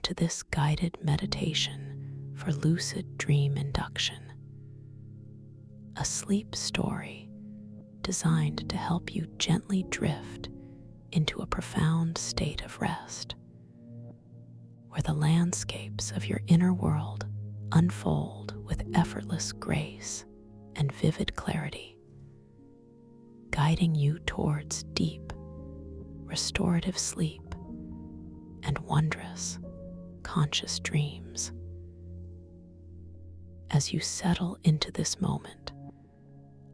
to this guided meditation for lucid dream induction, a sleep story designed to help you gently drift into a profound state of rest, where the landscapes of your inner world unfold with effortless grace and vivid clarity, guiding you towards deep, restorative sleep and wondrous, conscious dreams. As you settle into this moment,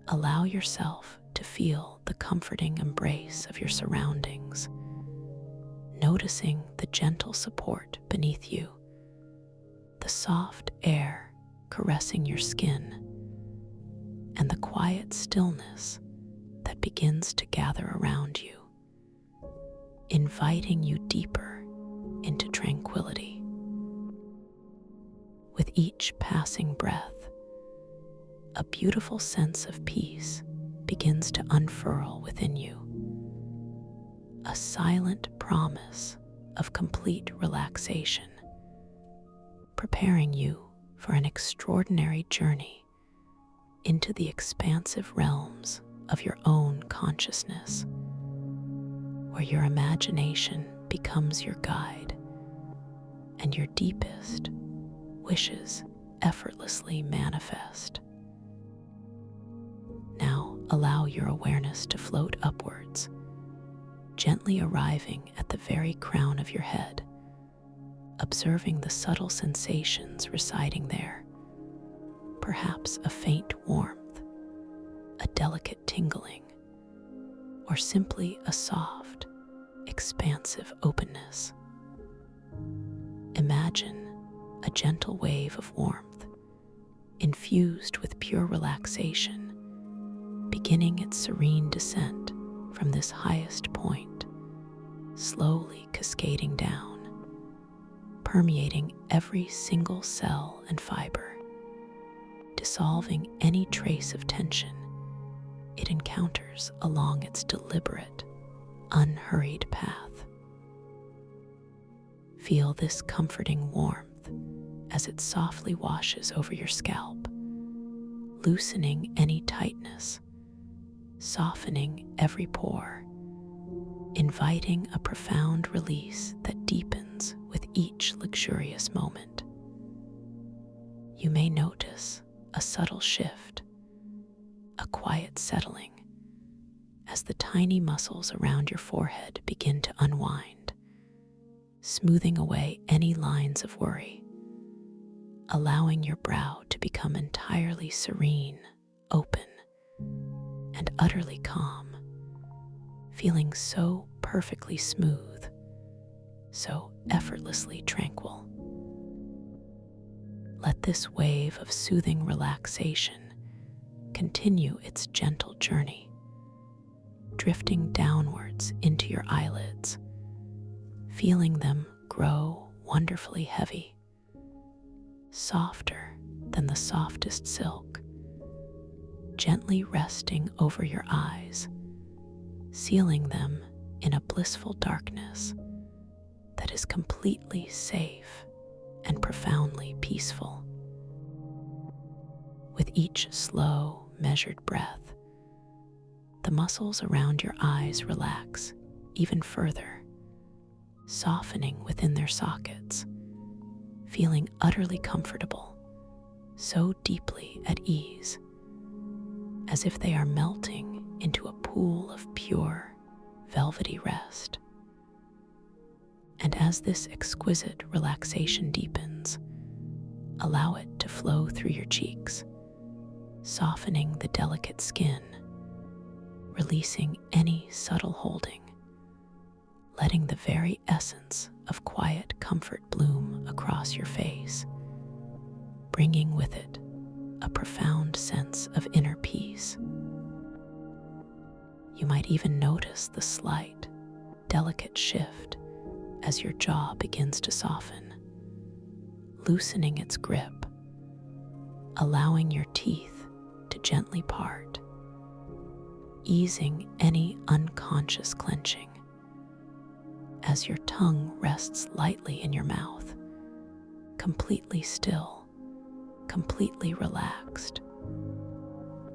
allow yourself to feel the comforting embrace of your surroundings, noticing the gentle support beneath you, the soft air caressing your skin, and the quiet stillness that begins to gather around you, inviting you deeper into tranquility. With each passing breath, a beautiful sense of peace begins to unfurl within you, a silent promise of complete relaxation, preparing you for an extraordinary journey into the expansive realms of your own consciousness, where your imagination becomes your guide and your deepest wishes effortlessly manifest. Now allow your awareness to float upwards, gently arriving at the very crown of your head, observing the subtle sensations residing there, perhaps a faint warmth, a delicate tingling, or simply a soft, expansive openness. Imagine a gentle wave of warmth, infused with pure relaxation, beginning its serene descent from this highest point, slowly cascading down, permeating every single cell and fiber, dissolving any trace of tension it encounters along its deliberate, unhurried path. Feel this comforting warmth as it softly washes over your scalp, loosening any tightness, softening every pore, inviting a profound release that deepens with each luxurious moment. You may notice a subtle shift, a quiet settling, as the tiny muscles around your forehead begin to unwind, smoothing away any lines of worry, allowing your brow to become entirely serene, open, and utterly calm, feeling so perfectly smooth, so effortlessly tranquil. Let this wave of soothing relaxation continue its gentle journey, drifting downwards into your eyelids, feeling them grow wonderfully heavy, softer than the softest silk, gently resting over your eyes, sealing them in a blissful darkness that is completely safe and profoundly peaceful. With each slow, measured breath, the muscles around your eyes relax even further, softening within their sockets, feeling utterly comfortable, so deeply at ease, as if they are melting into a pool of pure, velvety rest. And as this exquisite relaxation deepens, allow it to flow through your cheeks, softening the delicate skin, releasing any subtle holding, letting the very essence of quiet comfort bloom across your face, bringing with it a profound sense of inner peace. You might even notice the slight, delicate shift as your jaw begins to soften, loosening its grip, allowing your teeth to gently part, easing any unconscious clenching. As your tongue rests lightly in your mouth, completely still, completely relaxed,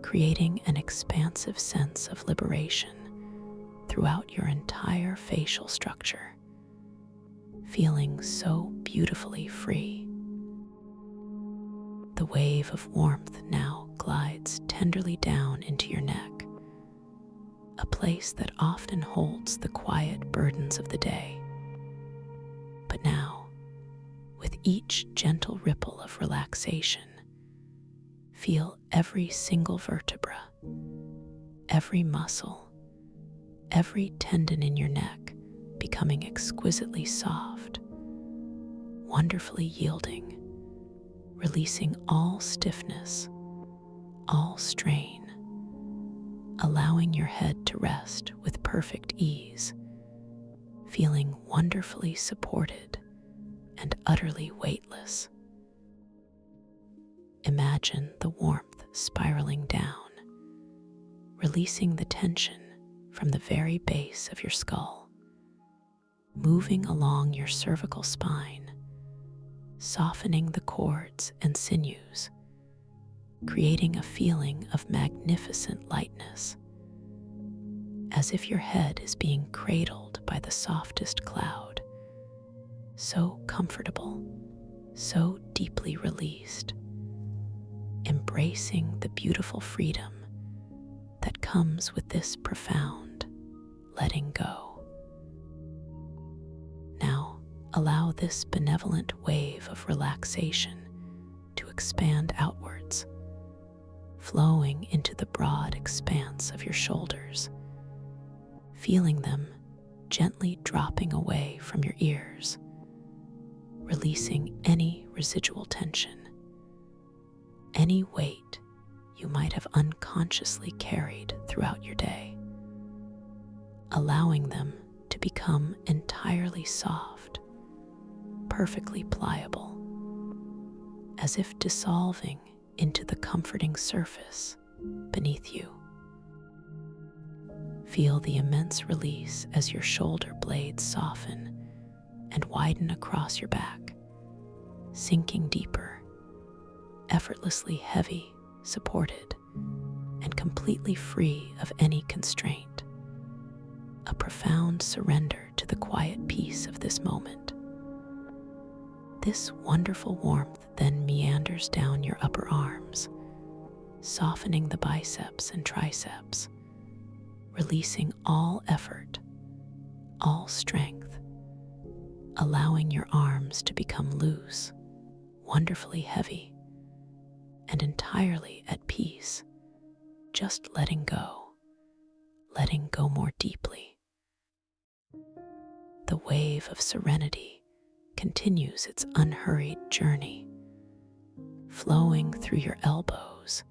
creating an expansive sense of liberation throughout your entire facial structure, feeling so beautifully free. The wave of warmth now glides tenderly down into your neck, a place that often holds the quiet burdens of the day. But now, with each gentle ripple of relaxation, feel every single vertebra, every muscle, every tendon in your neck becoming exquisitely soft, wonderfully yielding, releasing all stiffness, all strain, allowing your head to rest with perfect ease, feeling wonderfully supported and utterly weightless. Imagine the warmth spiraling down, releasing the tension from the very base of your skull, moving along your cervical spine, softening the cords and sinews, creating a feeling of magnificent lightness, as if your head is being cradled by the softest cloud, so comfortable, so deeply released, embracing the beautiful freedom that comes with this profound letting go. Now, allow this benevolent wave of relaxation to expand outwards, flowing into the broad expanse of your shoulders, feeling them gently dropping away from your ears, releasing any residual tension, any weight you might have unconsciously carried throughout your day, allowing them to become entirely soft, perfectly pliable, as if dissolving into the comforting surface beneath you. Feel the immense release as your shoulder blades soften and widen across your back, sinking deeper, effortlessly heavy, supported, and completely free of any constraint. A profound surrender to the quiet peace of this moment. This wonderful warmth then meanders down your upper arms, softening the biceps and triceps, releasing all effort, all strength, allowing your arms to become loose, wonderfully heavy, and entirely at peace, just letting go more deeply. The wave of serenity continues its unhurried journey, flowing through your elbows,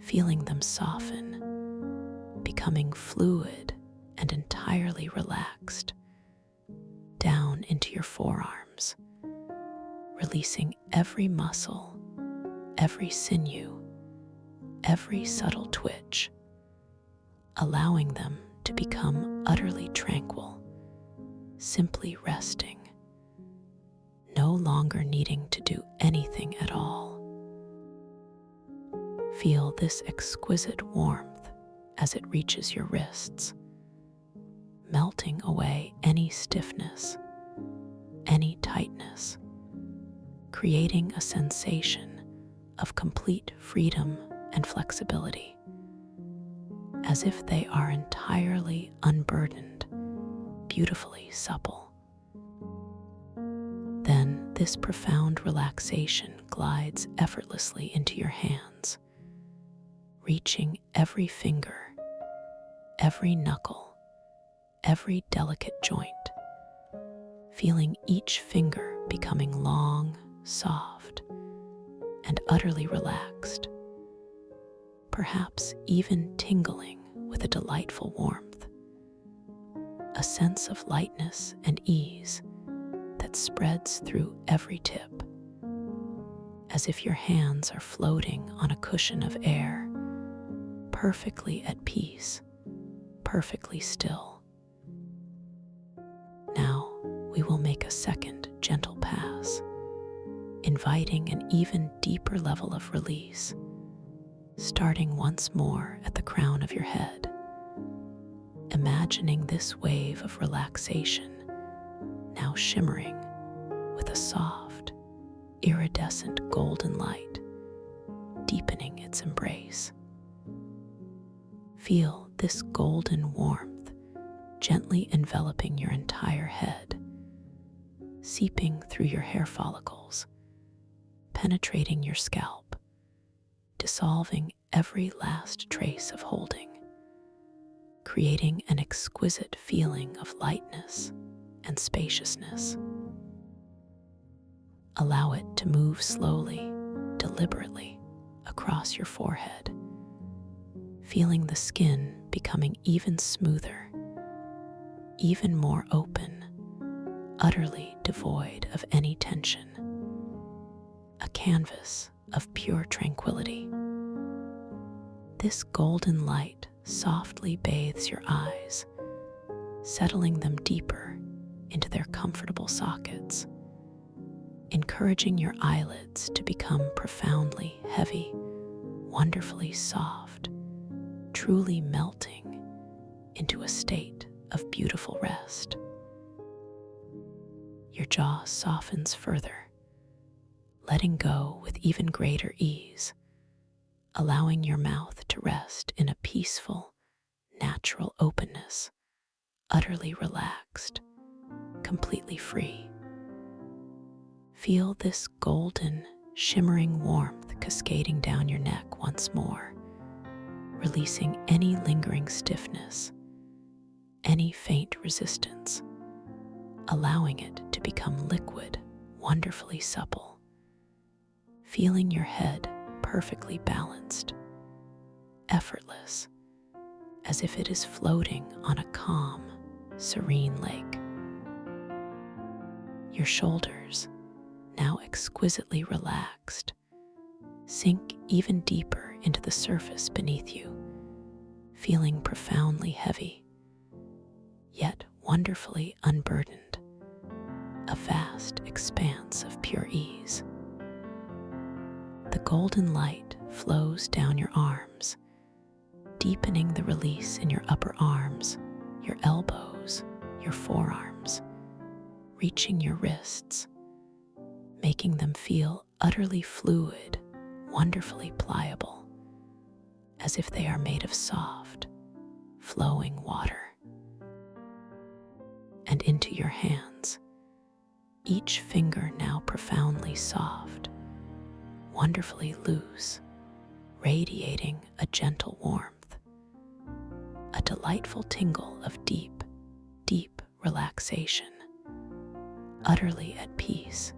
feeling them soften, becoming fluid and entirely relaxed, down into your forearms, releasing every muscle, every sinew, every subtle twitch, allowing them to become utterly tranquil, simply resting, no longer needing to do anything at all. Feel this exquisite warmth as it reaches your wrists, melting away any stiffness, any tightness, creating a sensation of complete freedom and flexibility, as if they are entirely unburdened, beautifully supple. Then this profound relaxation glides effortlessly into your hands, reaching every finger, every knuckle, every delicate joint, feeling each finger becoming long, soft, and utterly relaxed, perhaps even tingling with a delightful warmth, a sense of lightness and ease that spreads through every tip, as if your hands are floating on a cushion of air, perfectly at peace, perfectly still. Now we will make a second gentle pass, inviting an even deeper level of release, starting once more at the crown of your head, imagining this wave of relaxation now shimmering with a soft, iridescent golden light, deepening its embrace. Feel this golden warmth gently enveloping your entire head, seeping through your hair follicles, penetrating your scalp, dissolving every last trace of holding, creating an exquisite feeling of lightness and spaciousness. Allow it to move slowly, deliberately across your forehead, feeling the skin becoming even smoother, even more open, utterly devoid of any tension. A canvas of pure tranquility. This golden light softly bathes your eyes, settling them deeper into their comfortable sockets, encouraging your eyelids to become profoundly heavy, wonderfully soft, truly melting into a state of beautiful rest. Your jaw softens further, letting go with even greater ease, allowing your mouth to rest in a peaceful, natural openness, utterly relaxed, completely free. Feel this golden, shimmering warmth cascading down your neck once more, releasing any lingering stiffness, any faint resistance, allowing it to become liquid, wonderfully supple. Feeling your head perfectly balanced, effortless, as if it is floating on a calm, serene lake. Your shoulders, now exquisitely relaxed, sink even deeper into the surface beneath you, feeling profoundly heavy, yet wonderfully unburdened, a vast expanse of pure ease. The golden light flows down your arms, deepening the release in your upper arms, your elbows, your forearms, reaching your wrists, making them feel utterly fluid, wonderfully pliable, as if they are made of soft, flowing water. And into your hands, each finger now profoundly soft, wonderfully loose, radiating a gentle warmth, a delightful tingle of deep, deep relaxation, utterly at peace,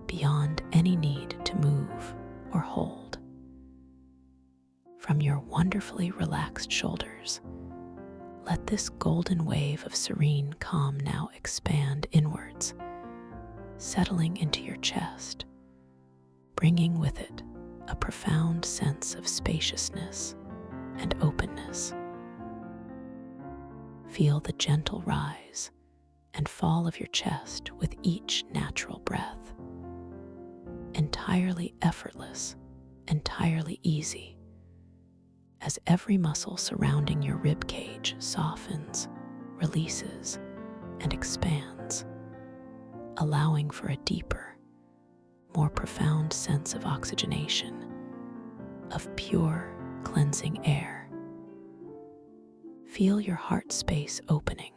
beyond any need to move or hold. From your wonderfully relaxed shoulders, let this golden wave of serene calm now expand inwards, settling into your chest, bringing with it a profound sense of spaciousness and openness. Feel the gentle rise and fall of your chest with each natural breath, entirely effortless, entirely easy, as every muscle surrounding your rib cage softens, releases, and expands, allowing for a deeper, more profound sense of oxygenation, of pure, cleansing air. Feel your heart space opening,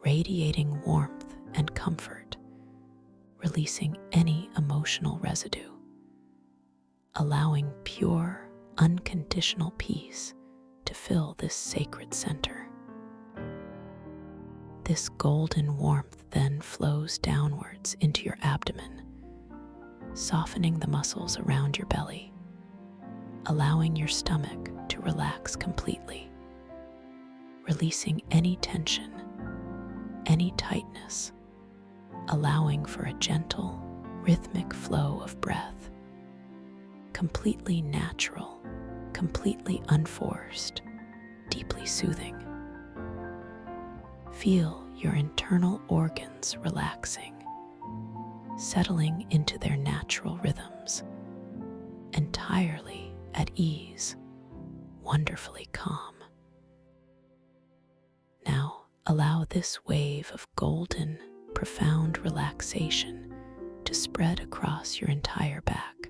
radiating warmth and comfort, releasing any emotional residue, allowing pure, unconditional peace to fill this sacred center. This golden warmth then flows downwards into your abdomen, softening the muscles around your belly, allowing your stomach to relax completely, releasing any tension, any tightness, allowing for a gentle, rhythmic flow of breath, completely natural, completely unforced, deeply soothing. Feel your internal organs relaxing, settling into their natural rhythms, entirely at ease, wonderfully calm. Now allow this wave of golden, profound relaxation to spread across your entire back,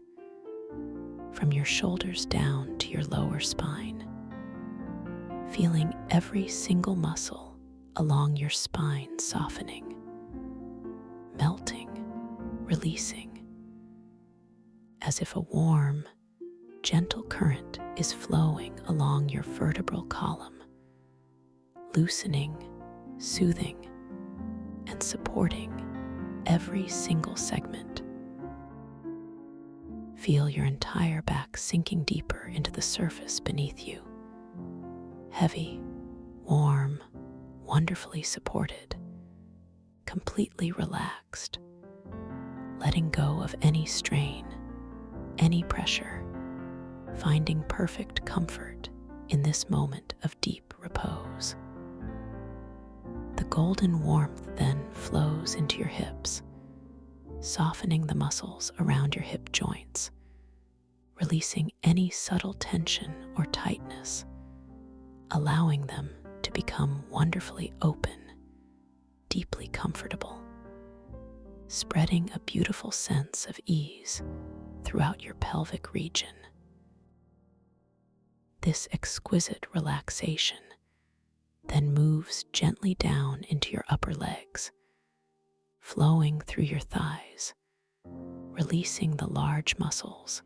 from your shoulders down to your lower spine, feeling every single muscle along your spine softening, melting, releasing, as if a warm, gentle current is flowing along your vertebral column, loosening, soothing, and supporting every single segment. Feel your entire back sinking deeper into the surface beneath you, heavy, warm, wonderfully supported, completely relaxed, letting go of any strain, any pressure, finding perfect comfort in this moment of deep repose. The golden warmth then flows into your hips, softening the muscles around your hip joints, releasing any subtle tension or tightness, allowing them to become wonderfully open, deeply comfortable, spreading a beautiful sense of ease throughout your pelvic region. This exquisite relaxation then moves gently down into your upper legs, flowing through your thighs, releasing the large muscles,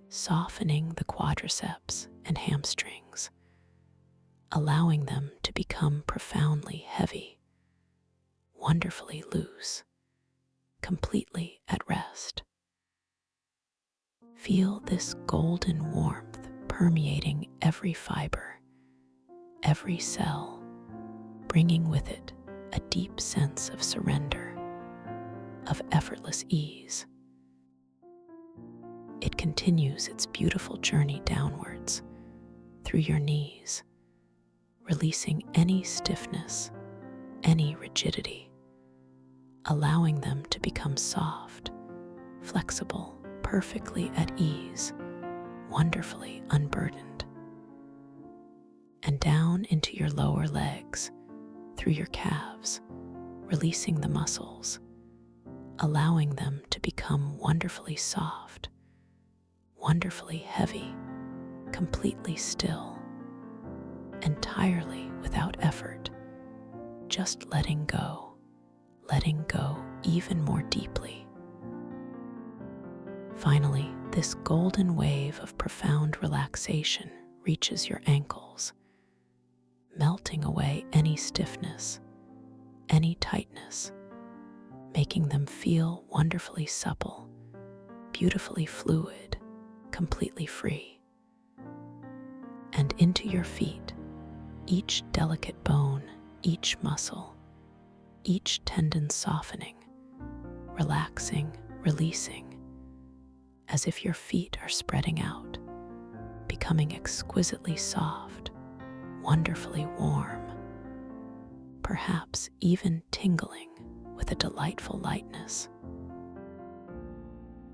softening the quadriceps and hamstrings, allowing them to become profoundly heavy, wonderfully loose, completely at rest. Feel this golden warmth permeating every fiber, every cell, bringing with it a deep sense of surrender, of effortless ease. It continues its beautiful journey downwards through your knees, releasing any stiffness, any rigidity, allowing them to become soft, flexible, perfectly at ease, wonderfully unburdened. And down into your lower legs, through your calves, releasing the muscles, allowing them to become wonderfully soft, wonderfully heavy, completely still, entirely without effort, just letting go even more deeply. Finally, this golden wave of profound relaxation reaches your ankles, melting away any stiffness, any tightness, making them feel wonderfully supple, beautifully fluid, completely free. And into your feet, each delicate bone, each muscle, each tendon softening, relaxing, releasing, as if your feet are spreading out, becoming exquisitely soft, wonderfully warm, perhaps even tingling with a delightful lightness.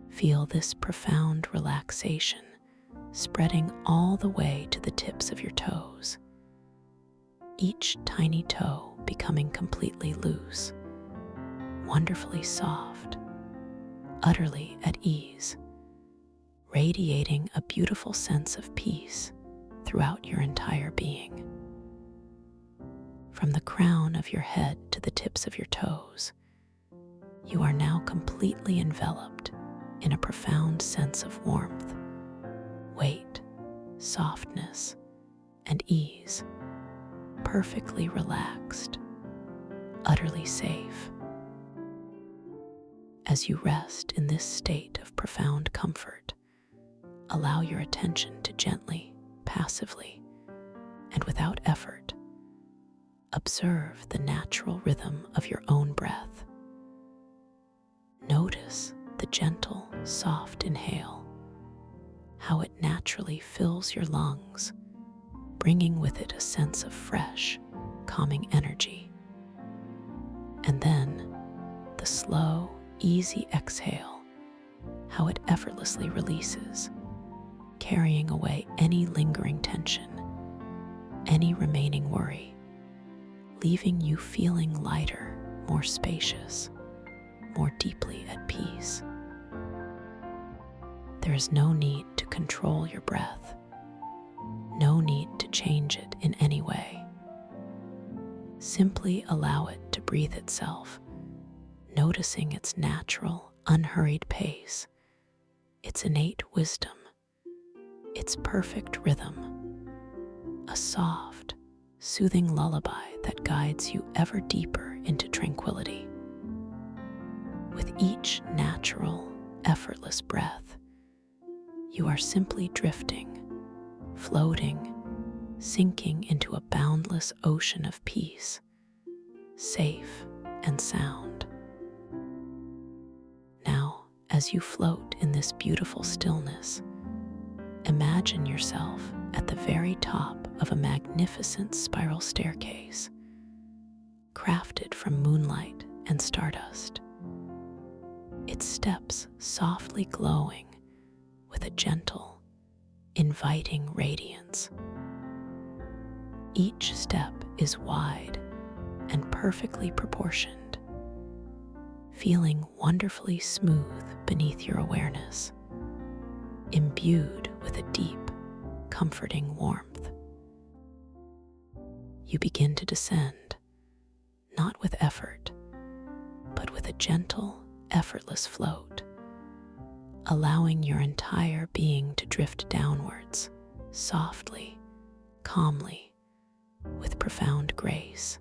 Feel this profound relaxation spreading all the way to the tips of your toes, each tiny toe becoming completely loose, wonderfully soft, utterly at ease, radiating a beautiful sense of peace throughout your entire being. From the crown of your head to the tips of your toes, you are now completely enveloped in a profound sense of warmth, weight, softness, and ease, perfectly relaxed, utterly safe. As you rest in this state of profound comfort, allow your attention to gently, passively, and without effort, observe the natural rhythm of your own breath. Notice the gentle, soft inhale, how it naturally fills your lungs, bringing with it a sense of fresh, calming energy. And then the slow, easy exhale, how it effortlessly releases, carrying away any lingering tension, any remaining worry, leaving you feeling lighter, more spacious, more deeply at peace. There is no need to control your breath, no need to change it in any way. Simply allow it to breathe itself, noticing its natural, unhurried pace, its innate wisdom, its perfect rhythm, a soft, soothing lullaby that guides you ever deeper into tranquility. With each natural, effortless breath, you are simply drifting, floating, sinking into a boundless ocean of peace, safe and sound. Now, as you float in this beautiful stillness, imagine yourself at the very top of a magnificent spiral staircase, crafted from moonlight and stardust. Its steps softly glowing with a gentle, inviting radiance. Each step is wide and perfectly proportioned, feeling wonderfully smooth beneath your awareness, imbued with a deep, comforting warmth. You begin to descend, not with effort, but with a gentle, effortless float, allowing your entire being to drift downwards, softly, calmly, with profound grace.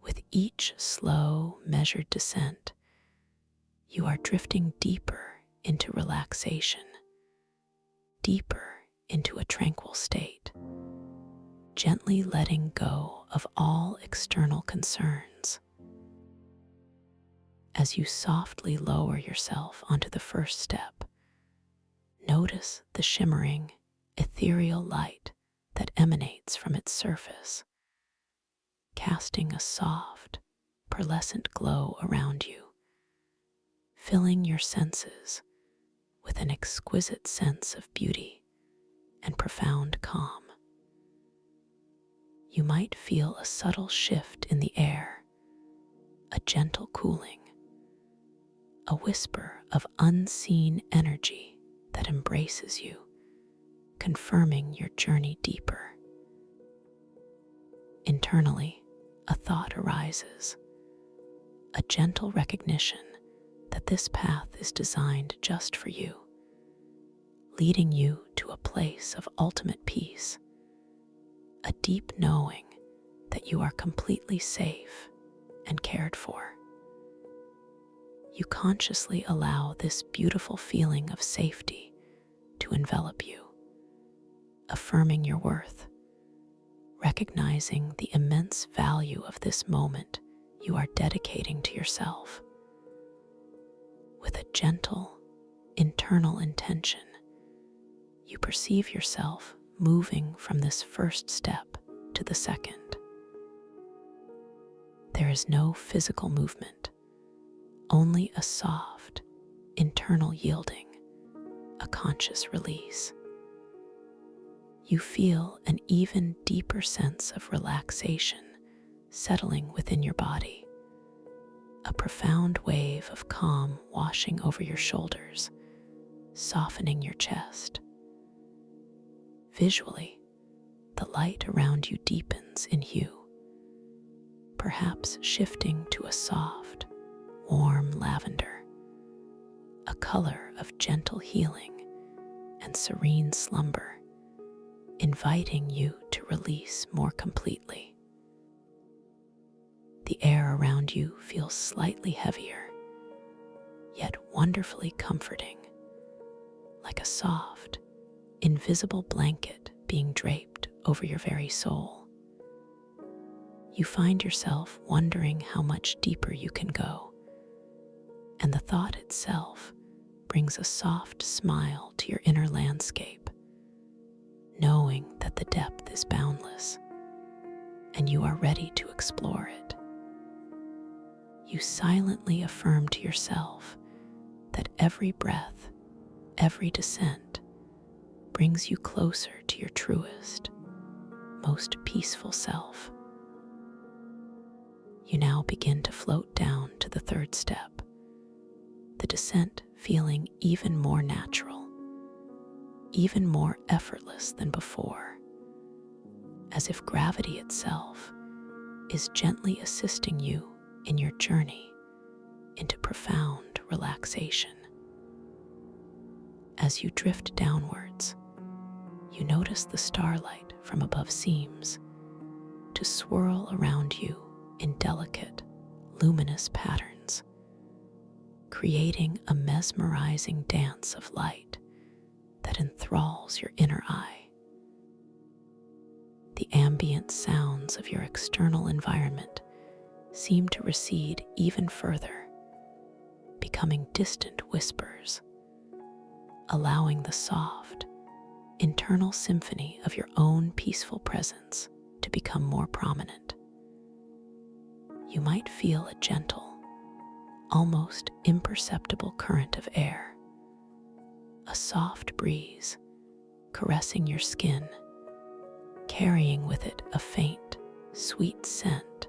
With each slow, measured descent, you are drifting deeper into relaxation, deeper into a tranquil state, gently letting go of all external concerns. As you softly lower yourself onto the first step, notice the shimmering, ethereal light that emanates from its surface, casting a soft, pearlescent glow around you, filling your senses with an exquisite sense of beauty and profound calm. You might feel a subtle shift in the air, a gentle cooling, a whisper of unseen energy that embraces you, confirming your journey deeper. Internally, a thought arises, a gentle recognition that this path is designed just for you, leading you to a place of ultimate peace, a deep knowing that you are completely safe and cared for. You consciously allow this beautiful feeling of safety to envelop you, affirming your worth, recognizing the immense value of this moment you are dedicating to yourself. With a gentle, internal intention, you perceive yourself moving from this first step to the second. There is no physical movement, only a soft, internal yielding, a conscious release. You feel an even deeper sense of relaxation settling within your body, a profound wave of calm washing over your shoulders, softening your chest. Visually, the light around you deepens in hue, perhaps shifting to a soft, warm lavender, a color of gentle healing and serene slumber, inviting you to release more completely. The air around you feels slightly heavier, yet wonderfully comforting, like a soft, invisible blanket being draped over your very soul. You find yourself wondering how much deeper you can go, and the thought itself brings a soft smile to your inner landscape, knowing that the depth is boundless and you are ready to explore it. You silently affirm to yourself that every breath, every descent brings you closer to your truest, most peaceful self. You now begin to float down to the third step, the descent feeling even more natural, even more effortless than before, as if gravity itself is gently assisting you in your journey into profound relaxation. As you drift downwards, you notice the starlight from above seems to swirl around you in delicate, luminous patterns, creating a mesmerizing dance of light that enthralls your inner eye. The ambient sounds of your external environment seem to recede even further, becoming distant whispers, allowing the soft, internal symphony of your own peaceful presence to become more prominent. You might feel a gentle, almost imperceptible current of air, a soft breeze caressing your skin, carrying with it a faint, sweet scent,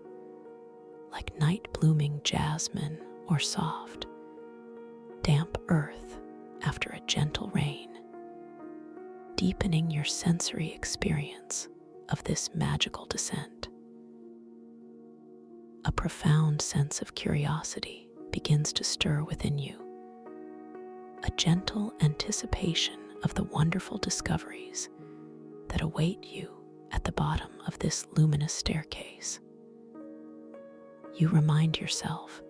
like night-blooming jasmine or soft, damp earth after a gentle rain, deepening your sensory experience of this magical descent. A profound sense of curiosity begins to stir within you, a gentle anticipation of the wonderful discoveries that await you at the bottom of this luminous staircase. You remind yourself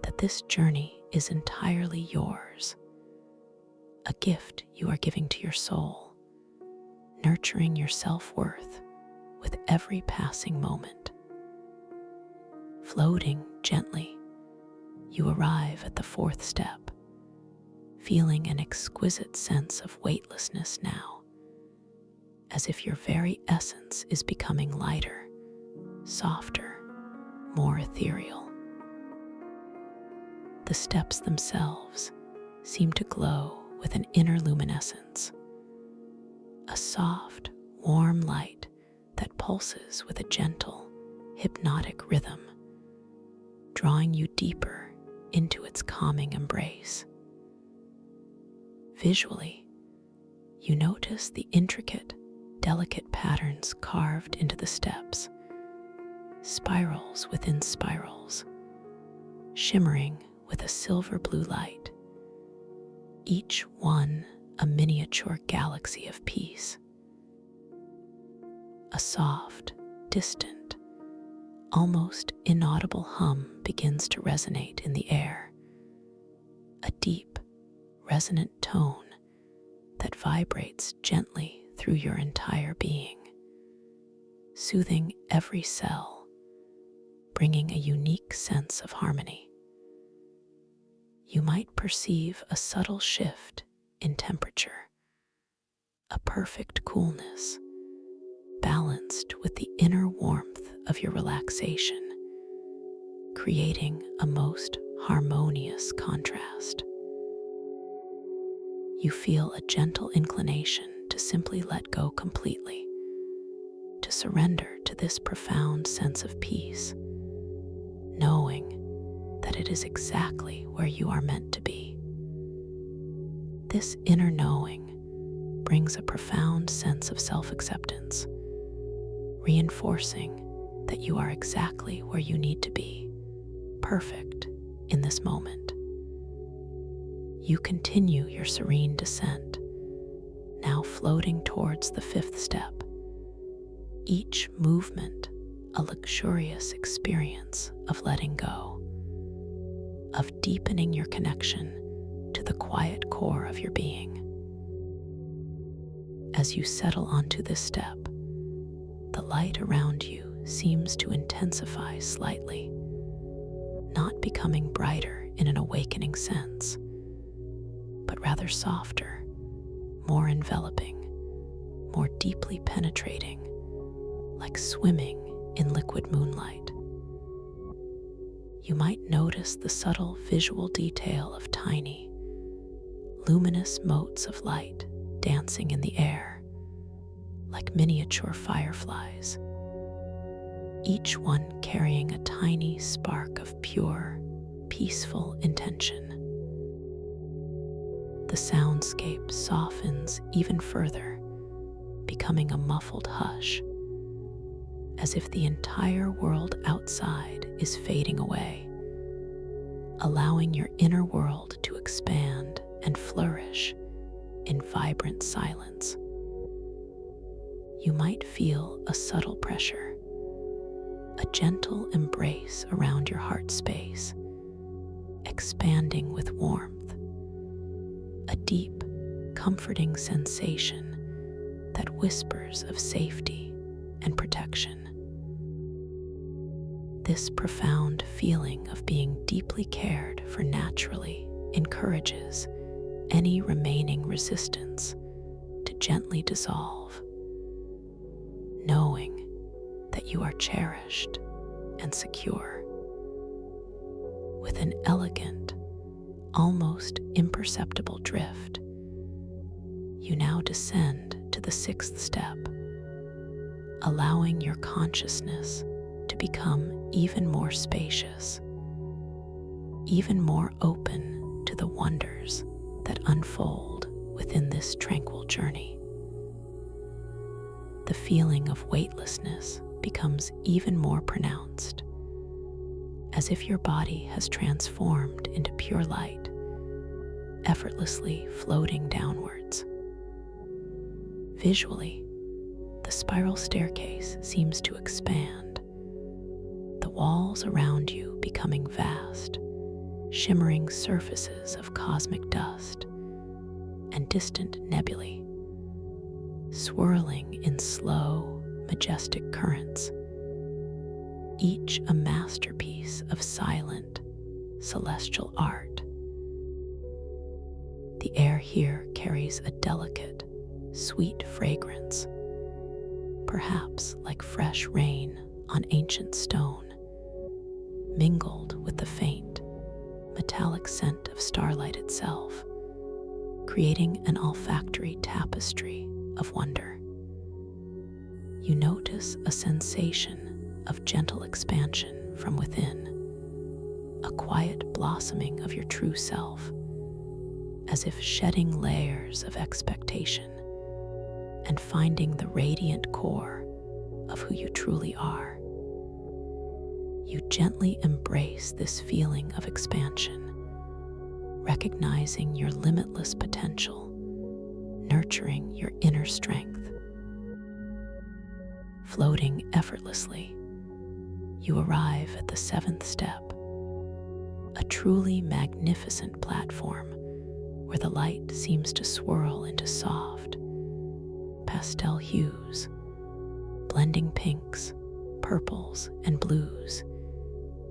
that this journey is entirely yours, a gift you are giving to your soul, nurturing your self-worth with every passing moment. Floating gently, you arrive at the fourth step, feeling an exquisite sense of weightlessness now, as if your very essence is becoming lighter, softer, more ethereal. The steps themselves seem to glow with an inner luminescence, a soft, warm light that pulses with a gentle, hypnotic rhythm, drawing you deeper into its calming embrace. Visually, you notice the intricate, delicate patterns carved into the steps, spirals within spirals, shimmering with a silver blue light, each one a miniature galaxy of peace. A soft, distant, almost inaudible hum begins to resonate in the air, a deep, resonant tone that vibrates gently through your entire being, soothing every cell, bringing a unique sense of harmony. You might perceive a subtle shift in temperature, a perfect coolness, balanced with the inner warmth of your relaxation, creating a most harmonious contrast. You feel a gentle inclination to simply let go completely, to surrender to this profound sense of peace, knowing that it is exactly where you are meant to be. This inner knowing brings a profound sense of self-acceptance, reinforcing that you are exactly where you need to be, perfect in this moment. You continue your serene descent, now floating towards the fifth step, each movement a luxurious experience of letting go, of deepening your connection to the quiet core of your being. As you settle onto this step, the light around you seems to intensify slightly, not becoming brighter in an awakening sense, but rather softer, more enveloping, more deeply penetrating, like swimming in liquid moonlight. You might notice the subtle visual detail of tiny, luminous motes of light dancing in the air, like miniature fireflies, each one carrying a tiny spark of pure, peaceful intention. The soundscape softens even further, becoming a muffled hush, as if the entire world outside is fading away, allowing your inner world to expand and flourish in vibrant silence. You might feel a subtle pressure, a gentle embrace around your heart space, expanding with warmth, a deep, comforting sensation that whispers of safety and protection. This profound feeling of being deeply cared for naturally encourages any remaining resistance to gently dissolve, knowing that you are cherished and secure. With an elegant, almost imperceptible drift, you now descend to the 6th step, allowing your consciousness to become even more spacious, even more open to the wonders that unfold within this tranquil journey. The feeling of weightlessness becomes even more pronounced, as if your body has transformed into pure light, effortlessly floating downwards. Visually, the spiral staircase seems to expand, the walls around you becoming vast, shimmering surfaces of cosmic dust and distant nebulae, swirling in slow, majestic currents, each a masterpiece of silent, celestial art. The air here carries a delicate, sweet fragrance, perhaps like fresh rain on ancient stone, mingled with the faint, metallic scent of starlight itself, creating an olfactory tapestry of wonder. You notice a sensation of gentle expansion from within, a quiet blossoming of your true self, as if shedding layers of expectation and finding the radiant core of who you truly are. You gently embrace this feeling of expansion, recognizing your limitless potential, nurturing your inner strength. Floating effortlessly, you arrive at the 7th step, a truly magnificent platform where the light seems to swirl into soft, pastel hues, blending pinks, purples, and blues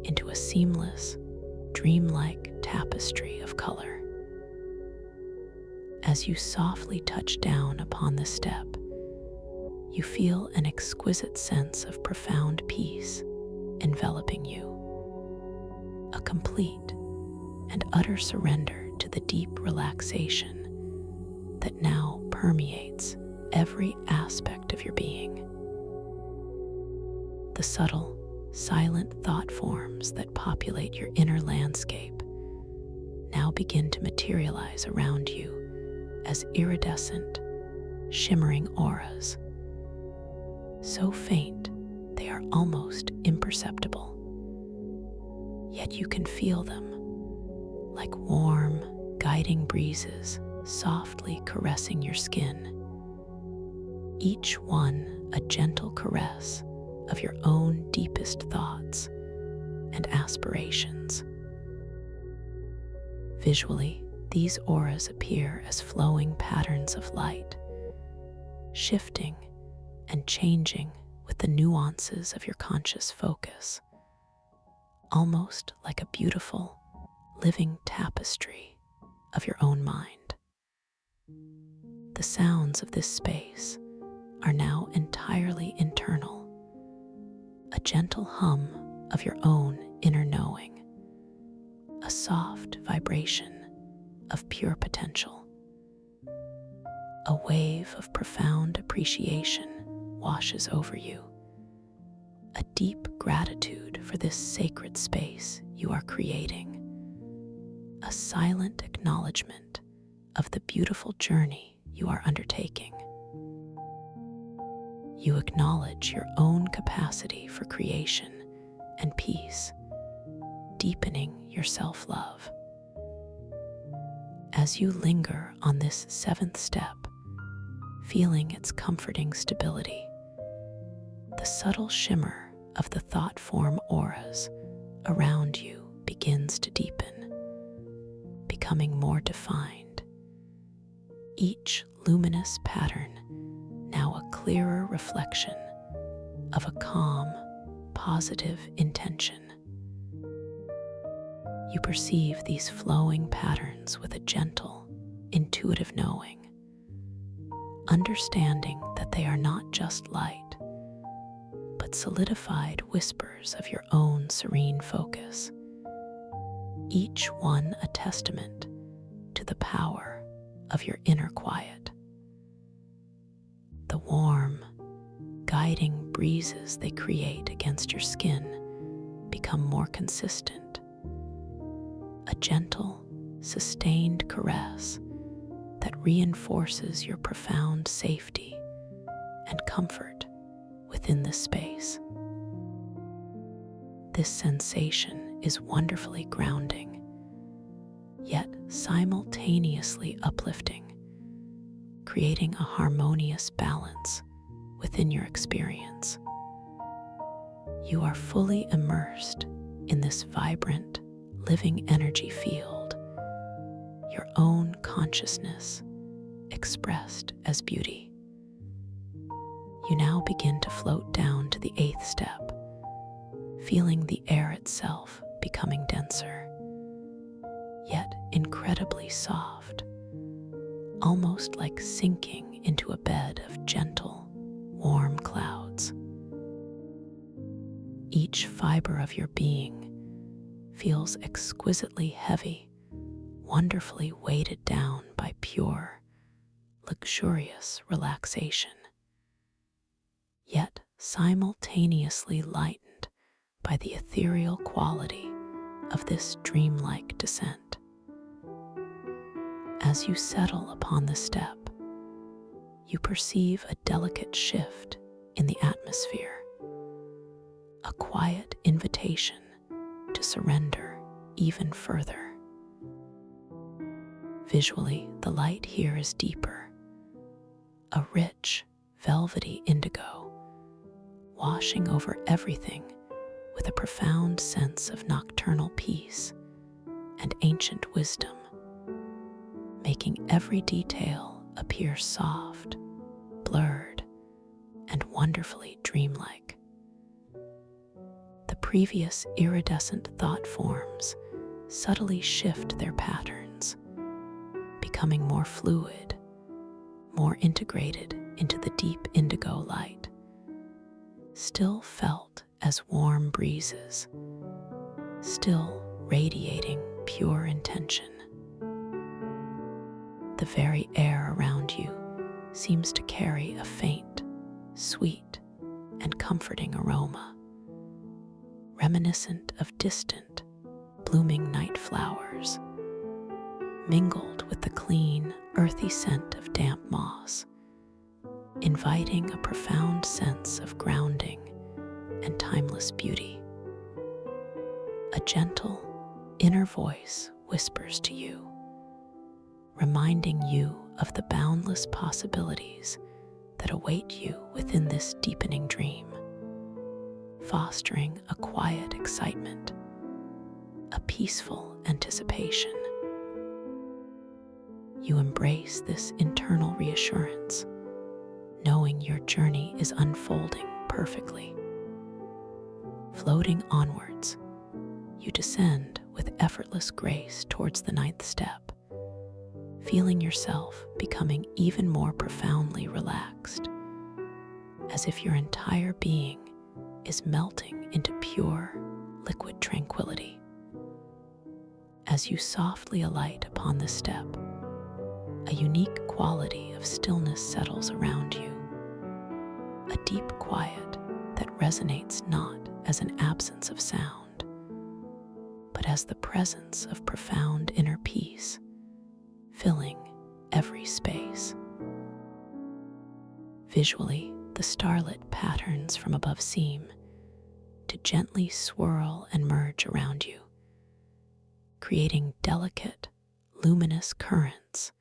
into a seamless, dreamlike tapestry of color. As you softly touch down upon the step, you feel an exquisite sense of profound peace enveloping you, a complete and utter surrender to the deep relaxation that now permeates every aspect of your being. The subtle, silent thought forms that populate your inner landscape now begin to materialize around you as iridescent, shimmering auras, so faint they are almost imperceptible. Yet you can feel them, like warm, guiding breezes softly caressing your skin, each one a gentle caress of your own deepest thoughts and aspirations. Visually, these auras appear as flowing patterns of light, shifting and changing with the nuances of your conscious focus, almost like a beautiful, living tapestry of your own mind. The sounds of this space are now entirely internal, a gentle hum of your own inner knowing, a soft vibration of pure potential. A wave of profound appreciation washes over you, a deep gratitude for this sacred space you are creating, a silent acknowledgement of the beautiful journey you are undertaking. You acknowledge your own capacity for creation and peace, deepening your self-love. As you linger on this seventh step, feeling its comforting stability, the subtle shimmer of the thought form auras around you begins to deepen, becoming more defined. Each luminous pattern now a clearer reflection of a calm, positive intention. You perceive these flowing patterns with a gentle, intuitive knowing, understanding that they are not just light, but solidified whispers of your own serene focus, each one a testament to the power of your inner quiet. The warm, guiding breezes they create against your skin become more consistent, a gentle, sustained caress that reinforces your profound safety and comfort within this space. This sensation is wonderfully grounding, yet simultaneously uplifting, creating a harmonious balance within your experience. You are fully immersed in this vibrant, living energy field, your own consciousness expressed as beauty. You now begin to float down to the eighth step, feeling the air itself becoming denser, yet incredibly soft, almost like sinking into a bed of gentle, warm clouds. Each fiber of your being feels exquisitely heavy, wonderfully weighted down by pure, luxurious relaxation, yet simultaneously lightened by the ethereal quality of this dreamlike descent. As you settle upon the step, you perceive a delicate shift in the atmosphere, a quiet invitation to surrender even further. Visually, the light here is deeper, a rich, velvety indigo, washing over everything with a profound sense of nocturnal peace and ancient wisdom, making every detail appear soft, blurred, and wonderfully dreamlike. The previous iridescent thought forms subtly shift their patterns, becoming more fluid, more integrated into the deep indigo light, still felt as warm breezes, still radiating pure intention. The very air around you seems to carry a faint, sweet, and comforting aroma, reminiscent of distant, blooming night flowers, mingled with the clean, earthy scent of damp moss, inviting a profound sense of grounding and timeless beauty. A gentle, inner voice whispers to you, reminding you of the boundless possibilities that await you within this deepening dream, fostering a quiet excitement, a peaceful anticipation. You embrace this internal reassurance, knowing your journey is unfolding perfectly. Floating onwards, you descend with effortless grace towards the ninth step, feeling yourself becoming even more profoundly relaxed, as if your entire being is melting into pure, liquid tranquility. As you softly alight upon the step, a unique quality of stillness settles around you, a deep quiet that resonates not as an absence of sound, but as the presence of profound inner peace, filling every space. Visually, the starlit patterns from above seem to gently swirl and merge around you, creating delicate, luminous currents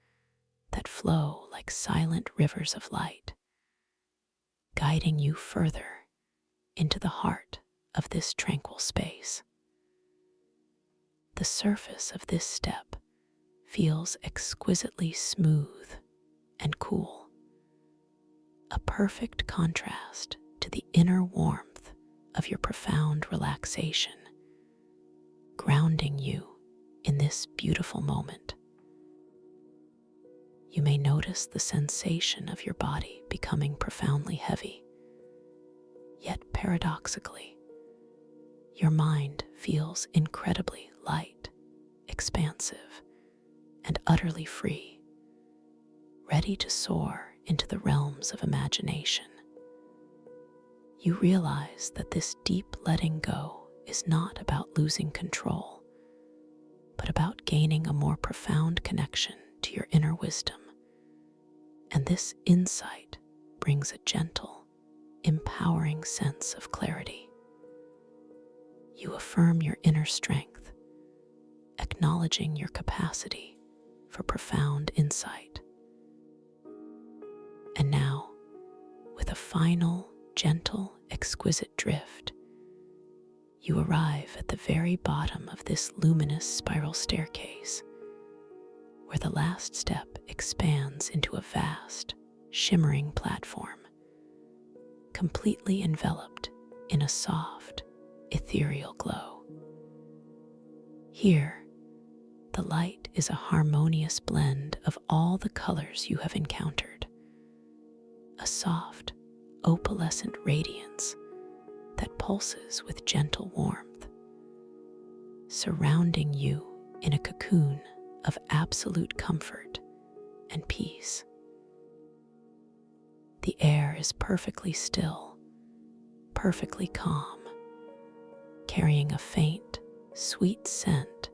that flow like silent rivers of light, guiding you further into the heart of this tranquil space. The surface of this step feels exquisitely smooth and cool, a perfect contrast to the inner warmth of your profound relaxation, grounding you in this beautiful moment. You may notice the sensation of your body becoming profoundly heavy, yet paradoxically, your mind feels incredibly light, expansive, and utterly free, ready to soar into the realms of imagination. You realize that this deep letting go is not about losing control, but about gaining a more profound connection to your inner wisdom. And this insight brings a gentle, empowering sense of clarity. You affirm your inner strength, acknowledging your capacity for profound insight. And now, with a final, gentle, exquisite drift, you arrive at the very bottom of this luminous spiral staircase, where the last step expands into a vast, shimmering platform, completely enveloped in a soft, ethereal glow. Here, the light is a harmonious blend of all the colors you have encountered, a soft, opalescent radiance that pulses with gentle warmth, surrounding you in a cocoon of absolute comfort and peace. The air is perfectly still, perfectly calm, carrying a faint, sweet scent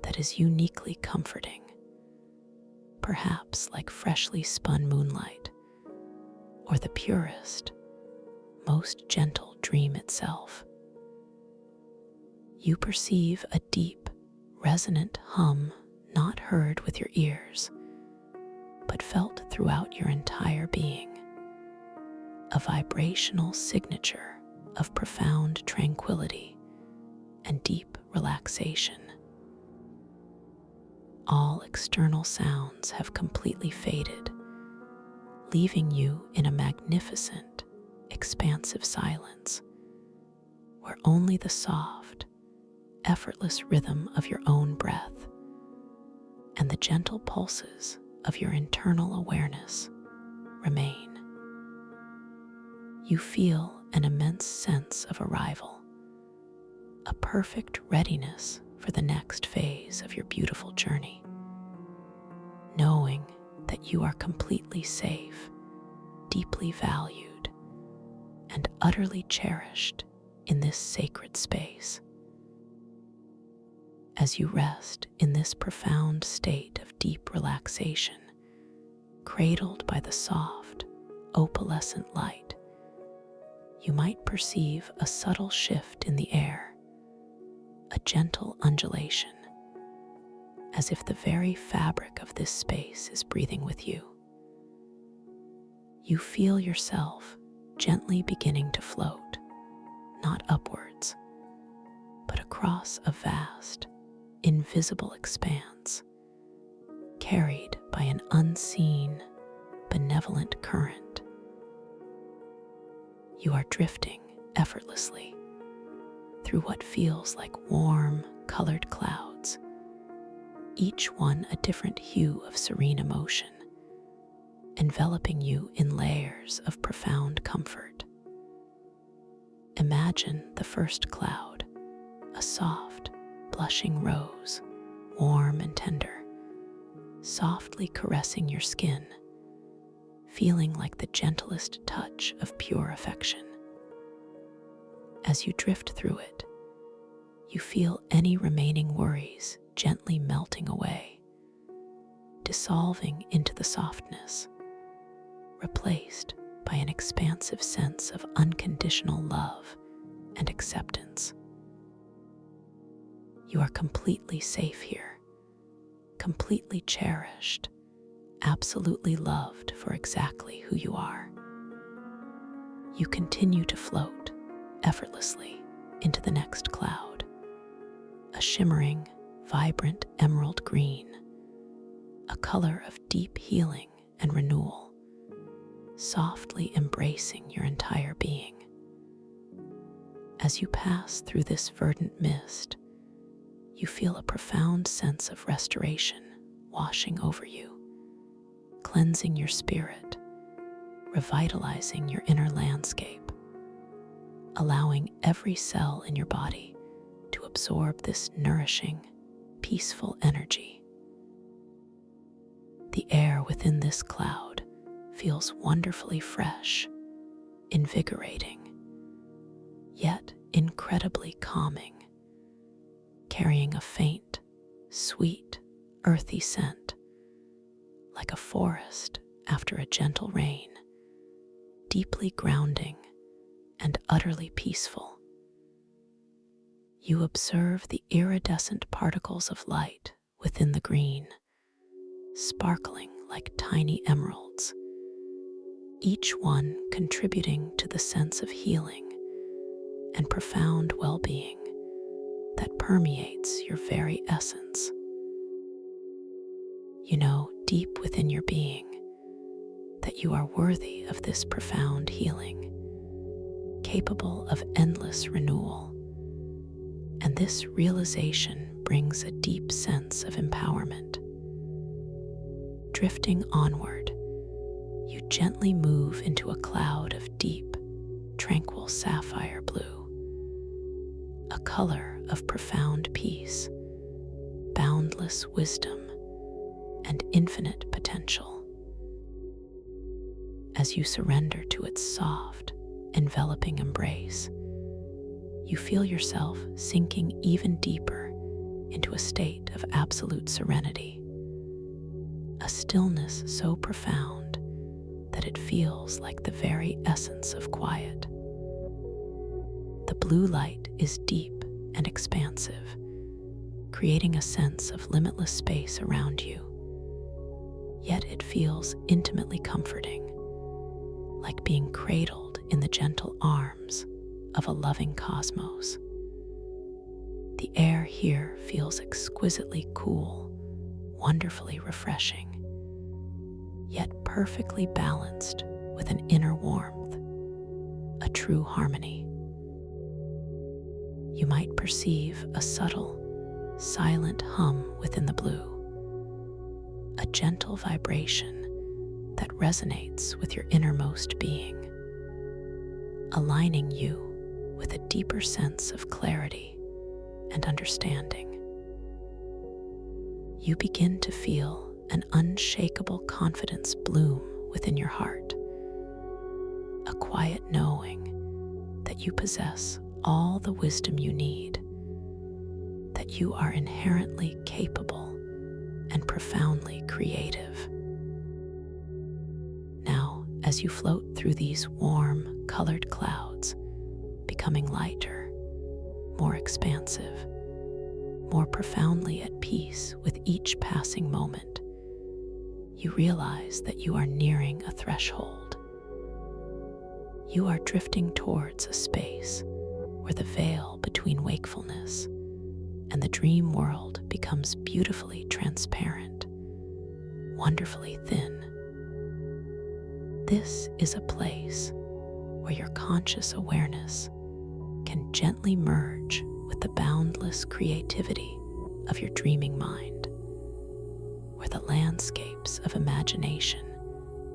that is uniquely comforting, perhaps like freshly spun moonlight, or the purest, most gentle dream itself. You perceive a deep, resonant hum not heard with your ears, but felt throughout your entire being, a vibrational signature of profound tranquility and deep relaxation. All external sounds have completely faded, leaving you in a magnificent, expansive silence, where only the soft, effortless rhythm of your own breath and the gentle pulses of your internal awareness remain. You feel an immense sense of arrival, a perfect readiness for the next phase of your beautiful journey, knowing that you are completely safe, deeply valued, and utterly cherished in this sacred space. As you rest in this profound state of deep relaxation, cradled by the soft, opalescent light, you might perceive a subtle shift in the air, a gentle undulation, as if the very fabric of this space is breathing with you. You feel yourself gently beginning to float, not upwards, but across a vast, invisible expanse, carried by an unseen, benevolent current. You are drifting effortlessly through what feels like warm, colored clouds, each one a different hue of serene emotion, enveloping you in layers of profound comfort. Imagine the first cloud, a soft, blushing rose, warm and tender, softly caressing your skin, feeling like the gentlest touch of pure affection. As you drift through it, you feel any remaining worries gently melting away, dissolving into the softness, replaced by an expansive sense of unconditional love and acceptance. You are completely safe here, completely cherished, absolutely loved for exactly who you are. You continue to float effortlessly into the next cloud, a shimmering, vibrant emerald green, a color of deep healing and renewal, softly embracing your entire being. As you pass through this verdant mist, you feel a profound sense of restoration washing over you, cleansing your spirit, revitalizing your inner landscape, allowing every cell in your body to absorb this nourishing, peaceful energy. The air within this cloud feels wonderfully fresh, invigorating, yet incredibly calming, carrying a faint, sweet, earthy scent, like a forest after a gentle rain, deeply grounding and utterly peaceful. You observe the iridescent particles of light within the green, sparkling like tiny emeralds, each one contributing to the sense of healing and profound well-being that permeates your very essence. You know deep within your being that you are worthy of this profound healing, capable of endless renewal. And this realization brings a deep sense of empowerment. Drifting onward, you gently move into a cloud of deep, tranquil sapphire blue, a color of profound peace, boundless wisdom, and infinite potential. As you surrender to its soft, enveloping embrace, you feel yourself sinking even deeper into a state of absolute serenity, a stillness so profound that it feels like the very essence of quiet. The blue light is deep and expansive, creating a sense of limitless space around you, yet it feels intimately comforting, like being cradled in the gentle arms of a loving cosmos. The air here feels exquisitely cool, wonderfully refreshing, yet perfectly balanced with an inner warmth, a true harmony. You might perceive a subtle, silent hum within the blue, a gentle vibration that resonates with your innermost being, aligning you with a deeper sense of clarity and understanding. You begin to feel an unshakable confidence bloom within your heart, a quiet knowing that you possess all the wisdom you need, that you are inherently capable and profoundly creative. Now, as you float through these warm, colored clouds, becoming lighter, more expansive, more profoundly at peace with each passing moment, you realize that you are nearing a threshold. You are drifting towards a space where the veil between wakefulness and the dream world becomes beautifully transparent, wonderfully thin. This is a place where your conscious awareness can gently merge with the boundless creativity of your dreaming mind, where the landscapes of imagination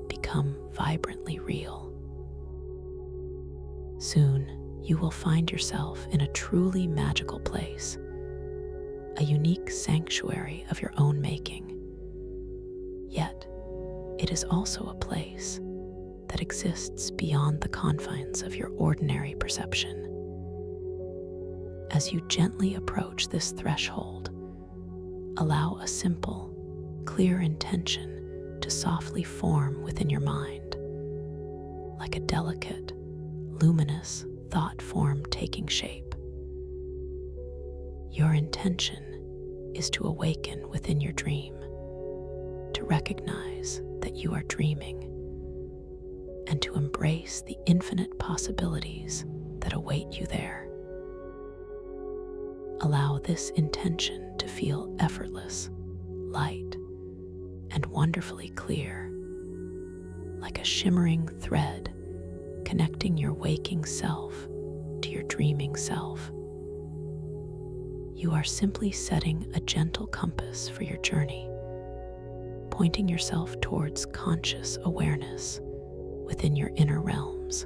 become vibrantly real. Soon, you will find yourself in a truly magical place, a unique sanctuary of your own making. Yet, it is also a place that exists beyond the confines of your ordinary perception. As you gently approach this threshold, allow a simple, clear intention to softly form within your mind, like a delicate, luminous thought form taking shape. Your intention is to awaken within your dream, to recognize that you are dreaming, and to embrace the infinite possibilities that await you there. Allow this intention to feel effortless, light, and wonderfully clear, like a shimmering thread connecting your waking self to your dreaming self. You are simply setting a gentle compass for your journey, pointing yourself towards conscious awareness within your inner realms.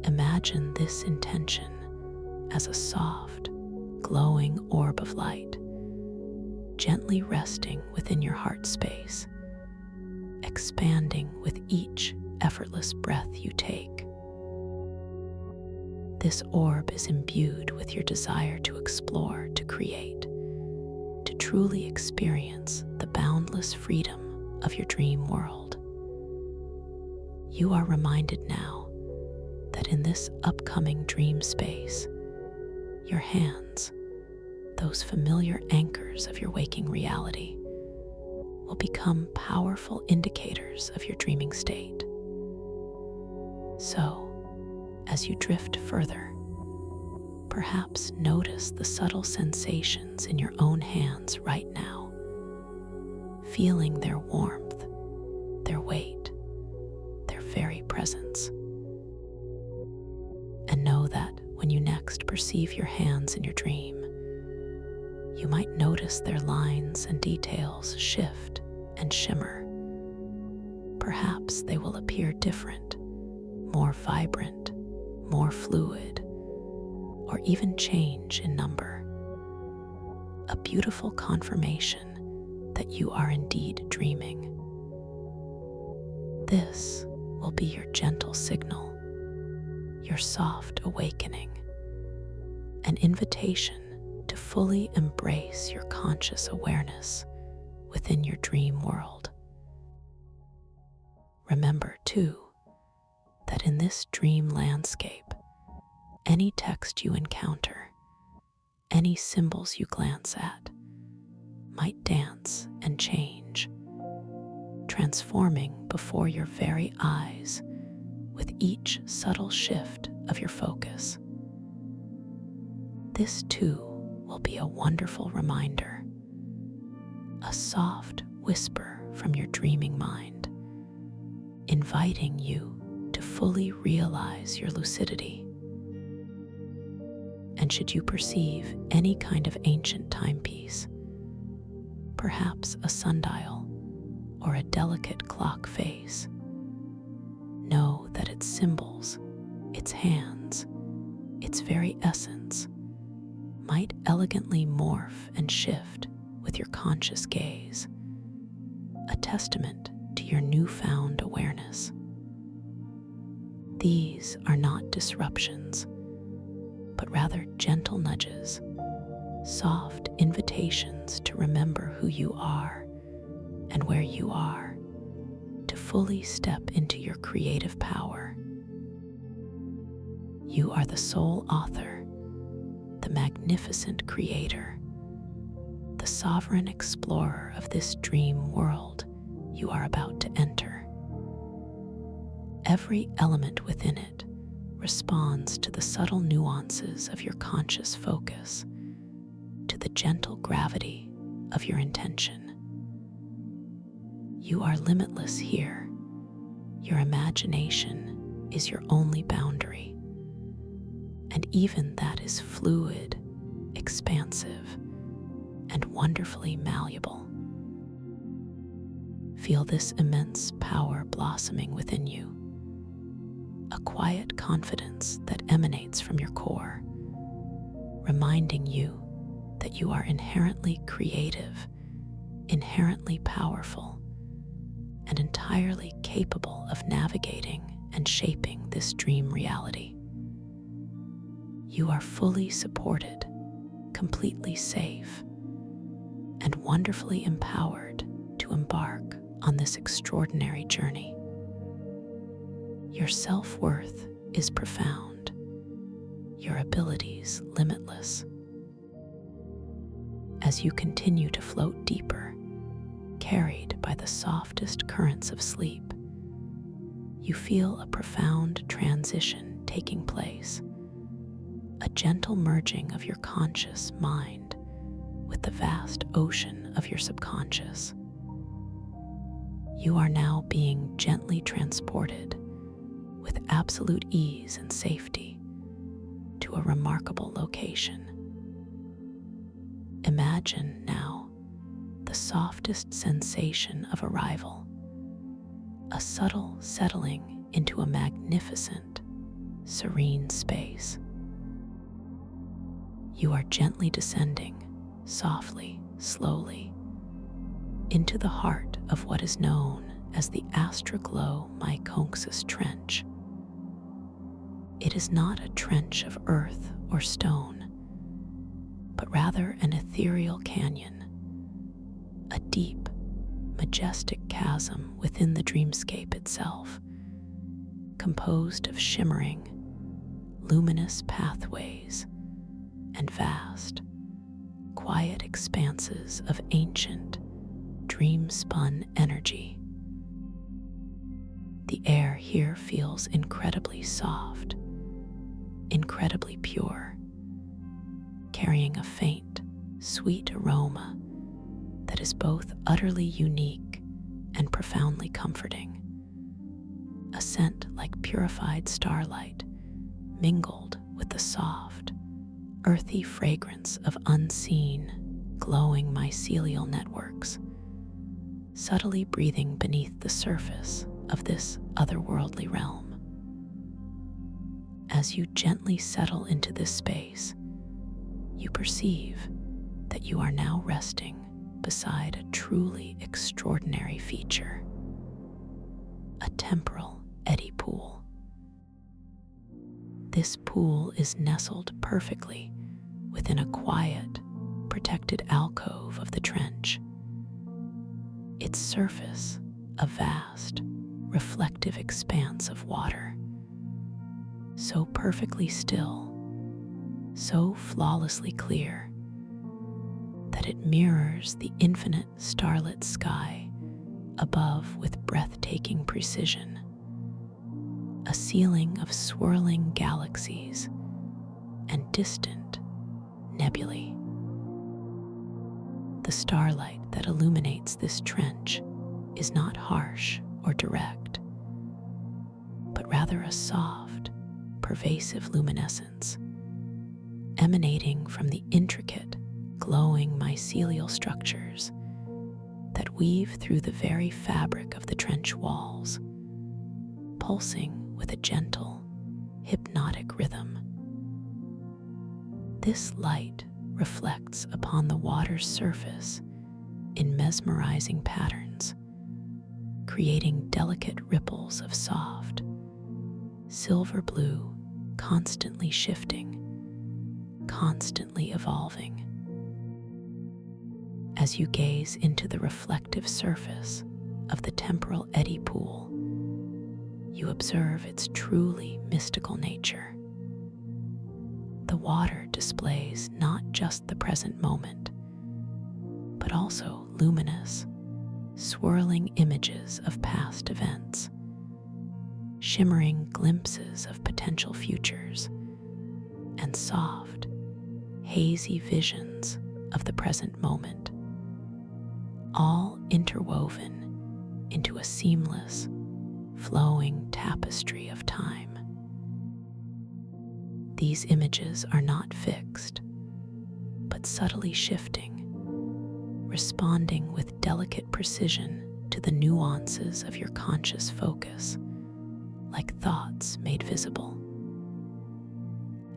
Imagine this intention as a soft, glowing orb of light, gently resting within your heart space, expanding with each effortless breath you take. This orb is imbued with your desire to explore, to create, to truly experience the boundless freedom of your dream world. You are reminded now that in this upcoming dream space, your hands, those familiar anchors of your waking reality, will become powerful indicators of your dreaming state. So, as you drift further, perhaps notice the subtle sensations in your own hands right now, feeling their warmth, their weight, their very presence. And know that when you next perceive your hands in your dream, you might notice their lines and details shift and shimmer. Perhaps they will appear different, more vibrant, more fluid, or even change in number. A beautiful confirmation that you are indeed dreaming. This will be your gentle signal, your soft awakening, an invitation to fully embrace your conscious awareness within your dream world. Remember, too, that in this dream landscape, any text you encounter, any symbols you glance at, might dance and change, transforming before your very eyes with each subtle shift of your focus. This too will be a wonderful reminder, a soft whisper from your dreaming mind, inviting you to fully realize your lucidity. And should you perceive any kind of ancient timepiece, perhaps a sundial or a delicate clock face, know that its symbols, its hands, its very essence might elegantly morph and shift with your conscious gaze, a testament to your newfound awareness. These are not disruptions, but rather gentle nudges, soft invitations to remember who you are and where you are, to fully step into your creative power. You are the sole author, the magnificent creator, the sovereign explorer of this dream world you are about to enter. Every element within it responds to the subtle nuances of your conscious focus, to the gentle gravity of your intention. You are limitless here. Your imagination is your only boundary, and even that is fluid, expansive, and wonderfully malleable. Feel this immense power blossoming within you, a quiet confidence that emanates from your core, reminding you that you are inherently creative, inherently powerful, and entirely capable of navigating and shaping this dream reality. You are fully supported, completely safe, and wonderfully empowered to embark on this extraordinary journey. Your self-worth is profound, your abilities limitless. As you continue to float deeper, carried by the softest currents of sleep, you feel a profound transition taking place, a gentle merging of your conscious mind with the vast ocean of your subconscious. You are now being gently transported with absolute ease and safety to a remarkable location. Imagine now the softest sensation of arrival, a subtle settling into a magnificent, serene space. You are gently descending, softly, slowly, into the heart of what is known as the Astroglow Myconxus Trench. It is not a trench of earth or stone, but rather an ethereal canyon, a deep, majestic chasm within the dreamscape itself, composed of shimmering, luminous pathways and vast, quiet expanses of ancient, dream-spun energy. The air here feels incredibly soft, incredibly pure, carrying a faint, sweet aroma that is both utterly unique and profoundly comforting. A scent like purified starlight mingled with the soft, earthy fragrance of unseen, glowing mycelial networks, subtly breathing beneath the surface of this otherworldly realm. As you gently settle into this space, you perceive that you are now resting beside a truly extraordinary feature, a temporal eddy pool. This pool is nestled perfectly within a quiet, protected alcove of the trench. Its surface, a vast, reflective expanse of water, so perfectly still, so flawlessly clear, that it mirrors the infinite starlit sky above with breathtaking precision, a ceiling of swirling galaxies and distant nebulae. The starlight that illuminates this trench is not harsh or direct, but rather a soft, pervasive luminescence emanating from the intricate, glowing mycelial structures that weave through the very fabric of the trench walls, pulsing with a gentle, hypnotic rhythm. This light reflects upon the water's surface in mesmerizing patterns, creating delicate ripples of soft, silver blue, constantly shifting, constantly evolving. As you gaze into the reflective surface of the temporal eddy pool, you observe its truly mystical nature. The water displays not just the present moment, but also luminous, swirling images of past events, shimmering glimpses of potential futures, and soft, hazy visions of the present moment, all interwoven into a seamless, flowing tapestry of time. These images are not fixed, but subtly shifting, responding with delicate precision to the nuances of your conscious focus, like thoughts made visible.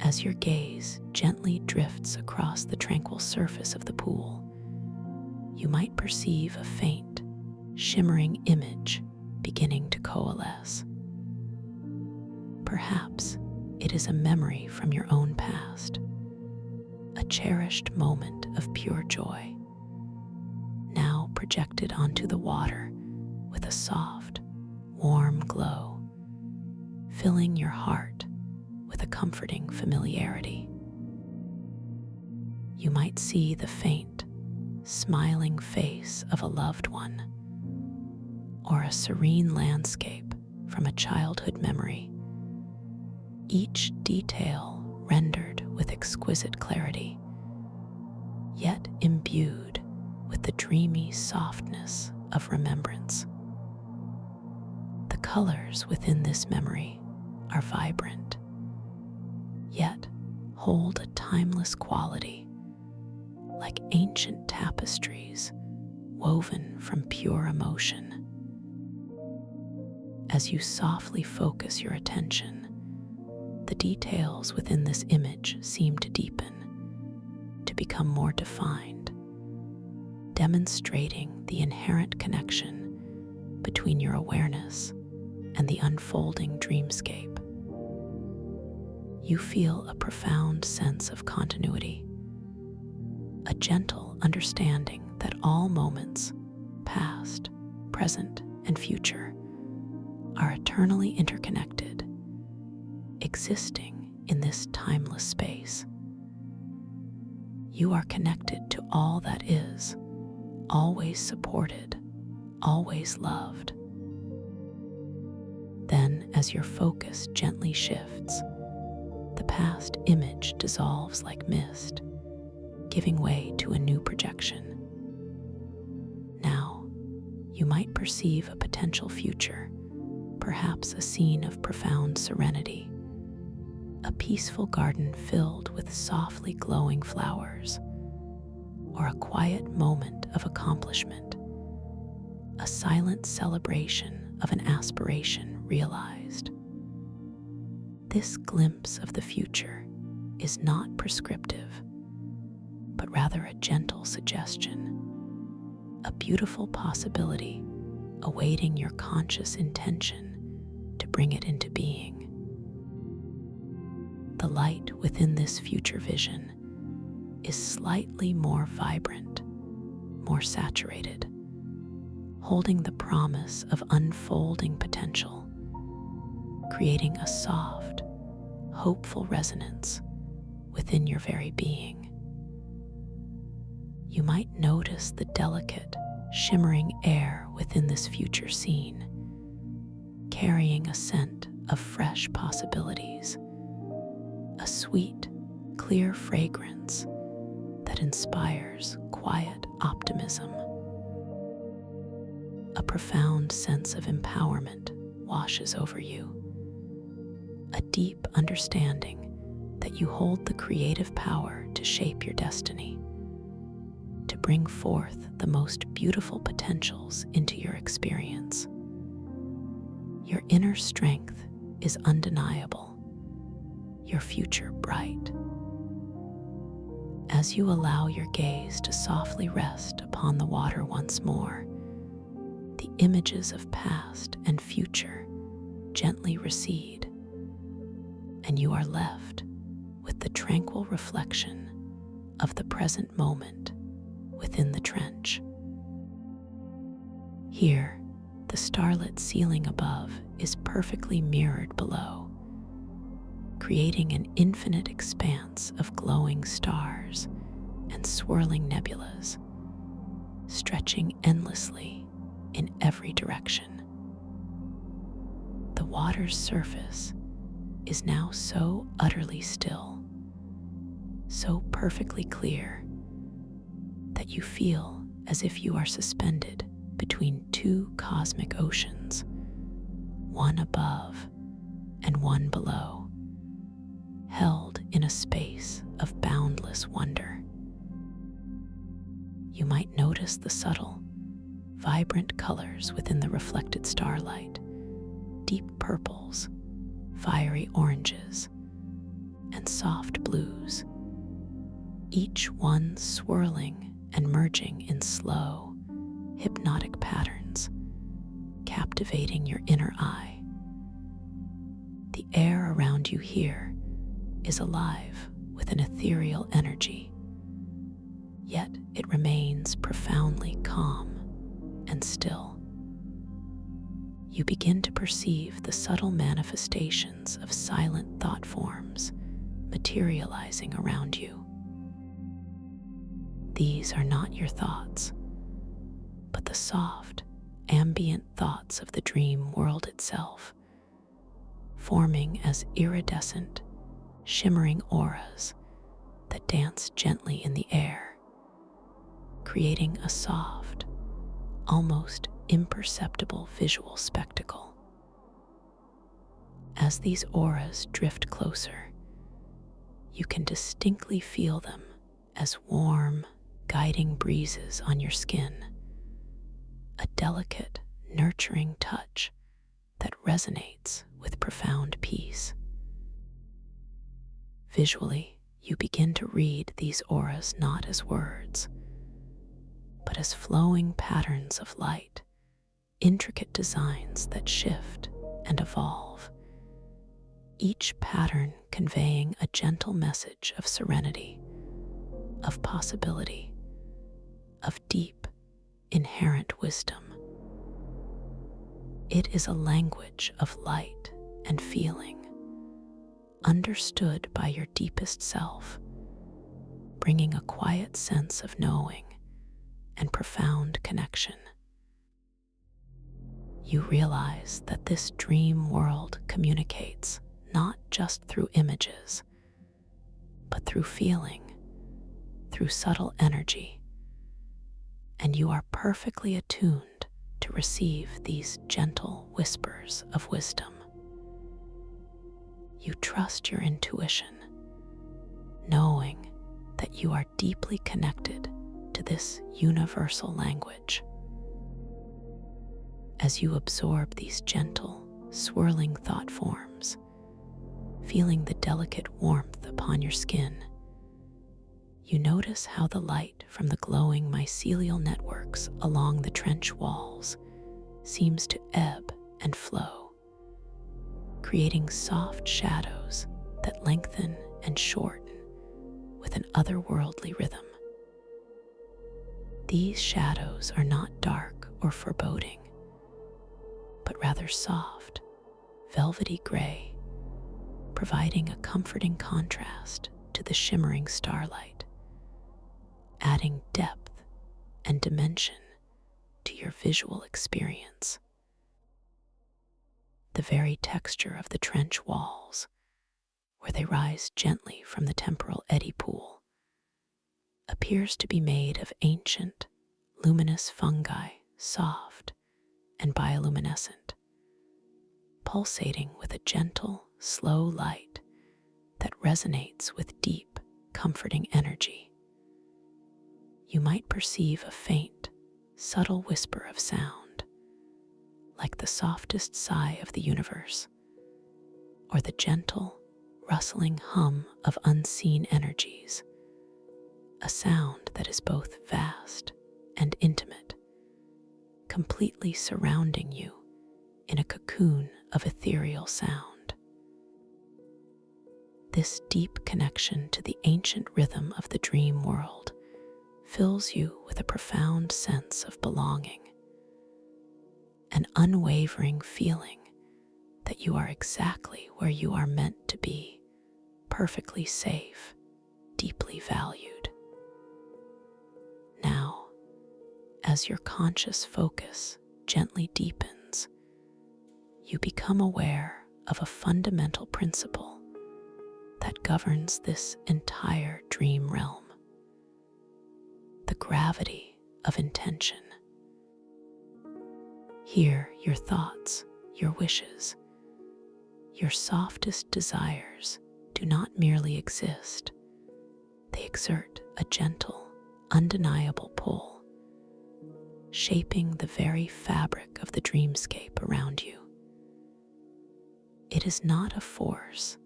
As your gaze gently drifts across the tranquil surface of the pool, you might perceive a faint, shimmering image beginning to coalesce. Perhaps it is a memory from your own past, a cherished moment of pure joy, now projected onto the water with a soft, warm glow, filling your heart with a comforting familiarity. You might see the faint, smiling face of a loved one, or a serene landscape from a childhood memory, each detail rendered with exquisite clarity, yet imbued with the dreamy softness of remembrance. The colors within this memory are vibrant, yet hold a timeless quality, like ancient tapestries woven from pure emotion. As you softly focus your attention, the details within this image seem to deepen, to become more defined, demonstrating the inherent connection between your awareness and the unfolding dreamscape. You feel a profound sense of continuity, a gentle understanding that all moments, past, present, and future, are eternally interconnected, existing in this timeless space. You are connected to all that is, always supported, always loved. Then, as your focus gently shifts, the past image dissolves like mist, giving way to a new projection. Now, you might perceive a potential future, perhaps a scene of profound serenity, a peaceful garden filled with softly glowing flowers, or a quiet moment of accomplishment, a silent celebration of an aspiration realized. This glimpse of the future is not prescriptive, but rather a gentle suggestion, a beautiful possibility awaiting your conscious intention to bring it into being. The light within this future vision is slightly more vibrant, more saturated, holding the promise of unfolding potential, creating a soft, hopeful resonance within your very being. You might notice the delicate, shimmering air within this future scene, carrying a scent of fresh possibilities, a sweet, clear fragrance that inspires quiet optimism. A profound sense of empowerment washes over you, a deep understanding that you hold the creative power to shape your destiny, to bring forth the most beautiful potentials into your experience. Your inner strength is undeniable, your future bright. As you allow your gaze to softly rest upon the water once more, the images of past and future gently recede, and you are left with the tranquil reflection of the present moment within the trench. Here, the starlit ceiling above is perfectly mirrored below, creating an infinite expanse of glowing stars and swirling nebulas, stretching endlessly in every direction. The water's surface is now so utterly still, so perfectly clear, that you feel as if you are suspended between two cosmic oceans, one above and one below, held in a space of boundless wonder. You might notice the subtle, vibrant colors within the reflected starlight, deep purples, fiery oranges, and soft blues, each one swirling and merging in slow, hypnotic patterns, captivating your inner eye. The air around you here is alive with an ethereal energy, yet it remains profoundly calm and still. You begin to perceive the subtle manifestations of silent thought forms materializing around you. These are not your thoughts, but the soft, ambient thoughts of the dream world itself, forming as iridescent, shimmering auras that dance gently in the air, creating a soft, almost imperceptible visual spectacle. As these auras drift closer, you can distinctly feel them as warm, guiding breezes on your skin, a delicate, nurturing touch that resonates with profound peace. Visually, you begin to read these auras not as words, but as flowing patterns of light, intricate designs that shift and evolve, each pattern conveying a gentle message of serenity, of possibility, of deep, inherent wisdom. It is a language of light and feeling, understood by your deepest self, bringing a quiet sense of knowing and profound connection. You realize that this dream world communicates not just through images, but through feeling, through subtle energy, and you are perfectly attuned to receive these gentle whispers of wisdom. You trust your intuition, knowing that you are deeply connected to this universal language. As you absorb these gentle, swirling thought forms, feeling the delicate warmth upon your skin, you notice how the light from the glowing mycelial networks along the trench walls seems to ebb and flow, creating soft shadows that lengthen and shorten with an otherworldly rhythm. These shadows are not dark or foreboding, but rather soft, velvety gray, providing a comforting contrast to the shimmering starlight, adding depth and dimension to your visual experience. The very texture of the trench walls, where they rise gently from the temporal eddy pool, appears to be made of ancient, luminous fungi, soft and bioluminescent, pulsating with a gentle, slow light that resonates with deep, comforting energy. You might perceive a faint, subtle whisper of sound, like the softest sigh of the universe, or the gentle, rustling hum of unseen energies, a sound that is both vast and intimate, completely surrounding you in a cocoon of ethereal sound. This deep connection to the ancient rhythm of the dream world fills you with a profound sense of belonging, an unwavering feeling that you are exactly where you are meant to be, perfectly safe, deeply valued. Now, as your conscious focus gently deepens, you become aware of a fundamental principle that governs this entire dream realm: the gravity of intention. Here, your thoughts, your wishes, your softest desires do not merely exist. They exert a gentle, undeniable pull, shaping the very fabric of the dreamscape around you. It is not a force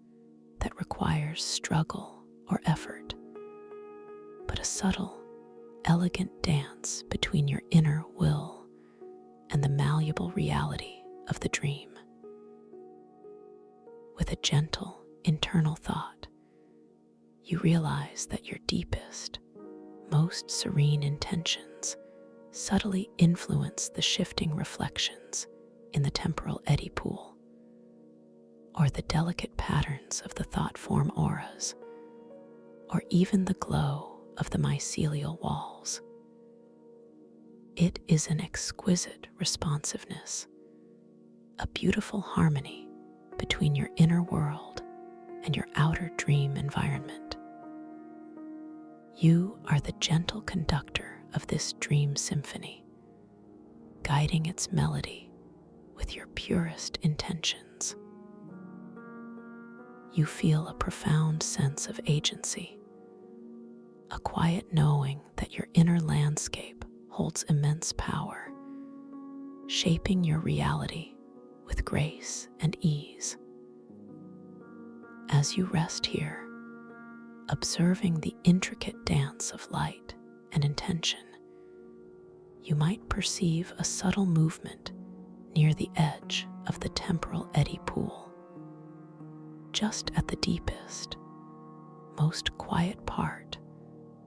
that requires struggle or effort, but a subtle, elegant dance between your inner will and the malleable reality of the dream. With a gentle internal thought, you realize that your deepest, most serene intentions subtly influence the shifting reflections in the temporal eddy pool, or the delicate patterns of the thought form auras, or even the glow of the mycelial walls. It is an exquisite responsiveness, a beautiful harmony between your inner world and your outer dream environment. You are the gentle conductor of this dream symphony, guiding its melody with your purest intentions. You feel a profound sense of agency, a quiet knowing that your inner landscape holds immense power, shaping your reality with grace and ease. As you rest here, observing the intricate dance of light and intention, you might perceive a subtle movement near the edge of the temporal eddy pool, just at the deepest, most quiet part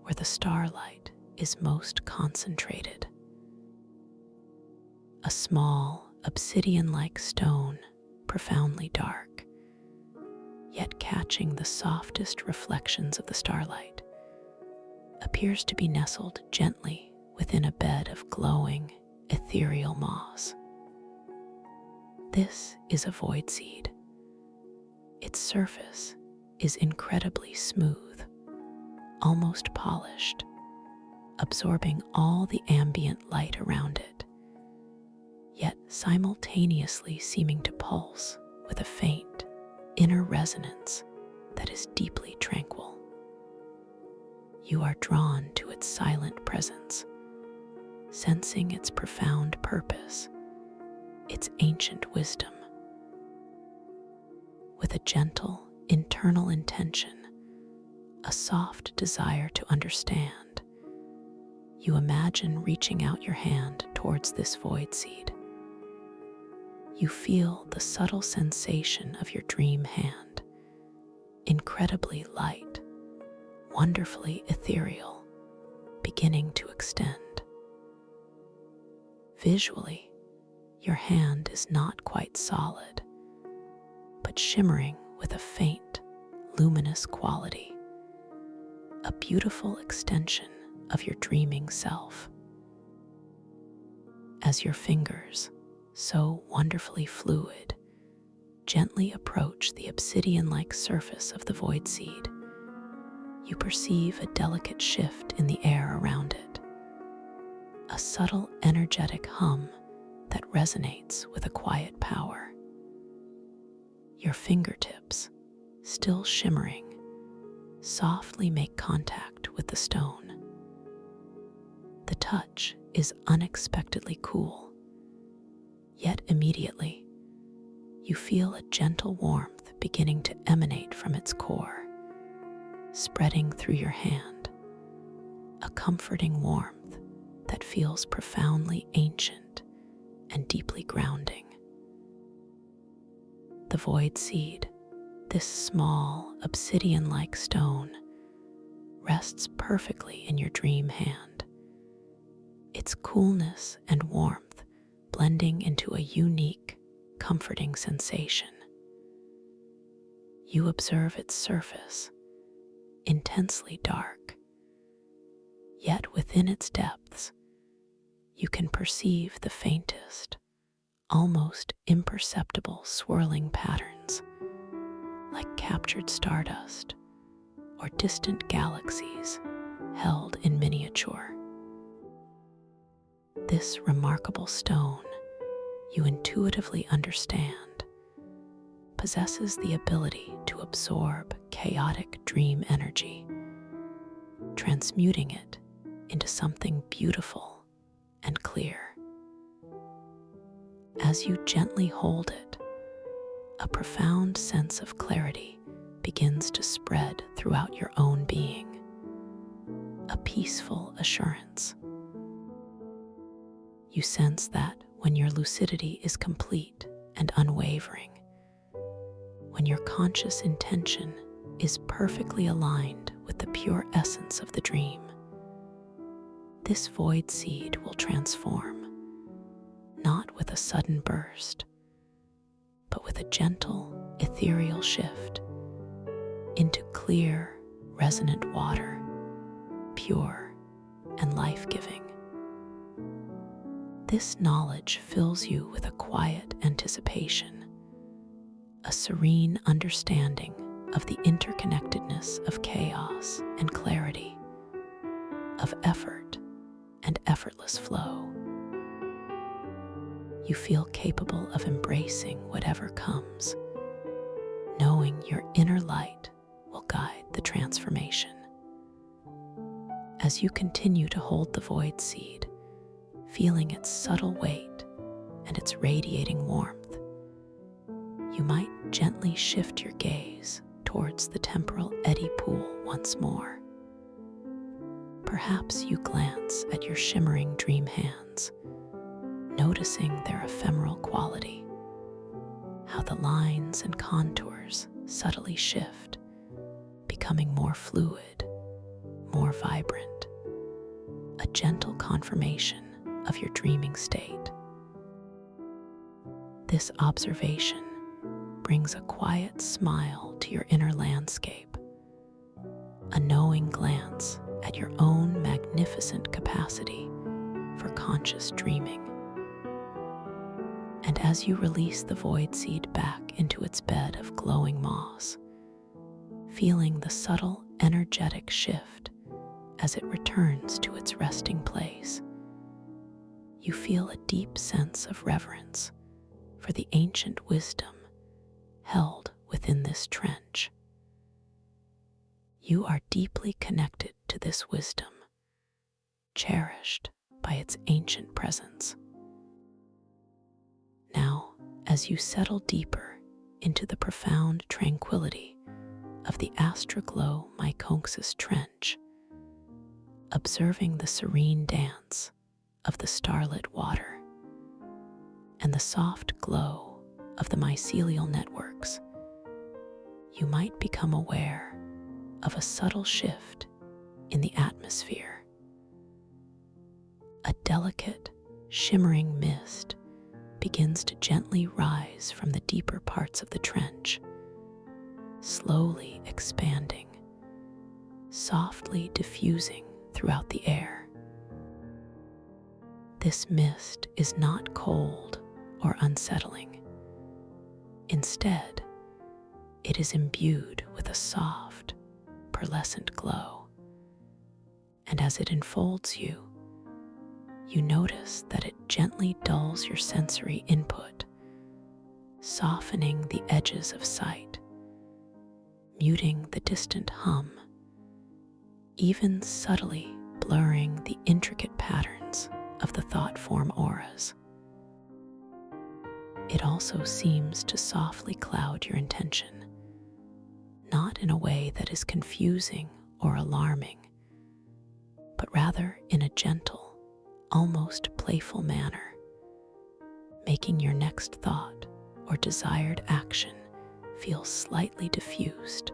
where the starlight is most concentrated. A small, obsidian-like stone, profoundly dark, yet catching the softest reflections of the starlight, appears to be nestled gently within a bed of glowing, ethereal moss. This is a void seed. Its surface is incredibly smooth, almost polished, absorbing all the ambient light around it, yet simultaneously seeming to pulse with a faint, inner resonance that is deeply tranquil. You are drawn to its silent presence, sensing its profound purpose, its ancient wisdom. With a gentle, internal intention, a soft desire to understand, you imagine reaching out your hand towards this void seed. You feel the subtle sensation of your dream hand, incredibly light, wonderfully ethereal, beginning to extend. Visually, your hand is not quite solid, but shimmering with a faint, luminous quality, a beautiful extension of your dreaming self. As your fingers, so wonderfully fluid, gently approach the obsidian-like surface of the void seed, you perceive a delicate shift in the air around it, a subtle energetic hum that resonates with a quiet power. Your fingertips, still shimmering, softly make contact with the stone. The touch is unexpectedly cool, yet immediately you feel a gentle warmth beginning to emanate from its core, spreading through your hand, a comforting warmth that feels profoundly ancient and deeply grounding. The void seed, this small obsidian-like stone, rests perfectly in your dream hand, its coolness and warmth blending into a unique, comforting sensation. You observe its surface, intensely dark, yet within its depths, you can perceive the faintest, almost imperceptible swirling patterns, like captured stardust or distant galaxies held in miniature. This remarkable stone, you intuitively understand, possesses the ability to absorb chaotic dream energy, transmuting it into something beautiful and clear. As you gently hold it, a profound sense of clarity begins to spread throughout your own being, a peaceful assurance. You sense that when your lucidity is complete and unwavering, when your conscious intention is perfectly aligned with the pure essence of the dream, this void seed will transform, not with a sudden burst, but with a gentle, ethereal shift into clear, resonant water, pure and life-giving. This knowledge fills you with a quiet anticipation, a serene understanding of the interconnectedness of chaos and clarity, of effort and effortless flow. You feel capable of embracing whatever comes, knowing your inner light will guide the transformation. As you continue to hold the void seed, feeling its subtle weight and its radiating warmth, you might gently shift your gaze towards the temporal eddy pool once more. Perhaps you glance at your shimmering dream hands, noticing their ephemeral quality, how the lines and contours subtly shift, becoming more fluid, more vibrant, a gentle confirmation of your dreaming state. This observation brings a quiet smile to your inner landscape, a knowing glance at your own magnificent capacity for conscious dreaming. And as you release the void seed back into its bed of glowing moss, feeling the subtle energetic shift as it returns to its resting place, you feel a deep sense of reverence for the ancient wisdom held within this trench. You are deeply connected to this wisdom, cherished by its ancient presence. Now, as you settle deeper into the profound tranquility of the Astroglow Myconxus Trench, observing the serene dance of the starlit water and the soft glow of the mycelial networks, you might become aware of a subtle shift in the atmosphere. A delicate, shimmering mist begins to gently rise from the deeper parts of the trench, slowly expanding, softly diffusing throughout the air. This mist is not cold or unsettling. Instead, it is imbued with a soft, pearlescent glow, and as it enfolds you, you notice that it gently dulls your sensory input, softening the edges of sight, muting the distant hum, even subtly blurring the intricate patterns of the thought-form auras. It also seems to softly cloud your intention, not in a way that is confusing or alarming, but rather in a gentle, almost playful manner, making your next thought or desired action feel slightly diffused,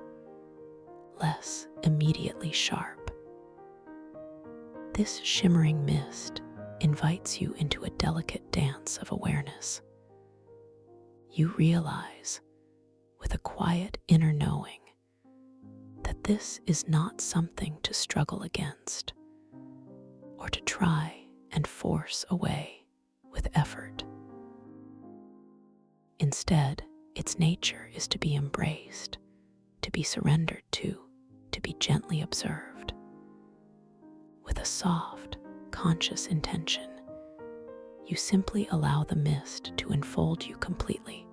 less immediately sharp. This shimmering mist invites you into a delicate dance of awareness. You realize, with a quiet inner knowing, that this is not something to struggle against or to try and force away with effort. Instead, its nature is to be embraced, to be surrendered to be gently observed. With a soft, conscious intention, you simply allow the mist to enfold you completely,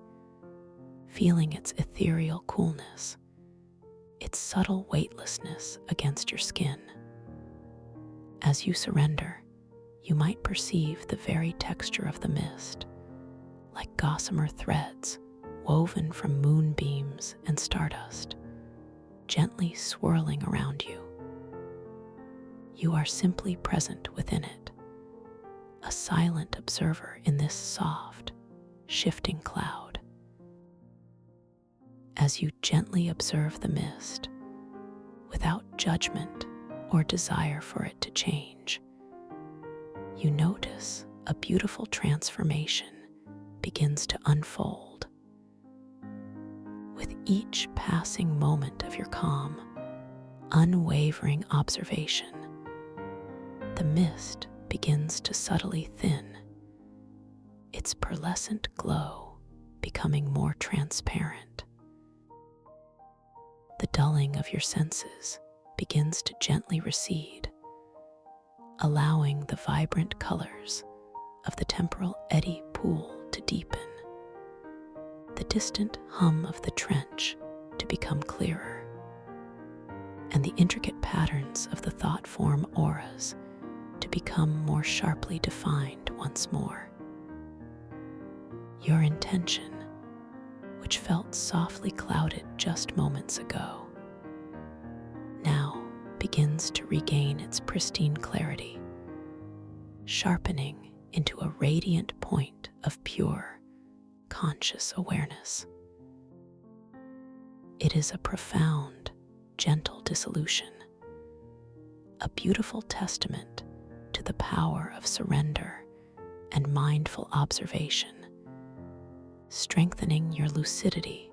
feeling its ethereal coolness, its subtle weightlessness against your skin. As you surrender, you might perceive the very texture of the mist, like gossamer threads woven from moonbeams and stardust, gently swirling around you. You are simply present within it, a silent observer in this soft, shifting cloud. As you gently observe the mist, without judgment or desire for it to change, you notice a beautiful transformation begins to unfold. With each passing moment of your calm, unwavering observation, the mist begins to subtly thin, its pearlescent glow becoming more transparent. The dulling of your senses begins to gently recede, allowing the vibrant colors of the temporal eddy pool to deepen, the distant hum of the trench to become clearer, and the intricate patterns of the thought-form auras to become more sharply defined once more. Your intention, which felt softly clouded just moments ago, now begins to regain its pristine clarity, sharpening into a radiant point of pure, conscious awareness. It is a profound, gentle dissolution, a beautiful testament to the power of surrender and mindful observation, strengthening your lucidity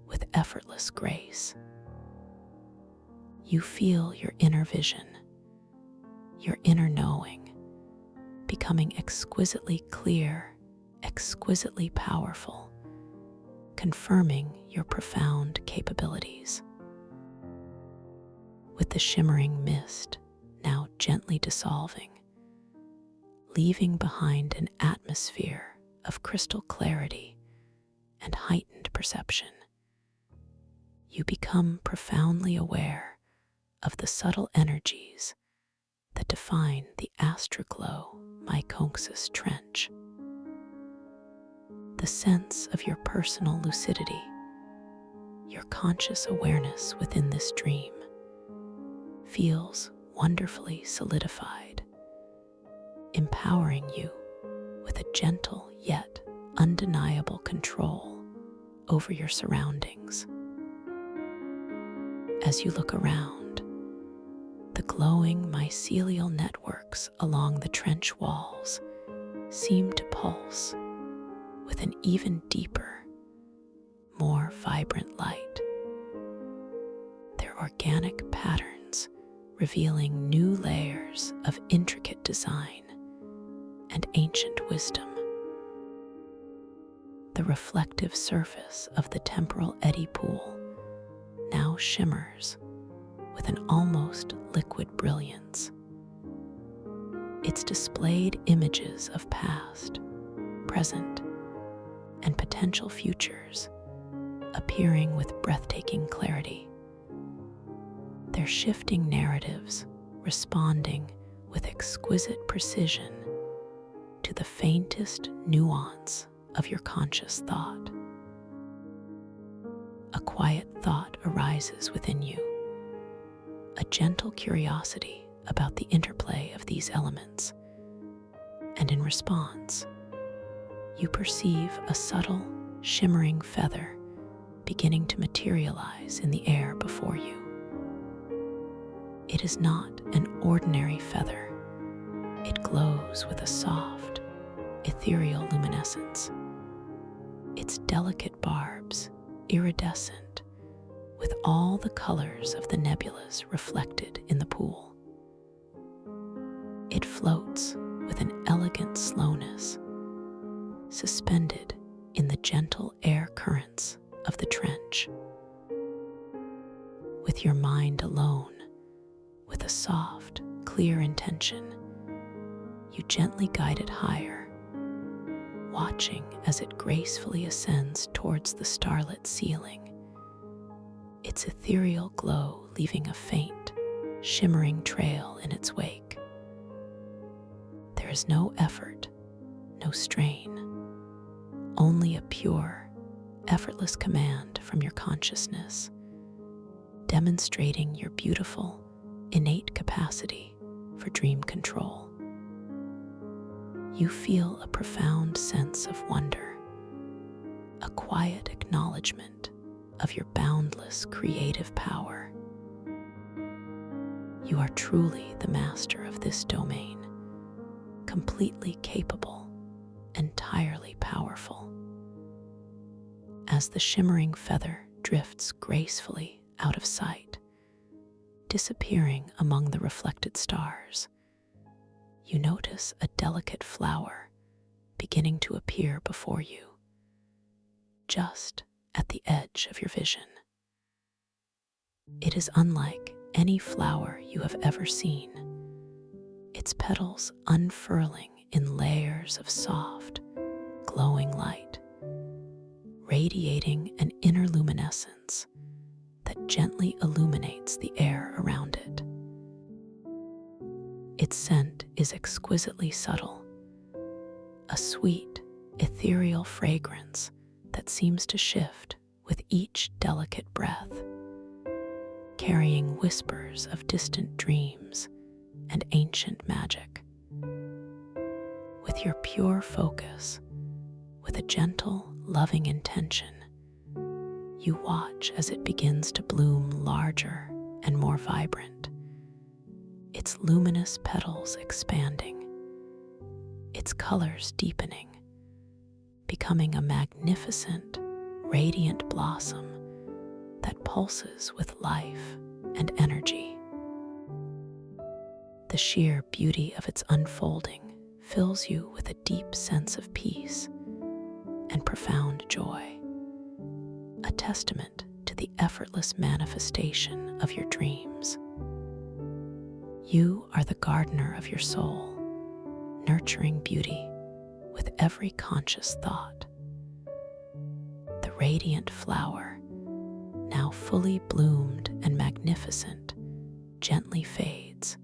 with effortless grace. You feel your inner vision, your inner knowing, becoming exquisitely clear, exquisitely powerful, confirming your profound capabilities. With the shimmering mist now gently dissolving, leaving behind an atmosphere of crystal clarity and heightened perception, you become profoundly aware of the subtle energies that define the astroglow myconxus trench. The sense of your personal lucidity, your conscious awareness within this dream, feels wonderfully solidified, empowering you with a gentle yet undeniable control over your surroundings. As you look around, the glowing mycelial networks along the trench walls seem to pulse with an even deeper, more vibrant light. Their organic patterns revealing new layers of intricate design and ancient wisdom. The reflective surface of the temporal eddy pool now shimmers with an almost liquid brilliance. Its displayed images of past, present, and potential futures appearing with breathtaking clarity. Their shifting narratives responding with exquisite precision to the faintest nuance of your conscious thought. A quiet thought arises within you, a gentle curiosity about the interplay of these elements, and in response, you perceive a subtle, shimmering feather beginning to materialize in the air before you. It is not an ordinary feather. It glows with a soft, ethereal luminescence, its delicate barbs iridescent with all the colors of the nebulas reflected in the pool. It floats with an elegant slowness, suspended in the gentle air currents of the trench. With your mind alone, with a soft, clear intention, you gently guide it higher, watching as it gracefully ascends towards the starlit ceiling, its ethereal glow leaving a faint, shimmering trail in its wake. There is no effort, no strain, only a pure, effortless command from your consciousness, demonstrating your beautiful, innate capacity for dream control. You feel a profound sense of wonder, a quiet acknowledgement of your boundless creative power. You are truly the master of this domain, completely capable, entirely powerful. As the shimmering feather drifts gracefully out of sight, disappearing among the reflected stars, you notice a delicate flower beginning to appear before you, just at the edge of your vision. It is unlike any flower you have ever seen, its petals unfurling in layers of soft, glowing light, radiating an inner luminescence that gently illuminates the air around it. Its scent is exquisitely subtle, a sweet, ethereal fragrance that seems to shift with each delicate breath, carrying whispers of distant dreams and ancient magic. With your pure focus, with a gentle, loving intention, you watch as it begins to bloom larger and more vibrant, its luminous petals expanding, its colors deepening, becoming a magnificent, radiant blossom that pulses with life and energy. The sheer beauty of its unfolding fills you with a deep sense of peace and profound joy, a testament to the effortless manifestation of your dreams. You are the gardener of your soul, nurturing beauty with every conscious thought. The radiant flower, now fully bloomed and magnificent, gently fades,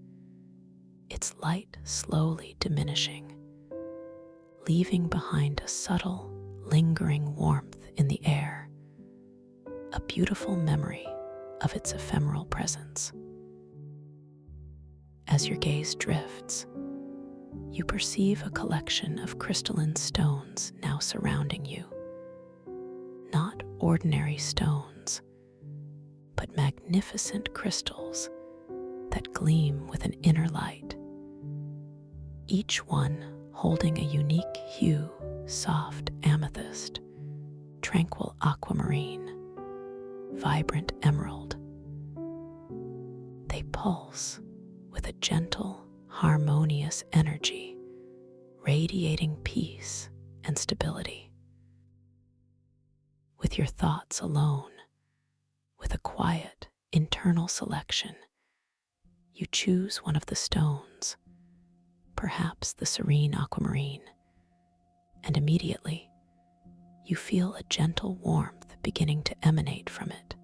its light slowly diminishing, leaving behind a subtle, lingering warmth in the air, a beautiful memory of its ephemeral presence. As your gaze drifts, you perceive a collection of crystalline stones now surrounding you. Not ordinary stones, but magnificent crystals that gleam with an inner light, each one holding a unique hue: soft amethyst, tranquil aquamarine, vibrant emerald. They pulse with a gentle, harmonious energy, radiating peace and stability. With your thoughts alone, with a quiet, internal selection, you choose one of the stones, perhaps the serene aquamarine, and immediately you feel a gentle warmth beginning to emanate from it,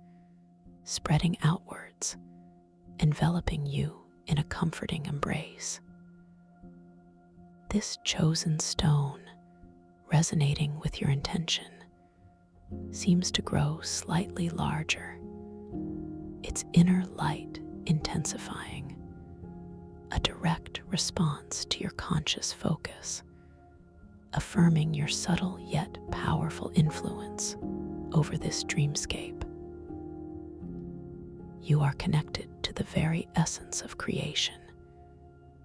spreading outwards, enveloping you in a comforting embrace. This chosen stone, resonating with your intention, seems to grow slightly larger, its inner light intensifying, a direct response to your conscious focus, affirming your subtle yet powerful influence over this dreamscape. You are connected to the very essence of creation,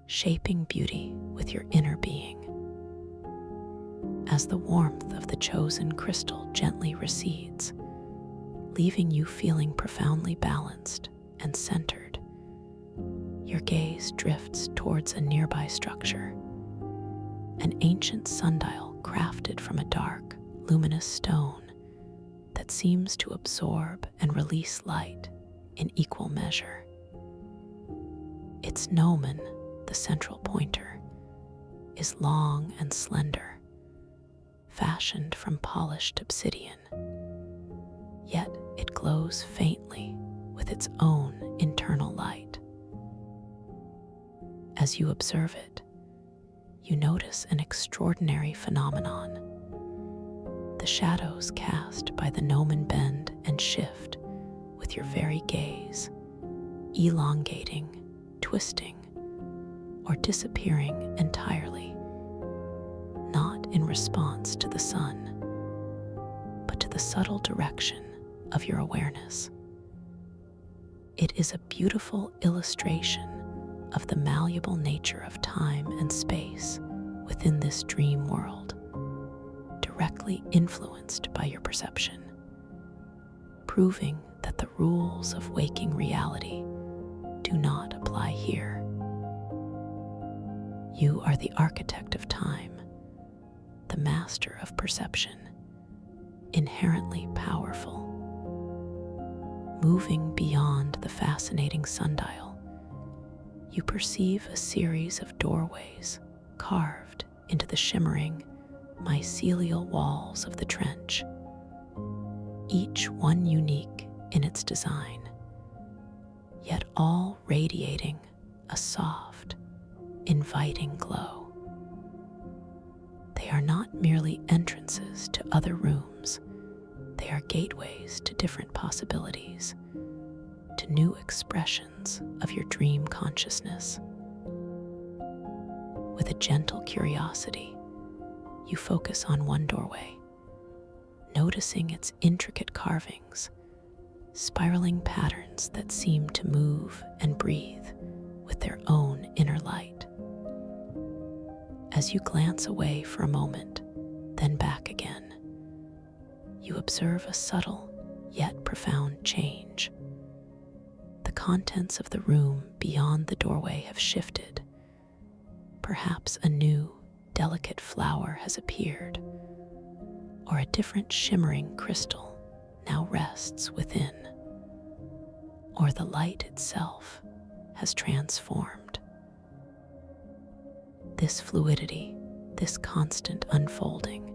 shaping beauty with your inner being. As the warmth of the chosen crystal gently recedes, leaving you feeling profoundly balanced and centered, your gaze drifts towards a nearby structure, an ancient sundial crafted from a dark, luminous stone that seems to absorb and release light in equal measure. Its gnomon, the central pointer, is long and slender, fashioned from polished obsidian, yet it glows faintly with its own internal light. As you observe it, you notice an extraordinary phenomenon. The shadows cast by the gnomon bend and shift, with your very gaze, elongating, twisting, or disappearing entirely, not in response to the sun, but to the subtle direction of your awareness. It is a beautiful illustration of the malleable nature of time and space within this dream world, directly influenced by your perception, proving that the rules of waking reality do not apply here. You are the architect of time, the master of perception, inherently powerful. Moving beyond the fascinating sundial, you perceive a series of doorways carved into the shimmering, mycelial walls of the trench, each one unique in its design, yet all radiating a soft, inviting glow. They are not merely entrances to other rooms, they are gateways to different possibilities, to new expressions of your dream consciousness. With a gentle curiosity, you focus on one doorway, noticing its intricate carvings, spiraling patterns that seem to move and breathe with their own inner light. As you glance away for a moment, then back again, you observe a subtle yet profound change. The contents of the room beyond the doorway have shifted. Perhaps a new, delicate flower has appeared, or a different shimmering crystal now rests within, or the light itself has transformed. This fluidity, this constant unfolding,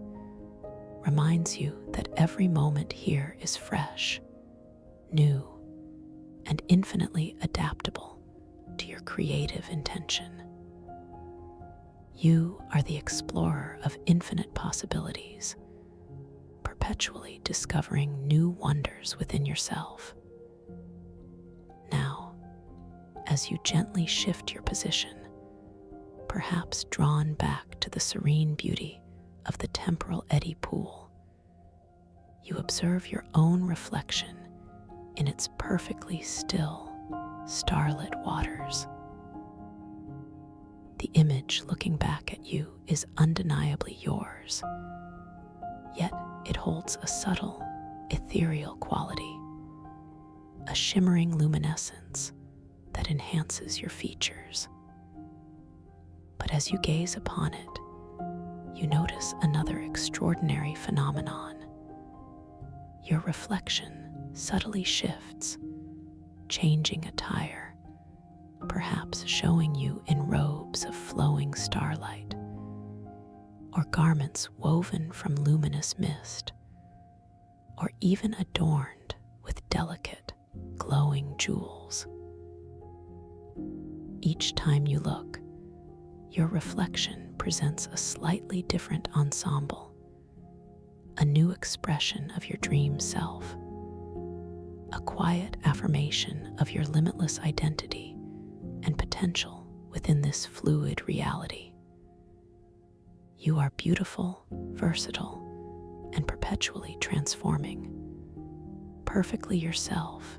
reminds you that every moment here is fresh, new, and infinitely adaptable to your creative intention. You are the explorer of infinite possibilities, perpetually discovering new wonders within yourself. Now, as you gently shift your position, perhaps drawn back to the serene beauty of the temporal eddy pool, you observe your own reflection in its perfectly still, starlit waters. The image looking back at you is undeniably yours, yet it holds a subtle, ethereal quality, a shimmering luminescence that enhances your features. But as you gaze upon it, you notice another extraordinary phenomenon. Your reflection subtly shifts, changing attire, perhaps showing you in robes of flowing starlight, or garments woven from luminous mist, or even adorned with delicate, glowing jewels. Each time you look, your reflection presents a slightly different ensemble, a new expression of your dream self, a quiet affirmation of your limitless identity and potential within this fluid reality. You are beautiful, versatile, and perpetually transforming, perfectly yourself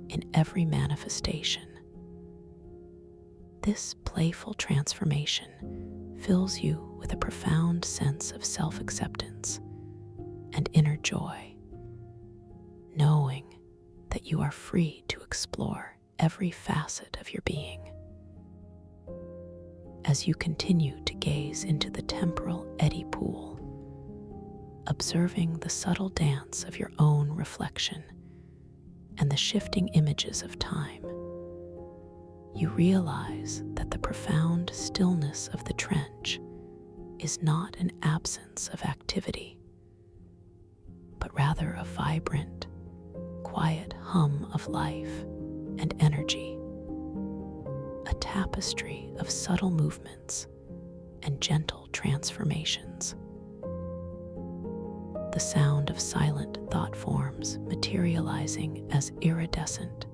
in every manifestation. This playful transformation fills you with a profound sense of self-acceptance and inner joy, knowing that you are free to explore every facet of your being. As you continue to gaze into the temporal eddy pool, observing the subtle dance of your own reflection and the shifting images of time, you realize that the profound stillness of the trench is not an absence of activity, but rather a vibrant, quiet hum of life and energy, a tapestry of subtle movements and gentle transformations. The the sound of silent thought forms materializing as iridescent,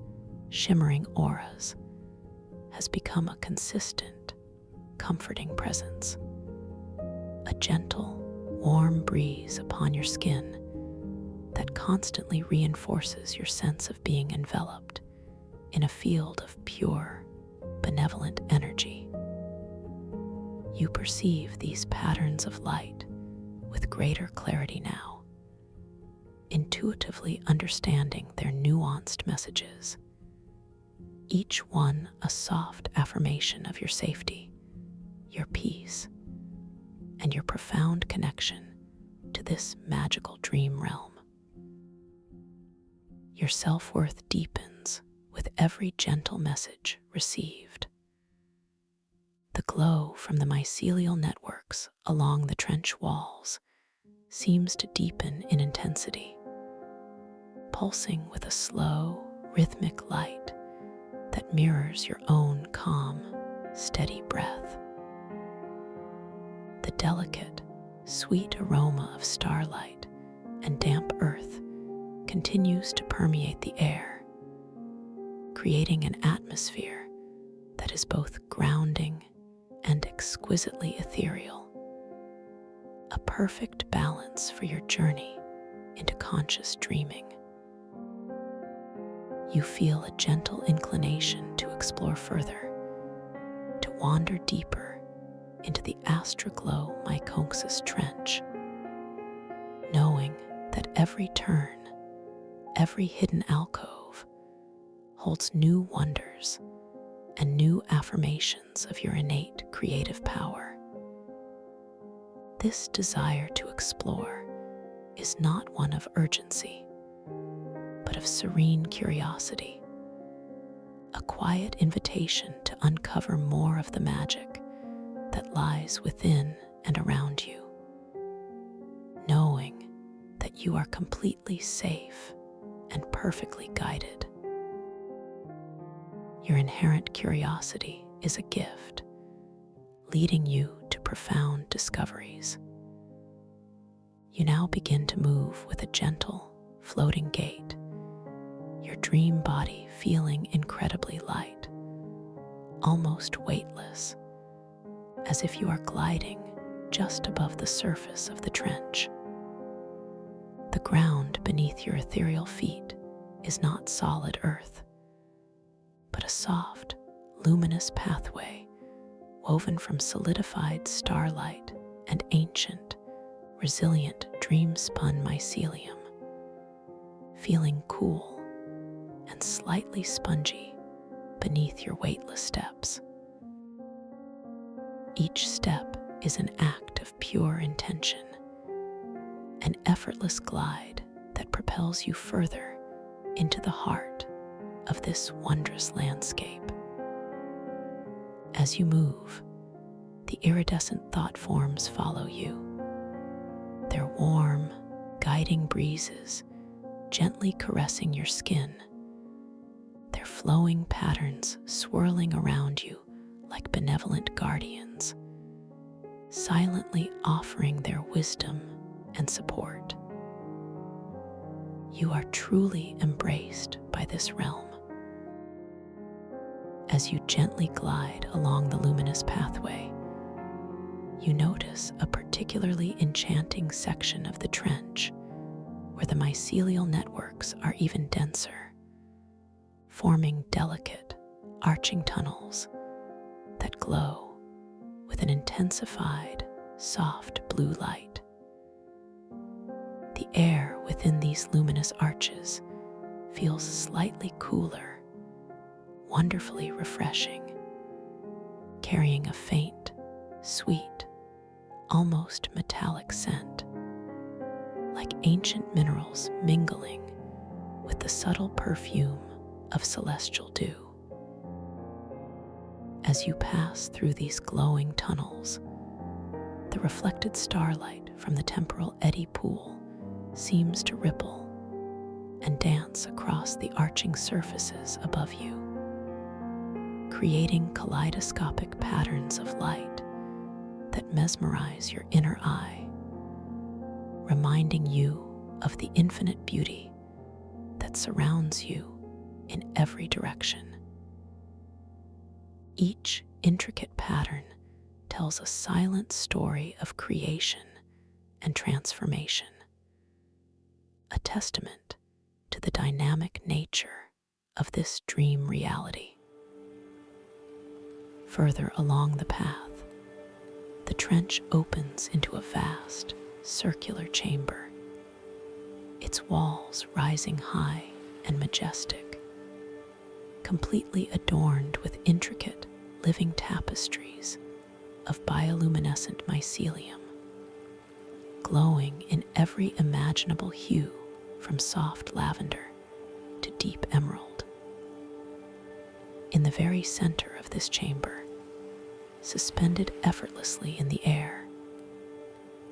shimmering auras has become a consistent, comforting presence. A gentle, warm breeze upon your skin that constantly reinforces your sense of being enveloped in a field of pure, benevolent energy. You perceive these patterns of light with greater clarity now, intuitively understanding their nuanced messages, each one a soft affirmation of your safety, your peace, and your profound connection to this magical dream realm. Your self-worth deepens with every gentle message received. The glow from the mycelial networks along the trench walls seems to deepen in intensity, pulsing with a slow, rhythmic light that mirrors your own calm, steady breath. The delicate, sweet aroma of starlight and damp earth continues to permeate the air, creating an atmosphere that is both grounding and exquisitely ethereal, a perfect balance for your journey into conscious dreaming. You feel a gentle inclination to explore further, to wander deeper into the astroglow myconsis trench, knowing that every turn, every hidden alcove holds new wonders and new affirmations of your innate creative power. This desire to explore is not one of urgency, but of serene curiosity, a quiet invitation to uncover more of the magic that lies within and around you, knowing that you are completely safe and perfectly guided. Your inherent curiosity is a gift, leading you to profound discoveries. You now begin to move with a gentle, floating gait, your dream body feeling incredibly light, almost weightless, as if you are gliding just above the surface of the trench. The ground beneath your ethereal feet is not solid earth, but a soft, luminous pathway woven from solidified starlight and ancient, resilient dream-spun mycelium, feeling cool and slightly spongy beneath your weightless steps. Each step is an act of pure intention, an effortless glide that propels you further into the heart of this wondrous landscape. As you move, the iridescent thought forms follow you, their warm, guiding breezes gently caressing your skin, their flowing patterns swirling around you like benevolent guardians, silently offering their wisdom and support. You are truly embraced by this realm. As you gently glide along the luminous pathway, you notice a particularly enchanting section of the trench where the mycelial networks are even denser, forming delicate, arching tunnels that glow with an intensified, soft blue light. The air within these luminous arches feels slightly cooler, wonderfully refreshing, carrying a faint, sweet, almost metallic scent, like ancient minerals mingling with the subtle perfume of celestial dew. As you pass through these glowing tunnels, the reflected starlight from the temporal eddy pool seems to ripple and dance across the arching surfaces above you, creating kaleidoscopic patterns of light that mesmerize your inner eye. reminding you of the infinite beauty that surrounds you in every direction. Each intricate pattern tells a silent story of creation and transformation, a testament to the dynamic nature of this dream reality. Further along the path, the trench opens into a vast, circular chamber, its walls rising high and majestic, completely adorned with intricate living tapestries of bioluminescent mycelium, glowing in every imaginable hue from soft lavender to deep emerald. In the very center of this chamber, suspended effortlessly in the air,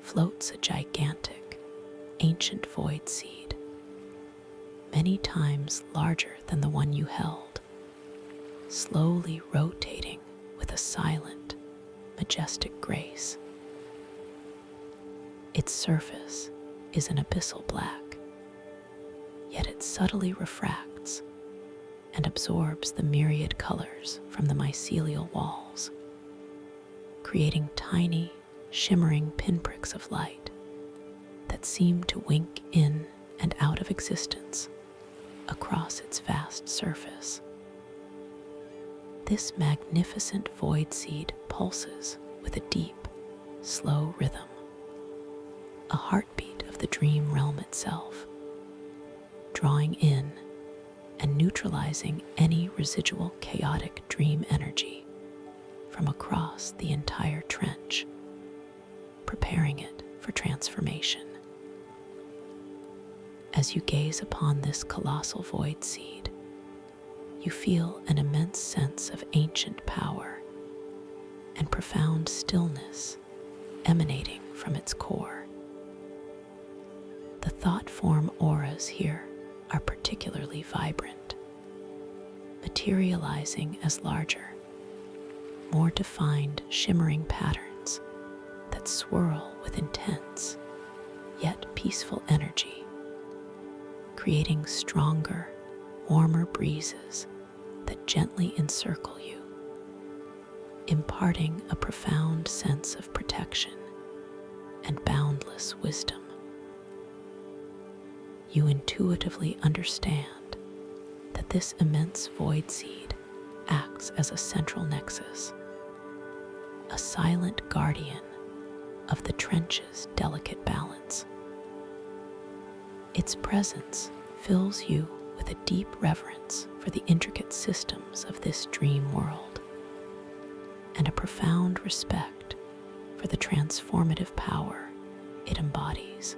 floats a gigantic, ancient void seed, many times larger than the one you held, slowly rotating with a silent, majestic grace. Its surface is an abyssal black, yet it subtly refracts and absorbs the myriad colors from the mycelial walls, creating tiny, shimmering pinpricks of light that seem to wink in and out of existence across its vast surface. This magnificent void seed pulses with a deep, slow rhythm, a heartbeat of the dream realm itself, drawing in and neutralizing any residual chaotic dream energy from across the entire trench, preparing it for transformation. As you gaze upon this colossal void seed, you feel an immense sense of ancient power and profound stillness emanating from its core. The thought form auras here are particularly vibrant, materializing as larger, more defined shimmering patterns that swirl with intense yet peaceful energy, creating stronger, warmer breezes that gently encircle you, imparting a profound sense of protection and boundless wisdom. You intuitively understand that this immense void seed acts as a central nexus, a silent guardian of the trench's delicate balance. Its presence fills you with a deep reverence for the intricate systems of this dream world and a profound respect for the transformative power it embodies.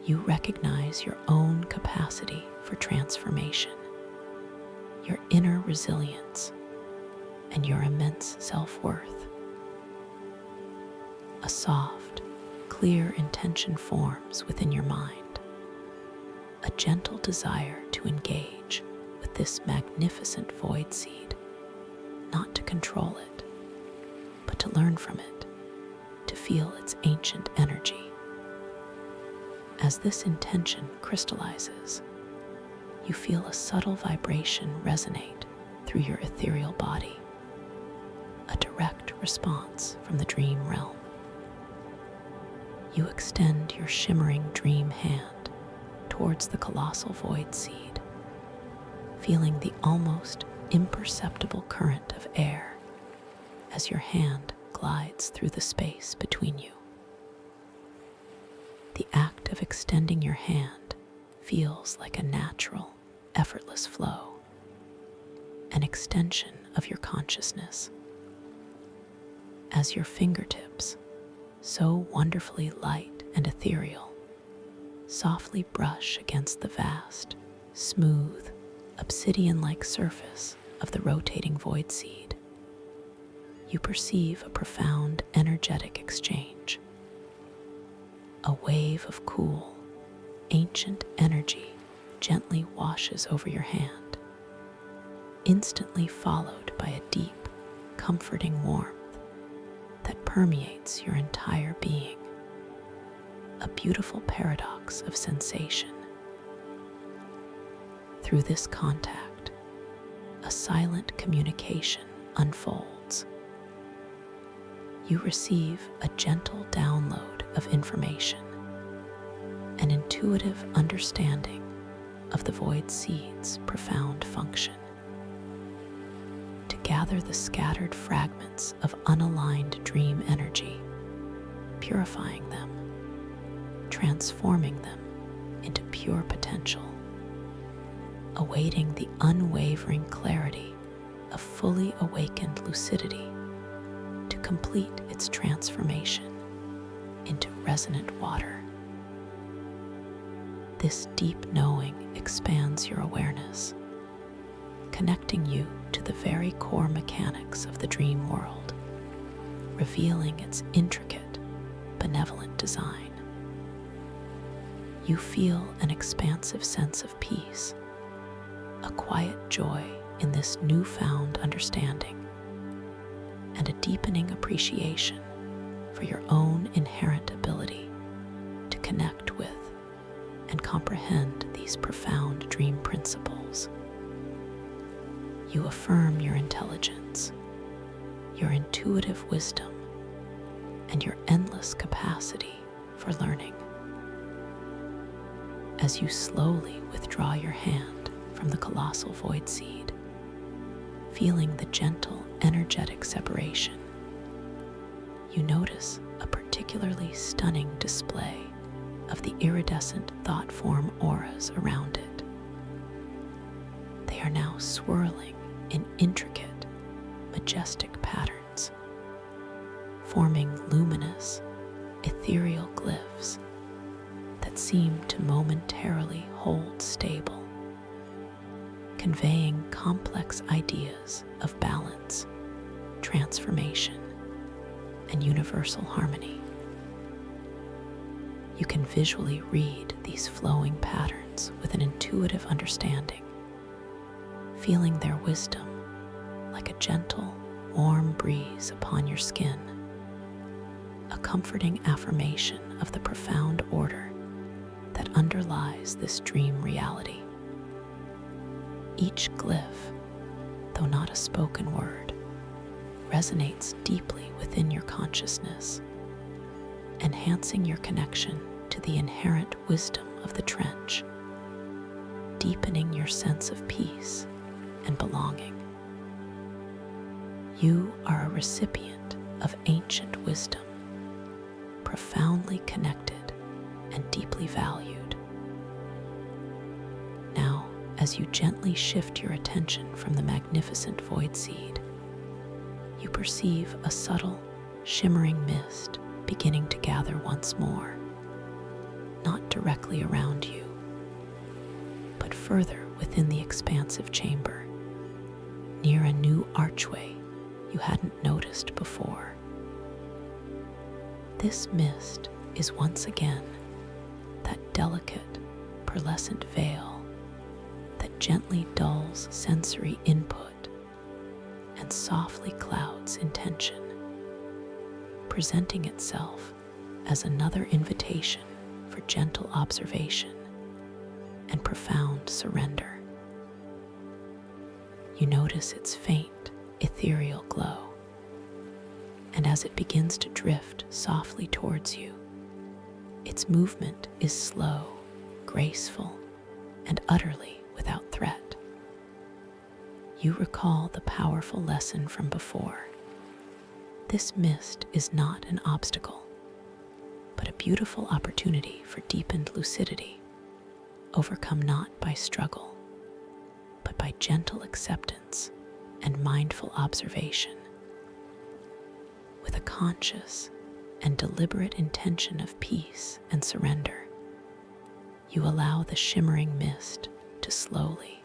You recognize your own capacity for transformation, your inner resilience, and your immense self-worth. A soft, clear intention forms within your mind, a gentle desire to engage with this magnificent void seed, not to control it, but to learn from it, to feel its ancient energy. As this intention crystallizes, you feel a subtle vibration resonate through your ethereal body, a direct response from the dream realm. You extend your shimmering dream hand towards the colossal void seed, feeling the almost imperceptible current of air as your hand glides through the space between you. The act of extending your hand feels like a natural, effortless flow, an extension of your consciousness. As your fingertips, so wonderfully light and ethereal, softly brush against the vast, smooth, obsidian-like surface of the rotating void seed, you perceive a profound energetic exchange. A wave of cool, ancient energy gently washes over your hand, instantly followed by a deep, comforting warmth that permeates your entire being. a beautiful paradox of sensation. Through this contact, a silent communication unfolds. You receive a gentle download of information, an intuitive understanding of the void seed's profound function. To gather the scattered fragments of unaligned dream energy, purifying them, transforming them into pure potential, awaiting the unwavering clarity of fully awakened lucidity to complete its transformation into resonant water. This deep knowing expands your awareness, connecting you to the very core mechanics of the dream world, revealing its intricate, benevolent design. You feel an expansive sense of peace, a quiet joy in this newfound understanding, and a deepening appreciation for your own inherent ability to connect with and comprehend these profound dream principles. You affirm your intelligence, your intuitive wisdom, and your endless capacity for learning. As you slowly withdraw your hand from the colossal void seed, feeling the gentle, energetic separation, you notice a particularly stunning display of the iridescent thought form auras around it. They are now swirling in intricate, majestic patterns, forming luminous, ethereal glyphs that seem to momentarily hold stable, conveying complex ideas of balance, transformation, and universal harmony. You can visually read these flowing patterns with an intuitive understanding, feeling their wisdom like a gentle, warm breeze upon your skin, a comforting affirmation of the profound order that underlies this dream reality. Each glyph, though not a spoken word, resonates deeply within your consciousness, enhancing your connection to the inherent wisdom of the trench, deepening your sense of peace and belonging. You are a recipient of ancient wisdom, profoundly connected and deeply valued. Now, as you gently shift your attention from the magnificent void seed, you perceive a subtle, shimmering mist beginning to gather once more, not directly around you, but further within the expansive chamber, near a new archway you hadn't noticed before. This mist is once again that delicate, pearlescent veil that gently dulls sensory input and softly clouds intention, presenting itself as another invitation for gentle observation and profound surrender. You notice its faint, ethereal glow, and as it begins to drift softly towards you, its movement is slow, graceful, and utterly without threat. You recall the powerful lesson from before. This mist is not an obstacle, but a beautiful opportunity for deepened lucidity, overcome not by struggle, but by gentle acceptance and mindful observation. With a conscious and deliberate intention of peace and surrender, you allow the shimmering mist to slowly,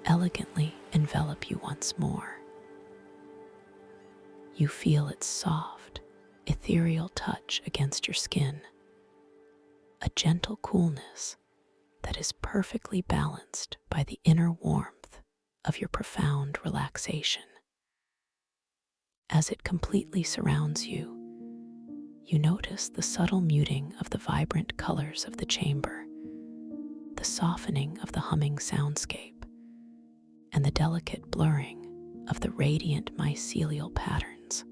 elegantly envelop you once more. You feel its soft, ethereal touch against your skin, a gentle coolness that is perfectly balanced by the inner warmth of your profound relaxation. As it completely surrounds you, you notice the subtle muting of the vibrant colors of the chamber, the softening of the humming soundscape, and the delicate blurring of the radiant mycelial patterns.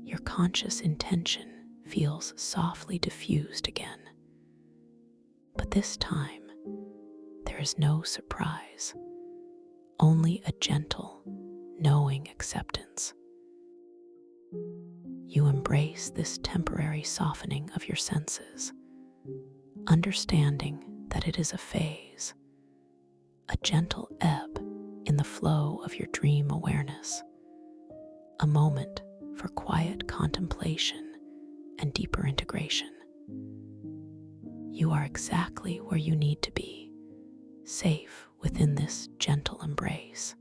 Your conscious intention feels softly diffused again. But this time, there is no surprise, only a gentle, knowing acceptance. You embrace this temporary softening of your senses, understanding that it is a phase, a gentle ebb in the flow of your dream awareness, a moment for quiet contemplation and deeper integration. You are exactly where you need to be, safe within this gentle embrace.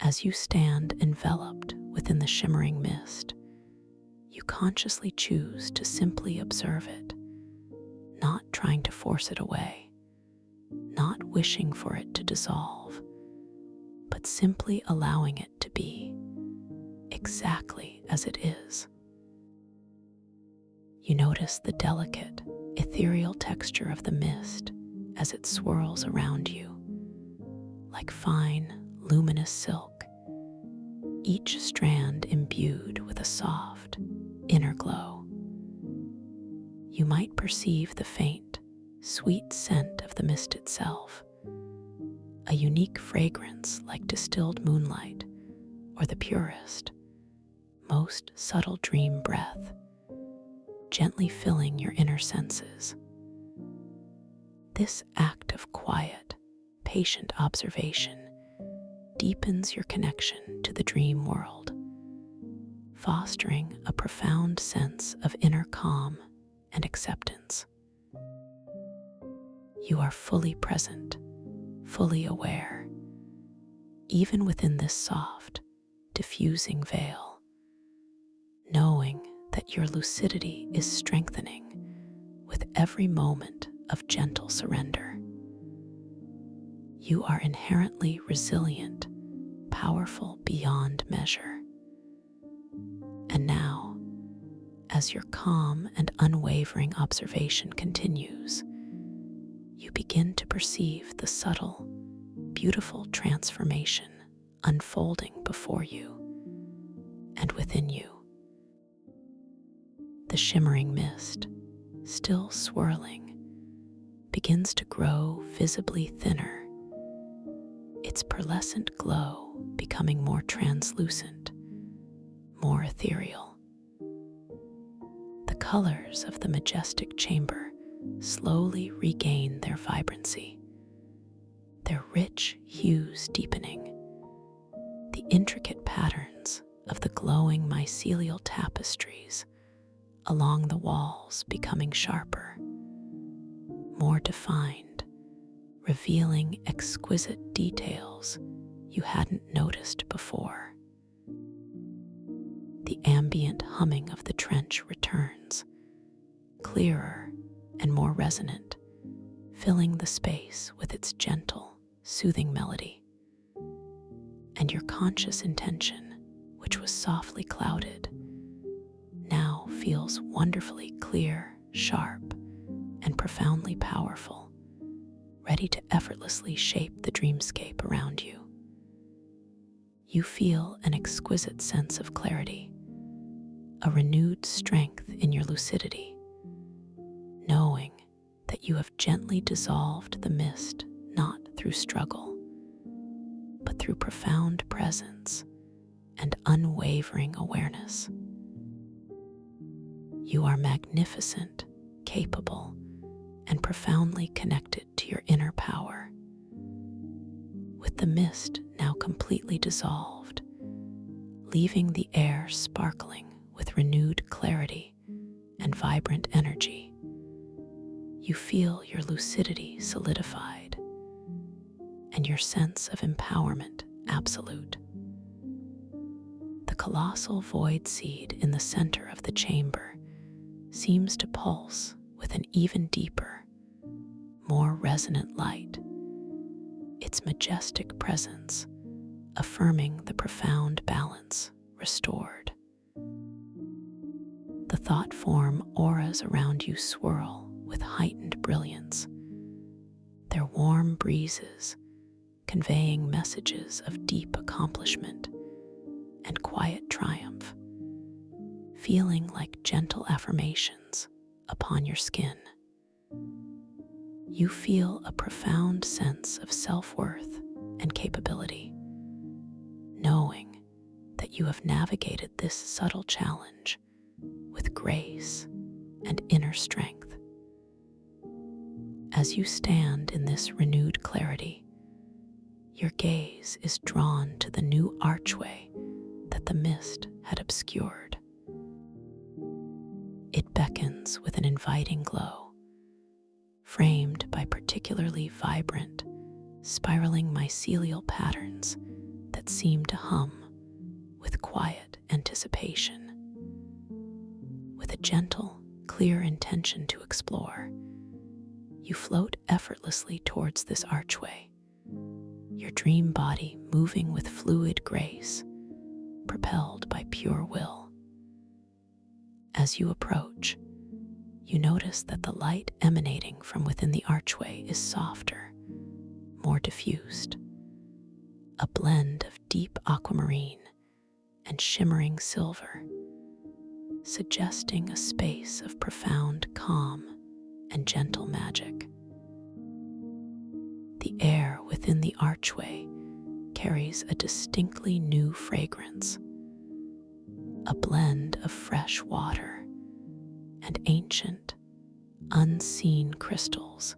As you stand enveloped within the shimmering mist, you consciously choose to simply observe it, not trying to force it away, not wishing for it to dissolve, but simply allowing it to be exactly as it is. You notice the delicate, ethereal texture of the mist as it swirls around you, like fine, luminous silk, each strand imbued with a soft, inner glow. You might perceive the faint, sweet scent of the mist itself, a unique fragrance like distilled moonlight or the purest, most subtle dream breath, gently filling your inner senses. This act of quiet, patient observation deepens your connection to the dream world, fostering a profound sense of inner calm and acceptance. You are fully present, fully aware, even within this soft, diffusing veil, knowing that your lucidity is strengthening with every moment of gentle surrender. You are inherently resilient, powerful beyond measure. And now, as your calm and unwavering observation continues, you begin to perceive the subtle, beautiful transformation unfolding before you and within you. The shimmering mist, still swirling, begins to grow visibly thinner, its pearlescent glow becoming more translucent, more ethereal. The colors of the majestic chamber slowly regain their vibrancy, their rich hues deepening, the intricate patterns of the glowing mycelial tapestries along the walls becoming sharper, more defined, revealing exquisite details you hadn't noticed before. The ambient humming of the trench returns, clearer and more resonant, filling the space with its gentle, soothing melody. And your conscious intention, which was softly clouded, now feels wonderfully clear, sharp, and profoundly powerful, ready to effortlessly shape the dreamscape around you. You feel an exquisite sense of clarity, a renewed strength in your lucidity, knowing that you have gently dissolved the mist not through struggle, but through profound presence and unwavering awareness. You are magnificent, capable, and profoundly connected to your inner power. With the mist now completely dissolved, leaving the air sparkling with renewed clarity and vibrant energy, you feel your lucidity solidified and your sense of empowerment absolute. The colossal void seed in the center of the chamber seems to pulse with an even deeper, more resonant light, its majestic presence affirming the profound balance restored. thought-form auras around you swirl with heightened brilliance, their warm breezes conveying messages of deep accomplishment and quiet triumph, feeling like gentle affirmations upon your skin. You feel a profound sense of self-worth and capability, knowing that you have navigated this subtle challenge with grace and inner strength. As you stand in this renewed clarity, your gaze is drawn to the new archway that the mist had obscured. It beckons with an inviting glow, framed by particularly vibrant, spiraling mycelial patterns that seem to hum with quiet anticipation. With a gentle, clear intention to explore, you float effortlessly towards this archway, your dream body moving with fluid grace, propelled by pure will. As you approach, you notice that the light emanating from within the archway is softer, more diffused, a blend of deep aquamarine and shimmering silver, suggesting a space of profound calm and gentle magic. The air within the archway carries a distinctly new fragrance, a blend of fresh water and ancient, unseen crystals,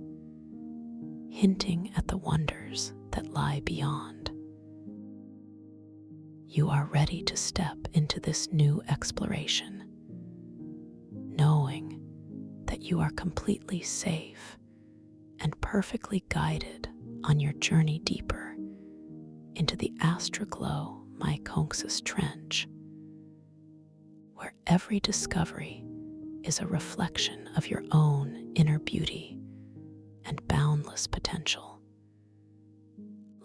hinting at the wonders that lie beyond. You are ready to step into this new exploration, knowing that you are completely safe and perfectly guided on your journey deeper into the Astroglow Myconxus Trench, where every discovery is a reflection of your own inner beauty and boundless potential,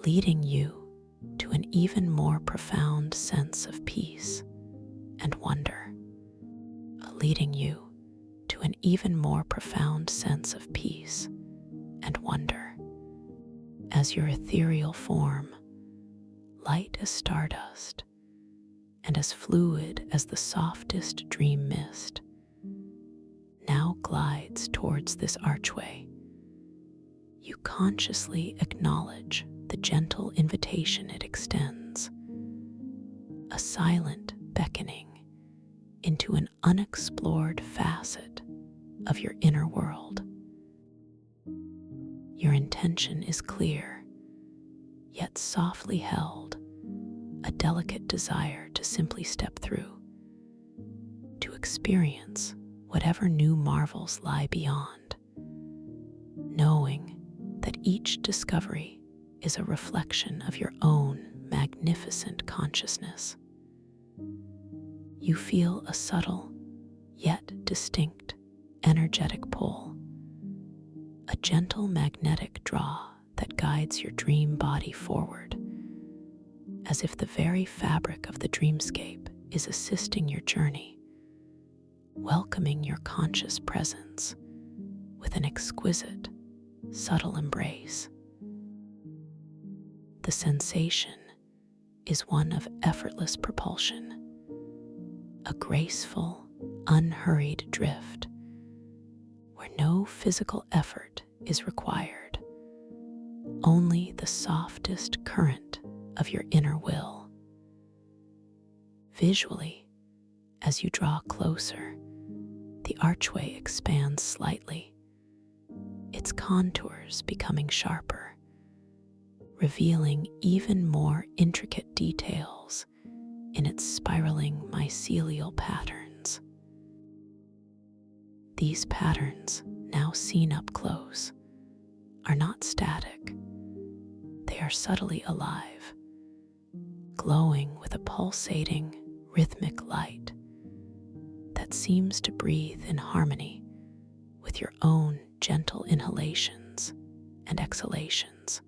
leading you to an even more profound sense of peace and wonder, leading you to an even more profound sense of peace and wonder, as your ethereal form, light as stardust and as fluid as the softest dream mist, now glides towards this archway. You consciously acknowledge the gentle invitation it extends, a silent beckoning into an unexplored facet of your inner world. Your intention is clear, yet softly held, a delicate desire to simply step through, to experience whatever new marvels lie beyond, knowing that each discovery is a reflection of your own magnificent consciousness. You feel a subtle, yet distinct, energetic pull, a gentle magnetic draw that guides your dream body forward, as if the very fabric of the dreamscape is assisting your journey, welcoming your conscious presence with an exquisite, subtle embrace. The sensation is one of effortless propulsion, a graceful, unhurried drift where no physical effort is required, only the softest current of your inner will. Visually, as you draw closer, the archway expands slightly, its contours becoming sharper, revealing even more intricate details in its spiraling mycelial patterns. These patterns, now seen up close, are not static. They are subtly alive, glowing with a pulsating, rhythmic light that seems to breathe in harmony with your own gentle inhalations and exhalations.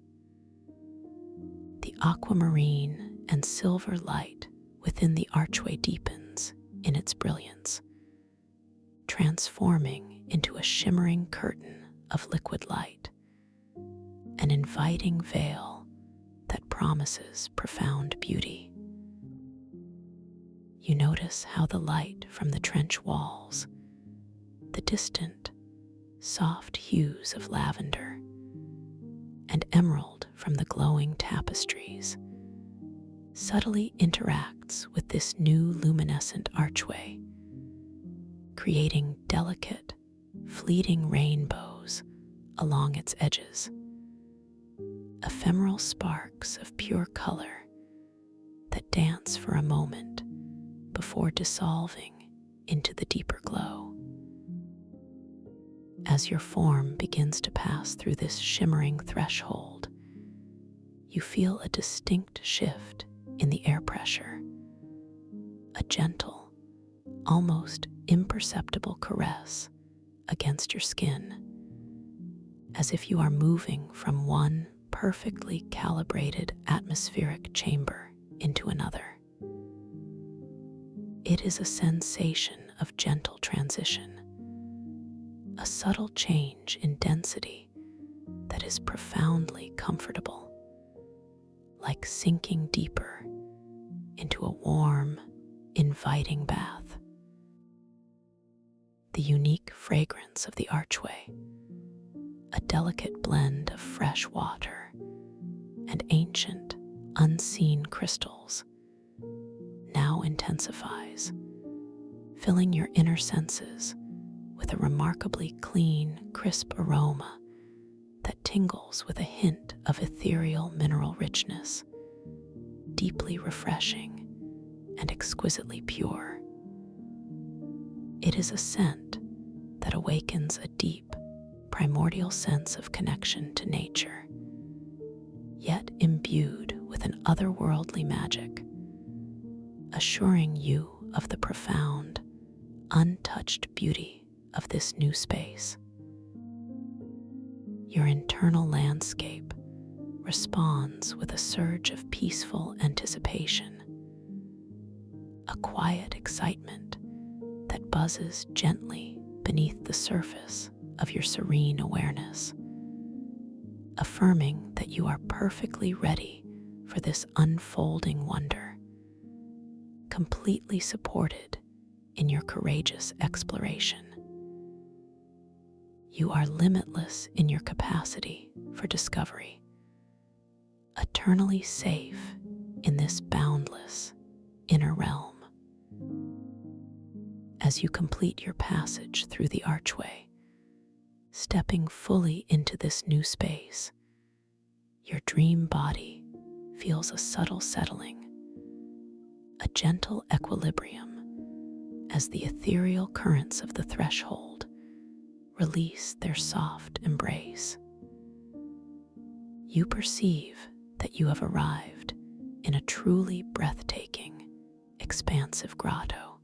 The aquamarine and silver light within the archway deepens in its brilliance, transforming into a shimmering curtain of liquid light, an inviting veil that promises profound beauty. You notice how the light from the trench walls, the distant, soft hues of lavender, and emerald from the glowing tapestries, subtly interacts with this new luminescent archway, creating delicate, fleeting rainbows along its edges, ephemeral sparks of pure color that dance for a moment before dissolving into the deeper glow. As your form begins to pass through this shimmering threshold, you feel a distinct shift in the air pressure, a gentle, almost imperceptible caress against your skin, as if you are moving from one perfectly calibrated atmospheric chamber into another. It is a sensation of gentle transition, a subtle change in density that is profoundly comfortable, like sinking deeper into a warm, inviting bath. The unique fragrance of the archway, a delicate blend of fresh water and ancient, unseen crystals, now intensifies, filling your inner senses with a remarkably clean, crisp aroma that tingles with a hint of ethereal mineral richness, deeply refreshing and exquisitely pure. It is a scent that awakens a deep, primordial sense of connection to nature, yet imbued with an otherworldly magic, assuring you of the profound, untouched beauty of this new space. Your internal landscape responds with a surge of peaceful anticipation, a quiet excitement that buzzes gently beneath the surface of your serene awareness, affirming that you are perfectly ready for this unfolding wonder, completely supported in your courageous exploration. You are limitless in your capacity for discovery, eternally safe in this boundless inner realm. As you complete your passage through the archway, stepping fully into this new space, your dream body feels a subtle settling, a gentle equilibrium as the ethereal currents of the threshold release their soft embrace. You perceive that you have arrived in a truly breathtaking, expansive grotto,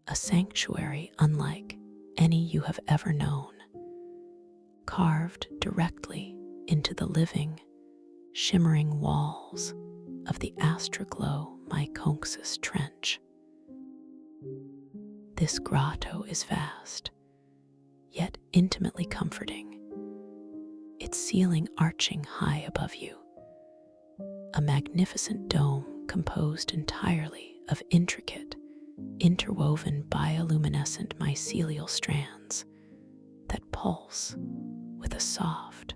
a sanctuary unlike any you have ever known, carved directly into the living, shimmering walls of the Astroglow Myconxus Trench. This grotto is vast, yet intimately comforting, its ceiling arching high above you, a magnificent dome composed entirely of intricate, interwoven bioluminescent mycelial strands that pulse with a soft,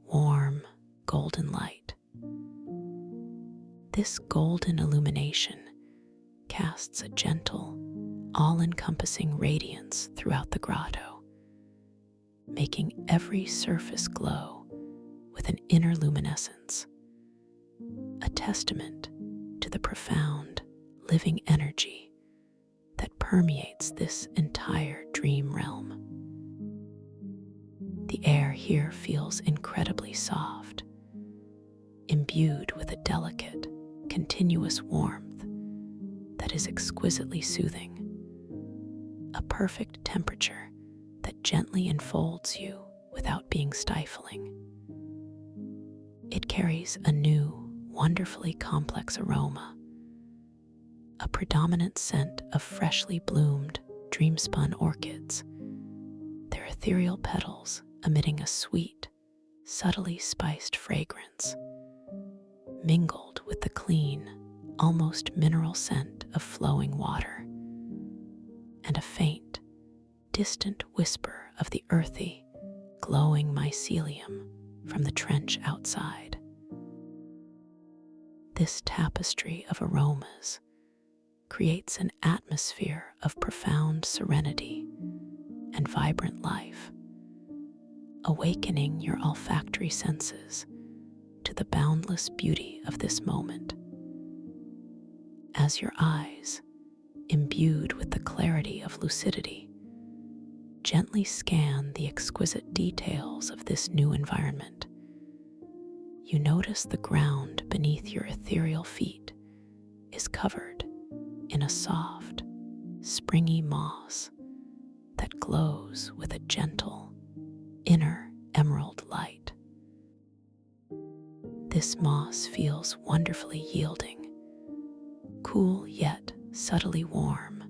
warm, golden light. This golden illumination casts a gentle, all-encompassing radiance throughout the grotto, making every surface glow with an inner luminescence, a testament to the profound, living energy that permeates this entire dream realm. The air here feels incredibly soft, imbued with a delicate, continuous warmth that is exquisitely soothing, a perfect temperature that gently enfolds you without being stifling. It carries a new, wonderfully complex aroma, a predominant scent of freshly bloomed dream-spun orchids, their ethereal petals emitting a sweet, subtly spiced fragrance, mingled with the clean, almost mineral scent of flowing water, and a faint, distant whisper of the earthy, glowing mycelium from the trench outside. This tapestry of aromas creates an atmosphere of profound serenity and vibrant life, awakening your olfactory senses to the boundless beauty of this moment. As your eyes, imbued with the clarity of lucidity, gently scan the exquisite details of this new environment, you notice the ground beneath your ethereal feet is covered in a soft, springy moss that glows with a gentle, inner emerald light. This moss feels wonderfully yielding, cool yet subtly warm,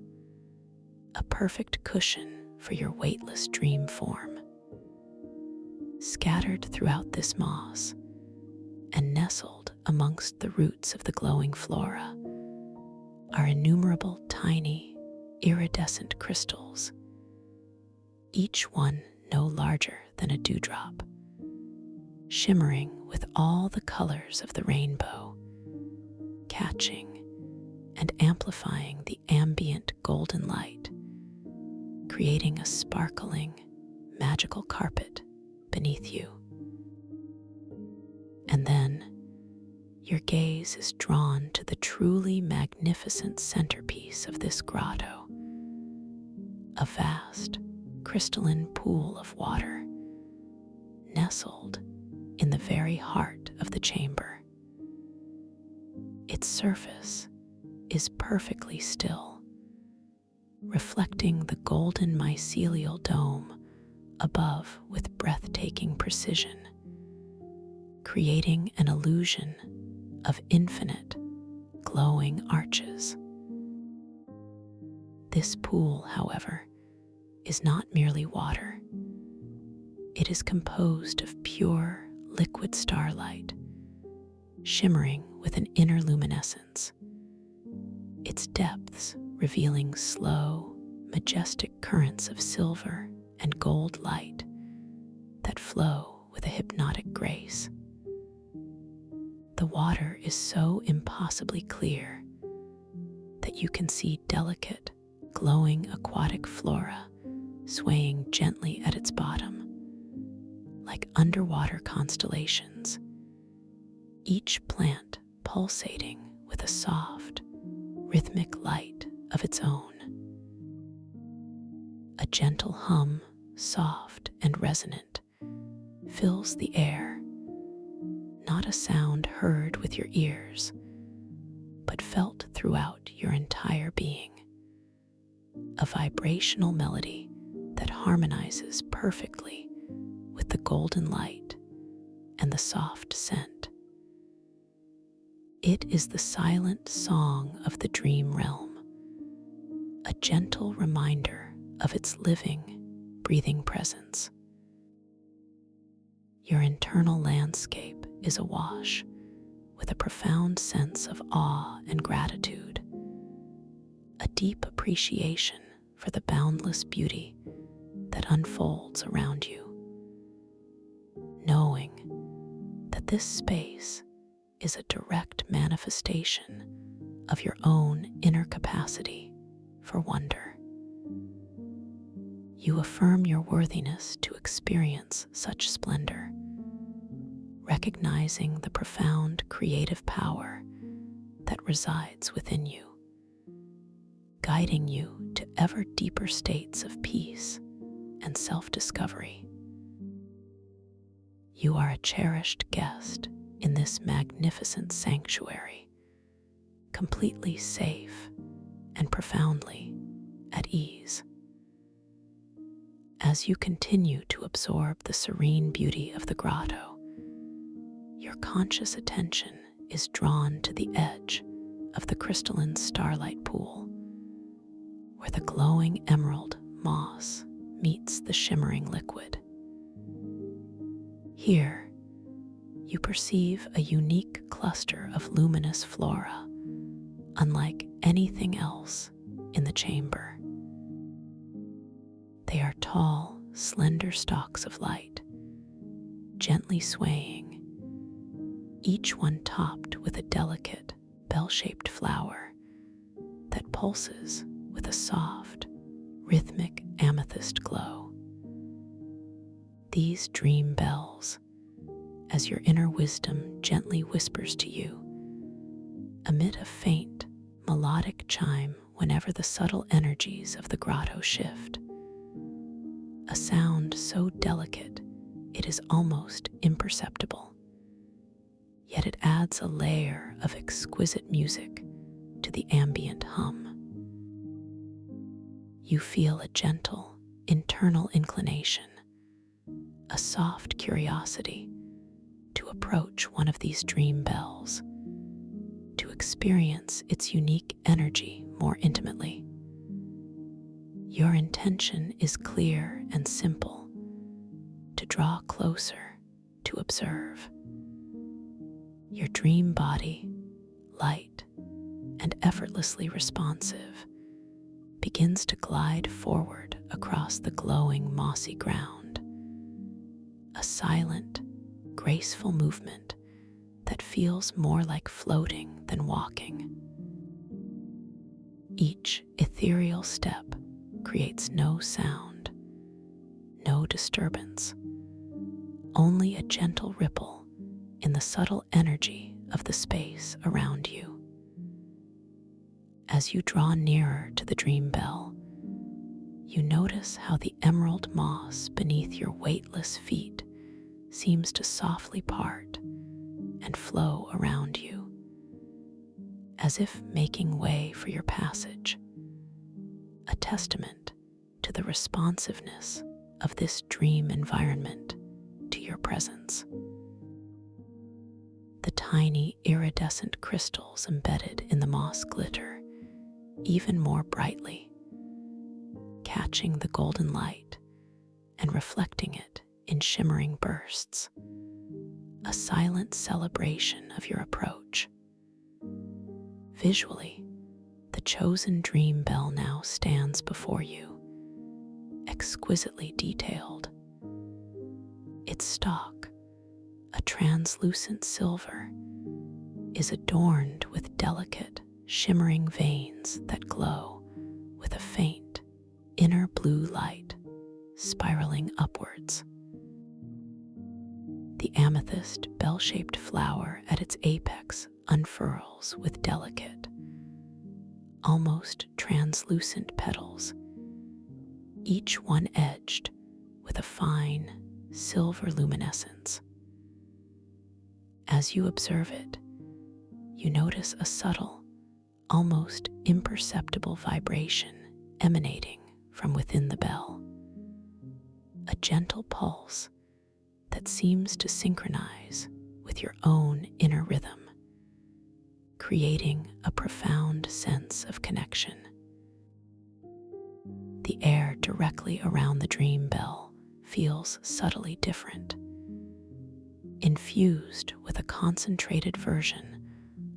a perfect cushion for your weightless dream form. Scattered throughout this moss and nestled amongst the roots of the glowing flora are innumerable tiny, iridescent crystals, each one no larger than a dewdrop, shimmering with all the colors of the rainbow, catching and amplifying the ambient golden light, creating a sparkling, magical carpet beneath you. And then your gaze is drawn to the truly magnificent centerpiece of this grotto, a vast, crystalline pool of water nestled in the very heart of the chamber. Its surface is perfectly still, reflecting the golden mycelial dome above with breathtaking precision, creating an illusion of infinite, glowing arches. This pool, however, is not merely water. It is composed of pure, liquid starlight, shimmering with an inner luminescence, its depths revealing slow, majestic currents of silver and gold light that flow with a hypnotic grace. The water is so impossibly clear that you can see delicate, glowing aquatic flora swaying gently at its bottom, like underwater constellations, each plant pulsating with a soft, rhythmic light of its own. A gentle hum, soft and resonant, fills the air, not a sound heard with your ears, but felt throughout your entire being. A vibrational melody that harmonizes perfectly with the golden light and the soft scent. It is the silent song of the dream realm, a gentle reminder of its living, breathing presence. Your internal landscape is awash with a profound sense of awe and gratitude, a deep appreciation for the boundless beauty that unfolds around you, knowing that this space is a direct manifestation of your own inner capacity for wonder. You affirm your worthiness to experience such splendor, recognizing the profound creative power that resides within you, guiding you to ever deeper states of peace and self-discovery. You are a cherished guest in this magnificent sanctuary, completely safe and profoundly at ease. As you continue to absorb the serene beauty of the grotto, your conscious attention is drawn to the edge of the crystalline starlight pool, where the glowing emerald moss meets the shimmering liquid. Here, you perceive a unique cluster of luminous flora, unlike anything else in the chamber. They are tall, slender stalks of light, gently swaying, each one topped with a delicate, bell-shaped flower that pulses with a soft, rhythmic amethyst glow. These dream bells, as your inner wisdom gently whispers to you, emit a faint, melodic chime whenever the subtle energies of the grotto shift. A sound so delicate it is almost imperceptible, yet it adds a layer of exquisite music to the ambient hum. You feel a gentle, internal inclination, a soft curiosity to approach one of these dream bells, to experience its unique energy more intimately. Your intention is clear and simple: to draw closer, to observe. Your dream body, light and effortlessly responsive, begins to glide forward across the glowing mossy ground. A silent, graceful movement that feels more like floating than walking. Each ethereal step creates no sound, no disturbance, only a gentle ripple in the subtle energy of the space around you. As you draw nearer to the dream bell, you notice how the emerald moss beneath your weightless feet seems to softly part and flow around you, as if making way for your passage, a testament to the responsiveness of this dream environment to your presence. The tiny iridescent crystals embedded in the moss glitter even more brightly, catching the golden light and reflecting it in shimmering bursts, a silent celebration of your approach. Visually, the chosen dream bell now stands before you, exquisitely detailed. Its stalk, a translucent silver, is adorned with delicate, shimmering veins that glow with a faint, inner blue light spiraling upwards. The amethyst bell-shaped flower at its apex unfurls with delicate, almost translucent petals, each one edged with a fine, silver luminescence. As you observe it, you notice a subtle, almost imperceptible vibration emanating from within the bell, a gentle pulse that seems to synchronize with your own inner rhythm, creating a profound sense of connection. The air directly around the dream bell feels subtly different, infused with a concentrated version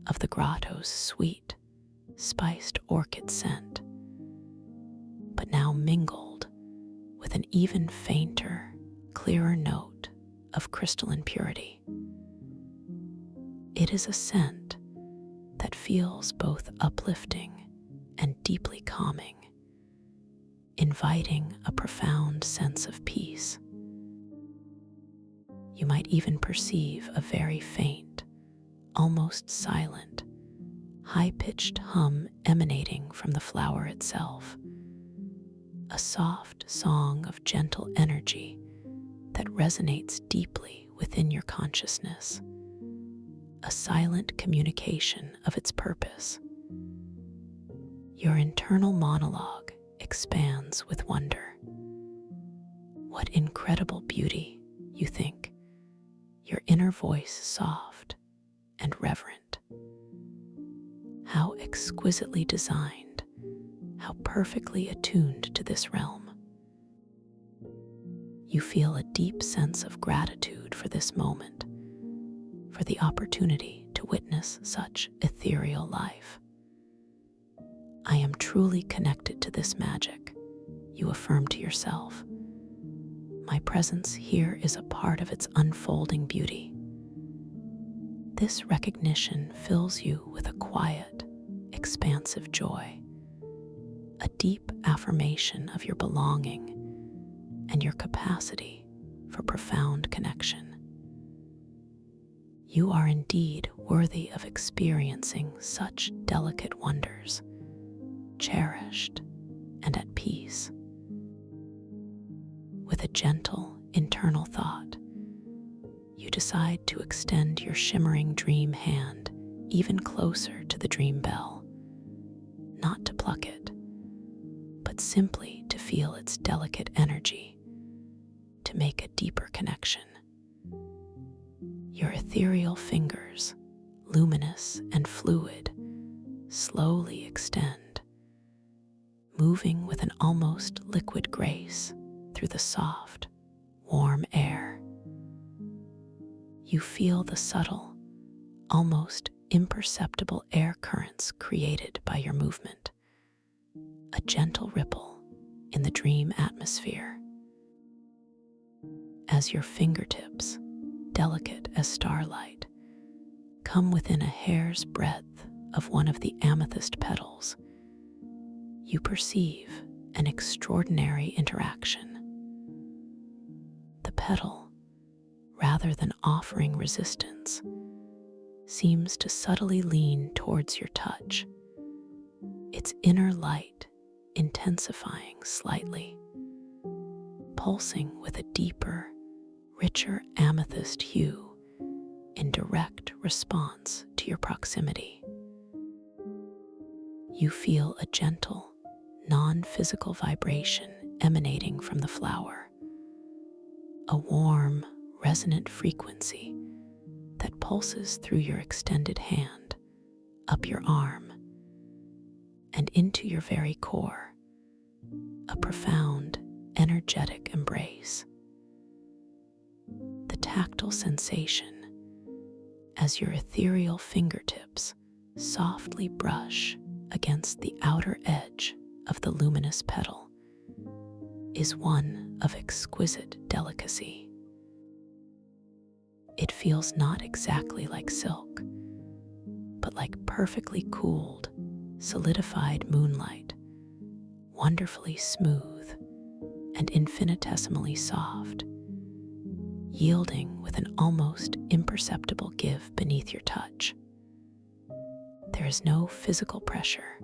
of the grotto's sweet, spiced orchid scent, but now mingled with an even fainter, clearer note of crystalline purity. It is a scent that feels both uplifting and deeply calming, inviting a profound sense of peace. You might even perceive a very faint, almost silent, high-pitched hum emanating from the flower itself, a soft song of gentle energy that resonates deeply within your consciousness, a silent communication of its purpose. Your internal monologue expands with wonder. What incredible beauty, you think, your inner voice soft and reverent. How exquisitely designed, how perfectly attuned to this realm. You feel a deep sense of gratitude for this moment, for the opportunity to witness such ethereal life. I am truly connected to this magic, you affirm to yourself. My presence here is a part of its unfolding beauty. This recognition fills you with a quiet, expansive joy, a deep affirmation of your belonging and your capacity for profound connection. You are indeed worthy of experiencing such delicate wonders, cherished and at peace. With a gentle internal thought, you decide to extend your shimmering dream hand even closer to the dream bell, not to pluck it, but simply to feel its delicate energy, to make a deeper connection. Your ethereal fingers, luminous and fluid, slowly extend, moving with an almost liquid grace through the soft, warm air. You feel the subtle, almost imperceptible air currents created by your movement, a gentle ripple in the dream atmosphere. As your fingertips, delicate as starlight, come within a hair's breadth of one of the amethyst petals, you perceive an extraordinary interaction. The petal, rather than offering resistance, seems to subtly lean towards your touch, its inner light intensifying slightly, pulsing with a deeper, richer amethyst hue in direct response to your proximity. You feel a gentle, non-physical vibration emanating from the flower, a warm, resonant frequency that pulses through your extended hand, up your arm, and into your very core, a profound, energetic embrace. The tactile sensation as your ethereal fingertips softly brush against the outer edge of the luminous petal is one of exquisite delicacy. It feels not exactly like silk, but like perfectly cooled, solidified moonlight, wonderfully smooth and infinitesimally soft, yielding with an almost imperceptible give beneath your touch. There is no physical pressure,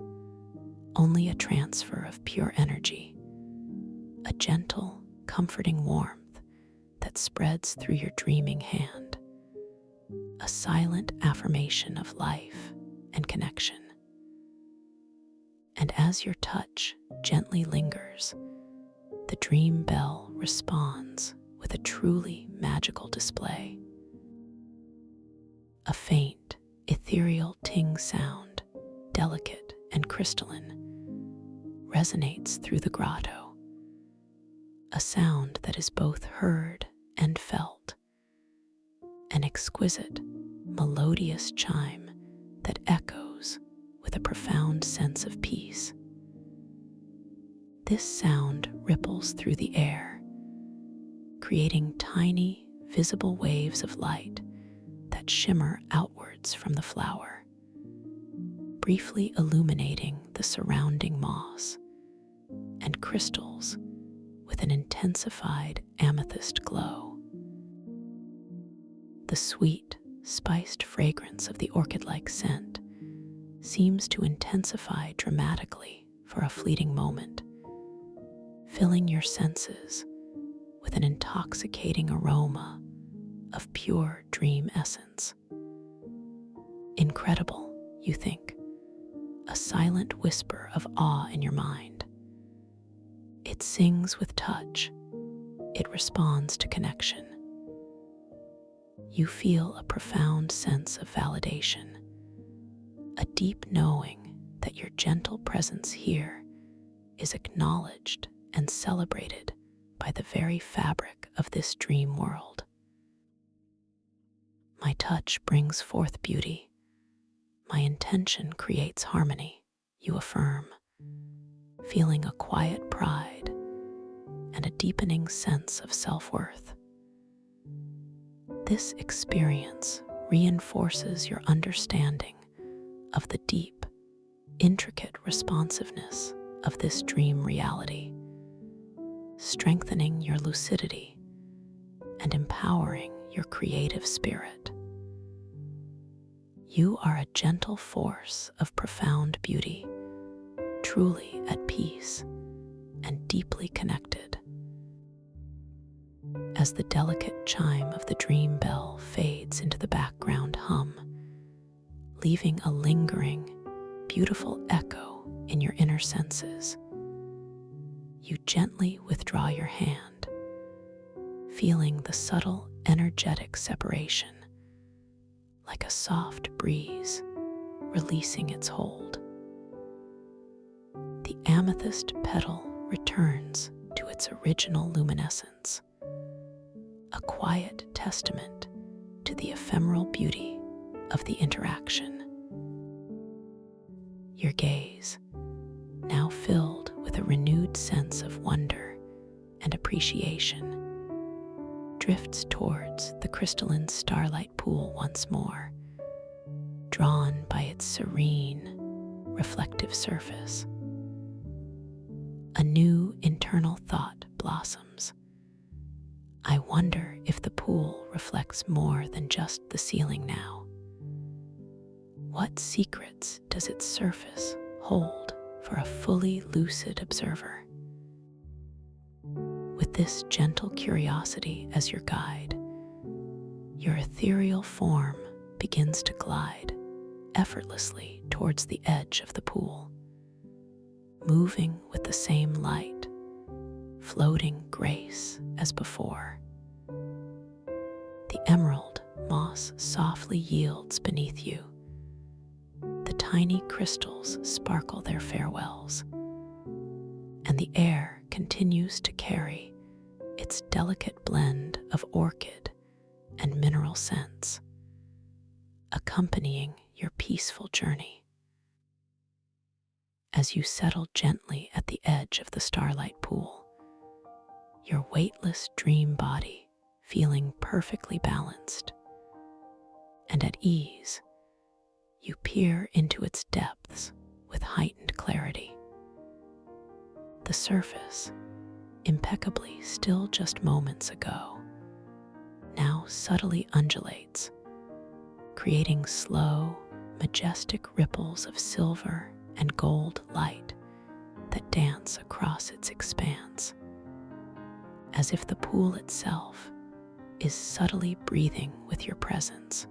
only a transfer of pure energy, a gentle, comforting warmth that spreads through your dreaming hand, a silent affirmation of life and connection. And as your touch gently lingers, the dream bell responds with a truly magical display. A faint, ethereal ting sound, delicate and crystalline, resonates through the grotto, a sound that is both heard and felt, an exquisite, melodious chime that echoes with a profound sense of peace. This sound ripples through the air, creating tiny, visible waves of light that shimmer outwards from the flower, briefly illuminating the surrounding moss and crystals with an intensified amethyst glow. The sweet, spiced fragrance of the orchid-like scent seems to intensify dramatically for a fleeting moment, filling your senses with an intoxicating aroma of pure dream essence. Incredible, you think, a silent whisper of awe in your mind. It sings with touch. It responds to connection. You feel a profound sense of validation, a deep knowing that your gentle presence here is acknowledged and celebrated by the very fabric of this dream world. My touch brings forth beauty. My intention creates harmony, you affirm, feeling a quiet pride and a deepening sense of self-worth. This experience reinforces your understanding of the deep, intricate responsiveness of this dream reality, strengthening your lucidity and empowering your creative spirit. You are a gentle force of profound beauty, truly at peace and deeply connected. As the delicate chime of the dream bell fades into the background hum, leaving a lingering, beautiful echo in your inner senses, you gently withdraw your hand, feeling the subtle, energetic separation, like a soft breeze releasing its hold. The amethyst petal returns to its original luminescence, a quiet testament to the ephemeral beauty of the interaction. Your gaze, now filled with a renewed sense of wonder and appreciation, drifts towards the crystalline starlight pool once more, drawn by its serene, reflective surface. A new internal thought blossoms. I wonder if the pool reflects more than just the ceiling now. What secrets does its surface hold for a fully lucid observer? With this gentle curiosity as your guide, your ethereal form begins to glide effortlessly towards the edge of the pool, moving with the same light, floating grace as before. The emerald moss softly yields beneath you. The tiny crystals sparkle their farewells, and the air continues to carry its delicate blend of orchid and mineral scents, accompanying your peaceful journey. As you settle gently at the edge of the starlight pool, your weightless dream body feeling perfectly balanced and at ease, you peer into its depths with heightened clarity. The surface, impeccably still just moments ago, now subtly undulates, creating slow, majestic ripples of silver and gold light that dance across its expanse, as if the pool itself is subtly breathing with your presence.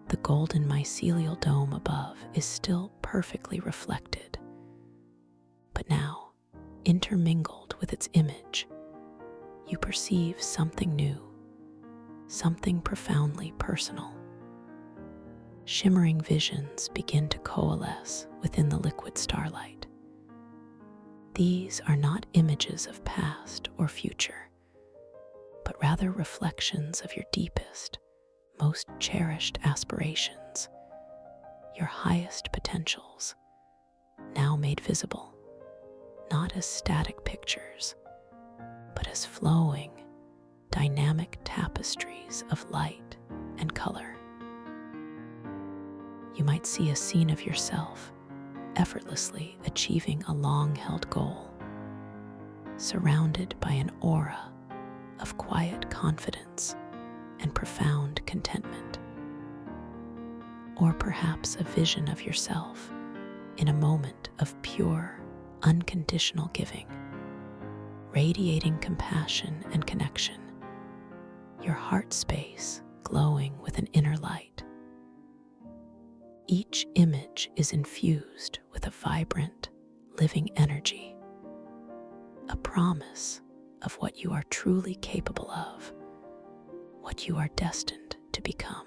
The golden mycelial dome above is still perfectly reflected, but now, intermingled with its image, you perceive something new, something profoundly personal. Shimmering visions begin to coalesce within the liquid starlight. These are not images of past or future, but rather reflections of your deepest, most cherished aspirations, your highest potentials, now made visible, not as static pictures, but as flowing, dynamic tapestries of light and color. You might see a scene of yourself effortlessly achieving a long-held goal, surrounded by an aura of quiet confidence and profound contentment. Or perhaps a vision of yourself in a moment of pure, unconditional giving, radiating compassion and connection, your heart space glowing with an inner light. Each image is infused with a vibrant, living energy, a promise of what you are truly capable of, what you are destined to become.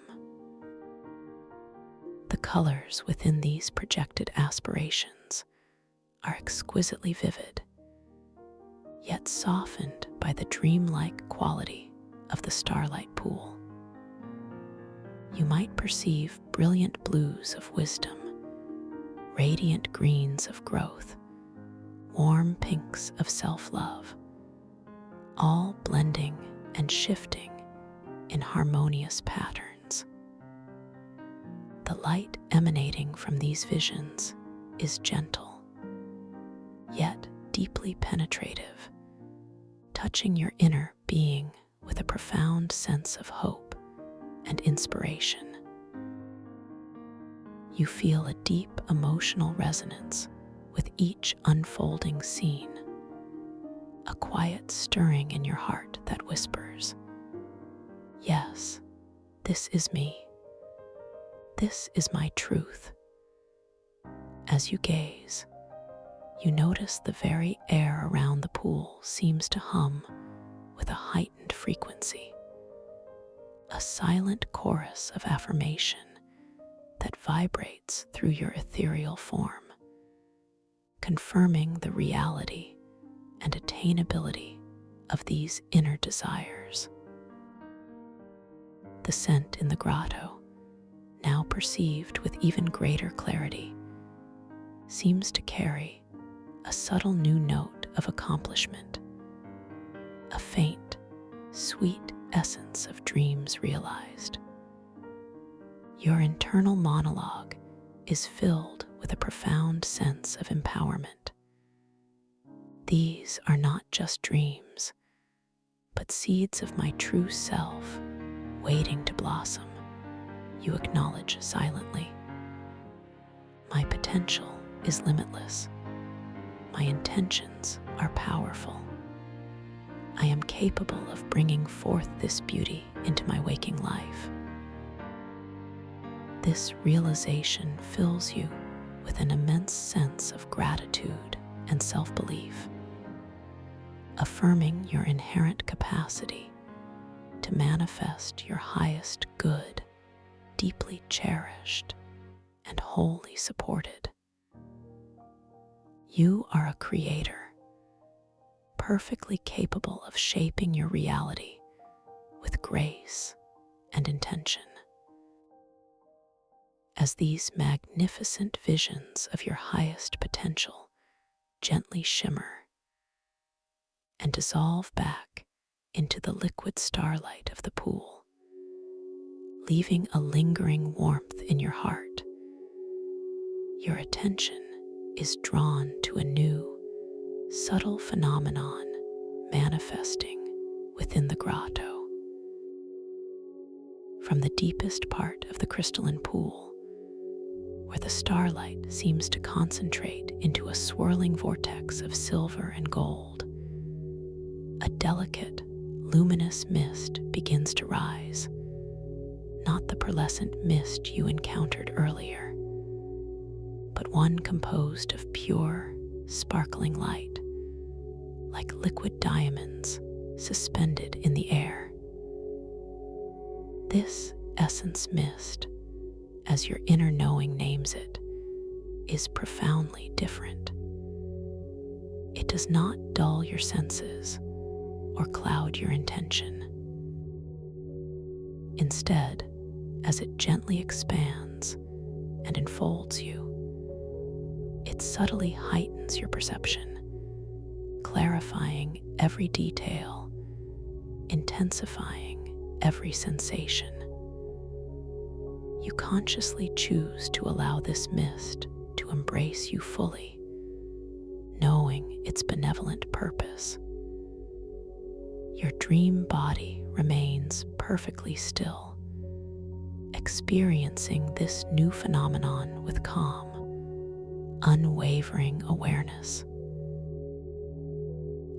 The colors within these projected aspirations are exquisitely vivid, yet softened by the dreamlike quality of the starlight pool. You might perceive brilliant blues of wisdom, radiant greens of growth, warm pinks of self-love, all blending and shifting in harmonious patterns. The light emanating from these visions is gentle, yet deeply penetrative, touching your inner being with a profound sense of hope and inspiration. You feel a deep emotional resonance with each unfolding scene, a quiet stirring in your heart that whispers, "Yes, this is me. This is my truth." As you gaze, you notice the very air around the pool seems to hum with a heightened frequency, a silent chorus of affirmation that vibrates through your ethereal form, confirming the reality and attainability of these inner desires. The scent in the grotto, now perceived with even greater clarity, seems to carry a subtle new note of accomplishment, a faint, sweet essence of dreams realized. Your internal monologue is filled with a profound sense of empowerment. These are not just dreams, but seeds of my true self waiting to blossom, you acknowledge silently. My potential is limitless. My intentions are powerful. I am capable of bringing forth this beauty into my waking life. This realization fills you with an immense sense of gratitude and self-belief, affirming your inherent capacity to manifest your highest good, deeply cherished and wholly supported. You are a creator, perfectly capable of shaping your reality with grace and intention. As these magnificent visions of your highest potential gently shimmer and dissolve back into the liquid starlight of the pool, leaving a lingering warmth in your heart, your attention is drawn to a new, subtle phenomenon manifesting within the grotto. From the deepest part of the crystalline pool, where the starlight seems to concentrate into a swirling vortex of silver and gold, a delicate, luminous mist begins to rise, not the pearlescent mist you encountered earlier, but one composed of pure, sparkling light, like liquid diamonds suspended in the air. This essence mist, as your inner knowing names it, is profoundly different. It does not dull your senses or cloud your intention. Instead, as it gently expands and enfolds you, it subtly heightens your perception, clarifying every detail, intensifying every sensation. You consciously choose to allow this mist to embrace you fully, knowing its benevolent purpose. Your dream body remains perfectly still, experiencing this new phenomenon with calm, unwavering awareness.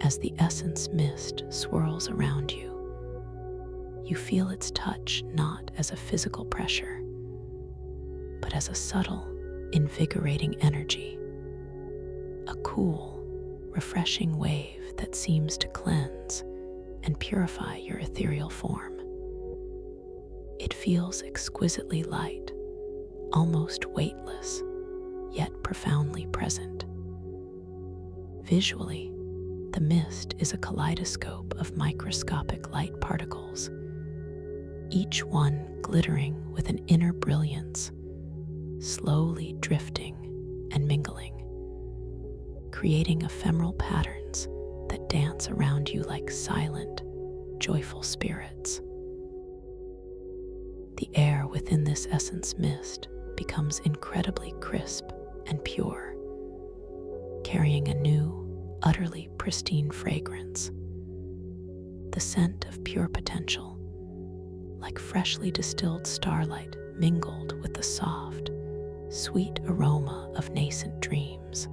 As the essence mist swirls around you, you feel its touch not as a physical pressure, but as a subtle, invigorating energy, a cool, refreshing wave that seems to cleanse and purify your ethereal form. It feels exquisitely light, almost weightless, yet profoundly present, Visually, the mist is a kaleidoscope of microscopic light particles, each one glittering with an inner brilliance, slowly drifting and mingling, creating ephemeral patterns that dance around you like silent, joyful spirits. The air within this essence mist becomes incredibly crisp and pure, carrying a new, utterly pristine fragrance. The scent of pure potential, like freshly distilled starlight mingled with the soft, sweet aroma of nascent dreams,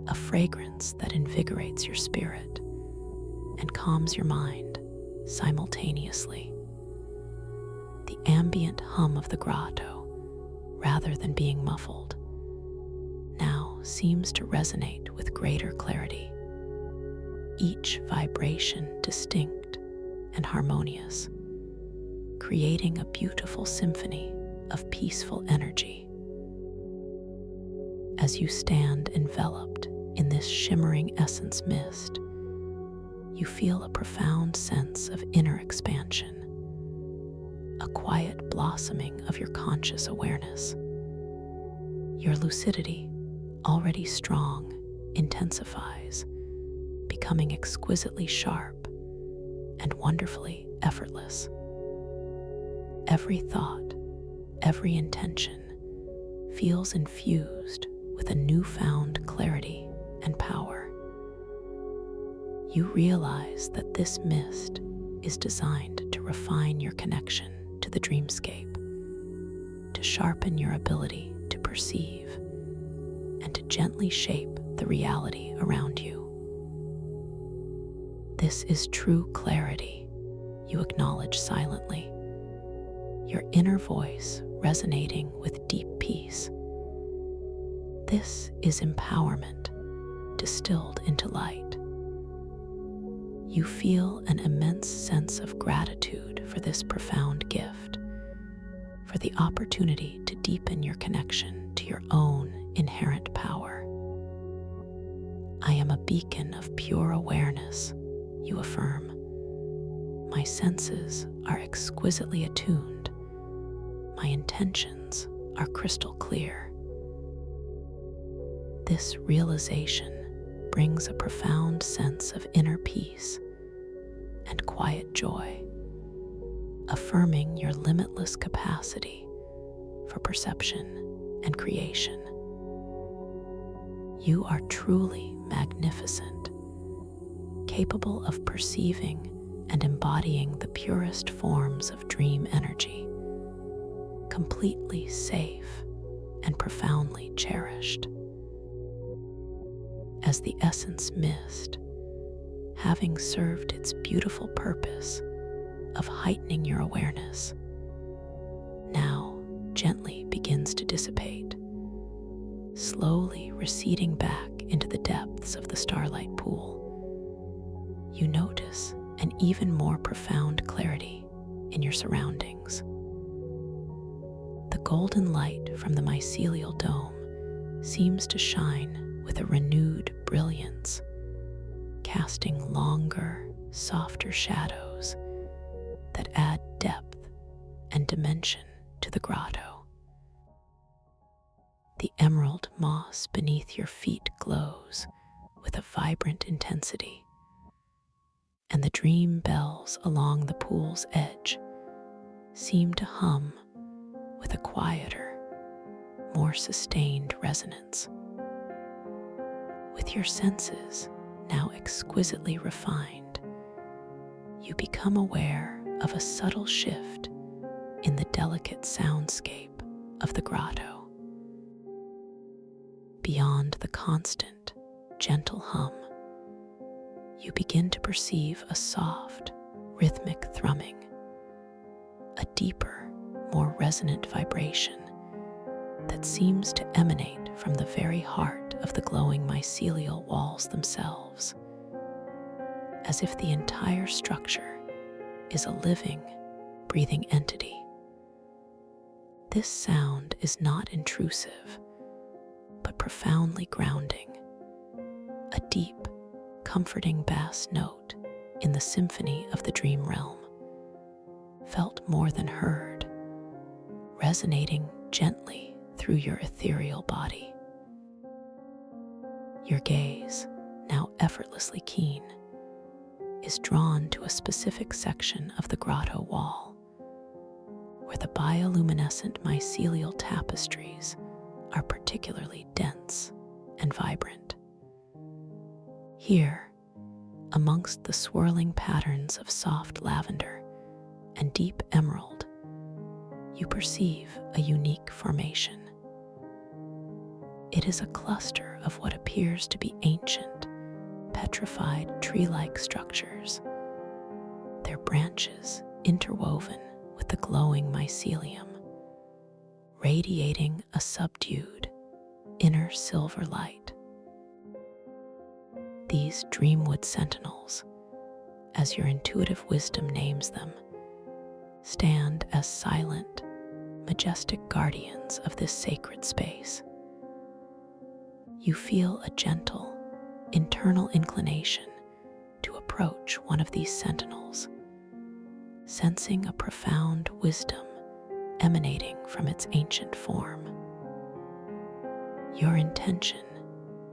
a fragrance that invigorates your spirit and calms your mind simultaneously. The ambient hum of the grotto, rather than being muffled, now seems to resonate with greater clarity, each vibration distinct and harmonious, creating a beautiful symphony of peaceful energy. As you stand enveloped in this shimmering essence mist, you feel a profound sense of inner expansion, a quiet blossoming of your conscious awareness. Your lucidity, already strong, intensifies, becoming exquisitely sharp and wonderfully effortless. Every thought, every intention feels infused with a newfound clarity and power. You realize that this mist is designed to refine your connection to the dreamscape, to sharpen your ability to perceive, and to gently shape the reality around you. This is true clarity, you acknowledge silently, your inner voice resonating with deep peace. This is empowerment distilled into light. You feel an immense sense of gratitude for this profound gift, for the opportunity to deepen your connection to your own inherent power. I am a beacon of pure awareness, you affirm. My senses are exquisitely attuned. My intentions are crystal clear. This realization brings a profound sense of inner peace and quiet joy, affirming your limitless capacity for perception and creation. You are truly magnificent, capable of perceiving and embodying the purest forms of dream energy, completely safe and profoundly cherished. As the essence mist, having served its beautiful purpose of heightening your awareness, now gently begins to dissipate, slowly receding back into the depths of the starlight pool, you notice an even more profound clarity in your surroundings. The golden light from the mycelial dome seems to shine with a renewed brilliance, casting longer, softer shadows that add depth and dimension to the grotto. The emerald moss beneath your feet glows with a vibrant intensity, and the dream bells along the pool's edge seem to hum with a quieter, more sustained resonance. With your senses now exquisitely refined, you become aware of a subtle shift in the delicate soundscape of the grotto. Beyond the constant, gentle hum, you begin to perceive a soft, rhythmic thrumming, a deeper, more resonant vibration that seems to emanate from the very heart of the glowing mycelial walls themselves, as if the entire structure is a living, breathing entity. This sound is not intrusive, but profoundly grounding, a deep, comforting bass note in the symphony of the dream realm, felt more than heard, resonating gently through your ethereal body. Your gaze, now effortlessly keen, is drawn to a specific section of the grotto wall, where the bioluminescent mycelial tapestries are particularly dense and vibrant. Here, amongst the swirling patterns of soft lavender and deep emerald, you perceive a unique formation. It is a cluster of what appears to be ancient, petrified tree-like structures, their branches interwoven with the glowing mycelium, radiating a subdued, inner silver light. These dreamwood sentinels, as your intuitive wisdom names them, stand as silent, majestic guardians of this sacred space. You feel a gentle, internal inclination to approach one of these sentinels, sensing a profound wisdom emanating from its ancient form. Your intention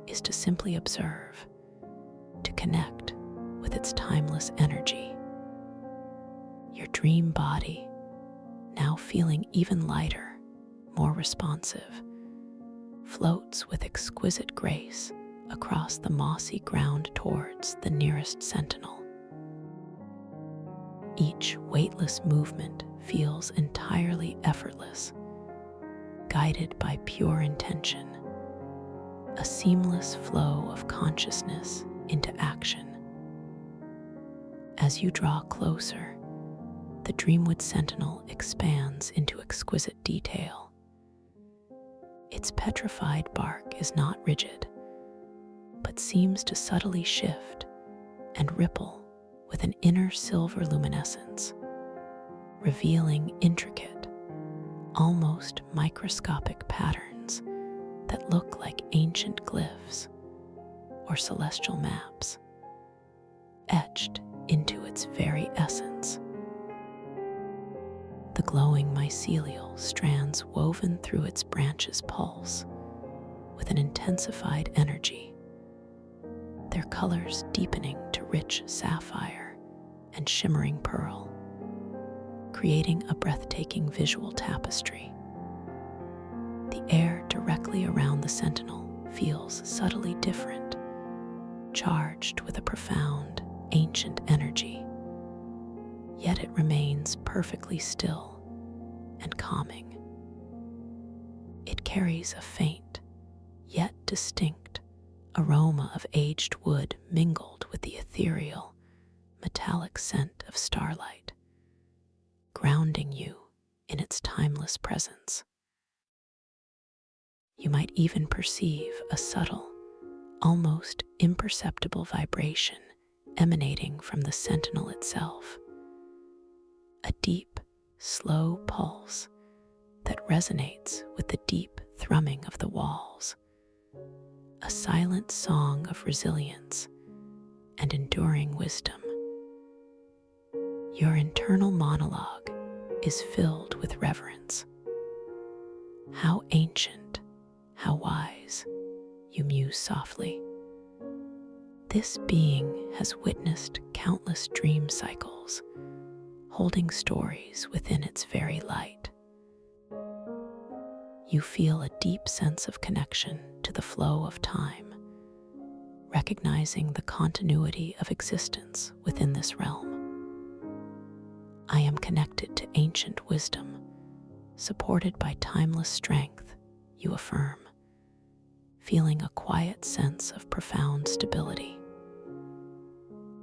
is to simply observe, to connect with its timeless energy. Your dream body, now feeling even lighter, more responsive, floats with exquisite grace across the mossy ground towards the nearest sentinel. Each weightless movement feels entirely effortless, guided by pure intention, a seamless flow of consciousness into action. As you draw closer, the dreamwood sentinel expands into exquisite detail. Its petrified bark is not rigid, but seems to subtly shift and ripple with an inner silver luminescence, revealing intricate, almost microscopic patterns that look like ancient glyphs or celestial maps, etched into its very essence. The glowing mycelial strands woven through its branches pulse with an intensified energy, their colors deepening to rich sapphire and shimmering pearl, creating a breathtaking visual tapestry. The air directly around the sentinel feels subtly different, charged with a profound, ancient energy, yet it remains perfectly still and calming. It carries a faint, yet distinct, aroma of aged wood mingled with the ethereal, metallic scent of starlight, grounding you in its timeless presence. You might even perceive a subtle, almost imperceptible vibration emanating from the sentinel itself, a deep, slow pulse that resonates with the deep thrumming of the walls, a silent song of resilience and enduring wisdom. Your internal monologue is filled with reverence. How ancient, how wise, you muse softly. This being has witnessed countless dream cycles, holding stories within its very light. You feel a deep sense of connection to the flow of time, recognizing the continuity of existence within this realm. I am connected to ancient wisdom, supported by timeless strength, you affirm, feeling a quiet sense of profound stability.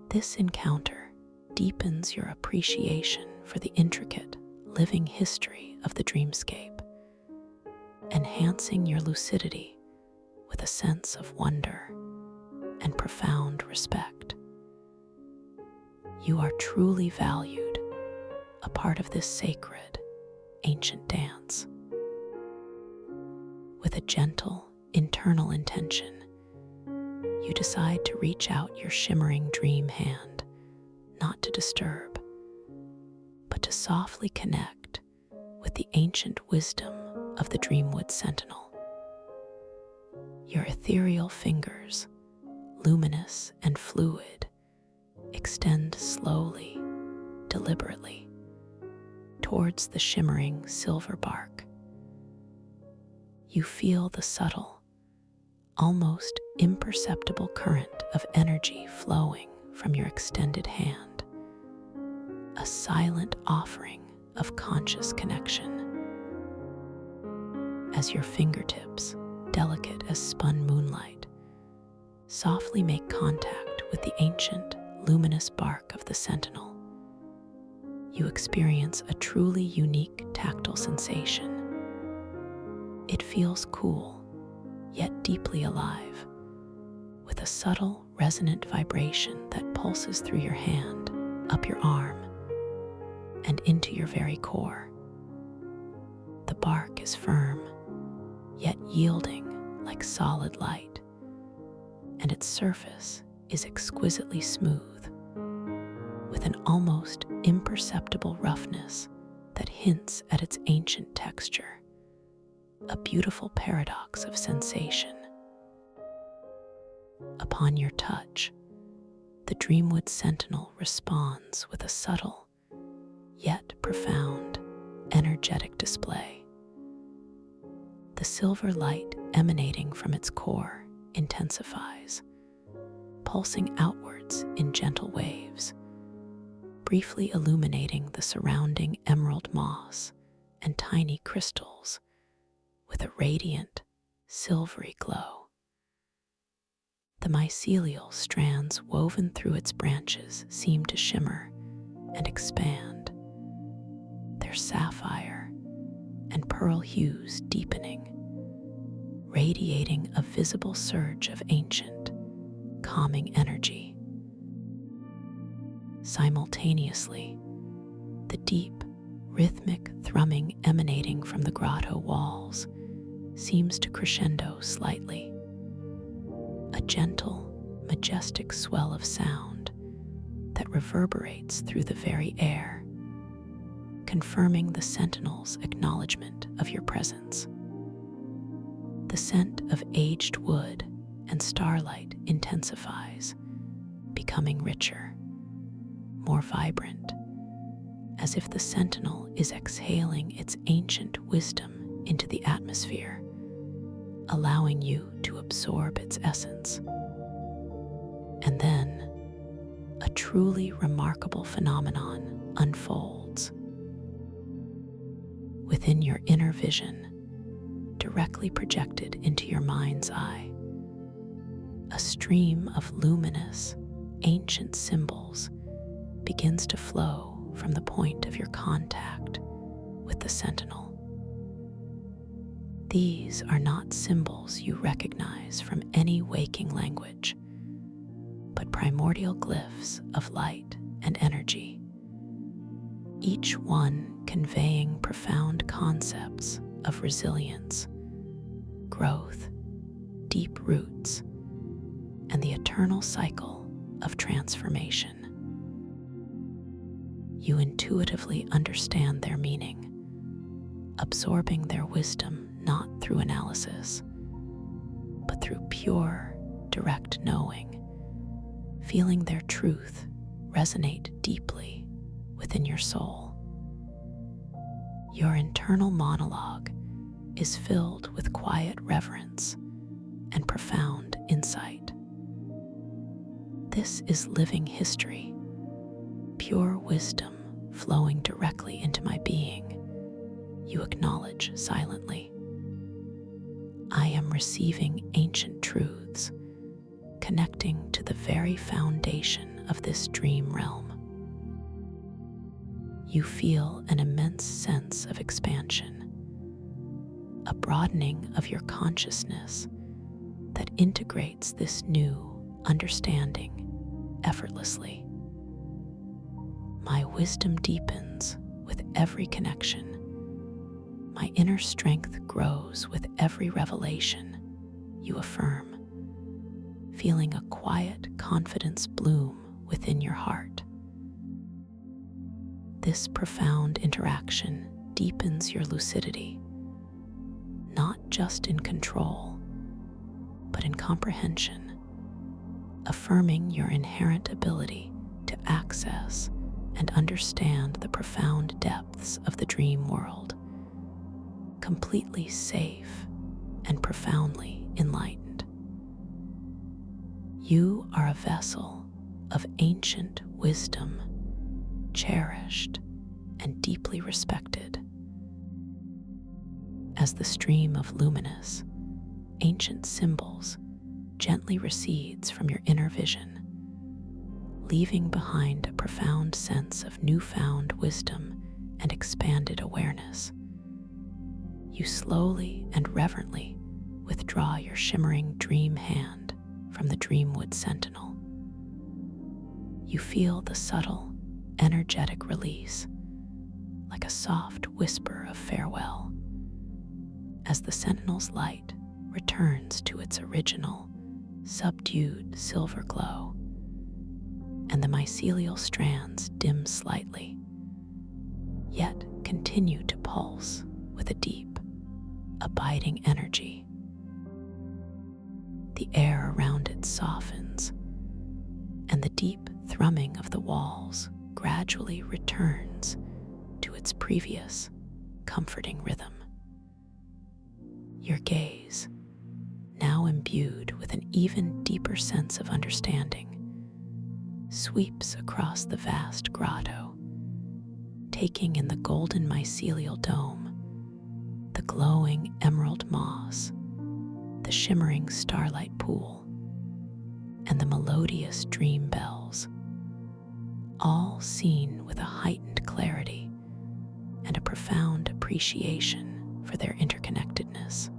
This encounter deepens your appreciation for the intricate, living history of the dreamscape, enhancing your lucidity with a sense of wonder and profound respect. You are truly valued, a part of this sacred, ancient dance. With a gentle, internal intention, you decide to reach out your shimmering dream hand, not to disturb, but to softly connect with the ancient wisdom of the Dreamwood Sentinel. Your ethereal fingers, luminous and fluid, extend slowly, deliberately, towards the shimmering silver bark. You feel the subtle, almost imperceptible current of energy flowing from your extended hand, a silent offering of conscious connection. As your fingertips, delicate as spun moonlight, softly make contact with the ancient, luminous bark of the sentinel, you experience a truly unique tactile sensation. It feels cool, yet deeply alive, with a subtle, resonant vibration that pulses through your hand, up your arm, and into your very core. The bark is firm, yet yielding like solid light, and its surface is exquisitely smooth, with an almost imperceptible roughness that hints at its ancient texture, a beautiful paradox of sensation. Upon your touch, the Dreamwood Sentinel responds with a subtle, yet profound, energetic display. The silver light emanating from its core intensifies, pulsing outwards in gentle waves, briefly illuminating the surrounding emerald moss and tiny crystals with a radiant, silvery glow. The mycelial strands woven through its branches seem to shimmer and expand, their sapphire and pearl hues deepening, radiating a visible surge of ancient, calming energy. Simultaneously, the deep, rhythmic thrumming emanating from the grotto walls seems to crescendo slightly, a gentle, majestic swell of sound that reverberates through the very air, confirming the sentinel's acknowledgement of your presence. The scent of aged wood and starlight intensifies, becoming richer, more vibrant, as if the sentinel is exhaling its ancient wisdom into the atmosphere, allowing you to absorb its essence. And then, a truly remarkable phenomenon unfolds. Within your inner vision, directly projected into your mind's eye, a stream of luminous, ancient symbols begins to flow from the point of your contact with the sentinel. These are not symbols you recognize from any waking language, but primordial glyphs of light and energy, each one conveying profound concepts of resilience, growth, deep roots, and the eternal cycle of transformation. You intuitively understand their meaning, absorbing their wisdom not through analysis, but through pure, direct knowing, feeling their truth resonate deeply within your soul. Your internal monologue is filled with quiet reverence and profound insight. This is living history, pure wisdom flowing directly into my being, you acknowledge silently. I am receiving ancient truths, connecting to the very foundation of this dream realm. You feel an immense sense of expansion, a broadening of your consciousness that integrates this new understanding effortlessly. My wisdom deepens with every connection. My inner strength grows with every revelation, you affirm, feeling a quiet confidence bloom within your heart. This profound interaction deepens your lucidity, not just in control, but in comprehension, affirming your inherent ability to access and understand the profound depths of the dream world, completely safe and profoundly enlightened. You are a vessel of ancient wisdom, cherished and deeply respected. As the stream of luminous, ancient symbols gently recedes from your inner vision, leaving behind a profound sense of newfound wisdom and expanded awareness, you slowly and reverently withdraw your shimmering dream hand from the dreamwood sentinel. You feel the subtle, energetic release, like a soft whisper of farewell, as the sentinel's light returns to its original, subdued silver glow, and the mycelial strands dim slightly, yet continue to pulse with a deep, abiding energy. The air around it softens, and the deep thrumming of the walls gradually returns to its previous comforting rhythm. Your gaze, now imbued with an even deeper sense of understanding, sweeps across the vast grotto, taking in the golden mycelial dome, the glowing emerald moss, the shimmering starlight pool, and the melodious dream bells, all seen with a heightened clarity and a profound appreciation for their interconnectedness.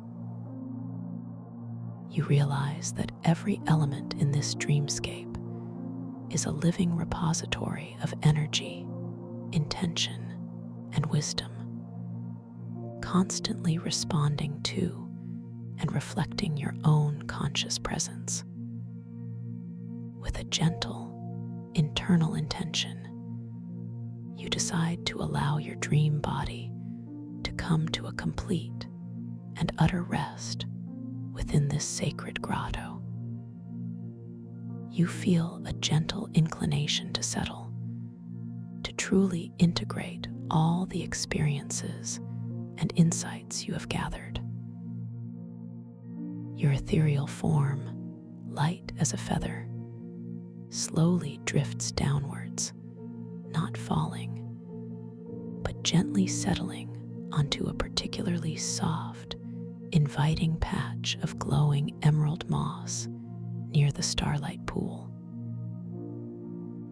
You realize that every element in this dreamscape is a living repository of energy, intention, and wisdom, constantly responding to and reflecting your own conscious presence. With a gentle, internal intention, you decide to allow your dream body to come to a complete and utter rest within this sacred grotto. You feel a gentle inclination to settle, to truly integrate all the experiences and insights you have gathered. Your ethereal form, light as a feather, slowly drifts downwards, not falling, but gently settling onto a particularly soft, inviting patch of glowing emerald moss near the starlight pool.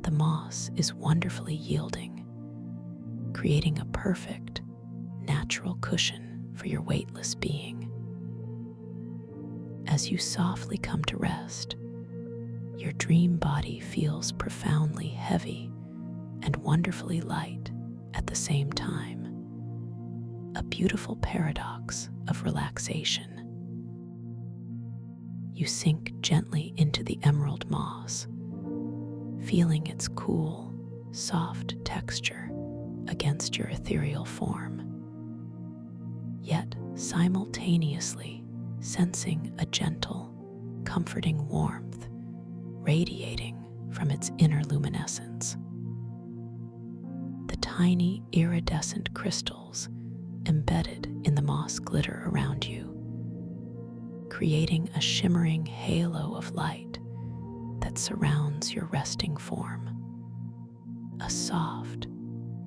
The moss is wonderfully yielding, creating a perfect, natural cushion for your weightless being. As you softly come to rest, your dream body feels profoundly heavy and wonderfully light at the same time, a beautiful paradox of relaxation. You sink gently into the emerald moss, feeling its cool, soft texture against your ethereal form, yet simultaneously sensing a gentle, comforting warmth radiating from its inner luminescence. The tiny iridescent crystals embedded in the moss glitter around you, creating a shimmering halo of light that surrounds your resting form, a soft,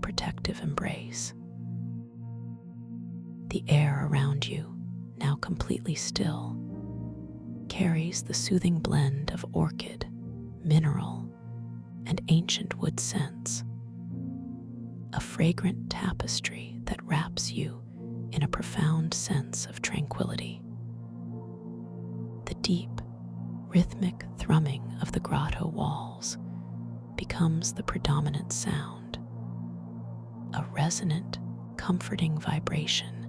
protective embrace. The air around you, now completely still, carries the soothing blend of orchid, mineral, and ancient wood scents, a fragrant tapestry that wraps you in a profound sense of tranquility. The deep, rhythmic thrumming of the grotto walls becomes the predominant sound, a resonant, comforting vibration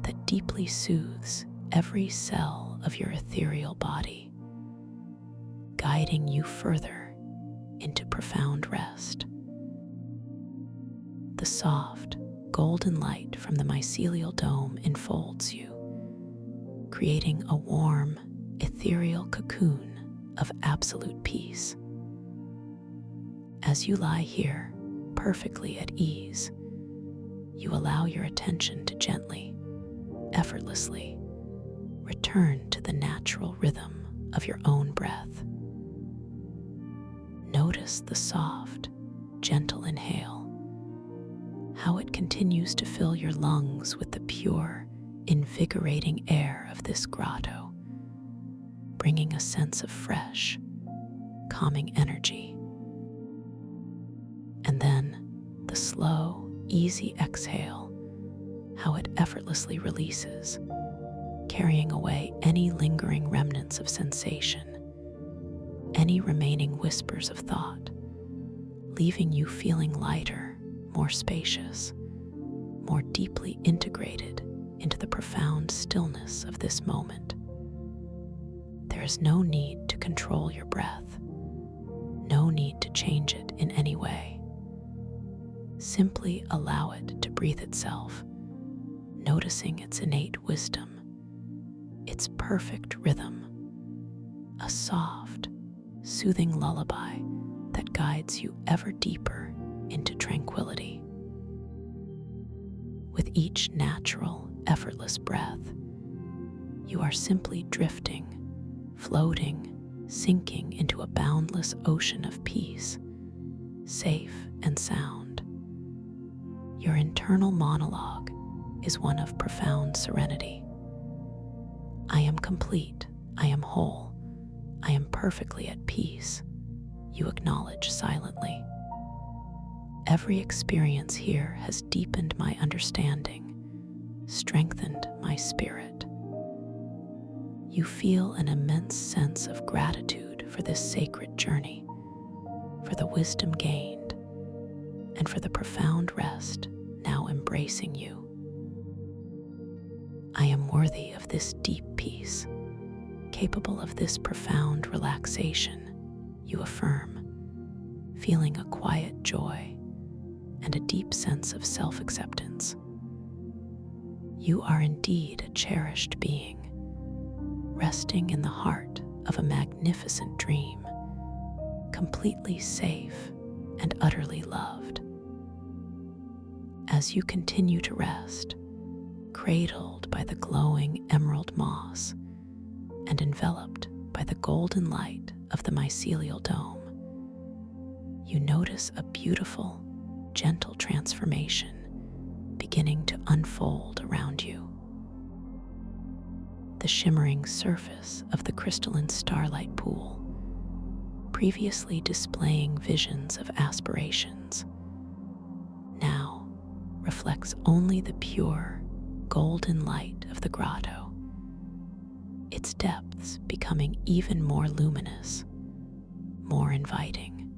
that deeply soothes every cell of your ethereal body. guiding you further into profound rest. The soft, golden light from the mycelial dome enfolds you, creating a warm, ethereal cocoon of absolute peace. As you lie here, perfectly at ease, you allow your attention to gently, effortlessly return to the natural rhythm of your own breath. Notice the soft, gentle inhale, how it continues to fill your lungs with the pure, invigorating air of this grotto, bringing a sense of fresh, calming energy. And then the slow, easy exhale, how it effortlessly releases, carrying away any lingering remnants of sensation, any remaining whispers of thought, leaving you feeling lighter, more spacious, more deeply integrated into the profound stillness of this moment. There is no need to control your breath, no need to change it in any way. Simply allow it to breathe itself, noticing its innate wisdom, its perfect rhythm, a soft, soothing lullaby that guides you ever deeper into tranquility. With each natural, effortless breath, you are simply drifting, floating, sinking into a boundless ocean of peace, safe and sound. Your internal monologue is one of profound serenity. I am complete, I am whole, I am perfectly at peace, you acknowledge silently. Every experience here has deepened my understanding, strengthened my spirit. You feel an immense sense of gratitude for this sacred journey, for the wisdom gained, and for the profound rest now embracing you. I am worthy of this deep peace, capable of this profound relaxation, you affirm, feeling a quiet joy and a deep sense of self-acceptance. You are indeed a cherished being, resting in the heart of a magnificent dream, completely safe and utterly loved. As you continue to rest, cradled by the glowing emerald moss and enveloped by the golden light of the mycelial dome, you notice a beautiful, gentle transformation beginning to unfold around you. The shimmering surface of the crystalline starlight pool, previously displaying visions of aspirations, now reflects only the pure, golden light of the grotto, its depths becoming even more luminous, more inviting.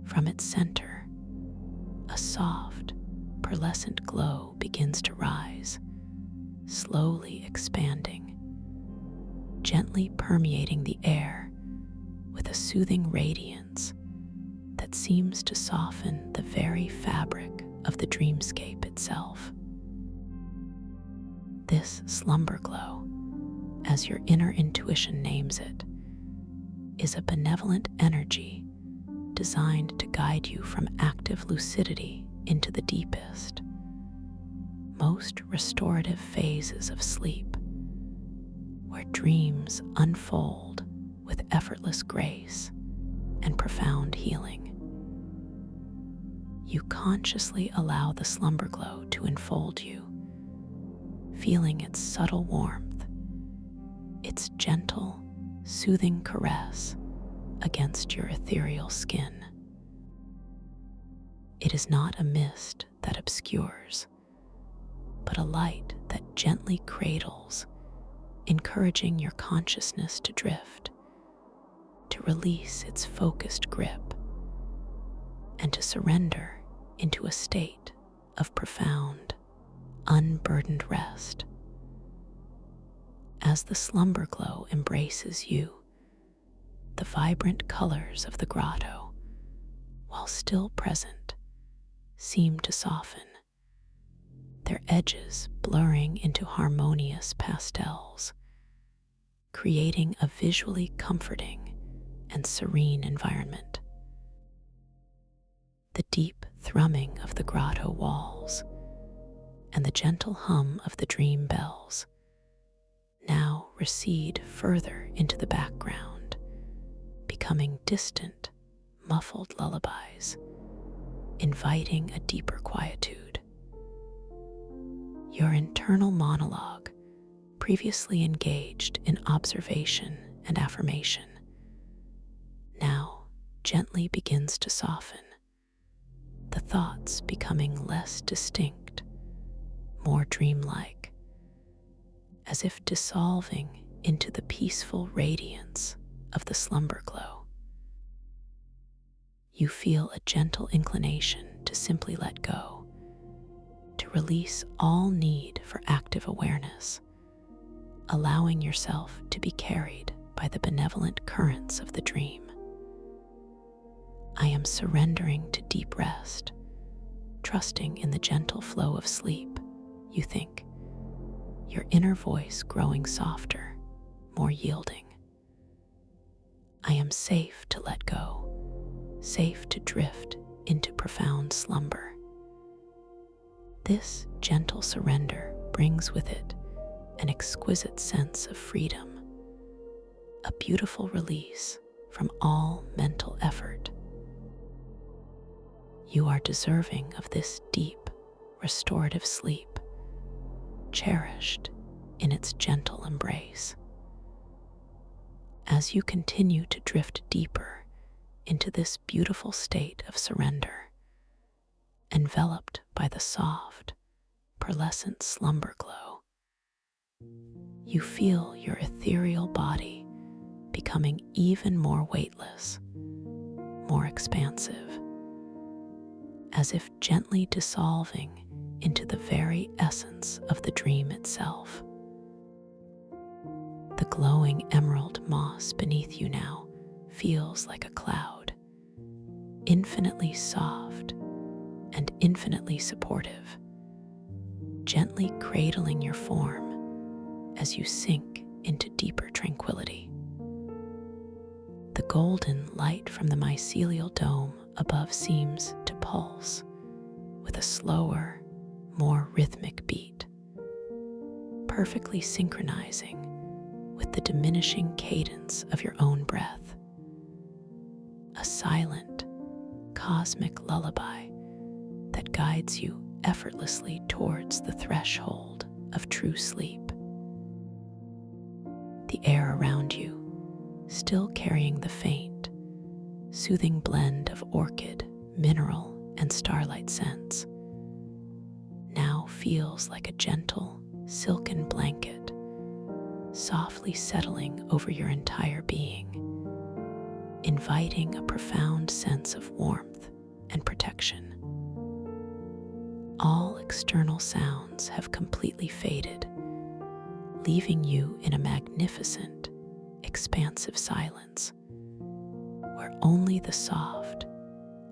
From its center, a soft, pearlescent glow begins to rise, slowly expanding, gently permeating the air with a soothing radiance that seems to soften the very fabric of the dreamscape itself. This slumber glow, as your inner intuition names it, is a benevolent energy designed to guide you from active lucidity into the deepest, most restorative phases of sleep, where dreams unfold with effortless grace and profound healing. You consciously allow the slumber glow to enfold you, feeling its subtle warmth, its gentle, soothing caress against your ethereal skin. It is not a mist that obscures, but a light that gently cradles, encouraging your consciousness to drift, to release its focused grip, and to surrender into a state of profound, unburdened rest. As the slumber glow embraces you, The vibrant colors of the grotto, while still present, seem to soften, their edges blurring into harmonious pastels, creating a visually comforting and serene environment. The deep thrumming of the grotto walls and the gentle hum of the dream bells now recede further into the background, becoming distant, muffled lullabies, inviting a deeper quietude. Your internal monologue, previously engaged in observation and affirmation, now gently begins to soften, the thoughts becoming less distinct, more dreamlike, as if dissolving into the peaceful radiance of the slumber glow. You feel a gentle inclination to simply let go, to release all need for active awareness, allowing yourself to be carried by the benevolent currents of the dream. I am surrendering to deep rest, trusting in the gentle flow of sleep, you think, your inner voice growing softer, more yielding. I am safe to let go, safe to drift into profound slumber. This gentle surrender brings with it an exquisite sense of freedom, a beautiful release from all mental effort. You are deserving of this deep, restorative sleep, cherished in its gentle embrace. As you continue to drift deeper into this beautiful state of surrender, enveloped by the soft, pearlescent slumber glow, you feel your ethereal body becoming even more weightless, more expansive, as if gently dissolving into the very essence of the dream itself. The glowing emerald moss beneath you now feels like a cloud, infinitely soft and infinitely supportive, gently cradling your form as you sink into deeper tranquility. The golden light from the mycelial dome above seems to pulse with a slower, more rhythmic beat, perfectly synchronizing with the diminishing cadence of your own breath. A silent, cosmic lullaby that guides you effortlessly towards the threshold of true sleep. The air around you, still carrying the faint, soothing blend of orchid, mineral, and starlight scents, now feels like a gentle, silken blanket, softly settling over your entire being, inviting a profound sense of warmth and protection. All external sounds have completely faded, leaving you in a magnificent, expansive silence, where only the soft,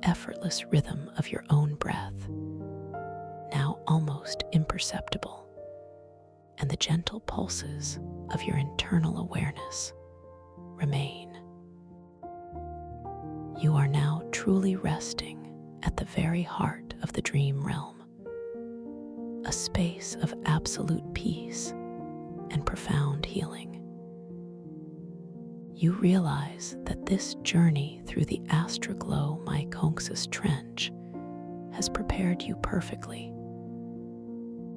effortless rhythm of your own breath, now almost imperceptible, and the gentle pulses of your internal awareness remain. You are now truly resting at the very heart of the dream realm, a space of absolute peace and profound healing. You realize that this journey through the Astroglow Myconxus Trench has prepared you perfectly,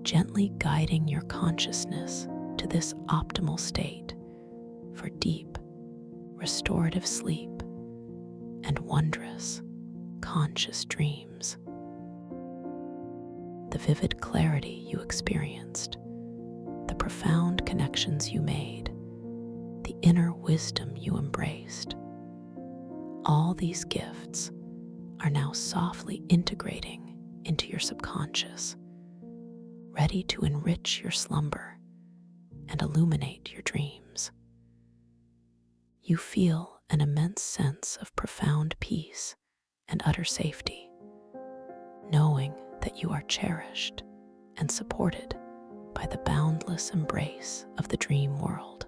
gently guiding your consciousness to this optimal state for deep, restorative sleep and wondrous, conscious dreams. The vivid clarity you experienced, the profound connections you made, the inner wisdom you embraced, all these gifts are now softly integrating into your subconscious, ready to enrich your slumber and illuminate your dreams. You feel an immense sense of profound peace and utter safety, knowing that you are cherished and supported by the boundless embrace of the dream world.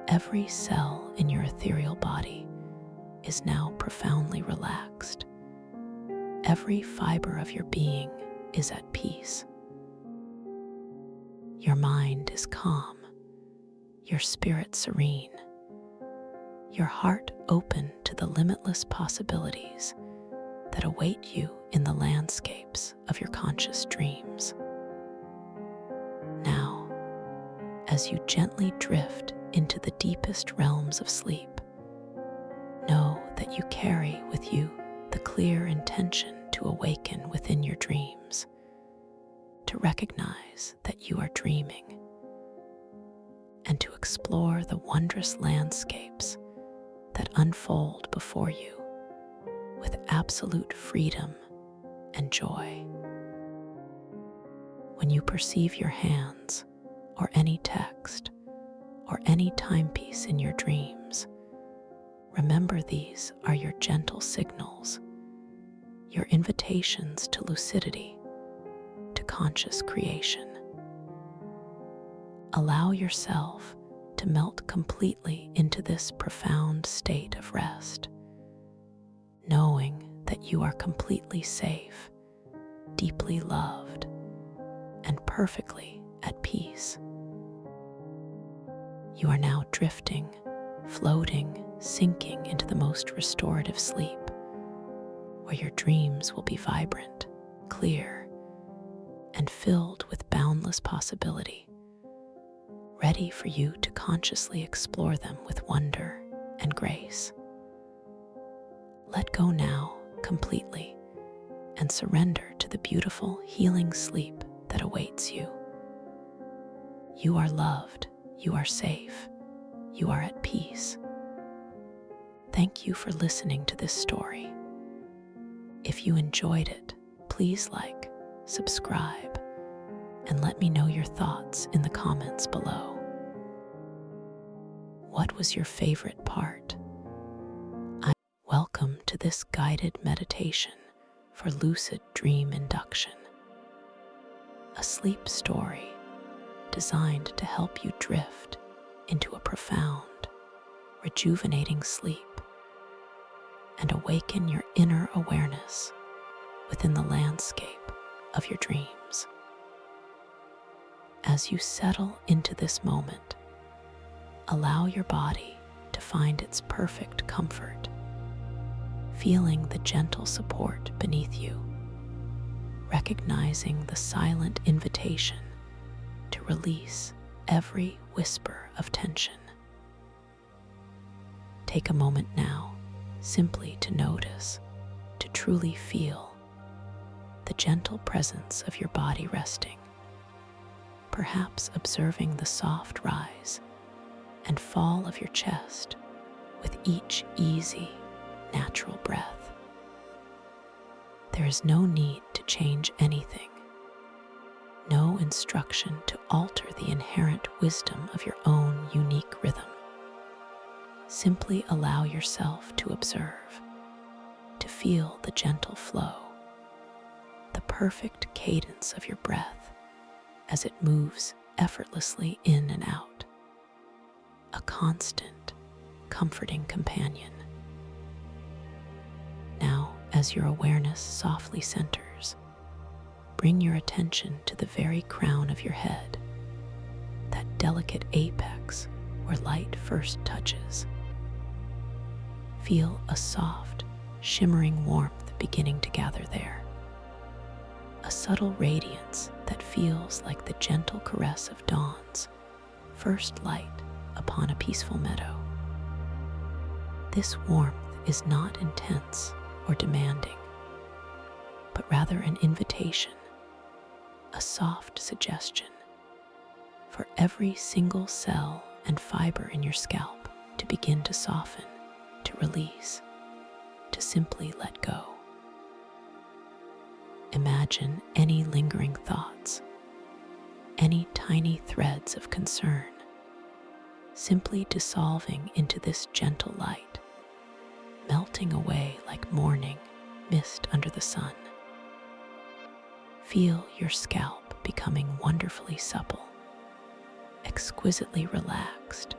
Every cell in your ethereal body is now profoundly relaxed. Every fiber of your being is at peace. Your mind is calm, your spirit serene, your heart open to the limitless possibilities that await you in the landscapes of your conscious dreams. Now, as you gently drift into the deepest realms of sleep, know that you carry with you the clear intention to awaken within your dreams, to recognize that you are dreaming, and to explore the wondrous landscapes that unfold before you with absolute freedom and joy. When you perceive your hands, or any text, or any timepiece in your dreams, remember these are your gentle signals, your invitations to lucidity, to conscious creation. Allow yourself to melt completely into this profound state of rest, knowing that you are completely safe, deeply loved, and perfectly at peace. You are now drifting, floating, sinking into the most restorative sleep, where your dreams will be vibrant, clear, and filled with boundless possibility, ready for you to consciously explore them with wonder and grace. Let go now completely and surrender to the beautiful, healing sleep that awaits you. You are loved, you are safe, you are at peace. Thank you for listening to this story. If you enjoyed it, please like, subscribe, and let me know your thoughts in the comments below. What was your favorite part? Welcome to this guided meditation for lucid dream induction, a sleep story designed to help you drift into a profound, rejuvenating sleep and awaken your inner awareness within the landscape of your dreams. As you settle into this moment, allow your body to find its perfect comfort, feeling the gentle support beneath you, recognizing the silent invitation to release every whisper of tension. Take a moment now simply to notice, to truly feel the gentle presence of your body resting, perhaps observing the soft rise and fall of your chest with each easy, natural breath. There is no need to change anything, no instruction to alter the inherent wisdom of your own unique rhythm. Simply allow yourself to observe, to feel the gentle flow, the perfect cadence of your breath as it moves effortlessly in and out, a constant, comforting companion. Now, as your awareness softly centers, bring your attention to the very crown of your head, that delicate apex where light first touches. Feel a soft, shimmering warmth beginning to gather there, a subtle radiance that feels like the gentle caress of dawn's first light upon a peaceful meadow. This warmth is not intense or demanding, but rather an invitation, a soft suggestion for every single cell and fiber in your scalp to begin to soften, to release, to simply let go. Imagine any lingering thoughts, any tiny threads of concern simply dissolving into this gentle light, melting away like morning mist under the sun. Feel your scalp becoming wonderfully supple, exquisitely relaxed,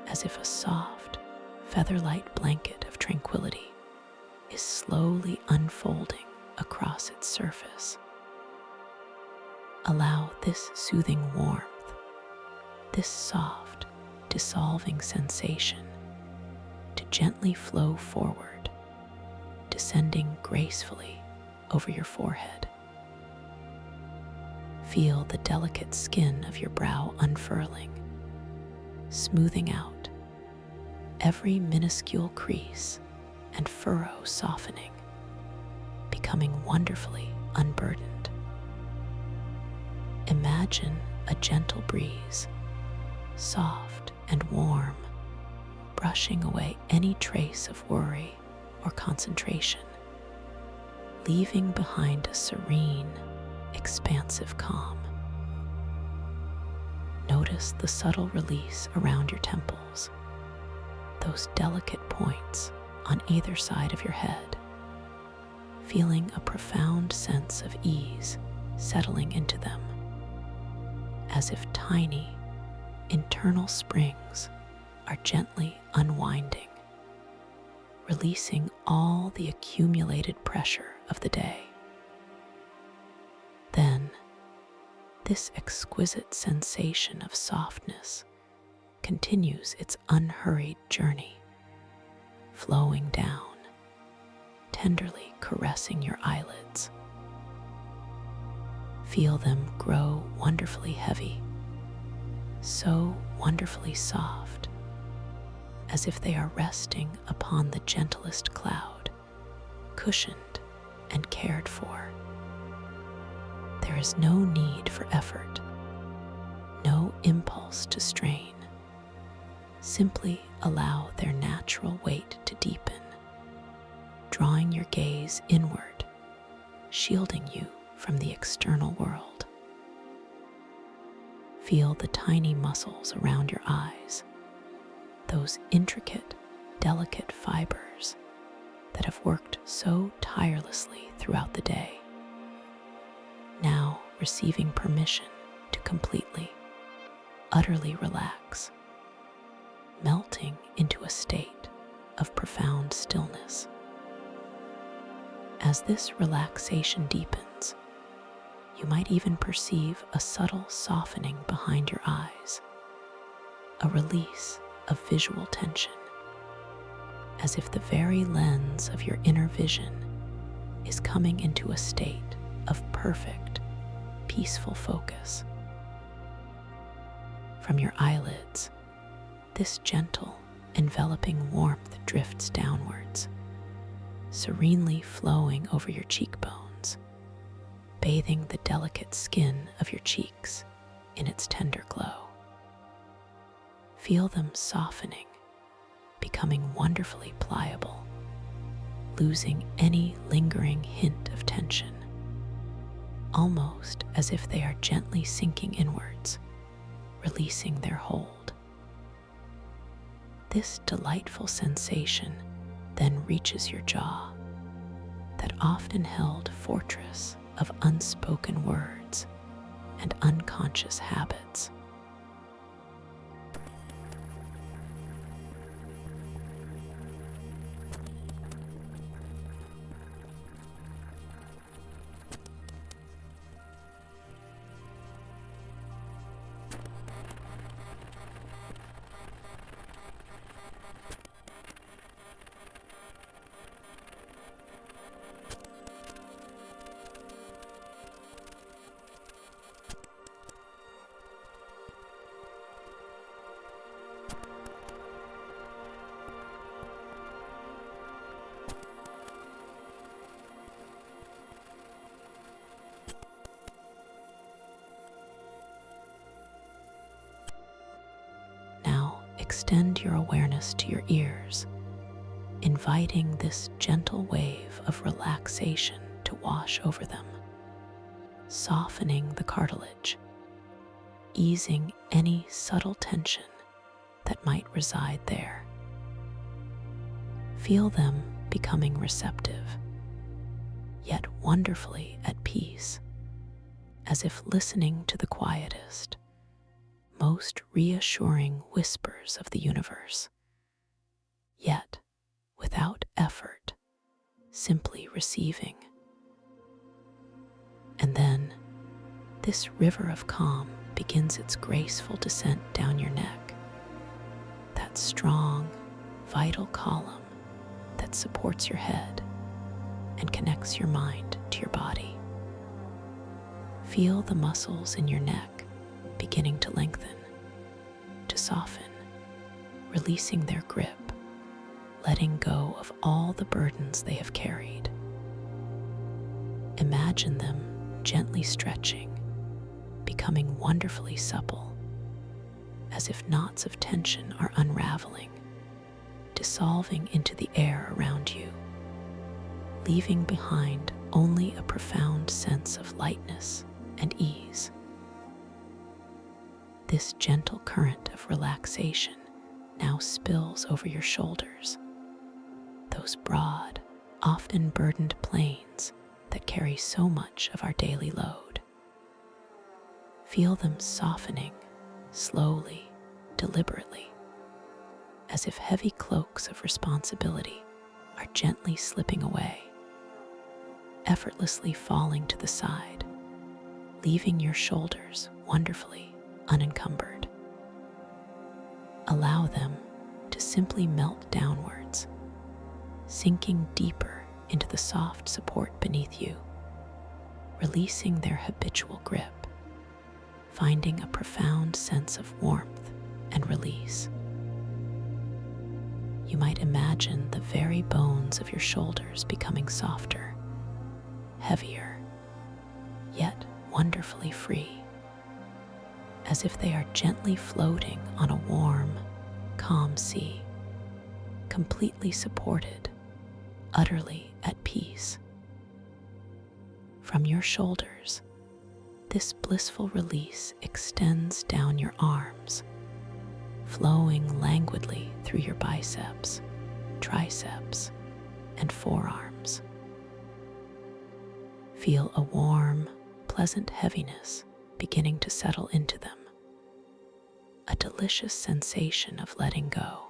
as if a soft, feather-light blanket of tranquility is slowly unfolding across its surface. Allow this soothing warmth, this soft, dissolving sensation to gently flow forward, descending gracefully over your forehead. Feel the delicate skin of your brow unfurling, smoothing out, every minuscule crease and furrow softening, becoming wonderfully unburdened. Imagine a gentle breeze, soft and warm, brushing away any trace of worry or concentration, leaving behind a serene, expansive calm. Notice the subtle release around your temples, those delicate points on either side of your head, feeling a profound sense of ease settling into them, as if tiny, internal springs are gently unwinding, releasing all the accumulated pressure of the day. Then, this exquisite sensation of softness continues its unhurried journey, flowing down, tenderly caressing your eyelids. Feel them grow wonderfully heavy, so wonderfully soft, as if they are resting upon the gentlest cloud, cushioned and cared for. There is no need for effort, no impulse to strain. Simply allow their natural weight to deepen, drawing your gaze inward, shielding you from the external world. Feel the tiny muscles around your eyes, those intricate, delicate fibers that have worked so tirelessly throughout the day, now receiving permission to completely, utterly relax, melting into a state of profound stillness. As this relaxation deepens, you might even perceive a subtle softening behind your eyes, a release of visual tension, as if the very lens of your inner vision is coming into a state of perfect, peaceful focus. From your eyelids, this gentle, enveloping warmth drifts downwards, serenely flowing over your cheekbones, bathing the delicate skin of your cheeks in its tender glow. Feel them softening, becoming wonderfully pliable, losing any lingering hint of tension, almost as if they are gently sinking inwards, releasing their hold. This delightful sensation then reaches your jaw, that often held fortress of unspoken words and unconscious habits. Extend your awareness to your ears, inviting this gentle wave of relaxation to wash over them, softening the cartilage, easing any subtle tension that might reside there. Feel them becoming receptive, yet wonderfully at peace, as if listening to the quietest, most reassuring whispers of the universe, yet without effort, simply receiving. And then this river of calm begins its graceful descent down your neck, that strong, vital column that supports your head and connects your mind to your body. Feel the muscles in your neck beginning to lengthen, to soften, releasing their grip, letting go of all the burdens they have carried. Imagine them gently stretching, becoming wonderfully supple, as if knots of tension are unraveling, dissolving into the air around you, leaving behind only a profound sense of lightness and ease. This gentle current of relaxation now spills over your shoulders, those broad, often burdened planes that carry so much of our daily load. Feel them softening slowly, deliberately, as if heavy cloaks of responsibility are gently slipping away, effortlessly falling to the side, leaving your shoulders wonderfully unencumbered. Allow them to simply melt downwards, sinking deeper into the soft support beneath you, releasing their habitual grip, finding a profound sense of warmth and release. You might imagine the very bones of your shoulders becoming softer, heavier, yet wonderfully free, as if they are gently floating on a warm, calm sea, completely supported, utterly at peace. From your shoulders, this blissful release extends down your arms, flowing languidly through your biceps, triceps, and forearms. Feel a warm, pleasant heaviness beginning to settle into them, a delicious sensation of letting go,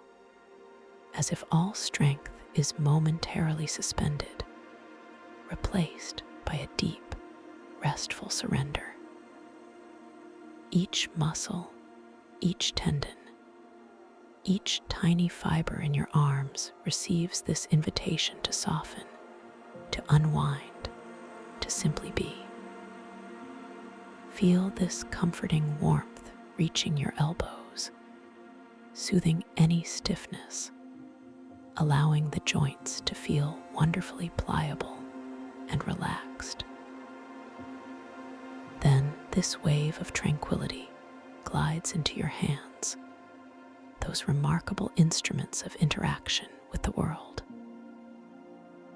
as if all strength is momentarily suspended, replaced by a deep, restful surrender. Each muscle, each tendon, each tiny fiber in your arms receives this invitation to soften, to unwind, to simply be. Feel this comforting warmth reaching your elbows, soothing any stiffness, allowing the joints to feel wonderfully pliable and relaxed. Then this wave of tranquility glides into your hands, those remarkable instruments of interaction with the world.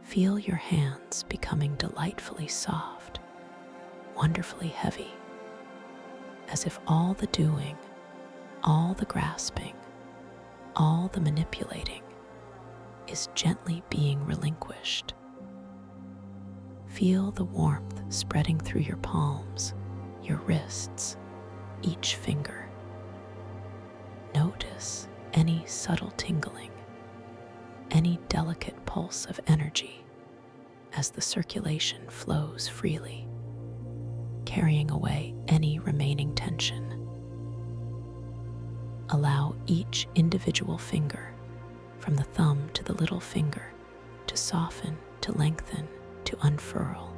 Feel your hands becoming delightfully soft, wonderfully heavy, as if all the doing, all the grasping, all the manipulating is gently being relinquished. Feel the warmth spreading through your palms, your wrists, each finger. Notice any subtle tingling, any delicate pulse of energy as the circulation flows freely, carrying away any remaining tension. Allow each individual finger, from the thumb to the little finger, to soften, to lengthen, to unfurl,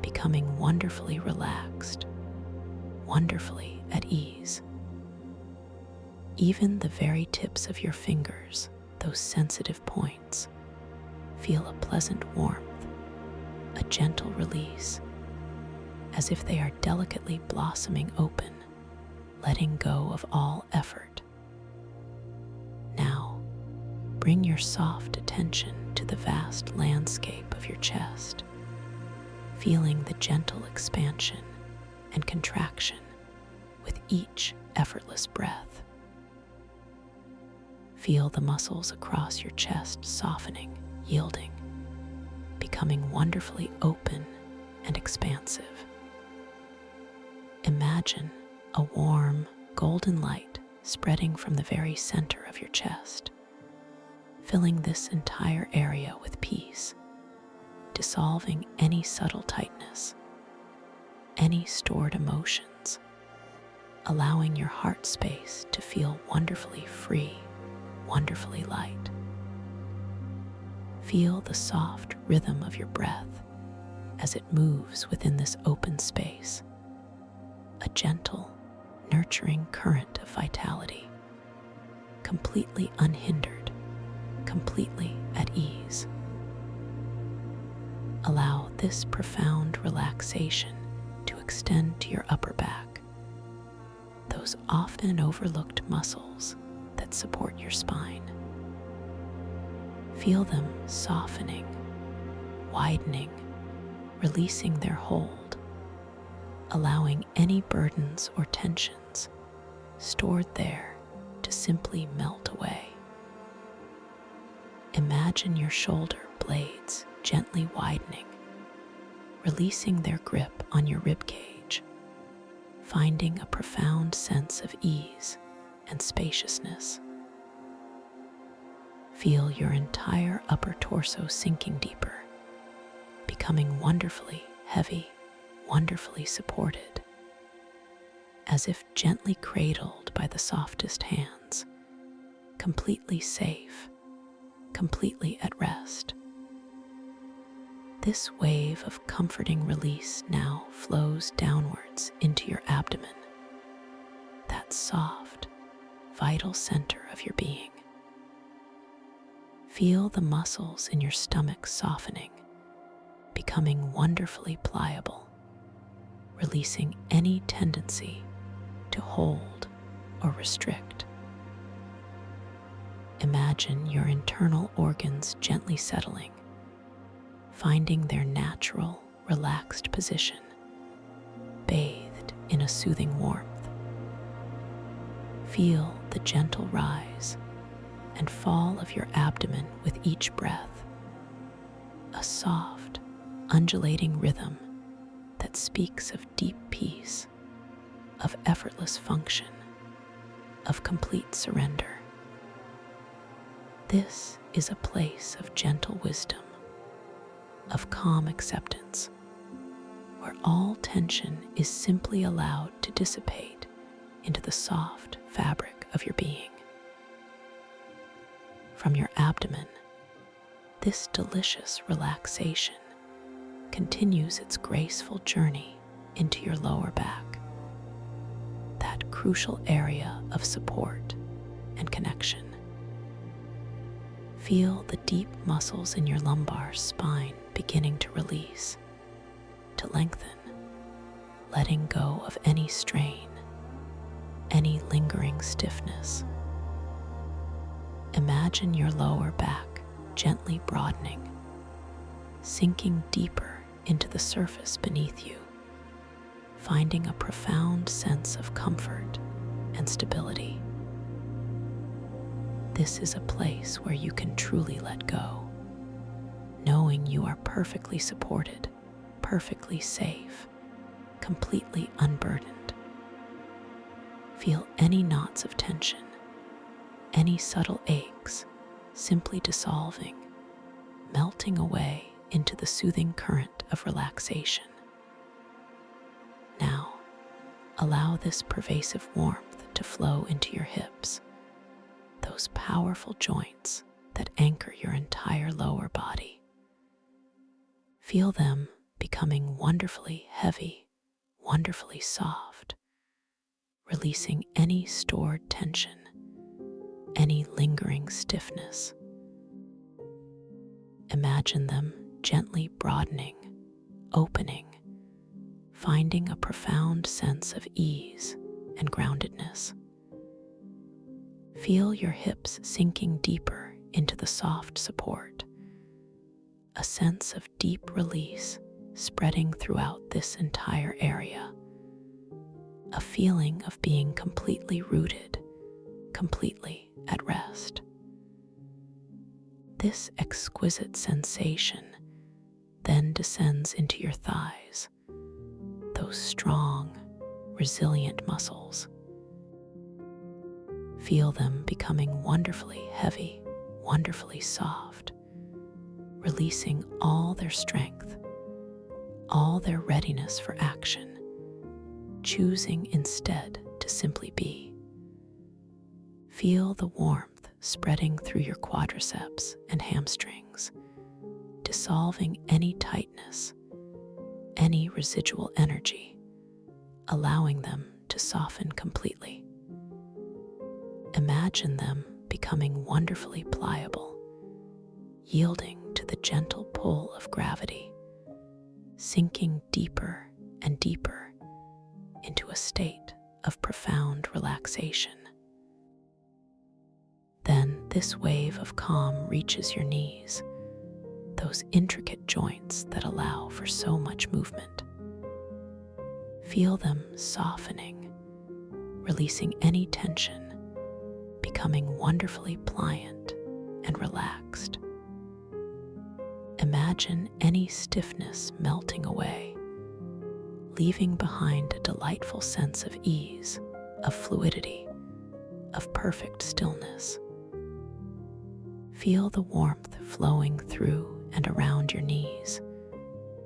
becoming wonderfully relaxed, wonderfully at ease. Even the very tips of your fingers, those sensitive points, feel a pleasant warmth, a gentle release, as if they are delicately blossoming open, letting go of all effort. Now, bring your soft attention to the vast landscape of your chest, feeling the gentle expansion and contraction with each effortless breath. Feel the muscles across your chest softening, yielding, becoming wonderfully open and expansive. Imagine a warm, golden light spreading from the very center of your chest, filling this entire area with peace, dissolving any subtle tightness, any stored emotions, allowing your heart space to feel wonderfully free, wonderfully light. Feel the soft rhythm of your breath as it moves within this open space, a gentle, nurturing current of vitality, completely unhindered, completely at ease. Allow this profound relaxation to extend to your upper back, those often overlooked muscles that support your spine. Feel them softening, widening, releasing their hold, allowing any burdens or tensions stored there to simply melt away. Imagine your shoulder blades gently widening, releasing their grip on your rib cage, finding a profound sense of ease and spaciousness. Feel your entire upper torso sinking deeper, becoming wonderfully heavy, wonderfully supported, as if gently cradled by the softest hands, completely safe, completely at rest. This wave of comforting release now flows downwards into your abdomen, that soft, vital center of your being. Feel the muscles in your stomach softening, becoming wonderfully pliable, releasing any tendency to hold or restrict. Imagine your internal organs gently settling, finding their natural, relaxed position, bathed in a soothing warmth. Feel the gentle rise and fall of your abdomen with each breath, a soft, undulating rhythm that speaks of deep peace, of effortless function, of complete surrender. This is a place of gentle wisdom, of calm acceptance, where all tension is simply allowed to dissipate into the soft fabric of your being. From your abdomen, this delicious relaxation continues its graceful journey into your lower back, that crucial area of support and connection. Feel the deep muscles in your lumbar spine beginning to release, to lengthen, letting go of any strain, any lingering stiffness. Imagine your lower back gently broadening, sinking deeper into the surface beneath you, finding a profound sense of comfort and stability. This is a place where you can truly let go, knowing you are perfectly supported, perfectly safe, completely unburdened. Feel any knots of tension, any subtle aches simply dissolving, melting away into the soothing current of relaxation. Now, allow this pervasive warmth to flow into your hips, those powerful joints that anchor your entire lower body. Feel them becoming wonderfully heavy, wonderfully soft, releasing any stored tension, any lingering stiffness. Imagine them gently broadening, opening, finding a profound sense of ease and groundedness. Feel your hips sinking deeper into the soft support, a sense of deep release spreading throughout this entire area, a feeling of being completely rooted, completely at rest. This exquisite sensation then descends into your thighs, those strong, resilient muscles. Feel them becoming wonderfully heavy, wonderfully soft, releasing all their strength, all their readiness for action, choosing instead to simply be. Feel the warmth spreading through your quadriceps and hamstrings, dissolving any tightness, any residual energy, allowing them to soften completely. Imagine them becoming wonderfully pliable, yielding to the gentle pull of gravity, sinking deeper and deeper into a state of profound relaxation. Then this wave of calm reaches your knees, those intricate joints that allow for so much movement. Feel them softening, releasing any tension, becoming wonderfully pliant and relaxed. Imagine any stiffness melting away, leaving behind a delightful sense of ease, of fluidity, of perfect stillness. Feel the warmth flowing through and around your knees,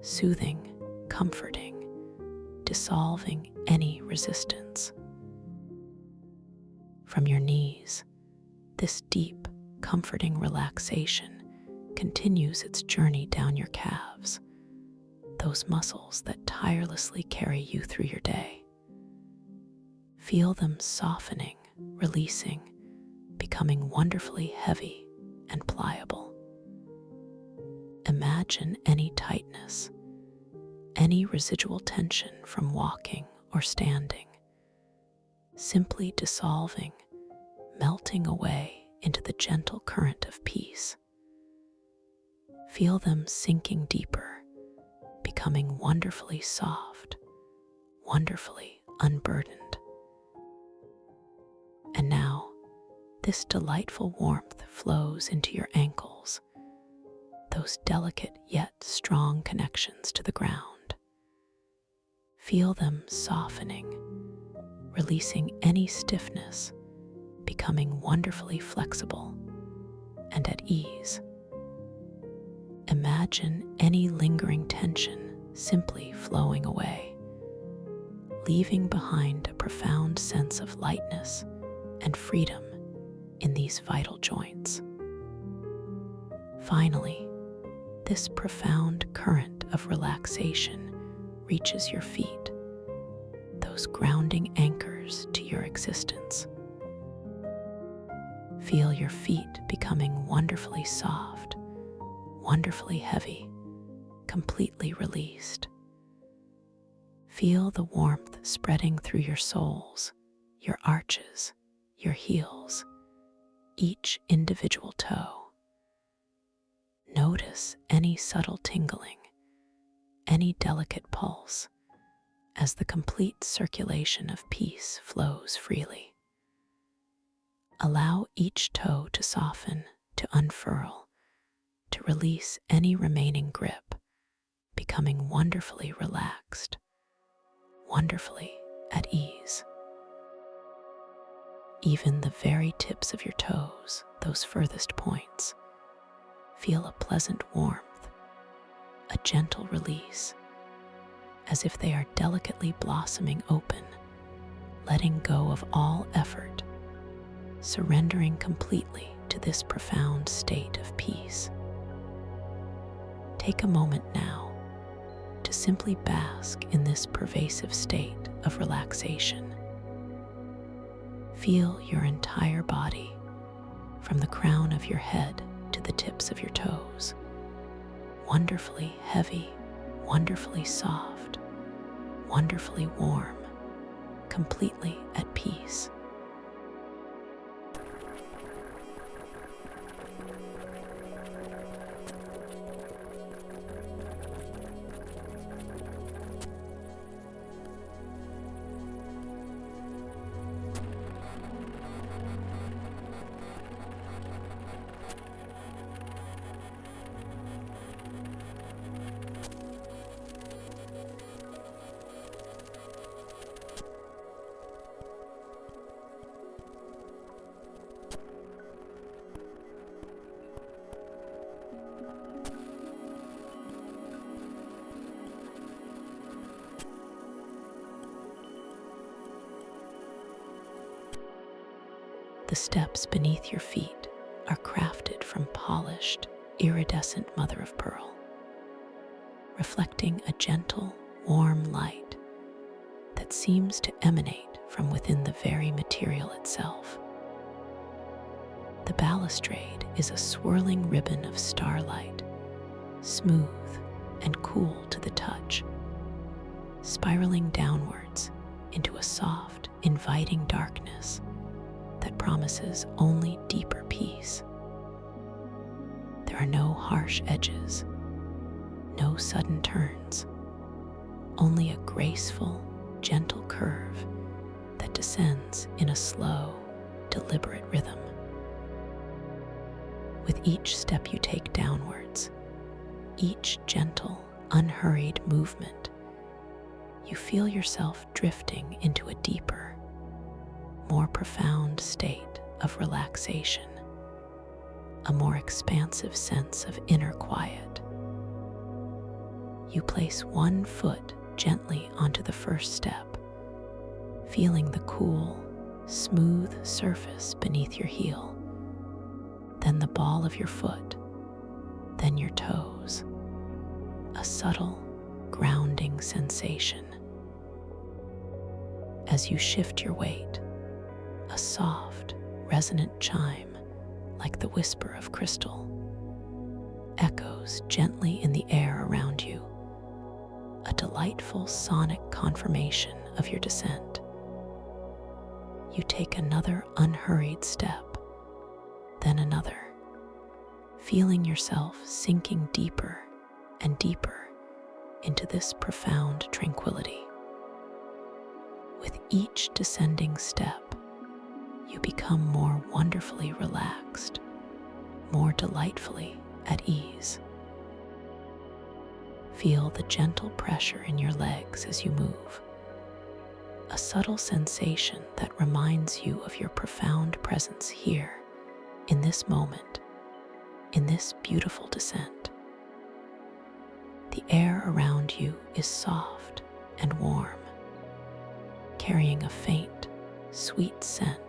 soothing, comforting, dissolving any resistance. From your knees, this deep, comforting relaxation continues its journey down your calves, those muscles that tirelessly carry you through your day. Feel them softening, releasing, becoming wonderfully heavy and pliable. Imagine any tightness, any residual tension from walking or standing, simply dissolving, melting away into the gentle current of peace. Feel them sinking deeper, becoming wonderfully soft, wonderfully unburdened. And now, this delightful warmth flows into your ankles, those delicate yet strong connections to the ground. Feel them softening, releasing any stiffness, becoming wonderfully flexible and at ease. Imagine any lingering tension simply flowing away, leaving behind a profound sense of lightness and freedom in these vital joints. Finally, this profound current of relaxation reaches your feet, those grounding anchors to your existence. Feel your feet becoming wonderfully soft, wonderfully heavy, completely released. Feel the warmth spreading through your soles, your arches, your heels, each individual toe. Notice any subtle tingling, any delicate pulse, as the complete circulation of peace flows freely. Allow each toe to soften, to unfurl, to release any remaining grip, becoming wonderfully relaxed, wonderfully at ease. Even the very tips of your toes, those furthest points, feel a pleasant warmth, a gentle release, as if they are delicately blossoming open, letting go of all effort, surrendering completely to this profound state of peace. Take a moment now to simply bask in this pervasive state of relaxation. Feel your entire body, from the crown of your head to the tips of your toes, wonderfully heavy, wonderfully soft, wonderfully warm, completely at peace. The steps beneath your feet are crafted from polished, iridescent mother of pearl, reflecting a gentle, warm light that seems to emanate from within the very material itself. The balustrade is a swirling ribbon of starlight, smooth and cool to the touch, spiraling downwards into a soft, inviting darkness that promises only deeper peace. There are no harsh edges, no sudden turns, only a graceful, gentle curve that descends in a slow, deliberate rhythm. With each step you take downwards, each gentle, unhurried movement, you feel yourself drifting into a deeper, more profound state of relaxation, a more expansive sense of inner quiet. You place one foot gently onto the first step, feeling the cool, smooth surface beneath your heel, then the ball of your foot, then your toes, a subtle, grounding sensation. As you shift your weight, a soft, resonant chime, like the whisper of crystal, echoes gently in the air around you, a delightful sonic confirmation of your descent. You take another unhurried step, then another, feeling yourself sinking deeper and deeper into this profound tranquility. With each descending step, you become more wonderfully relaxed, more delightfully at ease. Feel the gentle pressure in your legs as you move, a subtle sensation that reminds you of your profound presence here, in this moment, in this beautiful descent. The air around you is soft and warm, carrying a faint, sweet scent,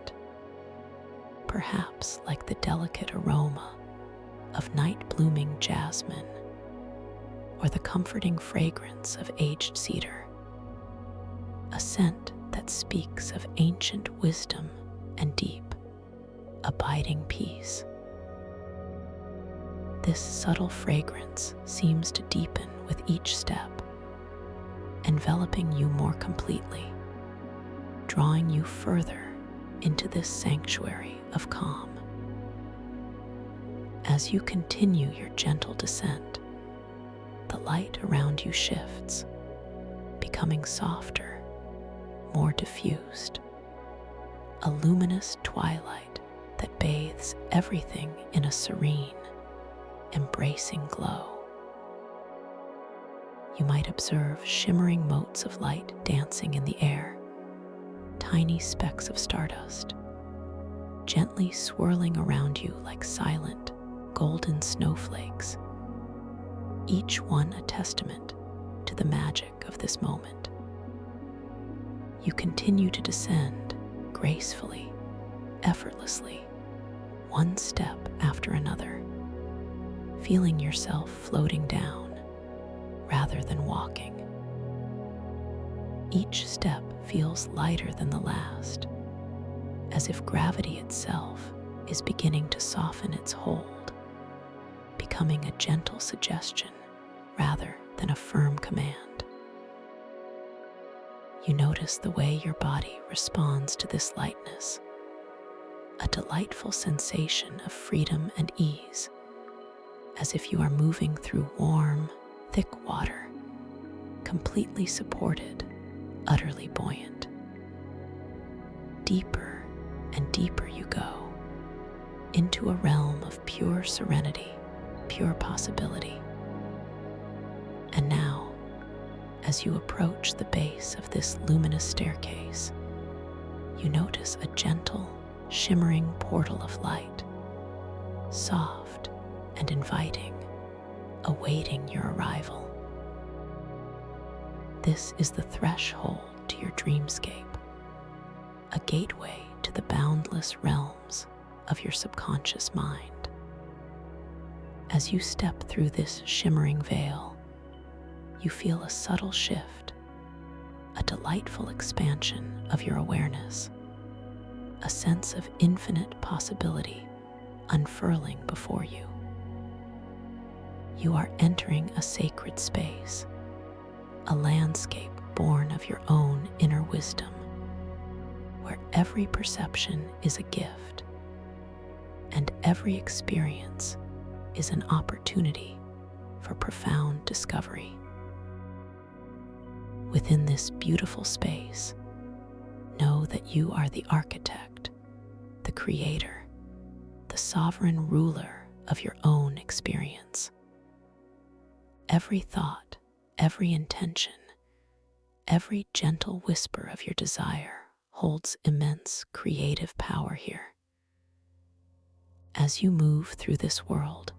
perhaps like the delicate aroma of night-blooming jasmine or the comforting fragrance of aged cedar, a scent that speaks of ancient wisdom and deep, abiding peace. This subtle fragrance seems to deepen with each step, enveloping you more completely, drawing you further into this sanctuary of calm. As you continue your gentle descent, the light around you shifts, becoming softer, more diffused, a luminous twilight that bathes everything in a serene, embracing glow. You might observe shimmering motes of light dancing in the air, tiny specks of stardust, gently swirling around you like silent, golden snowflakes, each one a testament to the magic of this moment. You continue to descend gracefully, effortlessly, one step after another, feeling yourself floating down rather than walking. Each step feels lighter than the last, as if gravity itself is beginning to soften its hold, becoming a gentle suggestion rather than a firm command. You notice the way your body responds to this lightness, a delightful sensation of freedom and ease, as if you are moving through warm, thick water, completely supported, utterly buoyant. Deeper and deeper you go, into a realm of pure serenity, pure possibility. And now, as you approach the base of this luminous staircase, you notice a gentle, shimmering portal of light, soft and inviting, awaiting your arrival. This is the threshold to your dreamscape, a gateway to the boundless realms of your subconscious mind. As you step through this shimmering veil, you feel a subtle shift, a delightful expansion of your awareness, a sense of infinite possibility unfurling before you. You are entering a sacred space, a landscape born of your own inner wisdom, where every perception is a gift and every experience is an opportunity for profound discovery. Within this beautiful space, know that you are the architect, the creator, the sovereign ruler of your own experience. Every thought, every intention, every gentle whisper of your desire holds immense creative power here. As you move through this world,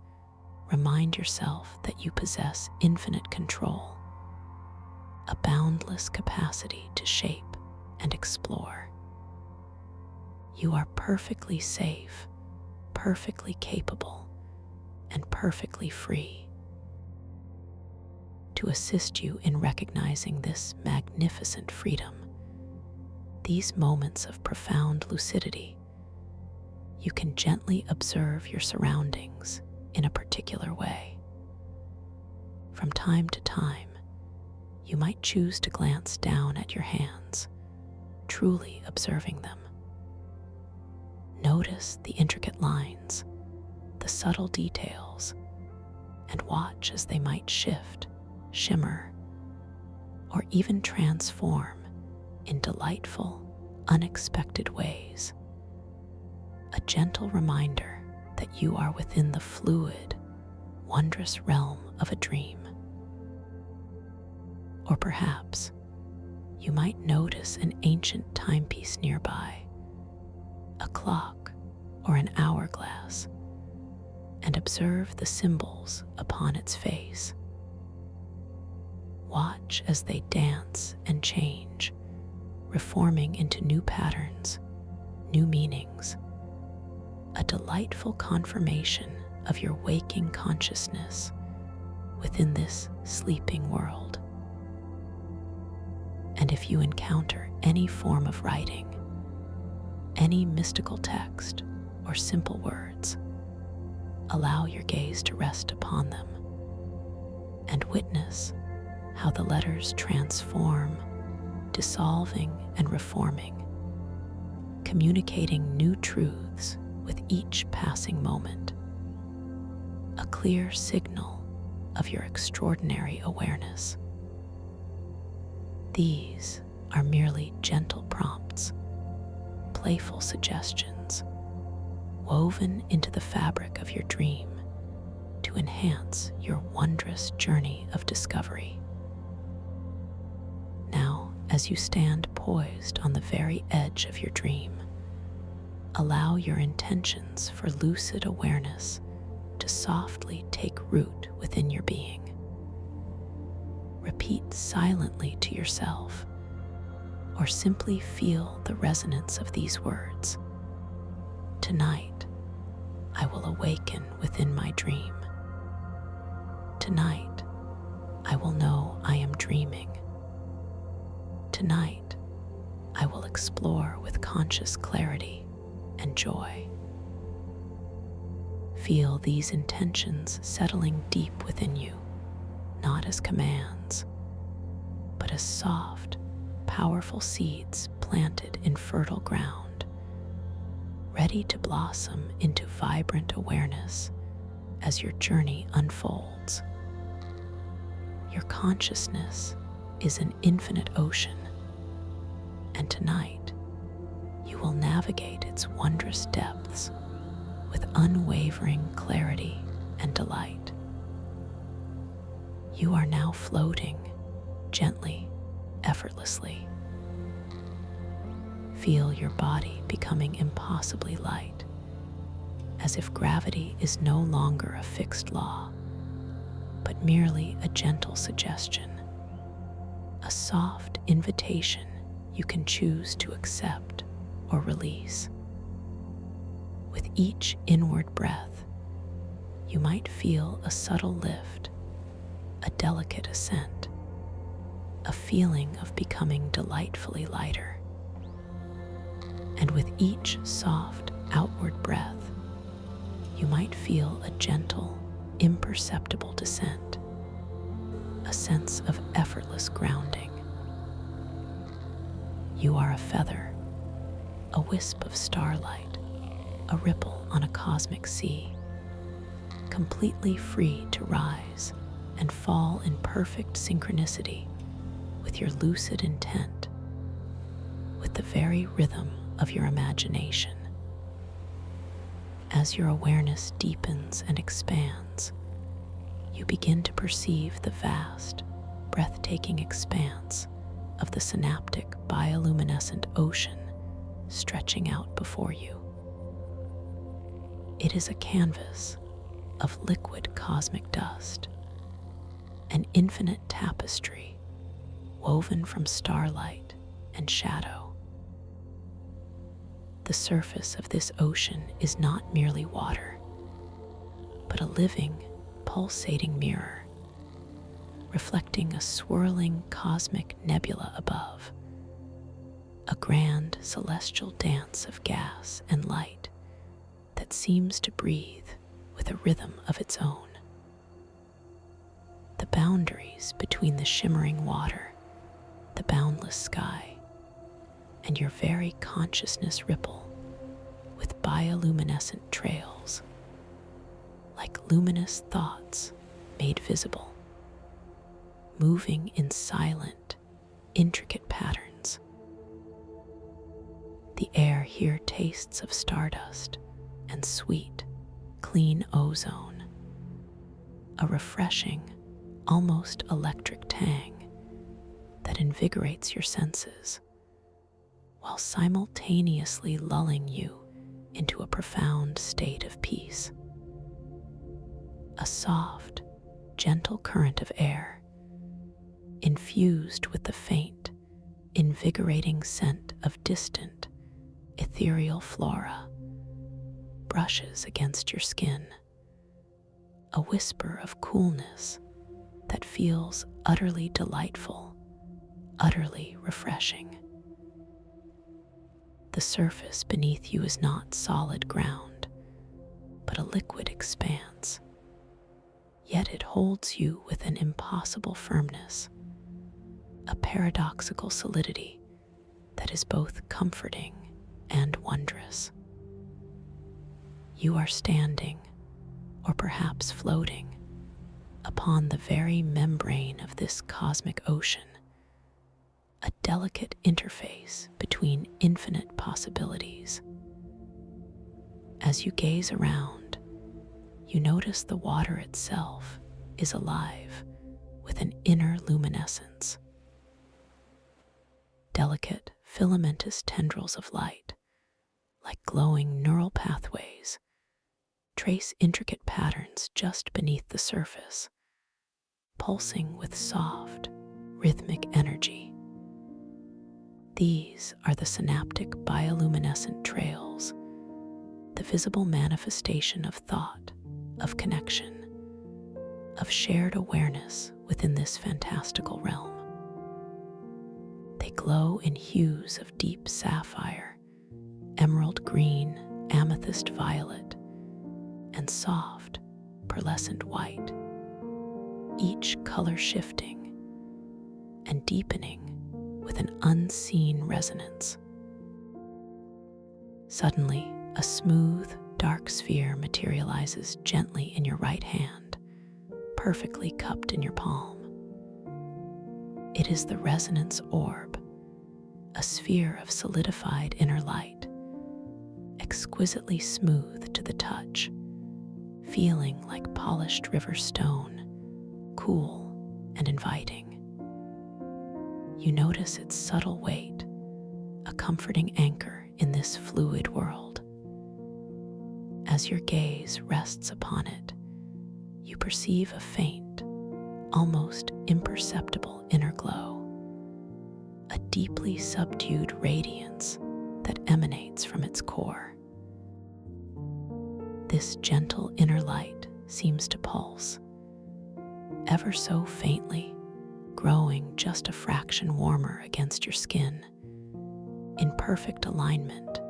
remind yourself that you possess infinite control, a boundless capacity to shape and explore. You are perfectly safe, perfectly capable, and perfectly free. To assist you in recognizing this magnificent freedom, these moments of profound lucidity, you can gently observe your surroundings in a particular way. From time to time, you might choose to glance down at your hands, truly observing them. Notice the intricate lines, the subtle details, and watch as they might shift, shimmer, or even transform in delightful, unexpected ways. A gentle reminder that you are within the fluid, wondrous realm of a dream. Or perhaps you might notice an ancient timepiece nearby, a clock or an hourglass, and observe the symbols upon its face. Watch as they dance and change, reforming into new patterns, new meanings, a delightful confirmation of your waking consciousness within this sleeping world. And if you encounter any form of writing, any mystical text or simple words, allow your gaze to rest upon them and witness how the letters transform, dissolving and reforming, communicating new truths with each passing moment, a clear signal of your extraordinary awareness. These are merely gentle prompts, playful suggestions, woven into the fabric of your dream to enhance your wondrous journey of discovery. Now, as you stand poised on the very edge of your dream, allow your intentions for lucid awareness to softly take root within your being. Repeat silently to yourself, or simply feel the resonance of these words. Tonight, I will awaken within my dream. Tonight, I will know I am dreaming. Tonight, I will explore with conscious clarity and joy. Feel these intentions settling deep within you, not as commands, but as soft, powerful seeds planted in fertile ground, ready to blossom into vibrant awareness as your journey unfolds. Your consciousness is an infinite ocean, and tonight you will navigate its wondrous depths with unwavering clarity and delight. You are now floating gently, effortlessly. Feel your body becoming impossibly light, as if gravity is no longer a fixed law, but merely a gentle suggestion, a soft invitation you can choose to accept or release. With each inward breath, you might feel a subtle lift, a delicate ascent, a feeling of becoming delightfully lighter. And with each soft outward breath, you might feel a gentle, imperceptible descent, a sense of effortless grounding. You are a feather, a wisp of starlight, a ripple on a cosmic sea, completely free to rise and fall in perfect synchronicity with your lucid intent, with the very rhythm of your imagination. As your awareness deepens and expands, you begin to perceive the vast, breathtaking expanse of the synaptic bioluminescent ocean stretching out before you. It is a canvas of liquid cosmic dust, an infinite tapestry woven from starlight and shadow. The surface of this ocean is not merely water, but a living, pulsating mirror, reflecting a swirling cosmic nebula above, a grand celestial dance of gas and light that seems to breathe with a rhythm of its own. The boundaries between the shimmering water, the boundless sky, and your very consciousness ripple with bioluminescent trails, like luminous thoughts made visible, moving in silent, intricate patterns. The air here tastes of stardust and sweet, clean ozone, a refreshing, almost electric tang that invigorates your senses, while simultaneously lulling you into a profound state of peace. A soft, gentle current of air, infused with the faint, invigorating scent of distant, ethereal flora, brushes against your skin, a whisper of coolness that feels utterly delightful, utterly refreshing. The surface beneath you is not solid ground, but a liquid expanse, yet it holds you with an impossible firmness, a paradoxical solidity that is both comforting and wondrous. You are standing, or perhaps floating, upon the very membrane of this cosmic ocean, a delicate interface between infinite possibilities. As you gaze around, you notice the water itself is alive with an inner luminescence. Delicate, filamentous tendrils of light, like glowing neural pathways, trace intricate patterns just beneath the surface, pulsing with soft, rhythmic energy. These are the synaptic bioluminescent trails, the visible manifestation of thought, of connection, of shared awareness within this fantastical realm. They glow in hues of deep sapphire, emerald green, amethyst violet, and soft, pearlescent white, each color shifting and deepening with an unseen resonance. Suddenly, a smooth, dark sphere materializes gently in your right hand, perfectly cupped in your palm. It is the resonance orb, a sphere of solidified inner light, exquisitely smooth to the touch, feeling like polished river stone, cool and inviting. You notice its subtle weight, a comforting anchor in this fluid world. As your gaze rests upon it, you perceive a faint, almost imperceptible inner glow, a deeply subdued radiance that emanates from its core. This gentle inner light seems to pulse, ever so faintly, growing just a fraction warmer against your skin, in perfect alignment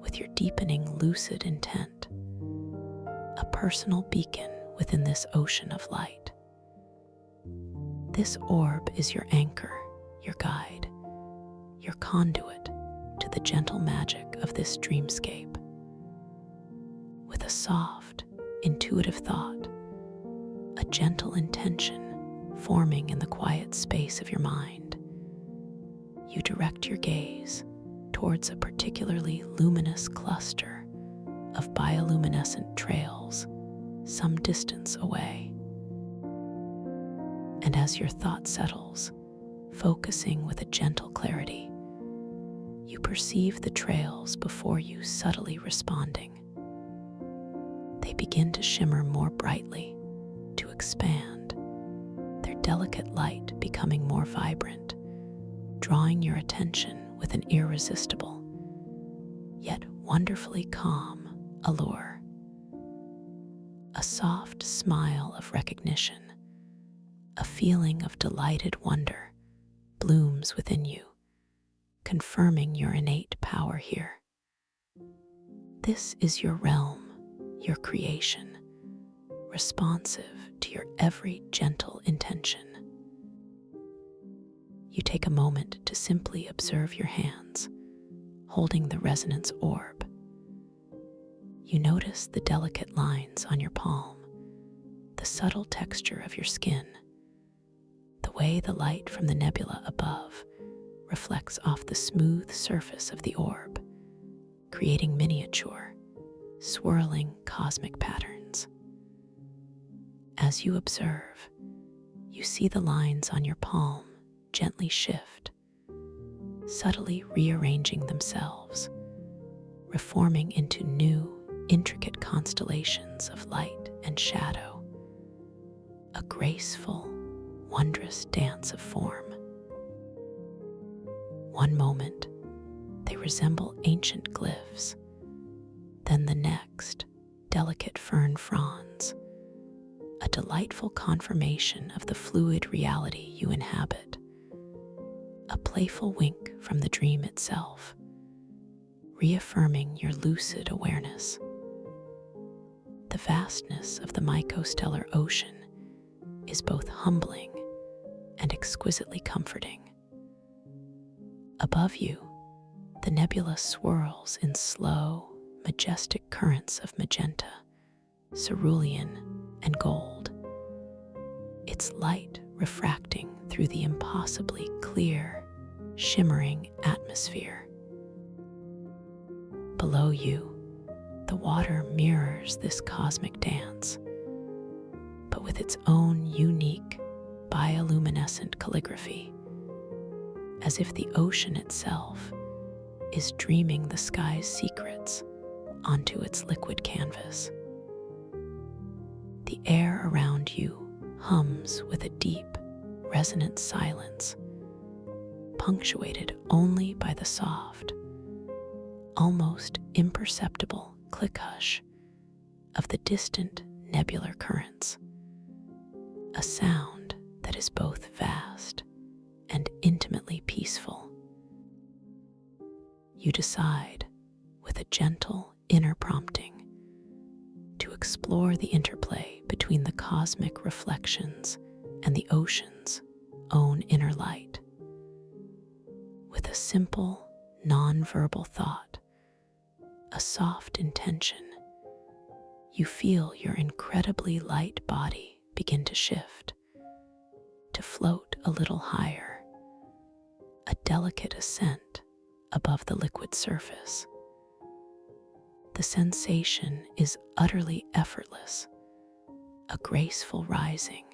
with your deepening lucid intent, a personal beacon within this ocean of light. This orb is your anchor, your guide, your conduit to the gentle magic of this dreamscape. With a soft, intuitive thought, a gentle intention forming in the quiet space of your mind, you direct your gaze towards a particularly luminous cluster of bioluminescent trails some distance away. And as your thought settles, focusing with a gentle clarity, you perceive the trails before you subtly responding. They begin to shimmer more brightly, to expand, their delicate light becoming more vibrant, drawing your attention with an irresistible, yet wonderfully calm allure. A soft smile of recognition, a feeling of delighted wonder blooms within you, confirming your innate power here. This is your realm, your creation, responsive to your every gentle intention. You take a moment to simply observe your hands, holding the resonance orb. You notice the delicate lines on your palm, the subtle texture of your skin, the way the light from the nebula above reflects off the smooth surface of the orb, creating miniature, swirling cosmic patterns. As you observe, you see the lines on your palm gently shift, subtly rearranging themselves, reforming into new, intricate constellations of light and shadow, a graceful, wondrous dance of form. One moment, they resemble ancient glyphs, then the next, delicate fern fronds, a delightful confirmation of the fluid reality you inhabit, a playful wink from the dream itself, reaffirming your lucid awareness. The vastness of the mycostellar ocean is both humbling and exquisitely comforting. Above you, the nebula swirls in slow, majestic currents of magenta, cerulean, and gold, its light refracting through the impossibly clear, shimmering atmosphere. Below you, the water mirrors this cosmic dance, but with its own unique, bioluminescent calligraphy, as if the ocean itself is dreaming the sky's secrets onto its liquid canvas. The air around you hums with a deep, resonant silence, punctuated only by the soft, almost imperceptible click-hush of the distant nebular currents, a sound that is both vast and intimately peaceful. You decide, with a gentle inner prompting, to explore the interplay between the cosmic reflections and the ocean's own inner light. With a simple, non-verbal thought, a soft intention, you feel your incredibly light body begin to shift, to float a little higher, a delicate ascent above the liquid surface. The sensation is utterly effortless, a graceful rising,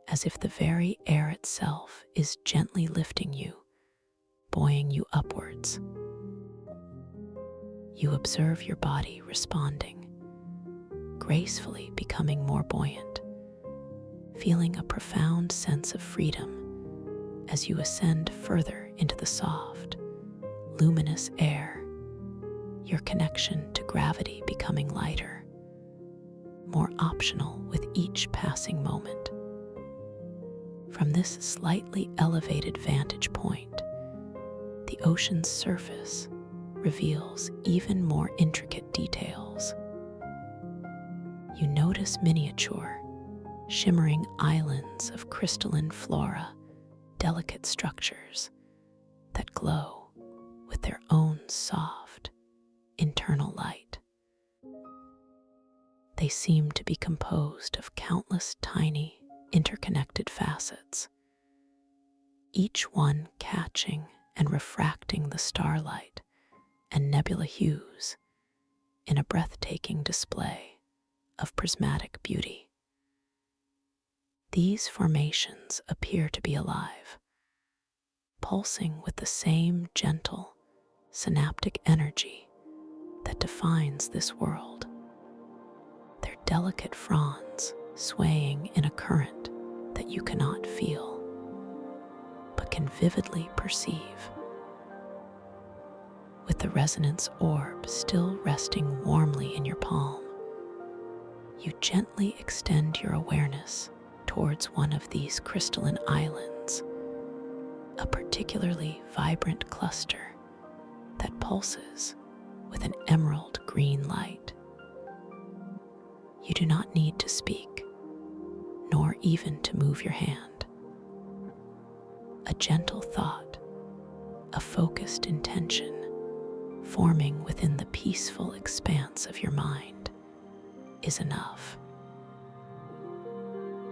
as if the very air itself is gently lifting you, buoying you upwards. You observe your body responding, gracefully becoming more buoyant, feeling a profound sense of freedom as you ascend further into the soft, luminous air, your connection to gravity becoming lighter, more optional with each passing moment. From this slightly elevated vantage point, the ocean's surface reveals even more intricate details. You notice miniature, shimmering islands of crystalline flora, delicate structures that glow with their own soft, internal light. They seem to be composed of countless tiny, interconnected facets, each one catching and refracting the starlight and nebula hues in a breathtaking display of prismatic beauty. These formations appear to be alive, pulsing with the same gentle, synaptic energy that defines this world. Their delicate fronds swaying in a current that you cannot feel, but can vividly perceive. With the resonance orb still resting warmly in your palm, you gently extend your awareness towards one of these crystalline islands, a particularly vibrant cluster that pulses with an emerald green light. You do not need to speak, nor even to move your hand. A gentle thought, a focused intention, forming within the peaceful expanse of your mind is enough.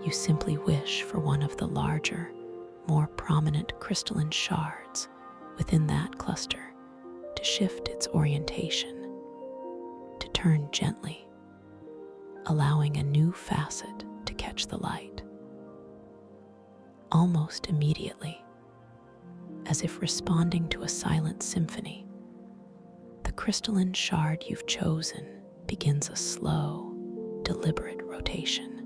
You simply wish for one of the larger, more prominent crystalline shards within that cluster to shift its orientation, to turn gently, allowing a new facet to catch the light. Almost immediately, as if responding to a silent symphony, the crystalline shard you've chosen begins a slow, deliberate rotation.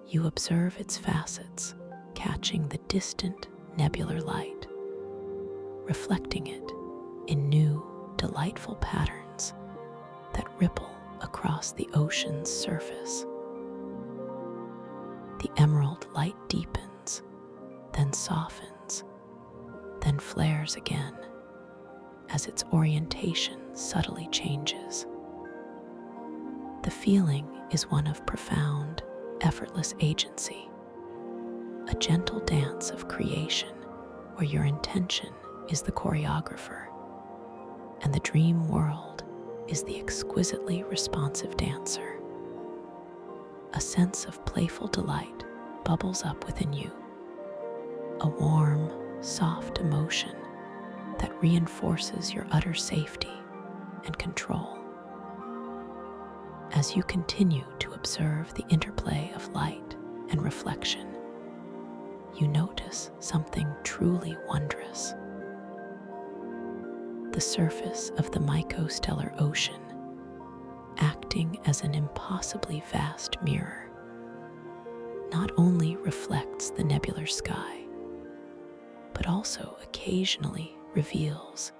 You observe its facets, catching the distant nebular light, reflecting it in new, delightful patterns that ripple across the ocean's surface. The emerald light deepens, then softens, then flares again as its orientation subtly changes. The feeling is one of profound, effortless agency, a gentle dance of creation where your intention is the choreographer and the dream world is the exquisitely responsive dancer. A sense of playful delight bubbles up within you, a warm, soft emotion that reinforces your utter safety and control. As you continue to observe the interplay of light and reflection, you notice something truly wondrous. The surface of the mycostellar ocean, acting as an impossibly vast mirror, not only reflects the nebular sky, but also occasionally reveals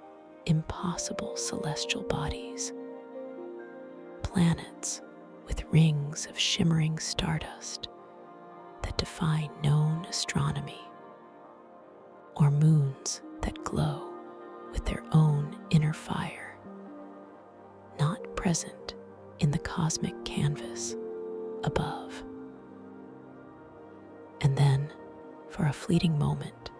impossible celestial bodies, planets with rings of shimmering stardust that defy known astronomy, or moons that glow with their own inner fire, not present in the cosmic canvas above. And then, for a fleeting moment,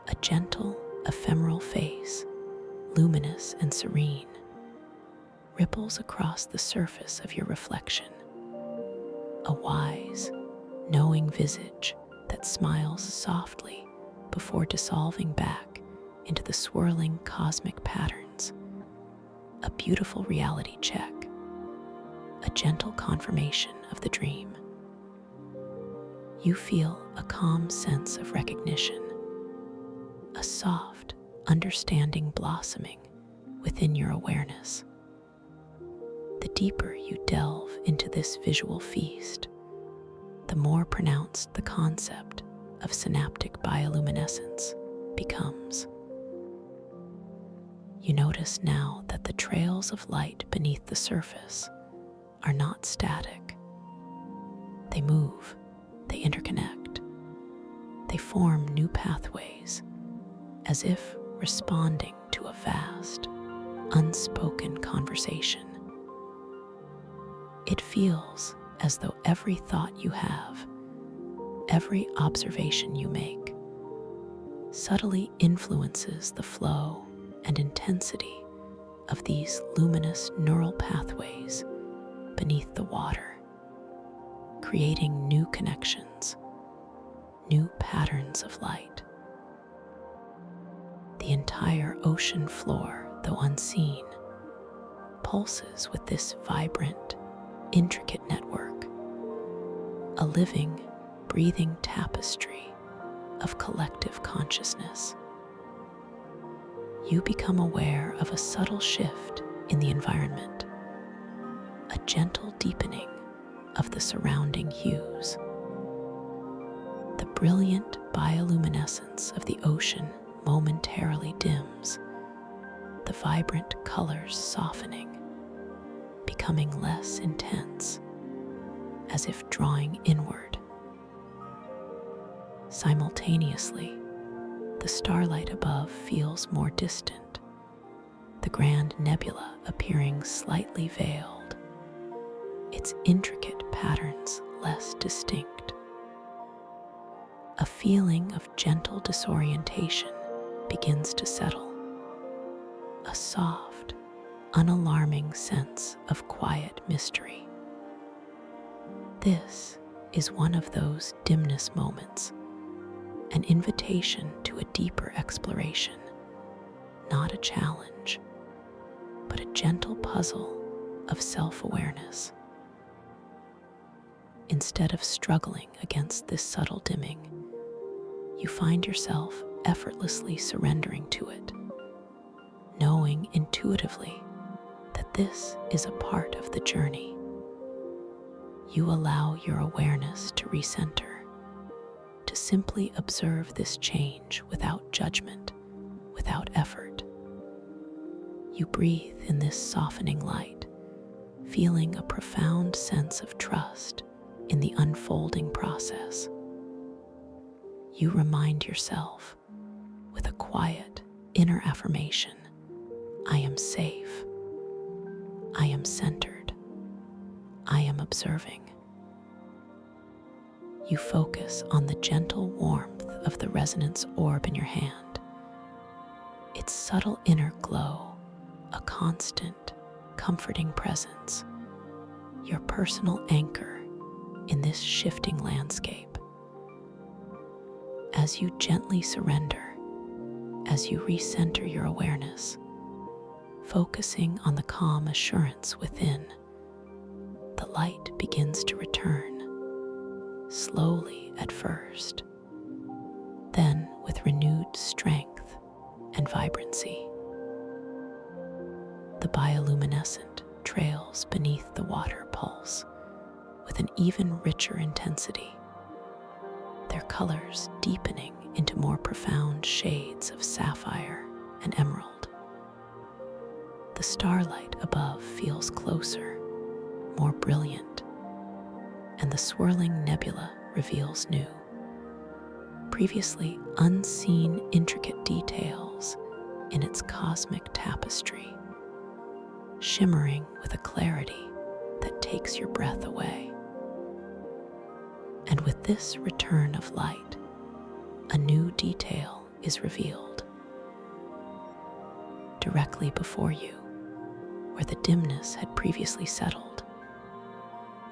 a gentle, ephemeral face, luminous and serene, ripples across the surface of your reflection, a wise, knowing visage that smiles softly before dissolving back into the swirling cosmic patterns, a beautiful reality check, a gentle confirmation of the dream. You feel a calm sense of recognition, a soft, understanding blossoming within your awareness. The deeper you delve into this visual feast, the more pronounced the concept of synaptic bioluminescence becomes. You notice now that the trails of light beneath the surface are not static. They move, they interconnect, they form new pathways, as if responding to a vast, unspoken conversation. It feels as though every thought you have, every observation you make, subtly influences the flow and intensity of these luminous neural pathways beneath the water, creating new connections, new patterns of light. The entire ocean floor, though unseen, pulses with this vibrant, intricate network, a living, breathing tapestry of collective consciousness. You become aware of a subtle shift in the environment, a gentle deepening of the surrounding hues. The brilliant bioluminescence of the ocean momentarily dims, the vibrant colors softening, becoming less intense, as if drawing inward. Simultaneously, the starlight above feels more distant, the grand nebula appearing slightly veiled, its intricate patterns less distinct. A feeling of gentle disorientation begins to settle, a soft, unalarming sense of quiet mystery. This is one of those dimness moments, an invitation to a deeper exploration, not a challenge, but a gentle puzzle of self-awareness. Instead of struggling against this subtle dimming, you find yourself effortlessly surrendering to it, knowing intuitively that this is a part of the journey. You allow your awareness to recenter, to simply observe this change without judgment, without effort. You breathe in this softening light, feeling a profound sense of trust in the unfolding process. You remind yourself with a quiet inner affirmation, I am safe, I am centered, I am observing. You focus on the gentle warmth of the resonance orb in your hand, its subtle inner glow, a constant, comforting presence, your personal anchor in this shifting landscape. As you gently surrender, as you recenter your awareness, focusing on the calm assurance within, the light begins to return, slowly at first, then with renewed strength and vibrancy. The bioluminescent trails beneath the water pulse with an even richer intensity, their colors deepening into more profound shades of sapphire and emerald. The starlight above feels closer, more brilliant, and the swirling nebula reveals new, previously unseen intricate details in its cosmic tapestry, shimmering with a clarity that takes your breath away. And with this return of light, a new detail is revealed. Directly before you, where the dimness had previously settled,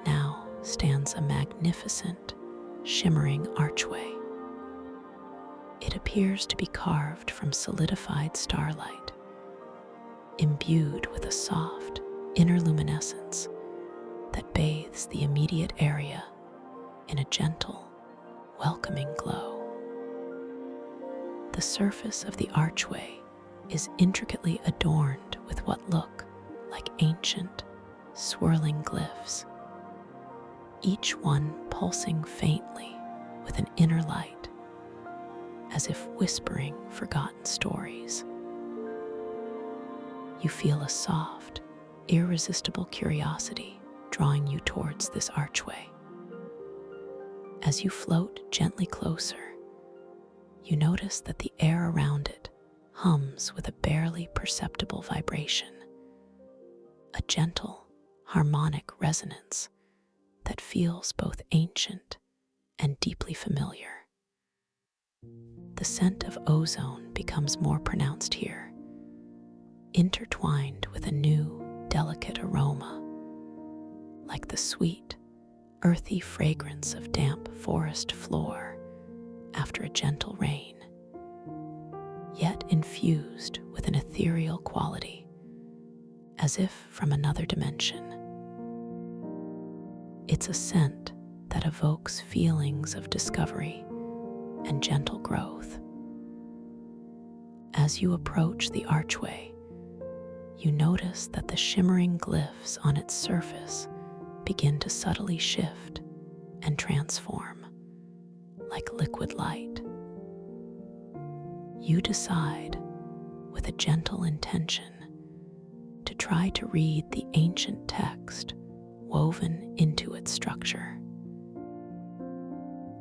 now stands a magnificent, shimmering archway. It appears to be carved from solidified starlight, imbued with a soft inner luminescence that bathes the immediate area in a gentle, welcoming glow. The surface of the archway is intricately adorned with what look like ancient, swirling glyphs, each one pulsing faintly with an inner light, as if whispering forgotten stories. You feel a soft, irresistible curiosity drawing you towards this archway. As you float gently closer, you notice that the air around it hums with a barely perceptible vibration, a gentle, harmonic resonance that feels both ancient and deeply familiar. The scent of ozone becomes more pronounced here, intertwined with a new, delicate aroma, like the sweet, earthy fragrance of damp forest floor after a gentle rain, yet infused with an ethereal quality, as if from another dimension. It's a scent that evokes feelings of discovery and gentle growth. As you approach the archway, you notice that the shimmering glyphs on its surface begin to subtly shift and transform, like liquid light. You decide, with a gentle intention, to try to read the ancient text woven into its structure.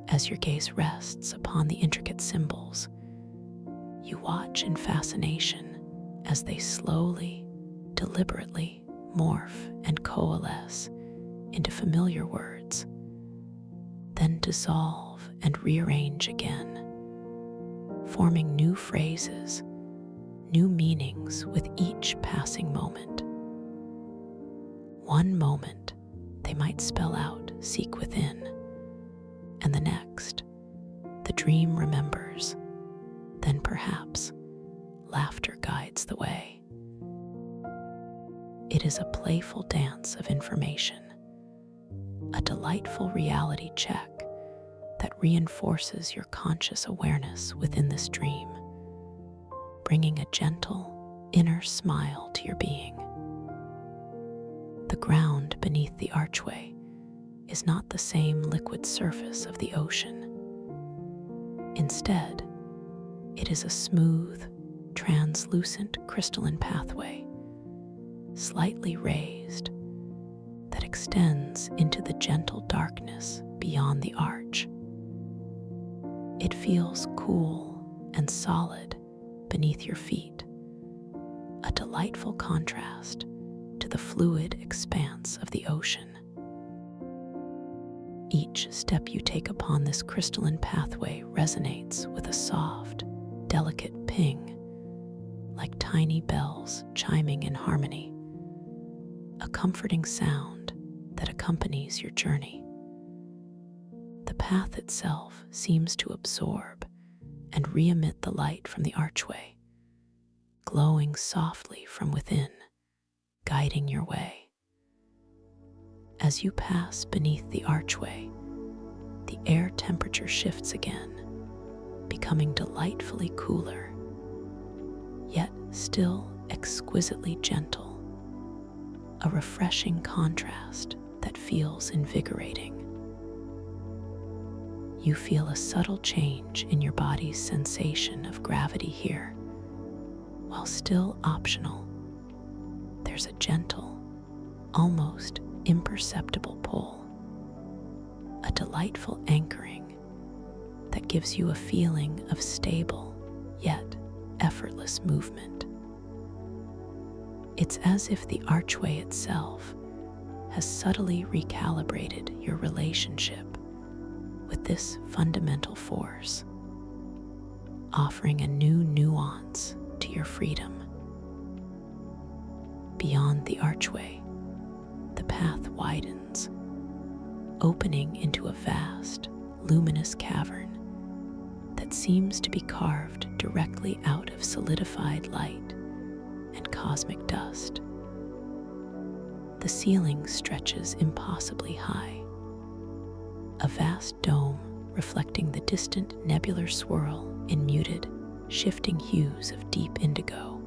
As your gaze rests upon the intricate symbols, you watch in fascination as they slowly, deliberately morph and coalesce into familiar words, then dissolve and rearrange again, forming new phrases, new meanings with each passing moment. One moment, they might spell out, "Seek within," and the next, "The dream remembers," then perhaps, "Laughter guides the way." It is a playful dance of information, a delightful reality check that reinforces your conscious awareness within this dream, bringing a gentle, inner smile to your being. The ground beneath the archway is not the same liquid surface of the ocean. Instead, it is a smooth, translucent crystalline pathway, slightly raised, that extends into the gentle darkness beyond the arch. It feels cool and solid beneath your feet, a delightful contrast to the fluid expanse of the ocean. Each step you take upon this crystalline pathway resonates with a soft, delicate ping, like tiny bells chiming in harmony, a comforting sound that accompanies your journey. The path itself seems to absorb and re-emit the light from the archway, glowing softly from within, guiding your way. As you pass beneath the archway, the air temperature shifts again, becoming delightfully cooler, yet still exquisitely gentle, a refreshing contrast that feels invigorating. You feel a subtle change in your body's sensation of gravity here. While still optional, there's a gentle, almost imperceptible pull, a delightful anchoring that gives you a feeling of stable yet effortless movement. It's as if the archway itself has subtly recalibrated your relationship with this fundamental force, offering a new nuance to your freedom. Beyond the archway, the path widens, opening into a vast, luminous cavern that seems to be carved directly out of solidified light and cosmic dust. The ceiling stretches impossibly high, a vast dome reflecting the distant nebular swirl in muted, shifting hues of deep indigo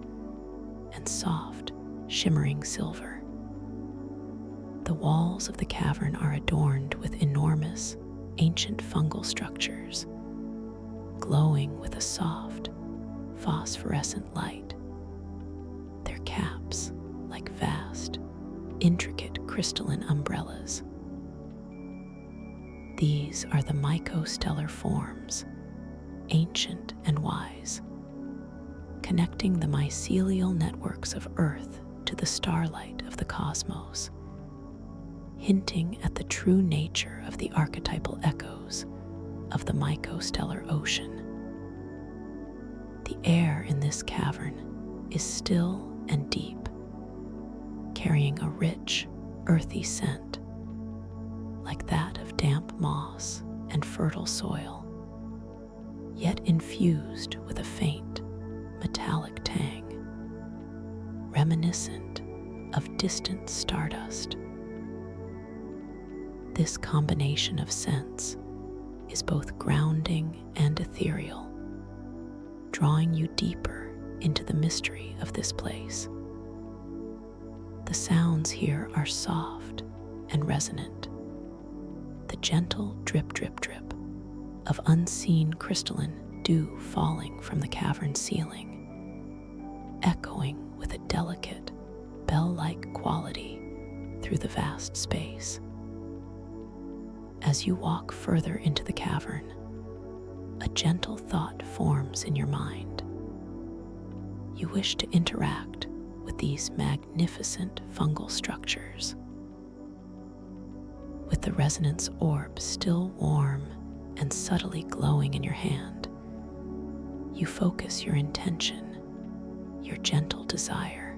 and soft, shimmering silver. The walls of the cavern are adorned with enormous, ancient fungal structures, glowing with a soft, phosphorescent light. Their caps crystalline umbrellas. These are the mycostellar forms, ancient and wise, connecting the mycelial networks of Earth to the starlight of the cosmos, hinting at the true nature of the archetypal echoes of the mycostellar ocean. The air in this cavern is still and deep, carrying a rich, earthy scent, like that of damp moss and fertile soil, yet infused with a faint, metallic tang, reminiscent of distant stardust. This combination of scents is both grounding and ethereal, drawing you deeper into the mystery of this place. The sounds here are soft and resonant, the gentle drip, drip, drip of unseen crystalline dew falling from the cavern ceiling, echoing with a delicate, bell-like quality through the vast space. As you walk further into the cavern, a gentle thought forms in your mind. You wish to interact with these magnificent fungal structures. With the resonance orb still warm and subtly glowing in your hand, you focus your intention, your gentle desire,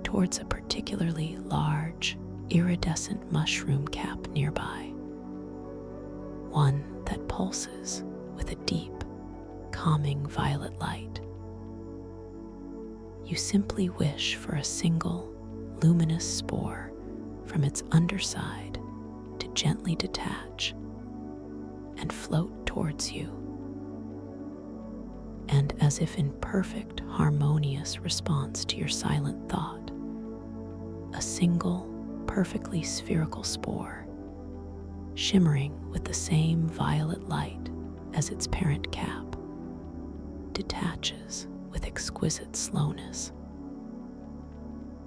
towards a particularly large, iridescent mushroom cap nearby, one that pulses with a deep, calming violet light. You simply wish for a single, luminous spore from its underside to gently detach and float towards you. And as if in perfect, harmonious response to your silent thought, a single, perfectly spherical spore, shimmering with the same violet light as its parent cap, detaches with exquisite slowness.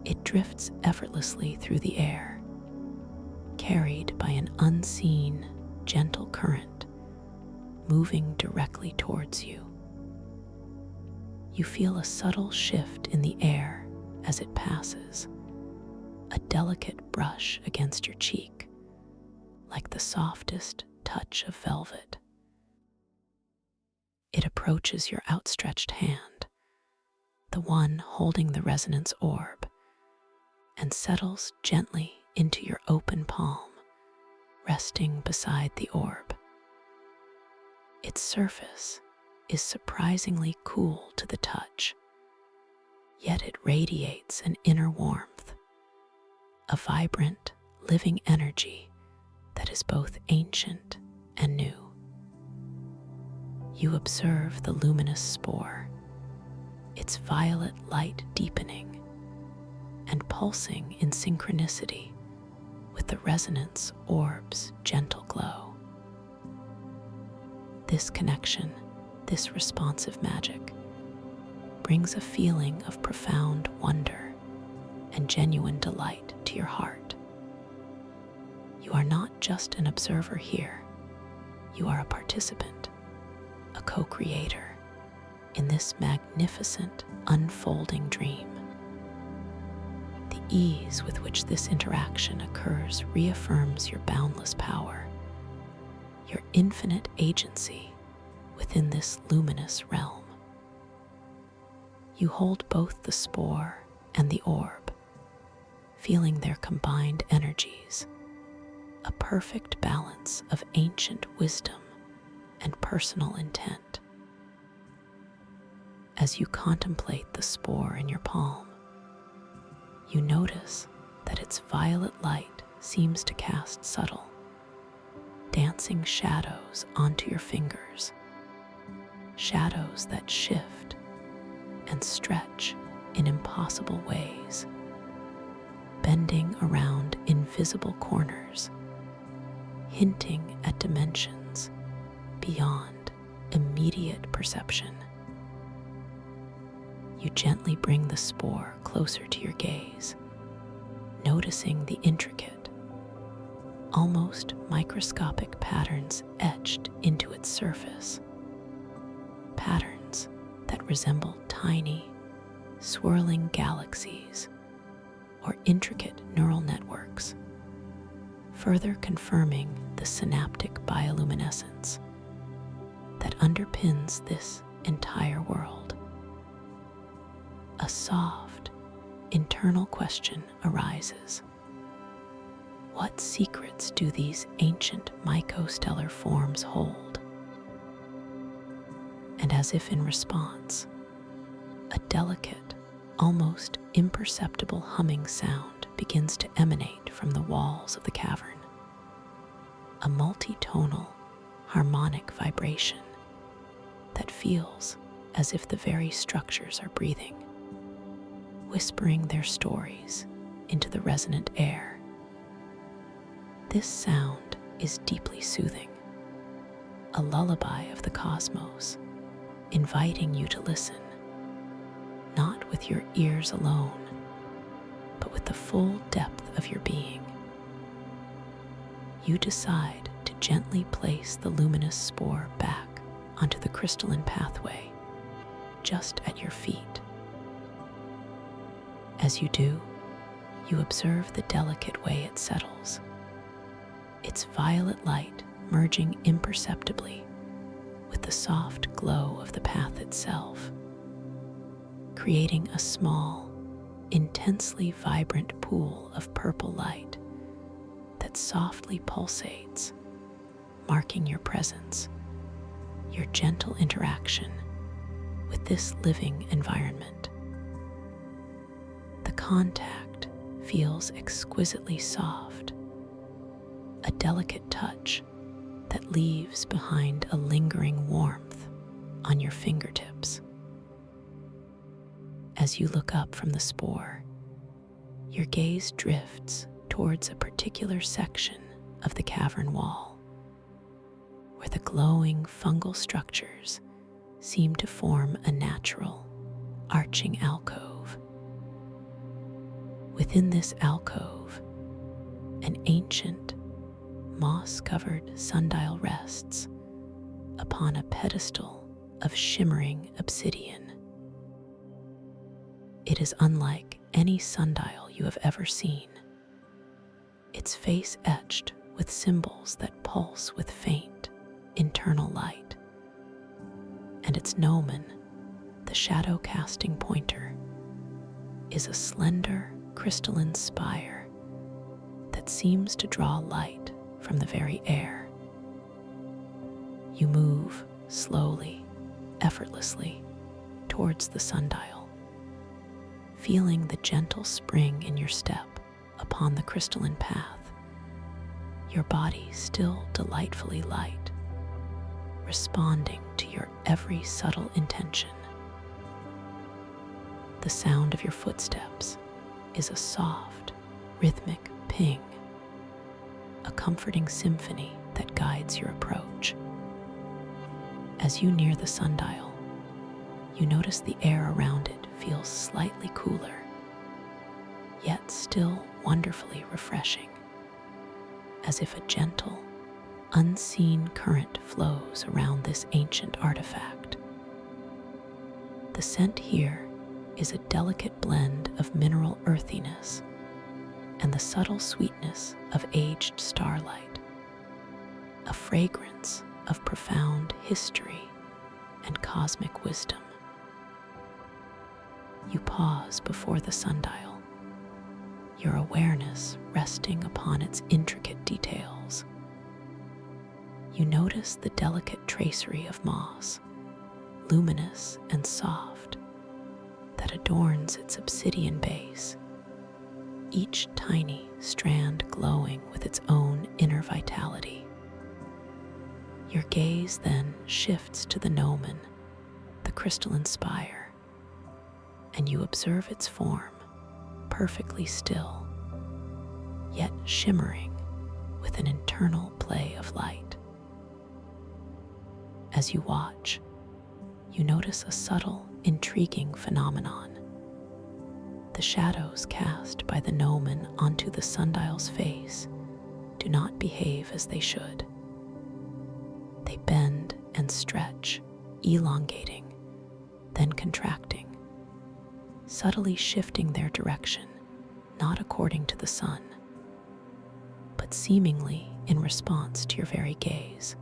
It drifts effortlessly through the air, carried by an unseen, gentle current, moving directly towards you. You feel a subtle shift in the air as it passes, a delicate brush against your cheek, like the softest touch of velvet. It approaches your outstretched hand, the one holding the resonance orb, and settles gently into your open palm, resting beside the orb. Its surface is surprisingly cool to the touch, yet it radiates an inner warmth, a vibrant, living energy that is both ancient and new. You observe the luminous spore, its violet light deepening and pulsing in synchronicity with the resonance orb's gentle glow. This connection, this responsive magic, brings a feeling of profound wonder and genuine delight to your heart. You are not just an observer here, you are a participant, a co-creator in this magnificent, unfolding dream. The ease with which this interaction occurs reaffirms your boundless power, your infinite agency within this luminous realm. You hold both the spore and the orb, feeling their combined energies, a perfect balance of ancient wisdom and personal intent. As you contemplate the spore in your palm, you notice that its violet light seems to cast subtle, dancing shadows onto your fingers, shadows that shift and stretch in impossible ways, bending around invisible corners, hinting at dimensions beyond immediate perception. You gently bring the spore closer to your gaze, noticing the intricate, almost microscopic patterns etched into its surface. Patterns that resemble tiny, swirling galaxies or intricate neural networks, further confirming the synaptic bioluminescence that underpins this entire world. A soft, internal question arises. What secrets do these ancient mycostellar forms hold? And as if in response, a delicate, almost imperceptible humming sound begins to emanate from the walls of the cavern. A multitonal, harmonic vibration that feels as if the very structures are breathing, whispering their stories into the resonant air. This sound is deeply soothing, a lullaby of the cosmos, inviting you to listen, not with your ears alone, but with the full depth of your being. You decide to gently place the luminous spore back onto the crystalline pathway just at your feet. As you do, you observe the delicate way it settles, its violet light merging imperceptibly with the soft glow of the path itself, creating a small, intensely vibrant pool of purple light that softly pulsates, marking your presence, your gentle interaction with this living environment. The contact feels exquisitely soft, a delicate touch that leaves behind a lingering warmth on your fingertips. As you look up from the spore, your gaze drifts towards a particular section of the cavern wall, where the glowing fungal structures seem to form a natural, arching alcove. Within this alcove, an ancient, moss-covered sundial rests upon a pedestal of shimmering obsidian. It is unlike any sundial you have ever seen, its face etched with symbols that pulse with faint, internal light, and its gnomon, the shadow-casting pointer, is a slender, crystalline spire that seems to draw light from the very air. You move slowly, effortlessly, towards the sundial, feeling the gentle spring in your step upon the crystalline path, your body still delightfully light, responding to your every subtle intention. The sound of your footsteps is a soft, rhythmic ping, a comforting symphony that guides your approach. As you near the sundial, you notice the air around it feels slightly cooler, yet still wonderfully refreshing, as if a gentle, unseen current flows around this ancient artifact. The scent here is a delicate blend of mineral earthiness and the subtle sweetness of aged starlight, a fragrance of profound history and cosmic wisdom. You pause before the sundial, your awareness resting upon its intricate details. You notice the delicate tracery of moss, luminous and soft, that adorns its obsidian base, each tiny strand glowing with its own inner vitality. Your gaze then shifts to the gnomon, the crystalline spire, and you observe its form, perfectly still, yet shimmering with an internal play of light. As you watch, you notice a subtle, intriguing phenomenon. The shadows cast by the gnomon onto the sundial's face do not behave as they should. They bend and stretch, elongating, then contracting, subtly shifting their direction, not according to the sun, but seemingly in response to your very gaze.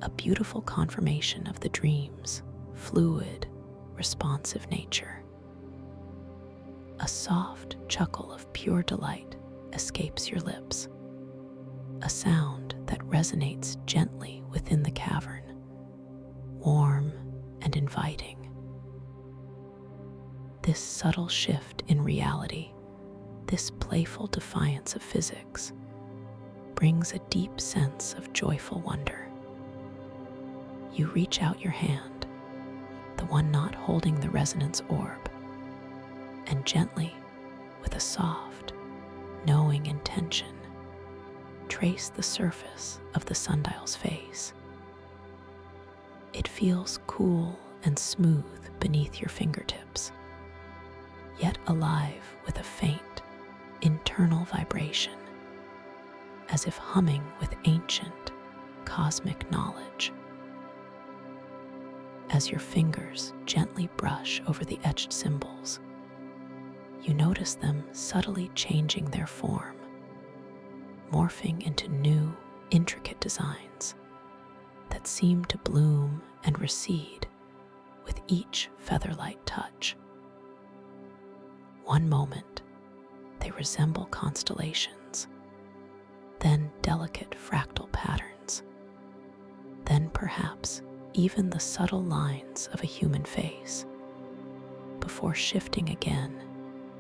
A beautiful confirmation of the dream's fluid, responsive nature. A soft chuckle of pure delight escapes your lips, a sound that resonates gently within the cavern, warm and inviting. This subtle shift in reality, this playful defiance of physics, brings a deep sense of joyful wonder. You reach out your hand, the one not holding the resonance orb, and gently, with a soft, knowing intention, trace the surface of the sundial's face. It feels cool and smooth beneath your fingertips, yet alive with a faint, internal vibration, as if humming with ancient, cosmic knowledge. As your fingers gently brush over the etched symbols, you notice them subtly changing their form, morphing into new, intricate designs that seem to bloom and recede with each feather-light touch. One moment, they resemble constellations, then delicate fractal patterns, then perhaps even the subtle lines of a human face, before shifting again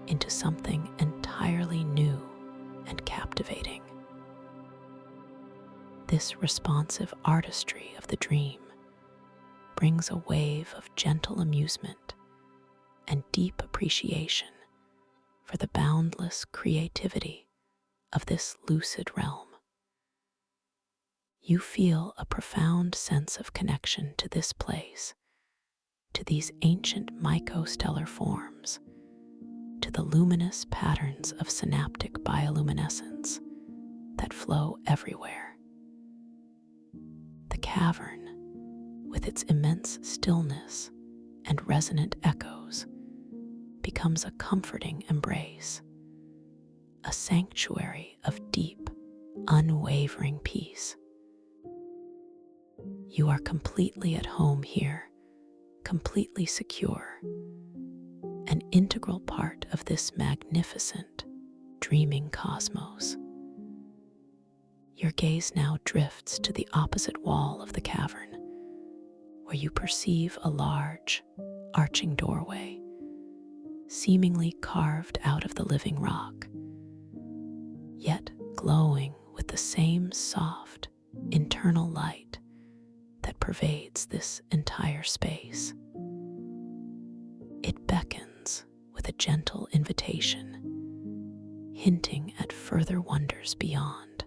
into something entirely new and captivating. This responsive artistry of the dream brings a wave of gentle amusement and deep appreciation for the boundless creativity of this lucid realm. You feel a profound sense of connection to this place, to these ancient mycostellar forms, to the luminous patterns of synaptic bioluminescence that flow everywhere. The cavern, with its immense stillness and resonant echoes, becomes a comforting embrace, a sanctuary of deep, unwavering peace. You are completely at home here, completely secure, an integral part of this magnificent, dreaming cosmos. Your gaze now drifts to the opposite wall of the cavern, where you perceive a large, arching doorway, seemingly carved out of the living rock, yet glowing with the same soft, internal light that pervades this entire space. It beckons with a gentle invitation, hinting at further wonders beyond.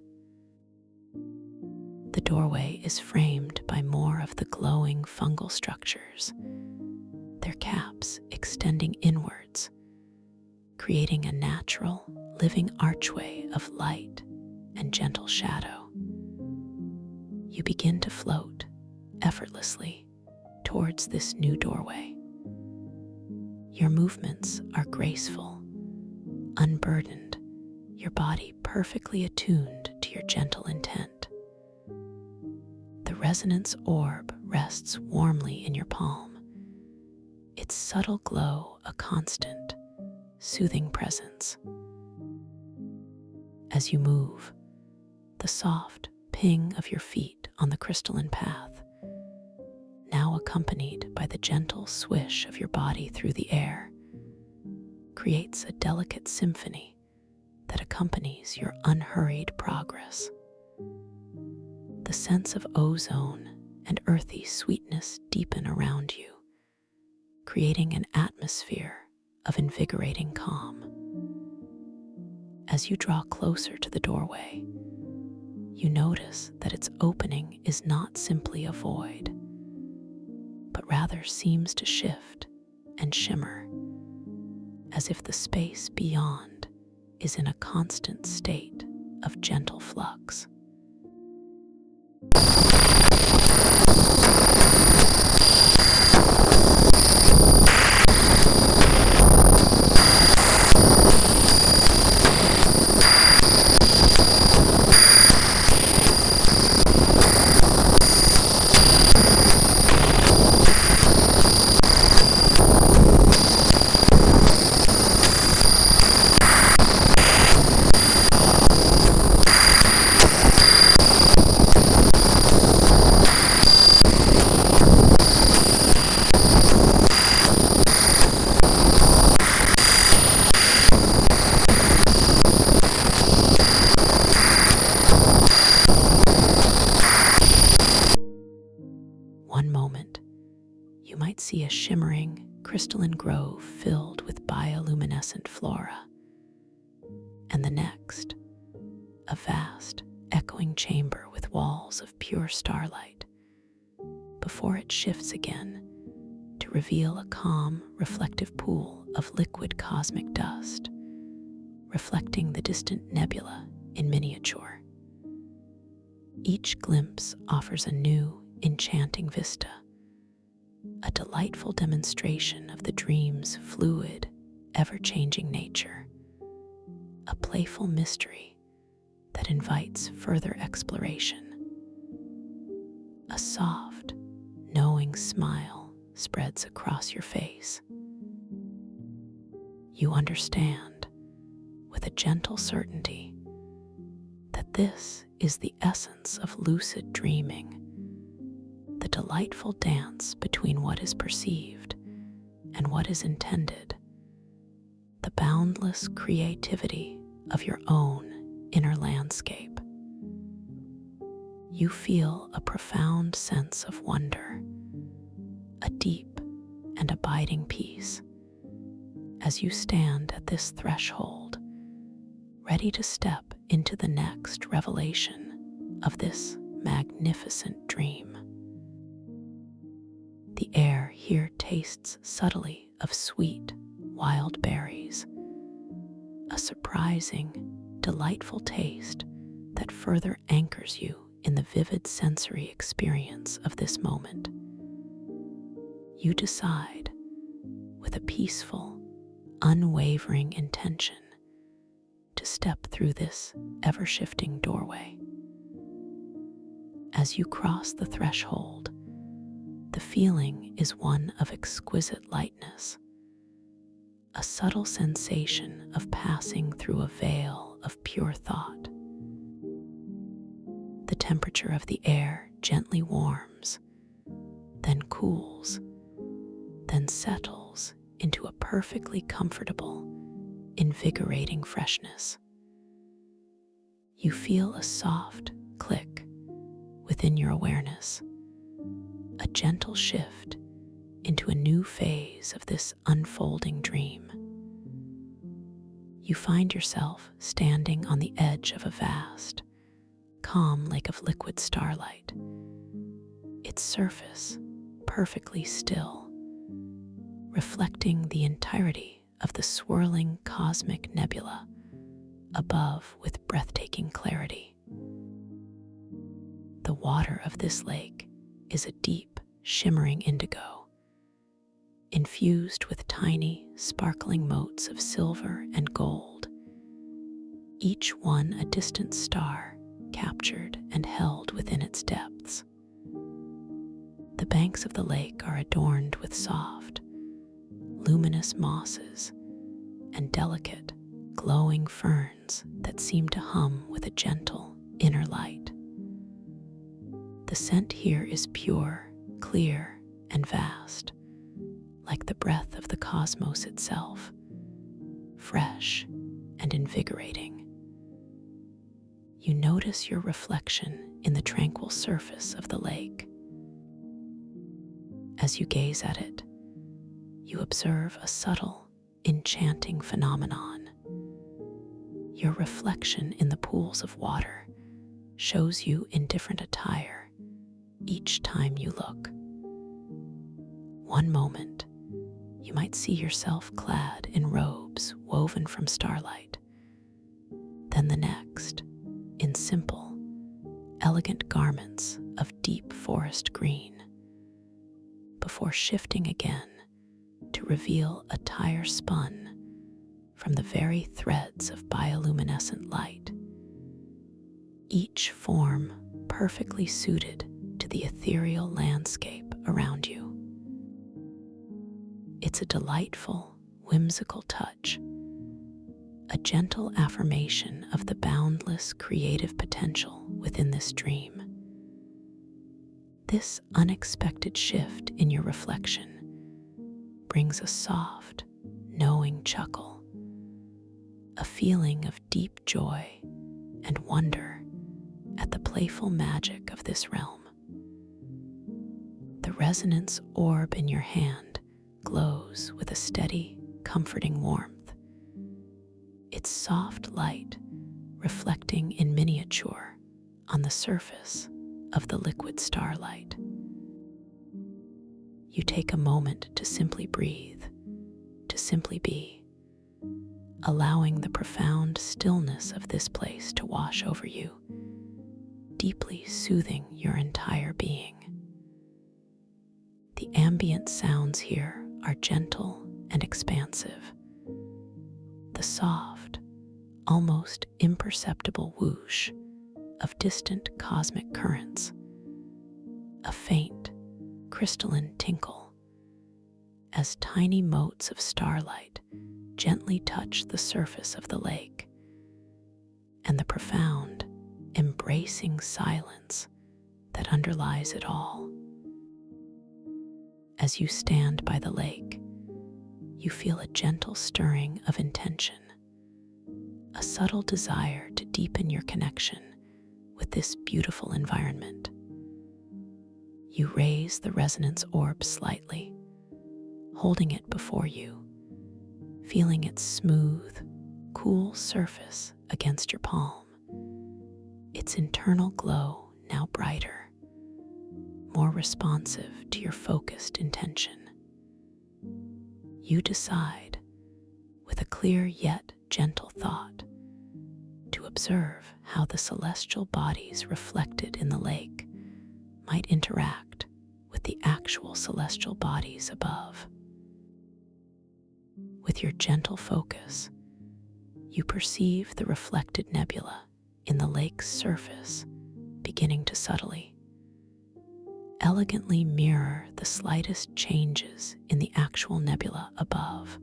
The doorway is framed by more of the glowing fungal structures, their caps extending inwards, creating a natural, living archway of light and gentle shadow. You begin to float effortlessly towards this new doorway. Your movements are graceful, unburdened, your body perfectly attuned to your gentle intent. The resonance orb rests warmly in your palm, its subtle glow a constant, soothing presence. As you move, the soft ping of your feet on the crystalline path, now accompanied by the gentle swish of your body through the air, creates a delicate symphony that accompanies your unhurried progress. The sense of ozone and earthy sweetness deepen around you, creating an atmosphere of invigorating calm. As you draw closer to the doorway, you notice that its opening is not simply a void, but rather seems to shift and shimmer, as if the space beyond is in a constant state of gentle flux. One moment, you might see a shimmering, crystalline grove filled with bioluminescent flora, and the next, a vast, echoing chamber with walls of pure starlight, before it shifts again to reveal a calm, reflective pool of liquid cosmic dust, reflecting the distant nebula in miniature. Each glimpse offers a new, enchanting vista, a delightful demonstration of the dream's fluid, ever-changing nature, a playful mystery that invites further exploration. A soft, knowing smile spreads across your face. You understand, with a gentle certainty, that this is the essence of lucid dreaming, the delightful dance between what is perceived and what is intended, the boundless creativity of your own inner landscape. You feel a profound sense of wonder, a deep and abiding peace, as you stand at this threshold, ready to step into the next revelation of this magnificent dream. The air here tastes subtly of sweet, wild berries, a surprising, delightful taste that further anchors you in the vivid sensory experience of this moment. You decide, with a peaceful, unwavering intention, to step through this ever-shifting doorway. As you cross the threshold, the feeling is one of exquisite lightness, a subtle sensation of passing through a veil of pure thought. The temperature of the air gently warms, then cools, then settles into a perfectly comfortable, invigorating freshness. You feel a soft click within your awareness, a gentle shift into a new phase of this unfolding dream. You find yourself standing on the edge of a vast, calm lake of liquid starlight, its surface perfectly still, reflecting the entirety of the swirling cosmic nebula above with breathtaking clarity. The water of this lake is a deep, shimmering indigo, infused with tiny, sparkling motes of silver and gold, each one a distant star captured and held within its depths. The banks of the lake are adorned with soft, luminous mosses and delicate, glowing ferns that seem to hum with a gentle inner light. The scent here is pure, clear, and vast, like the breath of the cosmos itself, fresh and invigorating. You notice your reflection in the tranquil surface of the lake. As you gaze at it, you observe a subtle, enchanting phenomenon. Your reflection in the pools of water shows you in different attire each time you look. One moment, you might see yourself clad in robes robes woven from starlight, then the next in simple, elegant garments of deep forest green, before shifting again to reveal attire spun from the very threads of bioluminescent light, each form perfectly suited to the ethereal landscape around you. It's a delightful, whimsical touch, a gentle affirmation of the boundless creative potential within this dream. This unexpected shift in your reflection brings a soft, knowing chuckle, a feeling of deep joy and wonder at the playful magic of this realm. The resonance orb in your hand glows with a steady, comforting warmth, its soft light reflecting in miniature on the surface of the liquid starlight. You take a moment to simply breathe, to simply be, allowing the profound stillness of this place to wash over you, deeply soothing your entire being. The ambient sounds here are gentle and expansive. The soft, almost imperceptible whoosh of distant cosmic currents, a faint, crystalline tinkle as tiny motes of starlight gently touch the surface of the lake, and the profound, embracing silence that underlies it all. As you stand by the lake, you feel a gentle stirring of intention, a subtle desire to deepen your connection with this beautiful environment. You raise the resonance orb slightly, holding it before you, feeling its smooth, cool surface against your palm, its internal glow now brighter, more responsive to your focused intention. You decide, with a clear yet gentle thought, to observe how the celestial bodies reflected in the lake might interact with the actual celestial bodies above. With your gentle focus, you perceive the reflected nebula in the lake's surface beginning to subtly, elegantly mirror the slightest changes in the actual nebula above,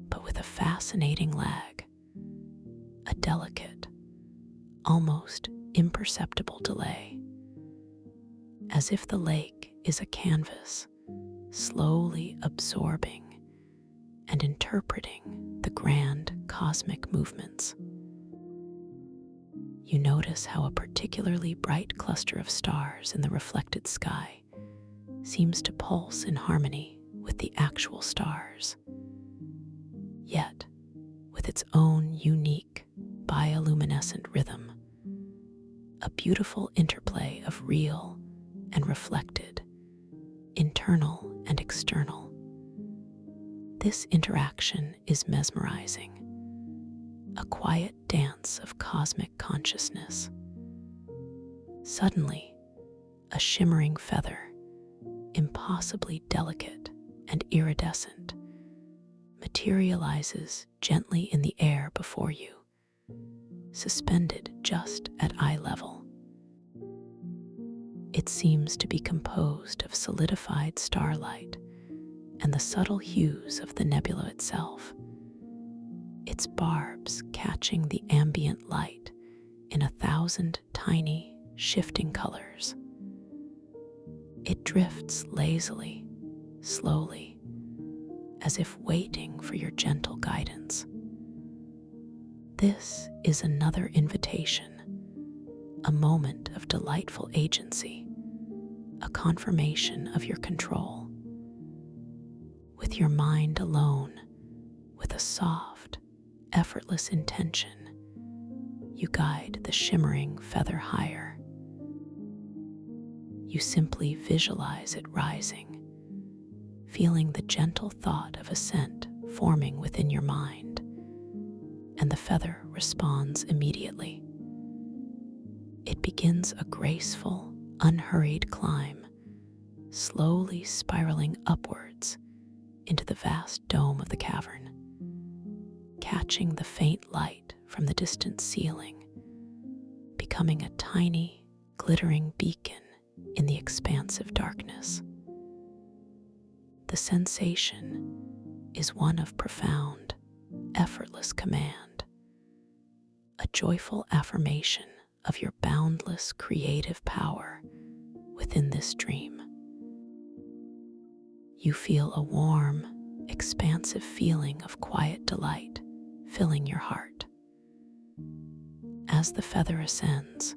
but with a fascinating lag, a delicate, almost imperceptible delay, as if the lake is a canvas slowly absorbing and interpreting the grand cosmic movements. You notice how a particularly bright cluster of stars in the reflected sky seems to pulse in harmony with the actual stars, yet with its own unique bioluminescent rhythm, a beautiful interplay of real and reflected, internal and external. This interaction is mesmerizing, a quiet dance of cosmic consciousness. Suddenly, a shimmering feather, impossibly delicate and iridescent, materializes gently in the air before you, suspended just at eye level. It seems to be composed of solidified starlight and the subtle hues of the nebula itself, its barbs catching the ambient light in 1,000 tiny, shifting colors. It drifts lazily, slowly, as if waiting for your gentle guidance. This is another invitation, a moment of delightful agency, a confirmation of your control. With your mind alone, with a soft, effortless intention, you guide the shimmering feather higher. You simply visualize it rising, feeling the gentle thought of ascent forming within your mind, and the feather responds immediately. It begins a graceful, unhurried climb, slowly spiraling upwards into the vast dome of the cavern, catching the faint light from the distant ceiling, becoming a tiny, glittering beacon in the expansive darkness. The sensation is one of profound, effortless command, a joyful affirmation of your boundless creative power within this dream. You feel a warm, expansive feeling of quiet delight filling your heart. As the feather ascends,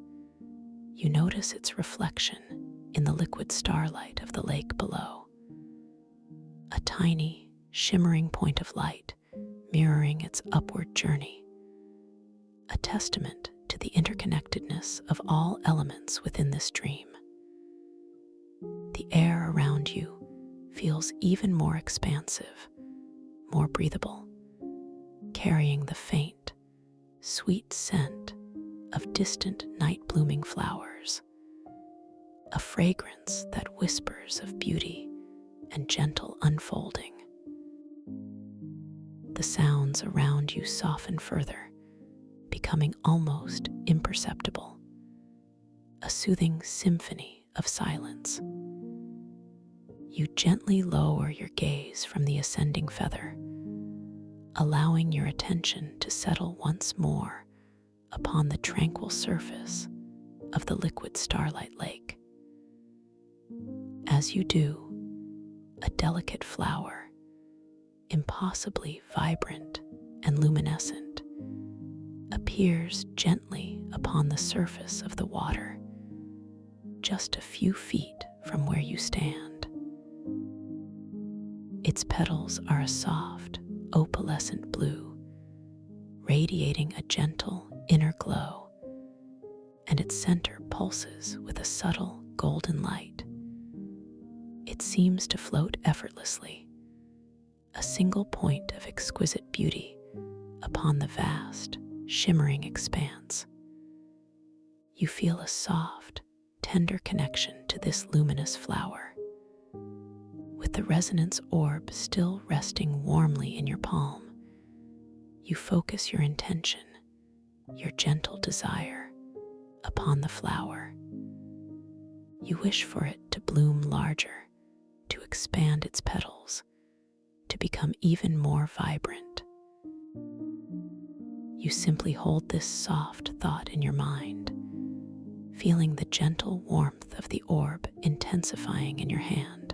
you notice its reflection in the liquid starlight of the lake below, a tiny, shimmering point of light mirroring its upward journey, a testament to the interconnectedness of all elements within this dream. The air around you feels even more expansive, more breathable, carrying the faint, sweet scent of distant night-blooming flowers, a fragrance that whispers of beauty and gentle unfolding. The sounds around you soften further, becoming almost imperceptible, a soothing symphony of silence. You gently lower your gaze from the ascending feather, allowing your attention to settle once more upon the tranquil surface of the liquid starlight lake. As you do, a delicate flower, impossibly vibrant and luminescent, appears gently upon the surface of the water, just a few feet from where you stand. Its petals are a soft, opalescent blue, radiating a gentle inner glow, and its center pulses with a subtle golden light. It seems to float effortlessly, a single point of exquisite beauty upon the vast, shimmering expanse. You feel a soft, tender connection to this luminous flower. With the resonance orb still resting warmly in your palm, you focus your intention, your gentle desire, upon the flower. You wish for it to bloom larger, to expand its petals, to become even more vibrant. You simply hold this soft thought in your mind, feeling the gentle warmth of the orb intensifying in your hand,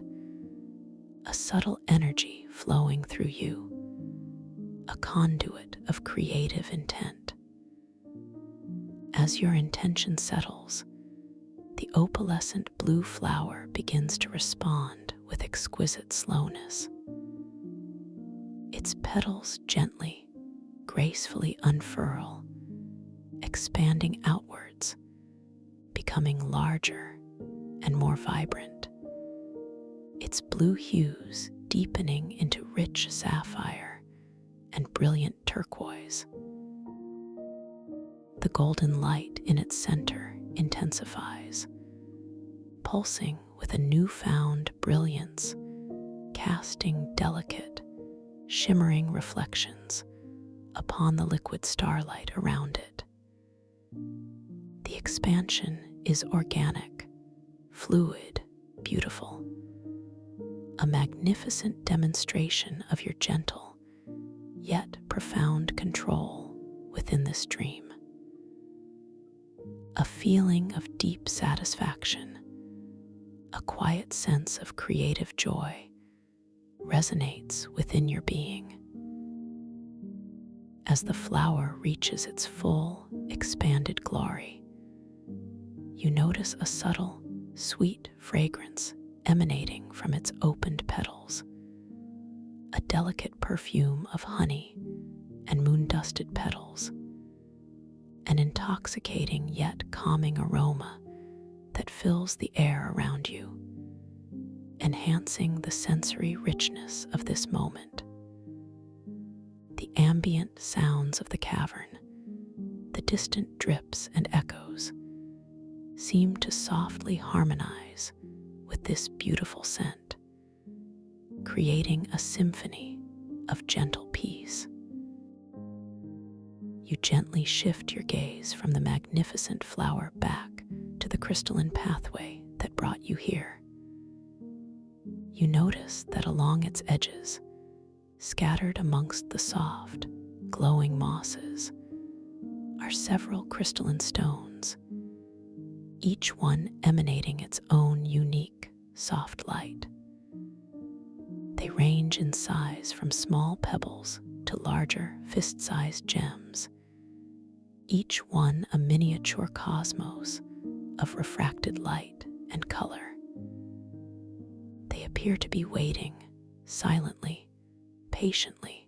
a subtle energy flowing through you, a conduit of creative intent. As your intention settles, the opalescent blue flower begins to respond with exquisite slowness. Its petals gently, gracefully unfurl, expanding outwards, becoming larger and more vibrant, its blue hues deepening into rich sapphire and brilliant turquoise. The golden light in its center intensifies, pulsing with a newfound brilliance, casting delicate, shimmering reflections upon the liquid starlight around it. The expansion is organic, fluid, beautiful, a magnificent demonstration of your gentle, yet profound control within this dream. A feeling of deep satisfaction, a quiet sense of creative joy resonates within your being. As the flower reaches its full, expanded glory, you notice a subtle, sweet fragrance emanating from its opened petals, a delicate perfume of honey and moon-dusted petals, an intoxicating yet calming aroma that fills the air around you, enhancing the sensory richness of this moment. ambient sounds of the cavern, the distant drips and echoes, seem to softly harmonize with this beautiful scent, creating a symphony of gentle peace. You gently shift your gaze from the magnificent flower back to the crystalline pathway that brought you here. You notice that along its edges, scattered amongst the soft, glowing mosses, are several crystalline stones, each one emanating its own unique, soft light. They range in size from small pebbles to larger, fist-sized gems, each one a miniature cosmos of refracted light and color. They appear to be waiting, silently, patiently,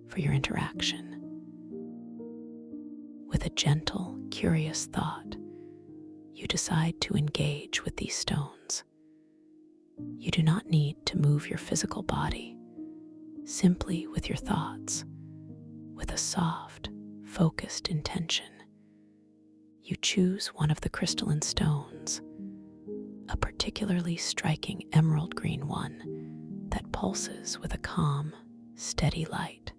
for your interaction. With a gentle, curious thought, you decide to engage with these stones. You do not need to move your physical body, simply with your thoughts, with a soft, focused intention. You choose one of the crystalline stones, a particularly striking emerald green one that pulses with a calm, steady light.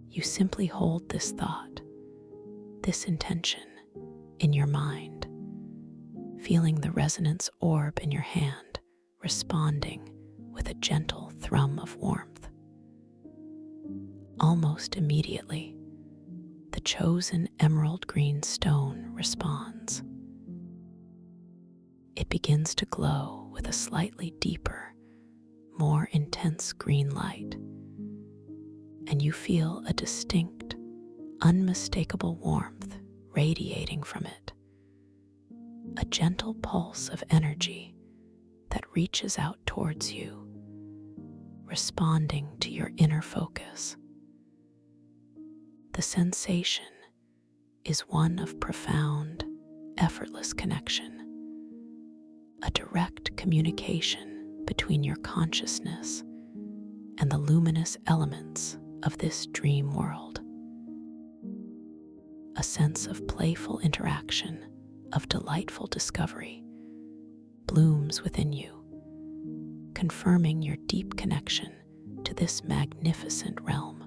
You simply hold this thought, this intention, in your mind, feeling the resonance orb in your hand responding with a gentle thrum of warmth. Almost immediately, the chosen emerald green stone responds. It begins to glow with a slightly deeper, more intense green light, and you feel a distinct, unmistakable warmth radiating from it, a gentle pulse of energy that reaches out towards you, responding to your inner focus. The sensation is one of profound, effortless connection, a direct communication between your consciousness and the luminous elements of this dream world. A sense of playful interaction, of delightful discovery, blooms within you, confirming your deep connection to this magnificent realm.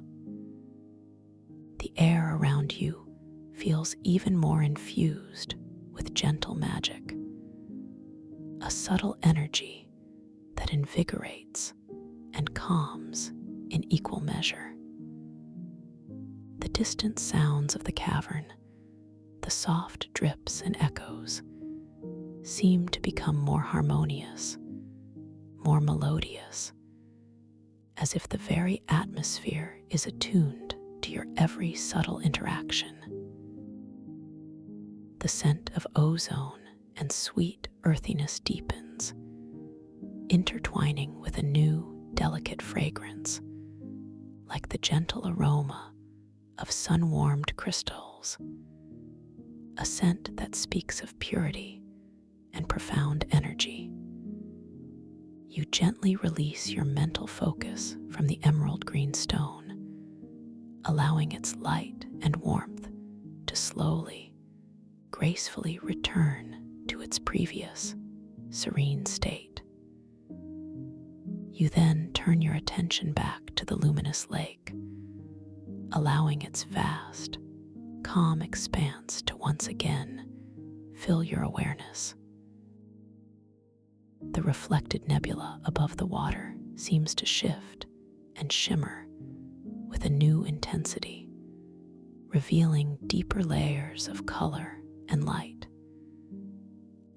The air around you feels even more infused with gentle magic, a subtle energy that invigorates and calms in equal measure. The distant sounds of the cavern, the soft drips and echoes, seem to become more harmonious, more melodious, as if the very atmosphere is attuned to your every subtle interaction. The scent of ozone and sweet earthiness deepens, intertwining with a new, delicate fragrance, like the gentle aroma of sun-warmed crystals, a scent that speaks of purity and profound energy. You gently release your mental focus from the emerald green stone, allowing its light and warmth to slowly, gracefully return to its previous serene state. You then turn your attention back to the luminous lake, allowing its vast, calm expanse to once again fill your awareness. The reflected nebula above the water seems to shift and shimmer with a new intensity, revealing deeper layers of color and light.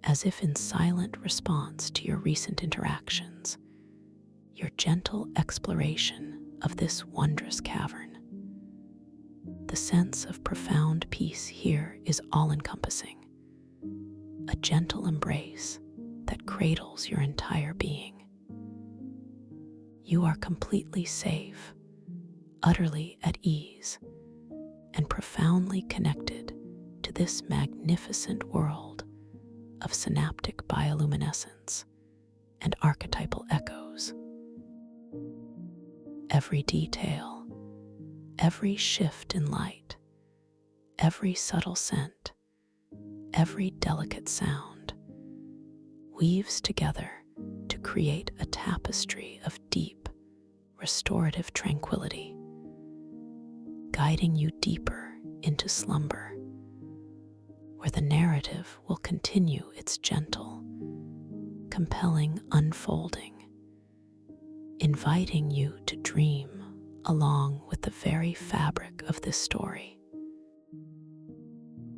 As if in silent response to your recent interactions, your gentle exploration of this wondrous cavern. The sense of profound peace here is all-encompassing, a gentle embrace that cradles your entire being. You are completely safe, utterly at ease, and profoundly connected to this magnificent world of synaptic bioluminescence and archetypal echoes. Every detail, Every shift in light, every subtle scent, every delicate sound weaves together to create a tapestry of deep, restorative tranquility, guiding you deeper into slumber, where the narrative will continue its gentle, compelling unfolding, inviting you to dream along with the very fabric of this story.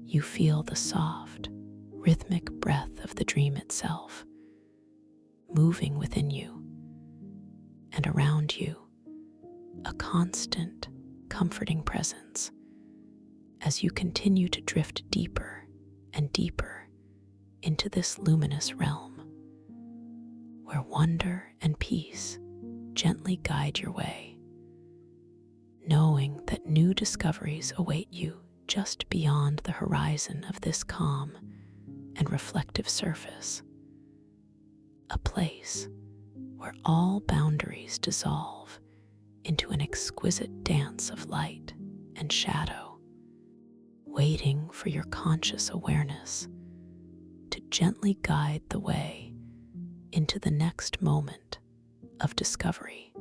You feel the soft, rhythmic breath of the dream itself, moving within you and around you, a constant, comforting presence as you continue to drift deeper and deeper into this luminous realm, where wonder and peace gently guide your way, knowing that new discoveries await you just beyond the horizon of this calm and reflective surface, a place where all boundaries dissolve into an exquisite dance of light and shadow, waiting for your conscious awareness to gently guide the way into the next moment of discovery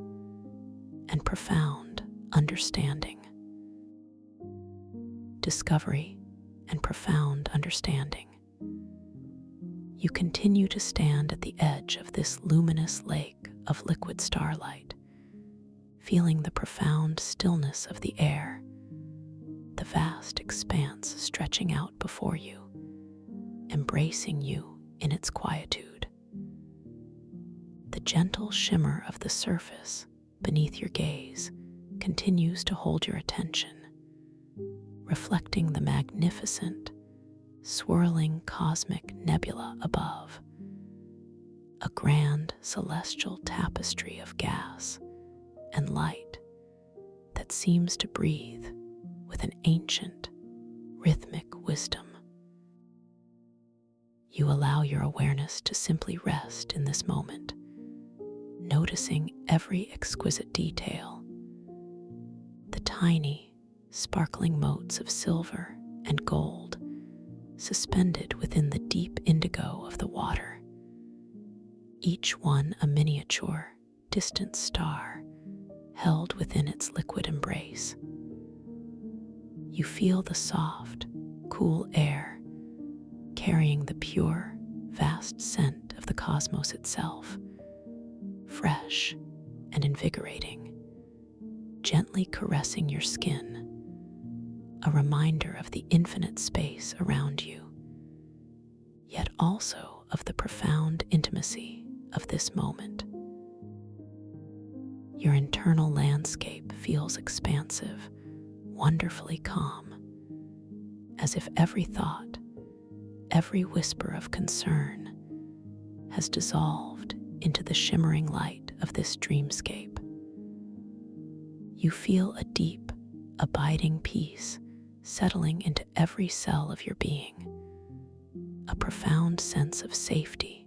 and profound understanding. Discovery and profound understanding. You continue to stand at the edge of this luminous lake of liquid starlight, feeling the profound stillness of the air, the vast expanse stretching out before you, embracing you in its quietude. The gentle shimmer of the surface beneath your gaze continues to hold your attention, reflecting the magnificent, swirling cosmic nebula above, a grand celestial tapestry of gas and light that seems to breathe with an ancient, rhythmic wisdom. You allow your awareness to simply rest in this moment, noticing every exquisite detail, the tiny, sparkling motes of silver and gold suspended within the deep indigo of the water, each one a miniature, distant star held within its liquid embrace. You feel the soft, cool air carrying the pure, vast scent of the cosmos itself, fresh and invigorating, gently caressing your skin, a reminder of the infinite space around you, yet also of the profound intimacy of this moment. Your internal landscape feels expansive, wonderfully calm, as if every thought, every whisper of concern has dissolved into the shimmering light of this dreamscape. You feel a deep, abiding peace settling into every cell of your being, a profound sense of safety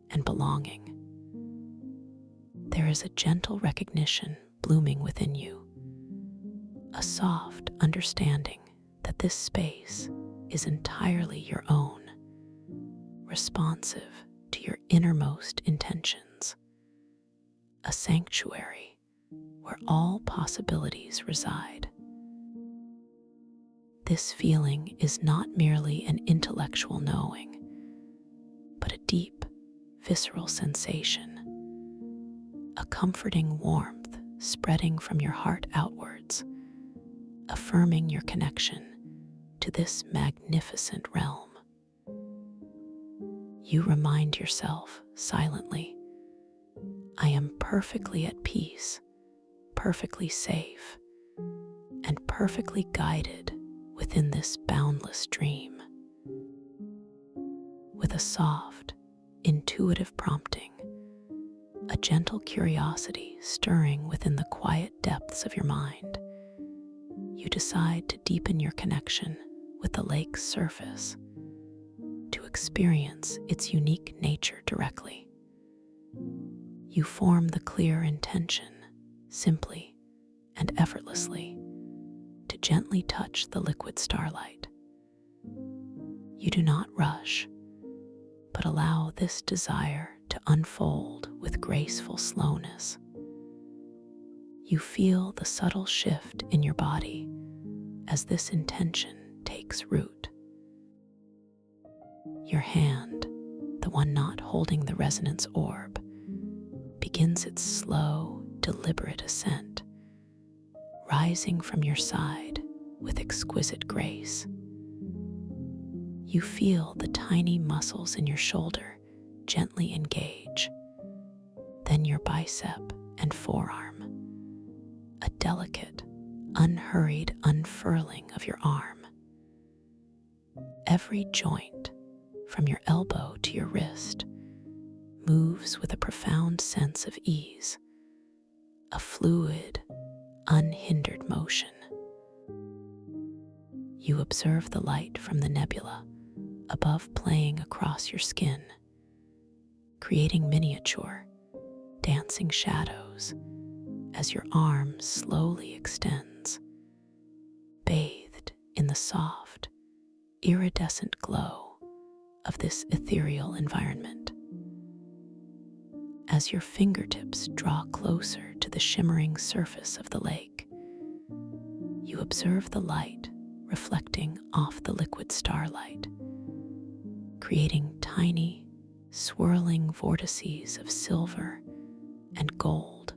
and belonging. There is a gentle recognition blooming within you, a soft understanding that this space is entirely your own, responsive to your innermost intentions, a sanctuary where all possibilities reside. This feeling is not merely an intellectual knowing, but a deep, visceral sensation, a comforting warmth spreading from your heart outwards, affirming your connection to this magnificent realm. You remind yourself silently, I am perfectly at peace, perfectly safe, and perfectly guided within this boundless dream. With a soft, intuitive prompting, a gentle curiosity stirring within the quiet depths of your mind, you decide to deepen your connection with the lake's surface, to experience its unique nature directly. You form the clear intention, simply and effortlessly, to gently touch the liquid starlight. You do not rush, but allow this desire to unfold with graceful slowness. You feel the subtle shift in your body as this intention takes root. Your hand, the one not holding the resonance orb, begins its slow, deliberate ascent, rising from your side with exquisite grace. You feel the tiny muscles in your shoulder gently engage, then your bicep and forearm, a delicate, unhurried unfurling of your arm. Every joint, from your elbow to your wrist, moves with a profound sense of ease, a fluid, unhindered motion. You observe the light from the nebula above playing across your skin, creating miniature, dancing shadows as your arm slowly extends, bathed in the soft, iridescent glow of this ethereal environment. As your fingertips draw closer to the shimmering surface of the lake, you observe the light reflecting off the liquid starlight, creating tiny, swirling vortices of silver and gold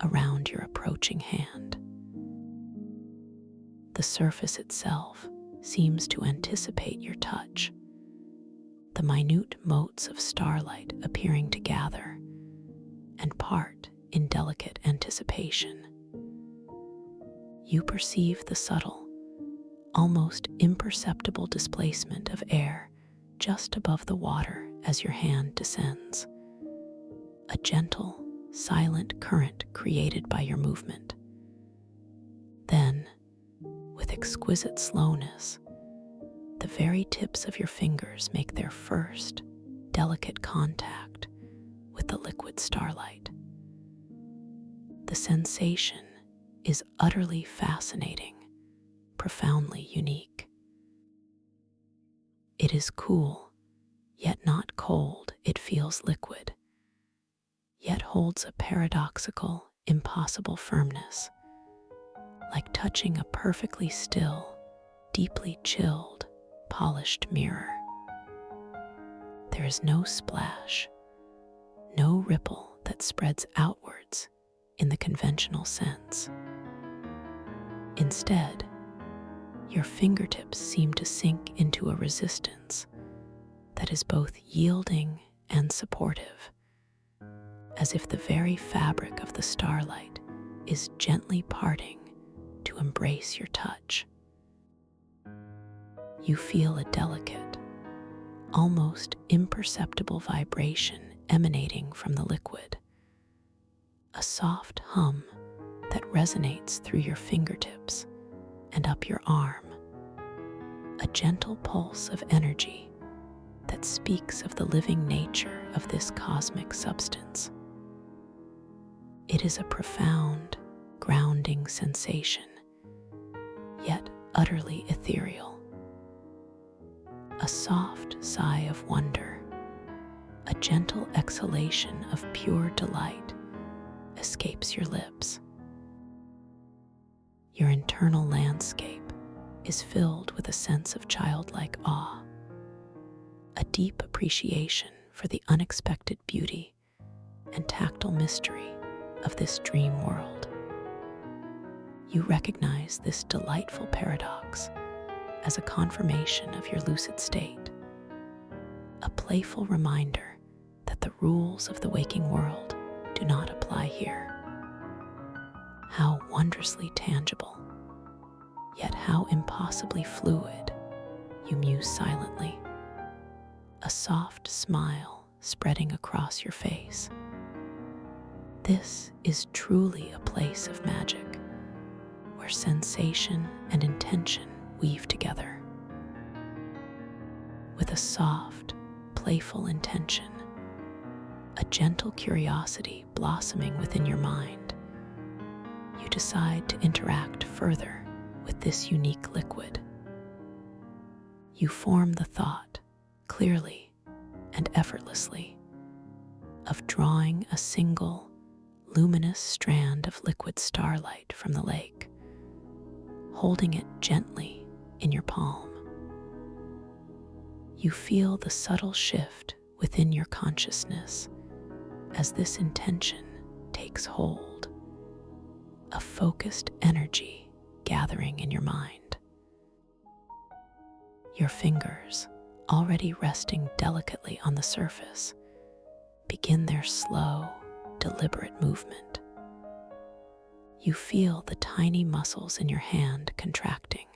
around your approaching hand. The surface itself seems to anticipate your touch, the minute motes of starlight appearing to gather and part in delicate anticipation. You perceive the subtle, almost imperceptible displacement of air just above the water as your hand descends, a gentle, silent current created by your movement. Then, with exquisite slowness, the very tips of your fingers make their first, delicate contact with the liquid starlight. The sensation is utterly fascinating, profoundly unique. It is cool, yet not cold. It feels liquid, yet holds a paradoxical, impossible firmness, like touching a perfectly still, deeply chilled, polished mirror. There is no splash, no ripple that spreads outwards in the conventional sense. Instead, your fingertips seem to sink into a resistance that is both yielding and supportive, as if the very fabric of the starlight is gently parting to embrace your touch. You feel a delicate, almost imperceptible vibration emanating from the liquid, a soft hum that resonates through your fingertips and up your arm, a gentle pulse of energy that speaks of the living nature of this cosmic substance. It is a profound, grounding sensation, yet utterly ethereal. A soft sigh of wonder, a gentle exhalation of pure delight escapes your lips. Your internal landscape is filled with a sense of childlike awe, a deep appreciation for the unexpected beauty and tactile mystery of this dream world. You recognize this delightful paradox as a confirmation of your lucid state, a playful reminder that the rules of the waking world do not apply here. How wondrously tangible, yet how impossibly fluid, you muse silently, a soft smile spreading across your face. This is truly a place of magic, where sensation and intention weave together. With a soft, playful intention, a gentle curiosity blossoming within your mind, you decide to interact further with this unique liquid. You form the thought, clearly and effortlessly, of drawing a single, luminous strand of liquid starlight from the lake, holding it gently in your palm. You feel the subtle shift within your consciousness as this intention takes hold, a focused energy gathering in your mind. Your fingers, already resting delicately on the surface, begin their slow, deliberate movement. You feel the tiny muscles in your hand contracting,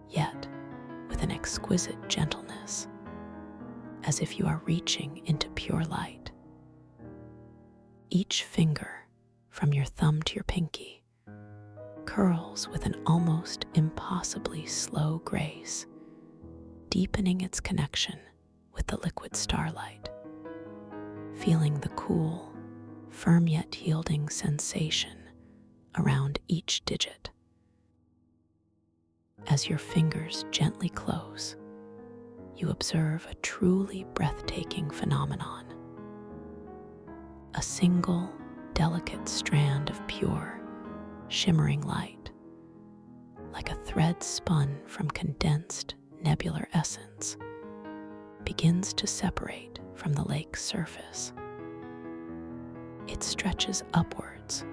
yet with an exquisite gentleness, as if you are reaching into pure light. Each finger, from your thumb to your pinky, curls with an almost impossibly slow grace, deepening its connection with the liquid starlight, feeling the cool, firm yet yielding sensation around each digit. As your fingers gently close, you observe a truly breathtaking phenomenon. A single, delicate strand of pure, shimmering light, like a thread spun from condensed nebular essence, begins to separate from the lake's surface. It stretches upwards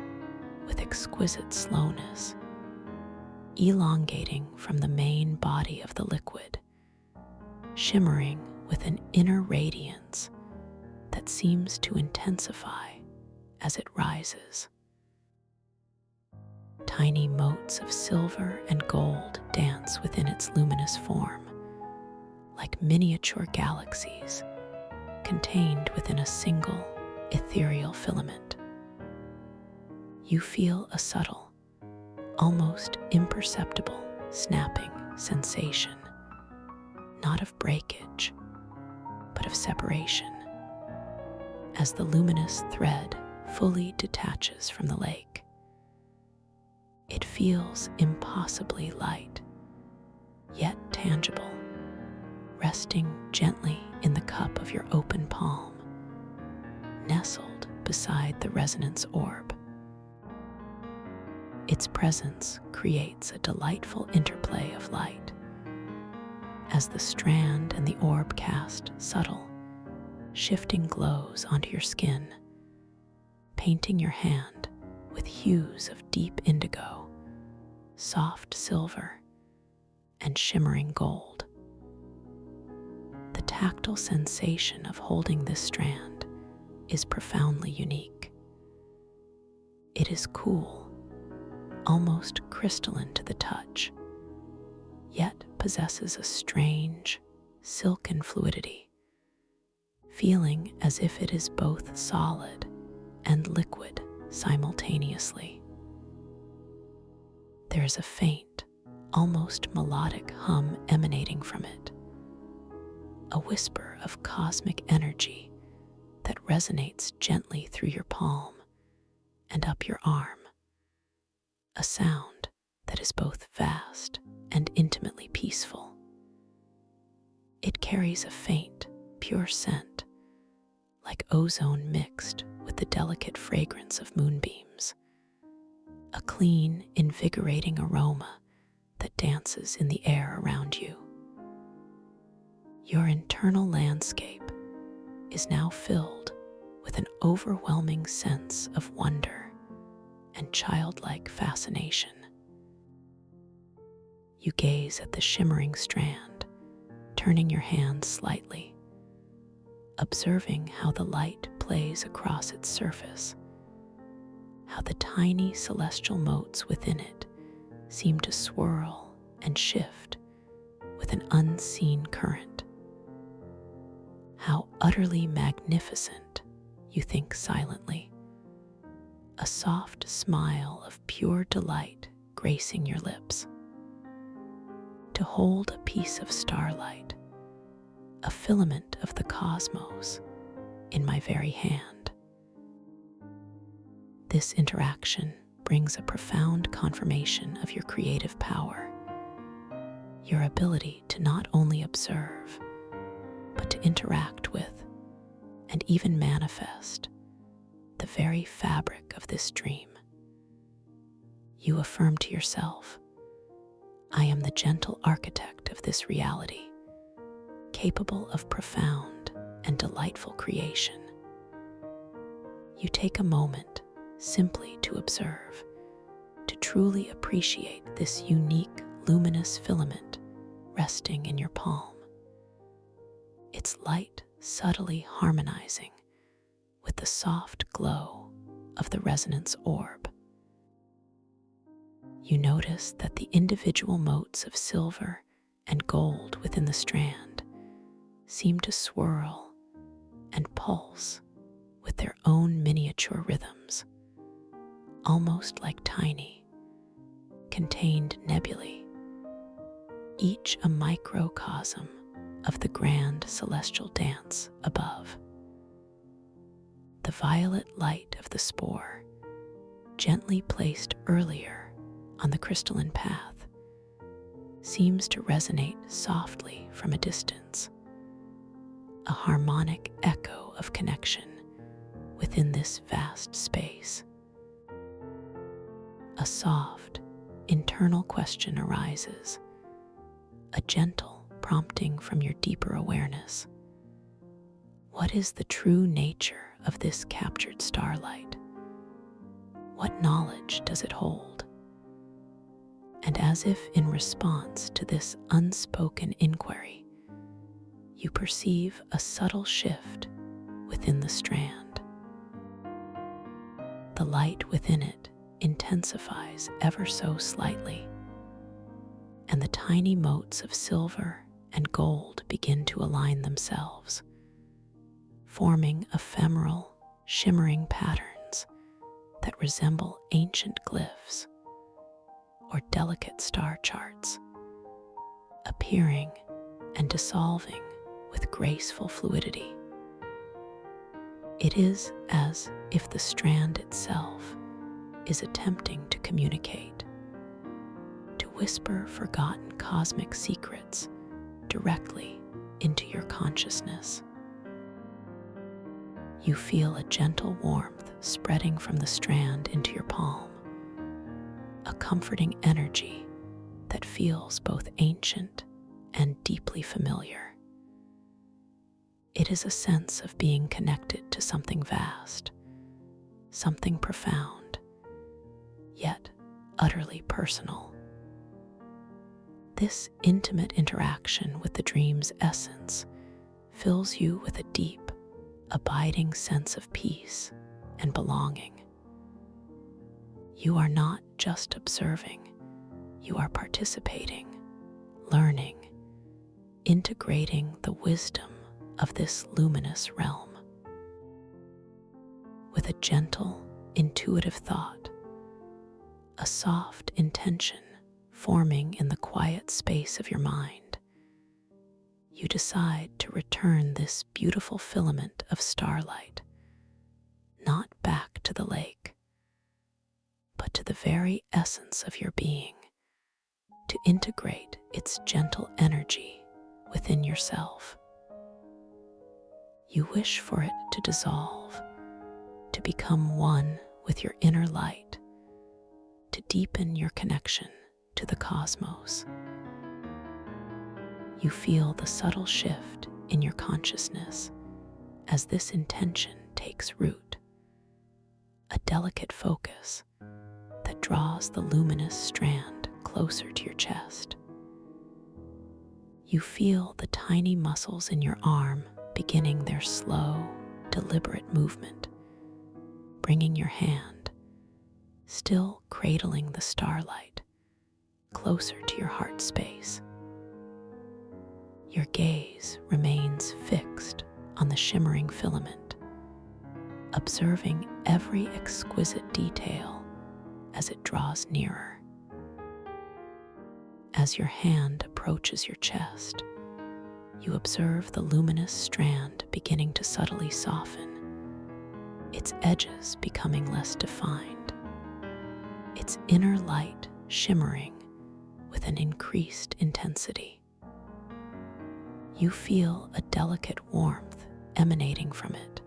with exquisite slowness, elongating from the main body of the liquid, shimmering with an inner radiance that seems to intensify as it rises. Tiny motes of silver and gold dance within its luminous form, like miniature galaxies contained within a single ethereal filament. You feel a subtle, almost imperceptible snapping sensation, not of breakage, but of separation, as the luminous thread fully detaches from the lake. It feels impossibly light, yet tangible, resting gently in the cup of your open palm, nestled beside the resonance orb. Its presence creates a delightful interplay of light, as the strand and the orb cast subtle, shifting glows onto your skin, painting your hand with hues of deep indigo, soft silver, and shimmering gold. The tactile sensation of holding this strand is profoundly unique. It is cool, almost crystalline to the touch, yet possesses a strange, silken fluidity, feeling as if it is both solid and liquid simultaneously. There is a faint, almost melodic hum emanating from it, a whisper of cosmic energy that resonates gently through your palm and up your arm, a sound that is both vast and intimately peaceful. It carries a faint, pure scent, like ozone mixed with the delicate fragrance of moonbeams, a clean, invigorating aroma that dances in the air around you. Your internal landscape is now filled with an overwhelming sense of wonder and childlike fascination. You gaze at the shimmering strand, turning your hand slightly, observing how the light plays across its surface, how the tiny celestial motes within it seem to swirl and shift with an unseen current. How utterly magnificent, you think silently, a soft smile of pure delight gracing your lips. To hold a piece of starlight, a filament of the cosmos, in my very hand. This interaction brings a profound confirmation of your creative power, your ability to not only observe, but to interact with and even manifest the very fabric of this dream. You affirm to yourself, I am the gentle architect of this reality, capable of profound and delightful creation. You take a moment simply to observe, to truly appreciate this unique luminous filament resting in your palm, its light subtly harmonizing with the soft glow of the resonance orb. You notice that the individual motes of silver and gold within the strand seem to swirl and pulse with their own miniature rhythms, almost like tiny, contained nebulae, each a microcosm of the grand celestial dance above. The violet light of the spore, gently placed earlier on the crystalline path, seems to resonate softly from a distance, a harmonic echo of connection within this vast space. A soft, internal question arises, a gentle prompting from your deeper awareness. What is the true nature of this captured starlight? What knowledge does it hold? And as if in response to this unspoken inquiry, you perceive a subtle shift within the strand. The light within it intensifies ever so slightly, and the tiny motes of silver and gold begin to align themselves, forming ephemeral, shimmering patterns that resemble ancient glyphs or delicate star charts, appearing and dissolving with graceful fluidity. It is as if the strand itself is attempting to communicate, to whisper forgotten cosmic secrets directly into your consciousness. You feel a gentle warmth spreading from the strand into your palm, a comforting energy that feels both ancient and deeply familiar. It is a sense of being connected to something vast, something profound, yet utterly personal. This intimate interaction with the dream's essence fills you with a deep, abiding sense of peace and belonging. You are not just observing, you are participating, learning, integrating the wisdom of this luminous realm. With a gentle, intuitive thought, a soft intention forming in the quiet space of your mind, you decide to return this beautiful filament of starlight, not back to the lake, but to the very essence of your being, to integrate its gentle energy within yourself. You wish for it to dissolve, to become one with your inner light, to deepen your connection to the cosmos. You feel the subtle shift in your consciousness as this intention takes root, a delicate focus that draws the luminous strand closer to your chest. You feel the tiny muscles in your arm beginning their slow, deliberate movement, bringing your hand, still cradling the starlight, closer to your heart space. Your gaze remains fixed on the shimmering filament, observing every exquisite detail as it draws nearer. As your hand approaches your chest, you observe the luminous strand beginning to subtly soften, its edges becoming less defined. its inner light shimmering with an increased intensity. You feel a delicate warmth emanating from it,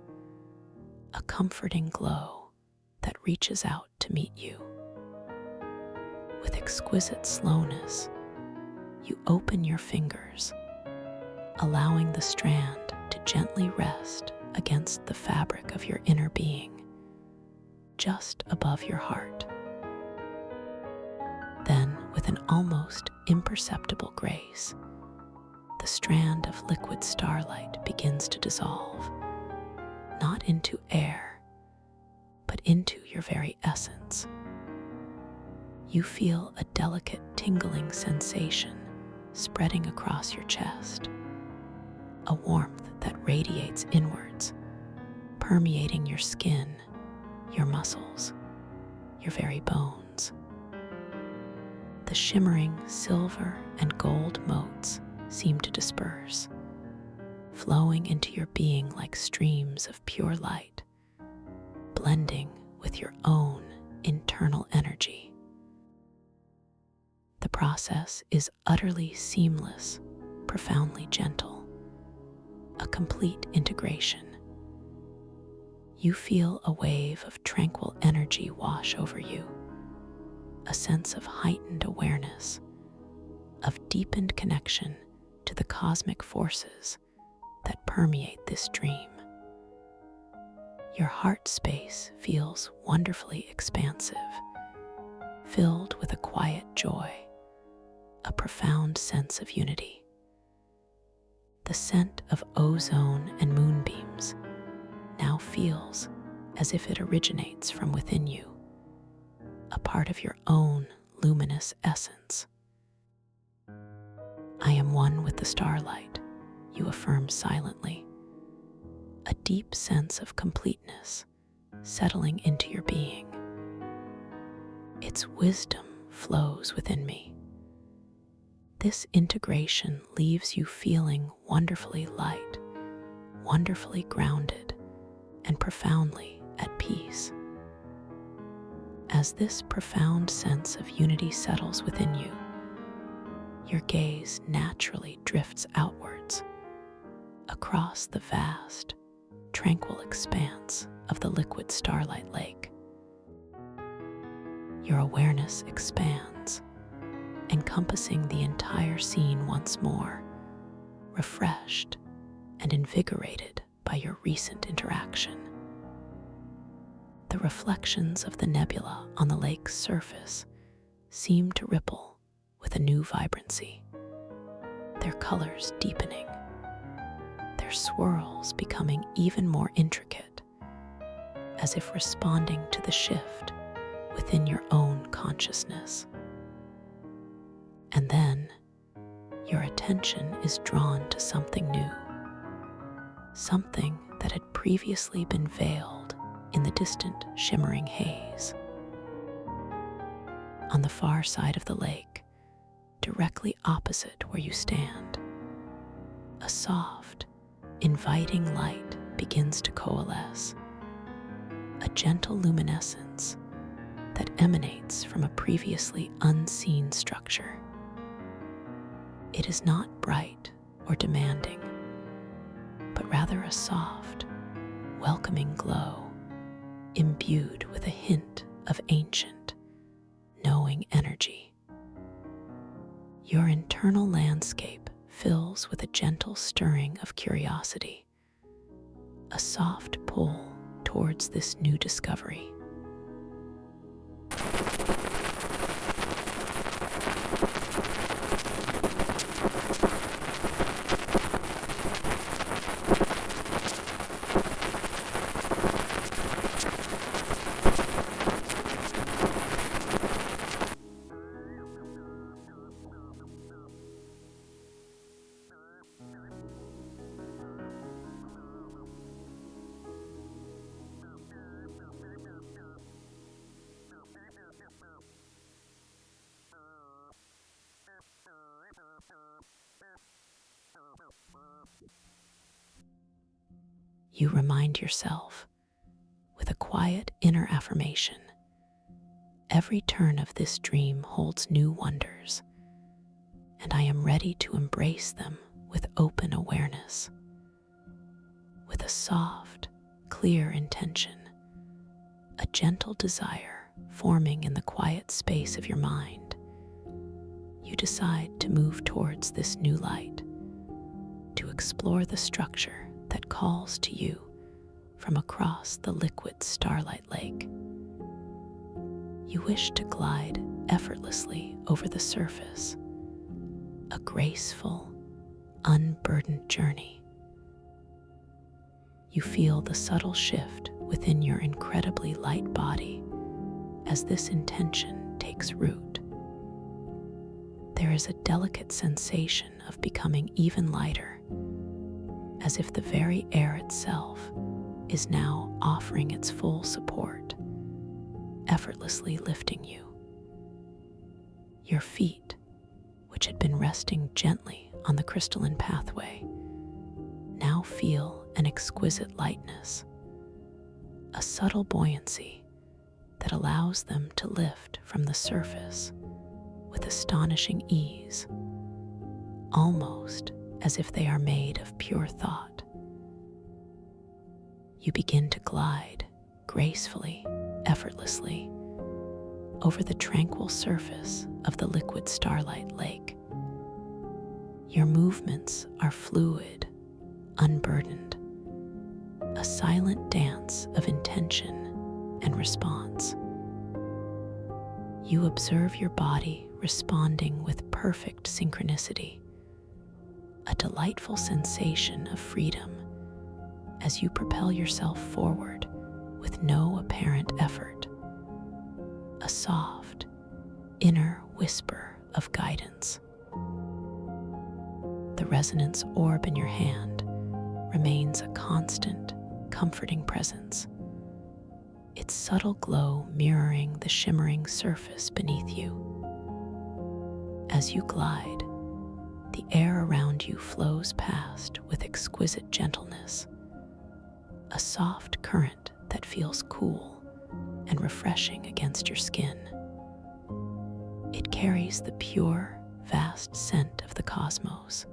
a comforting glow that reaches out to meet you. With exquisite slowness, you open your fingers, allowing the strand to gently rest against the fabric of your inner being, just above your heart. Then, with an almost imperceptible grace, the strand of liquid starlight begins to dissolve, not into air, but into your very essence. You feel a delicate tingling sensation spreading across your chest, a warmth that radiates inwards, permeating your skin, your muscles, your very bones. The shimmering silver and gold motes seem to disperse, flowing into your being like streams of pure light, blending with your own internal energy. The process is utterly seamless, profoundly gentle, a complete integration. You feel a wave of tranquil energy wash over you, a sense of heightened awareness, of deepened connection to the cosmic forces that permeate this dream. Your heart space feels wonderfully expansive, filled with a quiet joy, a profound sense of unity. The scent of ozone and moonbeams now feels as if it originates from within you, a part of your own luminous essence. I am one with the starlight, you affirm silently, a deep sense of completeness settling into your being. Its wisdom flows within me. This integration leaves you feeling wonderfully light, wonderfully grounded, and profoundly at peace. As this profound sense of unity settles within you, your gaze naturally drifts outwards, across the vast, tranquil expanse of the liquid starlight lake. Your awareness expands, encompassing the entire scene once more, refreshed and invigorated by your recent interaction. The reflections of the nebula on the lake's surface seem to ripple with a new vibrancy, their colors deepening, their swirls becoming even more intricate, as if responding to the shift within your own consciousness. And then, your attention is drawn to something new, something that had previously been veiled in the distant shimmering haze. On the far side of the lake, directly opposite where you stand, a soft, inviting light begins to coalesce, a gentle luminescence that emanates from a previously unseen structure. It is not bright or demanding, but rather a soft, welcoming glow, imbued with a hint of ancient, knowing energy. Your internal landscape fills with a gentle stirring of curiosity, a soft pull towards this new discovery. You remind yourself with a quiet inner affirmation, Every turn of this dream holds new wonders, and I am ready to embrace them with open awareness. With a soft, clear intention, a gentle desire forming in the quiet space of your mind, you decide to move towards this new light, to explore the structure that calls to you from across the liquid starlight lake. You wish to glide effortlessly over the surface, a graceful, unburdened journey. You feel the subtle shift within your incredibly light body as this intention takes root. There is a delicate sensation of becoming even lighter, as if the very air itself is now offering its full support, effortlessly lifting you. Your feet, which had been resting gently on the crystalline pathway, now feel an exquisite lightness, a subtle buoyancy that allows them to lift from the surface with astonishing ease, almost as if they are made of pure thought. You begin to glide gracefully, effortlessly, over the tranquil surface of the liquid starlight lake. Your movements are fluid, unburdened, a silent dance of intention and response. You observe your body responding with perfect synchronicity, a delightful sensation of freedom as you propel yourself forward with no apparent effort, a soft, inner whisper of guidance. The resonance orb in your hand remains a constant, comforting presence, its subtle glow mirroring the shimmering surface beneath you. As you glide, the air around you flows past with exquisite gentleness, a soft current that feels cool and refreshing against your skin. It carries the pure, vast scent of the cosmos,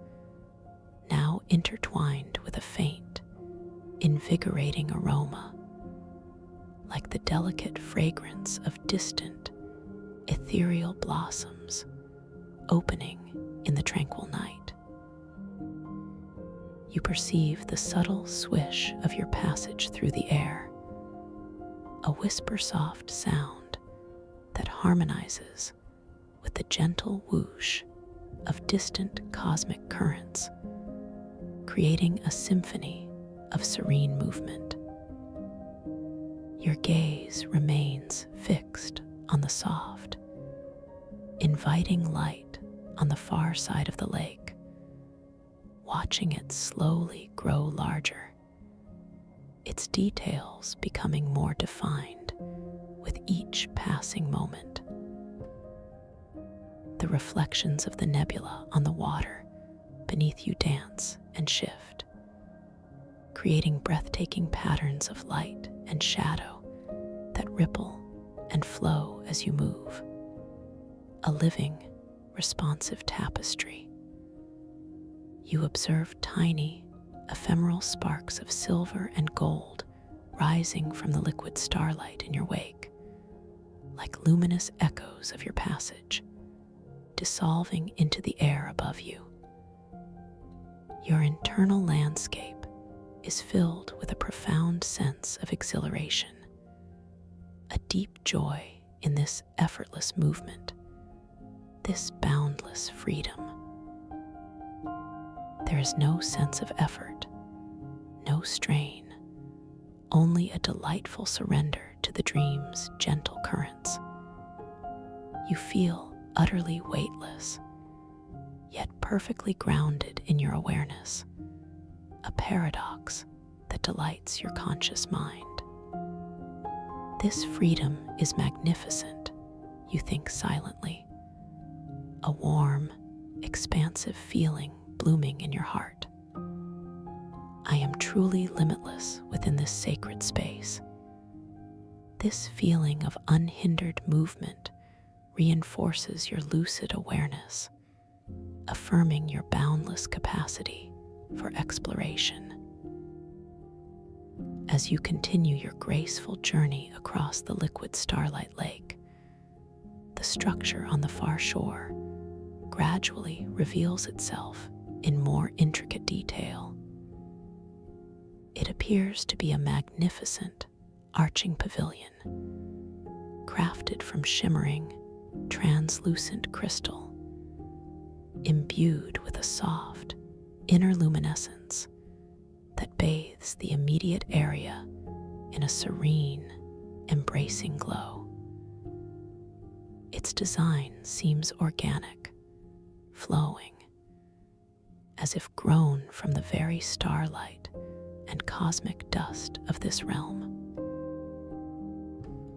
now intertwined with a faint, invigorating aroma, like the delicate fragrance of distant, ethereal blossoms opening in the tranquil night. You perceive the subtle swish of your passage through the air, a whisper-soft sound that harmonizes with the gentle whoosh of distant cosmic currents, creating a symphony of serene movement. Your gaze remains fixed on the soft, inviting light on the far side of the lake, watching it slowly grow larger, its details becoming more defined with each passing moment. The reflections of the nebula on the water beneath you dance and shift, creating breathtaking patterns of light and shadow that ripple and flow as you move, a living, responsive tapestry. You observe tiny, ephemeral sparks of silver and gold rising from the liquid starlight in your wake, like luminous echoes of your passage, dissolving into the air above you. Your internal landscape is filled with a profound sense of exhilaration, a deep joy in this effortless movement, this boundless freedom. There is no sense of effort, no strain, only a delightful surrender to the dream's gentle currents. You feel utterly weightless, yet perfectly grounded in your awareness, a paradox that delights your conscious mind. This freedom is magnificent, you think silently, a warm, expansive feeling blooming in your heart. I am truly limitless within this sacred space. This feeling of unhindered movement reinforces your lucid awareness, affirming your boundless capacity for exploration. As you continue your graceful journey across the liquid starlight lake, the structure on the far shore gradually reveals itself in more intricate detail. It appears to be a magnificent, arching pavilion, crafted from shimmering, translucent crystal, imbued with a soft, inner luminescence that bathes the immediate area in a serene, embracing glow. Its design seems organic, flowing, as if grown from the very starlight and cosmic dust of this realm.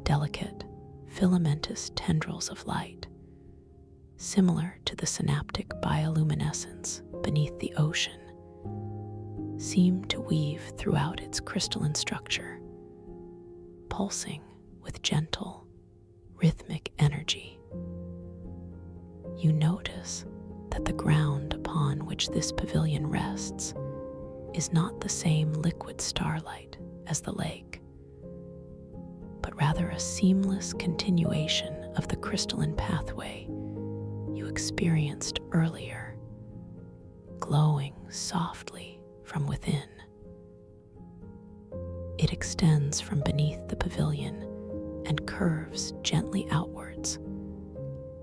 Delicate, filamentous tendrils of light, similar to the synaptic bioluminescence beneath the ocean, seem to weave throughout its crystalline structure, pulsing with gentle, rhythmic energy. You notice that the ground upon which this pavilion rests is not the same liquid starlight as the lake, but rather a seamless continuation of the crystalline pathway you experienced earlier, glowing softly from within. It extends from beneath the pavilion and curves gently outwards,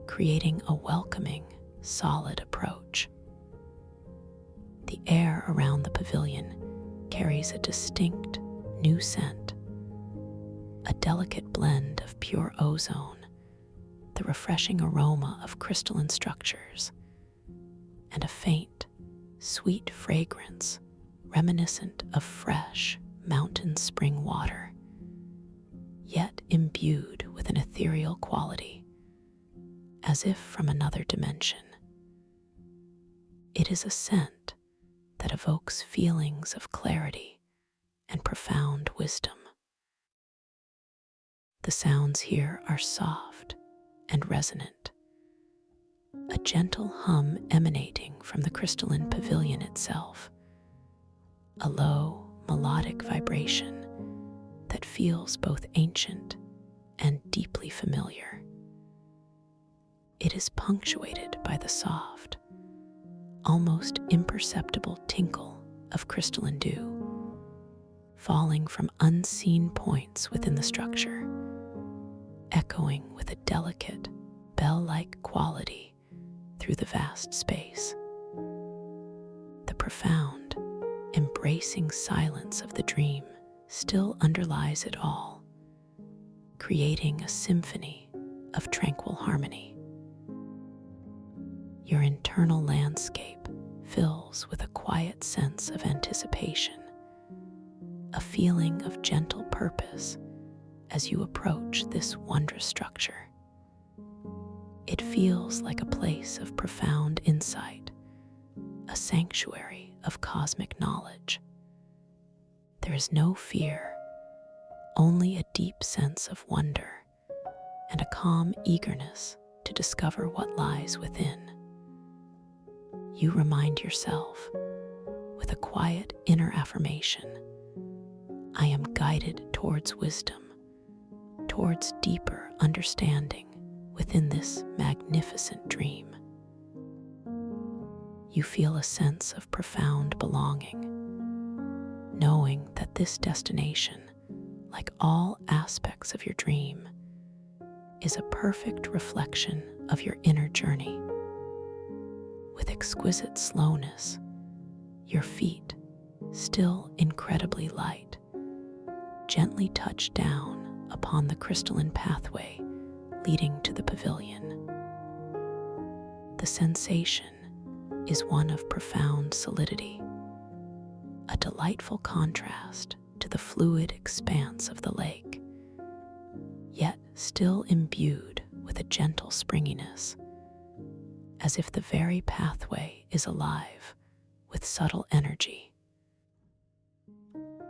creating a welcoming, solid approach. The air around the pavilion carries a distinct, new scent, a delicate blend of pure ozone, the refreshing aroma of crystalline structures, and a faint, sweet fragrance reminiscent of fresh mountain spring water, yet imbued with an ethereal quality, as if from another dimension. It is a scent that evokes feelings of clarity and profound wisdom. The sounds here are soft and resonant, a gentle hum emanating from the crystalline pavilion itself, a low, melodic vibration that feels both ancient and deeply familiar. It is punctuated by the soft, almost imperceptible tinkle of crystalline dew, falling from unseen points within the structure, echoing with a delicate, bell-like quality through the vast space. The profound, embracing silence of the dream still underlies it all, creating a symphony of tranquil harmony. Your internal landscape fills with a quiet sense of anticipation, a feeling of gentle purpose as you approach this wondrous structure. It feels like a place of profound insight, a sanctuary of cosmic knowledge. There is no fear, only a deep sense of wonder and a calm eagerness to discover what lies within. You remind yourself, with a quiet inner affirmation, I am guided towards wisdom, towards deeper understanding within this magnificent dream. You feel a sense of profound belonging, knowing that this destination, like all aspects of your dream, is a perfect reflection of your inner journey. With exquisite slowness, your feet, still incredibly light, gently touch down upon the crystalline pathway leading to the pavilion. The sensation is one of profound solidity, a delightful contrast to the fluid expanse of the lake, yet still imbued with a gentle springiness, as if the very pathway is alive with subtle energy.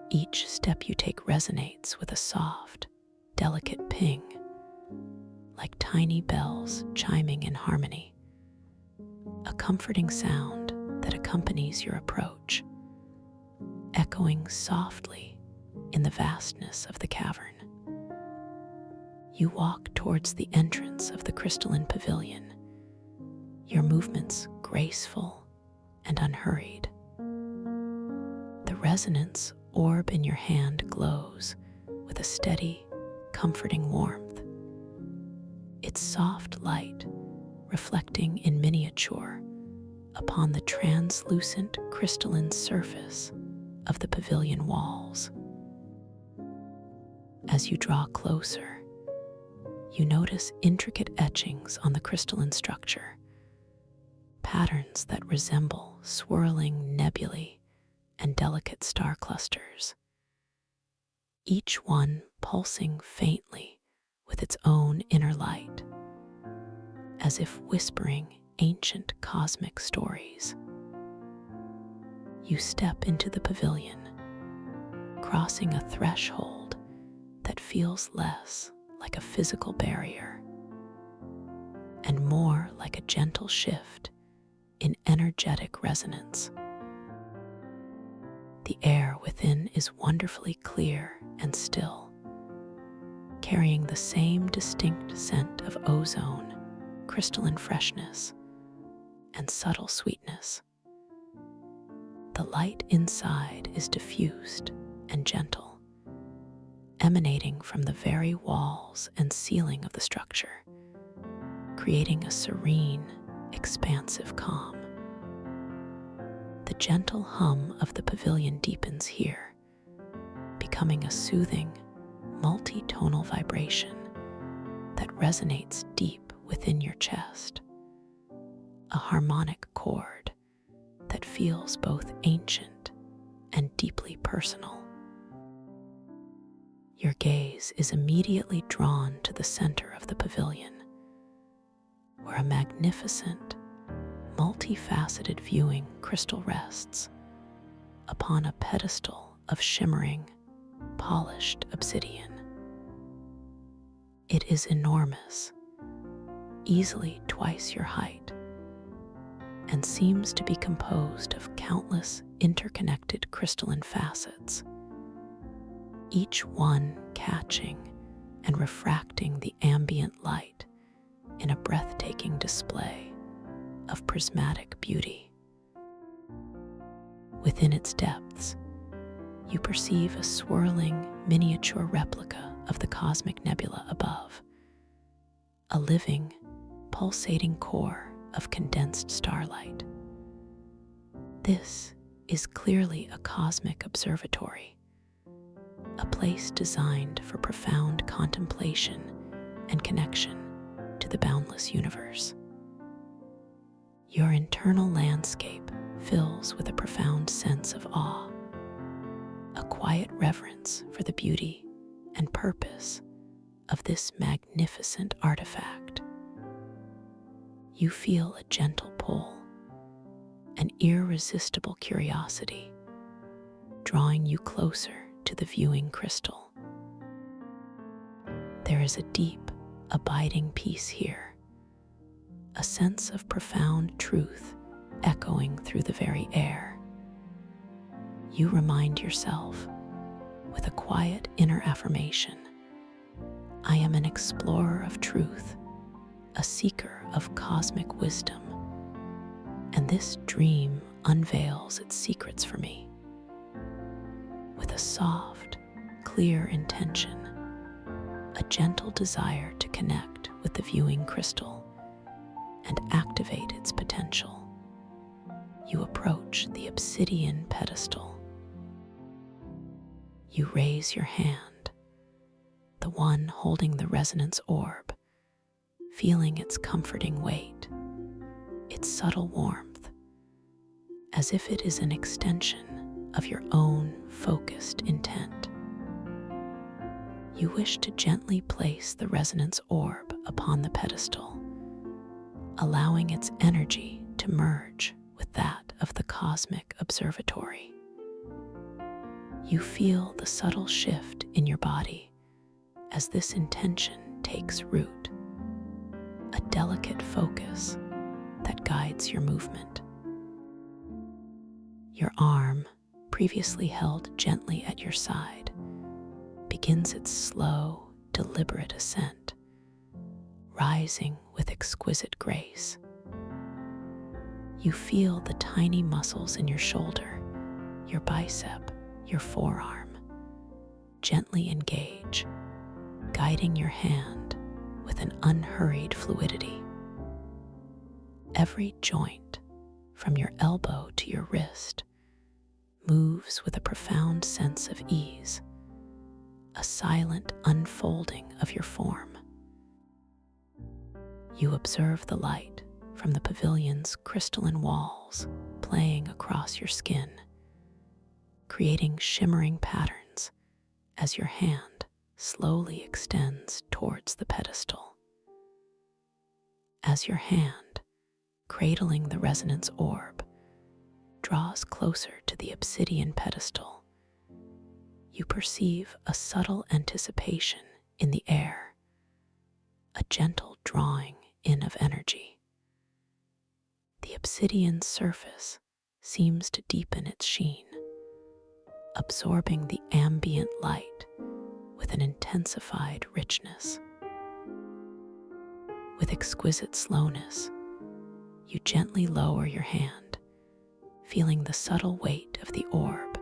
Each step you take resonates with a soft, delicate ping, like tiny bells chiming in harmony, a comforting sound that accompanies your approach, echoing softly in the vastness of the cavern. You walk towards the entrance of the crystalline pavilion, your movements graceful and unhurried. The resonance orb in your hand glows with a steady, comforting warmth, its soft light reflecting in miniature upon the translucent crystalline surface of the pavilion walls. As you draw closer, you notice intricate etchings on the crystalline structure, patterns that resemble swirling nebulae and delicate star clusters, each one pulsing faintly with its own inner light, as if whispering ancient cosmic stories. You step into the pavilion, crossing a threshold that feels less like a physical barrier and more like a gentle shift in energetic resonance. The air within is wonderfully clear and still, carrying the same distinct scent of ozone, crystalline freshness, and subtle sweetness. The light inside is diffused and gentle, emanating from the very walls and ceiling of the structure, creating a serene, expansive calm. The gentle hum of the pavilion deepens here, becoming a soothing, multi-tonal vibration that resonates deep within your chest, a harmonic chord that feels both ancient and deeply personal. Your gaze is immediately drawn to the center of the pavilion, where a magnificent, multifaceted viewing crystal rests upon a pedestal of shimmering, polished obsidian. It is enormous, easily twice your height, and seems to be composed of countless interconnected crystalline facets, each one catching and refracting the ambient light in a breathtaking display of prismatic beauty. Within its depths, you perceive a swirling miniature replica of the cosmic nebula above, a living, pulsating core of condensed starlight. This is clearly a cosmic observatory, a place designed for profound contemplation and connection to the boundless universe. Your internal landscape fills with a profound sense of awe, a quiet reverence for the beauty and purpose of this magnificent artifact. You feel a gentle pull, an irresistible curiosity, drawing you closer to the viewing crystal. There is a deep, abiding peace here, a sense of profound truth echoing through the very air. You remind yourself, with a quiet inner affirmation, I am an explorer of truth, a seeker of cosmic wisdom, and this dream unveils its secrets for me. With a soft, clear intention, a gentle desire to connect with the viewing crystal and activate its potential, you approach the obsidian pedestal. You raise your hand, the one holding the resonance orb, feeling its comforting weight, its subtle warmth, as if it is an extension of your own focused intent. You wish to gently place the resonance orb upon the pedestal, allowing its energy to merge with that of the cosmic observatory. You feel the subtle shift in your body as this intention takes root, a delicate focus that guides your movement. Your arm, previously held gently at your side, begins its slow, deliberate ascent, rising with exquisite grace. You feel the tiny muscles in your shoulder, your bicep, your forearm gently engage, guiding your hand with an unhurried fluidity. Every joint, from your elbow to your wrist, moves with a profound sense of ease, a silent unfolding of your form. You observe the light from the pavilion's crystalline walls playing across your skin, creating shimmering patterns as your hand slowly extends towards the pedestal. As your hand, cradling the resonance orb, draws closer to the obsidian pedestal, you perceive a subtle anticipation in the air, a gentle drawing in of energy. The obsidian surface seems to deepen its sheen, absorbing the ambient light with an intensified richness. With exquisite slowness, you gently lower your hand, feeling the subtle weight of the orb,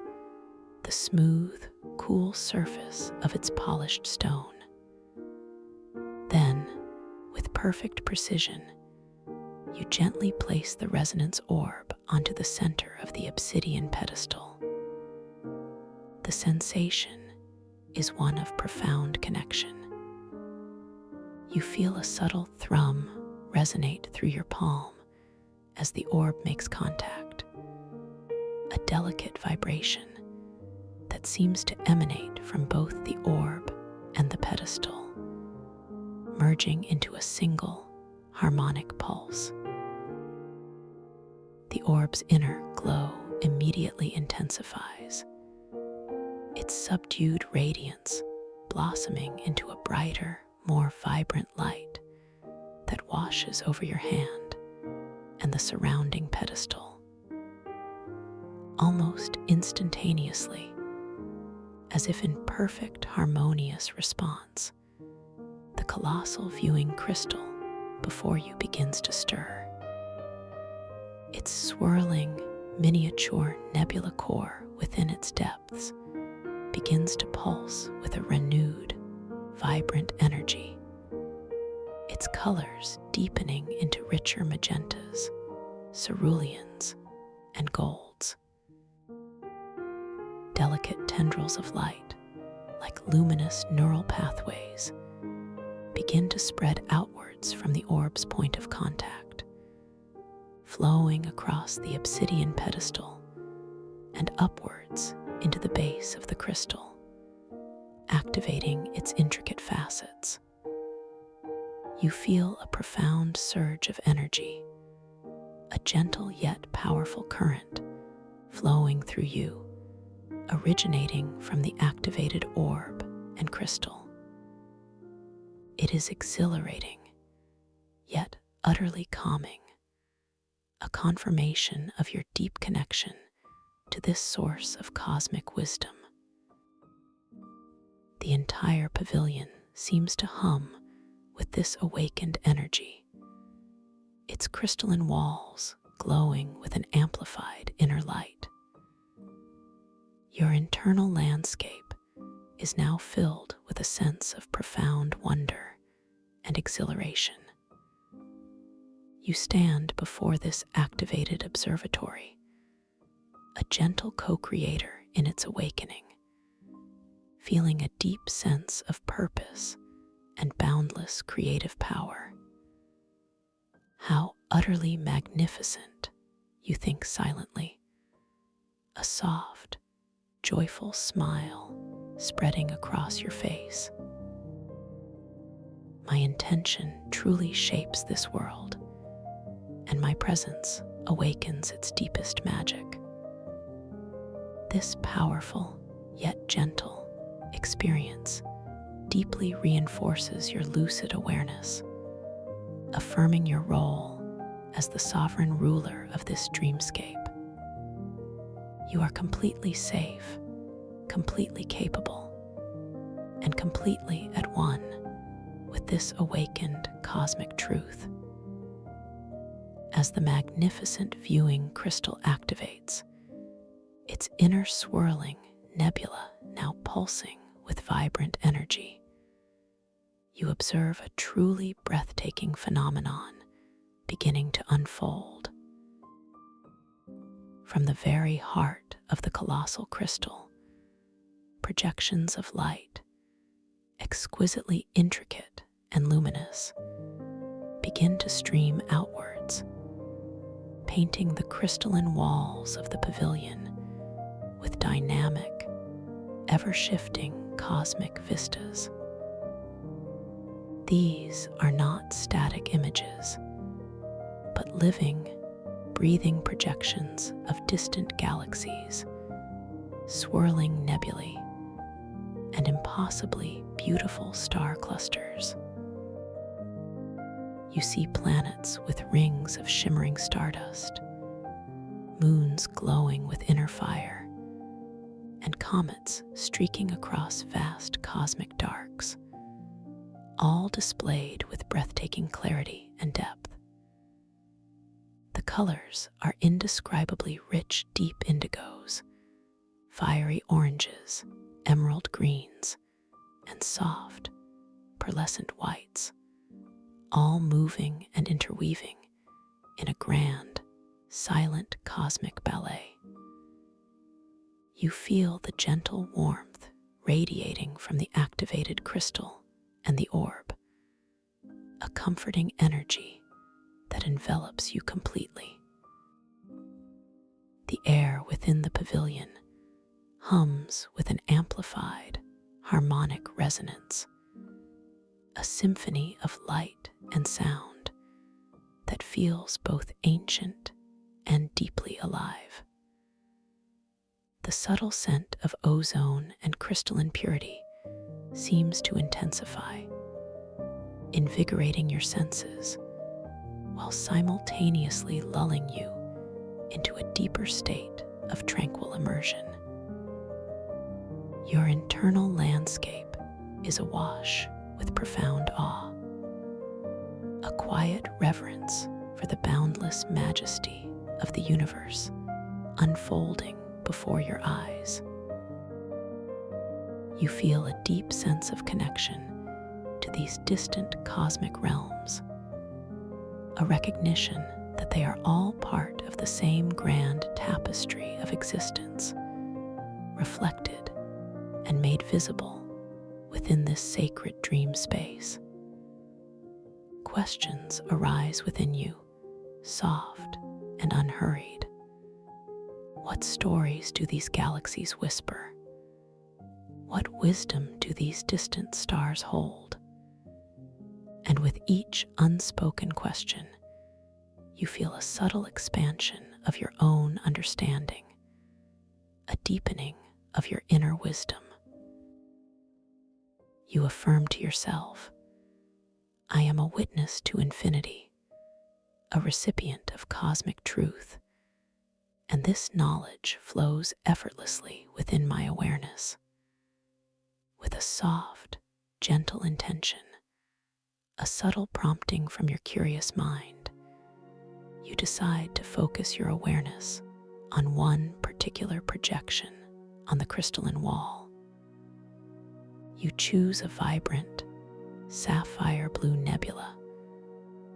the smooth, cool surface of its polished stone. Then, with perfect precision, you gently place the resonance orb onto the center of the obsidian pedestal. The sensation is one of profound connection. You feel a subtle thrum resonate through your palm as the orb makes contact, a delicate vibration that seems to emanate from both the orb and the pedestal, merging into a single harmonic pulse. The orb's inner glow immediately intensifies, its subdued radiance blossoming into a brighter, more vibrant light that washes over your hand and the surrounding pedestal. Almost instantaneously, as if in perfect harmonious response, the colossal viewing crystal before you begins to stir. Its swirling, miniature nebula core within its depths begins to pulse with a renewed, vibrant energy, its colors deepening into richer magentas, ceruleans, and golds. Delicate tendrils of light, like luminous neural pathways, begin to spread outwards from the orb's point of contact, flowing across the obsidian pedestal and upwards into the base of the crystal, activating its intricate facets. You feel a profound surge of energy, a gentle yet powerful current flowing through you, originating from the activated orb and crystal. It is exhilarating, yet utterly calming, a confirmation of your deep connection to this source of cosmic wisdom. The entire pavilion seems to hum with this awakened energy, its crystalline walls glowing with an amplified inner light. Your internal landscape is now filled with a sense of profound wonder and exhilaration. You stand before this activated observatory, a gentle co-creator in its awakening, feeling a deep sense of purpose and boundless creative power. How utterly magnificent, you think silently, a soft, joyful smile spreading across your face. My intention truly shapes this world, and my presence awakens its deepest magic. This powerful yet gentle experience deeply reinforces your lucid awareness, affirming your role as the sovereign ruler of this dreamscape. You are completely safe, completely capable, and completely at one with this awakened cosmic truth. As the magnificent viewing crystal activates, its inner swirling nebula now pulsing with vibrant energy, you observe a truly breathtaking phenomenon beginning to unfold. From the very heart of the colossal crystal, projections of light, exquisitely intricate and luminous, begin to stream outwards, painting the crystalline walls of the pavilion with dynamic, ever-shifting cosmic vistas. These are not static images, but living, breathing projections of distant galaxies, swirling nebulae, and impossibly beautiful star clusters. You see planets with rings of shimmering stardust, moons glowing with inner fire, and comets streaking across vast cosmic darks, all displayed with breathtaking clarity and depth. The colors are indescribably rich, deep indigos, fiery oranges, emerald greens, and soft, pearlescent whites, all moving and interweaving in a grand, silent cosmic ballet. You feel the gentle warmth radiating from the activated crystal and the orb, a comforting energy that envelops you completely. The air within the pavilion hums with an amplified, harmonic resonance, a symphony of light and sound that feels both ancient and deeply alive. The subtle scent of ozone and crystalline purity seems to intensify, invigorating your senses while simultaneously lulling you into a deeper state of tranquil immersion. Your internal landscape is awash with profound awe, a quiet reverence for the boundless majesty of the universe unfolding before your eyes. You feel a deep sense of connection to these distant cosmic realms, a recognition that they are all part of the same grand tapestry of existence, reflected and made visible within this sacred dream space. Questions arise within you, soft and unhurried. What stories do these galaxies whisper? What wisdom do these distant stars hold? And with each unspoken question, you feel a subtle expansion of your own understanding, a deepening of your inner wisdom. You affirm to yourself, I am a witness to infinity, a recipient of cosmic truth, and this knowledge flows effortlessly within my awareness. With a soft, gentle intention, a subtle prompting from your curious mind, you decide to focus your awareness on one particular projection on the crystalline wall. You choose a vibrant, sapphire blue nebula,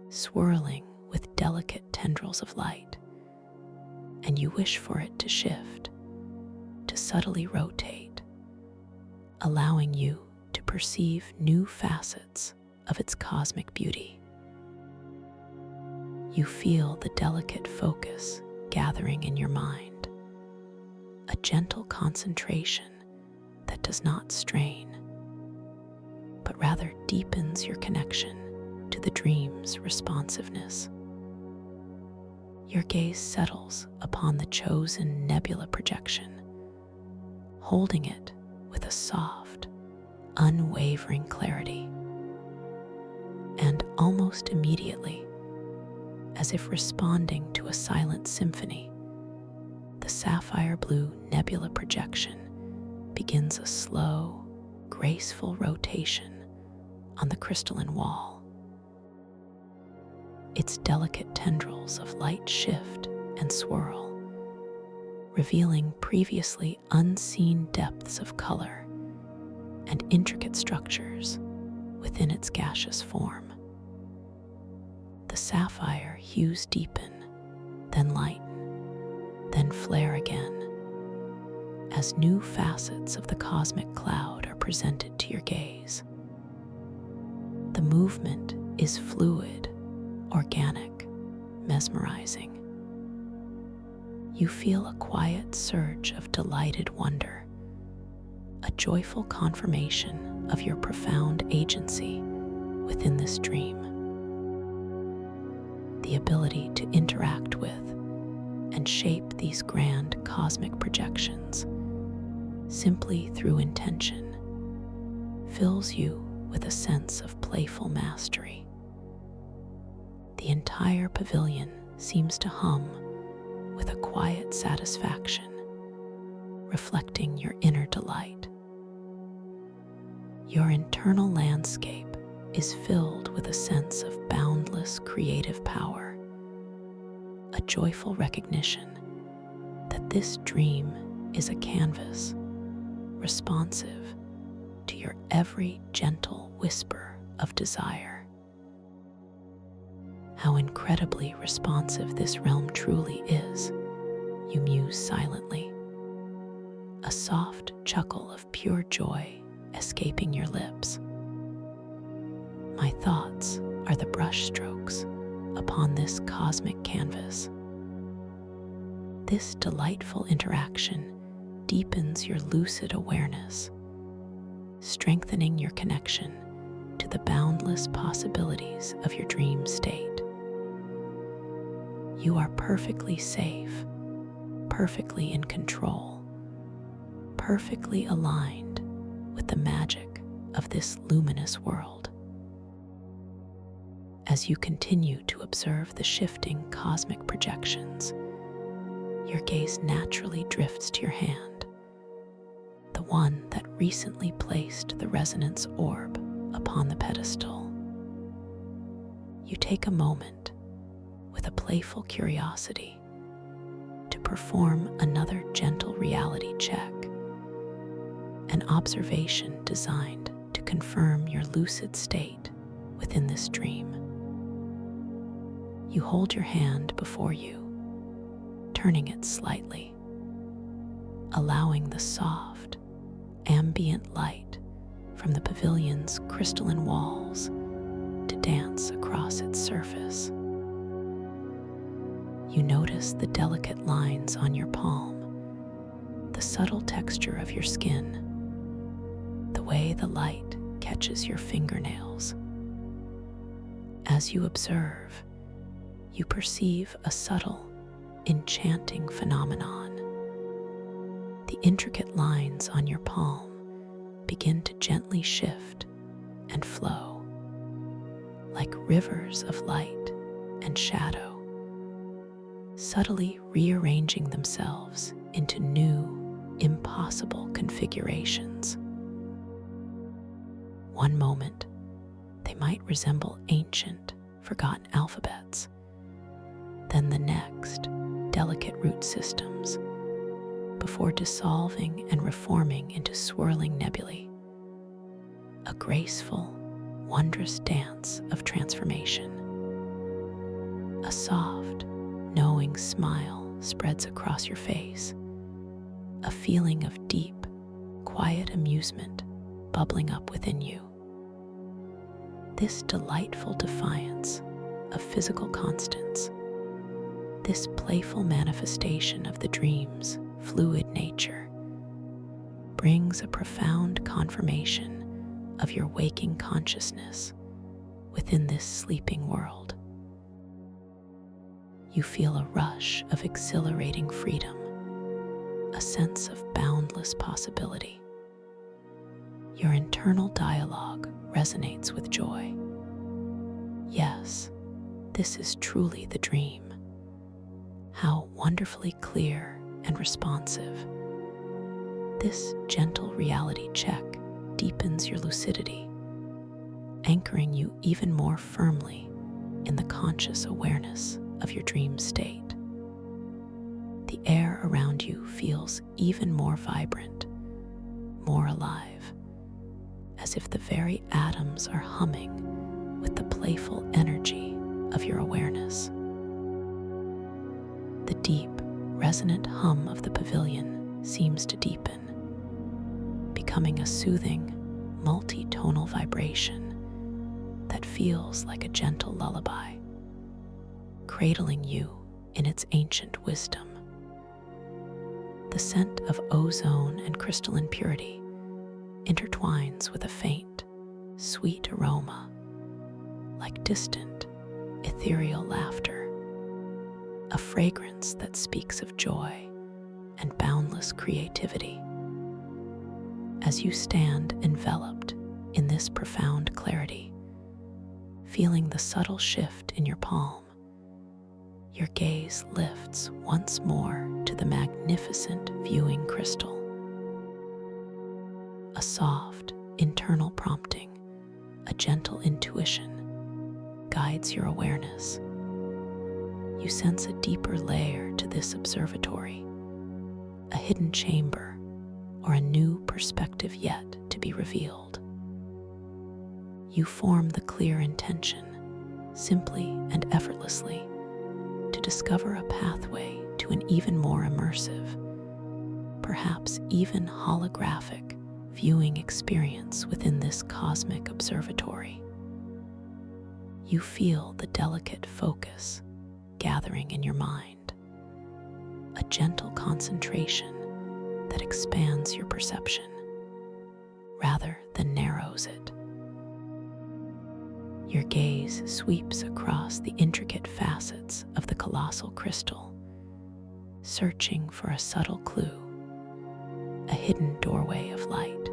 swirling with delicate tendrils of light, and you wish for it to shift, to subtly rotate, allowing you to perceive new facets of its cosmic beauty. You feel the delicate focus gathering in your mind, a gentle concentration that does not strain, but rather deepens your connection to the dream's responsiveness. Your gaze settles upon the chosen nebula projection, holding it with a soft, unwavering clarity. And almost immediately, as if responding to a silent symphony, the sapphire blue nebula projection begins a slow, graceful rotation on the crystalline wall. Its delicate tendrils of light shift and swirl, revealing previously unseen depths of color and intricate structures within its gaseous form. The sapphire hues deepen, then lighten, then flare again, as new facets of the cosmic cloud are presented to your gaze. The movement is fluid, organic, mesmerizing. You feel a quiet surge of delighted wonder, a joyful confirmation of your profound agency within this dream. The ability to interact with and shape these grand cosmic projections simply through intention fills you with a sense of playful mastery. The entire pavilion seems to hum with a quiet satisfaction, reflecting your inner delight. Your internal landscape is filled with a sense of boundless creative power, a joyful recognition that this dream is a canvas responsive to your every gentle whisper of desire. How incredibly responsive this realm truly is, you muse silently, a soft chuckle of pure joy escaping your lips. My thoughts are the brushstrokes upon this cosmic canvas. This delightful interaction deepens your lucid awareness, strengthening your connection to the boundless possibilities of your dream state. You are perfectly safe, perfectly in control, perfectly aligned with the magic of this luminous world. As you continue to observe the shifting cosmic projections, your gaze naturally drifts to your hand, the one that recently placed the resonance orb upon the pedestal. You take a moment with a playful curiosity to perform another gentle reality check, an observation designed to confirm your lucid state within this dream. You hold your hand before you, turning it slightly, allowing the soft, ambient light from the pavilion's crystalline walls to dance across its surface. You notice the delicate lines on your palm, the subtle texture of your skin, the way the light catches your fingernails. As you observe, you perceive a subtle, enchanting phenomenon. The intricate lines on your palm begin to gently shift and flow, like rivers of light and shadow, subtly rearranging themselves into new, impossible configurations. One moment, they might resemble ancient, forgotten alphabets. Then the next, delicate root systems, before dissolving and reforming into swirling nebulae. A graceful, wondrous dance of transformation. A soft, knowing smile spreads across your face, a feeling of deep, quiet amusement bubbling up within you. This delightful defiance of physical constants, this playful manifestation of the dream's fluid nature, brings a profound confirmation of your waking consciousness within this sleeping world. You feel a rush of exhilarating freedom, a sense of boundless possibility. Your internal dialogue resonates with joy. Yes, this is truly the dream. How wonderfully clear and responsive. This gentle reality check deepens your lucidity, anchoring you even more firmly in the conscious awareness of your dream state. The air around you feels even more vibrant, more alive, as if the very atoms are humming with the playful energy of your awareness. The deep, resonant hum of the pavilion seems to deepen, becoming a soothing, multi-tonal vibration that feels like a gentle lullaby, cradling you in its ancient wisdom. The scent of ozone and crystalline purity intertwines with a faint, sweet aroma, like distant, ethereal laughter, a fragrance that speaks of joy and boundless creativity. As you stand enveloped in this profound clarity, feeling the subtle shift in your palm, your gaze lifts once more to the magnificent viewing crystal. A soft, internal prompting, a gentle intuition guides your awareness. You sense a deeper layer to this observatory, a hidden chamber, or a new perspective yet to be revealed. You form the clear intention, simply and effortlessly, to discover a pathway to an even more immersive, perhaps even holographic, viewing experience within this cosmic observatory. You feel the delicate focus gathering in your mind, a gentle concentration that expands your perception rather than narrows it. Your gaze sweeps across the intricate facets of the colossal crystal, searching for a subtle clue, a hidden doorway of light.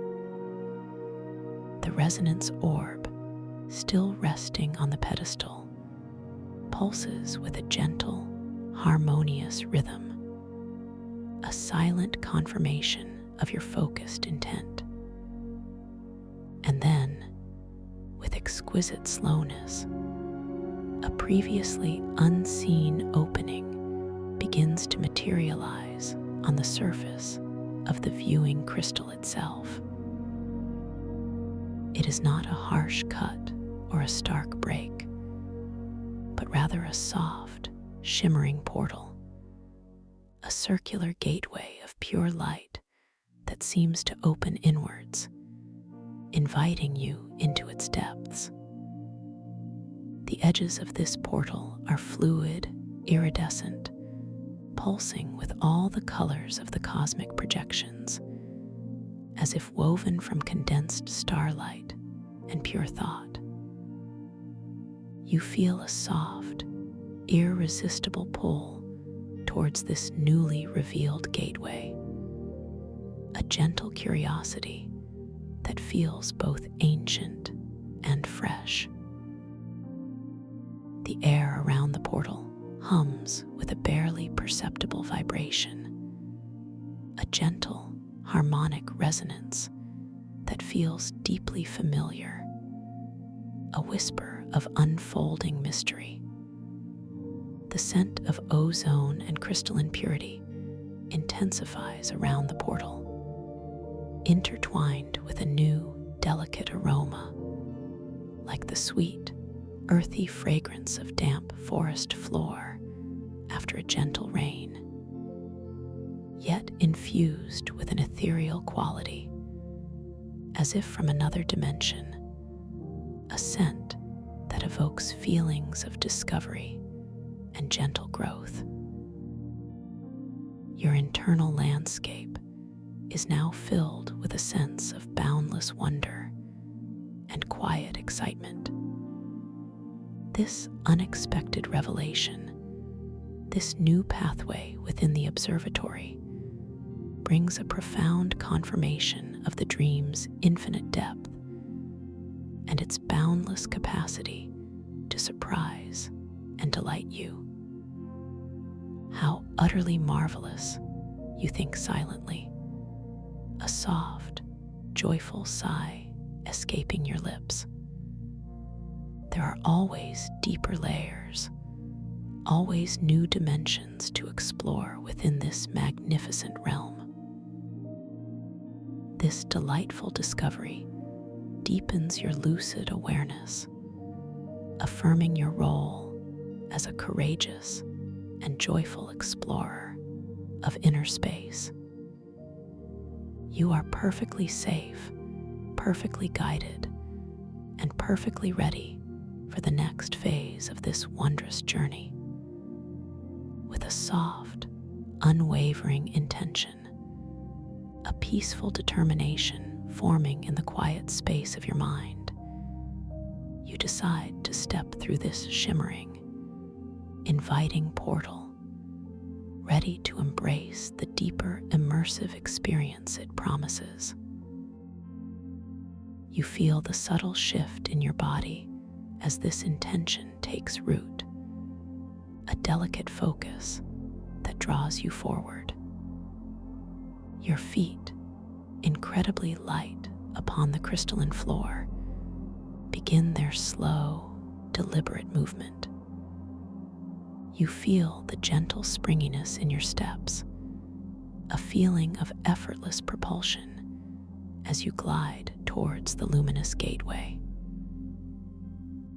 The resonance orb, still resting on the pedestal, pulses with a gentle, harmonious rhythm, a silent confirmation of your focused intent. And then, with exquisite slowness, a previously unseen opening begins to materialize on the surface of the viewing crystal itself. It is not a harsh cut or a stark break, but rather a soft, shimmering portal, a circular gateway of pure light that seems to open inwards, inviting you into its depths. The edges of this portal are fluid, iridescent, pulsing with all the colors of the cosmic projections, as if woven from condensed starlight and pure thought. You feel a soft, irresistible pull towards this newly revealed gateway, a gentle curiosity that feels both ancient and fresh. The air around the portal hums with a barely perceptible vibration, a gentle, harmonic resonance that feels deeply familiar, a whisper of unfolding mystery. The scent of ozone and crystalline purity intensifies around the portal, intertwined with a new, delicate aroma, like the sweet, earthy fragrance of damp forest floor after a gentle rain, yet infused with an ethereal quality, as if from another dimension, a scent that evokes feelings of discovery and gentle growth. Your internal landscape is now filled with a sense of boundless wonder and quiet excitement. This unexpected revelation, this new pathway within the observatory, brings a profound confirmation of the dream's infinite depth and its boundless capacity to surprise and delight you. How utterly marvelous, you think silently, a soft, joyful sigh escaping your lips. There are always deeper layers, always new dimensions to explore within this magnificent realm. This delightful discovery deepens your lucid awareness, affirming your role as a courageous and joyful explorer of inner space. You are perfectly safe, perfectly guided, and perfectly ready for the next phase of this wondrous journey. With a soft, unwavering intention, a peaceful determination forming in the quiet space of your mind, you decide to step through this shimmering, inviting portal, ready to embrace the deeper, immersive experience it promises. You feel the subtle shift in your body as this intention takes root, a delicate focus that draws you forward. Your feet, incredibly light upon the crystalline floor, begin their slow, deliberate movement. You feel the gentle springiness in your steps, a feeling of effortless propulsion as you glide towards the luminous gateway.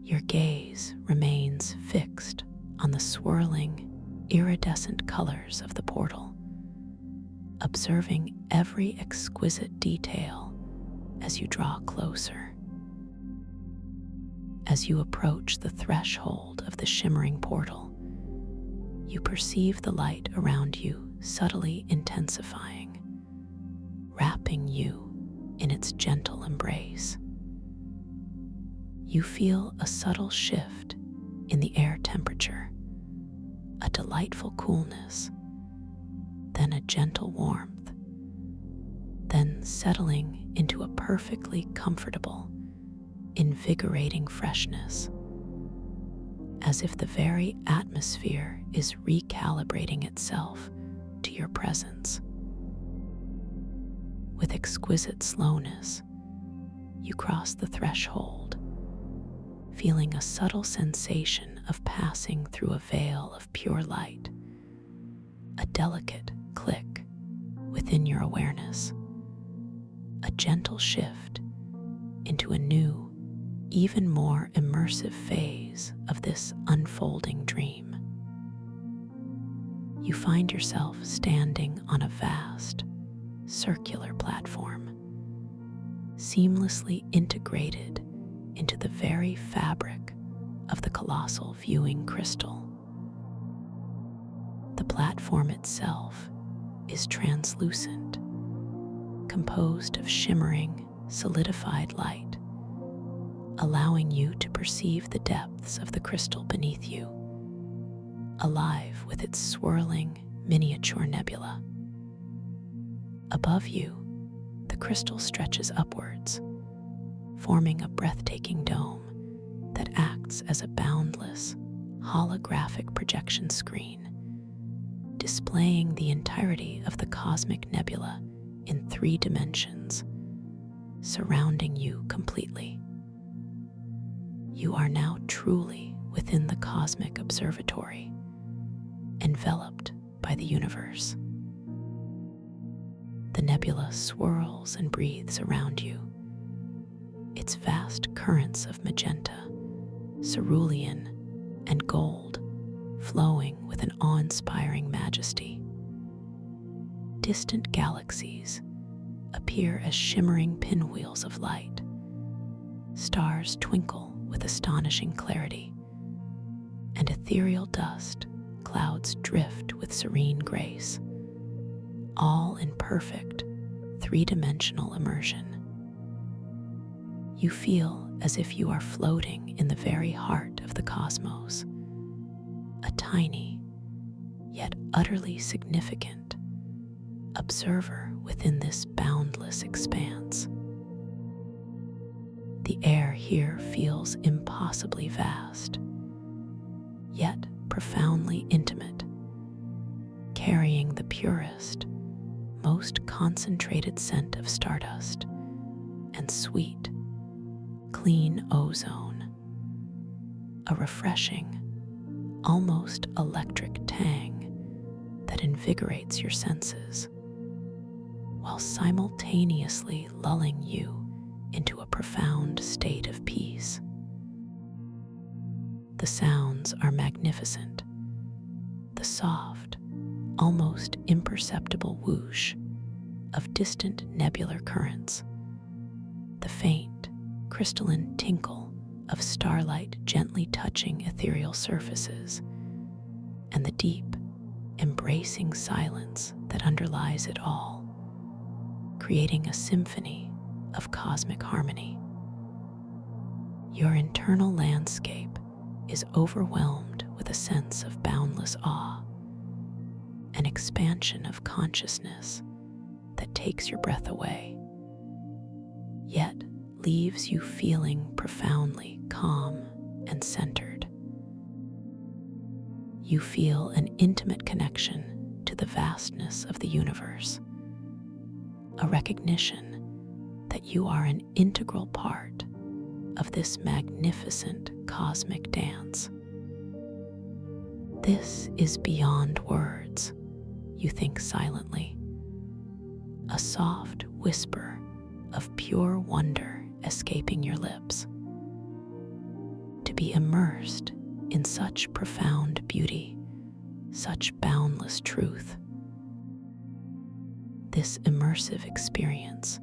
Your gaze remains fixed on the swirling, iridescent colors of the portal, observing every exquisite detail as you draw closer. As you approach the threshold of the shimmering portal, you perceive the light around you subtly intensifying, wrapping you in its gentle embrace. You feel a subtle shift in the air temperature, a delightful coolness, then a gentle warmth, then settling into a perfectly comfortable, invigorating freshness, as if the very atmosphere is recalibrating itself to your presence. With exquisite slowness, you cross the threshold, feeling a subtle sensation of passing through a veil of pure light, a delicate click within your awareness, a gentle shift into a new, even more immersive phase of this unfolding dream. You find yourself standing on a vast, circular platform, seamlessly integrated into the very fabric of the colossal viewing crystal. The platform itself is translucent, composed of shimmering, solidified light, allowing you to perceive the depths of the crystal beneath you, alive with its swirling miniature nebula. Above you, the crystal stretches upwards, forming a breathtaking dome that acts as a boundless, holographic projection screen, displaying the entirety of the cosmic nebula in 3 dimensions, surrounding you completely. You are now truly within the cosmic observatory, enveloped by the universe. The nebula swirls and breathes around you, its vast currents of magenta, cerulean, and gold flowing with an awe-inspiring majesty. Distant galaxies appear as shimmering pinwheels of light. Stars twinkle with astonishing clarity, and ethereal dust clouds drift with serene grace, all in perfect, 3-dimensional immersion. You feel as if you are floating in the very heart of the cosmos, a tiny, yet utterly significant, observer within this boundless expanse. The air here feels impossibly vast, yet profoundly intimate, carrying the purest, most concentrated scent of stardust and sweet, clean ozone, a refreshing, almost electric tang that invigorates your senses, while simultaneously lulling you into a profound state of peace. The sounds are magnificent. The soft, almost imperceptible whoosh of distant nebular currents, the faint, crystalline tinkle of starlight gently touching ethereal surfaces, and the deep, embracing silence that underlies it all, creating a symphony of cosmic harmony. Your internal landscape is overwhelmed with a sense of boundless awe, an expansion of consciousness that takes your breath away, yet leaves you feeling profoundly calm and centered. You feel an intimate connection to the vastness of the universe, a recognition that you are an integral part of this magnificent cosmic dance. This is beyond words, you think silently, a soft whisper of pure wonder escaping your lips. To be immersed in such profound beauty, such boundless truth. This immersive experience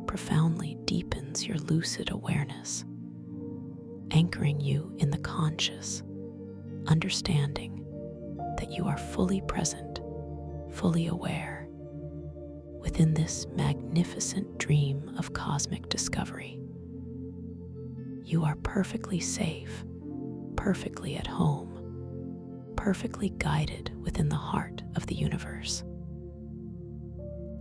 profoundly deepens your lucid awareness, anchoring you in the conscious understanding that you are fully present, fully aware, within this magnificent dream of cosmic discovery. You are perfectly safe, perfectly at home, perfectly guided within the heart of the universe.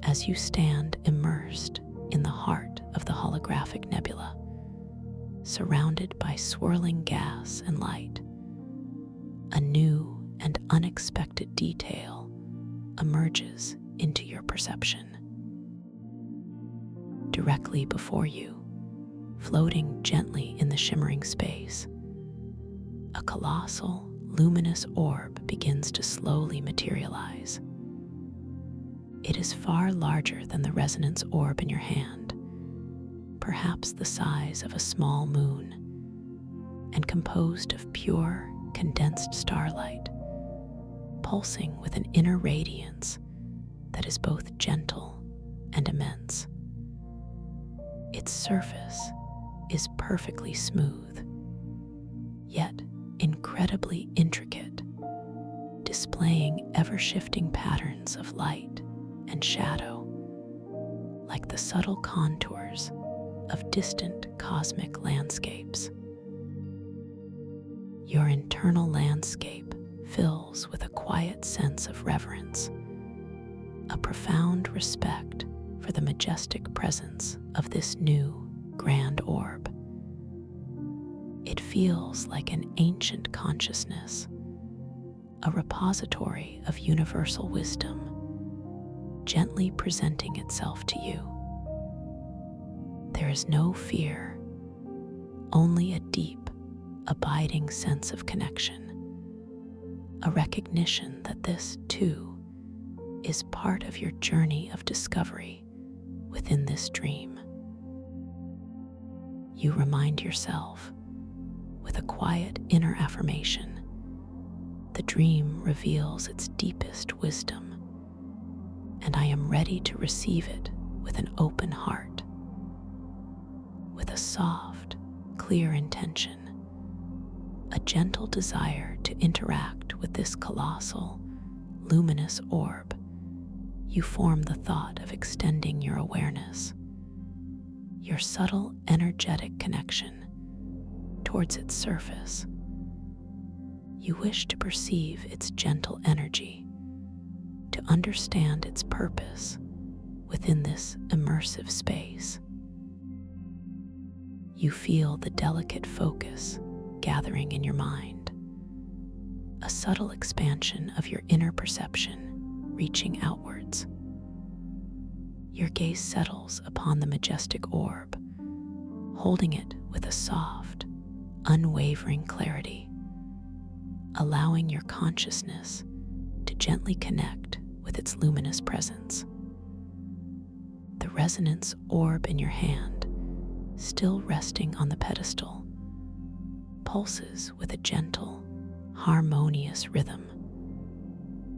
As you stand immersed in the heart of the holographic nebula, surrounded by swirling gas and light, a new and unexpected detail emerges into your perception. Directly before you, floating gently in the shimmering space, a colossal, luminous orb begins to slowly materialize. It is far larger than the resonance orb in your hand, perhaps the size of a small moon, and composed of pure, condensed starlight, pulsing with an inner radiance that is both gentle and immense. Its surface is perfectly smooth, yet incredibly intricate, displaying ever-shifting patterns of light and shadow, like the subtle contours of distant cosmic landscapes. Your internal landscape fills with a quiet sense of reverence, a profound respect for the majestic presence of this new, grand orb. It feels like an ancient consciousness, a repository of universal wisdom, gently presenting itself to you. There is no fear, only a deep, abiding sense of connection, a recognition that this, too, is part of your journey of discovery within this dream. You remind yourself, with a quiet inner affirmation, the dream reveals its deepest wisdom, and I am ready to receive it with an open heart. With a soft, clear intention, a gentle desire to interact with this colossal, luminous orb, you form the thought of extending your awareness, your subtle energetic connection towards its surface. You wish to perceive its gentle energy, to to understand its purpose within this immersive space. You feel the delicate focus gathering in your mind, a subtle expansion of your inner perception reaching outwards. Your gaze settles upon the majestic orb, holding it with a soft, unwavering clarity, allowing your consciousness to gently connect with its luminous presence. The resonance orb in your hand, still resting on the pedestal, pulses with a gentle, harmonious rhythm,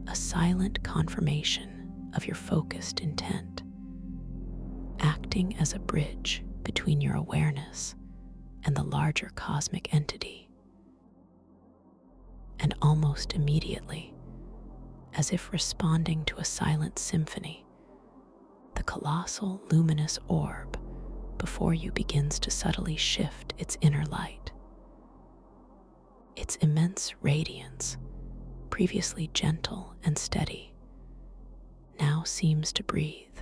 a silent confirmation of your focused intent, acting as a bridge between your awareness and the larger cosmic entity. And almost immediately, as if responding to a silent symphony, the colossal luminous orb before you begins to subtly shift its inner light. Its immense radiance, previously gentle and steady, now seems to breathe,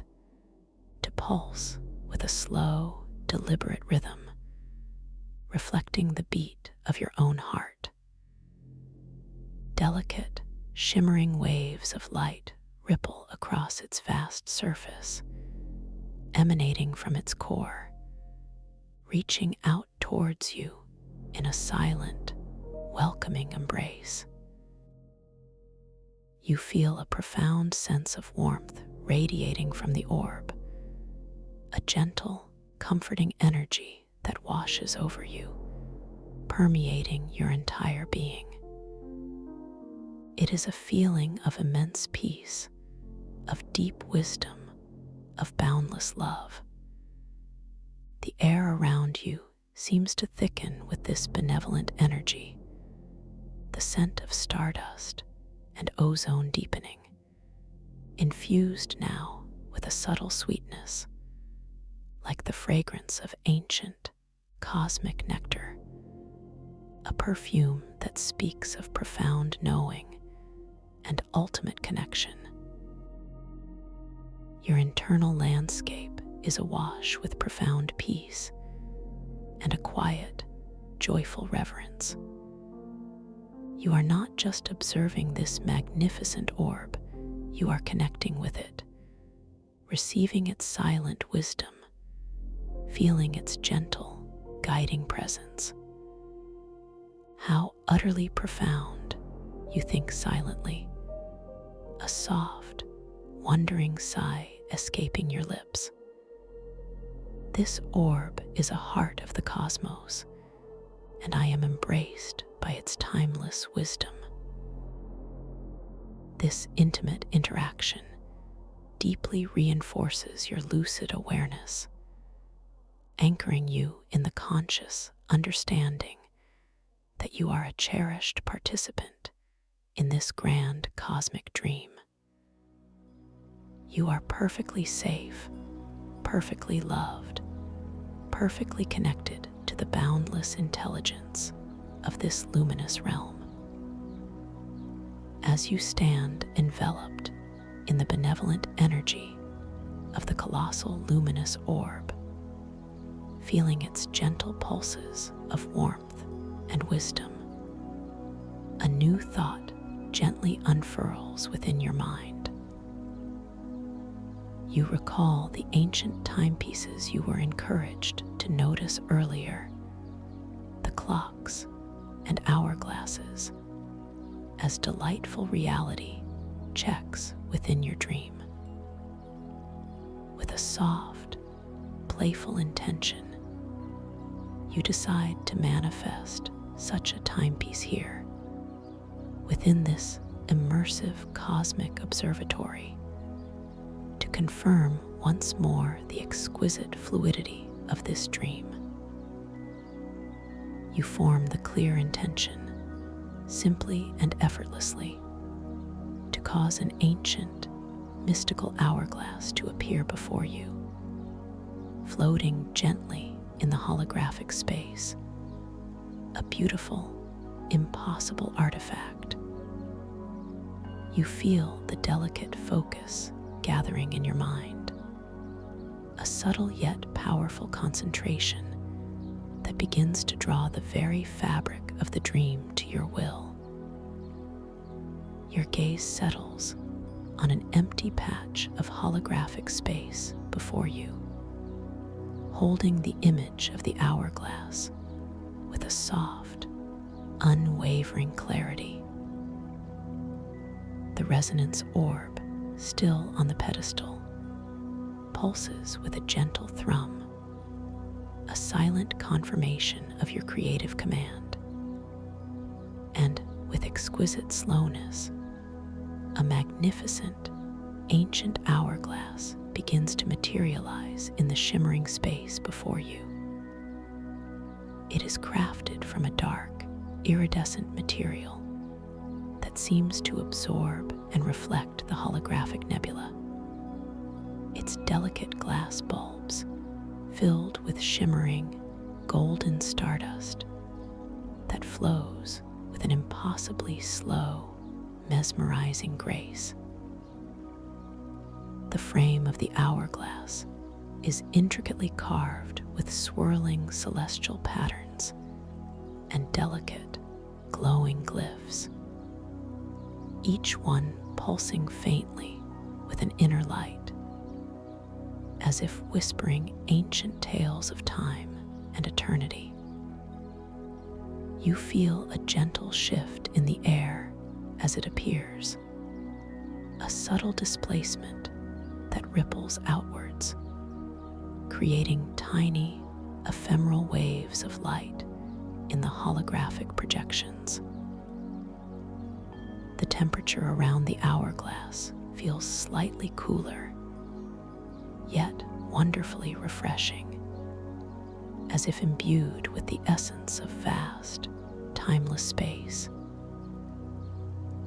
to pulse with a slow, deliberate rhythm, reflecting the beat of your own heart. Delicate, shimmering waves of light ripple across its vast surface, emanating from its core, reaching out towards you in a silent, welcoming embrace. You feel a profound sense of warmth radiating from the orb, a gentle, comforting energy that washes over you, permeating your entire being. It is a feeling of immense peace, of deep wisdom, of boundless love. The air around you seems to thicken with this benevolent energy, the scent of stardust and ozone deepening, infused now with a subtle sweetness, like the fragrance of ancient, cosmic nectar, a perfume that speaks of profound knowing and ultimate connection. Your internal landscape is awash with profound peace and a quiet, joyful reverence. You are not just observing this magnificent orb, you are connecting with it, receiving its silent wisdom, feeling its gentle, guiding presence. How utterly profound, you think silently, a soft, wondering sigh escaping your lips. This orb is a heart of the cosmos, and I am embraced by its timeless wisdom. This intimate interaction deeply reinforces your lucid awareness, anchoring you in the conscious understanding that you are a cherished participant in this grand cosmic dream. You are perfectly safe, perfectly loved, perfectly connected to the boundless intelligence of this luminous realm. As you stand enveloped in the benevolent energy of the colossal luminous orb, feeling its gentle pulses of warmth and wisdom, a new thought gently unfurls within your mind. You recall the ancient timepieces you were encouraged to notice earlier, the clocks and hourglasses, as delightful reality checks within your dream. With a soft, playful intention, you decide to manifest such a timepiece here, within this immersive cosmic observatory, to confirm once more the exquisite fluidity of this dream. You form the clear intention, simply and effortlessly, to cause an ancient, mystical hourglass to appear before you, floating gently in the holographic space, a beautiful, impossible artifact. You feel the delicate focus gathering in your mind, a subtle yet powerful concentration that begins to draw the very fabric of the dream to your will. Your gaze settles on an empty patch of holographic space before you, holding the image of the hourglass with a soft, unwavering clarity. The resonance orb, still on the pedestal, pulses with a gentle thrum, a silent confirmation of your creative command. And with exquisite slowness, a magnificent, ancient hourglass begins to materialize in the shimmering space before you. It is crafted from a dark, iridescent material that seems to absorb and reflect the holographic nebula. Its delicate glass bulbs, filled with shimmering, golden stardust that flows with an impossibly slow, mesmerizing grace. The frame of the hourglass is intricately carved with swirling celestial patterns and delicate, glowing glyphs, each one pulsing faintly with an inner light, as if whispering ancient tales of time and eternity. You feel a gentle shift in the air as it appears, a subtle displacement that ripples outwards, creating tiny, ephemeral waves of light in the holographic projections. The temperature around the hourglass feels slightly cooler, yet wonderfully refreshing, as if imbued with the essence of vast, timeless space.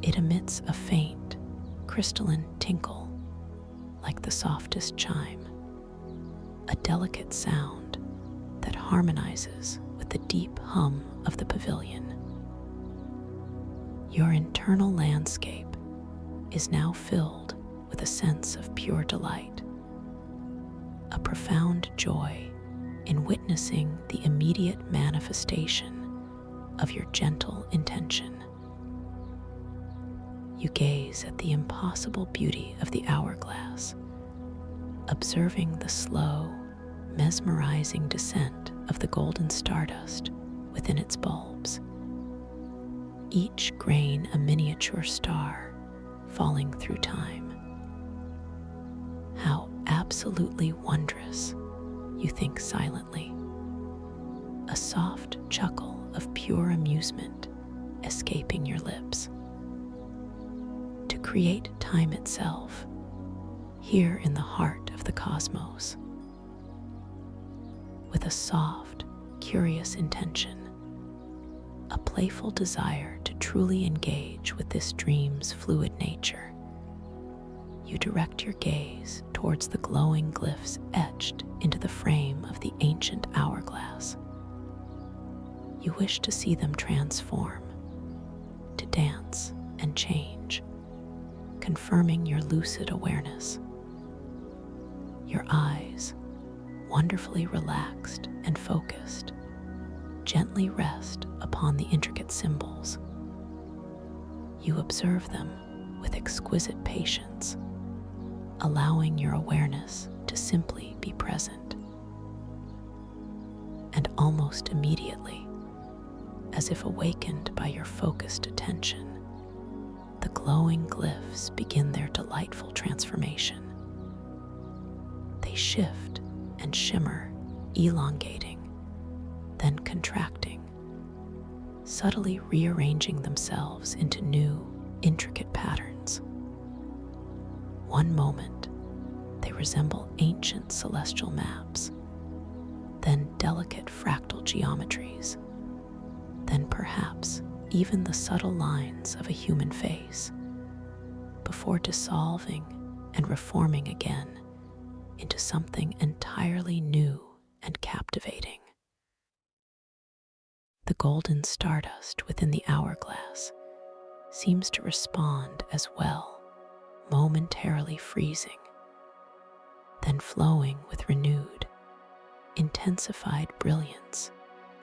It emits a faint, crystalline tinkle, like the softest chime, a delicate sound that harmonizes with the deep hum of the pavilion. Your internal landscape is now filled with a sense of pure delight, a profound joy in witnessing the immediate manifestation of your gentle intention. You gaze at the impossible beauty of the hourglass, observing the slow, mesmerizing descent of the golden stardust within its bulbs, each grain a miniature star falling through time. How absolutely wondrous, you think silently, a soft chuckle of pure amusement escaping your lips. To create time itself, here in the heart of the cosmos, with a soft, curious intention, a playful desire to truly engage with this dream's fluid nature, you direct your gaze towards the glowing glyphs etched into the frame of the ancient hourglass. You wish to see them transform, to dance and change, confirming your lucid awareness. Your eyes, wonderfully relaxed and focused, gently rest upon the intricate symbols. You observe them with exquisite patience, allowing your awareness to simply be present. And almost immediately, as if awakened by your focused attention, the glowing glyphs begin their delightful transformation. They shift and shimmer, elongating, then contracting, subtly rearranging themselves into new, intricate patterns. One moment, they resemble ancient celestial maps, then delicate fractal geometries, then perhaps even the subtle lines of a human face, before dissolving and reforming again into something entirely new and captivating. The golden stardust within the hourglass seems to respond as well, momentarily freezing, then flowing with renewed, intensified brilliance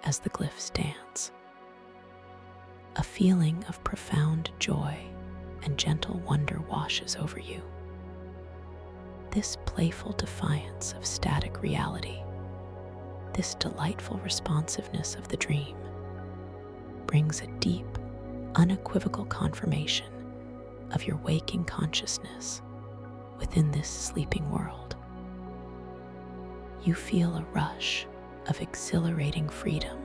as the glyphs dance. A feeling of profound joy and gentle wonder washes over you. This playful defiance of static reality, this delightful responsiveness of the dream, brings a deep, unequivocal confirmation of your waking consciousness within this sleeping world. You feel a rush of exhilarating freedom,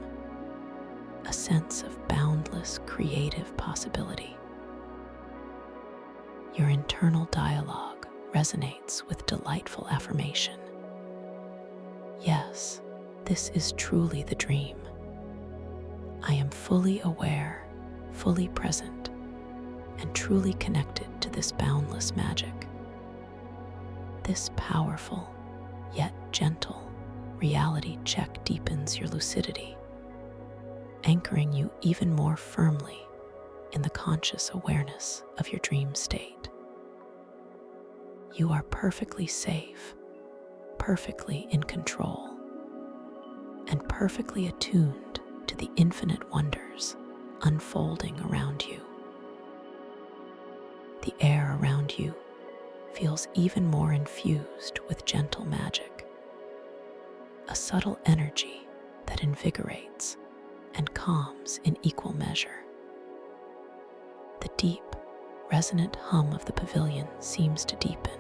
a sense of boundless creative possibility. Your internal dialogue resonates with delightful affirmation. Yes, this is truly the dream. I am fully aware, fully present, and truly connected to this boundless magic. This powerful, yet gentle, reality check deepens your lucidity, anchoring you even more firmly in the conscious awareness of your dream state. You are perfectly safe, perfectly in control, and perfectly attuned to the infinite wonders unfolding around you. The air around you feels even more infused with gentle magic, a subtle energy that invigorates and calms in equal measure. The deep, resonant hum of the pavilion seems to deepen,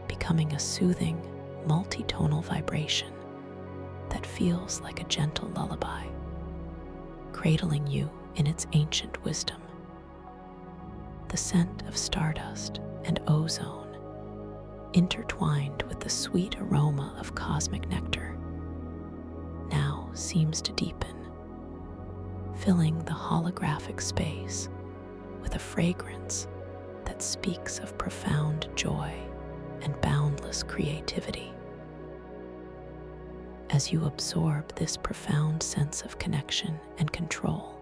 becoming a soothing, multitonal vibration that feels like a gentle lullaby, cradling you in its ancient wisdom. The scent of stardust and ozone, intertwined with the sweet aroma of cosmic nectar, now seems to deepen, filling the holographic space with a fragrance that speaks of profound joy and boundless creativity. As you absorb this profound sense of connection and control,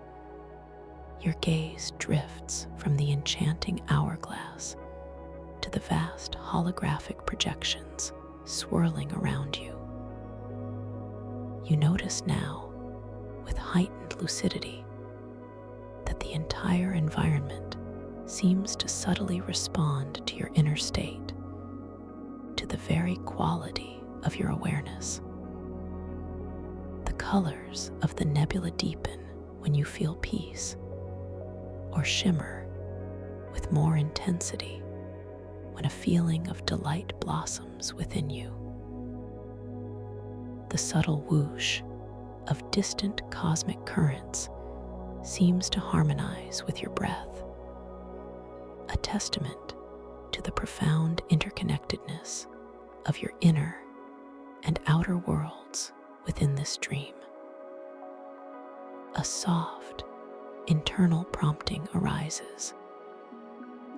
your gaze drifts from the enchanting hourglass to the vast holographic projections swirling around you. You notice now, with heightened lucidity, that the entire environment seems to subtly respond to your inner state, to the very quality of your awareness. The colors of the nebula deepen when you feel peace, or shimmer with more intensity when a feeling of delight blossoms within you. The subtle whoosh of distant cosmic currents seems to harmonize with your breath, a testament to the profound interconnectedness of your inner and outer worlds within this dream. A soft, internal prompting arises,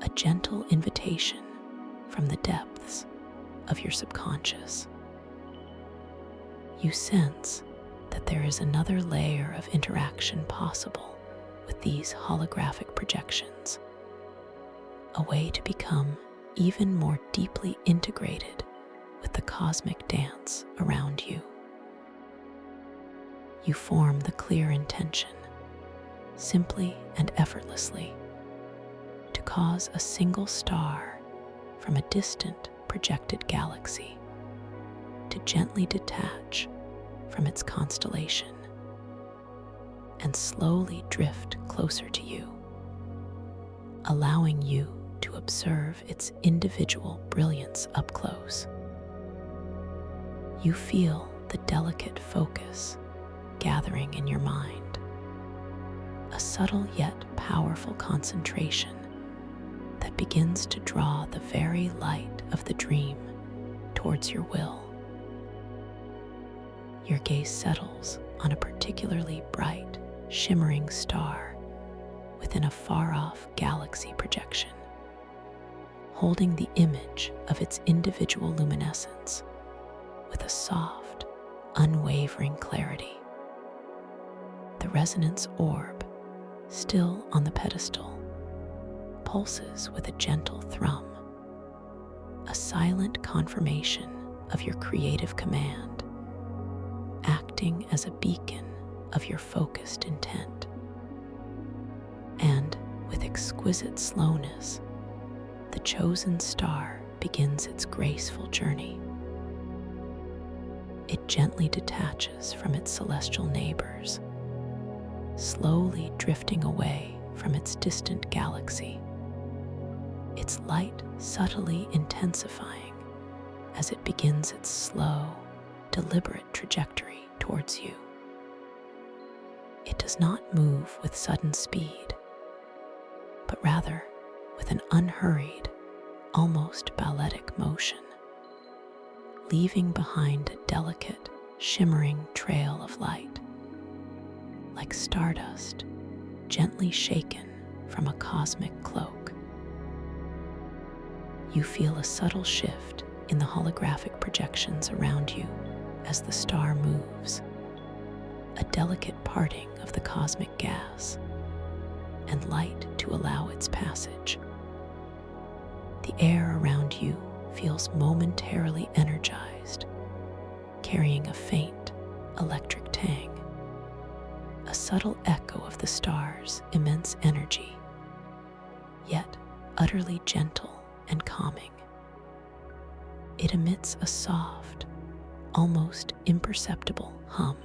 a gentle invitation from the depths of your subconscious. You sense that there is another layer of interaction possible with these holographic projections, a way to become even more deeply integrated with the cosmic dance around you. You form the clear intention, simply and effortlessly, to cause a single star from a distant projected galaxy to gently detach from its constellation and slowly drift closer to you, allowing you to observe its individual brilliance up close. You feel the delicate focus gathering in your mind, a subtle yet powerful concentration that begins to draw the very light of the dream towards your will. Your gaze settles on a particularly bright, shimmering star within a far-off galaxy projection, holding the image of its individual luminescence with a soft, unwavering clarity. The resonance orb, still on the pedestal, pulses with a gentle thrum, a silent confirmation of your creative command, acting as a beacon of your focused intent. And with exquisite slowness, the chosen star begins its graceful journey. It gently detaches from its celestial neighbors, slowly drifting away from its distant galaxy, its light subtly intensifying as it begins its slow, deliberate trajectory towards you. It does not move with sudden speed, but rather with an unhurried, almost balletic motion, leaving behind a delicate, shimmering trail of light, like stardust gently shaken from a cosmic cloak. You feel a subtle shift in the holographic projections around you as the star moves, a delicate parting of the cosmic gas and light to allow its passage. The air around you feels momentarily energized, carrying a faint electric tang, a subtle echo of the star's immense energy, yet utterly gentle and calming. It emits a soft, almost imperceptible hum,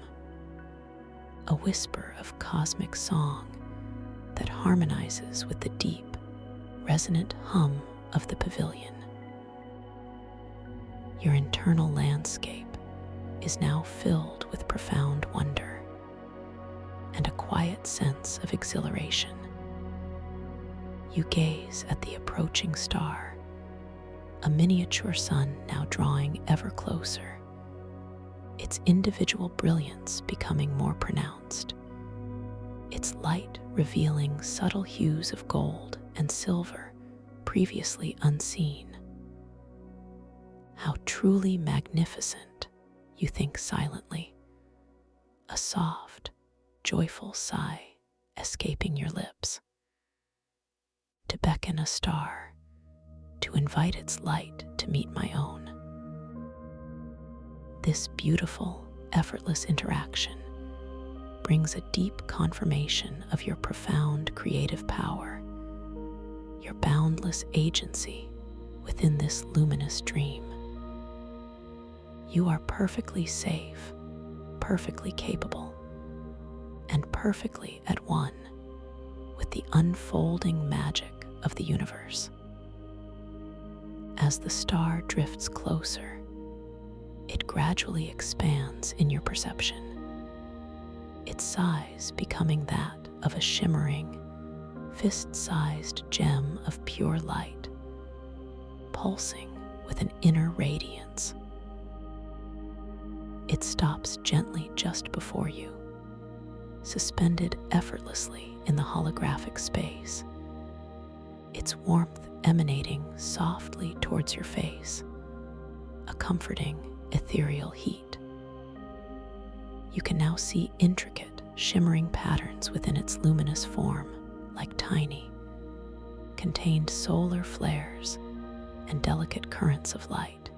a whisper of cosmic song that harmonizes with the deep, resonant hum of the pavilion. Your internal landscape is now filled with profound wonder and a quiet sense of exhilaration. You gaze at the approaching star, a miniature sun now drawing ever closer, its individual brilliance becoming more pronounced, its light revealing subtle hues of gold and silver previously unseen. How truly magnificent, you think silently, a soft, joyful sigh escaping your lips. To beckon a star, to invite its light to meet my own. This beautiful, effortless interaction brings a deep confirmation of your profound creative power, your boundless agency within this luminous dream. You are perfectly safe, perfectly capable, and perfectly at one with the unfolding magic of the universe. As the star drifts closer, it gradually expands in your perception, its size becoming that of a shimmering, fist-sized gem of pure light, pulsing with an inner radiance. It stops gently just before you, suspended effortlessly in the holographic space, its warmth emanating softly towards your face, a comforting, ethereal heat. You can now see intricate, shimmering patterns within its luminous form, like tiny, contained solar flares and delicate currents of light,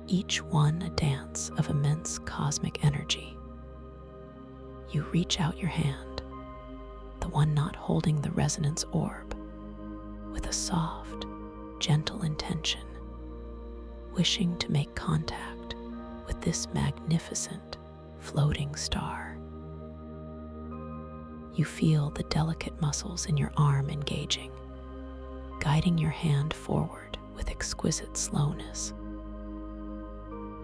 each one a dance of immense cosmic energy. You reach out your hand, the one not holding the resonance orb, with a soft, gentle intention, wishing to make contact with this magnificent, floating star. You feel the delicate muscles in your arm engaging, guiding your hand forward with exquisite slowness.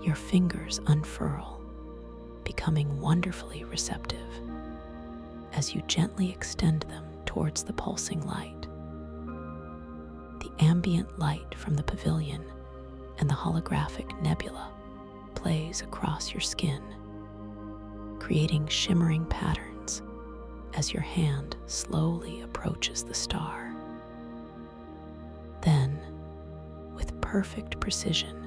Your fingers unfurl, becoming wonderfully receptive as you gently extend them towards the pulsing light. The ambient light from the pavilion and the holographic nebula plays across your skin, creating shimmering patterns as your hand slowly approaches the star. Then, with perfect precision,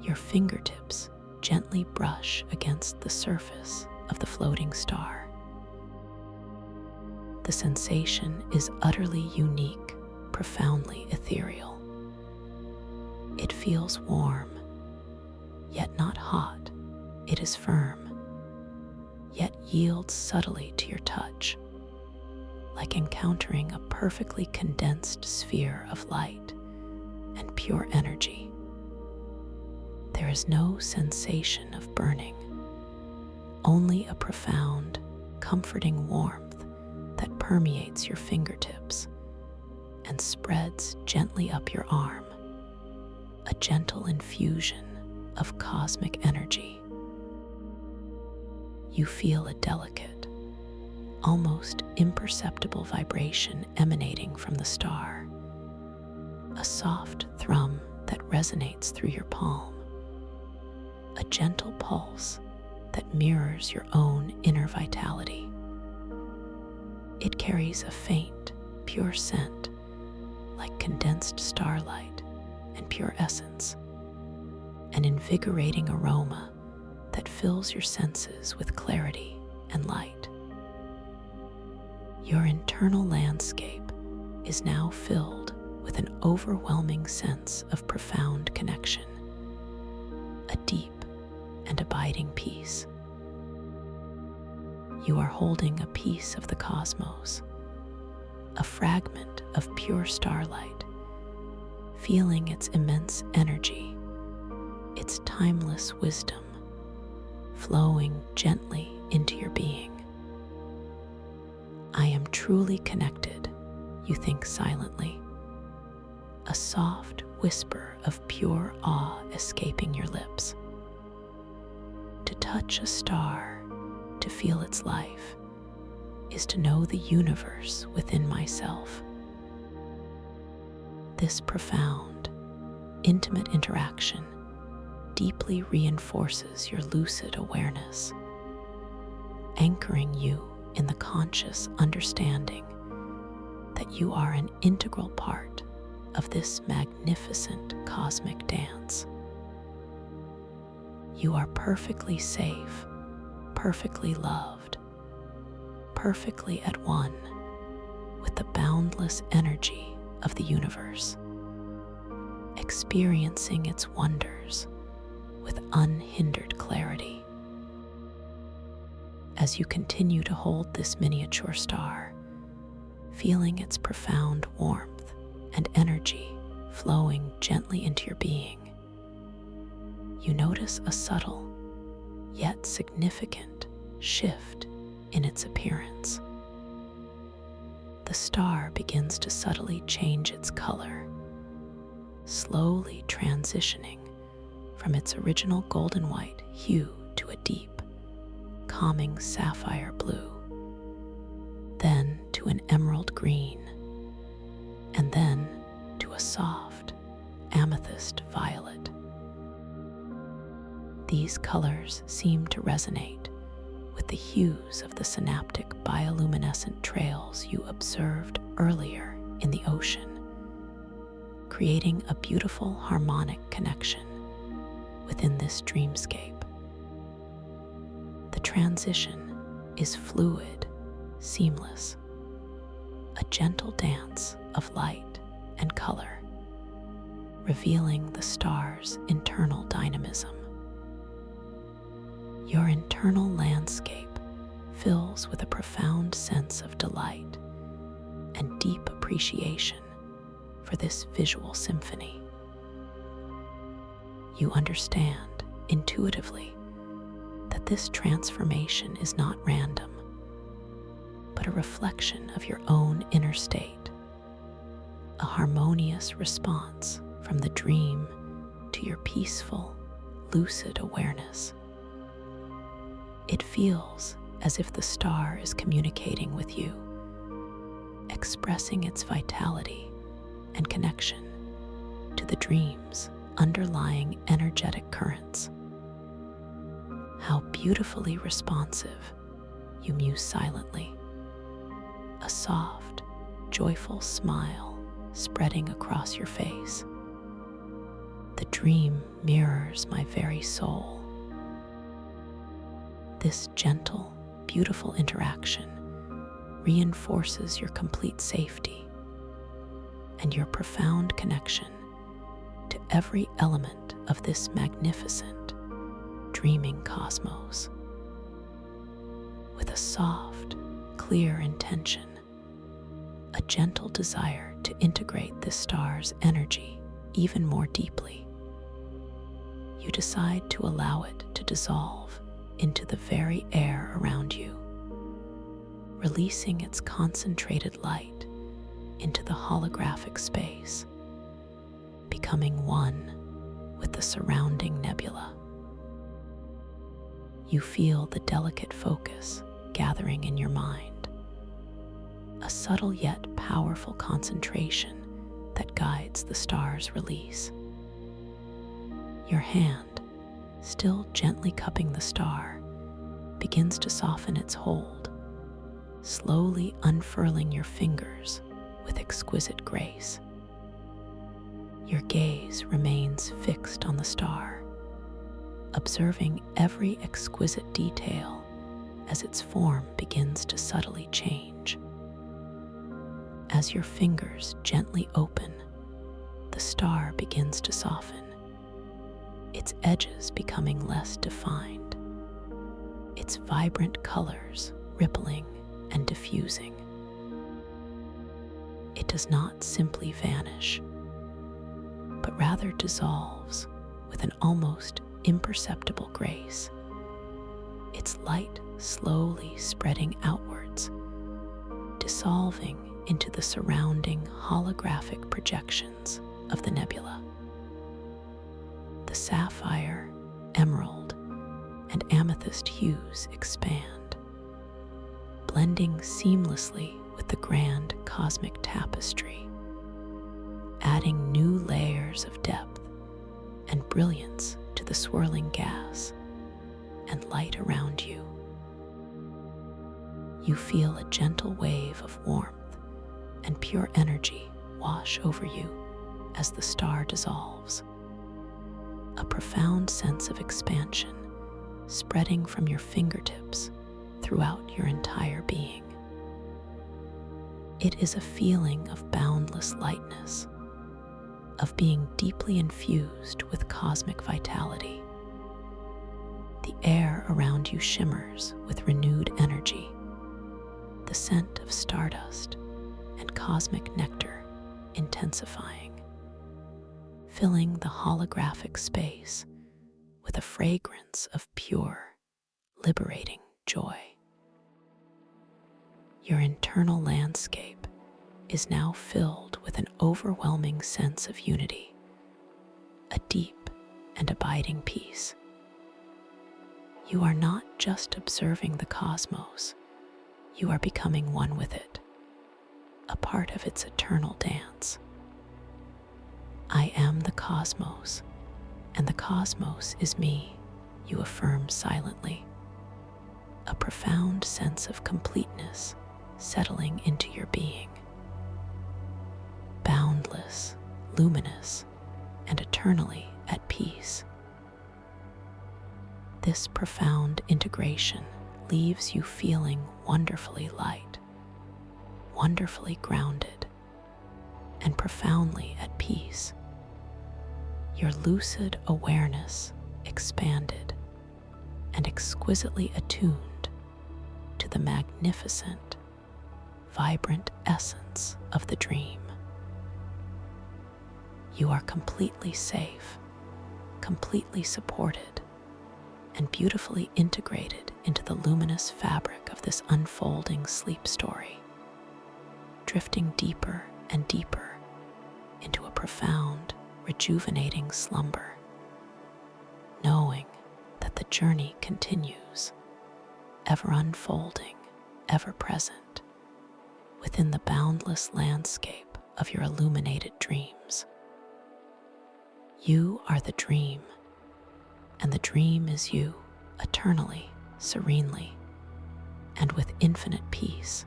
your fingertips gently brush against the surface of the floating star. The sensation is utterly unique, profoundly ethereal. It feels warm, yet not hot. It is firm, yet yields subtly to your touch, like encountering a perfectly condensed sphere of light and pure energy. There is no sensation of burning, only a profound, comforting warmth that permeates your fingertips and spreads gently up your arm, a gentle infusion of cosmic energy. You feel a delicate, almost imperceptible vibration emanating from the star, a soft thrum that resonates through your palm, a gentle pulse that mirrors your own inner vitality. It carries a faint, pure scent, like condensed starlight and pure essence, an invigorating aroma that fills your senses with clarity and light. Your internal landscape is now filled with an overwhelming sense of profound connection, a deep and abiding peace. You are holding a piece of the cosmos, a fragment of pure starlight, feeling its immense energy, its timeless wisdom, flowing gently into your being. I am truly connected, you think silently, a soft whisper of pure awe escaping your lips. To touch a star, to feel its life, is to know the universe within myself. This profound, intimate interaction deeply reinforces your lucid awareness, anchoring you in the conscious understanding that you are an integral part of this magnificent cosmic dance. You are perfectly safe, perfectly loved, perfectly at one with the boundless energy of the universe, experiencing its wonders with unhindered clarity. As you continue to hold this miniature star, feeling its profound warmth and energy flowing gently into your being, you notice a subtle yet significant shift in its appearance. The star begins to subtly change its color, slowly transitioning from its original golden white hue to a deep, calming sapphire blue, then to an emerald green, and then to a soft amethyst violet. These colors seem to resonate with the hues of the synaptic bioluminescent trails you observed earlier in the ocean, creating a beautiful harmonic connection within this dreamscape. The transition is fluid, seamless, a gentle dance of light and color, revealing the star's internal dynamism. Your internal landscape fills with a profound sense of delight and deep appreciation for this visual symphony. You understand intuitively that this transformation is not random, but a reflection of your own inner state, a harmonious response from the dream to your peaceful, lucid awareness. It feels as if the star is communicating with you, expressing its vitality and connection to the dream's underlying energetic currents. How beautifully responsive, you muse silently, a soft, joyful smile spreading across your face. The dream mirrors my very soul. This gentle, beautiful interaction reinforces your complete safety and your profound connection to every element of this magnificent, dreaming cosmos. With a soft, clear intention, a gentle desire to integrate this star's energy even more deeply, you decide to allow it to dissolve into the very air around you, releasing its concentrated light into the holographic space, becoming one with the surrounding nebula. You feel the delicate focus gathering in your mind, a subtle yet powerful concentration that guides the star's release. Your hand, still gently cupping the star, begins to soften its hold, slowly unfurling your fingers with exquisite grace. Your gaze remains fixed on the star, observing every exquisite detail as its form begins to subtly change. As your fingers gently open, the star begins to soften, its edges becoming less defined, its vibrant colors rippling and diffusing. It does not simply vanish, but rather dissolves with an almost imperceptible grace, its light slowly spreading outwards, dissolving into the surrounding holographic projections of the nebula. The sapphire, emerald, and amethyst hues expand, blending seamlessly with the grand cosmic tapestry, adding new layers of depth and brilliance to the swirling gas and light around you. You feel a gentle wave of warmth and pure energy wash over you as the star dissolves, a profound sense of expansion spreading from your fingertips throughout your entire being. It is a feeling of boundless lightness, of being deeply infused with cosmic vitality. The air around you shimmers with renewed energy, the scent of stardust and cosmic nectar intensifying, filling the holographic space with a fragrance of pure, liberating joy. Your internal landscape is now filled with an overwhelming sense of unity, a deep and abiding peace. You are not just observing the cosmos, you are becoming one with it, a part of its eternal dance. I am the cosmos, and the cosmos is me, you affirm silently, a profound sense of completeness settling into your being. Boundless, luminous, and eternally at peace. This profound integration leaves you feeling wonderfully light, wonderfully grounded, and profoundly at peace. Your lucid awareness expanded and exquisitely attuned to the magnificent, vibrant essence of the dream. You are completely safe, completely supported, and beautifully integrated into the luminous fabric of this unfolding sleep story, drifting deeper and deeper into a profound, rejuvenating slumber, knowing that the journey continues, ever unfolding, ever present, within the boundless landscape of your illuminated dreams. You are the dream, and the dream is you, eternally, serenely, and with infinite peace.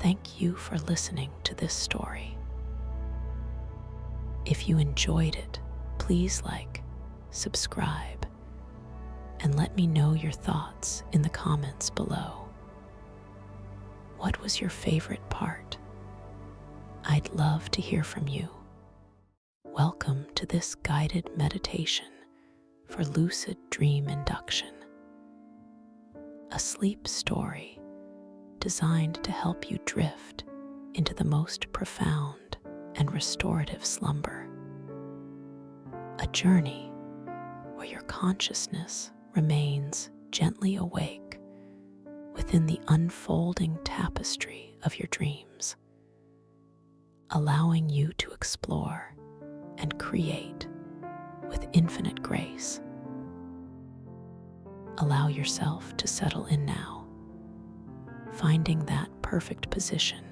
Thank you for listening to this story. If you enjoyed it, please like, subscribe, and let me know your thoughts in the comments below. What was your favorite part? I'd love to hear from you. Welcome to this guided meditation for lucid dream induction, a sleep story designed to help you drift into the most profound and restorative slumber. A journey where your consciousness remains gently awake within the unfolding tapestry of your dreams, allowing you to explore and create with infinite grace. Allow yourself to settle in now, finding that perfect position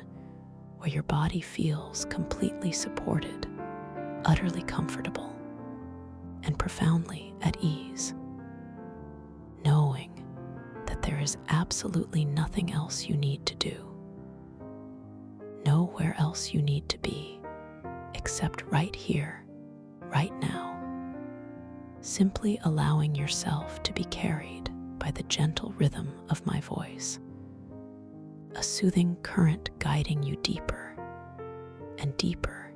where your body feels completely supported, utterly comfortable, and profoundly at ease, knowing that there is absolutely nothing else you need to do, nowhere else you need to be, except right here, right now, simply allowing yourself to be carried by the gentle rhythm of my voice, a soothing current guiding you deeper and deeper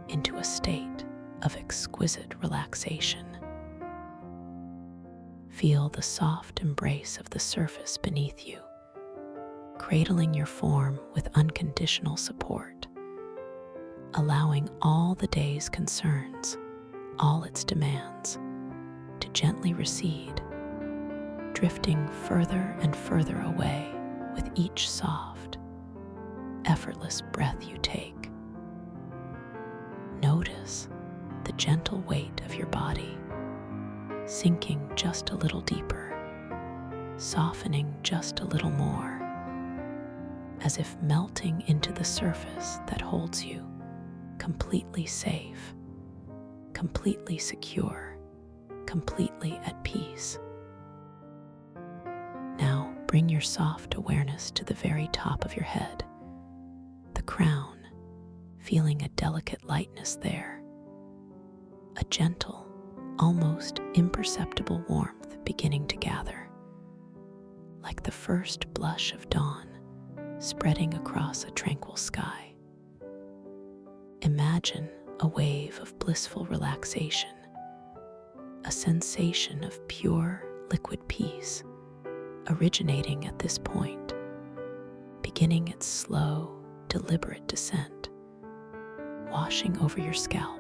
into a state of exquisite relaxation. Feel the soft embrace of the surface beneath you, cradling your form with unconditional support, allowing all the day's concerns, all its demands, to gently recede, drifting further and further away with each soft, effortless breath you take. Notice the gentle weight of your body, sinking just a little deeper, softening just a little more, as if melting into the surface that holds you completely safe, completely secure, completely at peace. Now bring your soft awareness to the very top of your head, the crown, feeling a delicate lightness there, a gentle, almost imperceptible warmth beginning to gather, like the first blush of dawn spreading across a tranquil sky. Imagine a wave of blissful relaxation, a sensation of pure liquid peace originating at this point, beginning its slow, deliberate descent, washing over your scalp,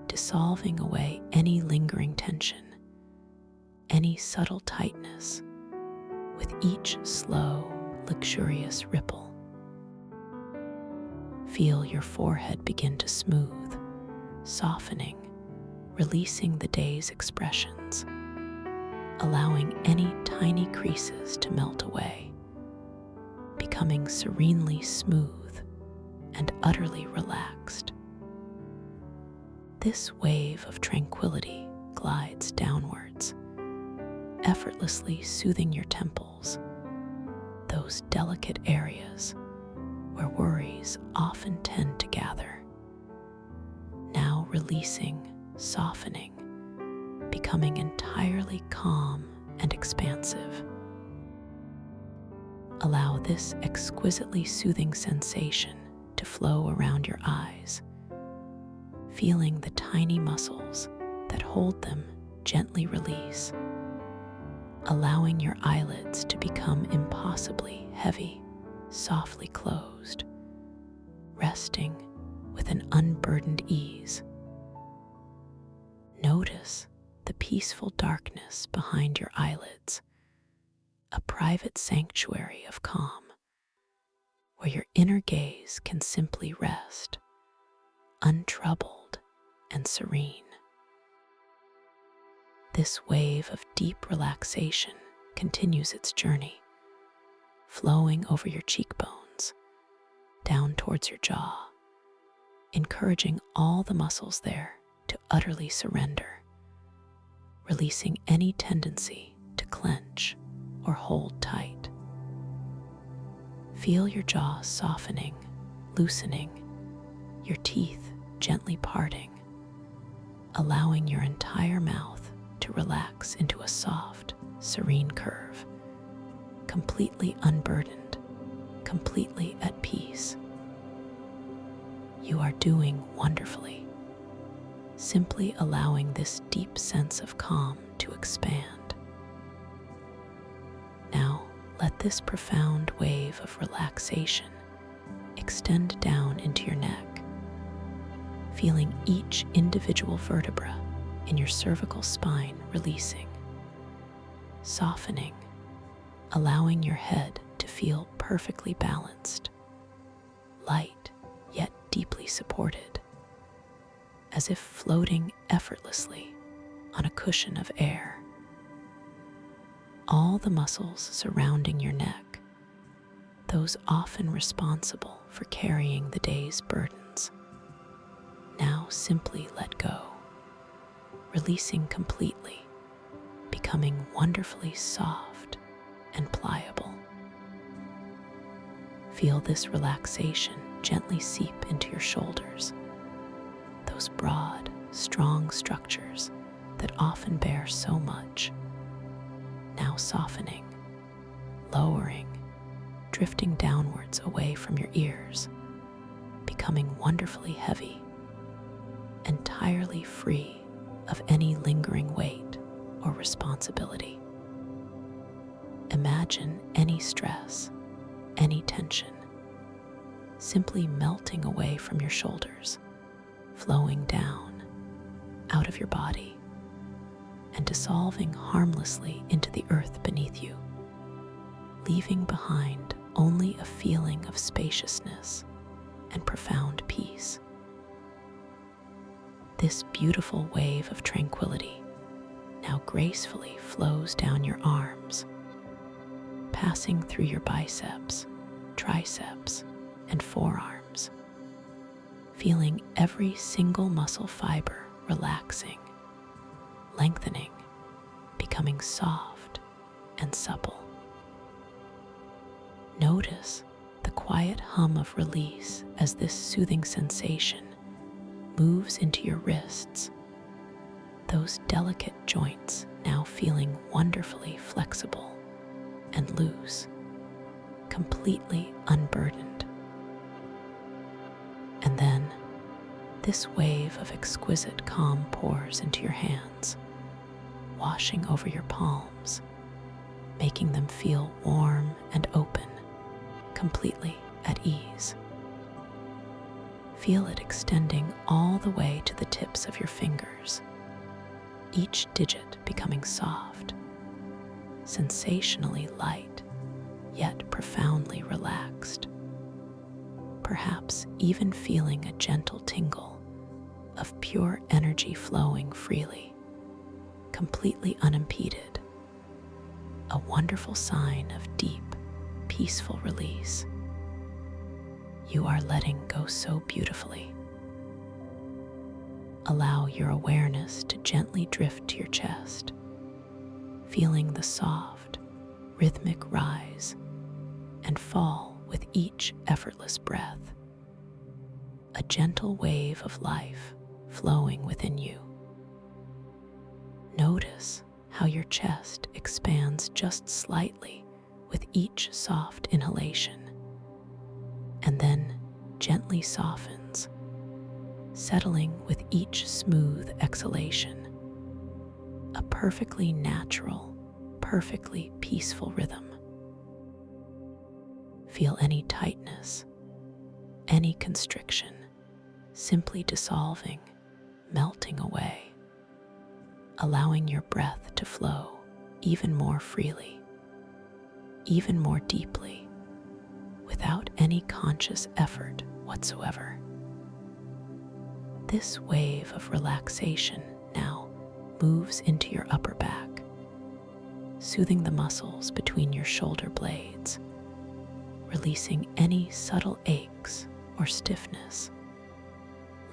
dissolving away any lingering tension, any subtle tightness, with each slow, luxurious ripple. Feel your forehead begin to smooth, softening, releasing the day's expressions, allowing any tiny creases to melt away, becoming serenely smooth and utterly relaxed. This wave of tranquility glides downwards, effortlessly soothing your temples, those delicate areas where worries often tend to gather. Now releasing, softening, becoming entirely calm and expansive. Allow this exquisitely soothing sensation to flow around your eyes, feeling the tiny muscles that hold them gently release, allowing your eyelids to become impossibly heavy, softly closed, resting with an unburdened ease. Notice the peaceful darkness behind your eyelids, a private sanctuary of calm, where your inner gaze can simply rest, untroubled and serene. This wave of deep relaxation continues its journey, flowing over your cheekbones, down towards your jaw, encouraging all the muscles there to utterly surrender, releasing any tendency to clench or hold tight. Feel your jaw softening, loosening, your teeth gently parting, allowing your entire mouth to relax into a soft, serene curve, completely unburdened, completely at peace. You are doing wonderfully, simply allowing this deep sense of calm to expand. Now, let this profound wave of relaxation extend down into your neck, feeling each individual vertebra in your cervical spine releasing, softening, allowing your head to feel perfectly balanced, light yet deeply supported, as if floating effortlessly on a cushion of air. All the muscles surrounding your neck, those often responsible for carrying the day's burdens, now simply let go, releasing completely, becoming wonderfully soft and pliable. Feel this relaxation gently seep into your shoulders, those broad, strong structures that often bear so much, now softening, lowering, drifting downwards away from your ears, becoming wonderfully heavy, entirely free of any lingering weight or responsibility. Imagine any stress, any tension, simply melting away from your shoulders, flowing down, out of your body, and dissolving harmlessly into the earth beneath you, leaving behind only a feeling of spaciousness and profound peace. This beautiful wave of tranquility now gracefully flows down your arms, passing through your biceps, triceps, and forearms, feeling every single muscle fiber relaxing, lengthening, becoming soft and supple. Notice the quiet hum of release as this soothing sensation moves into your wrists, those delicate joints now feeling wonderfully flexible and loose, completely unburdened. And then this wave of exquisite calm pours into your hands, washing over your palms, making them feel warm and open, completely at ease. Feel it extending all the way to the tips of your fingers, each digit becoming soft, sensationally light, yet profoundly relaxed, perhaps even feeling a gentle tingle of pure energy flowing freely, completely unimpeded, a wonderful sign of deep, peaceful release. You are letting go so beautifully. Allow your awareness to gently drift to your chest, feeling the soft, rhythmic rise and fall with each effortless breath, a gentle wave of life flowing within you. Notice how your chest expands just slightly with each soft inhalation, and then gently softens, settling with each smooth exhalation, a perfectly natural, perfectly peaceful rhythm. Feel any tightness, any constriction, simply dissolving, melting away, allowing your breath to flow even more freely, even more deeply, without any conscious effort whatsoever. This wave of relaxation now moves into your upper back, soothing the muscles between your shoulder blades, releasing any subtle aches or stiffness,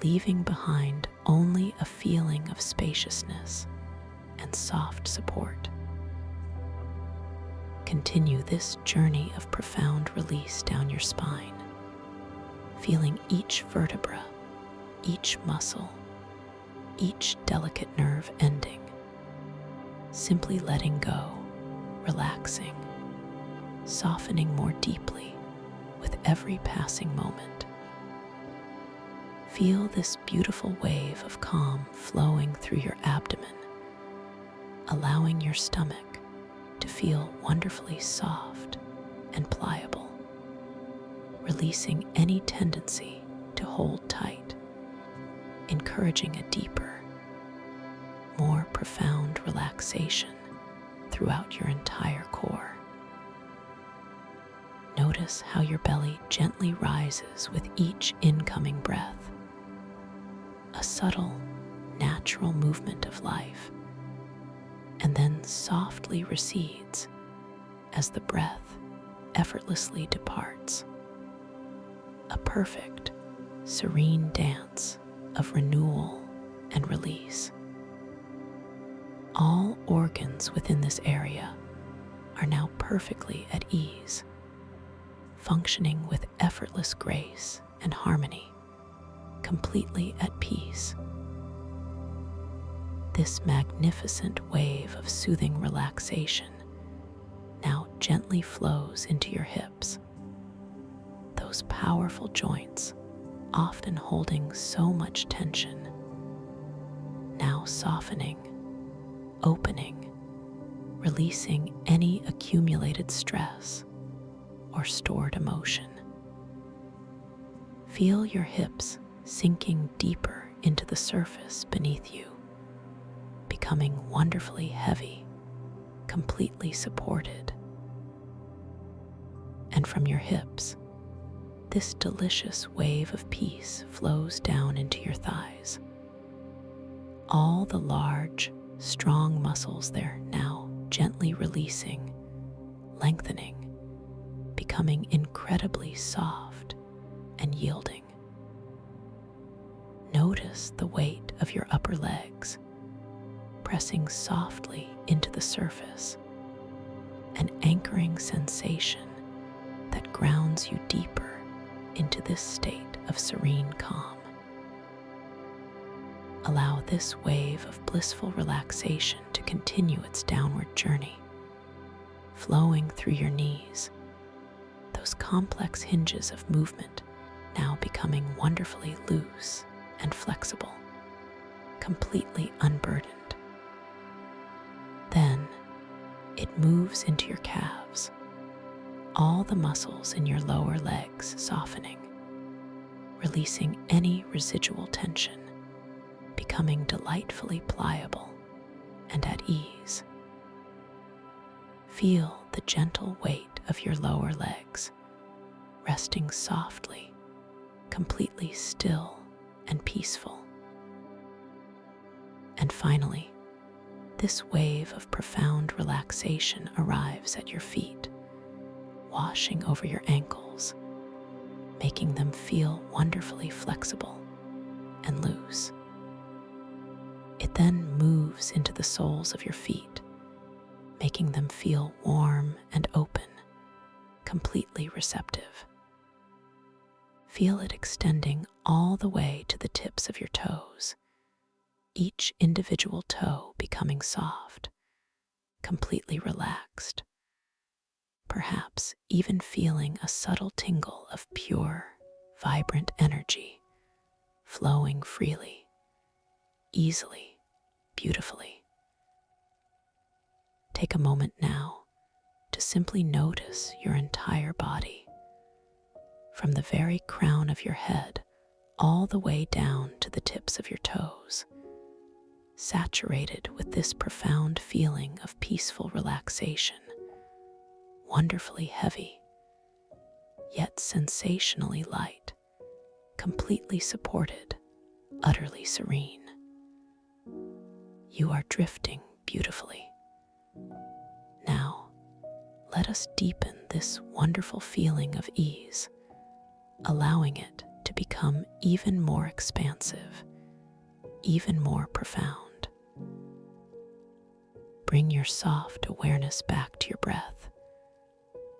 leaving behind only a feeling of spaciousness and soft support. Continue this journey of profound release down your spine, feeling each vertebra, each muscle, each delicate nerve ending, simply letting go, relaxing, softening more deeply with every passing moment. Feel this beautiful wave of calm flowing through your abdomen, allowing your stomach to feel wonderfully soft and pliable, releasing any tendency to hold tight, encouraging a deeper, more profound relaxation throughout your entire core. Notice how your belly gently rises with each incoming breath, a subtle, natural movement of life, and then softly recedes as the breath effortlessly departs. A perfect, serene dance of renewal and release. All organs within this area are now perfectly at ease, functioning with effortless grace and harmony, completely at peace. This magnificent wave of soothing relaxation now gently flows into your hips, those powerful joints often holding so much tension, now softening, opening, releasing any accumulated stress or stored emotion. Feel your hips sinking deeper into the surface beneath you, becoming wonderfully heavy, completely supported. And from your hips, this delicious wave of peace flows down into your thighs. All the large, strong muscles there now gently releasing, lengthening, becoming incredibly soft and yielding. Notice the weight of your upper legs pressing softly into the surface, an anchoring sensation that grounds you deeper into this state of serene calm. Allow this wave of blissful relaxation to continue its downward journey, flowing through your knees, those complex hinges of movement now becoming wonderfully loose and flexible, completely unburdened. Then it moves into your calves, all the muscles in your lower legs softening, releasing any residual tension, becoming delightfully pliable and at ease. Feel the gentle weight of your lower legs resting softly, completely still and peaceful. And finally, this wave of profound relaxation arrives at your feet, washing over your ankles, making them feel wonderfully flexible and loose. It then moves into the soles of your feet, making them feel warm and open, completely receptive. Feel it extending all the way to the tips of your toes, each individual toe becoming soft, completely relaxed, perhaps even feeling a subtle tingle of pure, vibrant energy flowing freely, easily, beautifully. Take a moment now to simply notice your entire body, from the very crown of your head all the way down to the tips of your toes, saturated with this profound feeling of peaceful relaxation, wonderfully heavy, yet sensationally light, completely supported, utterly serene. You are drifting beautifully. Now, let us deepen this wonderful feeling of ease, allowing it to become even more expansive, even more profound. Bring your soft awareness back to your breath,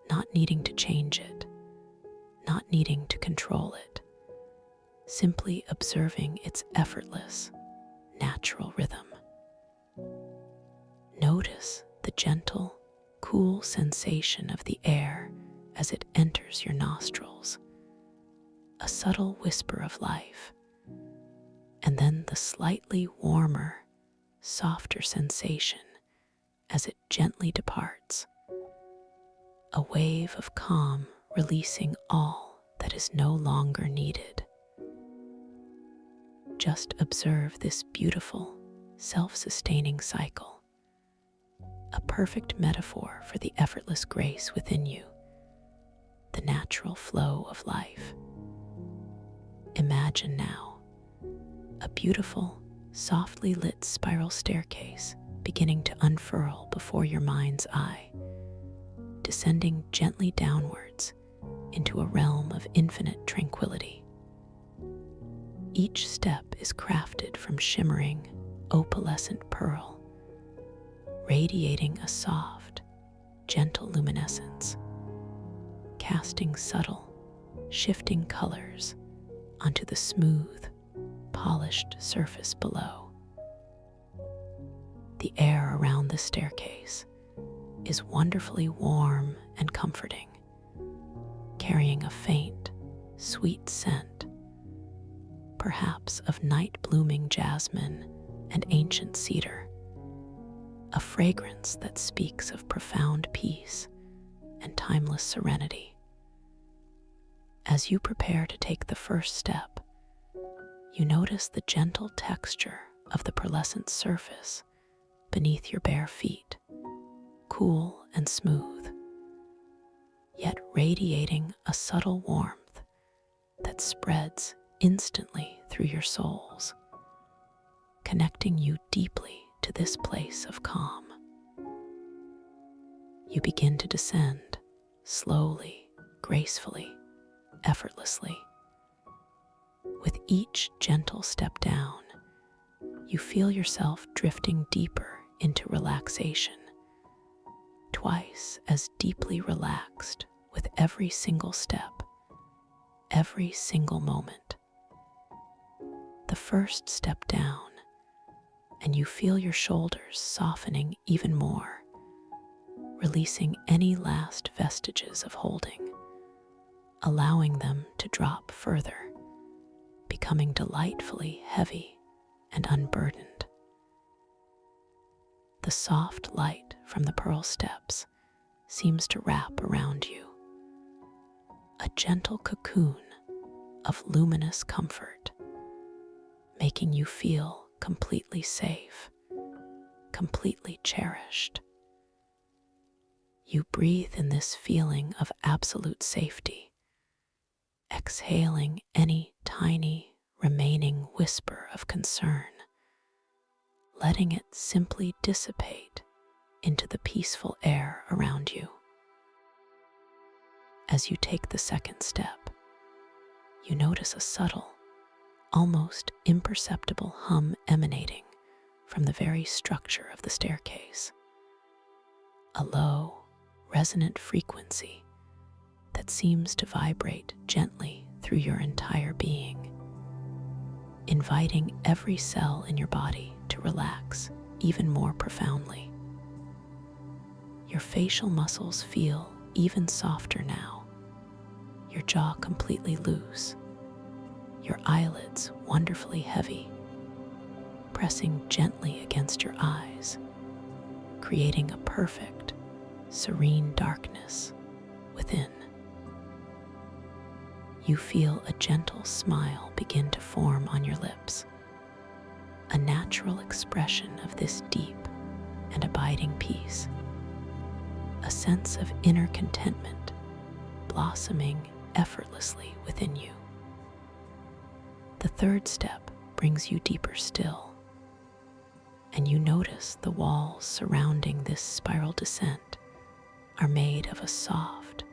not needing to change it, not needing to control it, simply observing its effortless, natural rhythm. Notice the gentle, cool sensation of the air as it enters your nostrils, a subtle whisper of life, and then the slightly warmer, softer sensation as it gently departs, a wave of calm releasing all that is no longer needed. Just observe this beautiful, self-sustaining cycle, a perfect metaphor for the effortless grace within you, the natural flow of life. Imagine now a beautiful, softly lit spiral staircase beginning to unfurl before your mind's eye, descending gently downwards into a realm of infinite tranquility. Each step is crafted from shimmering, opalescent pearl, radiating a soft, gentle luminescence, casting subtle, shifting colors onto the smooth, polished surface below. The air around the staircase is wonderfully warm and comforting, carrying a faint, sweet scent, perhaps of night-blooming jasmine and ancient cedar, a fragrance that speaks of profound peace and timeless serenity. As you prepare to take the first step, you notice the gentle texture of the pearlescent surface beneath your bare feet, cool and smooth, yet radiating a subtle warmth that spreads instantly through your soles, connecting you deeply to this place of calm. You begin to descend, slowly, gracefully, effortlessly. With each gentle step down, you feel yourself drifting deeper into relaxation, twice as deeply relaxed with every single step, every single moment. The first step down, and you feel your shoulders softening even more, releasing any last vestiges of holding, allowing them to drop further, becoming delightfully heavy and unburdened. The soft light from the pearl steps seems to wrap around you, a gentle cocoon of luminous comfort, making you feel completely safe, completely cherished. You breathe in this feeling of absolute safety, exhaling any tiny remaining whisper of concern, letting it simply dissipate into the peaceful air around you. As you take the second step, you notice a subtle, almost imperceptible hum emanating from the very structure of the staircase. A low, resonant frequency that seems to vibrate gently through your entire being, inviting every cell in your body to relax even more profoundly. Your facial muscles feel even softer now, your jaw completely loose, your eyelids wonderfully heavy, pressing gently against your eyes, creating a perfect, serene darkness within. You feel a gentle smile begin to form on your lips, a natural expression of this deep and abiding peace, a sense of inner contentment blossoming effortlessly within you. The third step brings you deeper still, and you notice the walls surrounding this spiral descent are made of a soft,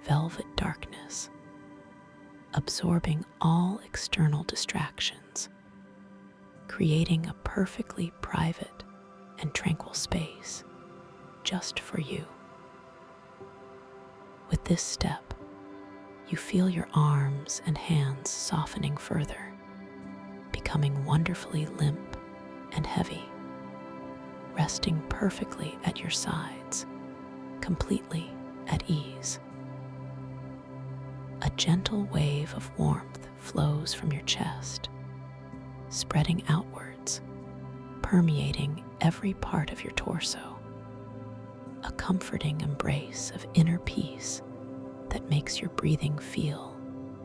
velvet darkness, absorbing all external distractions, creating a perfectly private and tranquil space just for you. With this step, you feel your arms and hands softening further, becoming wonderfully limp and heavy, resting perfectly at your sides, completely at ease. A gentle wave of warmth flows from your chest, spreading outwards, permeating every part of your torso. A comforting embrace of inner peace that makes your breathing feel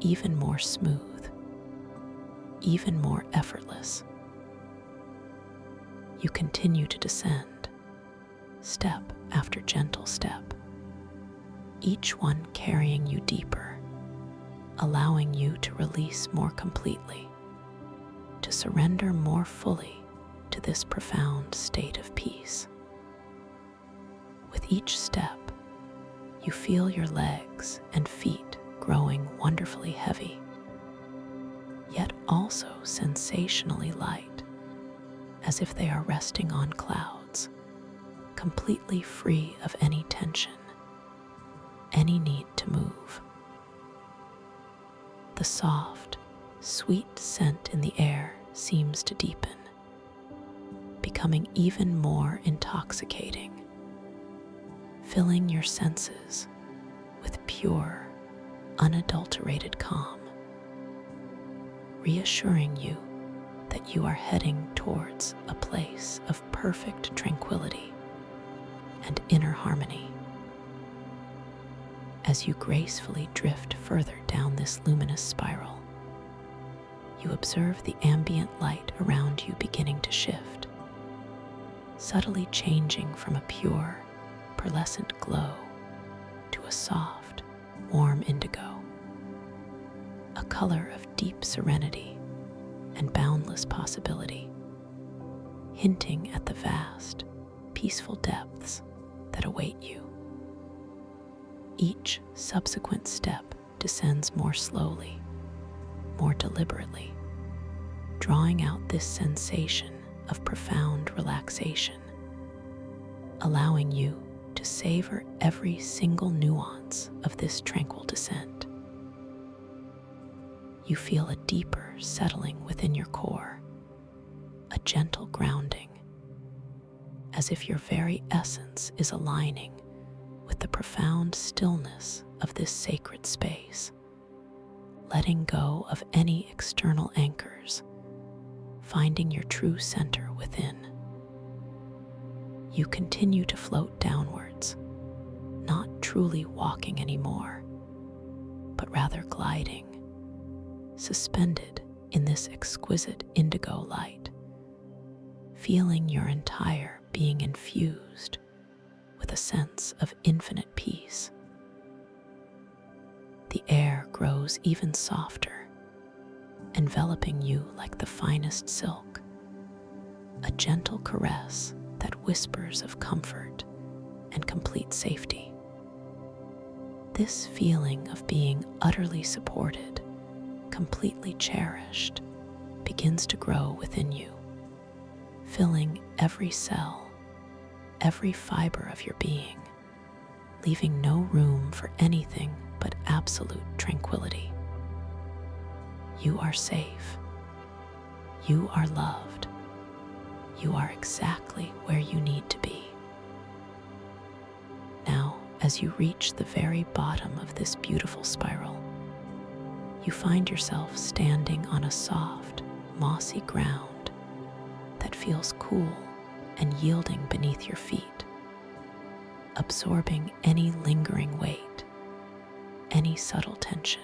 even more smooth, even more effortless. You continue to descend, step after gentle step, each one carrying you deeper, allowing you to release more completely, to surrender more fully to this profound state of peace. With each step, you feel your legs and feet growing wonderfully heavy, yet also sensationally light, as if they are resting on clouds, completely free of any tension, any need to move. The soft, sweet scent in the air seems to deepen, becoming even more intoxicating, filling your senses with pure, unadulterated calm, reassuring you that you are heading towards a place of perfect tranquility and inner harmony. As you gracefully drift further down this luminous spiral, you observe the ambient light around you beginning to shift, subtly changing from a pure, pearlescent glow to a soft, warm indigo, a color of deep serenity and boundless possibility, hinting at the vast, peaceful depths that await you. Each subsequent step descends more slowly, more deliberately, drawing out this sensation of profound relaxation, allowing you to savor every single nuance of this tranquil descent. You feel a deeper settling within your core, a gentle grounding, as if your very essence is aligning with the profound stillness of this sacred space, letting go of any external anchors, finding your true center within. You continue to float downwards, not truly walking anymore, but rather gliding, suspended in this exquisite indigo light, feeling your entire being infused with a sense of infinite peace. The air grows even softer, enveloping you like the finest silk, a gentle caress that whispers of comfort and complete safety. This feeling of being utterly supported, completely cherished, begins to grow within you, filling every cell, every fiber of your being, leaving no room for anything but absolute tranquility. You are safe. You are loved. You are exactly where you need to be. Now, as you reach the very bottom of this beautiful spiral, you find yourself standing on a soft, mossy ground that feels cool and yielding beneath your feet, absorbing any lingering weight, any subtle tension.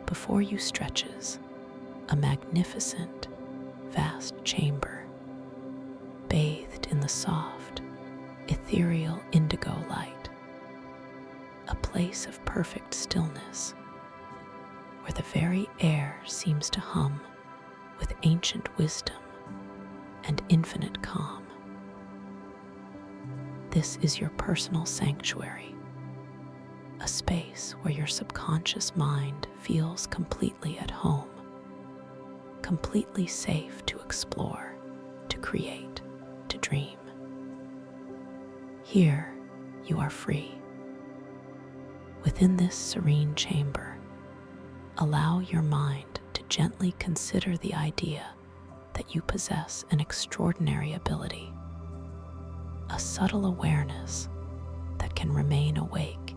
Before you stretches a magnificent, vast chamber, bathed in the soft, ethereal indigo light, a place of perfect stillness, where the very air seems to hum with ancient wisdom and infinite calm. This is your personal sanctuary, a space where your subconscious mind feels completely at home, completely safe to explore, to create, to dream. Here, you are free. Within this serene chamber, allow your mind to gently consider the idea that you possess an extraordinary ability, a subtle awareness that can remain awake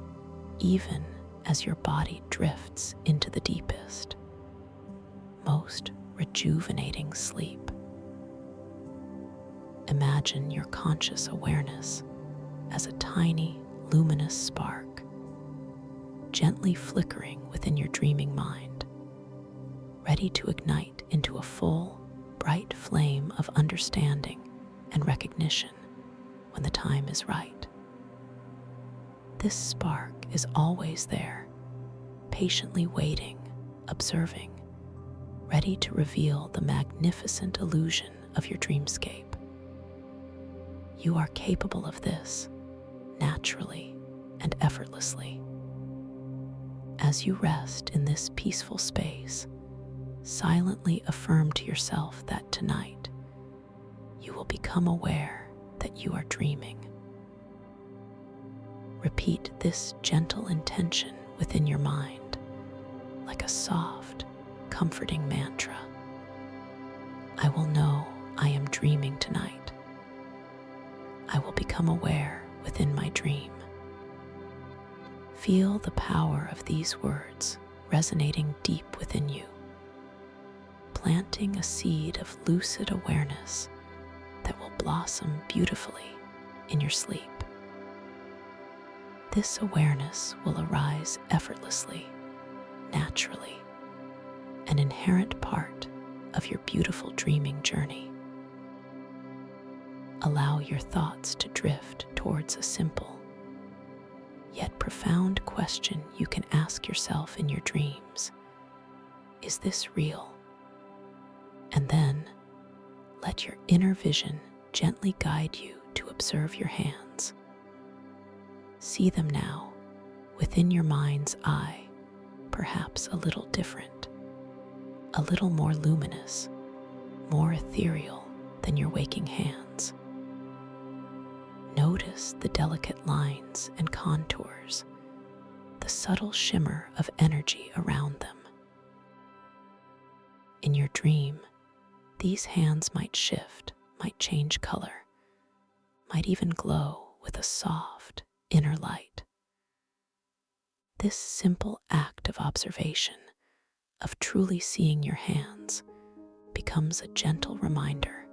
even as your body drifts into the deepest, most rejuvenating sleep. Imagine your conscious awareness as a tiny, luminous spark, gently flickering within your dreaming mind, ready to ignite into a full, bright flame of understanding and recognition when the time is right. This spark is always there, patiently waiting, observing, ready to reveal the magnificent illusion of your dreamscape. You are capable of this, naturally and effortlessly. As you rest in this peaceful space, silently affirm to yourself that tonight you will become aware that you are dreaming. Repeat this gentle intention within your mind like a soft, comforting mantra. I will know I am dreaming tonight. I will become aware within my dream. Feel the power of these words resonating deep within you, planting a seed of lucid awareness that will blossom beautifully in your sleep. This awareness will arise effortlessly, naturally, an inherent part of your beautiful dreaming journey. Allow your thoughts to drift towards a simple, yet profound question you can ask yourself in your dreams. Is this real? And then let your inner vision gently guide you to observe your hands. See them now, within your mind's eye, perhaps a little different, a little more luminous, more ethereal than your waking hands. Notice the delicate lines and contours, the subtle shimmer of energy around them. In your dream, these hands might shift, might change color, might even glow with a soft inner light. This simple act of observation, of truly seeing your hands, becomes a gentle reminder,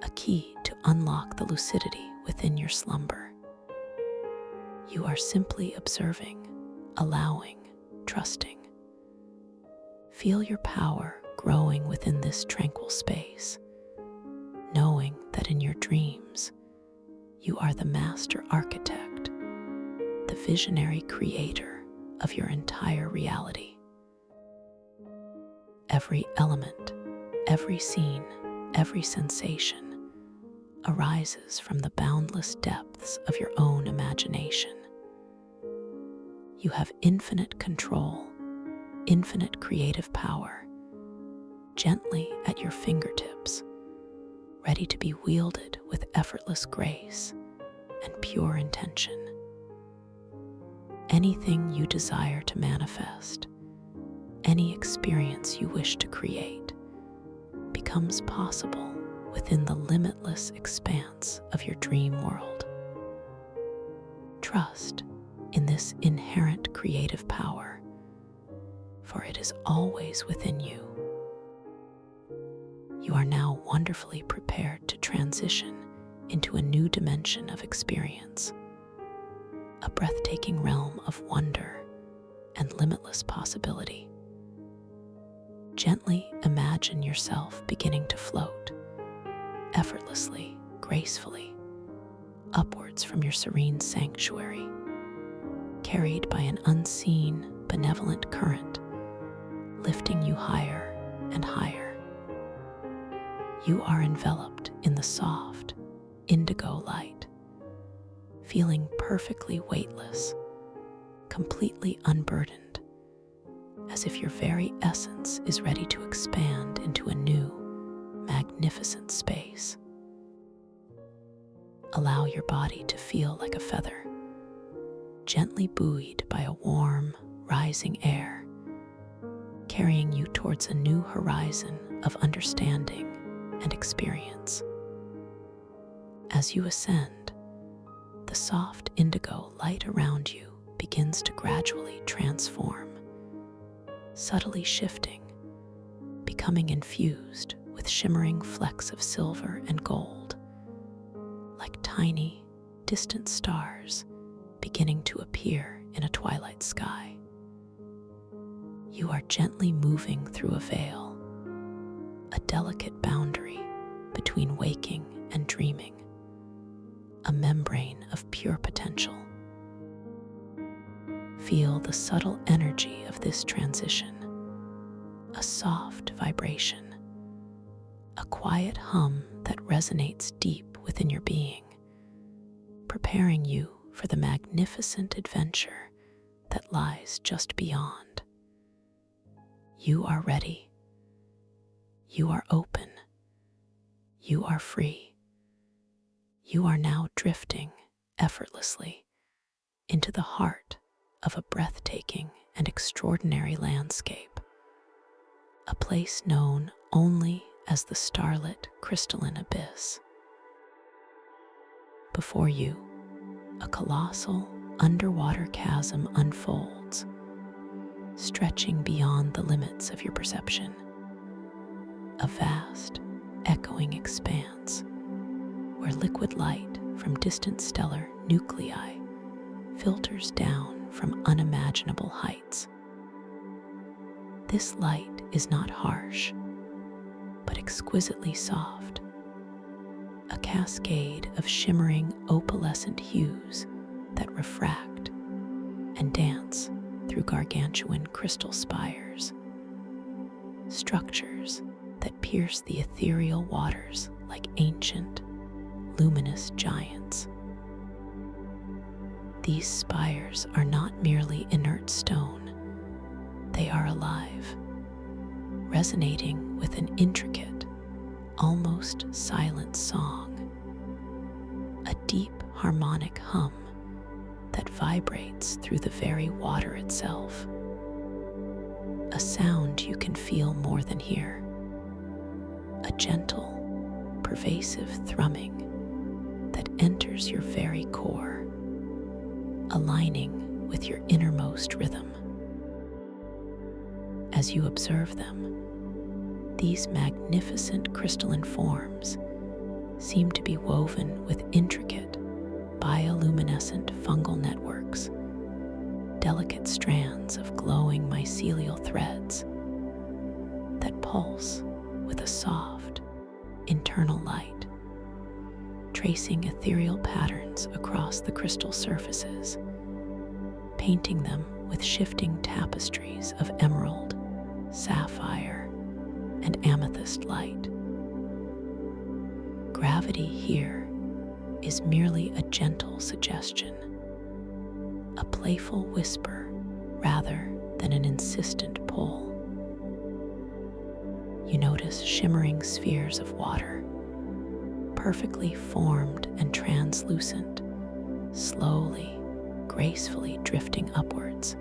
a key to unlock the lucidity within your slumber. You are simply observing, allowing, trusting. Feel your power growing within this tranquil space, knowing that in your dreams, you are the master architect, the visionary creator of your entire reality. Every element, every scene, every sensation arises from the boundless depths of your own imagination. You have infinite control, infinite creative power, gently at your fingertips, ready to be wielded with effortless grace and pure intention. Anything you desire to manifest, any experience you wish to create, becomes possible within the limitless expanse of your dream world. Trust in this inherent creative power, for it is always within you. You are now wonderfully prepared to transition into a new dimension of experience, a breathtaking realm of wonder and limitless possibility. Gently imagine yourself beginning to float, effortlessly, gracefully, upwards from your serene sanctuary, carried by an unseen, benevolent current, lifting you higher and higher. You are enveloped in the soft, indigo light, feeling perfectly weightless, completely unburdened, as if your very essence is ready to expand into a new, magnificent space. Allow your body to feel like a feather, gently buoyed by a warm, rising air, carrying you towards a new horizon of understanding and experience. As you ascend, the soft indigo light around you begins to gradually transform, subtly shifting, becoming infused with shimmering flecks of silver and gold, like tiny, distant stars beginning to appear in a twilight sky. You are gently moving through a veil, a delicate boundary between waking and dreaming, a membrane of pure potential. Feel the subtle energy of this transition, a soft vibration, a quiet hum that resonates deep within your being, preparing you for the magnificent adventure that lies just beyond. You are ready. You are open. You are free. You are now drifting effortlessly into the heart of a breathtaking and extraordinary landscape, a place known only as the starlit crystalline abyss. Before you, a colossal underwater chasm unfolds, stretching beyond the limits of your perception. A vast, echoing expanse where liquid light from distant stellar nuclei filters down from unimaginable heights. This light is not harsh, but exquisitely soft, a cascade of shimmering opalescent hues that refract and dance through gargantuan crystal spires, structures that pierce the ethereal waters like ancient, luminous giants. These spires are not merely inert stone, they are alive, resonating with an intricate, almost silent song, a deep harmonic hum that vibrates through the very water itself, a sound you can feel more than hear, a gentle, pervasive thrumming that enters your very core, aligning with your innermost rhythm. As you observe them, these magnificent crystalline forms seem to be woven with intricate, bioluminescent fungal networks, delicate strands of glowing mycelial threads that pulse with a soft, internal light, tracing ethereal patterns across the crystal surfaces, painting them with shifting tapestries of emerald, sapphire, and amethyst light. Gravity here is merely a gentle suggestion, a playful whisper rather than an insistent pull. You notice shimmering spheres of water, perfectly formed and translucent, slowly, gracefully drifting upwards,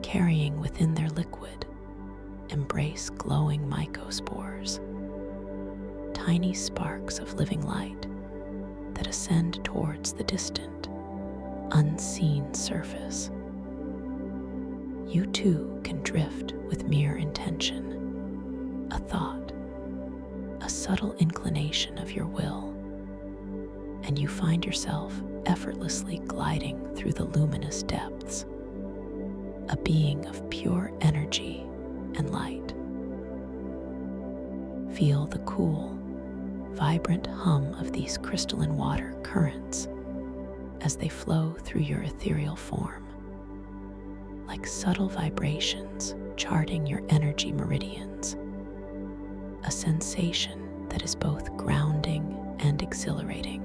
carrying within their liquid embrace glowing mycospores, tiny sparks of living light that ascend towards the distant, unseen surface. You too can drift with mere intention, a thought, a subtle inclination of your will, and you find yourself effortlessly gliding through the luminous depths, a being of pure energy and light. Feel the cool, vibrant hum of these crystalline water currents as they flow through your ethereal form, like subtle vibrations charting your energy meridians, a sensation that is both grounding and exhilarating,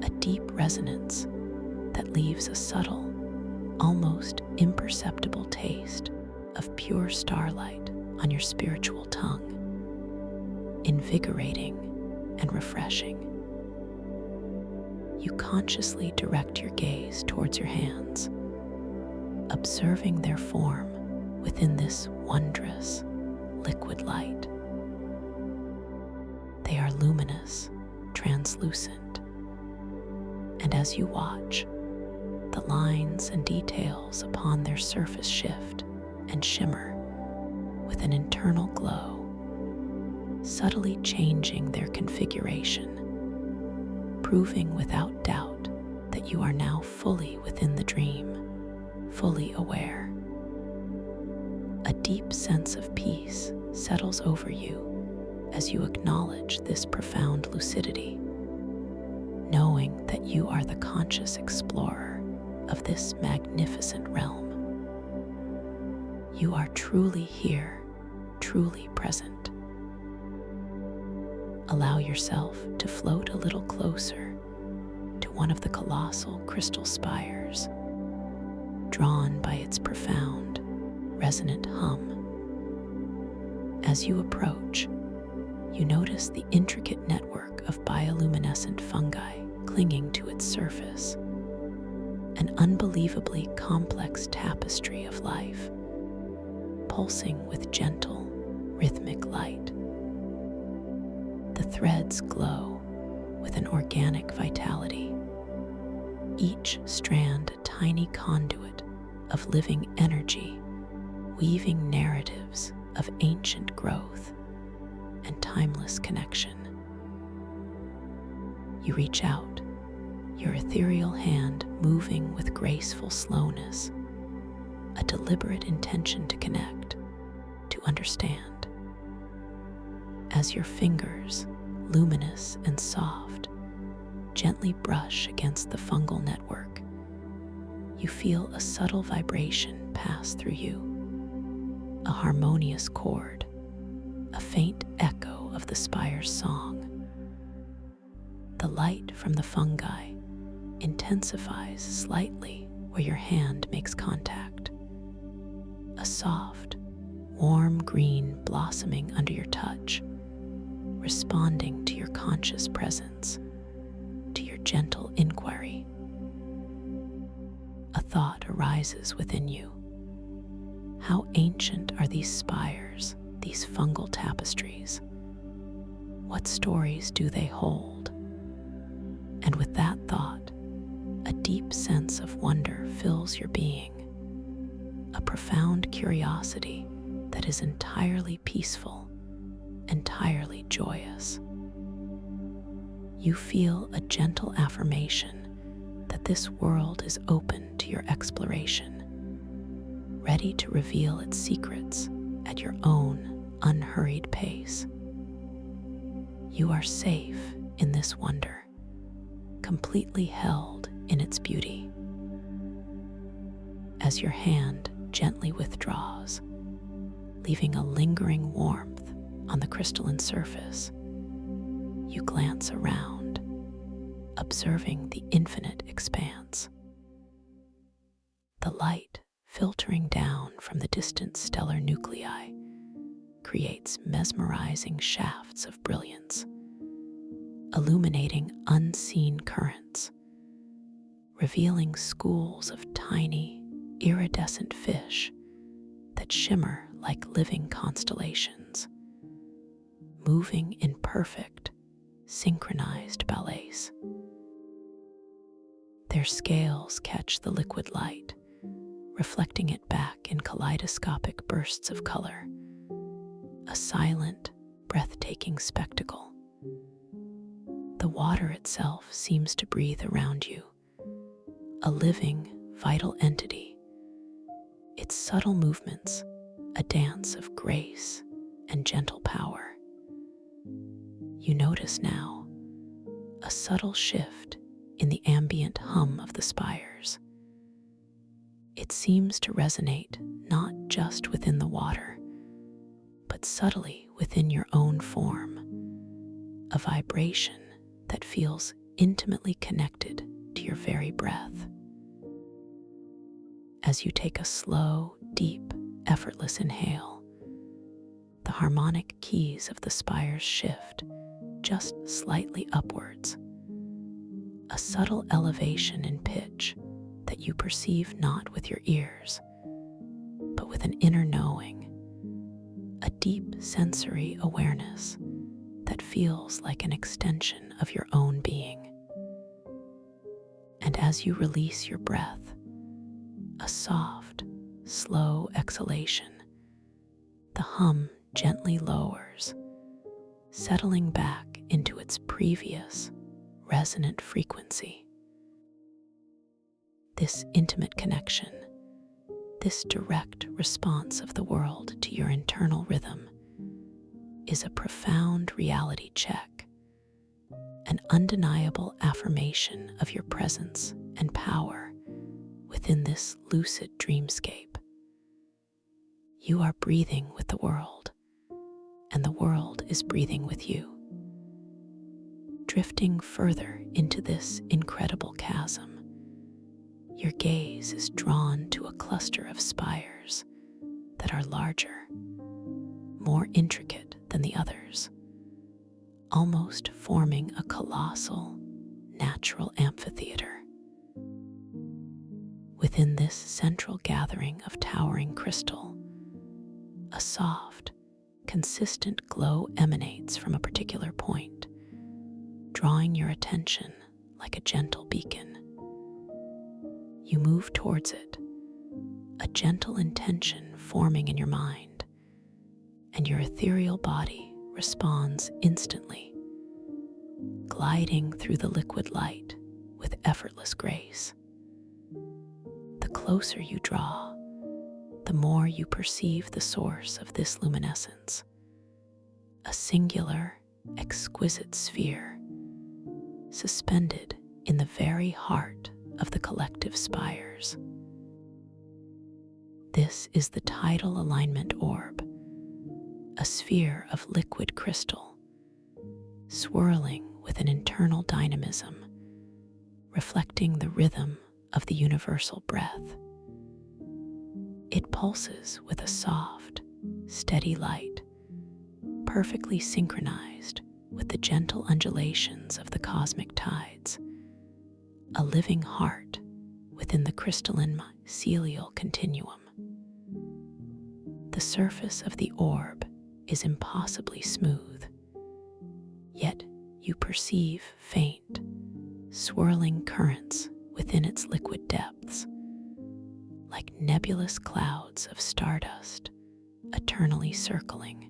a deep resonance that leaves a subtle, almost imperceptible taste of pure starlight on your spiritual tongue, invigorating and refreshing. You consciously direct your gaze towards your hands, observing their form within this wondrous liquid light. They are luminous, translucent, and as you watch, The lines and details upon their surface shift and shimmer with an internal glow, subtly changing their configuration, proving without doubt that you are now fully within the dream, fully aware. A deep sense of peace settles over you as you acknowledge this profound lucidity, knowing that you are the conscious explorer of this magnificent realm. You are truly here, truly present. Allow yourself to float a little closer to one of the colossal crystal spires, drawn by its profound, resonant hum. As you approach, you notice the intricate network of bioluminescent fungi clinging to its surface, an unbelievably complex tapestry of life, pulsing with gentle, rhythmic light. The threads glow with an organic vitality, each strand a tiny conduit of living energy, weaving narratives of ancient growth and timeless connection. You reach out, your ethereal hand moving with graceful slowness, a deliberate intention to connect, to understand. As your fingers, luminous and soft, gently brush against the fungal network, you feel a subtle vibration pass through you, a harmonious chord, a faint echo of the spire's song. The light from the fungi intensifies slightly where your hand makes contact. A soft, warm green blossoming under your touch, responding to your conscious presence, to your gentle inquiry. A thought arises within you. How ancient are these spires, these fungal tapestries? What stories do they hold? And with that thought, a deep sense of wonder fills your being, a profound curiosity that is entirely peaceful, entirely joyous. You feel a gentle affirmation that this world is open to your exploration, ready to reveal its secrets at your own unhurried pace. You are safe in this wonder, completely held in its beauty. As your hand gently withdraws, leaving a lingering warmth on the crystalline surface, you glance around, observing the infinite expanse. The light filtering down from the distant stellar nuclei creates mesmerizing shafts of brilliance, illuminating unseen currents, revealing schools of tiny, iridescent fish that shimmer like living constellations, moving in perfect, synchronized ballets. Their scales catch the liquid light, reflecting it back in kaleidoscopic bursts of color, a silent, breathtaking spectacle. The water itself seems to breathe around you, a living, vital entity, its subtle movements a dance of grace and gentle power. You notice now a subtle shift in the ambient hum of the spires. It seems to resonate not just within the water, but subtly within your own form, a vibration that feels intimately connected to your very breath. As you take a slow, deep, effortless inhale, the harmonic keys of the spires shift just slightly upwards, a subtle elevation in pitch that you perceive not with your ears, but with an inner knowing, a deep sensory awareness that feels like an extension of your own being. And as you release your breath, a soft, slow exhalation, the hum gently lowers, settling back into its previous resonant frequency. This intimate connection, this direct response of the world to your internal rhythm, is a profound reality check, an undeniable affirmation of your presence and power within this lucid dreamscape. You are breathing with the world, and the world is breathing with you. Drifting further into this incredible chasm, your gaze is drawn to a cluster of spires that are larger, more intricate than the others, almost forming a colossal, natural amphitheater. Within this central gathering of towering crystal, a soft, consistent glow emanates from a particular point, drawing your attention like a gentle beacon. You move towards it, a gentle intention forming in your mind, and your ethereal body responds instantly, gliding through the liquid light with effortless grace. The closer you draw, the more you perceive the source of this luminescence, a singular, exquisite sphere, suspended in the very heart of the collective spires. This is the tidal alignment orb, a sphere of liquid crystal, swirling with an internal dynamism, reflecting the rhythm of the universal breath. It pulses with a soft, steady light, perfectly synchronized with the gentle undulations of the cosmic tides, a living heart within the crystalline mycelial continuum. The surface of the orb is impossibly smooth, yet you perceive faint, swirling currents within its liquid depths, like nebulous clouds of stardust eternally circling.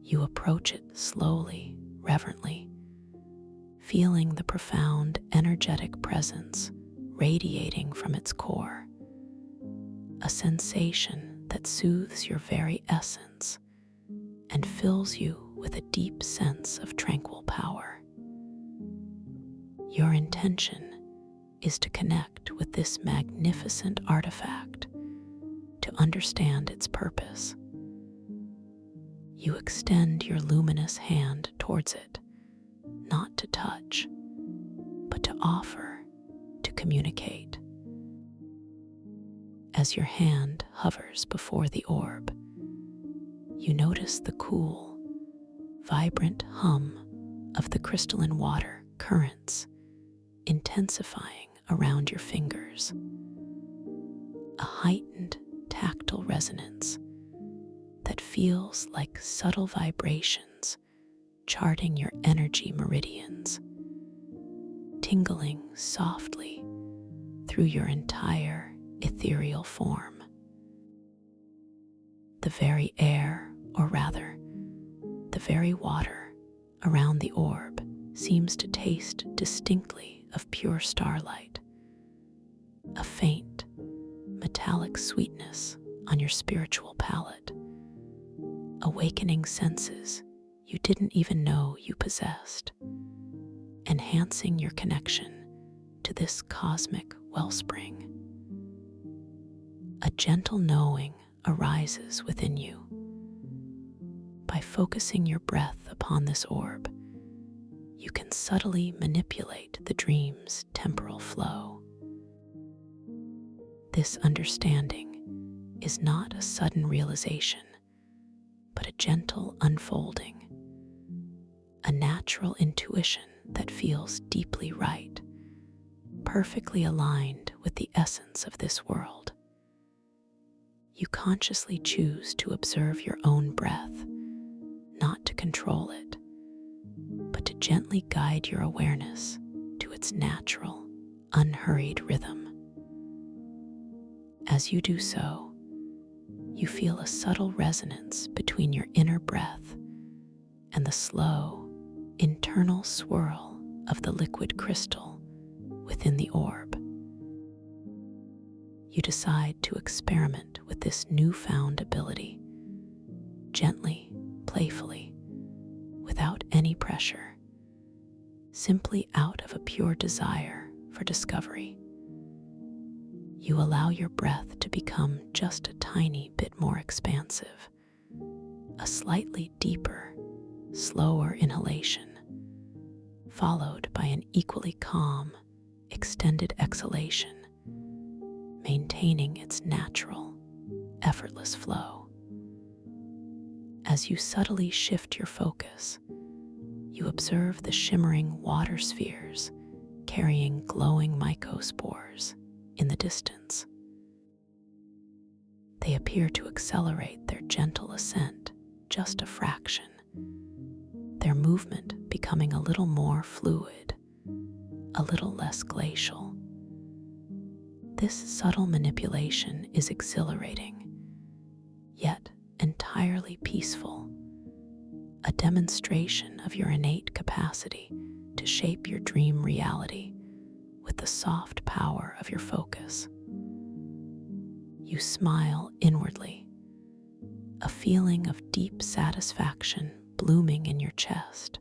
You approach it slowly, reverently, feeling the profound energetic presence radiating from its core, a sensation that soothes your very essence and fills you with a deep sense of tranquil power. Your intention is to connect with this magnificent artifact, to understand its purpose. You extend your luminous hand towards it, not to touch, but to offer, to communicate. As your hand hovers before the orb, you notice the cool, vibrant hum of the crystalline water currents intensifying around your fingers, a heightened tactile resonance that feels like subtle vibrations charting your energy meridians, tingling softly through your entire ethereal form. The very air, or rather, the very water around the orb seems to taste distinctly of pure starlight, a faint, metallic sweetness on your spiritual palate, awakening senses you didn't even know you possessed, enhancing your connection to this cosmic wellspring. A gentle knowing arises within you. By focusing your breath upon this orb, you can subtly manipulate the dream's temporal flow. This understanding is not a sudden realization, but a gentle unfolding, a natural intuition that feels deeply right, perfectly aligned with the essence of this world. You consciously choose to observe your own breath, not to control it, but to gently guide your awareness to its its natural, unhurried rhythm. As you do so, you feel a subtle resonance between your inner breath and the slow, internal swirl of the liquid crystal within the orb. You decide to experiment with this newfound ability, gently, playfully, without any pressure, simply out of a pure desire for discovery. You allow your breath to become just a tiny bit more expansive, a slightly deeper, slower inhalation, followed by an equally calm, extended exhalation, maintaining its natural, effortless flow. As you subtly shift your focus, you observe the shimmering water spheres carrying glowing mycospores in the distance. They appear to accelerate their gentle ascent just a fraction, their movement becoming a little more fluid, a little less glacial. This subtle manipulation is exhilarating, yet entirely peaceful, a demonstration of your innate capacity to shape your dream reality with the soft power of your focus. You smile inwardly, a feeling of deep satisfaction blooming in your chest,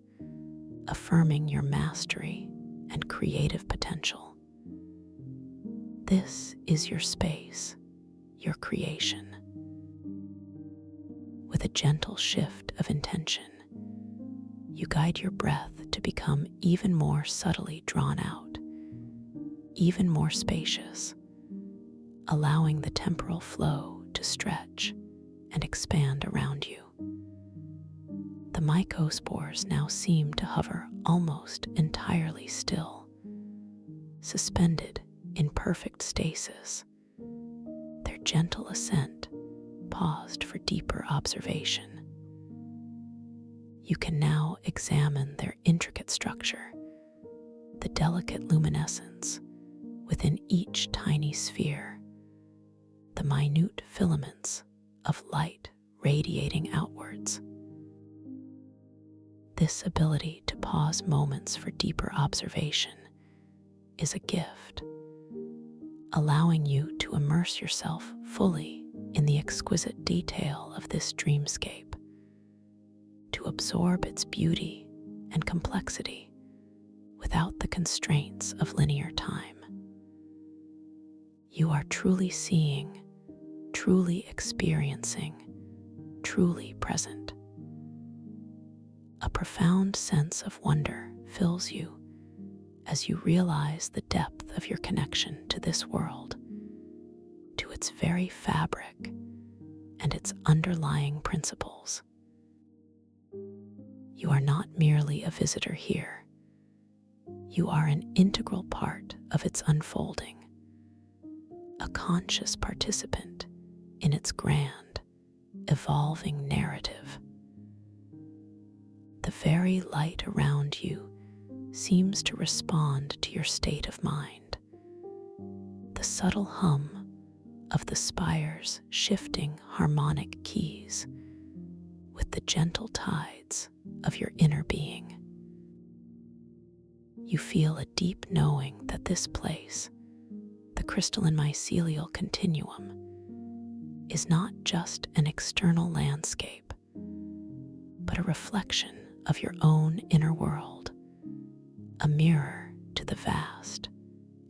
affirming your mastery and creative potential. This is your space, your creation. With a gentle shift of intention, you guide your breath to become even more subtly drawn out, even more spacious, allowing the temporal flow to stretch and expand around you. The mycospores now seem to hover almost entirely still, suspended in perfect stasis, their gentle ascent paused for deeper observation. You can now examine their intricate structure, the delicate luminescence within each tiny sphere, the minute filaments of light radiating outwards. This ability to pause moments for deeper observation is a gift, allowing you to immerse yourself fully in the exquisite detail of this dreamscape, to absorb its beauty and complexity without the constraints of linear time. You are truly seeing, truly experiencing, truly present. A profound sense of wonder fills you as you realize the depth of your connection to this world, to its very fabric and its underlying principles. You are not merely a visitor here. You are an integral part of its unfolding, a conscious participant in its grand, evolving narrative. The very light around you seems to respond to your state of mind. The subtle hum of the spire's shifting harmonic keys with the gentle tides of your inner being. You feel a deep knowing that this place, the crystalline mycelial continuum, is not just an external landscape, but a reflection of your own inner world, a mirror to the vast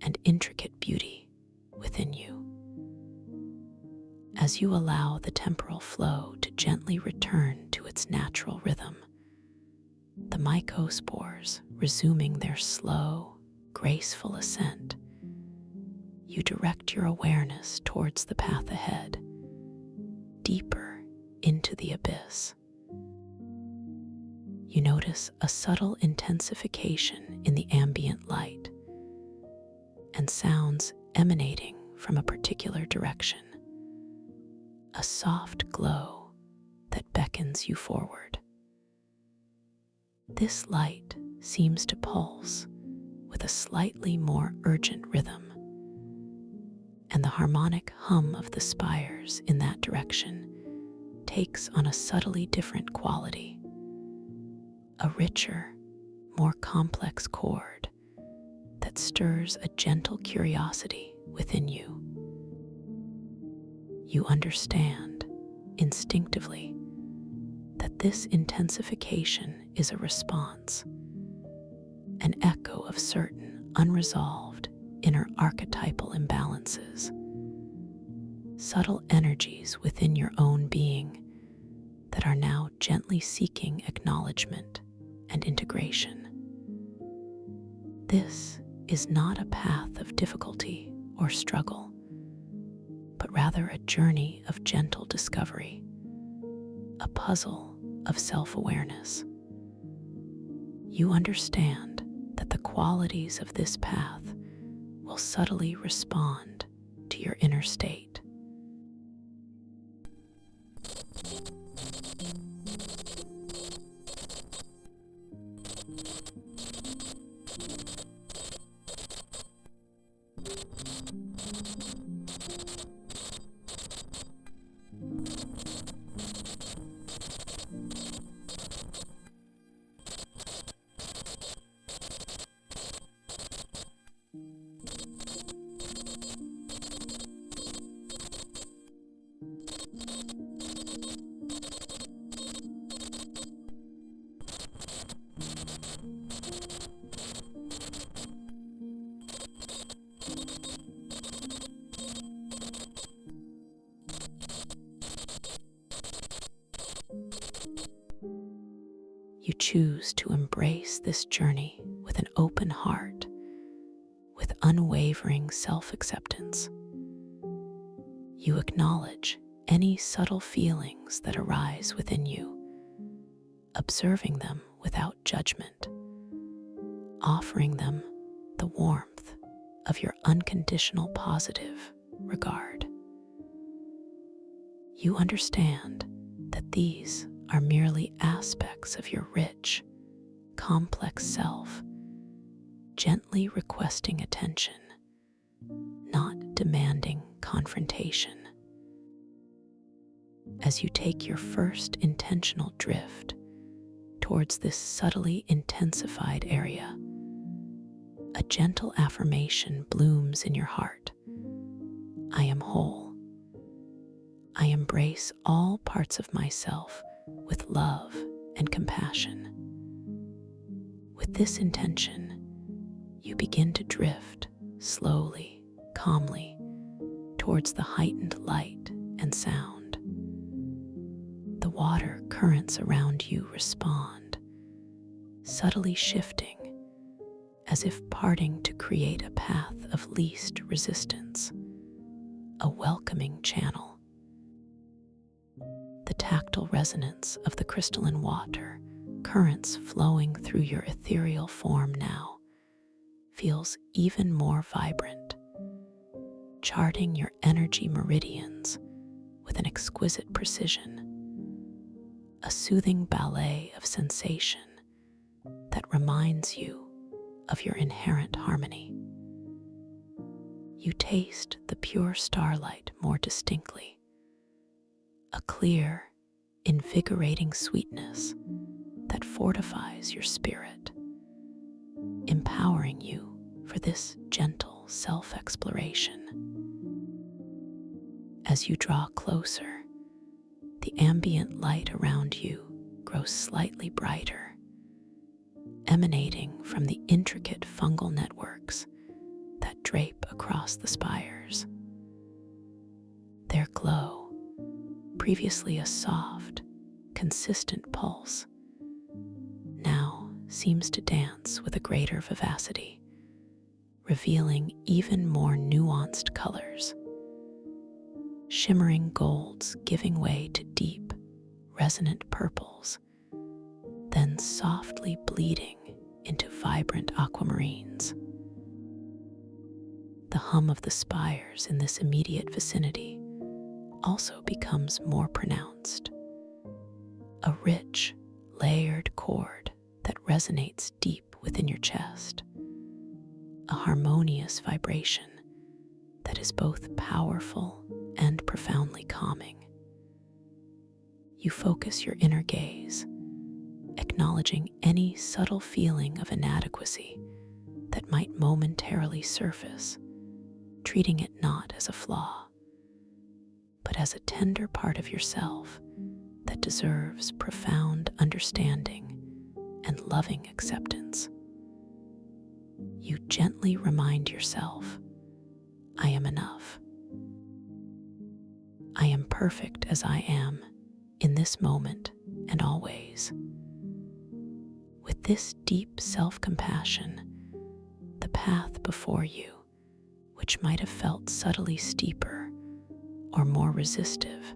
and intricate beauty within you. As you allow the temporal flow to gently return to its natural rhythm, the mycospores resuming their slow, graceful ascent, you direct your awareness towards the path ahead, deeper into the abyss. You notice a subtle intensification in the ambient light and sounds emanating from a particular direction, a soft glow that beckons you forward. This light seems to pulse with a slightly more urgent rhythm, and the harmonic hum of the spires in that direction takes on a subtly different quality, a richer, more complex chord that stirs a gentle curiosity within you. You understand instinctively that this intensification is a response, an echo of certain unresolved inner archetypal imbalances, subtle energies within your own being that are now gently seeking acknowledgement and integration. This is not a path of difficulty or struggle, but rather a journey of gentle discovery, a puzzle of self-awareness. You understand that the qualities of this path will subtly respond to your inner state. You choose to embrace this journey with an open heart, with unwavering self-acceptance. You acknowledge any subtle feelings that arise within you, observing them without judgment, offering them the warmth of your unconditional positive regard. You understand that these are merely aspects of your rich, complex self, gently requesting attention, not demanding confrontation. As you take your first intentional drift towards this subtly intensified area, a gentle affirmation blooms in your heart. I am whole. I embrace all parts of myself with love and compassion. With this intention, you begin to drift slowly, calmly, towards the heightened light and sound. The water currents around you respond, subtly shifting, as if parting to create a path of least resistance, a welcoming channel. The tactile resonance of the crystalline water, currents flowing through your ethereal form now, feels even more vibrant, charting your energy meridians with an exquisite precision, a soothing ballet of sensation that reminds you of your inherent harmony. You taste the pure starlight more distinctly, a clear, invigorating sweetness that fortifies your spirit, empowering you for this gentle self-exploration. As you draw closer, the ambient light around you grows slightly brighter, emanating from the intricate fungal networks that drape across the spires. Their glow, previously a soft, consistent pulse, now seems to dance with a greater vivacity, revealing even more nuanced colors. Shimmering golds giving way to deep, resonant purples, then softly bleeding into vibrant aquamarines. The hum of the spires in this immediate vicinity also becomes more pronounced, a rich, layered chord that resonates deep within your chest, a harmonious vibration that is both powerful and profoundly calming. You focus your inner gaze, acknowledging any subtle feeling of inadequacy that might momentarily surface, treating it not as a flaw, but as a tender part of yourself that deserves profound understanding and loving acceptance. You gently remind yourself, I am enough. I am perfect as I am in this moment and always. With this deep self-compassion, the path before you, which might have felt subtly steeper or more resistive,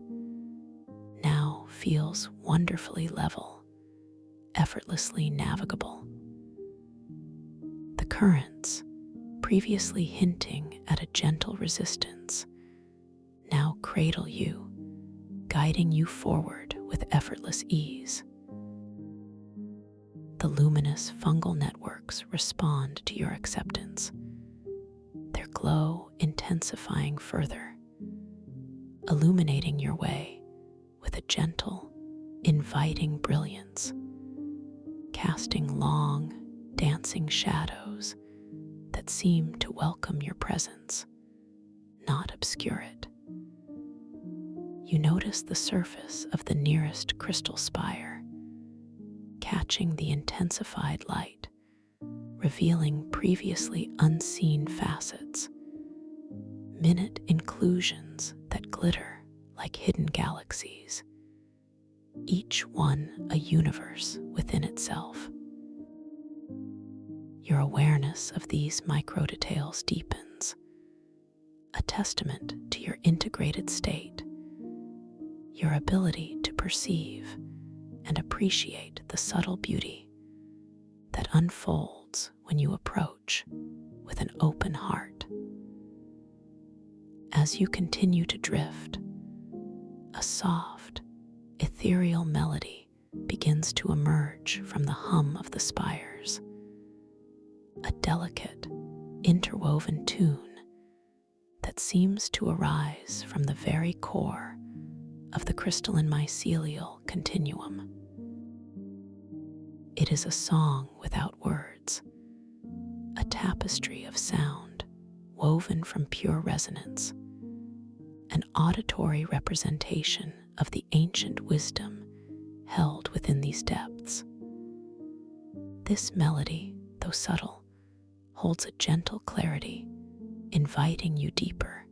now feels wonderfully level, effortlessly navigable. The currents, previously hinting at a gentle resistance, now cradle you, guiding you forward with effortless ease. The luminous fungal networks respond to your acceptance, their glow intensifying further, illuminating your way with a gentle, inviting brilliance, casting long, dancing shadows that seem to welcome your presence, not obscure it. You notice the surface of the nearest crystal spire, catching the intensified light, revealing previously unseen facets, minute inclusions that glitter like hidden galaxies, each one a universe within itself. Your awareness of these micro details deepens, a testament to your integrated state, your ability to perceive and appreciate the subtle beauty that unfolds when you approach with an open heart. As you continue to drift, a soft, ethereal melody begins to emerge from the hum of the spires, a delicate, interwoven tune that seems to arise from the very core of the crystalline mycelial continuum. It is a song without words, a tapestry of sound woven from pure resonance, an auditory representation of the ancient wisdom held within these depths. This melody, though subtle, holds a gentle clarity, inviting you deeper,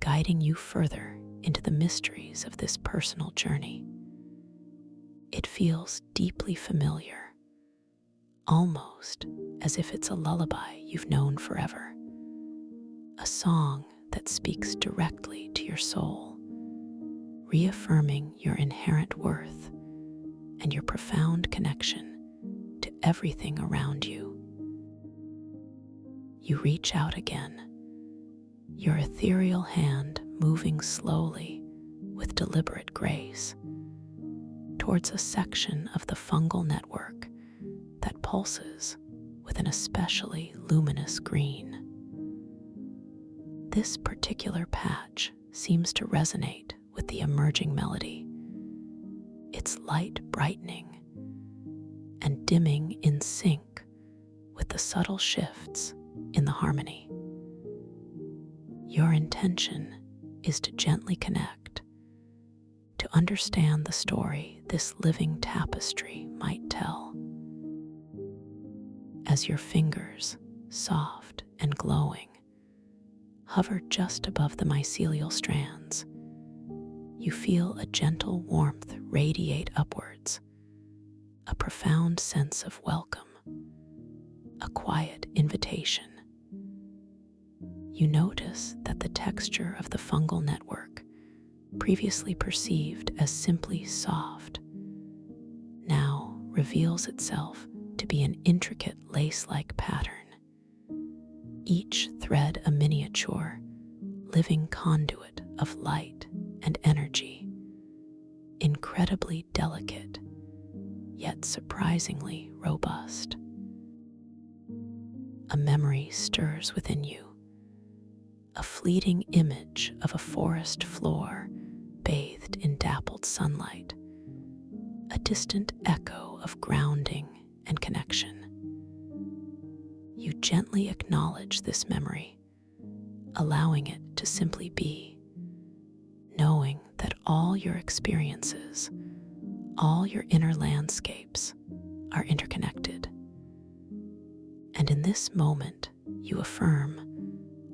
guiding you further into the mysteries of this personal journey. It feels deeply familiar, almost as if it's a lullaby you've known forever, a song that speaks directly to your soul, reaffirming your inherent worth and your profound connection to everything around you. You reach out again, your ethereal hand moving slowly with deliberate grace towards a section of the fungal network that pulses with an especially luminous green. This particular patch seems to resonate with the emerging melody, its light brightening and dimming in sync with the subtle shifts in the harmony. Your intention is to gently connect, to understand the story this living tapestry might tell. As your fingers, soft and glowing, hover just above the mycelial strands, you feel a gentle warmth radiate upwards, a profound sense of welcome, a quiet invitation. You notice that the texture of the fungal network, previously perceived as simply soft, now reveals itself to be an intricate lace-like pattern, each thread a miniature, living conduit of light and energy, incredibly delicate, yet surprisingly robust. a memory stirs within you, a fleeting image of a forest floor bathed in dappled sunlight, a distant echo of grounding and connection. You gently acknowledge this memory, allowing it to simply be, knowing that all your experiences, all your inner landscapes are interconnected. And in this moment, you affirm,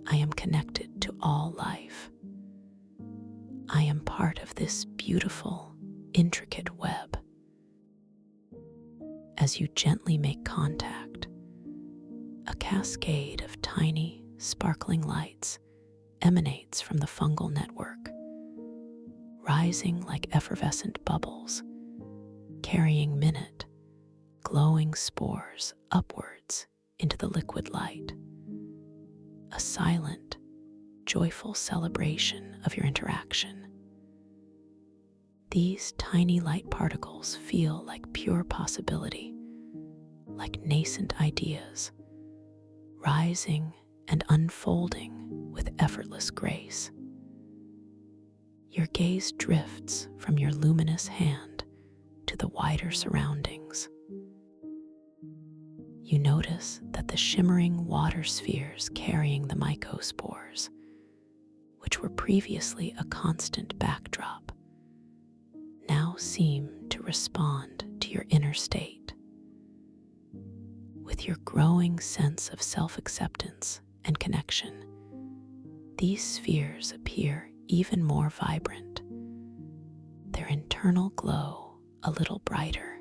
I am connected to all life. I am part of this beautiful, intricate web. As you gently make contact, a cascade of tiny, sparkling lights emanates from the fungal network, rising like effervescent bubbles, carrying minute, glowing spores upwards into the liquid light. A silent, joyful celebration of your interaction. These tiny light particles feel like pure possibility, like nascent ideas, rising and unfolding with effortless grace. Your gaze drifts from your luminous hand to the wider surroundings. You notice that the shimmering water spheres carrying the mycospores, which were previously a constant backdrop, now seem to respond to your inner state. With your growing sense of self-acceptance and connection, these spheres appear even more vibrant, their internal glow a little brighter,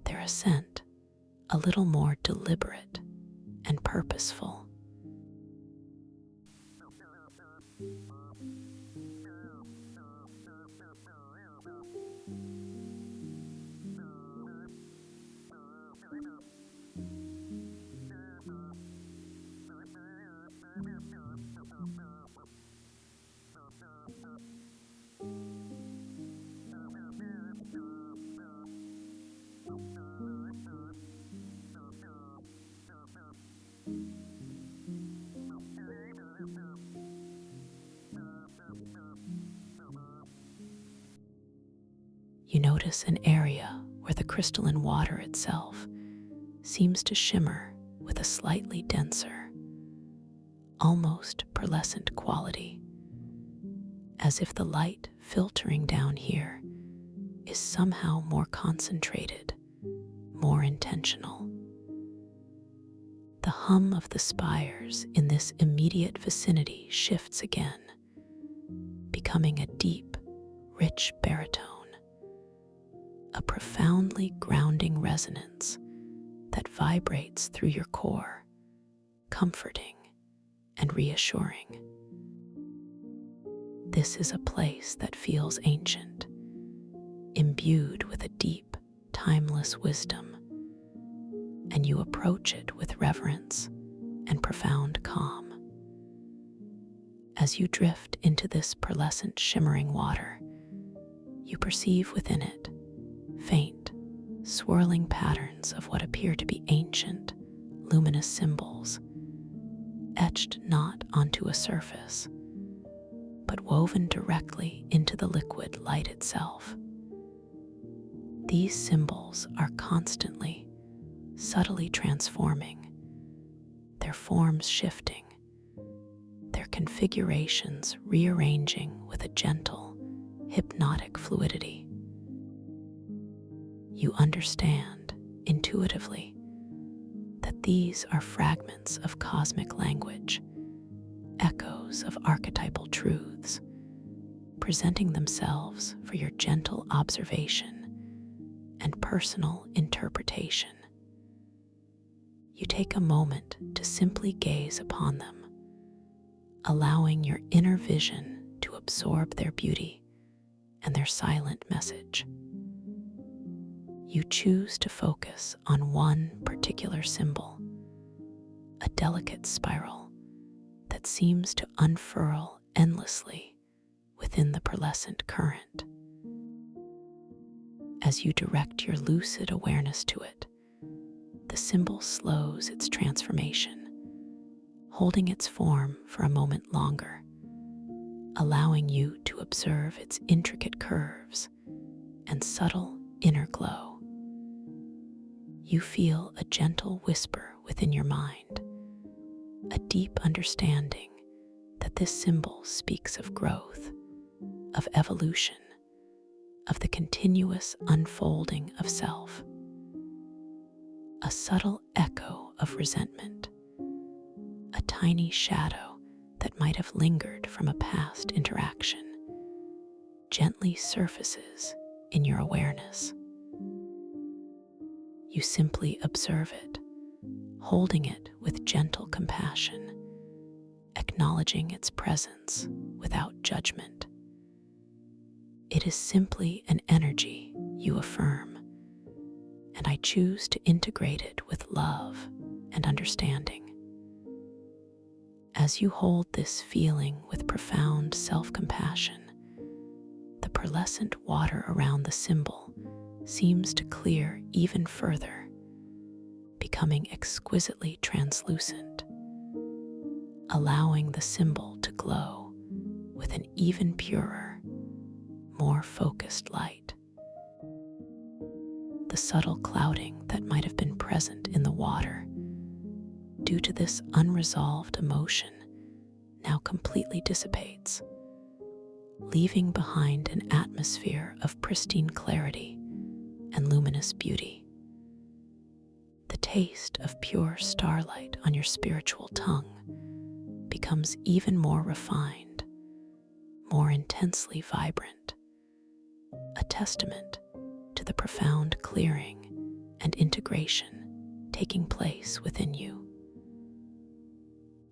their ascent a little more deliberate and purposeful. You notice an area where the crystalline water itself seems to shimmer with a slightly denser, almost pearlescent quality, as if the light filtering down here is somehow more concentrated, more intentional. The hum of the spires in this immediate vicinity shifts again, becoming a deep, rich baritone, a profoundly grounding resonance that vibrates through your core, comforting and reassuring. This is a place that feels ancient, imbued with a deep, timeless wisdom, and you approach it with reverence and profound calm. As you drift into this pearlescent, shimmering water, you perceive within it faint, swirling patterns of what appear to be ancient, luminous symbols, etched not onto a surface, but woven directly into the liquid light itself. These symbols are constantly, subtly transforming, their forms shifting, their configurations rearranging with a gentle, hypnotic fluidity. You understand intuitively that these are fragments of cosmic language, echoes of archetypal truths, presenting themselves for your gentle observation and personal interpretation. You take a moment to simply gaze upon them, allowing your inner vision to absorb their beauty and their silent message. You choose to focus on one particular symbol, a delicate spiral that seems to unfurl endlessly within the pearlescent current. As you direct your lucid awareness to it, the symbol slows its transformation, holding its form for a moment longer, allowing you to observe its intricate curves and subtle inner glow. You feel a gentle whisper within your mind, a deep understanding that this symbol speaks of growth, of evolution, of the continuous unfolding of self. A subtle echo of resentment, a tiny shadow that might have lingered from a past interaction, gently surfaces in your awareness. You simply observe it, holding it with gentle compassion, acknowledging its presence without judgment. It is simply an energy you affirm, and I choose to integrate it with love and understanding. As you hold this feeling with profound self-compassion, the pearlescent water around the symbol seems to clear even further, becoming exquisitely translucent, allowing the symbol to glow with an even purer, more focused light. The subtle clouding that might have been present in the water due to this unresolved emotion now completely dissipates, leaving behind an atmosphere of pristine clarity and luminous beauty. The taste of pure starlight on your spiritual tongue becomes even more refined, more intensely vibrant, a testament to the profound clearing and integration taking place within you.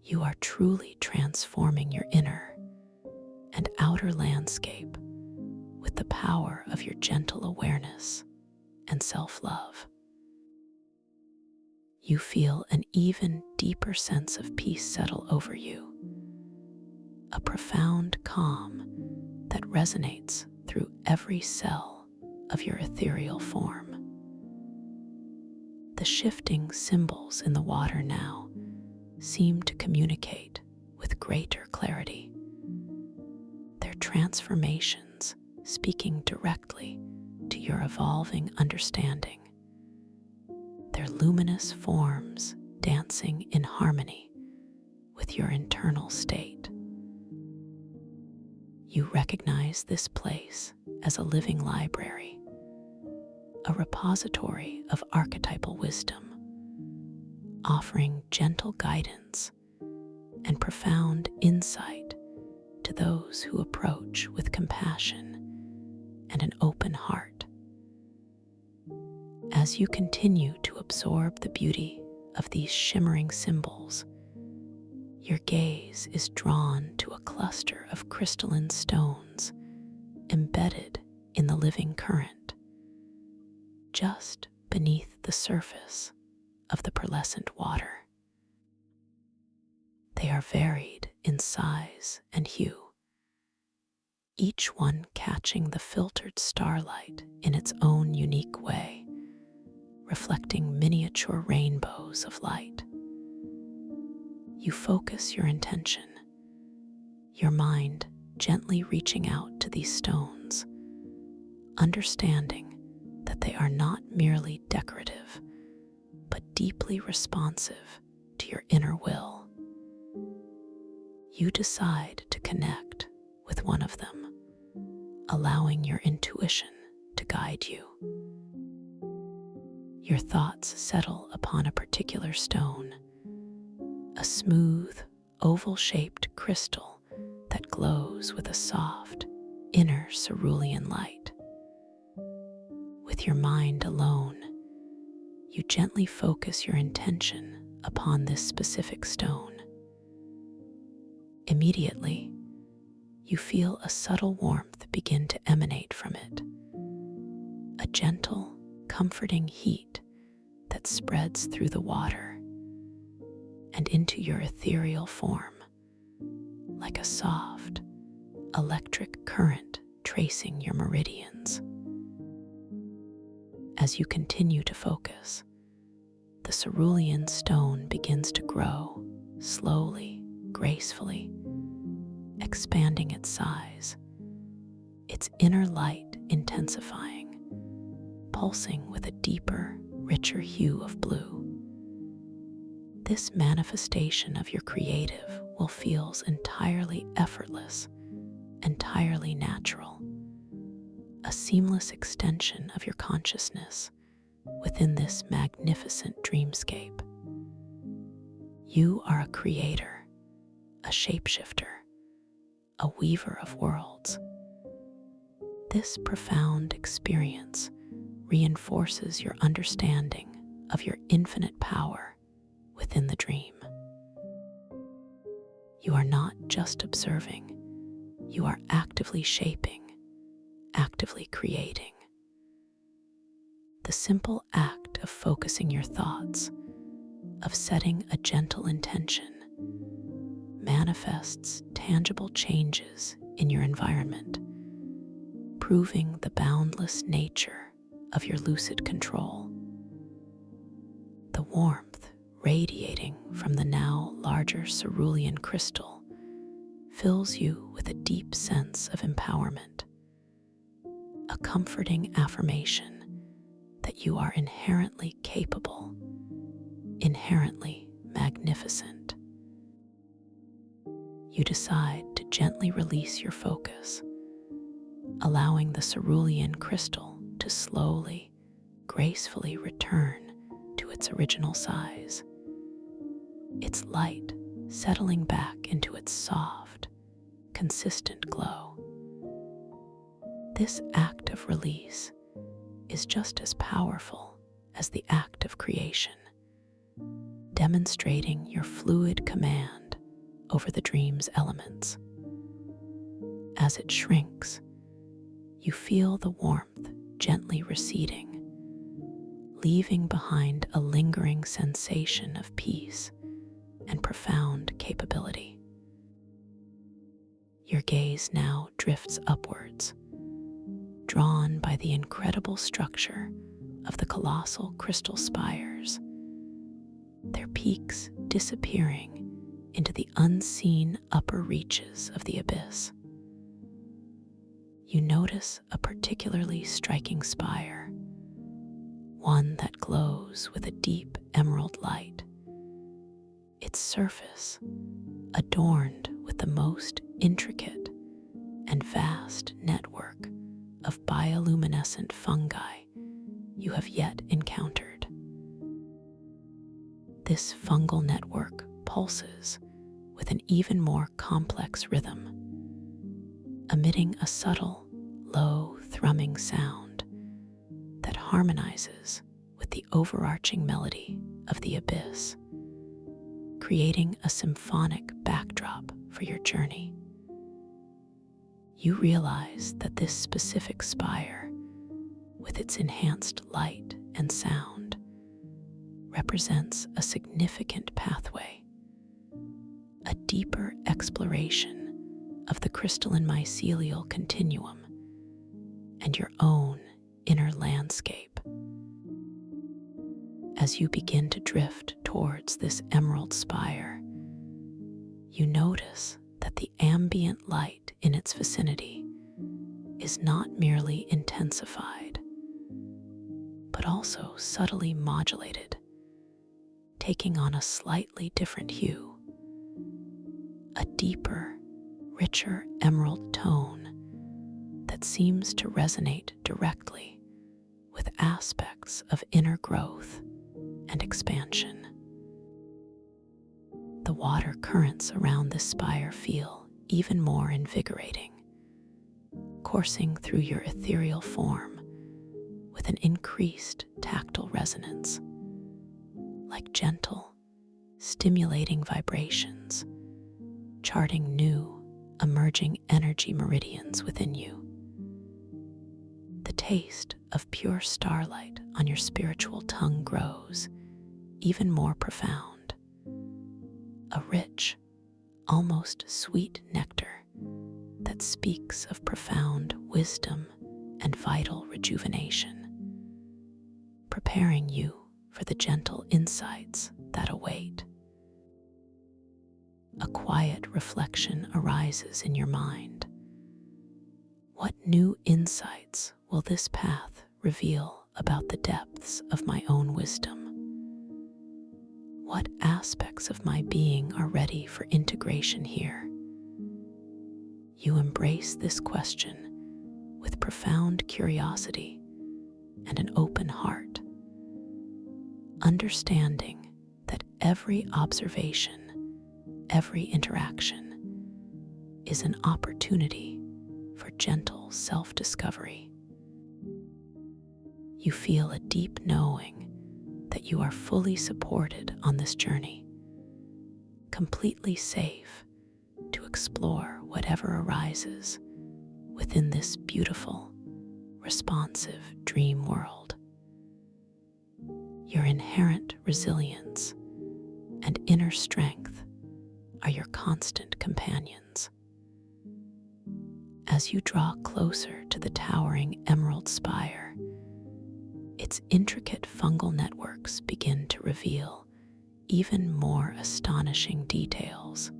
You are truly transforming your inner and outer landscape with the power of your gentle awareness and self-love. You feel an even deeper sense of peace settle over you, a profound calm that resonates through every cell of your ethereal form. The shifting symbols in the water now seem to communicate with greater clarity, their transformations speaking directly to your evolving understanding, their luminous forms dancing in harmony with your internal state. You recognize this place as a living library, a repository of archetypal wisdom, offering gentle guidance and profound insight to those who approach with compassion and an open heart. As you continue to absorb the beauty of these shimmering symbols, your gaze is drawn to a cluster of crystalline stones embedded in the living current, just beneath the surface of the pearlescent water. They are varied in size and hue, each one catching the filtered starlight in its own unique way, reflecting miniature rainbows of light. You focus your intention, your mind gently reaching out to these stones, understanding that they are not merely decorative, but deeply responsive to your inner will. You decide to connect with one of them, allowing your intuition to guide you. Your thoughts settle upon a particular stone, a smooth, oval-shaped crystal that glows with a soft, inner cerulean light. With your mind alone, you gently focus your intention upon this specific stone. Immediately, you feel a subtle warmth begin to emanate from it, a gentle, comforting heat that spreads through the water and into your ethereal form, like a soft, electric current tracing your meridians. As you continue to focus, the cerulean stone begins to grow, slowly, gracefully, expanding its size, its inner light intensifying, pulsing with a deeper, richer hue of blue. This manifestation of your creative will feel entirely effortless, entirely natural, a seamless extension of your consciousness within this magnificent dreamscape. You are a creator, a shapeshifter, a weaver of worlds. This profound experience reinforces your understanding of your infinite power within the dream. You are not just observing, you are actively shaping, actively creating. The simple act of focusing your thoughts, of setting a gentle intention, manifests tangible changes in your environment, proving the boundless nature of your lucid control. The warmth radiating from the now larger cerulean crystal fills you with a deep sense of empowerment, a comforting affirmation that you are inherently capable, inherently magnificent. You decide to gently release your focus, allowing the cerulean crystal to slowly, gracefully return to its original size, its light settling back into its soft, consistent glow. This act of release is just as powerful as the act of creation, demonstrating your fluid command over the dream's elements. As it shrinks, you feel the warmth gently receding, leaving behind a lingering sensation of peace and profound capability. Your gaze now drifts upwards, drawn by the incredible structure of the colossal crystal spires, their peaks disappearing into the unseen upper reaches of the abyss. You notice a particularly striking spire, one that glows with a deep emerald light, its surface adorned with the most intricate and vast network of bioluminescent fungi you have yet encountered. This fungal network pulses with an even more complex rhythm, emitting a subtle, low thrumming sound that harmonizes with the overarching melody of the abyss, creating a symphonic backdrop for your journey. You realize that this specific spire, with its enhanced light and sound, represents a significant pathway, a deeper exploration of the crystalline mycelial continuum and your own inner landscape. As you begin to drift towards this emerald spire, you notice that the ambient light in its vicinity is not merely intensified, but also subtly modulated, taking on a slightly different hue, a deeper, richer emerald tone that seems to resonate directly with aspects of inner growth and expansion. The water currents around this spire feel even more invigorating, coursing through your ethereal form with an increased tactile resonance, like gentle, stimulating vibrations, charting new, emerging energy meridians within you. The taste of pure starlight on your spiritual tongue grows even more profound, a rich, almost sweet nectar that speaks of profound wisdom and vital rejuvenation, preparing you for the gentle insights that await. A quiet reflection arises in your mind. What new insights will this path reveal about the depths of my own wisdom? What aspects of my being are ready for integration here? You embrace this question with profound curiosity and an open heart, understanding that every observation, every interaction is an opportunity for gentle self-discovery. You feel a deep knowing that you are fully supported on this journey, completely safe to explore whatever arises within this beautiful, responsive dream world. Your inherent resilience and inner strength are your constant companions. As you draw closer to the towering emerald spire, its intricate fungal networks begin to reveal even more astonishing details.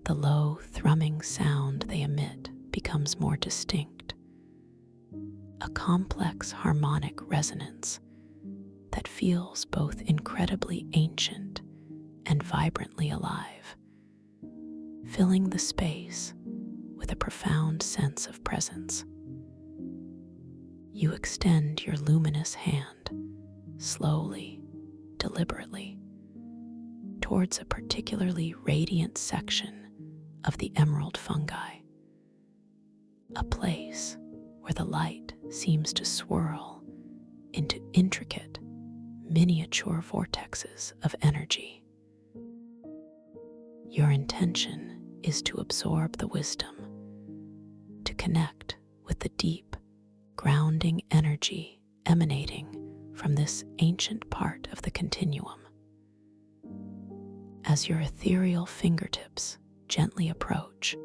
The low, thrumming sound they emit becomes more distinct, a complex harmonic resonance that feels both incredibly ancient and vibrantly alive, filling the space with a profound sense of presence. You extend your luminous hand, slowly, deliberately, towards a particularly radiant section of the emerald fungi, a place where the light seems to swirl into intricate, miniature vortexes of energy. Your intention is to absorb the wisdom, to connect with the deep, grounding energy emanating from this ancient part of the continuum. As your ethereal fingertips gently approach,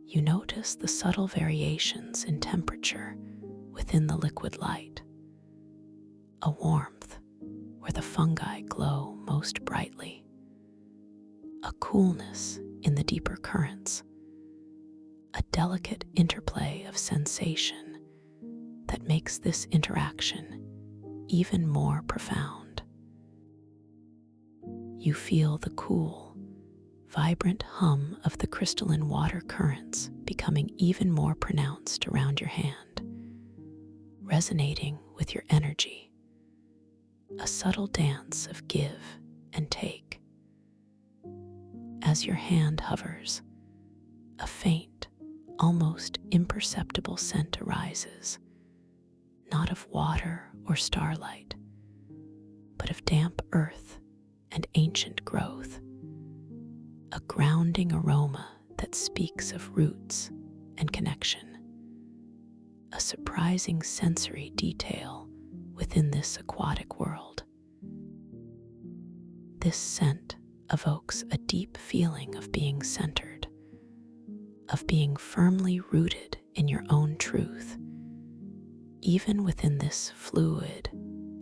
you notice the subtle variations in temperature within the liquid light, a warmth where the fungi glow most brightly, a coolness in the deeper currents, a delicate interplay of sensation that makes this interaction even more profound. You feel the cool, vibrant hum of the crystalline water currents becoming even more pronounced around your hand, resonating with your energy, a subtle dance of give and take. As your hand hovers, a faint, almost imperceptible scent arises, not of water or starlight, but of damp earth and ancient growth, a grounding aroma that speaks of roots and connection, a surprising sensory detail within this aquatic world. This scent evokes a deep feeling of being centered, of being firmly rooted in your own truth, even within this fluid,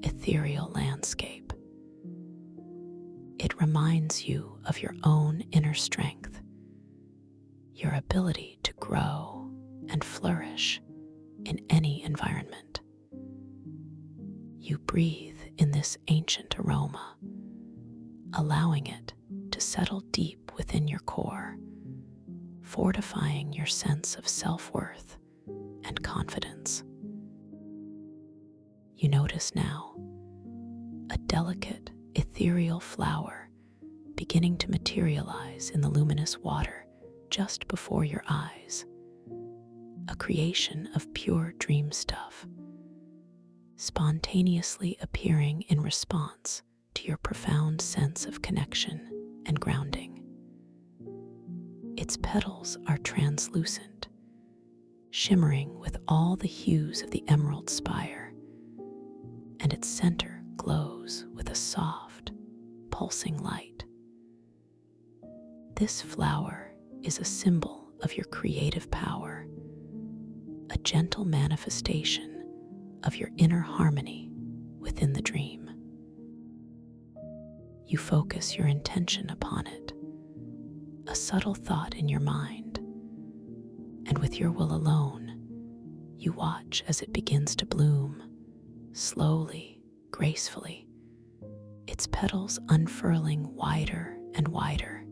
ethereal landscape. It reminds you of your own inner strength, your ability to grow and flourish in any environment. You breathe in this ancient aroma, allowing it to settle deep within your core, fortifying your sense of self-worth and confidence. You notice now a delicate, ethereal flower beginning to materialize in the luminous water just before your eyes, a creation of pure dream stuff, spontaneously appearing in response to your profound sense of connection and grounding. Its petals are translucent, shimmering with all the hues of the emerald spire, and its center glows with a soft, pulsing light. This flower is a symbol of your creative power, a gentle manifestation of your inner harmony within the dream. You focus your intention upon it, a subtle thought in your mind, and with your will alone, you watch as it begins to bloom, slowly, gracefully, its petals unfurling wider and wider,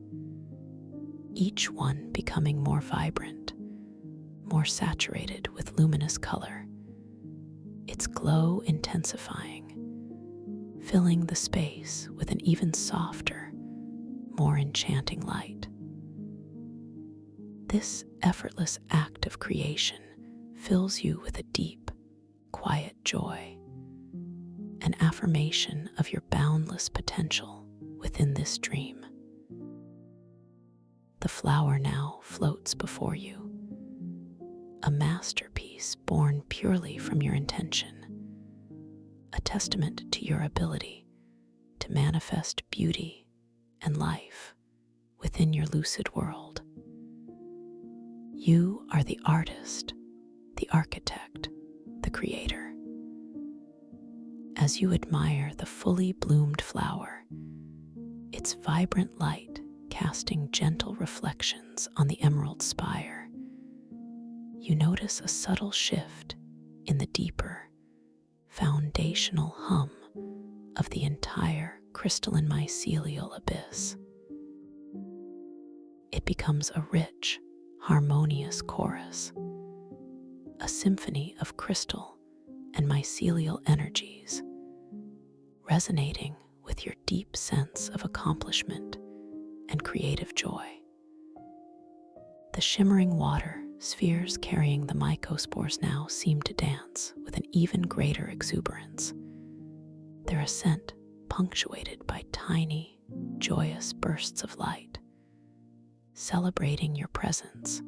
each one becoming more vibrant, more saturated with luminous color, its glow intensifying, filling the space with an even softer, more enchanting light. This effortless act of creation fills you with a deep, quiet joy, an affirmation of your boundless potential within this dream. The flower now floats before you, a masterpiece born purely from your intention, a testament to your ability to manifest beauty and life within your lucid world. You are the artist, the architect, the creator. As you admire the fully bloomed flower, its vibrant light casting gentle reflections on the emerald spire, you notice a subtle shift in the deeper, foundational hum of the entire crystalline mycelial abyss. It becomes a rich, harmonious chorus, a symphony of crystal and mycelial energies, resonating with your deep sense of accomplishment and creative joy. The shimmering water spheres carrying the mycospores now seem to dance with an even greater exuberance, their ascent punctuated by tiny, joyous bursts of light, celebrating your presence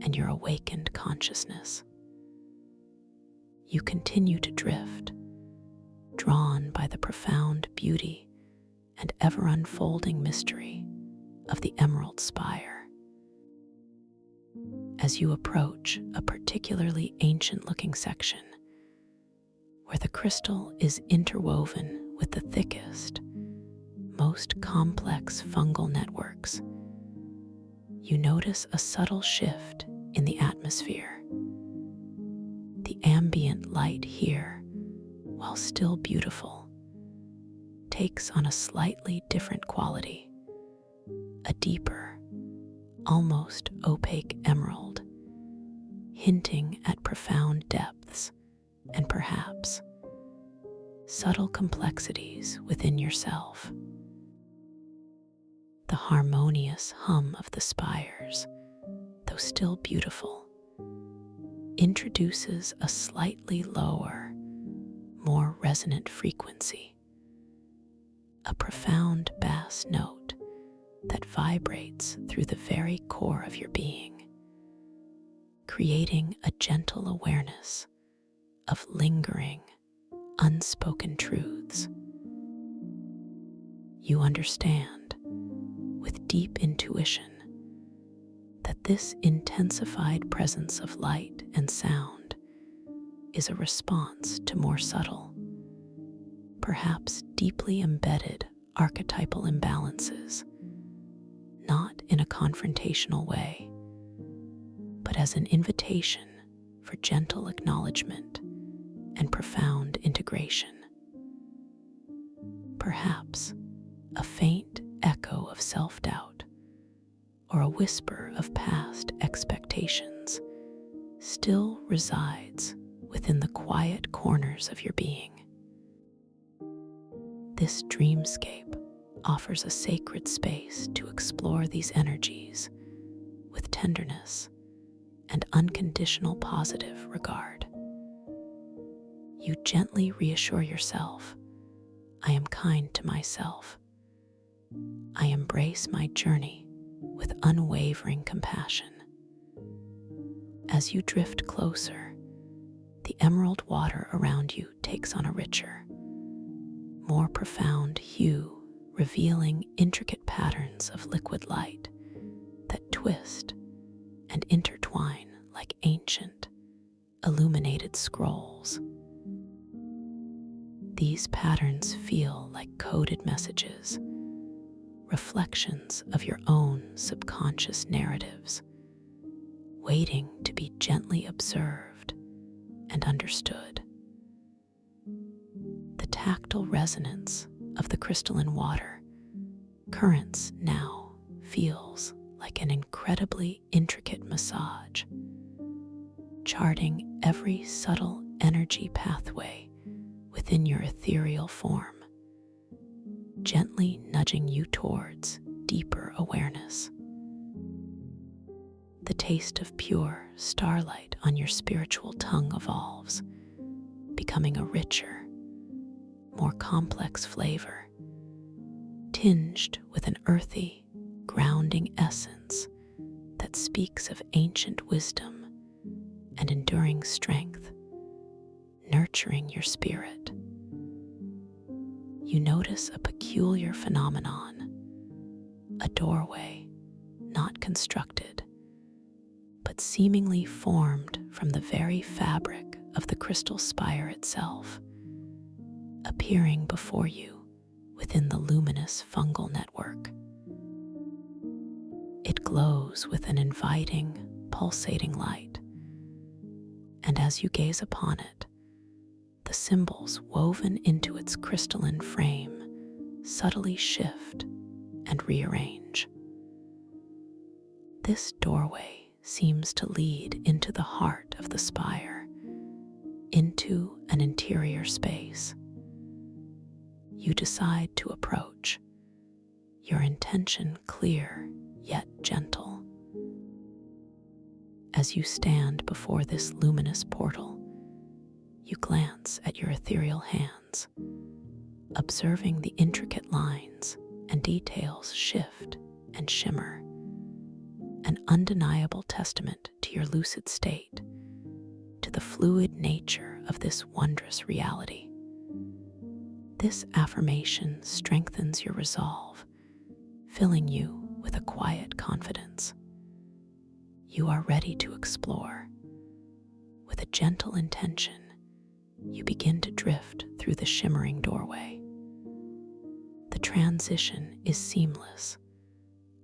and your awakened consciousness. You continue to drift, drawn by the profound beauty and ever-unfolding mystery of the emerald spire. As you approach a particularly ancient-looking section, where the crystal is interwoven with the thickest, most complex fungal networks, you notice a subtle shift in the atmosphere. The ambient light here, while still beautiful, takes on a slightly different quality, a deeper, almost opaque emerald, hinting at profound depths and perhaps subtle complexities within yourself. The harmonious hum of the spires, though still beautiful, introduces a slightly lower, more resonant frequency, a profound bass note that vibrates through the very core of your being, creating a gentle awareness of lingering, unspoken truths. You understand, with deep intuition, that this intensified presence of light and sound is a response to more subtle, perhaps deeply embedded archetypal imbalances, not in a confrontational way, but as an invitation for gentle acknowledgement and profound integration. Perhaps a faint echo of self-doubt or a whisper of past expectations still resides within the quiet corners of your being. This dreamscape offers a sacred space to explore these energies with tenderness and unconditional positive regard. You gently reassure yourself, I am kind to myself. I embrace my journey with unwavering compassion. As you drift closer, the emerald water around you takes on a richer, more profound hue, revealing intricate patterns of liquid light that twist and intertwine like ancient, illuminated scrolls. These patterns feel like coded messages, reflections of your own subconscious narratives, waiting to be gently observed and understood. The tactile resonance of the crystalline water currents now feels like an incredibly intricate massage, charting every subtle energy pathway within your ethereal form, gently nudging you towards deeper awareness. The taste of pure starlight on your spiritual tongue evolves, becoming a richer, more complex flavor, tinged with an earthy, grounding essence that speaks of ancient wisdom and enduring strength, nurturing your spirit. You notice a peculiar phenomenon, a doorway not constructed, but seemingly formed from the very fabric of the crystal spire itself, appearing before you within the luminous fungal network. It glows with an inviting, pulsating light, and as you gaze upon it, the symbols woven into its crystalline frame subtly shift and rearrange. This doorway seems to lead into the heart of the spire, into an interior space. You decide to approach, your intention clear yet gentle. As you stand before this luminous portal, you glance at your ethereal hands, observing the intricate lines and details shift and shimmer, an undeniable testament to your lucid state, to the fluid nature of this wondrous reality. This affirmation strengthens your resolve, filling you with a quiet confidence. You are ready to explore. With a gentle intention, you begin to drift through the shimmering doorway. The transition is seamless,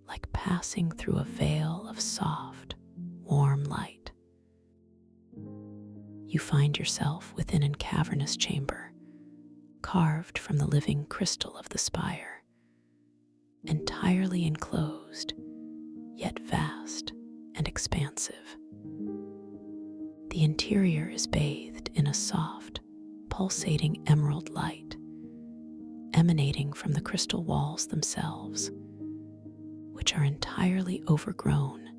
like passing through a veil of soft, warm light. You find yourself within a cavernous chamber, carved from the living crystal of the spire, entirely enclosed, yet vast and expansive. The interior is bathed in a soft, pulsating emerald light, emanating from the crystal walls themselves, which are entirely overgrown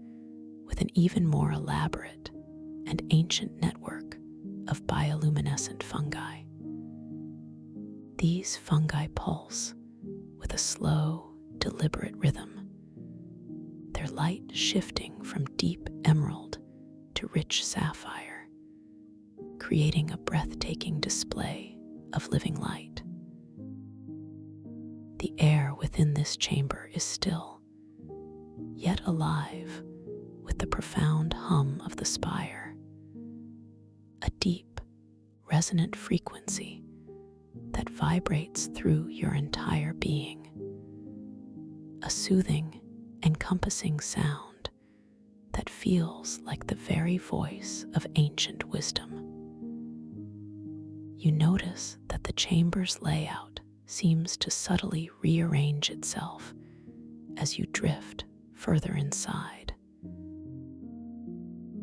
with an even more elaborate and ancient network of bioluminescent fungi. These fungi pulse with a slow, deliberate rhythm, their light shifting from deep emerald to rich sapphire, creating a breathtaking display of living light. The air within this chamber is still, yet alive with the profound hum of the spire, a deep, resonant frequency that vibrates through your entire being, a soothing, encompassing sound that feels like the very voice of ancient wisdom. You notice that the chamber's layout seems to subtly rearrange itself as you drift further inside.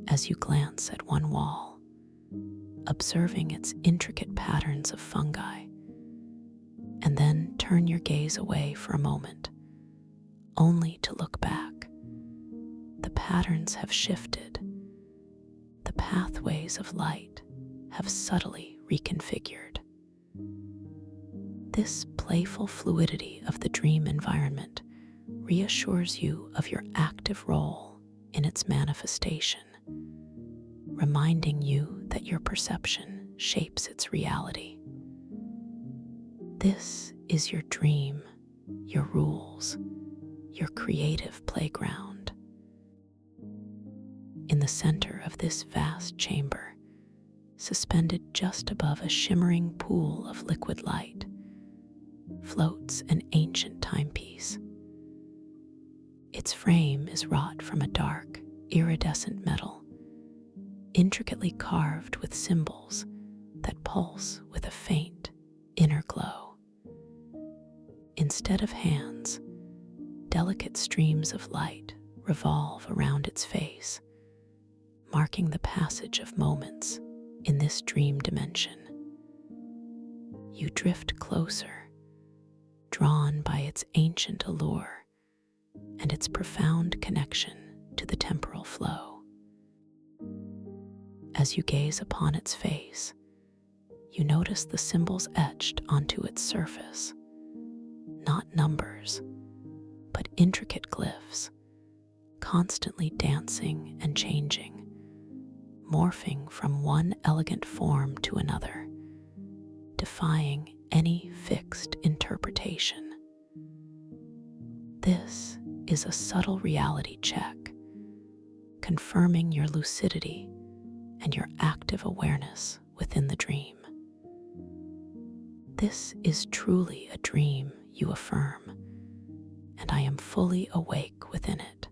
As you glance at one wall, observing its intricate patterns of fungi, and then turn your gaze away for a moment, only to look back. The patterns have shifted. The pathways of light have subtly reconfigured. This playful fluidity of the dream environment reassures you of your active role in its manifestation, reminding you that your perception shapes its reality. This is your dream, your rules, your creative playground. In the center of this vast chamber, suspended just above a shimmering pool of liquid light, floats an ancient timepiece. Its frame is wrought from a dark, iridescent metal, intricately carved with symbols that pulse with a faint inner glow. Instead of hands, delicate streams of light revolve around its face, marking the passage of moments in this dream dimension. You drift closer, drawn by its ancient allure and its profound connection to the temporal flow. As you gaze upon its face, you notice the symbols etched onto its surface, not numbers, but intricate glyphs, constantly dancing and changing, morphing from one elegant form to another, defying any fixed interpretation. This is a subtle reality check, confirming your lucidity and your active awareness within the dream. This is truly a dream, you affirm, and I am fully awake within it.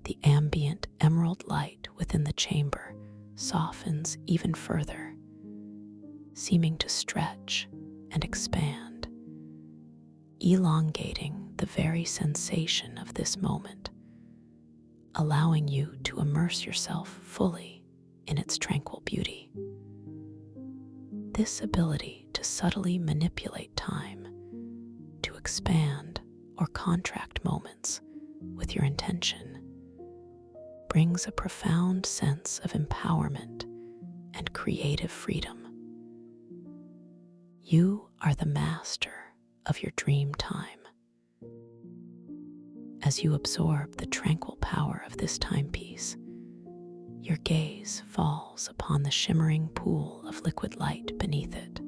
The ambient emerald light within the chamber softens even further, seeming to stretch and expand, elongating the very sensation of this moment, allowing you to immerse yourself fully in its tranquil beauty. This ability to subtly manipulate time, to expand or contract moments with your intention, brings a profound sense of empowerment and creative freedom. You are the master of your dream time. As you absorb the tranquil power of this timepiece, your gaze falls upon the shimmering pool of liquid light beneath it.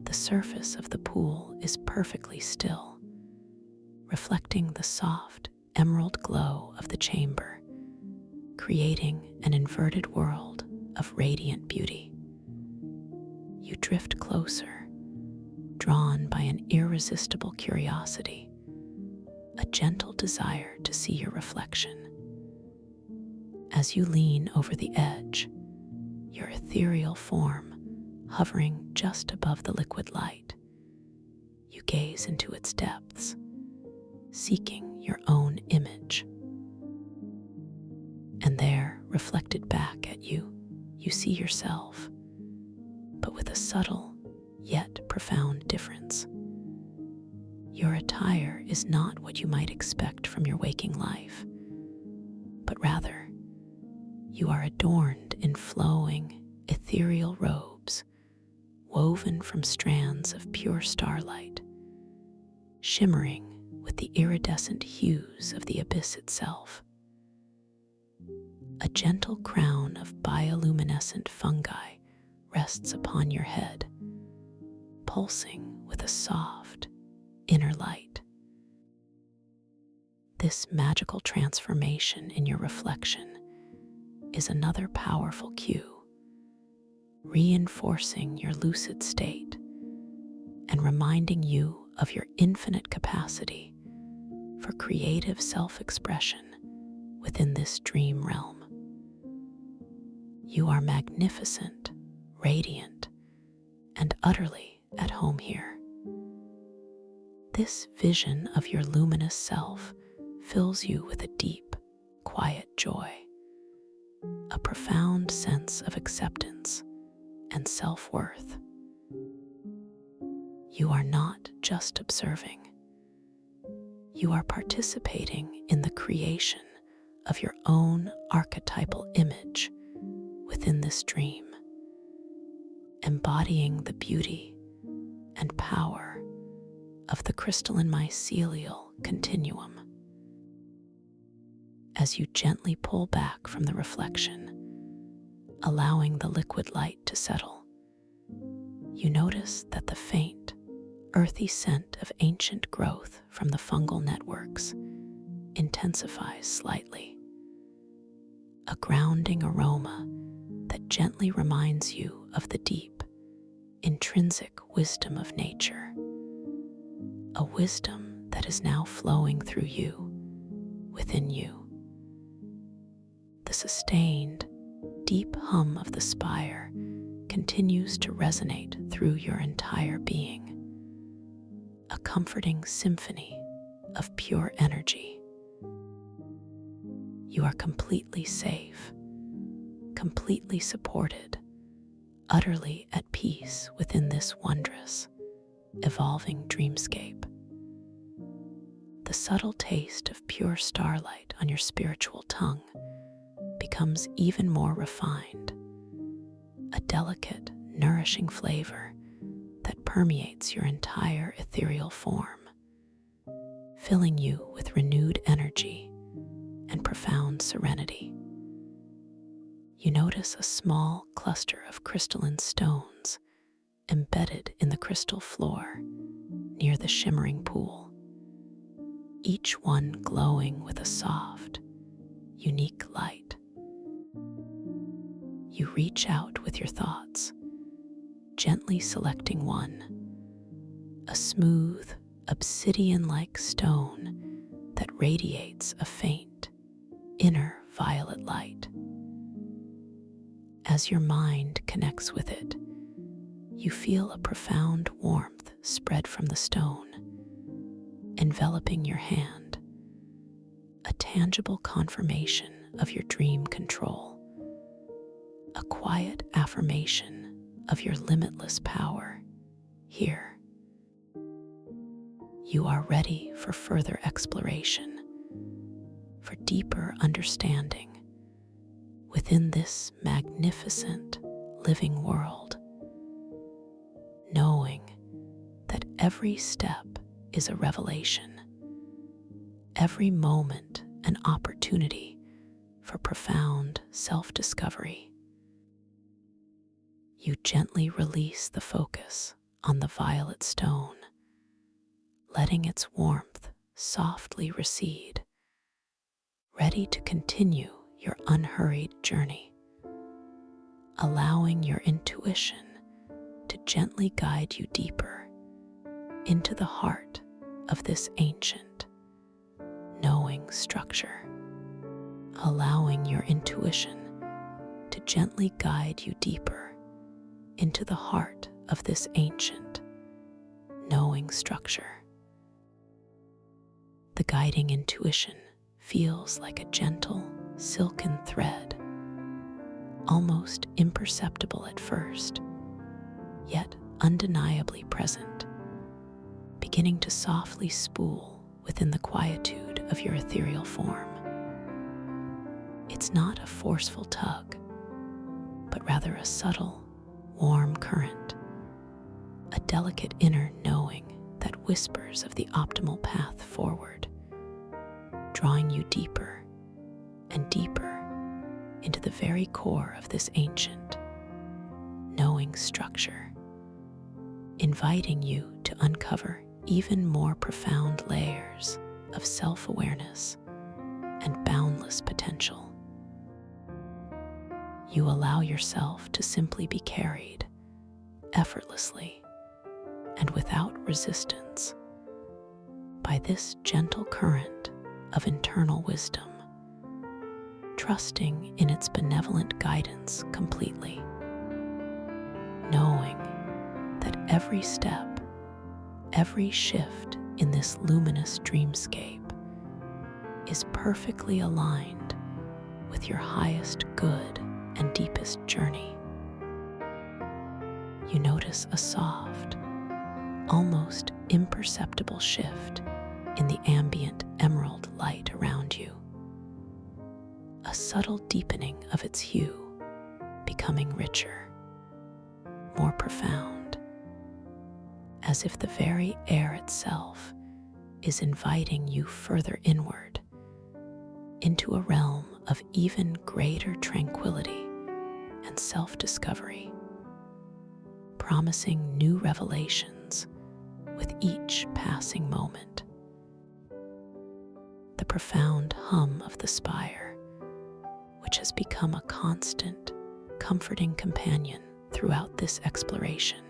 The surface of the pool is perfectly still, reflecting the soft emerald glow of the chamber, creating an inverted world of radiant beauty. You drift closer, drawn by an irresistible curiosity, a gentle desire to see your reflection. As you lean over the edge, your ethereal form hovering just above the liquid light, you gaze into its depths, seeking your own image. And there, reflected back at you, you see yourself, but with a subtle yet profound difference. Your attire is not what you might expect from your waking life, but rather, you are adorned in flowing, ethereal robes, woven from strands of pure starlight, shimmering with the iridescent hues of the abyss itself. A gentle crown of bioluminescent fungi rests upon your head, pulsing with a soft inner light. This magical transformation in your reflection is another powerful cue, reinforcing your lucid state and reminding you of your infinite capacity for creative self-expression within this dream realm. You are magnificent, radiant, and utterly at home here. This vision of your luminous self fills you with a deep, quiet joy, a profound sense of acceptance and self-worth. You are not just observing. You are participating in the creation of your own archetypal image within this dream, embodying the beauty and power of the crystalline mycelial continuum. As you gently pull back from the reflection, allowing the liquid light to settle, you notice that the faint, earthy scent of ancient growth from the fungal networks intensifies slightly, a grounding aroma that gently reminds you of the deep, intrinsic wisdom of nature, a wisdom that is now flowing through you, within you. The sustained, deep hum of the spire continues to resonate through your entire being, a comforting symphony of pure energy. You are completely safe, completely supported, utterly at peace within this wondrous, evolving dreamscape. The subtle taste of pure starlight on your spiritual tongue becomes even more refined, a delicate, nourishing flavor that permeates your entire ethereal form, filling you with renewed energy and profound serenity. You notice a small cluster of crystalline stones embedded in the crystal floor near the shimmering pool, each one glowing with a soft, unique light. You reach out with your thoughts, gently selecting one, a smooth, obsidian-like stone that radiates a faint, inner violet light. As your mind connects with it, you feel a profound warmth spread from the stone, enveloping your hand, a tangible confirmation of your dream control, a quiet affirmation of your limitless power here. You are ready for further exploration, for deeper understanding within this magnificent living world, knowing that every step is a revelation, every moment an opportunity for profound self-discovery. You gently release the focus on the violet stone, letting its warmth softly recede, ready to continue your unhurried journey, allowing your intuition to gently guide you deeper into the heart of this ancient, knowing structure, allowing your intuition to gently guide you deeper into the heart of this ancient, knowing structure. The guiding intuition feels like a gentle, silken thread, almost imperceptible at first, yet undeniably present, beginning to softly spool within the quietude of your ethereal form. It's not a forceful tug, but rather a subtle, warm current, a delicate inner knowing that whispers of the optimal path forward, drawing you deeper and deeper into the very core of this ancient, knowing structure, inviting you to uncover even more profound layers of self-awareness and boundless potential. You allow yourself to simply be carried effortlessly and without resistance by this gentle current of internal wisdom, trusting in its benevolent guidance completely, knowing that every step, every shift in this luminous dreamscape is perfectly aligned with your highest good and deepest journey. You notice a soft, almost imperceptible shift in the ambient emerald light around you, a subtle deepening of its hue, becoming richer, more profound, as if the very air itself is inviting you further inward into a realm of even greater tranquility and self-discovery, promising new revelations with each passing moment. The profound hum of the spire, which has become a constant, comforting companion throughout this exploration,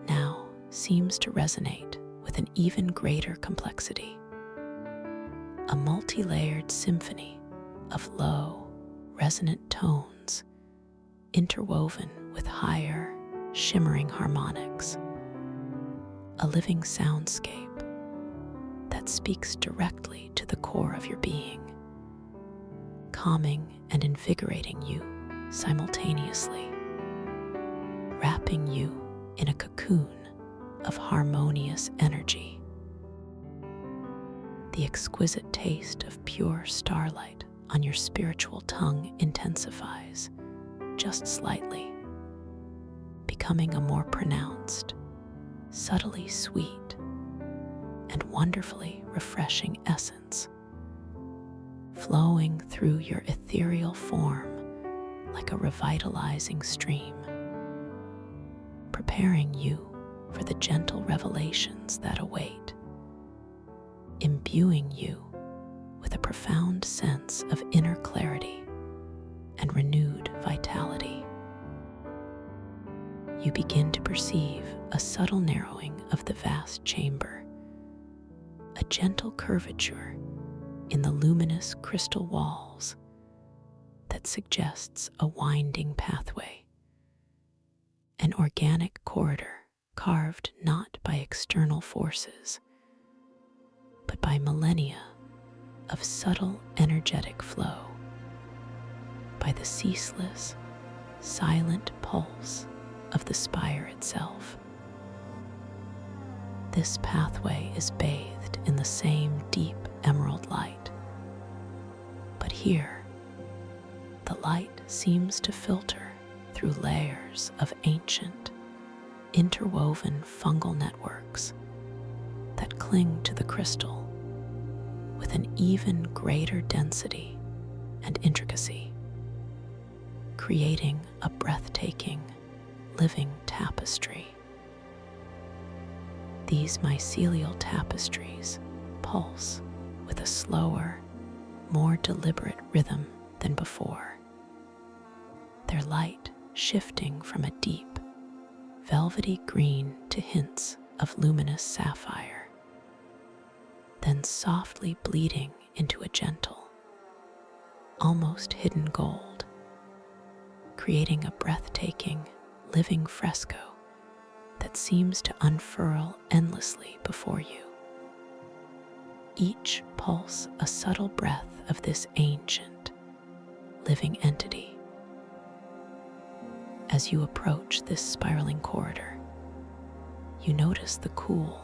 now seems to resonate with an even greater complexity, a multi-layered symphony of low, resonant tones interwoven with higher, shimmering harmonics, a living soundscape that speaks directly to the core of your being, calming and invigorating you simultaneously, wrapping you in a cocoon of harmonious energy. The exquisite taste of pure starlight on your spiritual tongue intensifies just slightly, becoming a more pronounced, subtly sweet, and wonderfully refreshing essence, flowing through your ethereal form like a revitalizing stream, preparing you for the gentle revelations that await, imbuing you with a profound sense of inner clarity and renewed vitality. You begin to perceive a subtle narrowing of the vast chamber, a gentle curvature in the luminous crystal walls that suggests a winding pathway, an organic corridor carved not by external forces, but by millennia of subtle energetic flow, by the ceaseless, silent pulse of the spire itself. This pathway is bathed in the same deep emerald light, but here, the light seems to filter through layers of ancient, interwoven fungal networks that cling to the crystal with an even greater density and intricacy, creating a breathtaking, living tapestry. These mycelial tapestries pulse with a slower, more deliberate rhythm than before, their light shifting from a deep, velvety green to hints of luminous sapphire, then softly bleeding into a gentle, almost hidden gold, creating a breathtaking, living fresco that seems to unfurl endlessly before you. Each pulse a subtle breath of this ancient, living entity. As you approach this spiraling corridor, you notice the cool,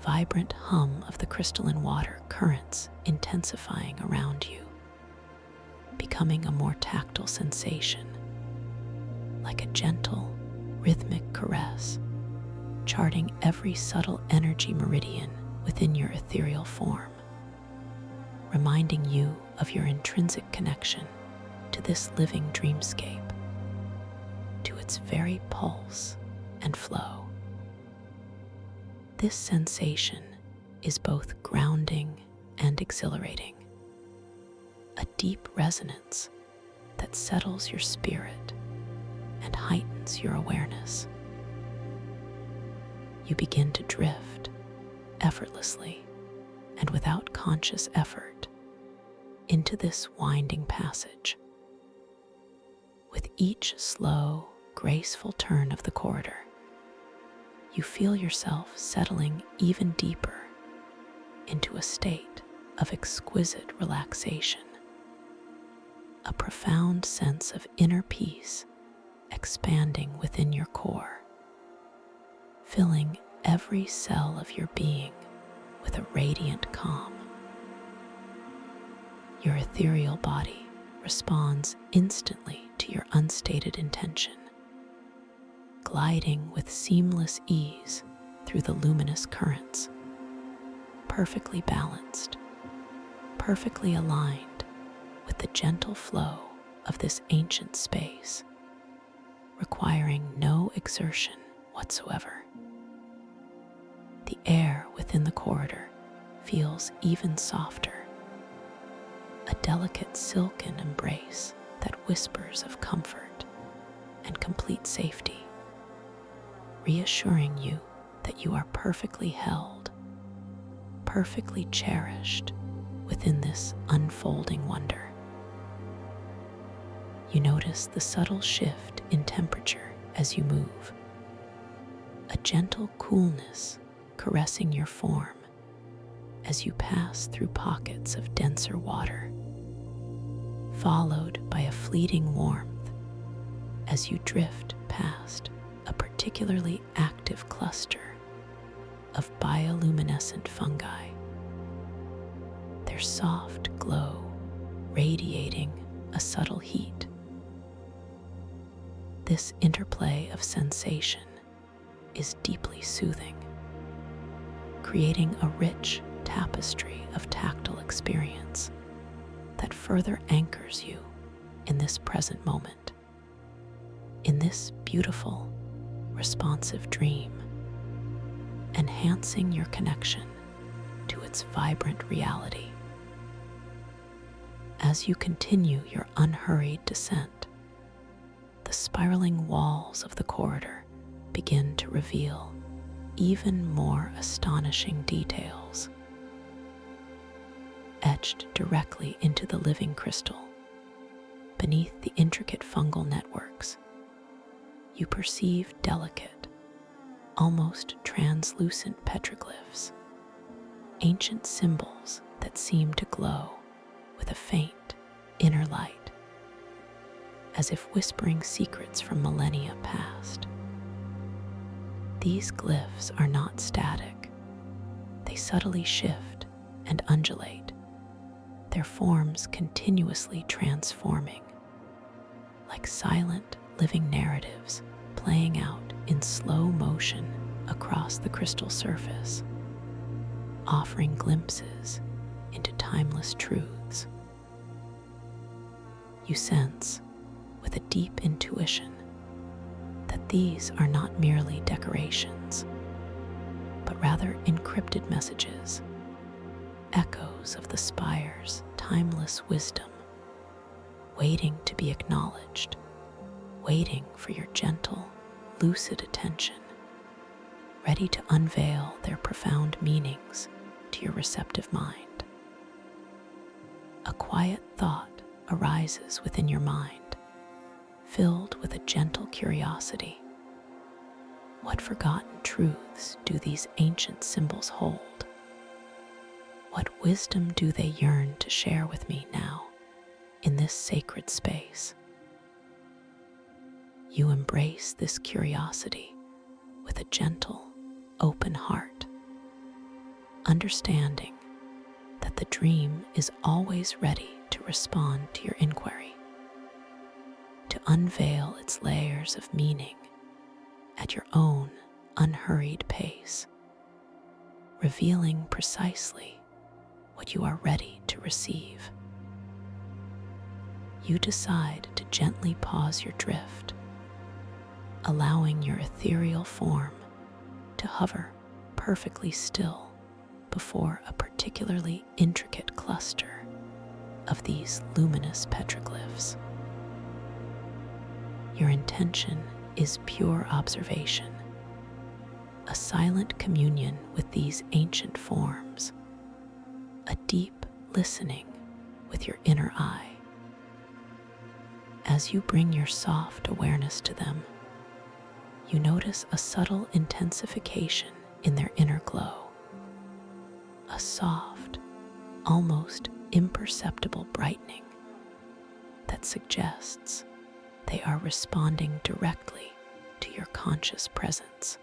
vibrant hum of the crystalline water currents intensifying around you, becoming a more tactile sensation, like a gentle, rhythmic caress charting every subtle energy meridian within your ethereal form, reminding you of your intrinsic connection to this living dreamscape, to its very pulse and flow. This sensation is both grounding and exhilarating, a deep resonance that settles your spirit and heightens your awareness. You begin to drift effortlessly and without conscious effort into this winding passage. With each slow, graceful turn of the corridor, you feel yourself settling even deeper into a state of exquisite relaxation. A profound sense of inner peace expanding within your core, filling every cell of your being with a radiant calm. Your ethereal body responds instantly to your unstated intention, gliding with seamless ease through the luminous currents, perfectly balanced, perfectly aligned with the gentle flow of this ancient space, requiring no exertion whatsoever. The air within the corridor feels even softer, a delicate silken embrace that whispers of comfort and complete safety, reassuring you that you are perfectly held, perfectly cherished within this unfolding wonder. You notice the subtle shift in temperature as you move, a gentle coolness caressing your form as you pass through pockets of denser water, followed by a fleeting warmth as you drift past a particularly active cluster of bioluminescent fungi, their soft glow radiating a subtle heat. This interplay of sensation is deeply soothing, creating a rich tapestry of tactile experience that further anchors you in this present moment, in this beautiful, responsive dream, enhancing your connection to its vibrant reality. As you continue your unhurried descent, the spiraling walls of the corridor begin to reveal even more astonishing details. Etched directly into the living crystal, beneath the intricate fungal networks, you perceive delicate, almost translucent petroglyphs, ancient symbols that seem to glow with a faint inner light, as if whispering secrets from millennia past. These glyphs are not static. They subtly shift and undulate, their forms continuously transforming, like silent, living narratives playing out in slow motion across the crystal surface, offering glimpses into timeless truths. You sense, with a deep intuition, that these are not merely decorations, but rather encrypted messages, echoes of the spire's timeless wisdom, waiting to be acknowledged, waiting for your gentle, lucid attention, ready to unveil their profound meanings to your receptive mind. A quiet thought arises within your mind, filled with a gentle curiosity. What forgotten truths do these ancient symbols hold? What wisdom do they yearn to share with me now in this sacred space? You embrace this curiosity with a gentle, open heart, understanding that the dream is always ready to respond to your inquiry, to unveil its layers of meaning at your own unhurried pace, revealing precisely what you are ready to receive. You decide to gently pause your drift, allowing your ethereal form to hover perfectly still before a particularly intricate cluster of these luminous petroglyphs. Your intention is pure observation, a silent communion with these ancient forms, a deep listening with your inner eye. As you bring your soft awareness to them, you notice a subtle intensification in their inner glow, a soft, almost imperceptible brightening that suggests they are responding directly to your conscious presence,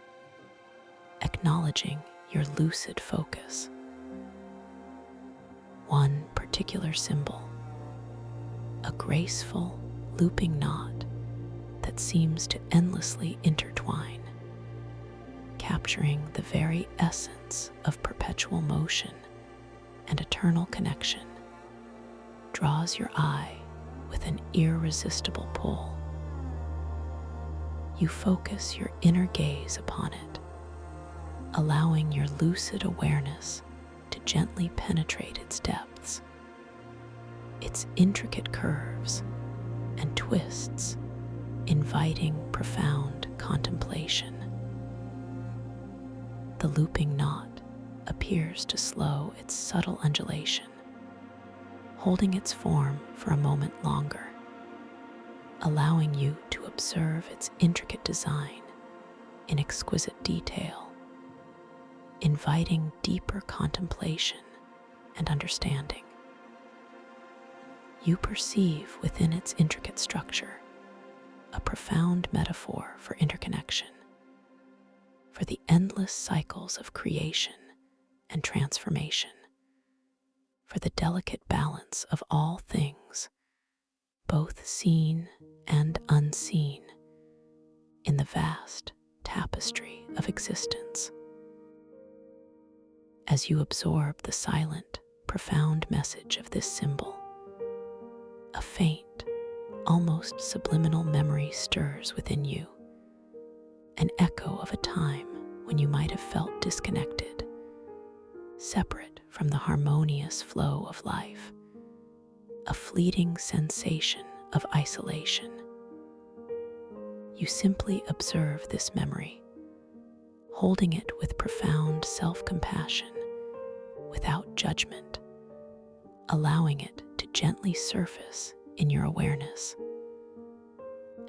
acknowledging your lucid focus. One particular symbol, a graceful, looping knot that seems to endlessly intertwine, capturing the very essence of perpetual motion and eternal connection, draws your eye with an irresistible pull. You focus your inner gaze upon it, allowing your lucid awareness to gently penetrate its depths, its intricate curves and twists, inviting profound contemplation. The looping knot appears to slow its subtle undulation, holding its form for a moment longer, allowing you to observe its intricate design in exquisite detail, inviting deeper contemplation and understanding. You perceive within its intricate structure a profound metaphor for interconnection, for the endless cycles of creation and transformation, for the delicate balance of all things, both seen and unseen, in the vast tapestry of existence. As you absorb the silent, profound message of this symbol, a faint, almost subliminal memory stirs within you, an echo of a time when you might have felt disconnected, separate from the harmonious flow of life, a fleeting sensation of isolation. You simply observe this memory, holding it with profound self-compassion, without judgment, allowing it to gently surface in your awareness,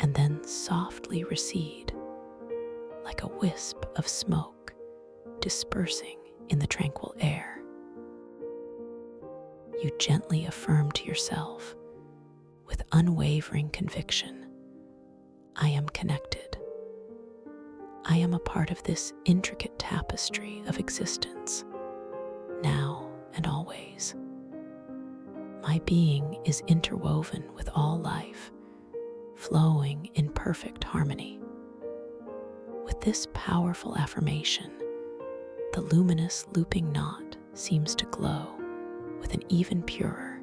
and then softly recede like a wisp of smoke dispersing in the tranquil air. You gently affirm to yourself, with unwavering conviction, I am connected. I am a part of this intricate tapestry of existence, now and always. My being is interwoven with all life, flowing in perfect harmony. With this powerful affirmation, the luminous looping knot seems to glow with an even purer,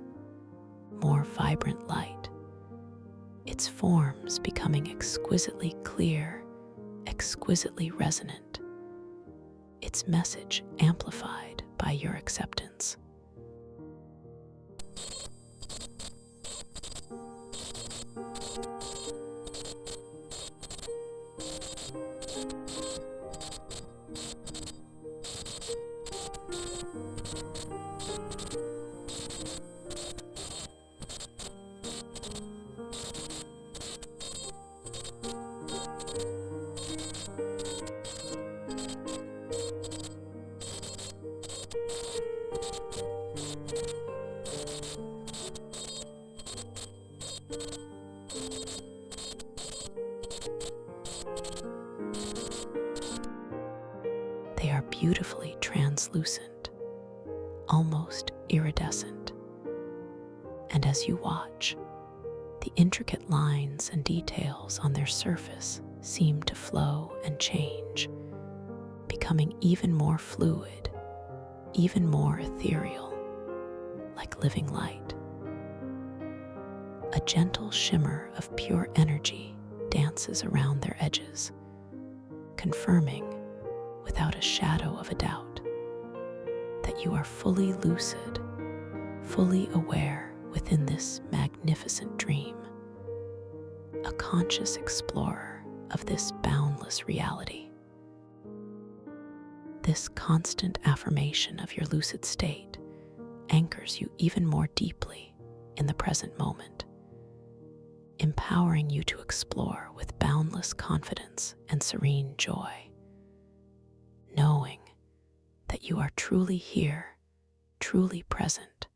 more vibrant light, its forms becoming exquisitely clear, exquisitely resonant, its message amplified by your acceptance. They are beautifully translucent, almost iridescent, and as you watch, the intricate lines and details on their surface seem to flow and change, becoming even more fluid, even more ethereal, like living light. A gentle shimmer of pure energy dances around their edges, confirming, without a shadow of a doubt, that you are fully lucid, fully aware within this magnificent dream, a conscious explorer of this boundless reality. This constant affirmation of your lucid state anchors you even more deeply in the present moment, empowering you to explore with boundless confidence and serene joy, knowing that you are truly here, truly present,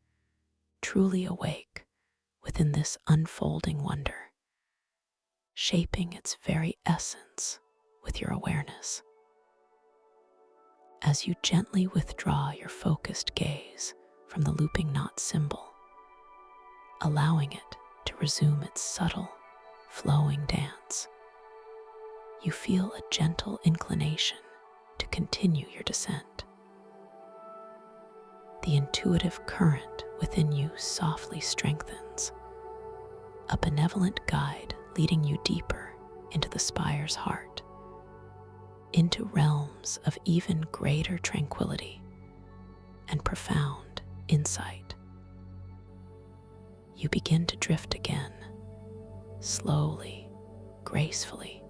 truly awake within this unfolding wonder, shaping its very essence with your awareness. As you gently withdraw your focused gaze from the looping knot symbol, allowing it to resume its subtle, flowing dance, you feel a gentle inclination to continue your descent. The intuitive current within you softly strengthens, a benevolent guide leading you deeper into the spire's heart, into realms of even greater tranquility and profound insight. You begin to drift again, slowly, gracefully,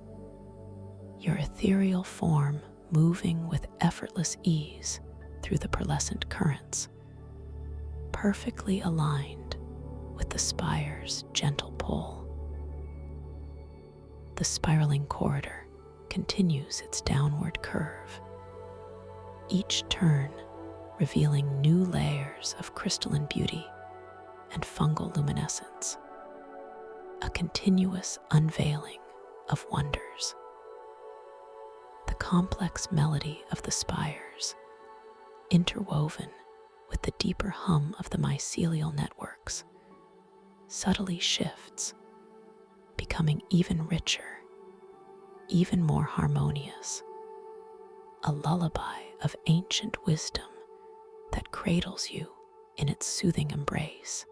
your ethereal form moving with effortless ease through the pearlescent currents, perfectly aligned with the spire's gentle pull. The spiraling corridor continues its downward curve, each turn revealing new layers of crystalline beauty and fungal luminescence, a continuous unveiling of wonders. The complex melody of the spires, interwoven with the deeper hum of the mycelial networks, subtly shifts, becoming even richer, even more harmonious, a lullaby of ancient wisdom that cradles you in its soothing embrace,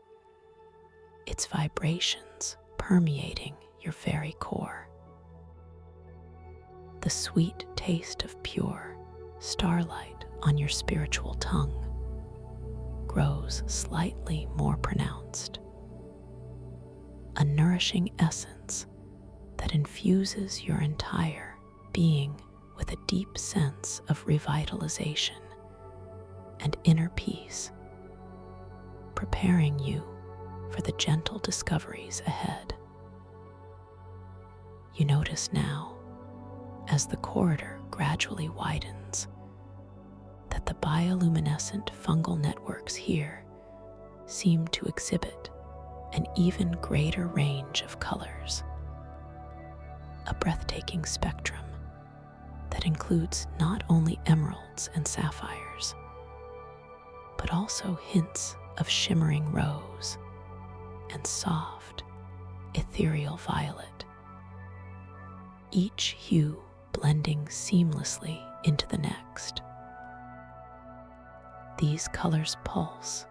its vibrations permeating your very core. The sweet taste of pure starlight on your spiritual tongue grows slightly more pronounced, a nourishing essence that infuses your entire being with a deep sense of revitalization and inner peace, preparing you for the gentle discoveries ahead. You notice now, as the corridor gradually widens, that the bioluminescent fungal networks here seem to exhibit an even greater range of colors, a breathtaking spectrum that includes not only emeralds and sapphires, but also hints of shimmering rose and soft, ethereal violet, each hue blending seamlessly into the next. These colors pulse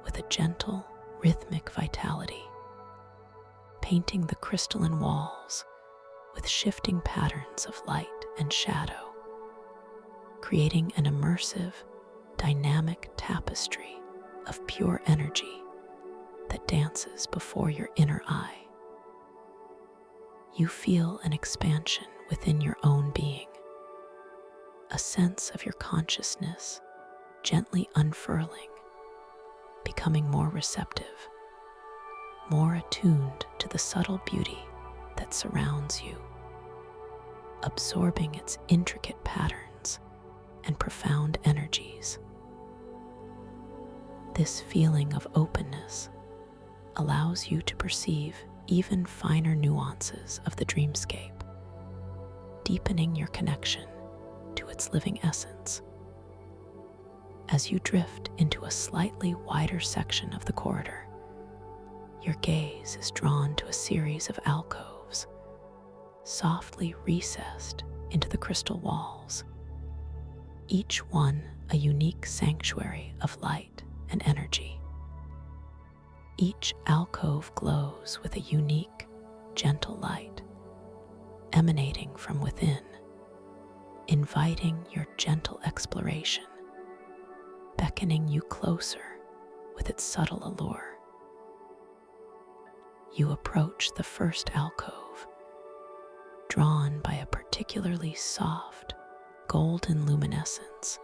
with a gentle, rhythmic vitality, painting the crystalline walls with shifting patterns of light and shadow, creating an immersive, dynamic tapestry of pure energy that dances before your inner eye. You feel an expansion within your own being, a sense of your consciousness gently unfurling, becoming more receptive, more attuned to the subtle beauty that surrounds you, absorbing its intricate patterns and profound energies. This feeling of openness allows you to perceive even finer nuances of the dreamscape, deepening your connection to its living essence. As you drift into a slightly wider section of the corridor, your gaze is drawn to a series of alcoves, softly recessed into the crystal walls, each one a unique sanctuary of light and energy. Each alcove glows with a unique, gentle light emanating from within, inviting your gentle exploration, beckoning you closer with its subtle allure. You approach the first alcove, drawn by a particularly soft, golden luminescence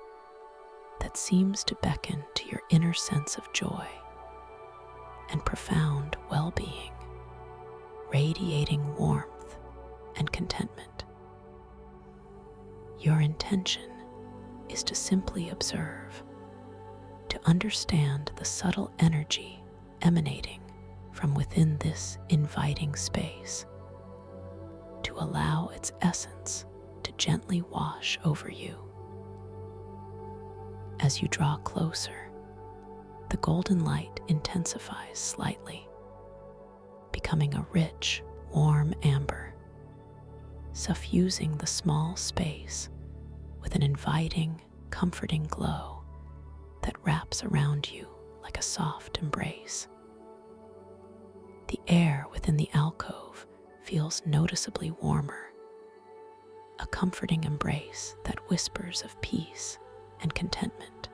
that seems to beckon to your inner sense of joy and profound well-being, radiating warmth and contentment. Your intention is to simply observe, to understand the subtle energy emanating from within this inviting space, to allow its essence to gently wash over you. As you draw closer, the golden light intensifies slightly, becoming a rich, warm amber, suffusing the small space with an inviting, comforting glow that wraps around you like a soft embrace. The air within the alcove feels noticeably warmer, a comforting embrace that whispers of peace and contentment,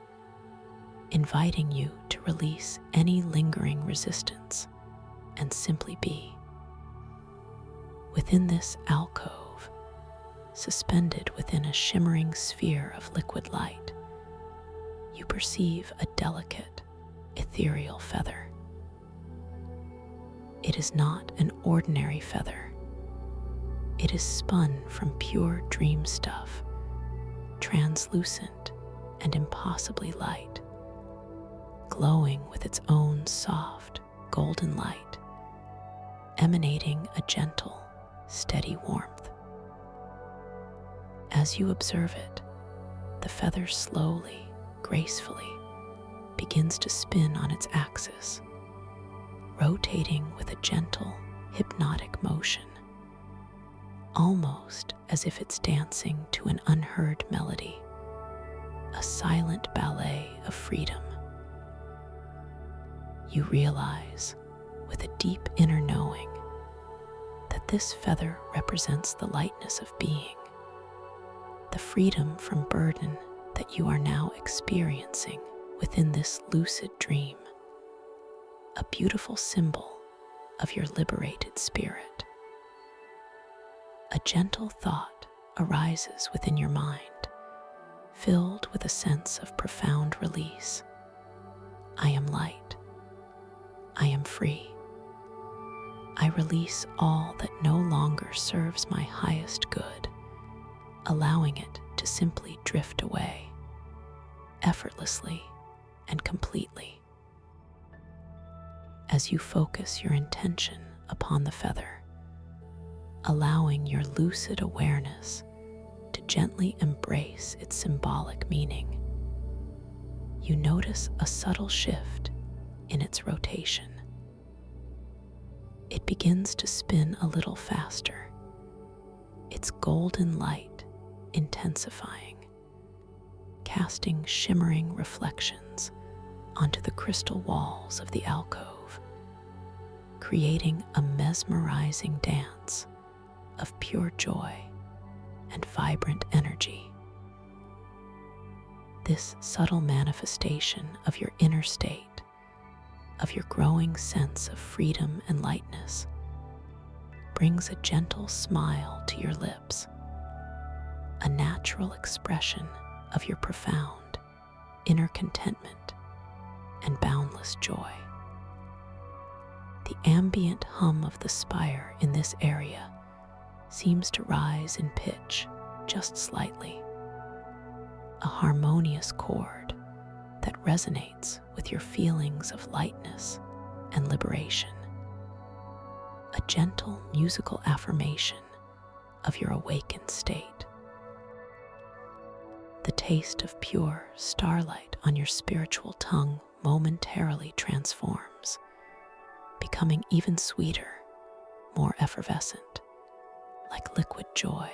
inviting you to release any lingering resistance and simply be. Within this alcove, suspended within a shimmering sphere of liquid light, you perceive a delicate, ethereal feather. It is not an ordinary feather. It is spun from pure dream stuff, translucent and impossibly light, glowing with its own soft, golden light, emanating a gentle, steady warmth. As you observe it, the feather slowly, gracefully begins to spin on its axis, rotating with a gentle, hypnotic motion, almost as if it's dancing to an unheard melody, a silent ballet of freedom. You realize, with a deep inner knowing, that this feather represents the lightness of being, the freedom from burden that you are now experiencing within this lucid dream, a beautiful symbol of your liberated spirit. A gentle thought arises within your mind, filled with a sense of profound release. I am light. I am free. I release all that no longer serves my highest good, allowing it to simply drift away, effortlessly and completely. As you focus your intention upon the feather, allowing your lucid awareness to gently embrace its symbolic meaning, you notice a subtle shift in its rotation. It begins to spin a little faster, its golden light intensifying, casting shimmering reflections onto the crystal walls of the alcove, creating a mesmerizing dance of pure joy and vibrant energy. This subtle manifestation of your inner state, of your growing sense of freedom and lightness, brings a gentle smile to your lips, a natural expression of your profound inner contentment and boundless joy. The ambient hum of the spire in this area seems to rise in pitch just slightly, a harmonious chord that resonates with your feelings of lightness and liberation, a gentle musical affirmation of your awakened state. The taste of pure starlight on your spiritual tongue momentarily transforms, becoming even sweeter, more effervescent, like liquid joy,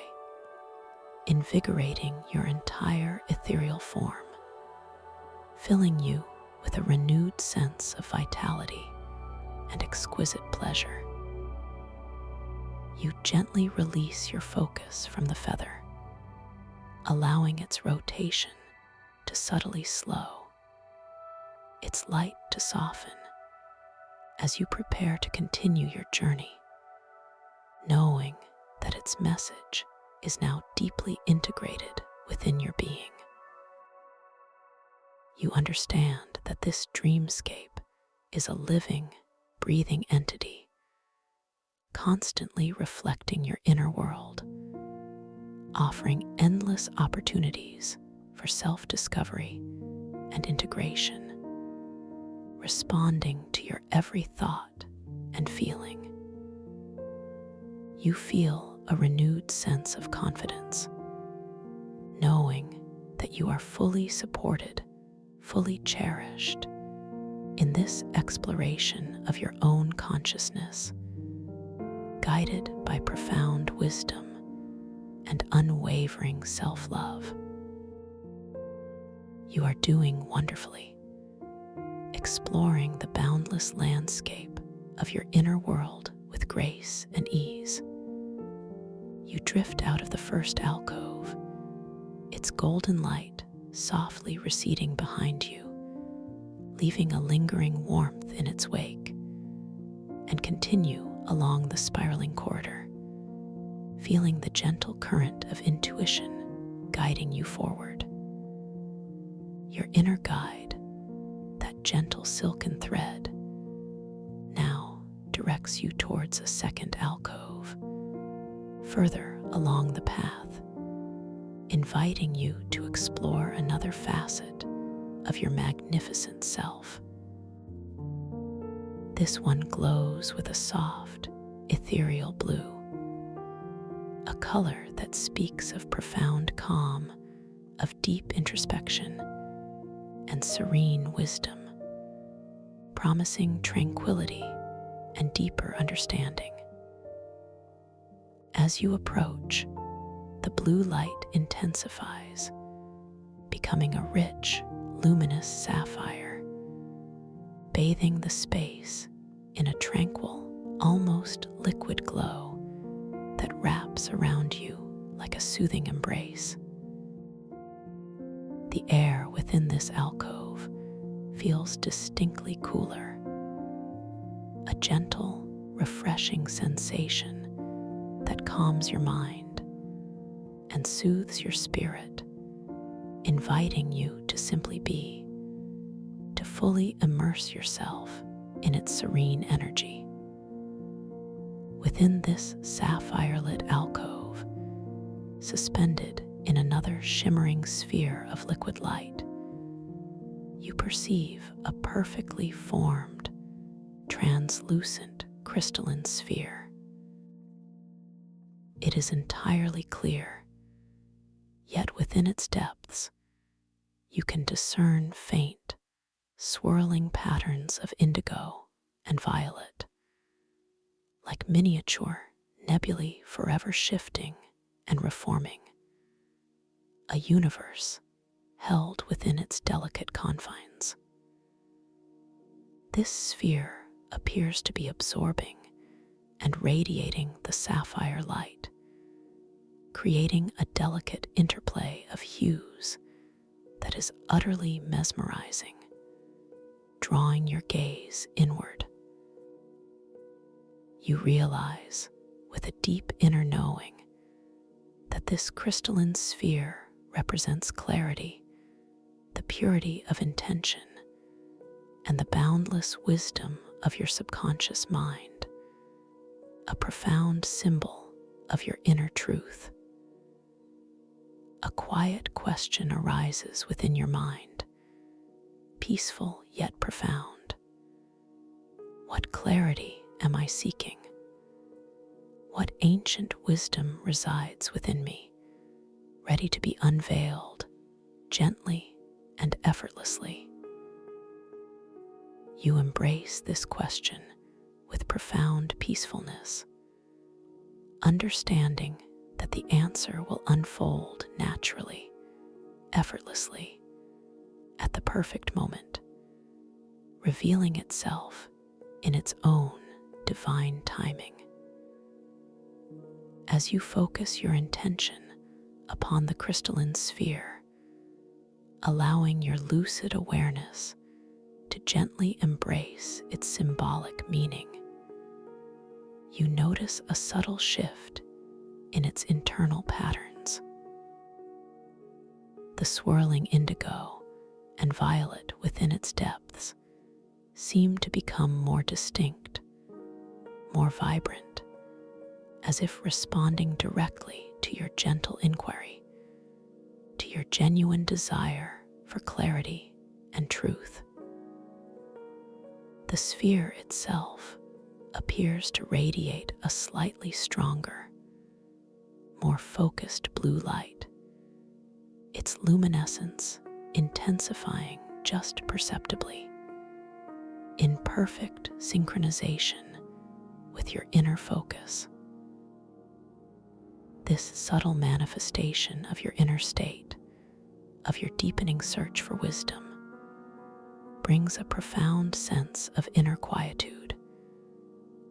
invigorating your entire ethereal filling you with a renewed sense of vitality and exquisite pleasure. You gently release your focus from the feather, allowing its rotation to subtly slow, its light to soften as you prepare to continue your journey, knowing that its message is now deeply integrated within your being. You understand that this dreamscape is a living, breathing entity, constantly reflecting your inner world, offering endless opportunities for self-discovery and integration, responding to your every thought and feeling. You feel a renewed sense of confidence, knowing that you are fully supported, fully cherished in this exploration of your own consciousness, guided by profound wisdom and unwavering self-love. You are doing wonderfully, exploring the boundless landscape of your inner world with grace and ease. You drift out of the first alcove, its golden light softly receding behind you, leaving a lingering warmth in its wake, and continue along the spiraling corridor, feeling the gentle current of intuition guiding you forward. Your inner guide, that gentle silken thread, now directs you towards a second alcove, further along the path, inviting you to explore another facet of your magnificent self. This one glows with a soft, ethereal blue, a color that speaks of profound calm, of deep introspection, and serene wisdom, promising tranquility and deeper understanding. As you approach, the blue light intensifies, becoming a rich, luminous sapphire, bathing the space in a tranquil, almost liquid glow that wraps around you like a soothing embrace. The air within this alcove feels distinctly cooler, a gentle, refreshing sensation that calms your mind and soothes your spirit, inviting you to simply be, to fully immerse yourself in its serene energy. Within this sapphire-lit alcove, suspended in another shimmering sphere of liquid light, you perceive a perfectly formed, translucent crystalline sphere. It is entirely clear, yet within its depths, you can discern faint, swirling patterns of indigo and violet, like miniature nebulae forever shifting and reforming, a universe held within its delicate confines. This sphere appears to be absorbing and radiating the sapphire light, creating a delicate interplay of hues that is utterly mesmerizing, drawing your gaze inward. You realize, with a deep inner knowing, that this crystalline sphere represents clarity, the purity of intention, and the boundless wisdom of your subconscious mind, a profound symbol of your inner truth. A quiet question arises within your mind, peaceful yet profound. What clarity am I seeking? What ancient wisdom resides within me, ready to be unveiled gently and effortlessly? You embrace this question with profound peacefulness, understanding that the answer will unfold naturally, effortlessly, at the perfect moment, revealing itself in its own divine timing. As you focus your intention upon the crystalline sphere, allowing your lucid awareness to gently embrace its symbolic meaning, you notice a subtle shift in its internal patterns. The swirling indigo and violet within its depths seem to become more distinct, more vibrant, as if responding directly to your gentle inquiry, to your genuine desire for clarity and truth. The sphere itself appears to radiate a slightly stronger, more focused blue light, its luminescence intensifying just perceptibly, in perfect synchronization with your inner focus. This subtle manifestation of your inner state, of your deepening search for wisdom, brings a profound sense of inner quietude,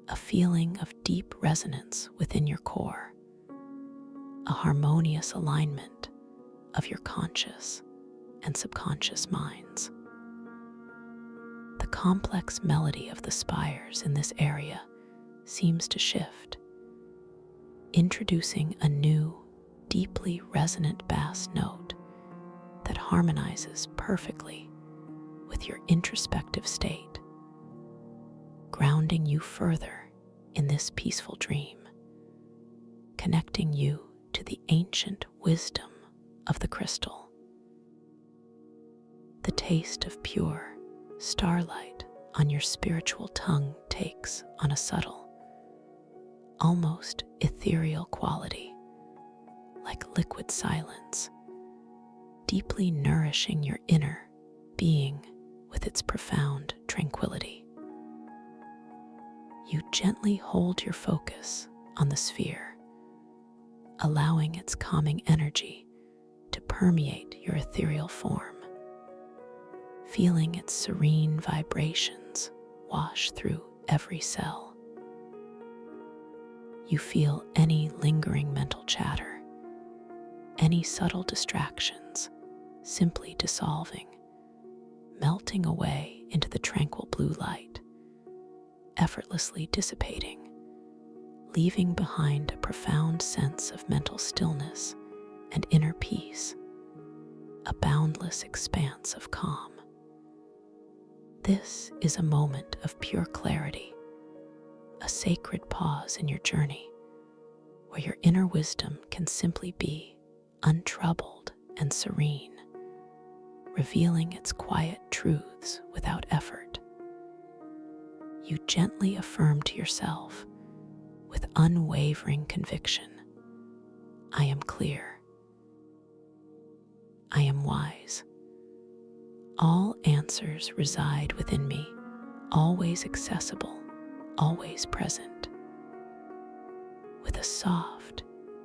a feeling of deep resonance within your core, a harmonious alignment of your conscious and subconscious minds. The complex melody of the spires in this area seems to shift, introducing a new, deeply resonant bass note that harmonizes perfectly with your introspective state, grounding you further in this peaceful dream, connecting you to the ancient wisdom of the crystal. The taste of pure starlight on your spiritual tongue takes on a subtle, almost ethereal quality, like liquid silence, deeply nourishing your inner being with its profound tranquility. You gently hold your focus on the sphere, allowing its calming energy to permeate your ethereal form, feeling its serene vibrations wash through every cell. You feel any lingering mental chatter, any subtle distractions simply dissolving, melting away into the tranquil blue light, effortlessly dissipating, leaving behind a profound sense of mental stillness and inner peace, a boundless expanse of calm. This is a moment of pure clarity, a sacred pause in your journey, where your inner wisdom can simply be untroubled and serene, revealing its quiet truths without effort. You gently affirm to yourself, with unwavering conviction, I am clear. I am wise. All answers reside within me, always accessible, always present. With a soft,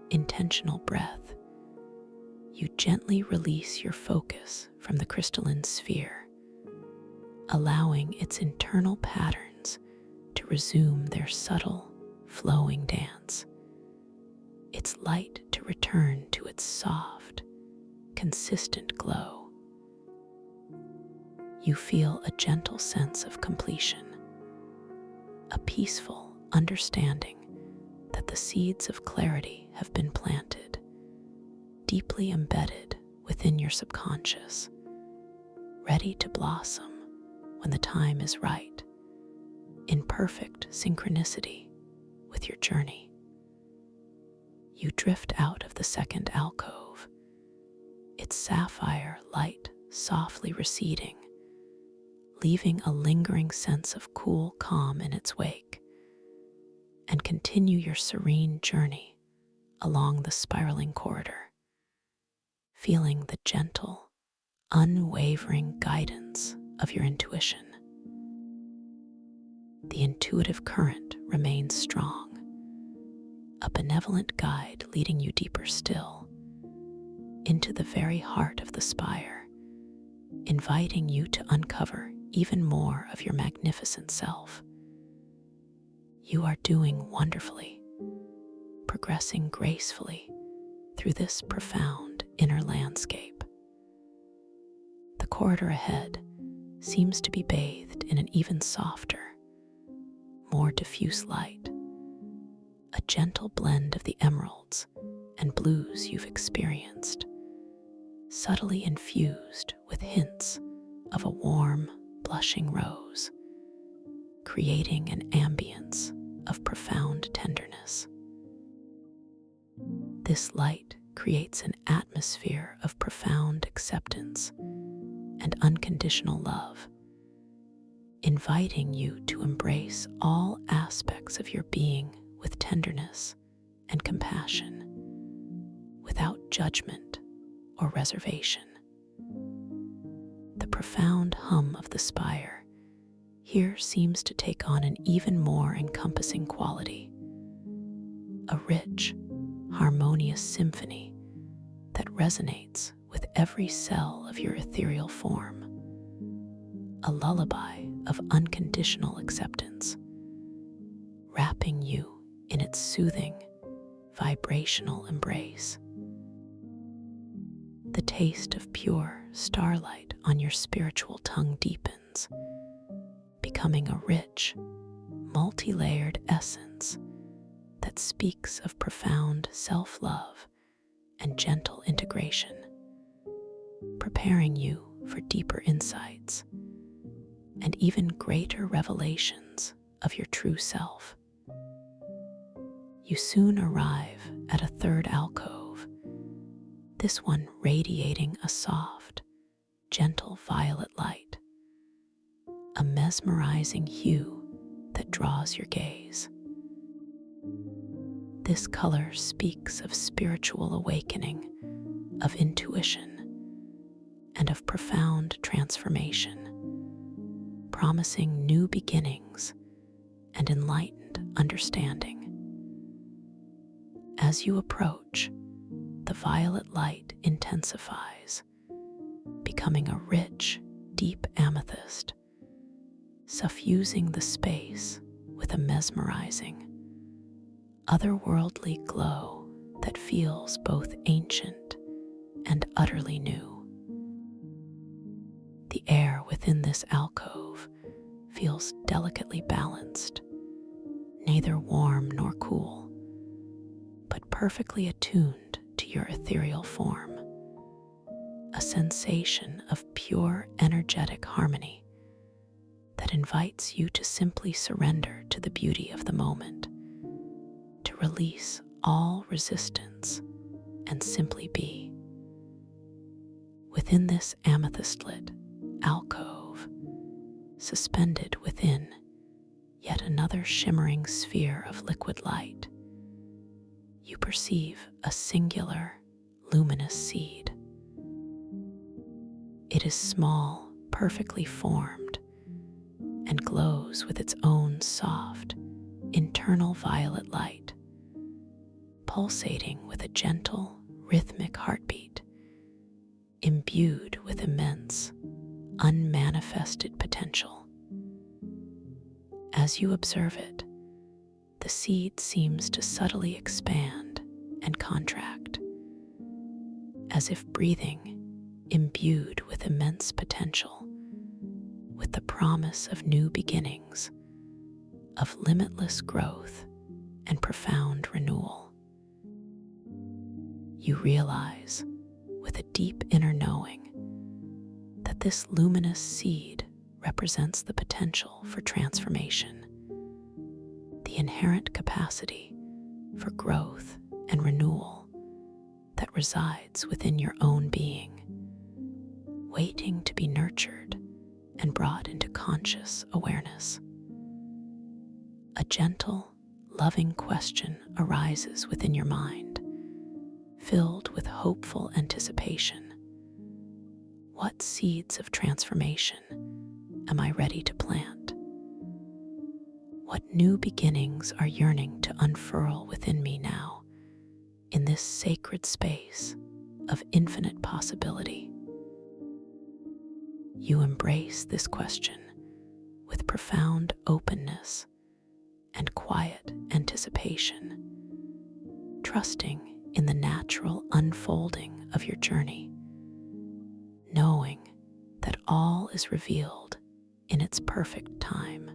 intentional breath, you gently release your focus from the crystalline sphere, allowing its internal patterns to resume their subtle, flowing dance, its light to return to its soft, consistent glow. You feel a gentle sense of completion, a peaceful understanding that the seeds of clarity have been planted, deeply embedded within your subconscious, ready to blossom when the time is right, in perfect synchronicity with your journey. You drift out of the second alcove, its sapphire light softly receding, leaving a lingering sense of cool calm in its wake, and continue your serene journey along the spiraling corridor, feeling the gentle, unwavering guidance of your intuition. The intuitive current remains strong, a benevolent guide leading you deeper still, into the very heart of the spire, inviting you to uncover even more of your magnificent self. You are doing wonderfully, progressing gracefully through this profound inner landscape. The corridor ahead seems to be bathed in an even softer, more diffuse light, a gentle blend of the emeralds and blues you've experienced, subtly infused with hints of a warm, blushing rose, creating an ambience of profound tenderness. This light creates an atmosphere of profound acceptance and unconditional love, inviting you to embrace all aspects of your being with tenderness and compassion, without judgment or reservation. The profound hum of the spire here seems to take on an even more encompassing quality, a rich, harmonious symphony that resonates with every cell of your ethereal form, a lullaby of unconditional acceptance, wrapping you in its soothing, vibrational embrace. The taste of pure starlight on your spiritual tongue deepens, becoming a rich, multi-layered essence that speaks of profound self-love and gentle integration, preparing you for deeper insights and even greater revelations of your true self. You soon arrive at a third alcove, this one radiating a soft, gentle violet light, a mesmerizing hue that draws your gaze. This color speaks of spiritual awakening, of intuition, and of profound transformation, promising new beginnings and enlightened understanding. As you approach, the violet light intensifies, becoming a rich, deep amethyst, suffusing the space with a mesmerizing, otherworldly glow that feels both ancient and utterly new. The air within this alcove feels delicately balanced, neither warm nor cool, but perfectly attuned to your ethereal form, a sensation of pure energetic harmony that invites you to simply surrender to the beauty of the moment, to release all resistance and simply be. Within this amethyst-lit alcove, suspended within yet another shimmering sphere of liquid light, you perceive a singular, luminous seed. It is small, perfectly formed, and glows with its own soft, internal violet light, pulsating with a gentle, rhythmic heartbeat, imbued with immense, unmanifested potential. As you observe it, the seed seems to subtly expand and contract, as if breathing, imbued with immense potential, with the promise of new beginnings, of limitless growth and profound renewal. You realize, with a deep inner knowing, that this luminous seed represents the potential for transformation, the inherent capacity for growth and renewal that resides within your own being, waiting to be nurtured and brought into conscious awareness. A gentle, loving question arises within your mind, filled with hopeful anticipation. What seeds of transformation am I ready to plant? What new beginnings are yearning to unfurl within me now, in this sacred space of infinite possibility? You embrace this question with profound openness and quiet anticipation, trusting in the natural unfolding of your journey, knowing that all is revealed in its perfect time.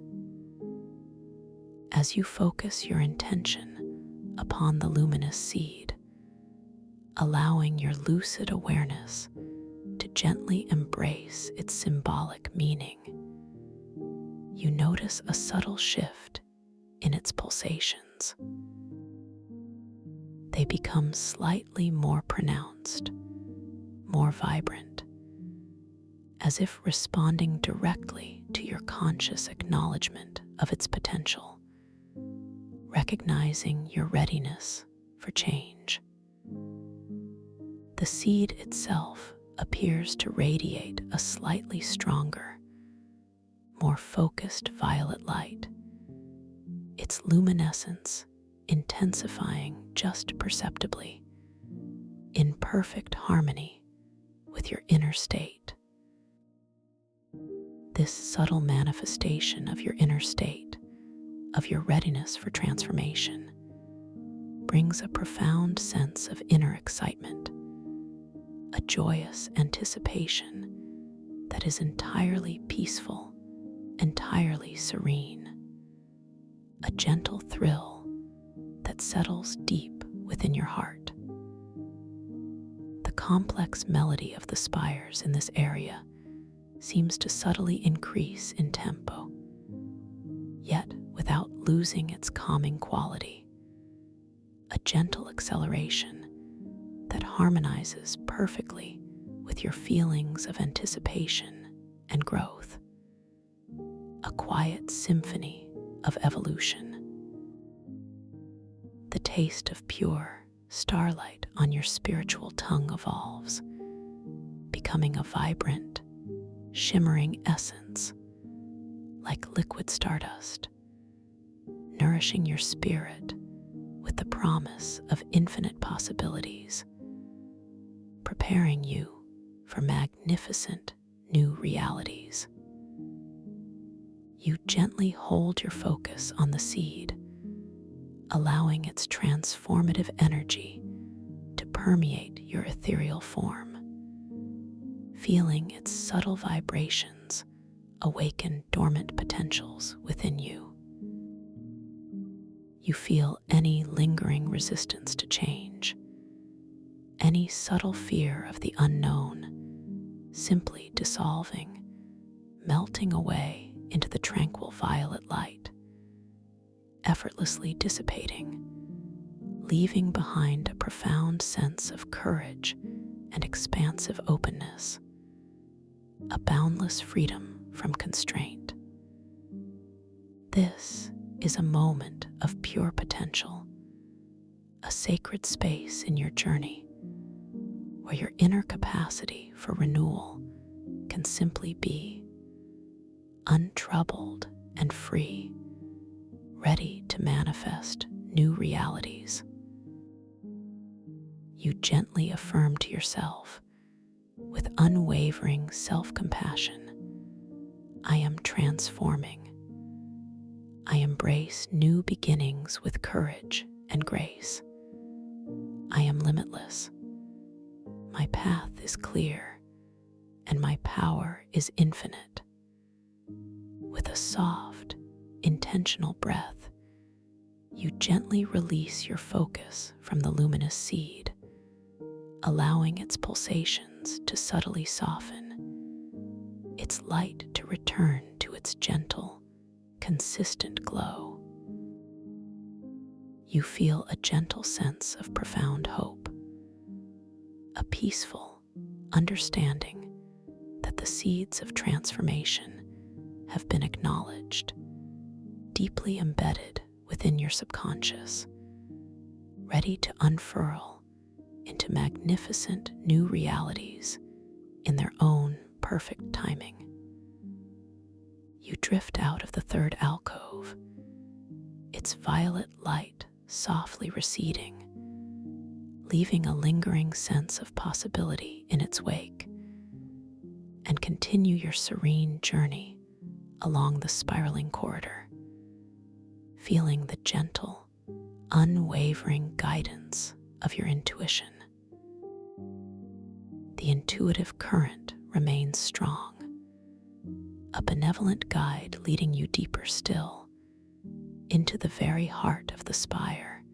As you focus your intention upon the luminous seed, allowing your lucid awareness to gently embrace its symbolic meaning, you notice a subtle shift in its pulsations. They become slightly more pronounced, more vibrant, as if responding directly to your conscious acknowledgement of its potential, recognizing your readiness for change. The seed itself appears to radiate a slightly stronger, more focused violet light, its luminescence intensifying just perceptibly, in perfect harmony with your inner state. This subtle manifestation of your inner state, of your readiness for transformation, brings a profound sense of inner excitement, a joyous anticipation that is entirely peaceful, entirely serene, a gentle thrill that settles deep within your heart. The complex melody of the spires in this area seems to subtly increase in tempo, yet without losing its calming quality, a gentle acceleration that harmonizes perfectly with your feelings of anticipation and growth, a quiet symphony of evolution. The taste of pure starlight on your spiritual tongue evolves, becoming a vibrant, shimmering essence, like liquid stardust, nourishing your spirit with the promise of infinite possibilities, preparing you for magnificent new realities. You gently hold your focus on the seed, allowing its transformative energy to permeate your ethereal form, feeling its subtle vibrations awaken dormant potentials within you. You feel any lingering resistance to change, any subtle fear of the unknown simply dissolving, melting away into the tranquil violet light, effortlessly dissipating, leaving behind a profound sense of courage and expansive openness, a boundless freedom from constraint. This is a moment of pure potential, a sacred space in your journey where your inner capacity for renewal can simply be untroubled and free, ready to manifest new realities. You gently affirm to yourself, with unwavering self-compassion, I am transforming. I embrace new beginnings with courage and grace. I am limitless. My path is clear, and my power is infinite. With a soft, intentional breath, you gently release your focus from the luminous seed, allowing its pulsations to subtly soften, its light to return to its gentle, consistent glow. You feel a gentle sense of profound hope, a peaceful understanding that the seeds of transformation have been acknowledged, deeply embedded within your subconscious, ready to unfurl into magnificent new realities in their own perfect timing. You drift out of the third alcove, its violet light softly receding, leaving a lingering sense of possibility in its wake, and can continue your serene journey along the spiraling corridor, feeling the gentle, unwavering guidance of your intuition. The intuitive current remains strong, a benevolent guide leading you deeper still into the very heart of the spire,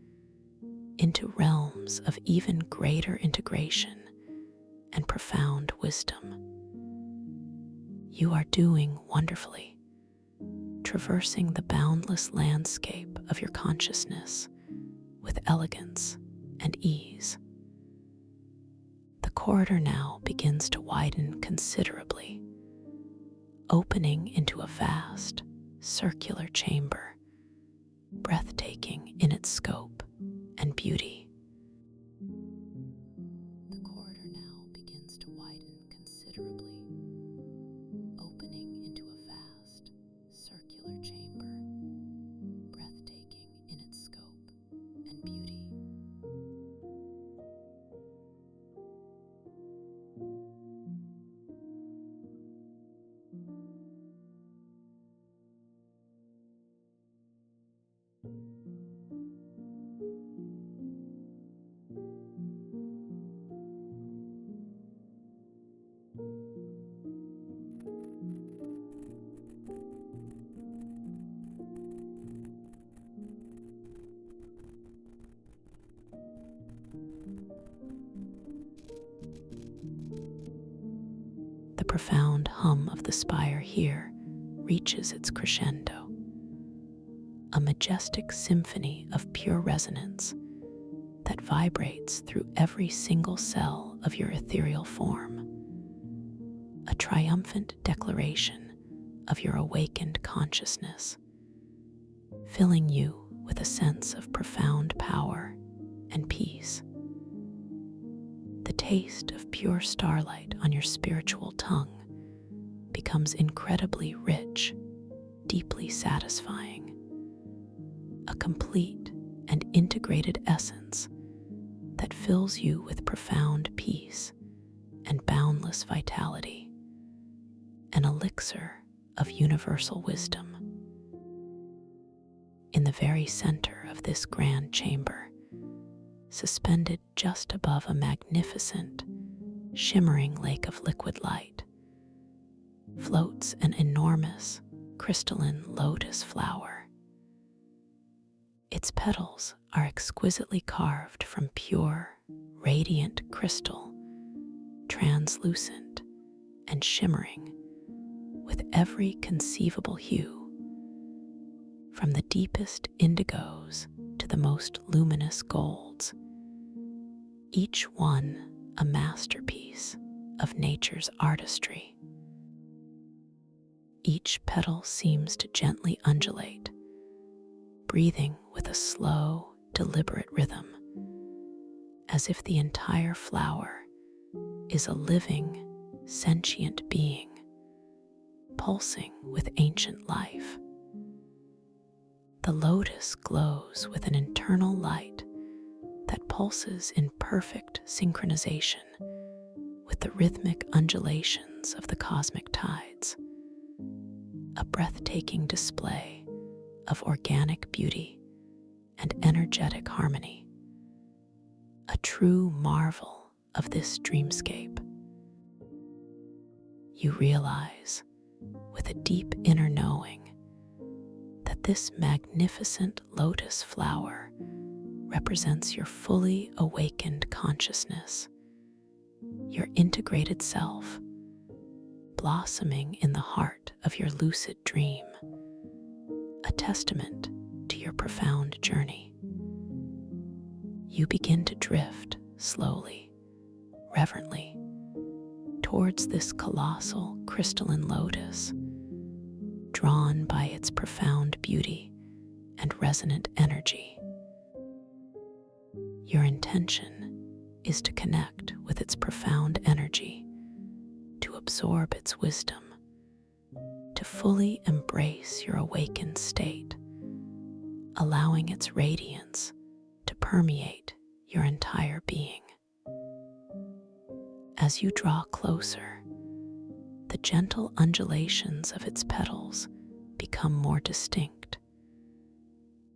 into realms of even greater integration and profound wisdom. You are doing wonderfully, traversing the boundless landscape of your consciousness with elegance and ease. The corridor now begins to widen considerably, opening into a vast, circular chamber, breathtaking in its scope and beauty. The corridor now begins to widen considerably, opening into a vast, circular chamber, breathtaking in its scope and beauty. The profound hum of the spire here reaches its crescendo, a majestic symphony of pure resonance that vibrates through every single cell of your ethereal form, a triumphant declaration of your awakened consciousness, filling you with a sense of profound power and peace. The taste of pure starlight on your spiritual tongue becomes incredibly rich, deeply satisfying, a complete and integrated essence that fills you with profound peace and boundless vitality, an elixir of universal wisdom. In the very center of this grand chamber, suspended just above a magnificent, shimmering lake of liquid light, floats an enormous, crystalline lotus flower. Its petals are exquisitely carved from pure, radiant crystal, translucent and shimmering with every conceivable hue, from the deepest indigos to the most luminous golds, each one a masterpiece of nature's artistry. Each petal seems to gently undulate, breathing with a slow, deliberate rhythm, as if the entire flower is a living, sentient being, pulsing with ancient life. The lotus glows with an internal light that pulses in perfect synchronization with the rhythmic undulations of the cosmic tides, a breathtaking display of organic beauty and energetic harmony, a true marvel of this dreamscape. You realize, with a deep inner knowing, that this magnificent lotus flower represents your fully awakened consciousness, your integrated self, blossoming in the heart of your lucid dream, a testament to your profound journey. You begin to drift slowly, reverently, towards this colossal crystalline lotus, drawn by its profound beauty and resonant energy. Your intention is to connect with its profound energy, to absorb its wisdom, to fully embrace your awakened state, allowing its radiance to permeate your entire being. As you draw closer, the the gentle undulations of its petals become more distinct,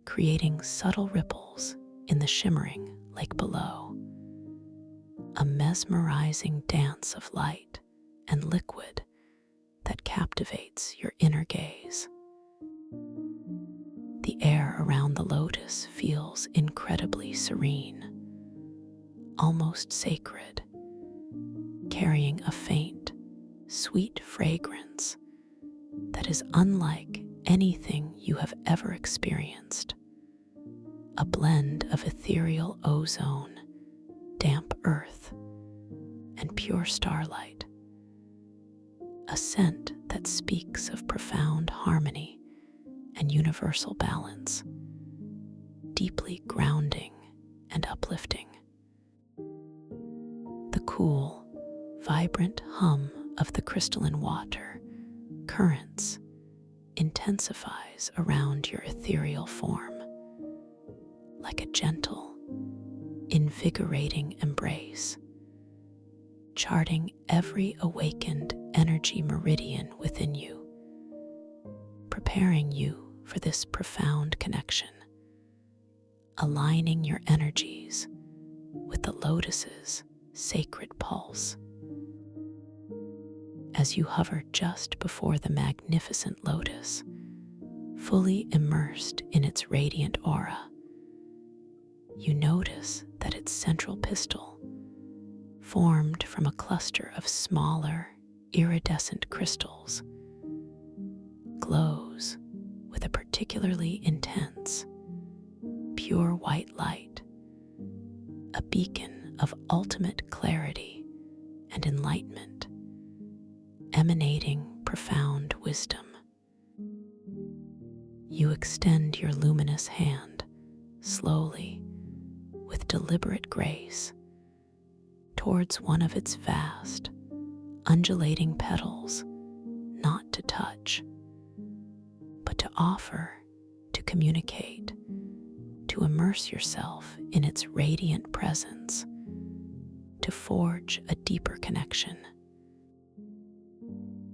creating subtle ripples in the shimmering lake below, a mesmerizing dance of light and liquid that captivates your inner gaze. The air around the lotus feels incredibly serene, almost sacred, carrying a faint, sweet fragrance that is unlike anything you have ever experienced. A blend of ethereal ozone, damp earth, and pure starlight. A scent that speaks of profound harmony and universal balance, deeply grounding and uplifting. The cool, vibrant hum of the crystalline water currents intensifies around your ethereal form, like a gentle, invigorating embrace, charting every awakened energy meridian within you, preparing you for this profound connection, aligning your energies with the lotus's sacred pulse. As you hover just before the magnificent lotus, fully immersed in its radiant aura, you notice that its central pistil, formed from a cluster of smaller, iridescent crystals, glows with a particularly intense, pure white light, a beacon of ultimate clarity and enlightenment, emanating profound wisdom. You extend your luminous hand slowly, with deliberate grace, towards one of its vast, undulating petals, not to touch, but to offer, to communicate, to immerse yourself in its radiant presence, to forge a deeper connection.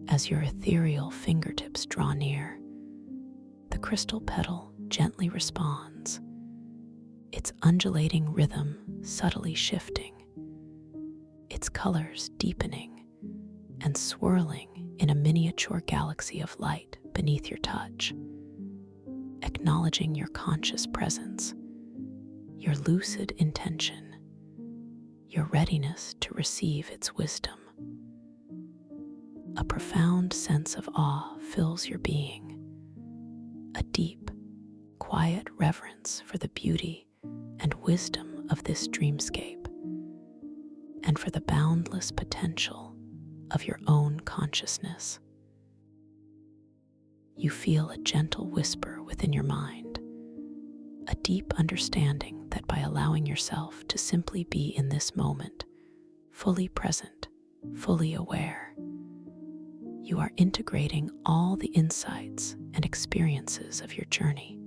As your ethereal fingertips draw near, the crystal petal gently responds, its undulating rhythm subtly shifting, its colors deepening and swirling in a miniature galaxy of light beneath your touch, acknowledging your conscious presence, your lucid intention, your readiness to receive its wisdom. A profound sense of awe fills your being, a deep, quiet reverence for the beauty and wisdom of this dreamscape, and for the boundless potential of your own consciousness. You feel a gentle whisper within your mind, a deep understanding that by allowing yourself to simply be in this moment, fully present, fully aware, you are integrating all the insights and experiences of your journey,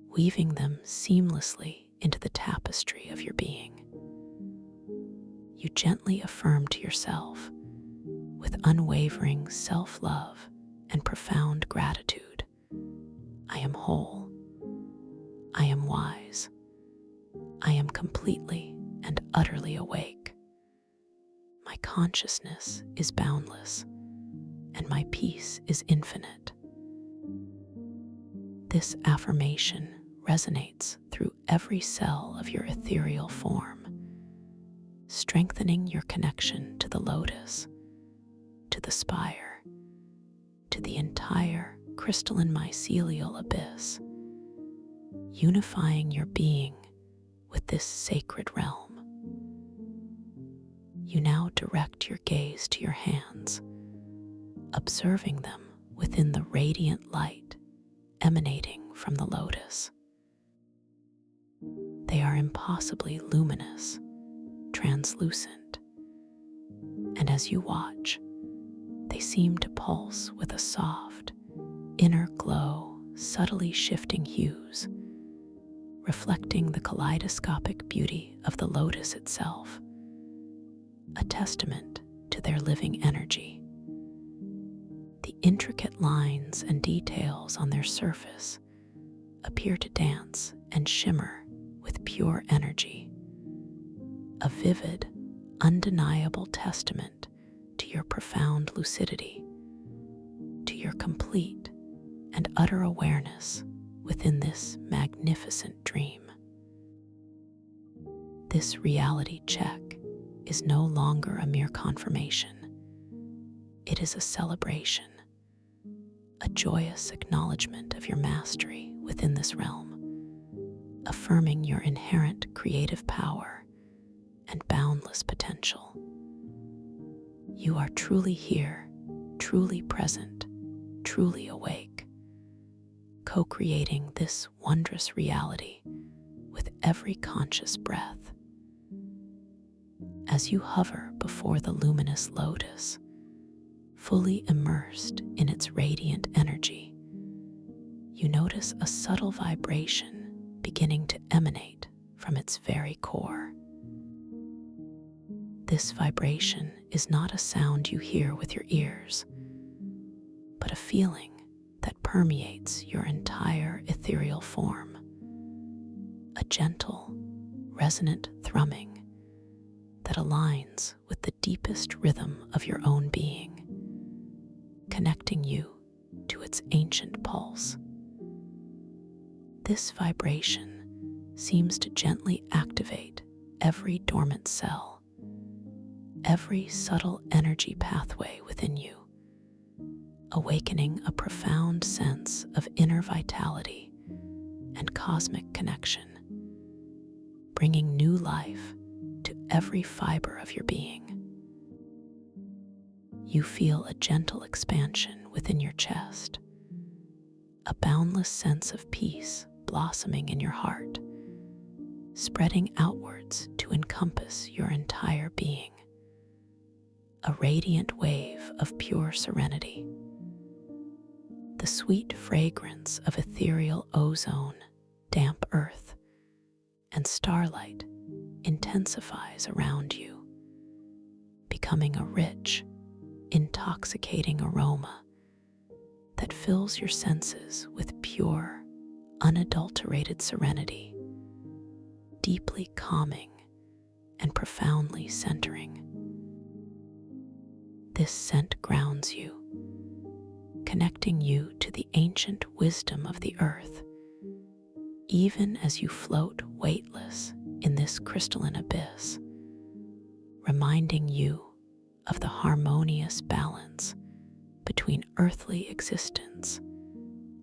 weaving them seamlessly into the tapestry of your being. You gently affirm to yourself, with unwavering self-love and profound gratitude, I am whole, I am wise, I am completely and utterly awake. My consciousness is boundless, and my peace is infinite. This affirmation resonates through every cell of your ethereal form, strengthening your connection to the lotus, to the spire, to the entire crystalline mycelial abyss, unifying your being with this sacred realm. You now direct your gaze to your hands, observing them within the radiant light emanating from the lotus. They are impossibly luminous, translucent, and as you watch, they seem to pulse with a soft, inner glow, subtly shifting hues, reflecting the kaleidoscopic beauty of the lotus itself, a testament to their living energy. lines and details on their surface appear to dance and shimmer with pure energy, a vivid, undeniable testament to your profound lucidity, to your complete and utter awareness within this magnificent dream. This reality check is no longer a mere confirmation. It is a celebration, a joyous acknowledgement of your mastery within this realm, affirming your inherent creative power and boundless potential. You are truly here, truly present, truly awake, co-creating this wondrous reality with every conscious breath. As you hover before the luminous lotus, fully immersed in its radiant energy, you notice a subtle vibration beginning to emanate from its very core. This vibration is not a sound you hear with your ears, but a feeling that permeates your entire ethereal form. A gentle, resonant thrumming that aligns with the deepest rhythm of your own being, connecting you to its ancient pulse. This vibration seems to gently activate every dormant cell, every subtle energy pathway within you, awakening a profound sense of inner vitality and cosmic connection, bringing new life to every fiber of your being. You feel a gentle expansion within your chest, a boundless sense of peace blossoming in your heart, spreading outwards to encompass your entire being. A radiant wave of pure serenity. The sweet fragrance of ethereal ozone, damp earth, and starlight intensifies around you, becoming a rich, intoxicating aroma that fills your senses with pure, unadulterated serenity, deeply calming and profoundly centering. This scent grounds you, connecting you to the ancient wisdom of the earth, even as you float weightless in this crystalline abyss, reminding you of the harmonious balance between earthly existence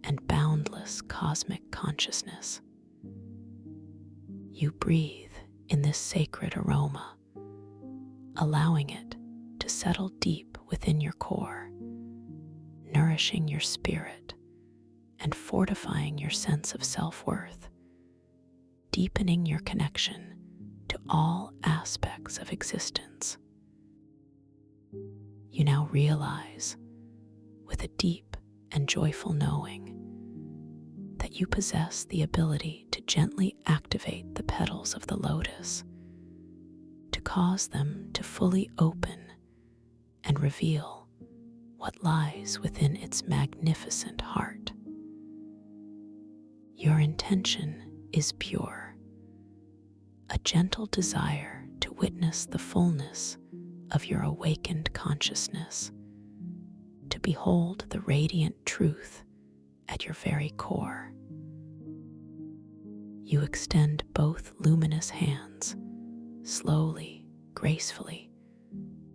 and boundless cosmic consciousness. You breathe in this sacred aroma, allowing it to settle deep within your core, nourishing your spirit and fortifying your sense of self-worth, deepening your connection to all aspects of existence. You now realize, with a deep and joyful knowing, that you possess the ability to gently activate the petals of the lotus, to cause them to fully open and reveal what lies within its magnificent heart. Your intention is pure, a gentle desire to witness the fullness of your awakened consciousness, to behold the radiant truth at your very core. You extend both luminous hands, slowly, gracefully,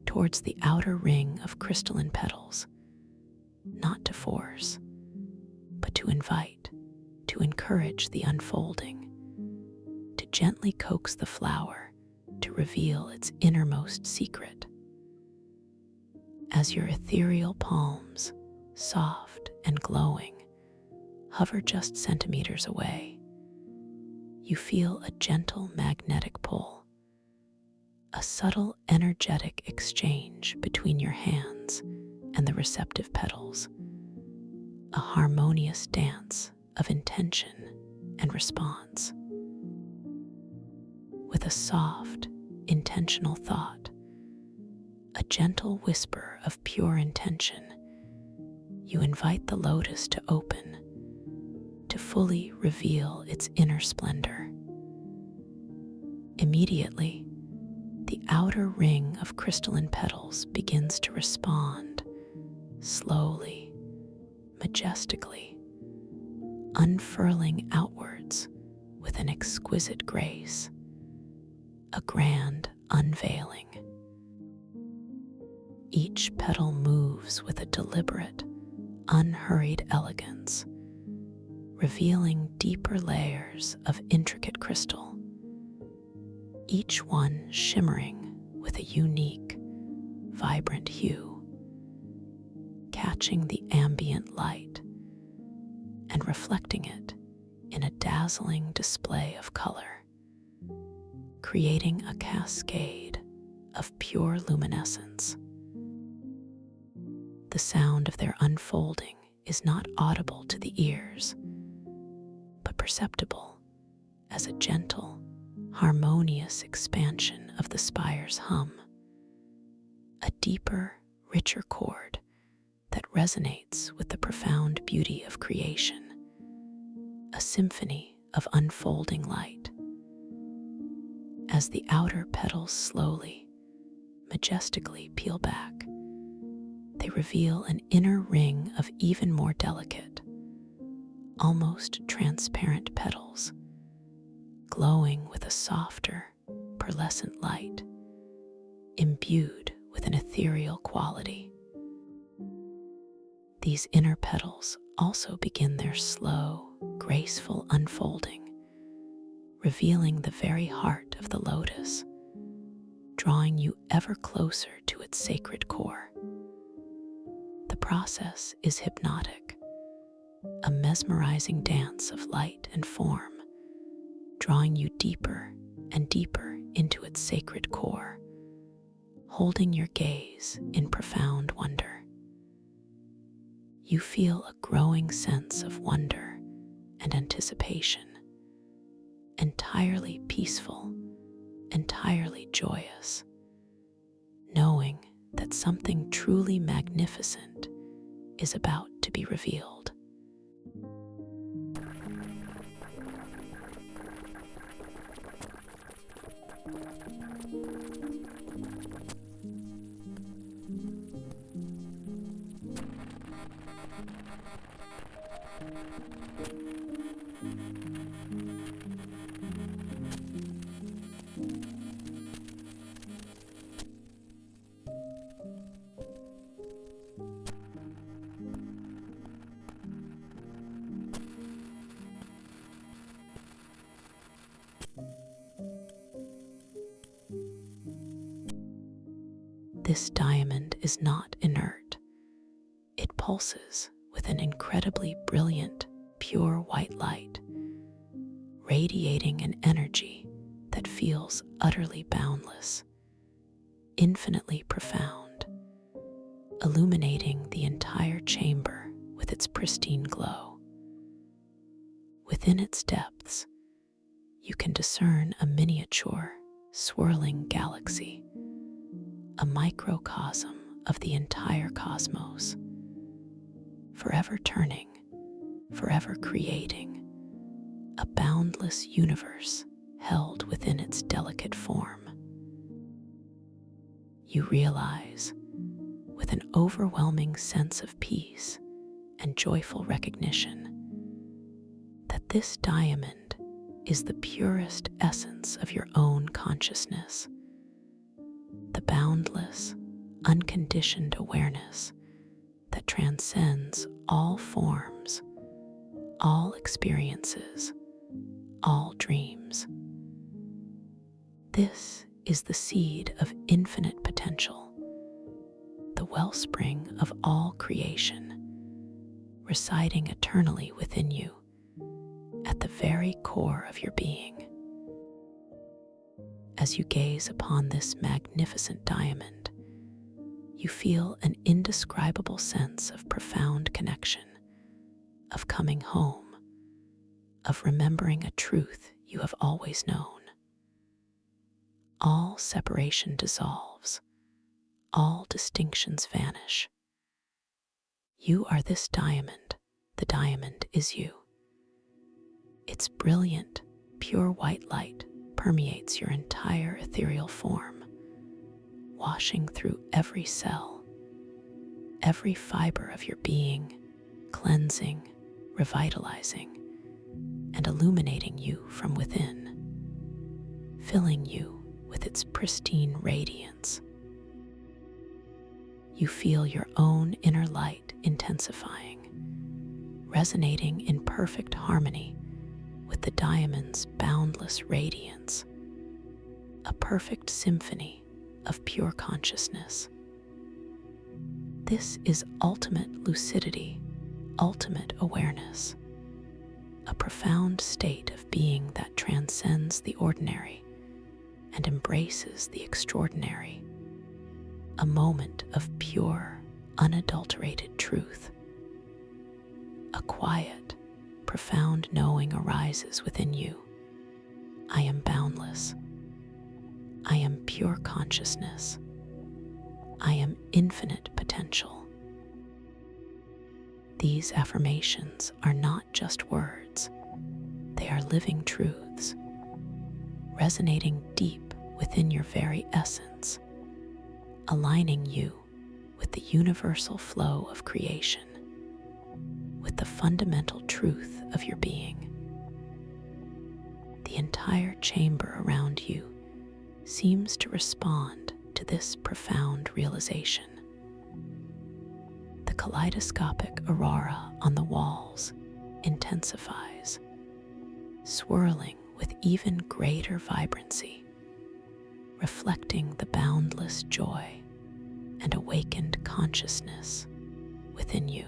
towards the outer ring of crystalline petals, not to force, but to invite, to encourage the unfolding, to gently coax the flower to reveal its innermost secret. As your ethereal palms, soft and glowing, hover just centimeters away, you feel a gentle magnetic pull, a subtle energetic exchange between your hands and the receptive petals, a harmonious dance of intention and response. With a soft, intentional thought, a gentle whisper of pure intention, you invite the lotus to open, to fully reveal its inner splendor. Immediately, the outer ring of crystalline petals begins to respond, slowly, majestically, unfurling outwards with an exquisite grace, a grand unveiling. Each petal moves with a deliberate, unhurried elegance, revealing deeper layers of intricate crystal, each one shimmering with a unique, vibrant hue, catching the ambient light and reflecting it in a dazzling display of color, creating a cascade of pure luminescence. The sound of their unfolding is not audible to the ears, but perceptible as a gentle, harmonious expansion of the spire's hum, a deeper, richer chord that resonates with the profound beauty of creation, a symphony of unfolding light. As the outer petals slowly, majestically peel back, they reveal an inner ring of even more delicate, almost transparent petals, glowing with a softer, pearlescent light, imbued with an ethereal quality. These inner petals also begin their slow, graceful unfolding, revealing the very heart of the lotus, drawing you ever closer to its sacred core. The process is hypnotic, a mesmerizing dance of light and form, drawing you deeper and deeper into its sacred core, holding your gaze in profound wonder. You feel a growing sense of wonder and anticipation, entirely peaceful, entirely joyous, knowing that something truly magnificent is about to be revealed. This diamond is not inert. It pulses with an incredibly brilliant, pure white light, radiating an energy that feels utterly boundless, infinitely profound, illuminating the entire chamber with its pristine glow. Within its depths, you can discern a miniature, swirling galaxy, a microcosm of the entire cosmos, forever turning, forever creating, a boundless universe held within its delicate form. You realize, with an overwhelming sense of peace and joyful recognition, that this diamond is the purest essence of your own consciousness, the boundless, unconditioned awareness that transcends all forms, all experiences, all dreams. This is the seed of infinite potential, the wellspring of all creation, residing eternally within you, at the very core of your being. As you gaze upon this magnificent diamond, you feel an indescribable sense of profound connection, of coming home, of remembering a truth you have always known. All separation dissolves, all distinctions vanish. You are this diamond. The diamond is you. Its brilliant, pure white light permeates your entire ethereal form, washing through every cell, every fiber of your being, cleansing, revitalizing, and illuminating you from within, filling you with its pristine radiance. You feel your own inner light intensifying, resonating in perfect harmony with the diamond's boundless radiance, a perfect symphony of pure consciousness. This is ultimate lucidity, ultimate awareness, a profound state of being that transcends the ordinary and embraces the extraordinary, a moment of pure, unadulterated truth. A quiet, profound knowing arises within you. I am boundless. I am pure consciousness. I am infinite potential. These affirmations are not just words, they are living truths, resonating deep within your very essence, aligning you with the universal flow of creation, with the fundamental truth of your being. The entire chamber around you seems to respond to this profound realization. The kaleidoscopic aurora on the walls intensifies, swirling with even greater vibrancy, reflecting the boundless joy and awakened consciousness within you.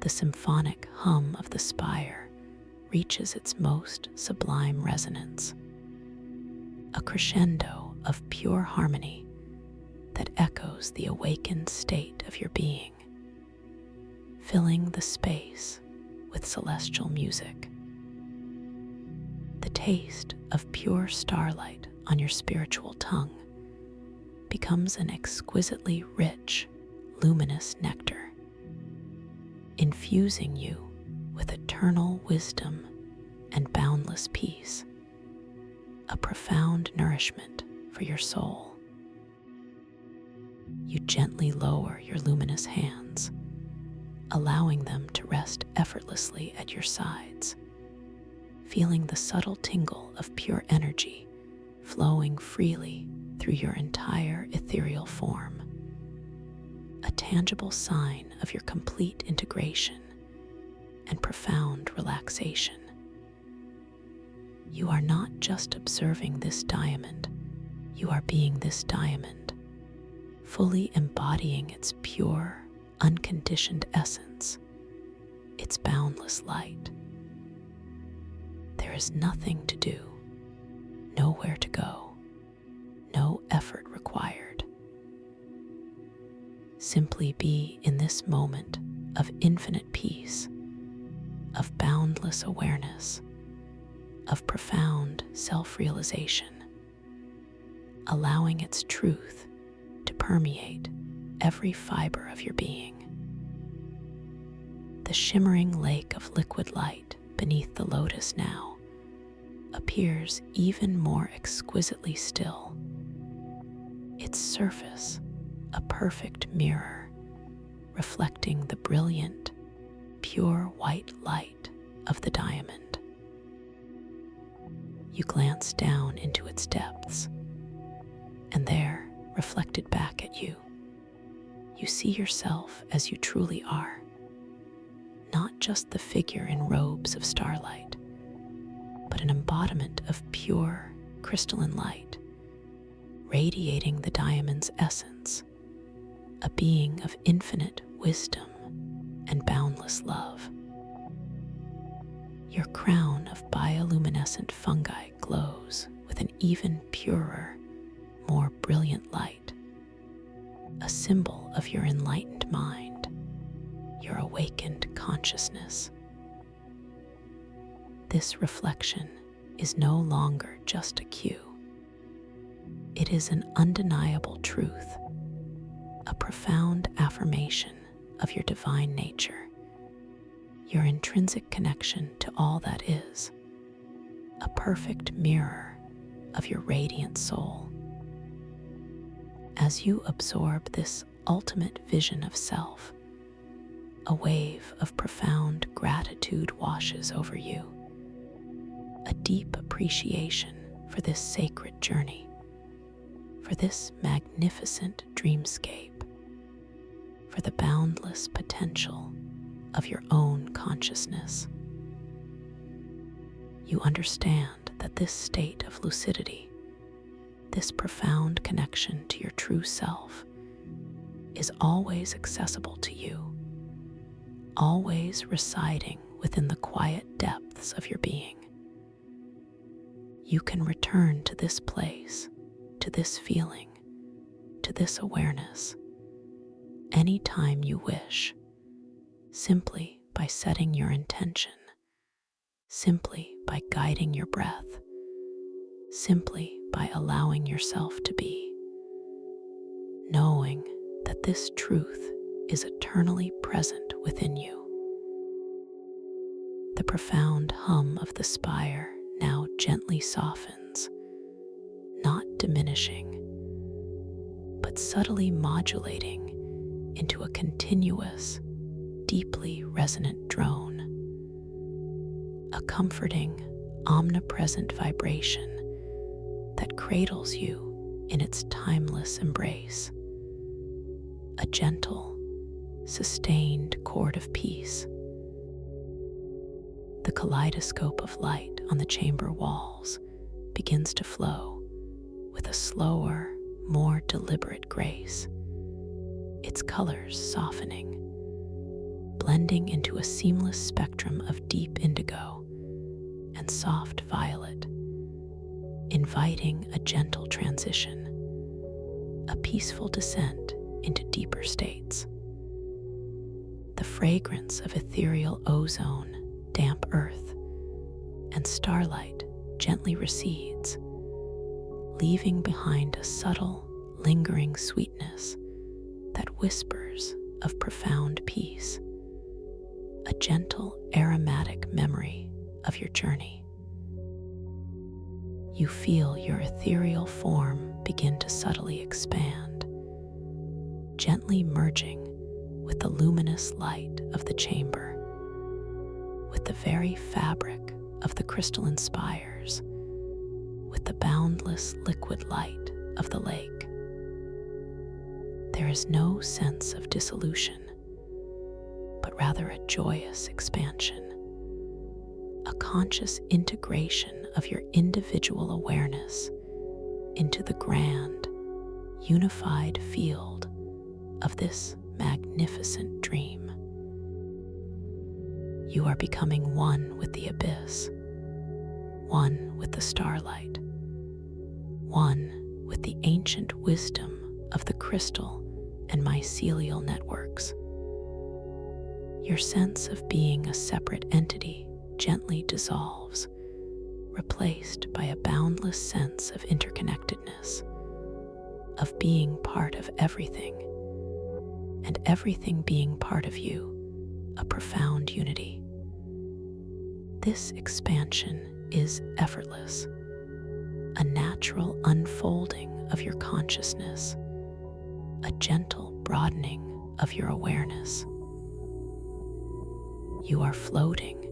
The symphonic hum of the spire reaches its most sublime resonance, a crescendo of pure harmony that echoes the awakened state of your being, filling the space with celestial music. The taste of pure starlight on your spiritual tongue becomes an exquisitely rich, luminous nectar, infusing you with eternal wisdom and boundless peace, a profound nourishment for your soul. You gently lower your luminous hands, allowing them to rest effortlessly at your sides, feeling the subtle tingle of pure energy flowing freely through your entire ethereal form, a tangible sign of your complete integration and profound relaxation. You are not just observing this diamond, you are being this diamond, fully embodying its pure, unconditioned essence, its boundless light. There is nothing to do, nowhere to go, no effort required. Simply be in this moment of infinite peace, of boundless awareness, of profound self-realization, allowing its truth to permeate every fiber of your being. The shimmering lake of liquid light beneath the lotus now appears even more exquisitely still, its surface a perfect mirror reflecting the brilliant, pure white light of the diamond. You glance down into its depths, and there, reflected back at you, you see yourself as you truly are, not just the figure in robes of starlight, but an embodiment of pure, crystalline light, radiating the diamond's essence, a being of infinite wisdom and boundless love. Your crown of bioluminescent fungi glows with an even purer, more brilliant light, a symbol of your enlightened mind, your awakened consciousness. This reflection is no longer just a cue. It is an undeniable truth, a profound affirmation of your divine nature, your intrinsic connection to all that is, a perfect mirror of your radiant soul. As you absorb this ultimate vision of self, a wave of profound gratitude washes over you, a deep appreciation for this sacred journey, for this magnificent dreamscape, for the boundless potential of your own consciousness. You understand that this state of lucidity, this profound connection to your true self, is always accessible to you, always residing within the quiet depths of your being. You can return to this place, to this feeling, to this awareness, anytime you wish, simply by setting your intention, simply by guiding your breath, simply by allowing yourself to be, knowing that this truth is eternally present within you. The profound hum of the spire now gently softens, not diminishing, but subtly modulating into a continuous, deeply resonant drone, a comforting, omnipresent vibration that cradles you in its timeless embrace, a gentle, sustained chord of peace. The kaleidoscope of light on the chamber walls begins to flow with a slower, more deliberate grace, its colors softening, blending into a seamless spectrum of deep indigo and soft violet, inviting a gentle transition, a peaceful descent into deeper states. The fragrance of ethereal ozone, damp earth, and starlight gently recedes, leaving behind a subtle, lingering sweetness that whispers of profound peace, a gentle, aromatic memory of your journey. You feel your ethereal form begin to subtly expand, gently merging with the luminous light of the chamber, with the very fabric of the crystalline spires, with the boundless liquid light of the lake. There is no sense of dissolution, but rather a joyous expansion, a conscious integration of your individual awareness into the grand, unified field of this magnificent dream. You are becoming one with the abyss, one with the starlight, one with the ancient wisdom of the crystal and mycelial networks. Your sense of being a separate entity gently dissolves, replaced by a boundless sense of interconnectedness, of being part of everything, and everything being part of you, a profound unity. This expansion is effortless, a natural unfolding of your consciousness, a gentle broadening of your awareness. You are floating,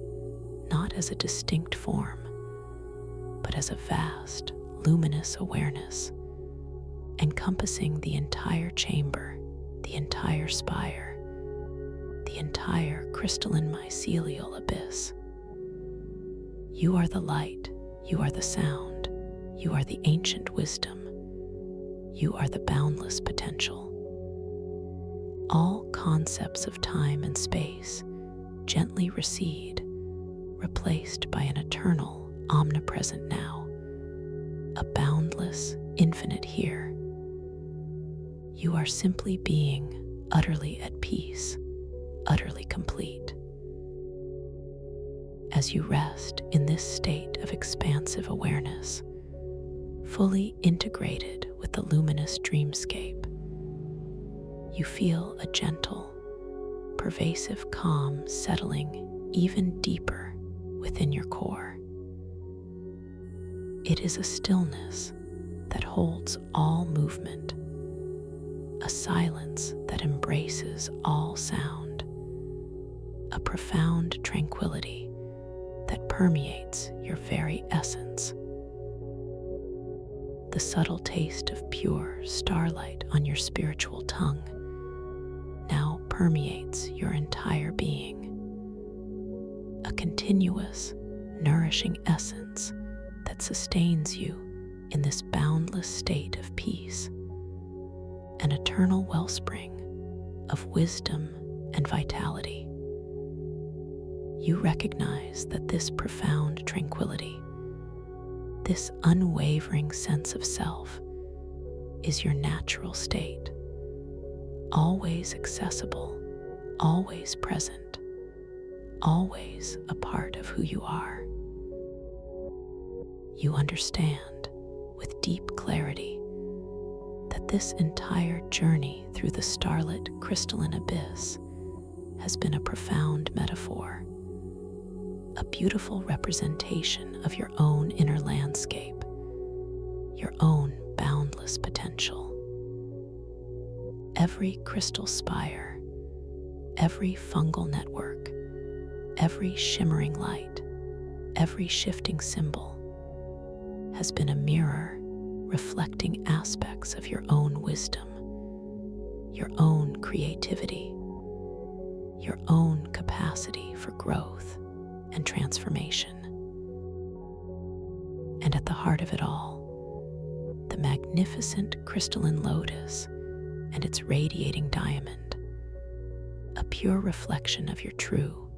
not as a distinct form, but as a vast, luminous awareness, encompassing the entire chamber, the entire spire, the entire crystalline mycelial abyss. You are the light, you are the sound, you are the ancient wisdom, you are the boundless potential. All concepts of time and space gently recede, replaced by an eternal, omnipresent now, a boundless, infinite here. You are simply being utterly at peace, utterly complete. As you rest in this state of expansive awareness, fully integrated with the luminous dreamscape, You feel a gentle, pervasive calm settling even deeper within your core. It is a stillness that holds all movement, a silence that embraces all sound, a profound tranquility that permeates your very essence. The subtle taste of pure starlight on your spiritual tongue now permeates your entire being, a continuous, nourishing essence that sustains you in this boundless state of peace, an eternal wellspring of wisdom and vitality. You recognize that this profound tranquility, this unwavering sense of self, is your natural state, always accessible, always present, always a part of who you are. You understand with deep clarity that this entire journey through the starlit crystalline abyss has been a profound metaphor, a beautiful representation of your own inner landscape, your own boundless potential. Every crystal spire, every fungal network, every shimmering light, every shifting symbol has been a mirror reflecting aspects of your own wisdom, your own creativity, your own capacity for growth and transformation. And at the heart of it all, the magnificent crystalline lotus and its radiating diamond, a pure reflection of your true,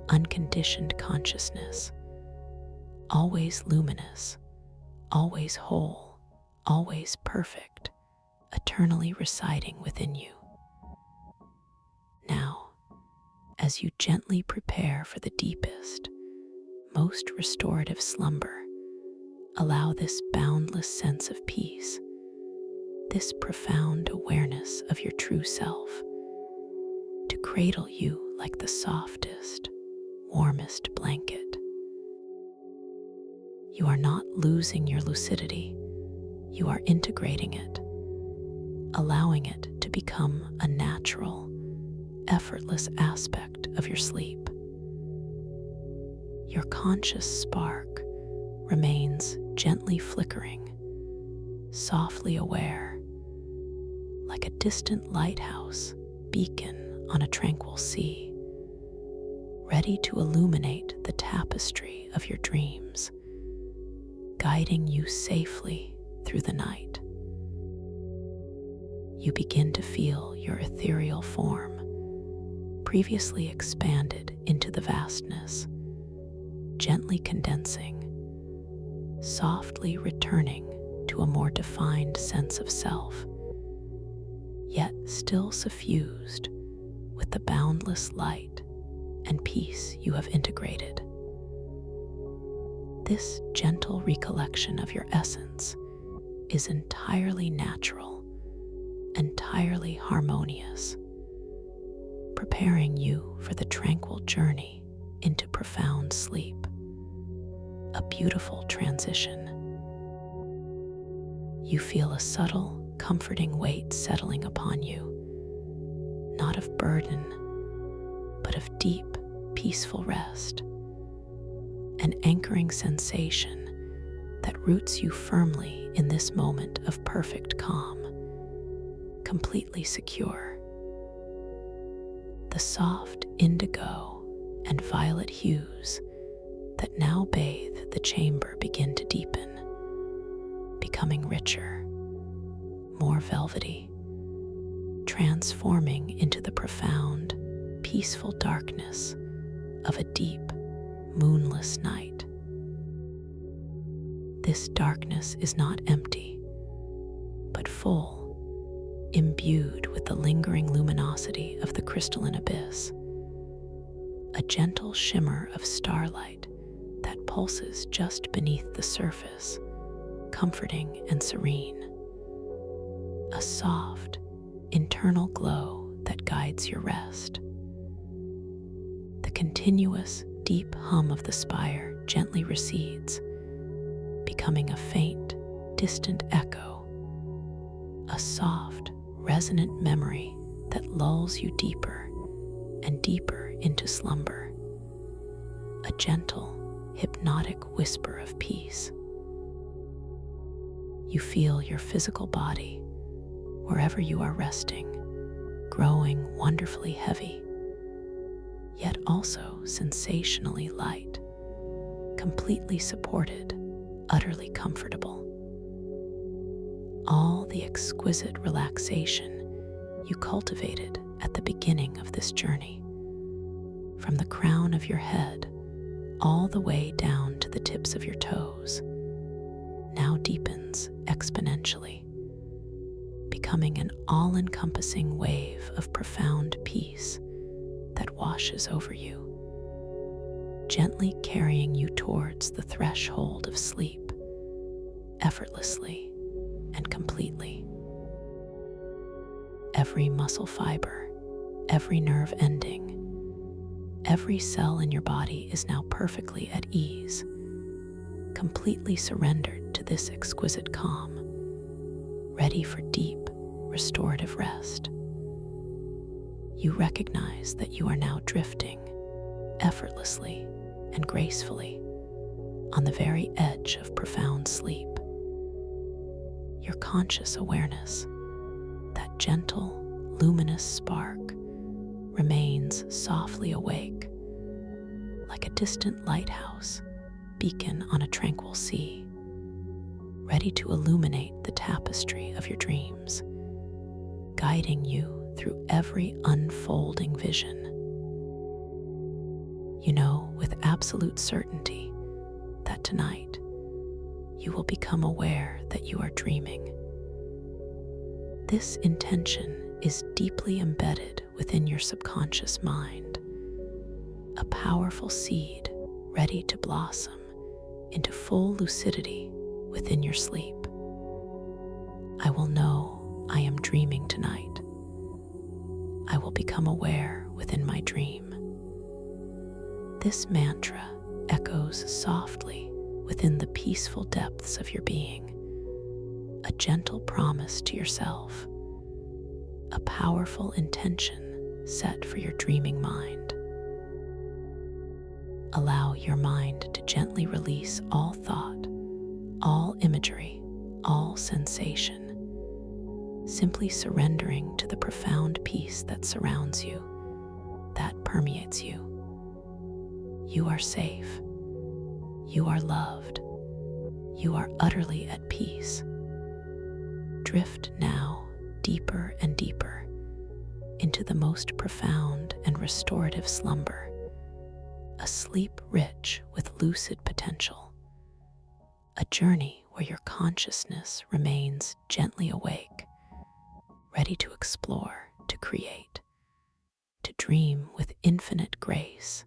unconditioned consciousness, always luminous, always whole, always perfect, eternally residing within you. Now, as you gently prepare for the deepest, most restorative slumber, allow this boundless sense of peace, this profound awareness of your true self, to cradle you like the softest, warmest blanket. You are not losing your lucidity, you are integrating it, allowing it to become a natural, effortless aspect of your sleep. Your conscious spark remains gently flickering, softly aware, like a distant lighthouse beacon on a tranquil sea, ready to illuminate the tapestry of your dreams, guiding you safely through the night. You begin to feel your ethereal form, previously expanded into the vastness, gently condensing, softly returning to a more defined sense of self, yet still suffused with the boundless light and peace you have integrated. This gentle recollection of your essence is entirely natural, entirely harmonious, preparing you for the tranquil journey into profound sleep, a beautiful transition. You feel a subtle, comforting weight settling upon you, not of burden, but of deep, peaceful rest, an anchoring sensation that roots you firmly in this moment of perfect calm, completely secure. The soft indigo and violet hues that now bathe the chamber begin to deepen, becoming richer, more velvety, transforming into the profound, peaceful darkness of a deep, moonless night. This darkness is not empty, but full, imbued with the lingering luminosity of the crystalline abyss, a gentle shimmer of starlight that pulses just beneath the surface, comforting and serene, a soft, internal glow that guides your rest. The continuous, deep hum of the spire gently recedes, becoming a faint, distant echo, a soft, resonant memory that lulls you deeper and deeper into slumber, a gentle, hypnotic whisper of peace. You feel your physical body, wherever you are resting, growing wonderfully heavy, yet also sensationally light, completely supported, utterly comfortable. All the exquisite relaxation you cultivated at the beginning of this journey, from the crown of your head all the way down to the tips of your toes, now deepens exponentially, becoming an all-encompassing wave of profound peace that washes over you, gently carrying you towards the threshold of sleep, effortlessly and completely. Every muscle fiber, every nerve ending, every cell in your body is now perfectly at ease, completely surrendered to this exquisite calm, ready for deep, restorative rest. You recognize that you are now drifting effortlessly and gracefully on the very edge of profound sleep. Your conscious awareness, that gentle, luminous spark, remains softly awake, like a distant lighthouse beacon on a tranquil sea, ready to illuminate the tapestry of your dreams, guiding you through every unfolding vision. You know with absolute certainty that tonight you will become aware that you are dreaming. This intention is deeply embedded within your subconscious mind, a powerful seed ready to blossom into full lucidity within your sleep. I will know I am dreaming tonight. I will become aware within my dream. This mantra echoes softly within the peaceful depths of your being, a gentle promise to yourself, a powerful intention set for your dreaming mind. Allow your mind to gently release all thought, all imagery, all sensation, simply surrendering to the profound peace that surrounds you, that permeates you. You are safe. You are loved. You are utterly at peace. Drift now deeper and deeper into the most profound and restorative slumber, a sleep rich with lucid potential, a journey where your consciousness remains gently awake, ready to explore, to create, to dream with infinite grace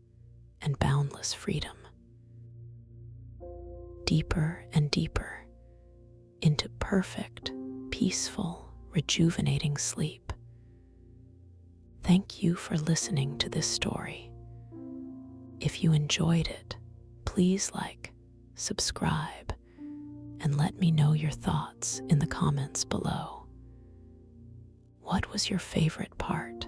and boundless freedom. Deeper and deeper into perfect, peaceful, rejuvenating sleep. Thank you for listening to this story. If you enjoyed it, please like, subscribe, and let me know your thoughts in the comments below. What was your favorite part?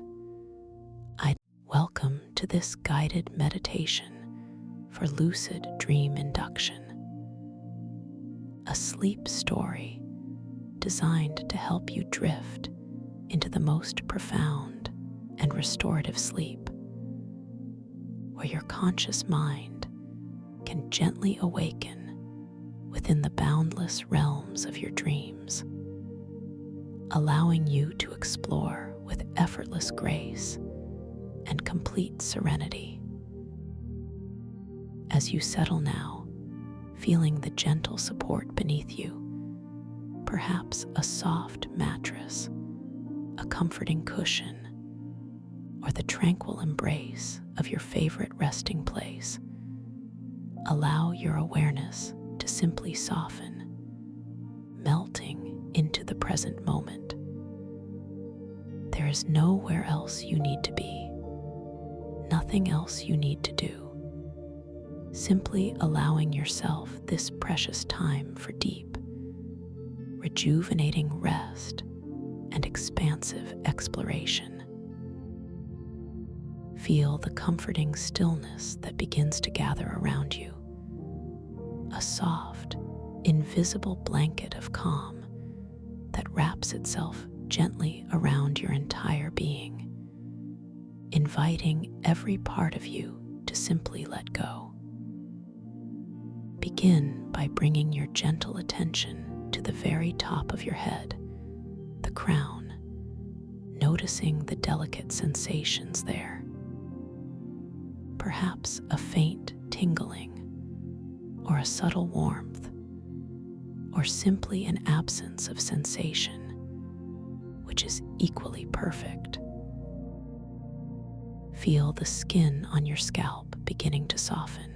Welcome to this guided meditation for lucid dream induction, a sleep story designed to help you drift into the most profound and restorative sleep, where your conscious mind can gently awaken within the boundless realms of your dreams, allowing you to explore with effortless grace and complete serenity. As you settle now, feeling the gentle support beneath you, perhaps a soft mattress, a comforting cushion, or the tranquil embrace of your favorite resting place, allow your awareness to simply soften, melting into the present moment. is nowhere else you need to be, nothing else you need to do. Simply allowing yourself this precious time for deep, rejuvenating rest and expansive exploration. Feel the comforting stillness that begins to gather around you, a soft, invisible blanket of calm that wraps itself gently around your entire being, inviting every part of you to simply let go. Begin by bringing your gentle attention to the very top of your head, the crown, noticing the delicate sensations there. Perhaps a faint tingling, or a subtle warmth, or simply an absence of sensation, which is equally perfect. Feel the skin on your scalp beginning to soften,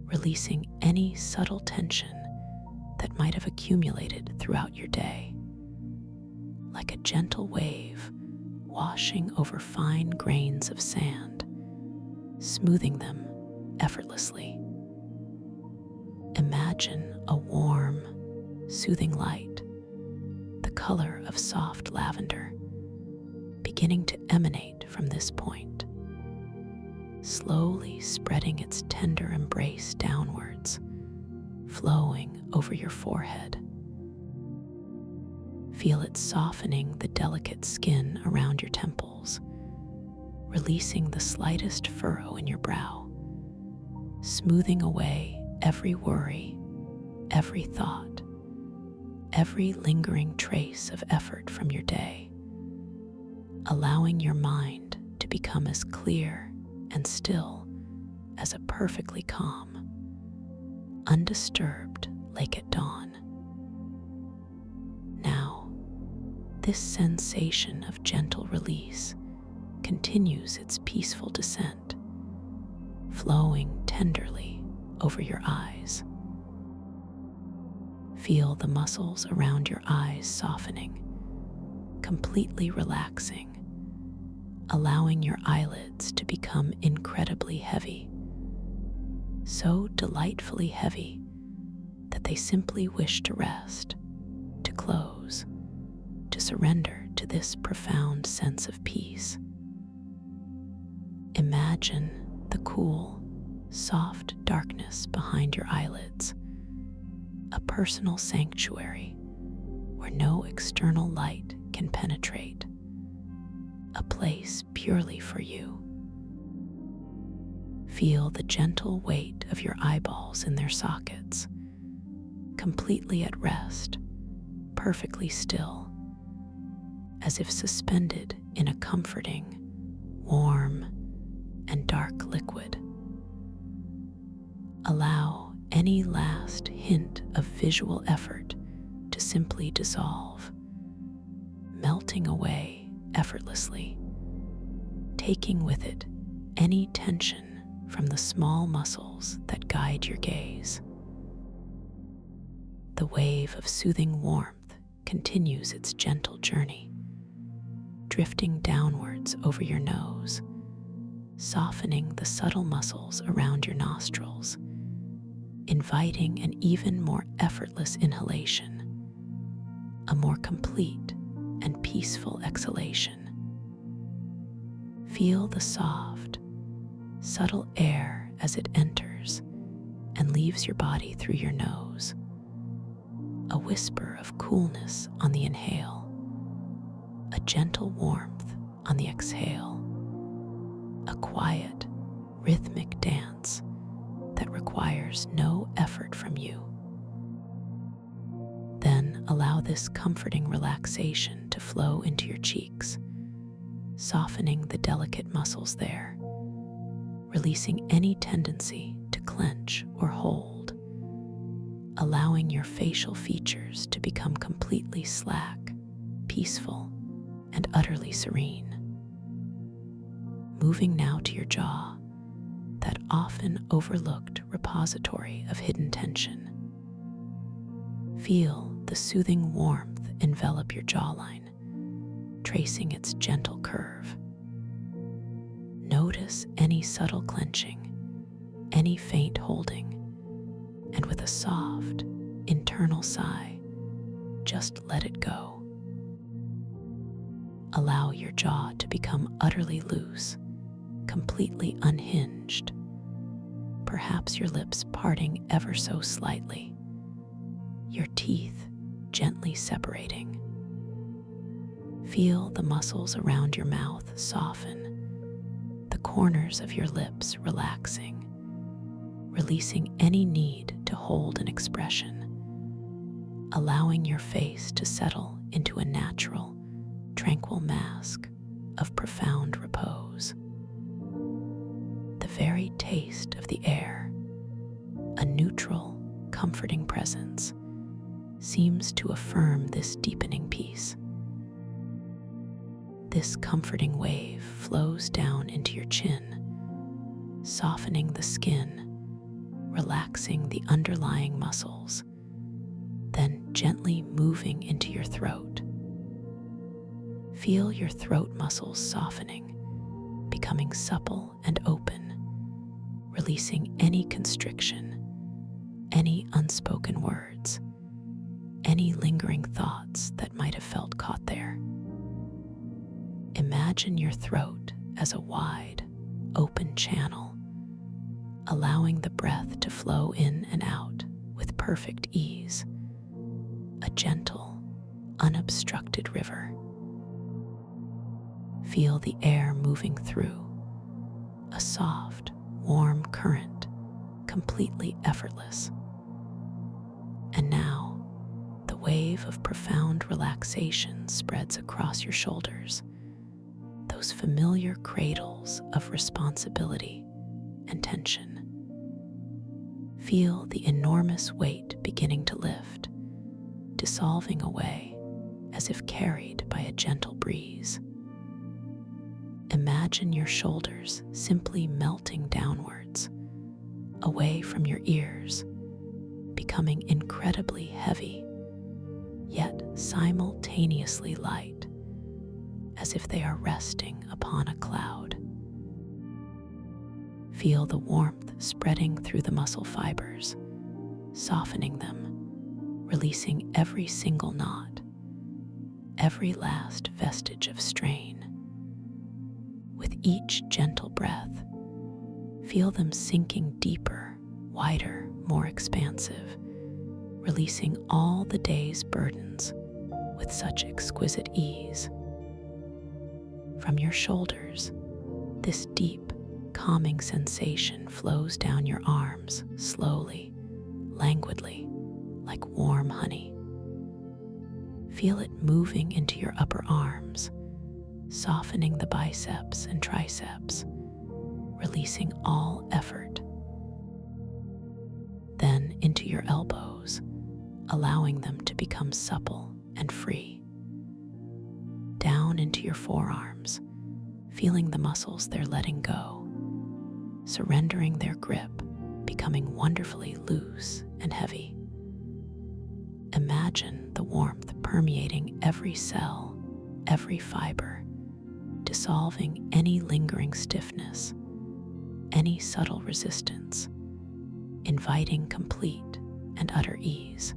releasing any subtle tension that might have accumulated throughout your day. Like a gentle wave washing over fine grains of sand, smoothing them effortlessly. Imagine a warm, soothing light, the color of soft lavender, beginning to emanate from this point, slowly spreading its tender embrace downwards, flowing over your forehead. Feel it softening the delicate skin around your temples, releasing the slightest furrow in your brow, smoothing away every worry, every thought, every lingering trace of effort from your day, allowing your mind to become as clear and still as a perfectly calm, undisturbed lake at dawn. Now, this sensation of gentle release continues its peaceful descent, flowing tenderly over your eyes. Feel the muscles around your eyes softening, completely relaxing, allowing your eyelids to become incredibly heavy, so delightfully heavy that they simply wish to rest, to close, to surrender to this profound sense of peace. Imagine the cool, soft darkness behind your eyelids, a personal sanctuary where no external light can penetrate, a place purely for you. Feel the gentle weight of your eyeballs in their sockets, completely at rest, perfectly still, as if suspended in a comforting, warm, and dark liquid. Allow any last hint of visual effort to simply dissolve, melting away effortlessly, taking with it any tension from the small muscles that guide your gaze. The wave of soothing warmth continues its gentle journey, drifting downwards over your nose, softening the subtle muscles around your nostrils, inviting an even more effortless inhalation, a more complete and peaceful exhalation. Feel the soft, subtle air as it enters and leaves your body through your nose, a whisper of coolness on the inhale, a gentle warmth on the exhale, a quiet, rhythmic dance that requires no effort from you. Then allow this comforting relaxation to flow into your cheeks, softening the delicate muscles there, releasing any tendency to clench or hold, allowing your facial features to become completely slack, peaceful, and utterly serene. Moving now to your jaw, that often overlooked repository of hidden tension. Feel the soothing warmth envelop your jawline, tracing its gentle curve. Notice any subtle clenching, any faint holding, and with a soft, internal sigh, just let it go. Allow your jaw to become utterly loose, completely unhinged, perhaps your lips parting ever so slightly, your teeth gently separating. Feel the muscles around your mouth soften, the corners of your lips relaxing, releasing any need to hold an expression, allowing your face to settle into a natural, tranquil mask of profound repose. The very taste of the air, a neutral, comforting presence, seems to affirm this deepening peace. This comforting wave flows down into your chin, softening the skin, relaxing the underlying muscles, then gently moving into your throat. Feel your throat muscles softening, becoming supple and open, releasing any constriction, any unspoken words, any lingering thoughts that might have felt caught there. Imagine your throat as a wide, open channel, allowing the breath to flow in and out with perfect ease, a gentle, unobstructed river. Feel the air moving through, a soft, warm current, completely effortless. And now, the wave of profound relaxation spreads across your shoulders, those familiar cradles of responsibility and tension. Feel the enormous weight beginning to lift, dissolving away as if carried by a gentle breeze. Imagine your shoulders simply melting downwards, away from your ears, becoming incredibly heavy, yet simultaneously light, as if they are resting upon a cloud. Feel the warmth spreading through the muscle fibers, softening them, releasing every single knot, every last vestige of strain. With each gentle breath, feel them sinking deeper, wider, more expansive, releasing all the day's burdens with such exquisite ease. From your shoulders, this deep, calming sensation flows down your arms slowly, languidly, like warm honey. Feel it moving into your upper arms, softening the biceps and triceps, releasing all effort. Then into your elbows, allowing them to become supple and free. Down into your forearms, feeling the muscles they're letting go, surrendering their grip, becoming wonderfully loose and heavy. Imagine the warmth permeating every cell, every fiber, dissolving any lingering stiffness, any subtle resistance, inviting complete and utter ease.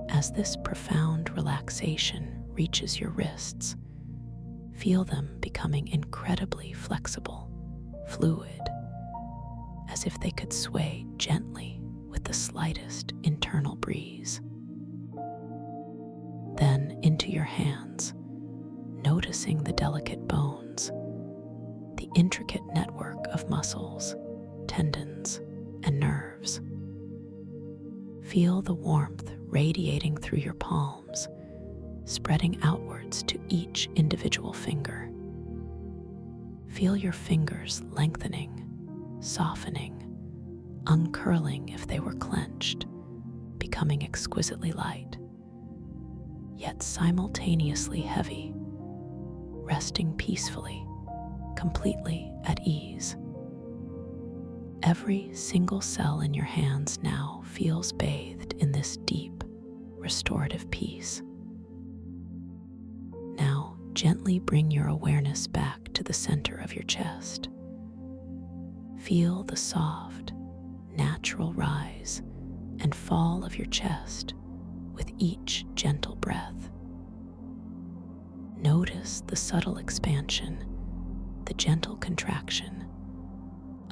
As this profound relaxation reaches your wrists, feel them becoming incredibly flexible, fluid, as if they could sway gently with the slightest internal breeze. Then into your hands, noticing the delicate bones, the intricate network of muscles, tendons, and nerves. Feel the warmth radiating through your palms, spreading outwards to each individual finger. Feel your fingers lengthening, softening, uncurling if they were clenched, becoming exquisitely light, yet simultaneously heavy, resting peacefully, completely at ease. Every single cell in your hands now feels bathed in this deep, restorative peace. Now Gently bring your awareness back to the center of your chest. Feel the soft, natural rise and fall of your chest with each gentle breath. Notice the subtle expansion, the gentle contraction,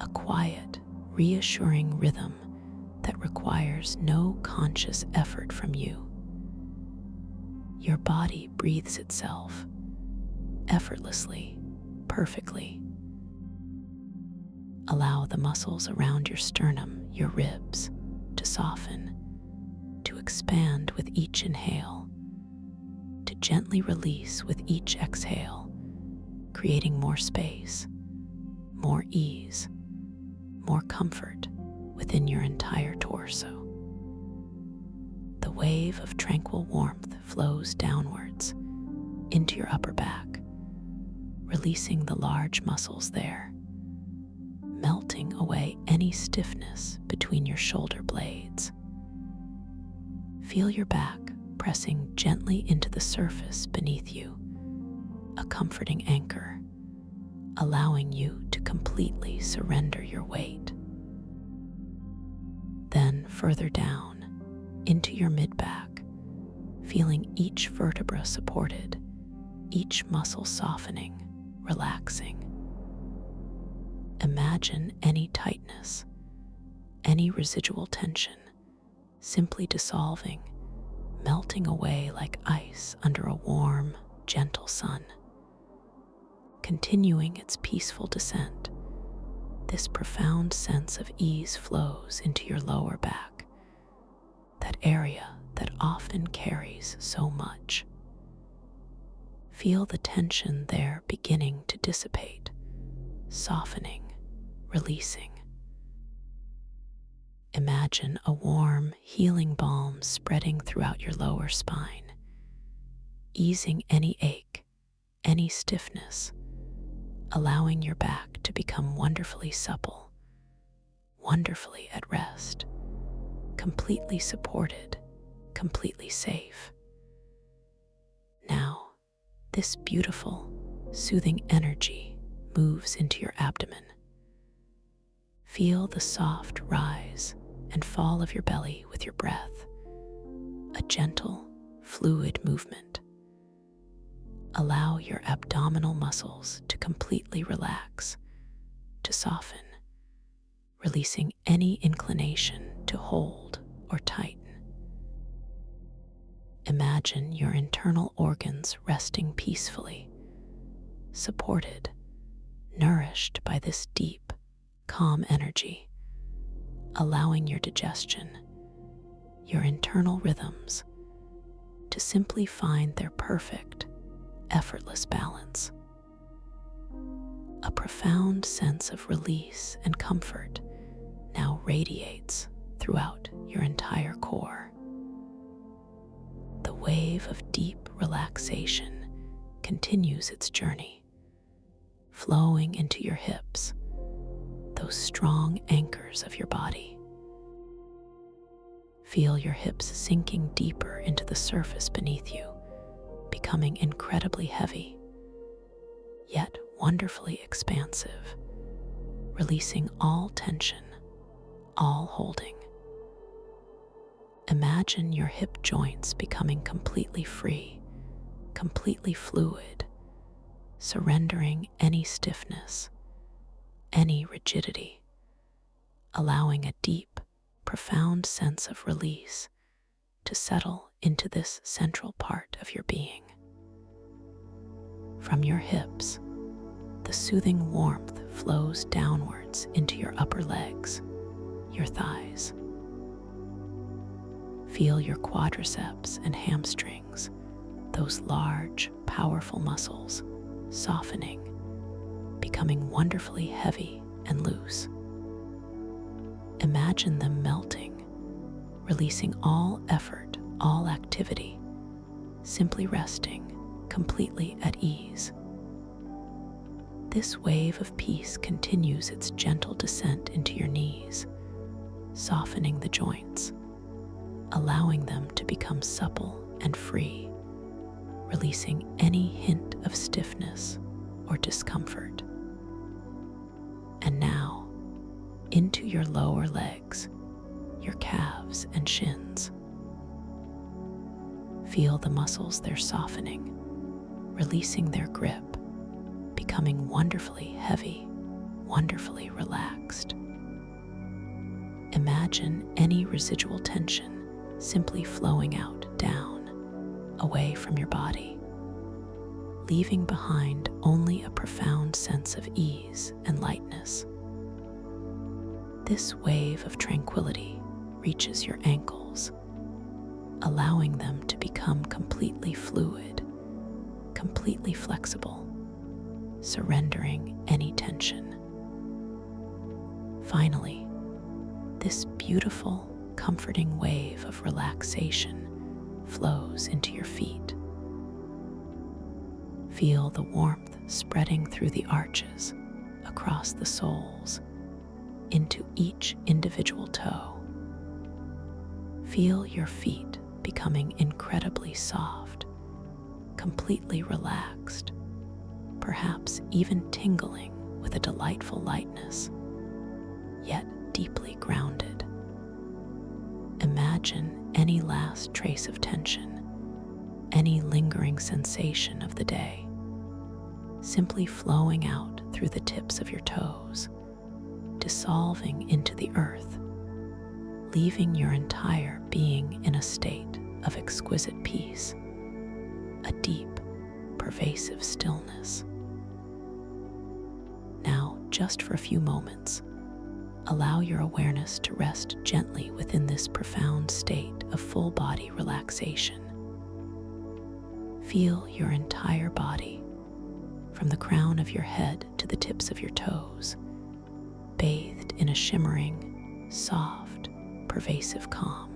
a quiet, reassuring rhythm that requires no conscious effort from you. Your body breathes itself, effortlessly, perfectly. Allow the muscles around your sternum, your ribs, to soften, to expand with each inhale, to gently release with each exhale, creating more space, more ease, more comfort within your entire torso. The wave of tranquil warmth flows downwards into your upper back, releasing the large muscles there, melting away any stiffness between your shoulder blades. Feel your back pressing gently into the surface beneath you, a comforting anchor, allowing you to completely surrender your weight. Then further down into your mid-back, feeling each vertebra supported, each muscle softening, relaxing. Imagine any tightness, any residual tension, simply dissolving, melting away like ice under a warm, gentle sun. Continuing its peaceful descent, this profound sense of ease flows into your lower back, that area that often carries so much. Feel the tension there beginning to dissipate, softening, releasing. Imagine a warm, healing balm spreading throughout your lower spine, easing any ache, any stiffness, allowing your back to become wonderfully supple, wonderfully at rest, completely supported, completely safe. Now, this beautiful, soothing energy moves into your abdomen. Feel the soft rise and fall of your belly with your breath, a gentle, fluid movement. Allow your abdominal muscles to completely relax, to soften, releasing any inclination to hold or tighten. Imagine your internal organs resting peacefully, supported, nourished by this deep, calm energy, allowing your digestion, your internal rhythms, to simply find their perfect, effortless balance. A profound sense of release and comfort now radiates throughout your entire core. The wave of deep relaxation continues its journey, flowing into your hips, those strong anchors of your body. Feel your hips sinking deeper into the surface beneath you, becoming incredibly heavy, yet wonderfully expansive, releasing all tension, all holding. Imagine your hip joints becoming completely free, completely fluid, surrendering any stiffness, any rigidity, allowing a deep, profound sense of release to settle into this central part of your being. From your hips, the soothing warmth flows downwards into your upper legs, your thighs. Feel your quadriceps and hamstrings, those large, powerful muscles, softening, becoming wonderfully heavy and loose. Imagine them melting, releasing all effort, all activity, simply resting, completely at ease. This wave of peace continues its gentle descent into your knees, softening the joints, allowing them to become supple and free, releasing any hint of stiffness or discomfort. And now, into your lower legs, your calves and shins. Feel the muscles they're softening, releasing their grip, becoming wonderfully heavy, wonderfully relaxed. Imagine any residual tension simply flowing out, down, away from your body, leaving behind only a profound sense of ease and lightness. This wave of tranquility reaches your ankles, allowing them to become completely fluid, completely flexible, surrendering any tension. Finally, this beautiful, comforting wave of relaxation flows into your feet. Feel the warmth spreading through the arches, across the soles, into each individual toe. Feel your feet becoming incredibly soft, completely relaxed, perhaps even tingling with a delightful lightness, yet deeply grounded. Imagine any last trace of tension, any lingering sensation of the day, simply flowing out through the tips of your toes, dissolving into the earth, leaving your entire being in a state of exquisite peace, a deep, pervasive stillness. Now, just for a few moments, allow your awareness to rest gently within this profound state of full body relaxation. Feel your entire body, from the crown of your head to the tips of your toes, bathed in a shimmering, soft, pervasive calm.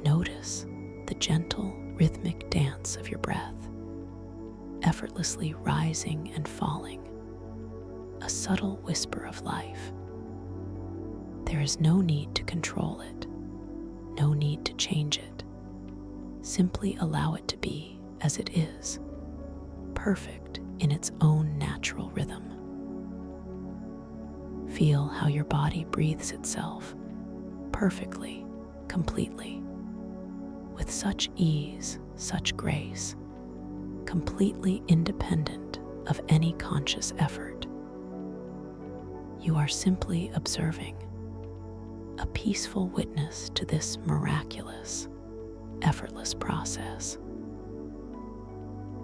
Notice the gentle, rhythmic dance of your breath, effortlessly rising and falling, a subtle whisper of life. There is no need to control it, no need to change it. Simply allow it to be as it is, perfect in its own natural rhythm. Feel how your body breathes itself perfectly, completely, with such ease, such grace, completely independent of any conscious effort. You are simply observing, a peaceful witness to this miraculous, effortless process.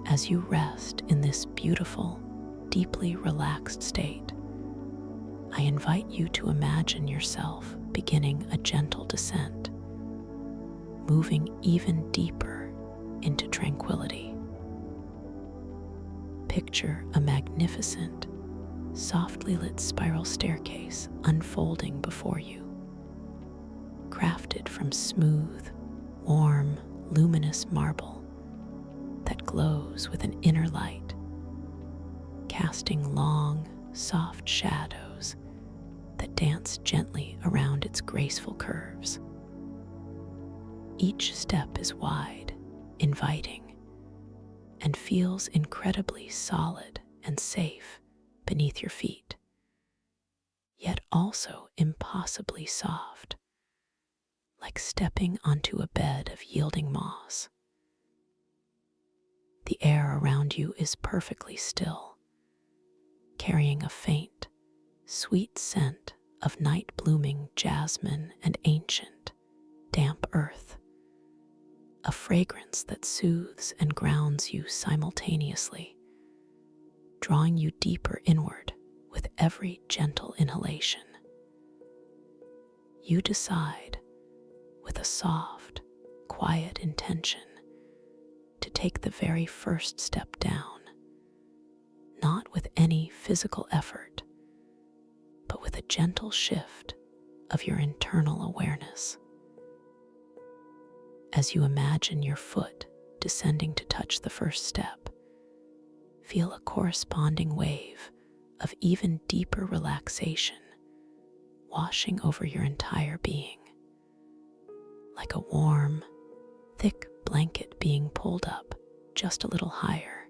As you rest in this beautiful, deeply relaxed state, I invite you to imagine yourself beginning a gentle descent, moving even deeper into tranquility. Picture a magnificent, softly lit spiral staircase unfolding before you, crafted from smooth, warm, luminous marble that glows with an inner light, casting long, soft shadows that dance gently around its graceful curves. Each step is wide, inviting, and feels incredibly solid and safe beneath your feet, yet also impossibly soft, like stepping onto a bed of yielding moss. The air around you is perfectly still, carrying a faint, sweet scent of night-blooming jasmine and ancient, damp earth, a fragrance that soothes and grounds you simultaneously, drawing you deeper inward with every gentle inhalation. You decide, with a soft, quiet intention, to take the very first step down, not with any physical effort, but with a gentle shift of your internal awareness. As you imagine your foot descending to touch the first step, feel a corresponding wave of even deeper relaxation washing over your entire being, like a warm, thick blanket being pulled up just a little higher,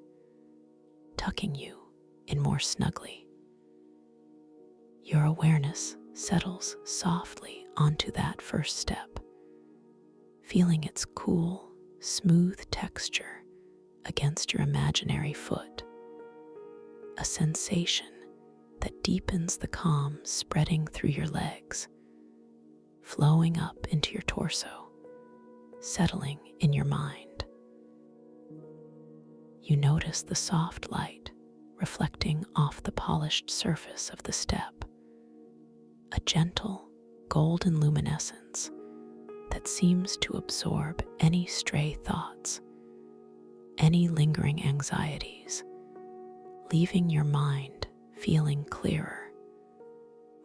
tucking you in more snugly. Your awareness settles softly onto that first step, feeling its cool, smooth texture against your imaginary foot, a sensation that deepens the calm spreading through your legs, flowing up into your torso, settling in your mind. You notice the soft light reflecting off the polished surface of the step, a gentle golden luminescence that seems to absorb any stray thoughts, any lingering anxieties, leaving your mind feeling clearer,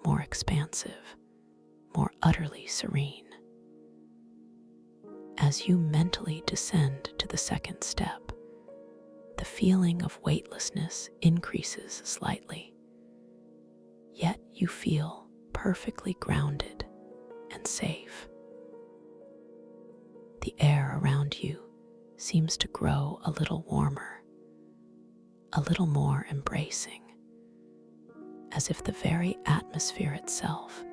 more expansive, more utterly serene. As you mentally descend to the second step, the feeling of weightlessness increases slightly, yet you feel perfectly grounded and safe. The air around you seems to grow a little warmer, a little more embracing, as if the very atmosphere itself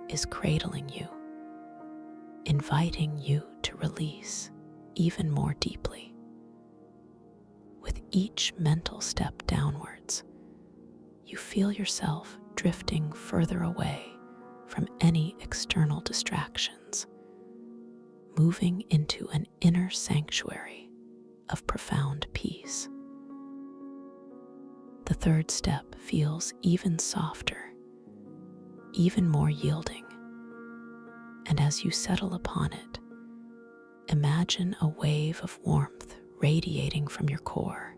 is cradling you, inviting you to release even more deeply. With each mental step downwards, you feel yourself drifting further away from any external distractions, moving into an inner sanctuary of profound peace. The third step feels even softer, even more yielding, and as you settle upon it, imagine a wave of warmth radiating from your core,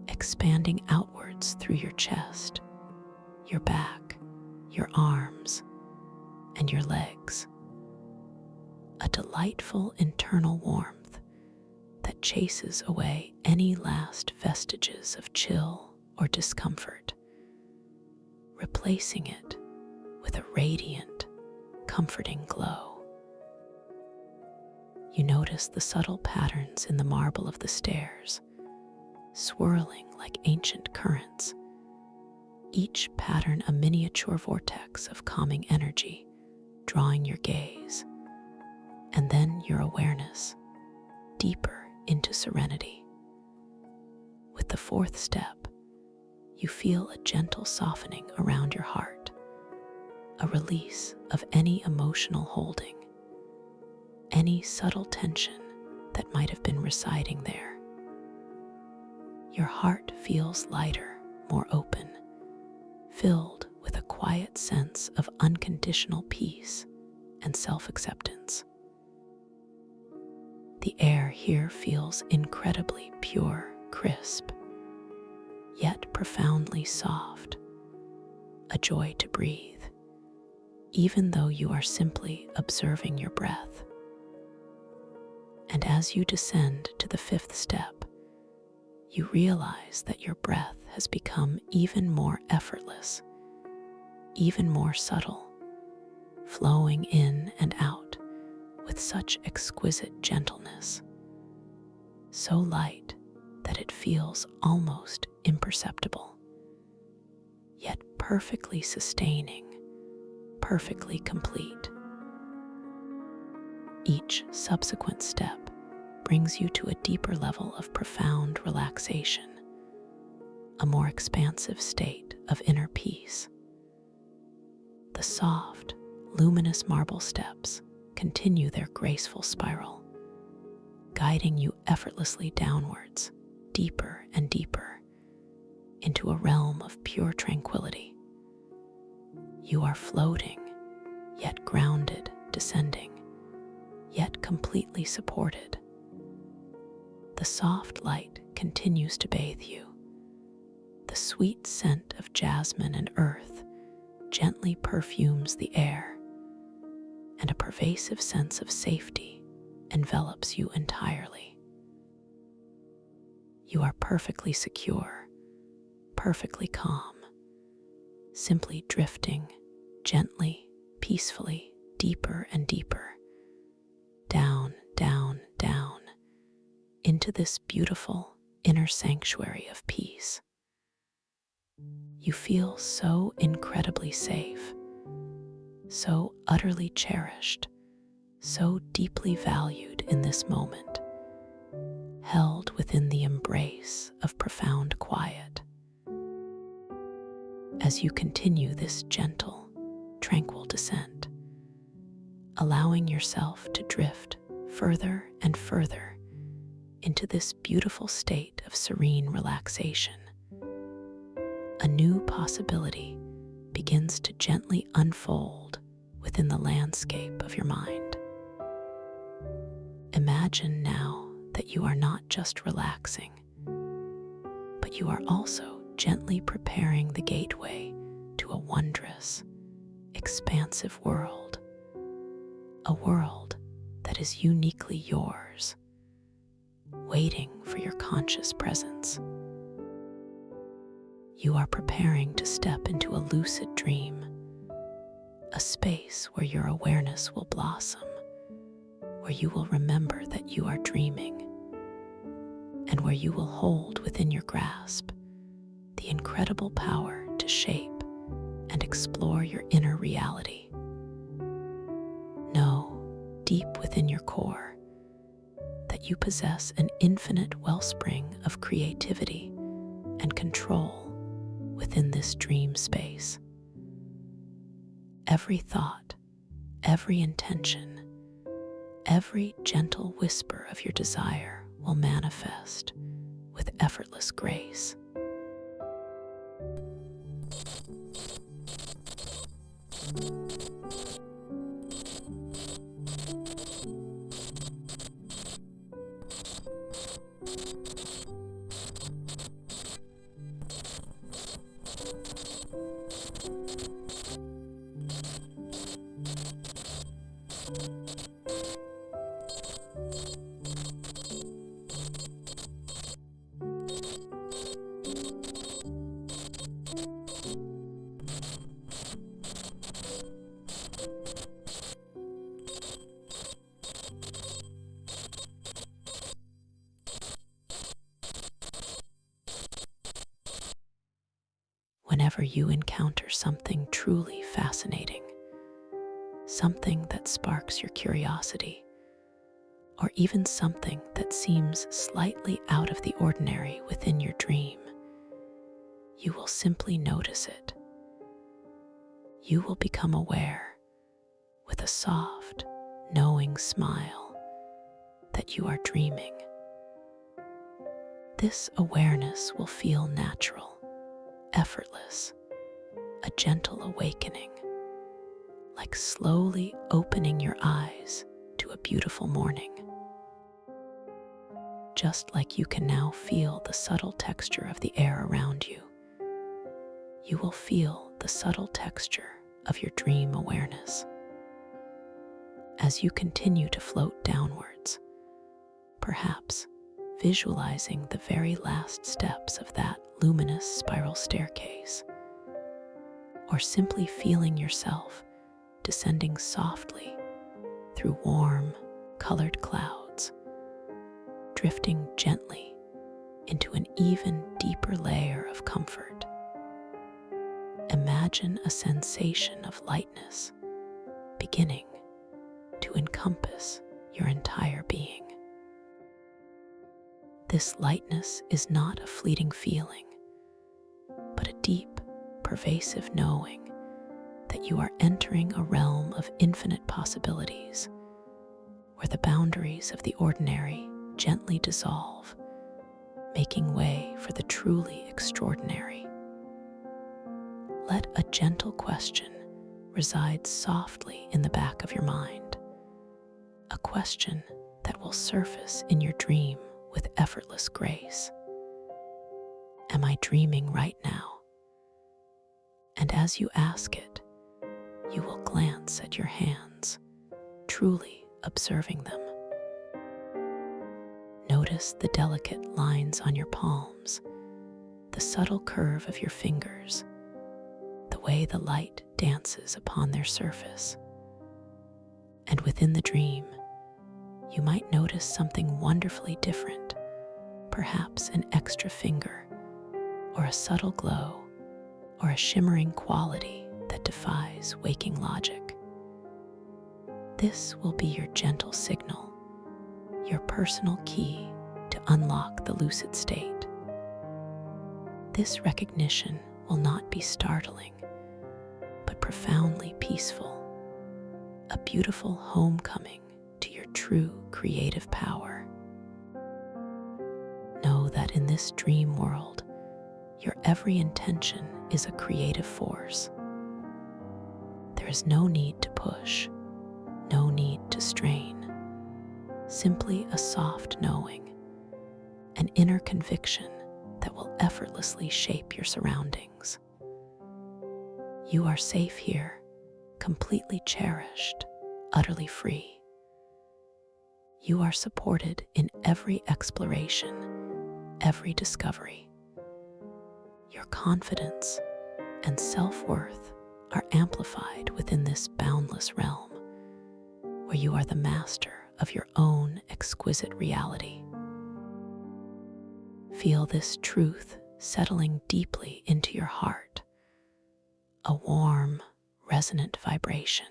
expanding outwards through your chest, your back, your arms, and your legs. A delightful internal warmth that chases away any last vestiges of chill or discomfort, replacing it with a radiant, comforting glow. You notice the subtle patterns in the marble of the stairs, swirling like ancient currents, each pattern a miniature vortex of calming energy, drawing your gaze, and then your awareness deeper into serenity. With the fourth step, you feel a gentle softening around your heart, a release of any emotional holding, any subtle tension that might have been residing there. Your heart feels lighter, more open, filled with a quiet sense of unconditional peace and self-acceptance. The air here feels incredibly pure, crisp, yet profoundly soft, a joy to breathe, even though you are simply observing your breath. And as you descend to the fifth step, you realize that your breath has become even more effortless, even more subtle, flowing in and out with such exquisite gentleness, so light that it feels almost imperceptible, yet perfectly sustaining, perfectly complete. Each subsequent step brings you to a deeper level of profound relaxation, a more expansive state of inner peace. The soft, luminous marble steps continue their graceful spiral, guiding you effortlessly downwards, deeper and deeper, into a realm of pure tranquility. You are floating, yet grounded, descending, yet completely supported. The soft light continues to bathe you. The sweet scent of jasmine and earth gently perfumes the air, and a pervasive sense of safety envelops you entirely. You are perfectly secure, perfectly calm, simply drifting gently, peacefully, deeper and deeper, down, down, down, into this beautiful inner sanctuary of peace. You feel so incredibly safe, so utterly cherished, so deeply valued in this moment, held within the embrace of profound quiet. As you continue this gentle, tranquil descent, allowing yourself to drift further and further into this beautiful state of serene relaxation, a new possibility begins to gently unfold within the landscape of your mind. Imagine now that you are not just relaxing, but you are also gently preparing the gateway to a wondrous, expansive world, a world that is uniquely yours, waiting for your conscious presence. You are preparing to step into a lucid dream, a space where your awareness will blossom, where you will remember that you are dreaming, and where you will hold within your grasp the incredible power to shape and explore your inner reality. Know, deep within your core, that you possess an infinite wellspring of creativity and control within this dream space. Every thought, every intention, every gentle whisper of your desire will manifest with effortless grace. Whenever you encounter something truly fascinating, something that sparks your curiosity, or even something that seems slightly out of the ordinary within your dream, you will simply notice it. You will become aware, with a soft, knowing smile, that you are dreaming. This awareness will feel natural, effortless, a gentle awakening, like slowly opening your eyes to a beautiful morning. Just like you can now feel the subtle texture of the air around you, you will feel the subtle texture of your dream awareness. As you continue to float downwards, perhaps visualizing the very last steps of that luminous spiral staircase, or simply feeling yourself descending softly through warm, colored clouds, drifting gently into an even deeper layer of comfort. Imagine a sensation of lightness beginning to encompass your entire being. This lightness is not a fleeting feeling, but a deep, pervasive knowing that you are entering a realm of infinite possibilities, where the boundaries of the ordinary gently dissolve, making way for the truly extraordinary. Let a gentle question reside softly in the back of your mind, a question that will surface in your dream with effortless grace. Am I dreaming right now? And as you ask it, you will glance at your hands, truly observing them. Notice the delicate lines on your palms, the subtle curve of your fingers, the way the light dances upon their surface. And within the dream, you might notice something wonderfully different perhaps an extra finger, or a subtle glow, or a shimmering quality that defies waking logic. This will be your gentle signal, your personal key to unlock the lucid state. This recognition will not be startling, but profoundly peaceful, a beautiful homecoming to your true creative power. Know that in this dream world, your every intention is a creative force. There is no need to push, no need to strain, simply a soft knowing, an inner conviction that will effortlessly shape your surroundings. You are safe here, completely cherished, utterly free. You are supported in every exploration, every discovery. Your confidence and self-worth are amplified within this boundless realm, where you are the master of your own exquisite reality. Feel this truth settling deeply into your heart, a warm, resonant vibration.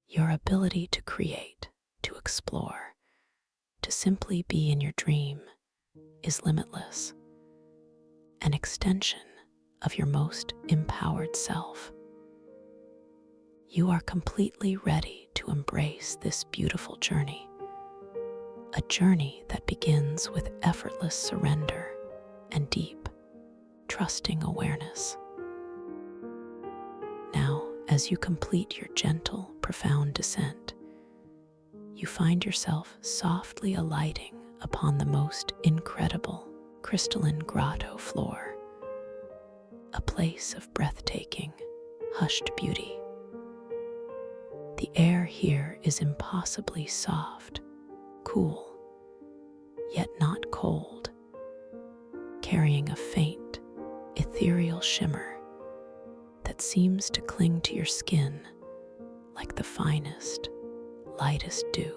Your ability to create, to explore, to simply be in your dream is limitless, an extension of your most empowered self. You are completely ready to embrace this beautiful journey, a journey that begins with effortless surrender and deep, trusting awareness. Now, as you complete your gentle, profound descent, you find yourself softly alighting upon the most incredible crystalline grotto floor, a place of breathtaking, hushed beauty. The air here is impossibly soft, cool, yet not cold, carrying a faint, ethereal shimmer that seems to cling to your skin like the finest, lightest dew.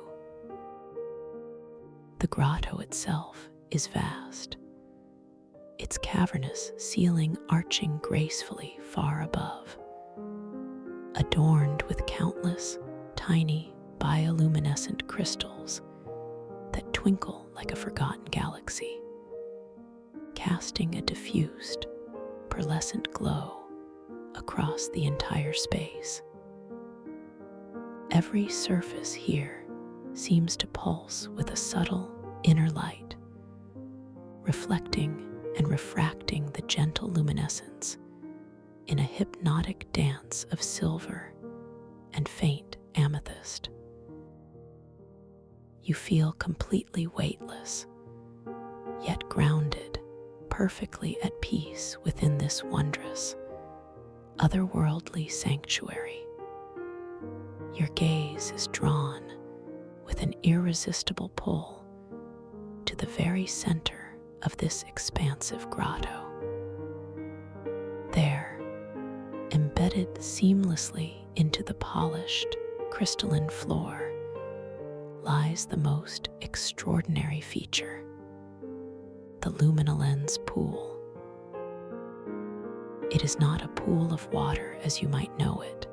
The grotto itself is vast, its cavernous ceiling arching gracefully far above, adorned with countless tiny bioluminescent crystals that twinkle like a forgotten galaxy, casting a diffused, pearlescent glow across the entire space. Every surface here seems to pulse with a subtle inner light, reflecting and refracting the gentle luminescence in a hypnotic dance of silver and faint amethyst. You feel completely weightless, yet grounded, perfectly at peace within this wondrous, otherworldly sanctuary. Your gaze is drawn with an irresistible pull to the very center of this expansive grotto. There, embedded seamlessly into the polished, crystalline floor, lies the most extraordinary feature, the luminolens pool. It is not a pool of water as you might know it,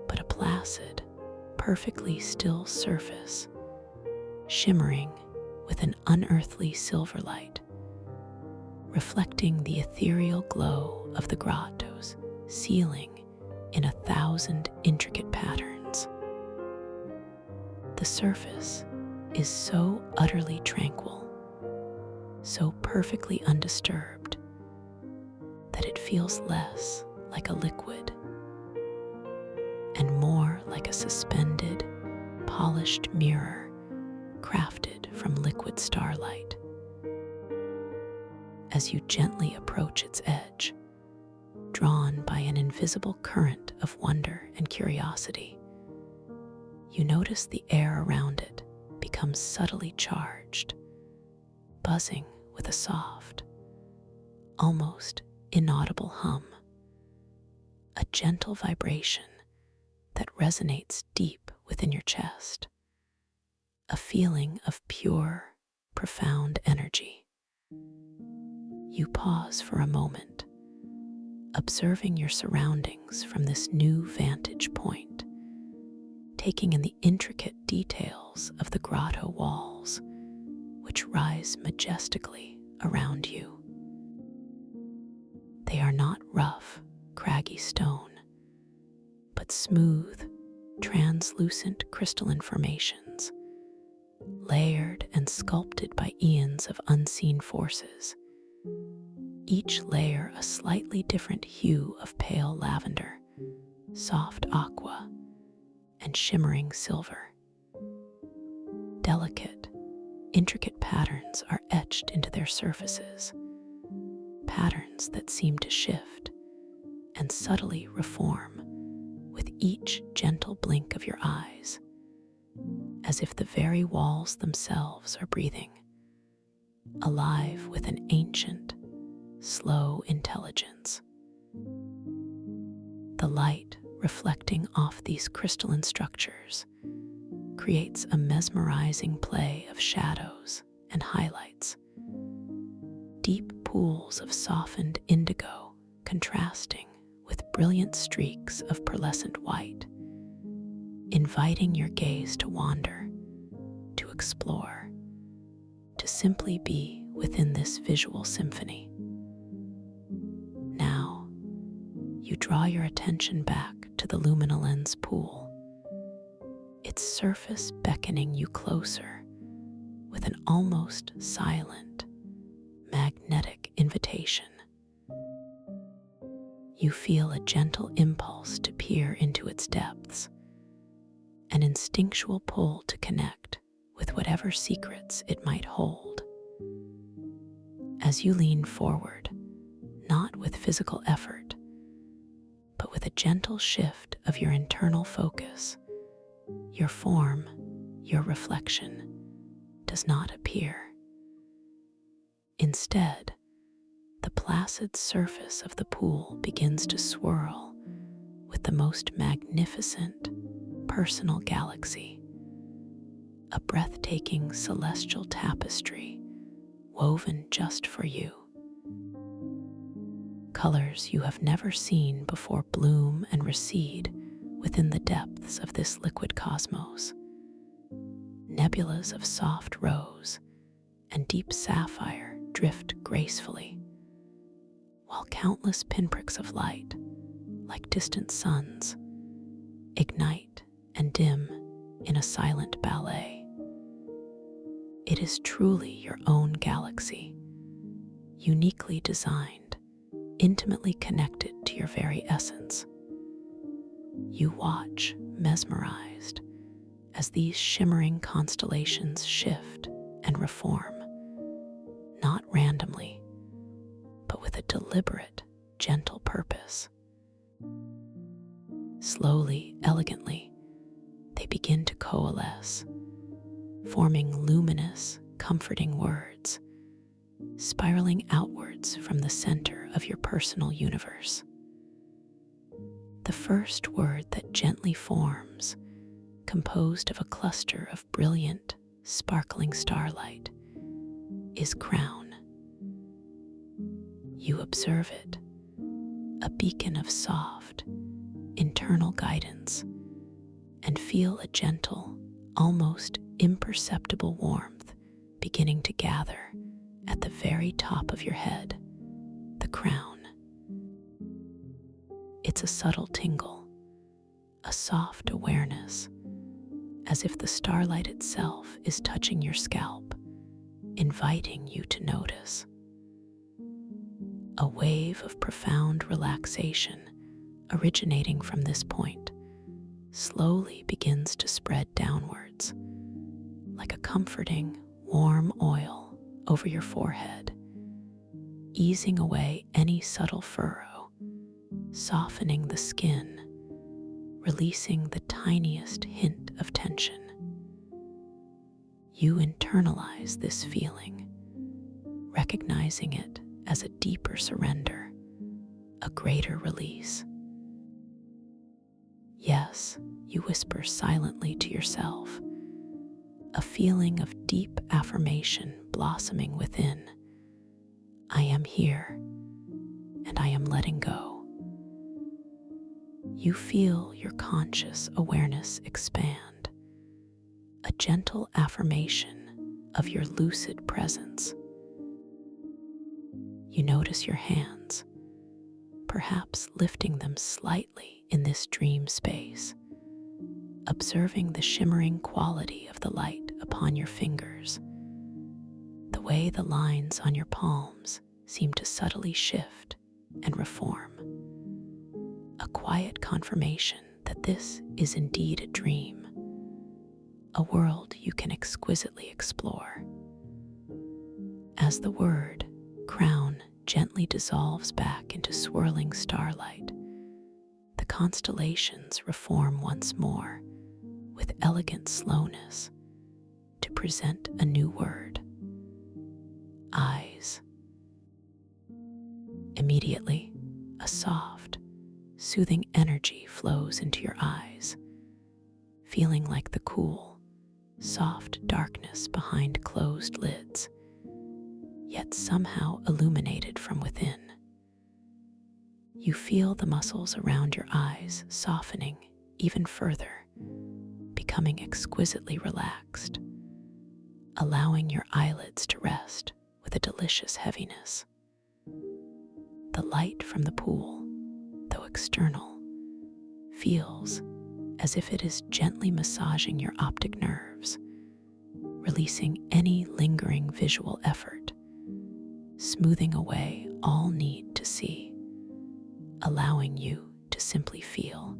but a placid, perfectly still surface, shimmering with an unearthly silver light, reflecting the ethereal glow of the grotto's ceiling in 1,000 intricate patterns. The surface is so utterly tranquil, so perfectly undisturbed, that it feels less like a liquid and more like a suspended, polished mirror crafted from liquid starlight. As you gently approach its edge, drawn by an invisible current of wonder and curiosity, you notice the air around it becomes subtly charged, buzzing with a soft, almost inaudible hum, a gentle vibration that resonates deep within your chest, a feeling of pure, profound energy. You pause for a moment, observing your surroundings from this new vantage point, taking in the intricate details of the grotto walls, which rise majestically around you. They are not rough, craggy stone, but smooth, translucent crystalline formations, layered and sculpted by eons of unseen forces, each layer a slightly different hue of pale lavender, soft aqua, and shimmering silver. Delicate, intricate patterns are etched into their surfaces, patterns that seem to shift and subtly reform with each gentle blink of your eyes, as if the very walls themselves are breathing, alive with an ancient, slow intelligence. The light reflecting off these crystalline structures creates a mesmerizing play of shadows and highlights, deep pools of softened indigo contrasting with brilliant streaks of pearlescent white, inviting your gaze to wander, to explore, to simply be within this visual symphony. Now, you draw your attention back to the luminolens pool, its surface beckoning you closer with an almost silent, magnetic invitation. You feel a gentle impulse to peer into its depths, an instinctual pull to connect with whatever secrets it might hold. As you lean forward, not with physical effort, but with a gentle shift of your internal focus, your form, your reflection, does not appear. Instead, the placid surface of the pool begins to swirl with the most magnificent personal galaxy, a breathtaking celestial tapestry woven just for you. Colors you have never seen before bloom and recede within the depths of this liquid cosmos. Nebulas of soft rose and deep sapphire drift gracefully, while countless pinpricks of light, like distant suns, ignite and dim in a silent ballet. It is truly your own galaxy, uniquely designed, intimately connected to your very essence. You watch, mesmerized, as these shimmering constellations shift and reform, not randomly, but with a deliberate, gentle purpose. Slowly, elegantly, they begin to coalesce, forming luminous, comforting words, spiraling outwards from the center of your personal universe. The first word that gently forms, composed of a cluster of brilliant, sparkling starlight, is crown. You observe it, a beacon of soft, internal guidance, and feel a gentle, almost imperceptible warmth beginning to gather at the very top of your head, the crown. It's a subtle tingle, a soft awareness, as if the starlight itself is touching your scalp, inviting you to notice. A wave of profound relaxation originating from this point slowly begins to spread downwards, like a comforting, warm oil over your forehead, easing away any subtle furrow, softening the skin, releasing the tiniest hint of tension. You internalize this feeling, recognizing it as a deeper surrender, a greater release. Yes, you whisper silently to yourself, a feeling of deep affirmation blossoming within. I am here, and I am letting go. You feel your conscious awareness expand, a gentle affirmation of your lucid presence. You notice your hands, perhaps lifting them slightly in this dream space, observing the shimmering quality of the light upon your fingers. The way the lines on your palms seem to subtly shift and reform. A quiet confirmation that this is indeed a dream, a world you can exquisitely explore. As the word crown gently dissolves back into swirling starlight, the constellations reform once more with elegant slowness to present a new word: eyes. Immediately, a soft, soothing energy flows into your eyes, feeling like the cool, soft darkness behind closed lids, yet somehow illuminated from within. You feel the muscles around your eyes softening even further, becoming exquisitely relaxed, allowing your eyelids to rest with a delicious heaviness. The light from the pool, though external, feels as if it is gently massaging your optic nerves, releasing any lingering visual effort, smoothing away all need to see, allowing you to simply feel.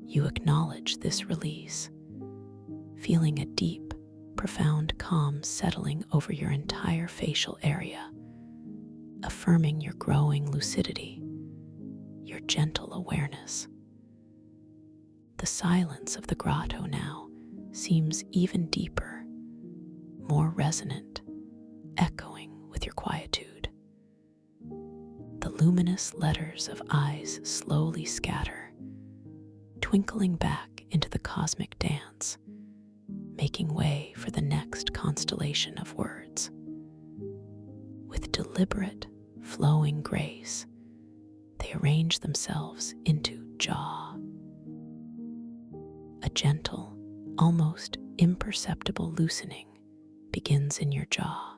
You acknowledge this release, feeling a deep, profound calm settling over your entire facial area, affirming your growing lucidity, your gentle awareness. The silence of the grotto now seems even deeper, more resonant, echoing with your quietude. The luminous letters of eyes slowly scatter, twinkling back into the cosmic dance, making way for the next constellation of words. With deliberate, flowing grace, they arrange themselves into jaw. A gentle, almost imperceptible loosening begins in your jaw.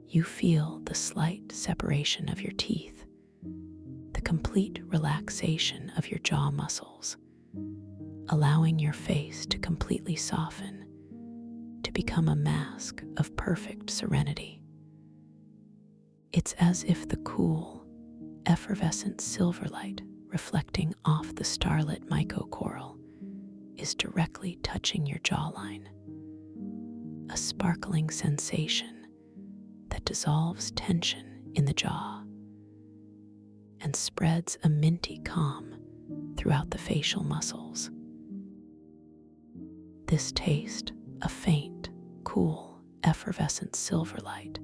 You feel the slight separation of your teeth, the complete relaxation of your jaw muscles, allowing your face to completely soften, to become a mask of perfect serenity. It's as if the cool, effervescent silver light reflecting off the starlit mycocoral is directly touching your jawline, a sparkling sensation that dissolves tension in the jaw and spreads a minty calm throughout the facial muscles. This taste of faint, cool, effervescent silver light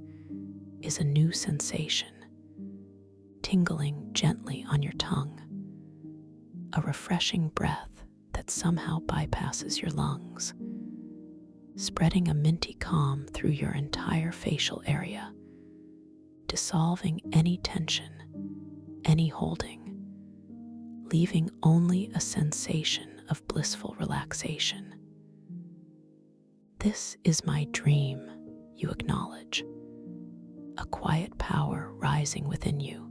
is a new sensation, tingling gently on your tongue, a refreshing breath that somehow bypasses your lungs, spreading a minty calm through your entire facial area, dissolving any tension, any holding, leaving only a sensation of blissful relaxation. This is my dream, you acknowledge, a quiet power rising within you,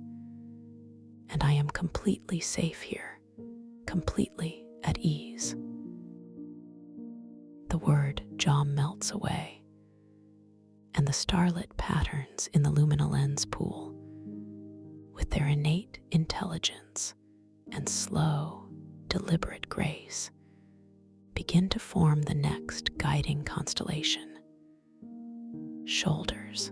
and I am completely safe here, completely at ease. The word jaw melts away, and the starlit patterns in the lumina lens pool, with their innate intelligence and slow, deliberate grace, begin to form the next guiding constellation. Shoulders.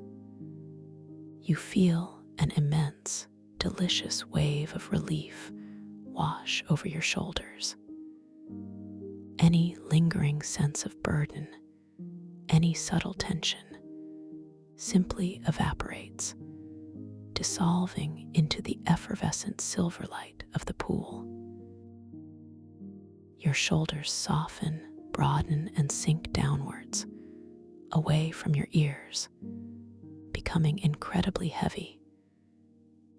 You feel an immense, delicious wave of relief wash over your shoulders. Any lingering sense of burden, any subtle tension, simply evaporates, dissolving into the effervescent silver light of the pool. Your shoulders soften broaden and sink downwards, away from your ears, becoming incredibly heavy,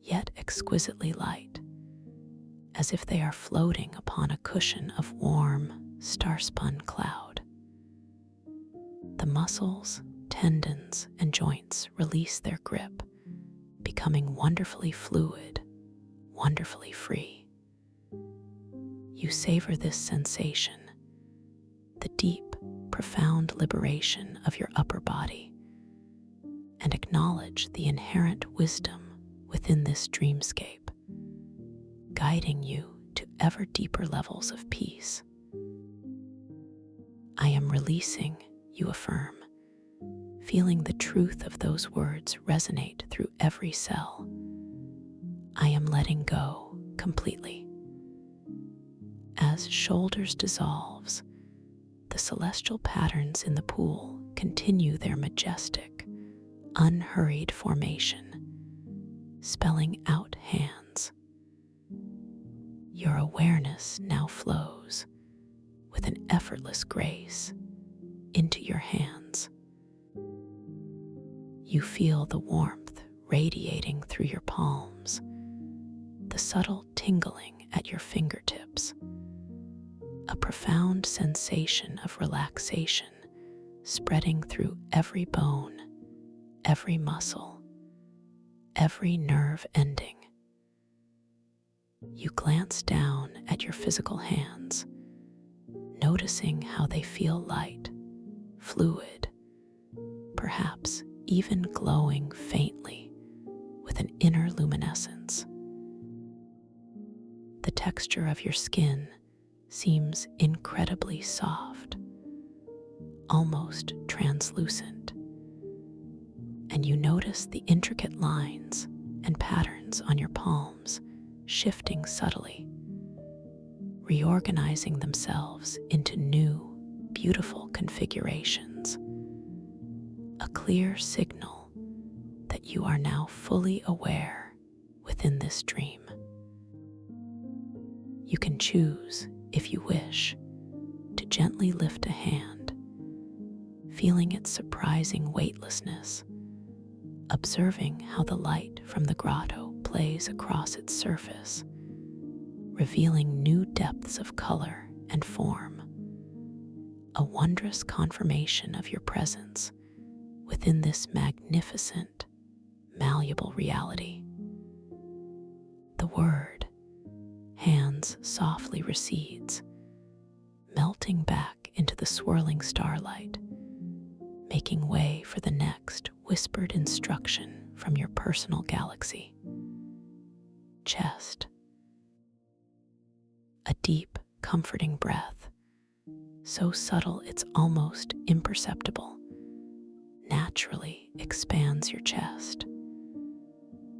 yet exquisitely light, as if they are floating upon a cushion of warm, star-spun cloud. The muscles, tendons, and joints release their grip, becoming wonderfully fluid, wonderfully free. You savor this sensation, the deep, profound liberation of your upper body, and acknowledge the inherent wisdom within this dreamscape, guiding you to ever deeper levels of peace. I am releasing, you affirm, feeling the truth of those words resonate through every cell. I am letting go completely. As shoulders dissolves, the celestial patterns in the pool continue their majestic, unhurried formation, spelling out hands. Your awareness now flows with an effortless grace into your hands. You feel the warmth radiating through your palms, the subtle tingling at your fingertips, a profound sensation of relaxation spreading through every bone, every muscle, every nerve ending. You glance down at your physical hands, noticing how they feel light, fluid, perhaps even glowing faintly with an inner luminescence. The texture of your skin seems incredibly soft, almost translucent, and you notice the intricate lines and patterns on your palms shifting subtly, reorganizing themselves into new, beautiful configurations, a clear signal that you are now fully aware within this dream. You can choose, if you wish, to gently lift a hand, feeling its surprising weightlessness, observing how the light from the grotto plays across its surface, revealing new depths of color and form, a wondrous confirmation of your presence within this magnificent, malleable reality. The word, hands, softly recedes, melting back into the swirling starlight, making way for the next whispered instruction from your personal galaxy. Chest. A deep, comforting breath, so subtle it's almost imperceptible, naturally expands your chest.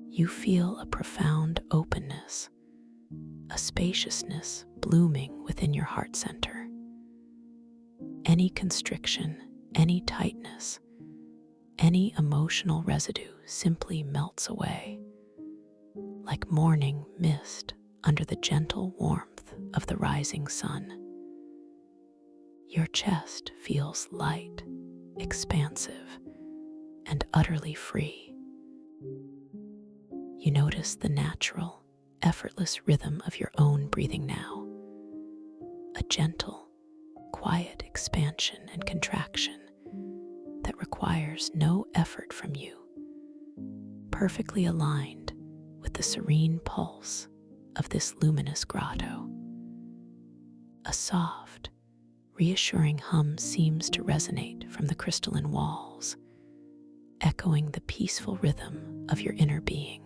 You feel a profound openness, a spaciousness blooming within your heart center. Any constriction, any tightness, any emotional residue simply melts away, like morning mist under the gentle warmth of the rising sun. Your chest feels light, expansive, and utterly free. You notice the natural, effortless rhythm of your own breathing now, a gentle, quiet expansion and contraction that requires no effort from you, perfectly aligned with the serene pulse of this luminous grotto. A soft, reassuring hum seems to resonate from the crystalline walls, echoing the peaceful rhythm of your inner being.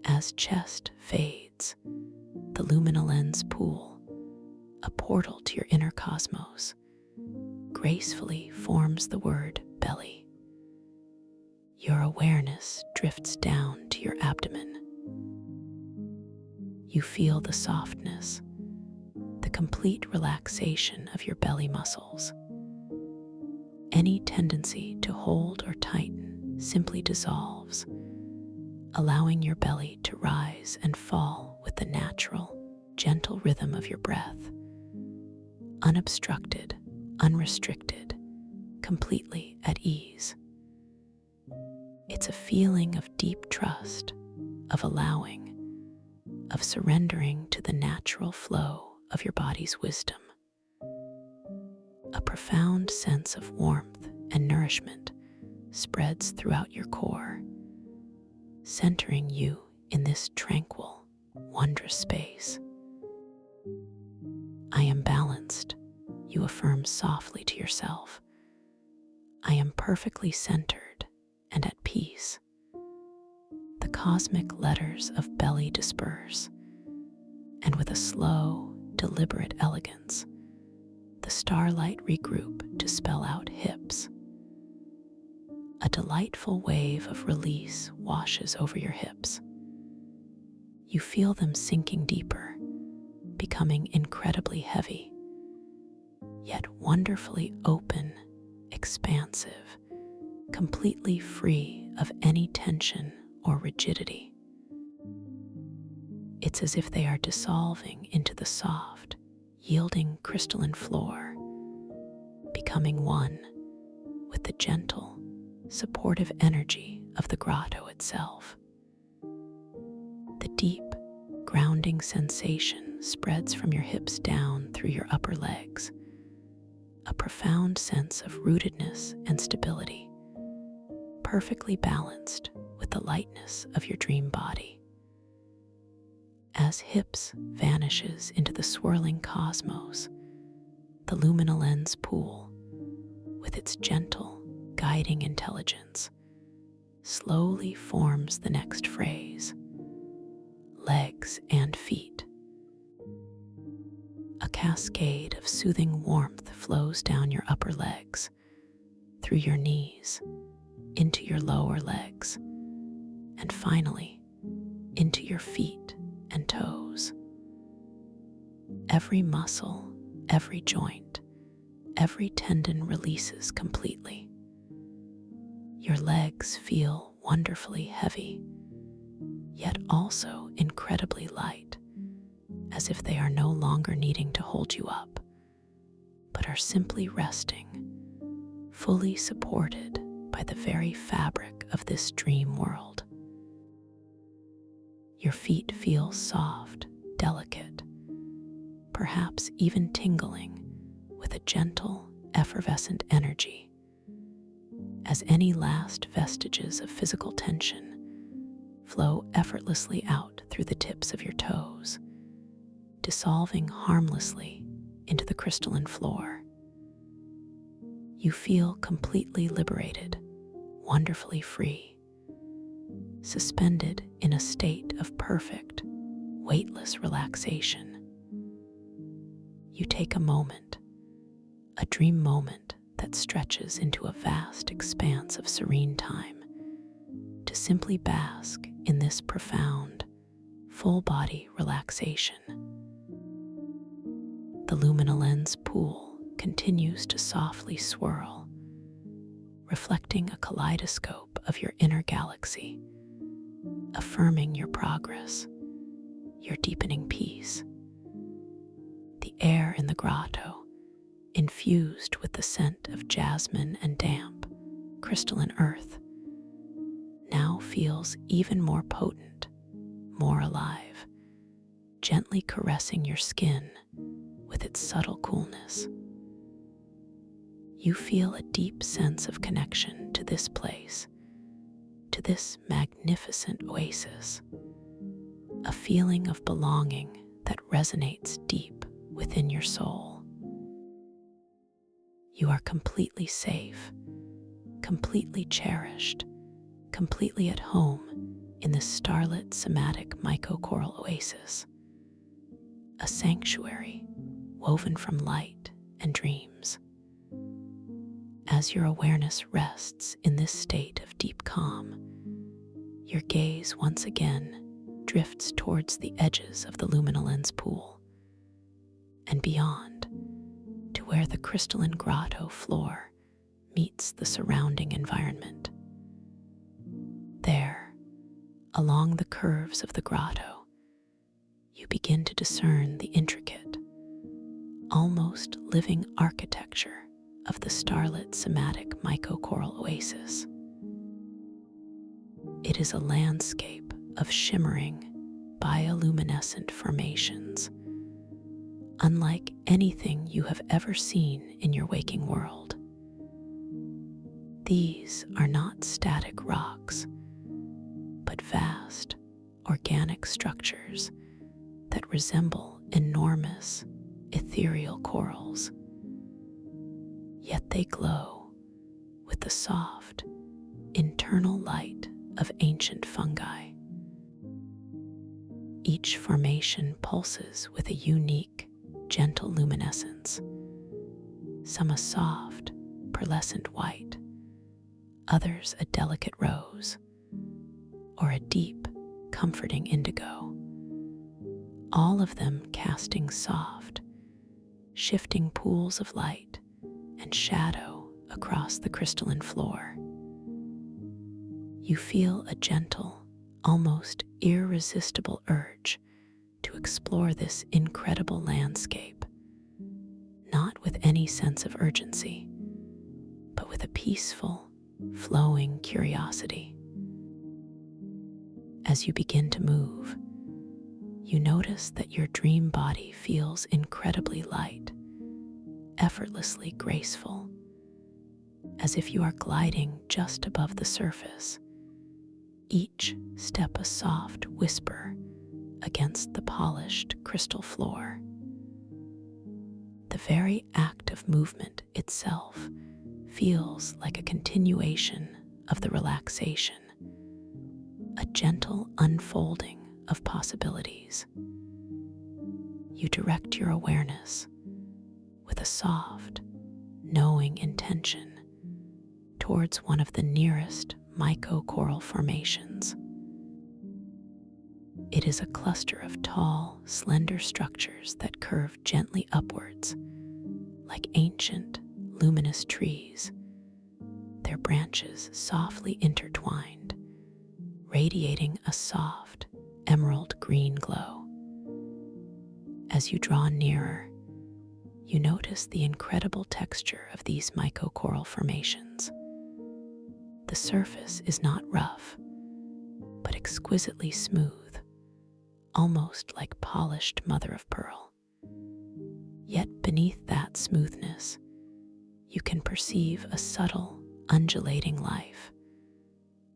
As chest fades, the luminolens pool, a portal to your inner cosmos, gracefully forms the word belly. Your awareness drifts down to your abdomen. You feel the softness, the complete relaxation of your belly muscles. Any tendency to hold or tighten simply dissolves, allowing your belly to rise and fall with the natural, gentle rhythm of your breath, unobstructed, unrestricted, completely at ease. It's a feeling of deep trust, of allowing, of surrendering to the natural flow of your body's wisdom. A profound sense of warmth and nourishment spreads throughout your core, centering you in this tranquil, wondrous space. I am balanced, you affirm softly to yourself. I am perfectly centered and at peace. The cosmic letters of belly disperse, and with a slow, deliberate elegance, the starlight regroup to spell out hips. A delightful wave of release washes over your hips. You feel them sinking deeper, becoming incredibly heavy, yet wonderfully open, expansive, completely free of any tension or rigidity. It's as if they are dissolving into the soft, yielding crystalline floor, becoming one with the gentle, supportive energy of the grotto itself. The deep, grounding sensation spreads from your hips down through your upper legs, a profound sense of rootedness and stability, perfectly balanced with the lightness of your dream body. As hips vanishes into the swirling cosmos, the luminal lens pool, with its gentle, guiding intelligence, slowly forms the next phrase: legs and feet. A cascade of soothing warmth flows down your upper legs, through your knees, into your lower legs, and finally into your feet and toes. Every muscle, every joint, every tendon releases completely. Your legs feel wonderfully heavy, yet also incredibly light, as if they are no longer needing to hold you up, but are simply resting, fully supported by the very fabric of this dream world. Your feet feel soft, delicate, perhaps even tingling with a gentle, effervescent energy, as any last vestiges of physical tension flow effortlessly out through the tips of your toes, dissolving harmlessly into the crystalline floor. You feel completely liberated, wonderfully free, suspended in a state of perfect, weightless relaxation. You take a moment, a dream moment that stretches into a vast expanse of serene time, to simply bask in this profound, full-body relaxation. The luminal lens pool continues to softly swirl, reflecting a kaleidoscope of your inner galaxy, affirming your progress, your deepening peace. The air in the grotto, infused with the scent of jasmine and damp, crystalline earth, now feels even more potent, more alive, gently caressing your skin with its subtle coolness. You feel a deep sense of connection to this place, to this magnificent oasis, a feeling of belonging that resonates deep within your soul. You are completely safe, completely cherished, completely at home in this starlit somatic mycocoral oasis, a sanctuary woven from light and dreams. As your awareness rests in this state of deep calm, your gaze once again drifts towards the edges of the luminal lens pool and beyond, to where the crystalline grotto floor meets the surrounding environment. There, along the curves of the grotto, you begin to discern the intricate, almost living architecture of the starlit somatic mycocoral oasis. It is a landscape of shimmering, bioluminescent formations, unlike anything you have ever seen in your waking world. These are not static rocks, but vast, organic structures that resemble enormous, ethereal corals. Yet they glow with the soft, internal light of ancient fungi. Each formation pulses with a unique, gentle luminescence, some a soft, pearlescent white, others a delicate rose, or a deep, comforting indigo, all of them casting soft, shifting pools of light and shadow across the crystalline floor. You feel a gentle, almost irresistible urge to explore this incredible landscape, not with any sense of urgency, but with a peaceful, flowing curiosity. As you begin to move, you notice that your dream body feels incredibly light, effortlessly graceful, as if you are gliding just above the surface, each step a soft whisper against the polished crystal floor. The very act of movement itself feels like a continuation of the relaxation, a gentle unfolding of possibilities. You direct your awareness with a soft, knowing intention towards one of the nearest mycocoral formations. It is a cluster of tall, slender structures that curve gently upwards, like ancient, luminous trees, their branches softly intertwined, radiating a soft, emerald green glow. As you draw nearer, you notice the incredible texture of these mycocoral formations. The surface is not rough, but exquisitely smooth, almost like polished mother of pearl. Yet beneath that smoothness, you can perceive a subtle, undulating life,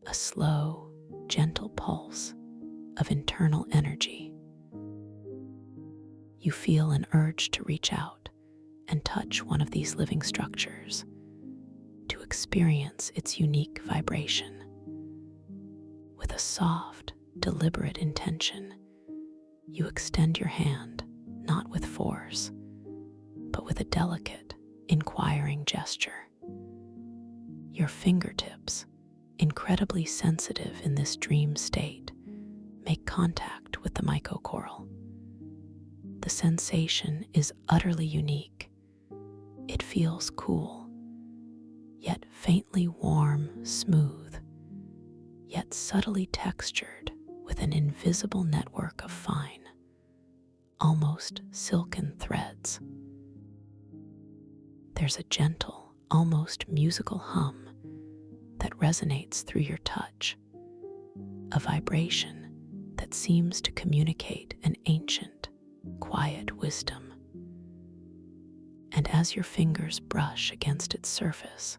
a slow, gentle pulse of internal energy. You feel an urge to reach out and touch one of these living structures, to experience its unique vibration. With a soft, deliberate intention, you extend your hand, not with force, but with a delicate, inquiring gesture. Your fingertips, incredibly sensitive in this dream state, make contact with the mycocoral. The sensation is utterly unique. It feels cool, yet faintly warm, smooth, yet subtly textured with an invisible network of fine, almost silken threads. There's a gentle, almost musical hum that resonates through your touch, a vibration that seems to communicate an ancient, quiet wisdom. And as your fingers brush against its surface,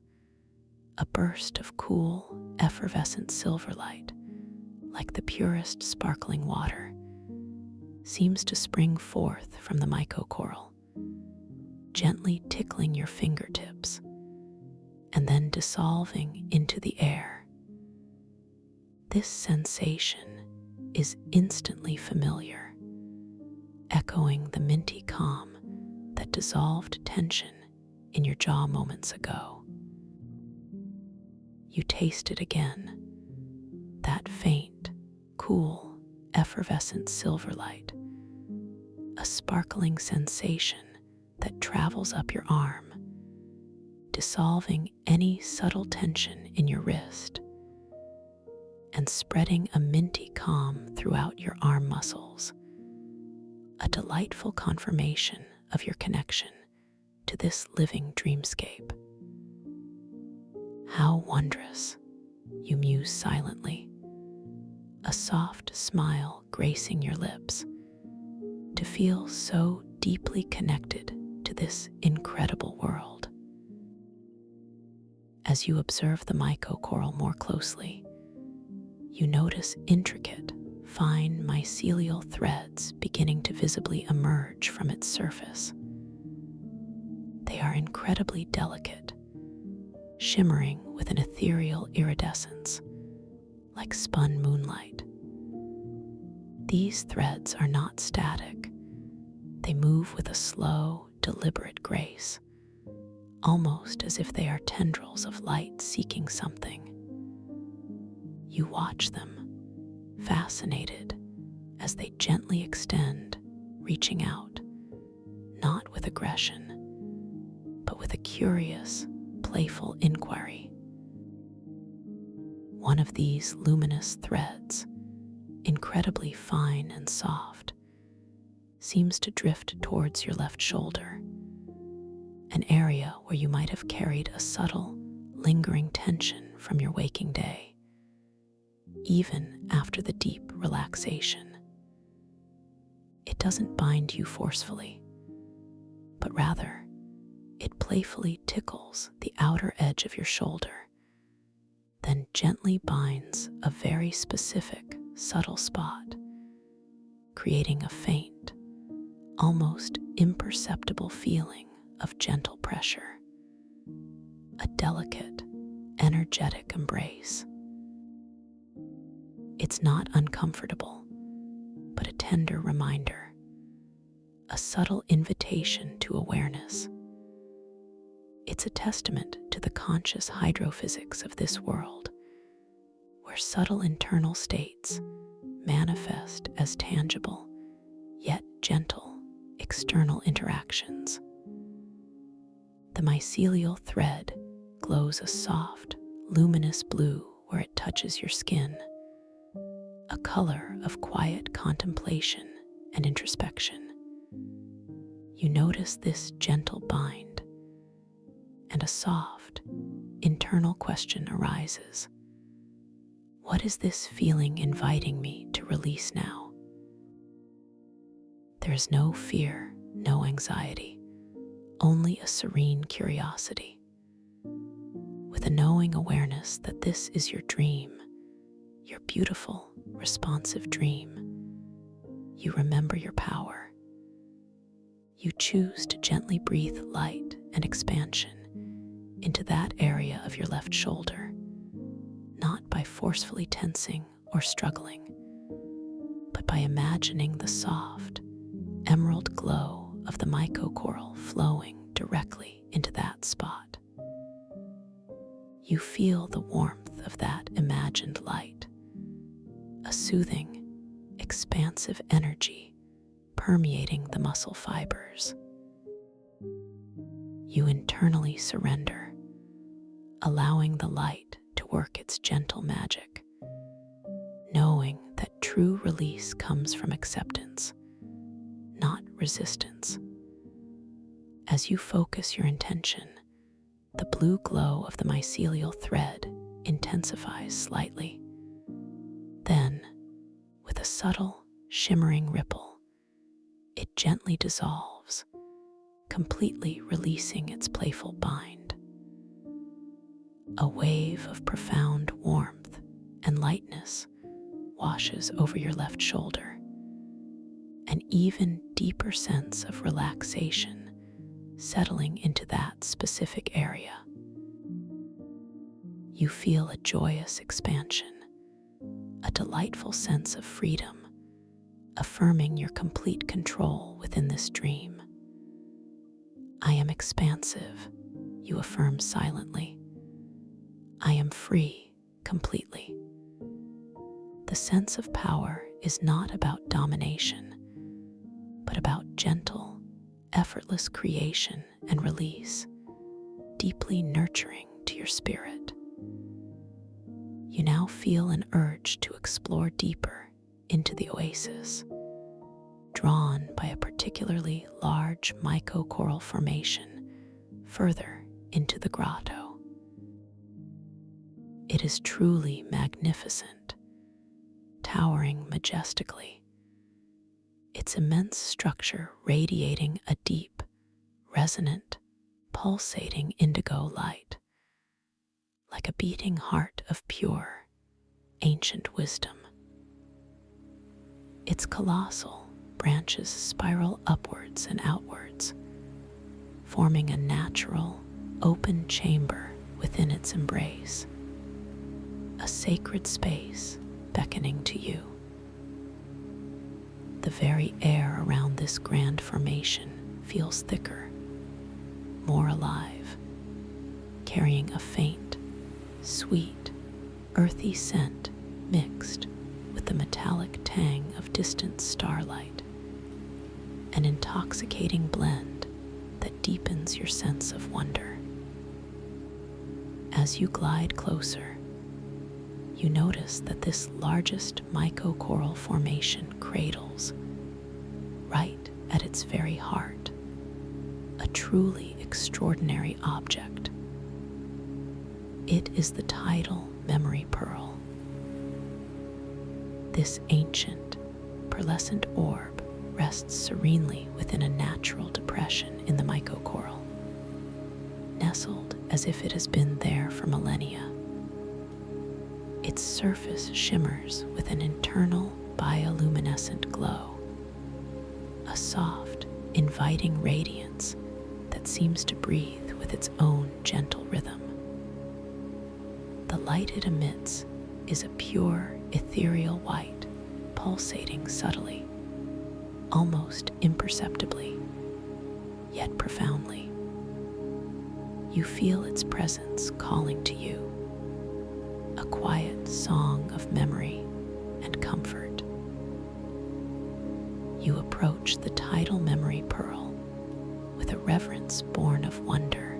a burst of cool, effervescent silver light, like the purest sparkling water, seems to spring forth from the mycocoral, gently tickling your fingertips and then dissolving into the air. This sensation is instantly familiar, echoing the minty calm that dissolved tension in your jaw moments ago. You taste it again, that faint, cool, effervescent silver light, a sparkling sensation that travels up your arm, dissolving any subtle tension in your wrist and spreading a minty calm throughout your arm muscles, a delightful confirmation of your connection to this living dreamscape. How wondrous, you muse silently, a soft smile gracing your lips, to feel so deeply connected to this incredible world. As you observe the myco coral more closely, you notice intricate, fine mycelial threads beginning to visibly emerge from its surface. They are incredibly delicate, shimmering with an ethereal iridescence, like spun moonlight. These threads are not static. They move with a slow, deliberate grace, almost as if they are tendrils of light seeking something. You watch them, fascinated, as they gently extend, reaching out, not with aggression, but with a curious, playful inquiry. One of these luminous threads, incredibly fine and soft, seems to drift towards your left shoulder, an area where you might have carried a subtle, lingering tension from your waking day, even after the deep relaxation. It doesn't bind you forcefully, but rather, it playfully tickles the outer edge of your shoulder, then gently binds a very specific, subtle spot, creating a faint, almost imperceptible feeling of gentle pressure, a delicate, energetic embrace. It's not uncomfortable, but a tender reminder, a subtle invitation to awareness. It's a testament to the conscious hydrophysics of this world, where subtle internal states manifest as tangible, yet gentle, external interactions. The mycelial thread glows a soft, luminous blue where it touches your skin, a color of quiet contemplation and introspection. You notice this gentle bind, and a soft, internal question arises. What is this feeling inviting me to release now? There is no fear, no anxiety, only a serene curiosity. With a knowing awareness that this is your dream, your beautiful, responsive dream, you remember your power. You choose to gently breathe light and expansion into that area of your left shoulder, not by forcefully tensing or struggling, but by imagining the soft, emerald glow of the myco coral flowing directly into that spot. You feel the warmth of that imagined light, a soothing, expansive energy permeating the muscle fibers. You internally surrender, allowing the light to work its gentle magic, knowing that true release comes from acceptance, not resistance. As you focus your intention, the blue glow of the mycelial thread intensifies slightly. Then, with a subtle, shimmering ripple, it gently dissolves, completely releasing its playful bind. A wave of profound warmth and lightness washes over your left shoulder, an even deeper sense of relaxation settling into that specific area. You feel a joyous expansion, a delightful sense of freedom, affirming your complete control within this dream. I am expansive, you affirm silently. I am free completely. The sense of power is not about domination, but about gentle, effortless creation and release, deeply nurturing to your spirit. You now feel an urge to explore deeper into the oasis, drawn by a particularly large mycocoral formation further into the grotto. It is truly magnificent, towering majestically, its immense structure radiating a deep, resonant, pulsating indigo light, like a beating heart of pure, ancient wisdom. Its colossal branches spiral upwards and outwards, forming a natural, open chamber within its embrace, a sacred space beckoning to you. The very air around this grand formation feels thicker, more alive, carrying a faint, sweet, earthy scent mixed with the metallic tang of distant starlight, an intoxicating blend that deepens your sense of wonder. As you glide closer, you notice that this largest mycocoral formation cradles, right at its very heart, a truly extraordinary object. It is the tidal memory pearl. This ancient, pearlescent orb rests serenely within a natural depression in the mycocoral, nestled as if it has been there for millennia. Its surface shimmers with an internal bioluminescent glow, a soft, inviting radiance that seems to breathe with its own gentle rhythm. The light it emits is a pure, ethereal white, pulsating subtly, almost imperceptibly, yet profoundly. You feel its presence calling to you, a quiet song of memory and comfort. You approach the tidal memory pearl with a reverence born of wonder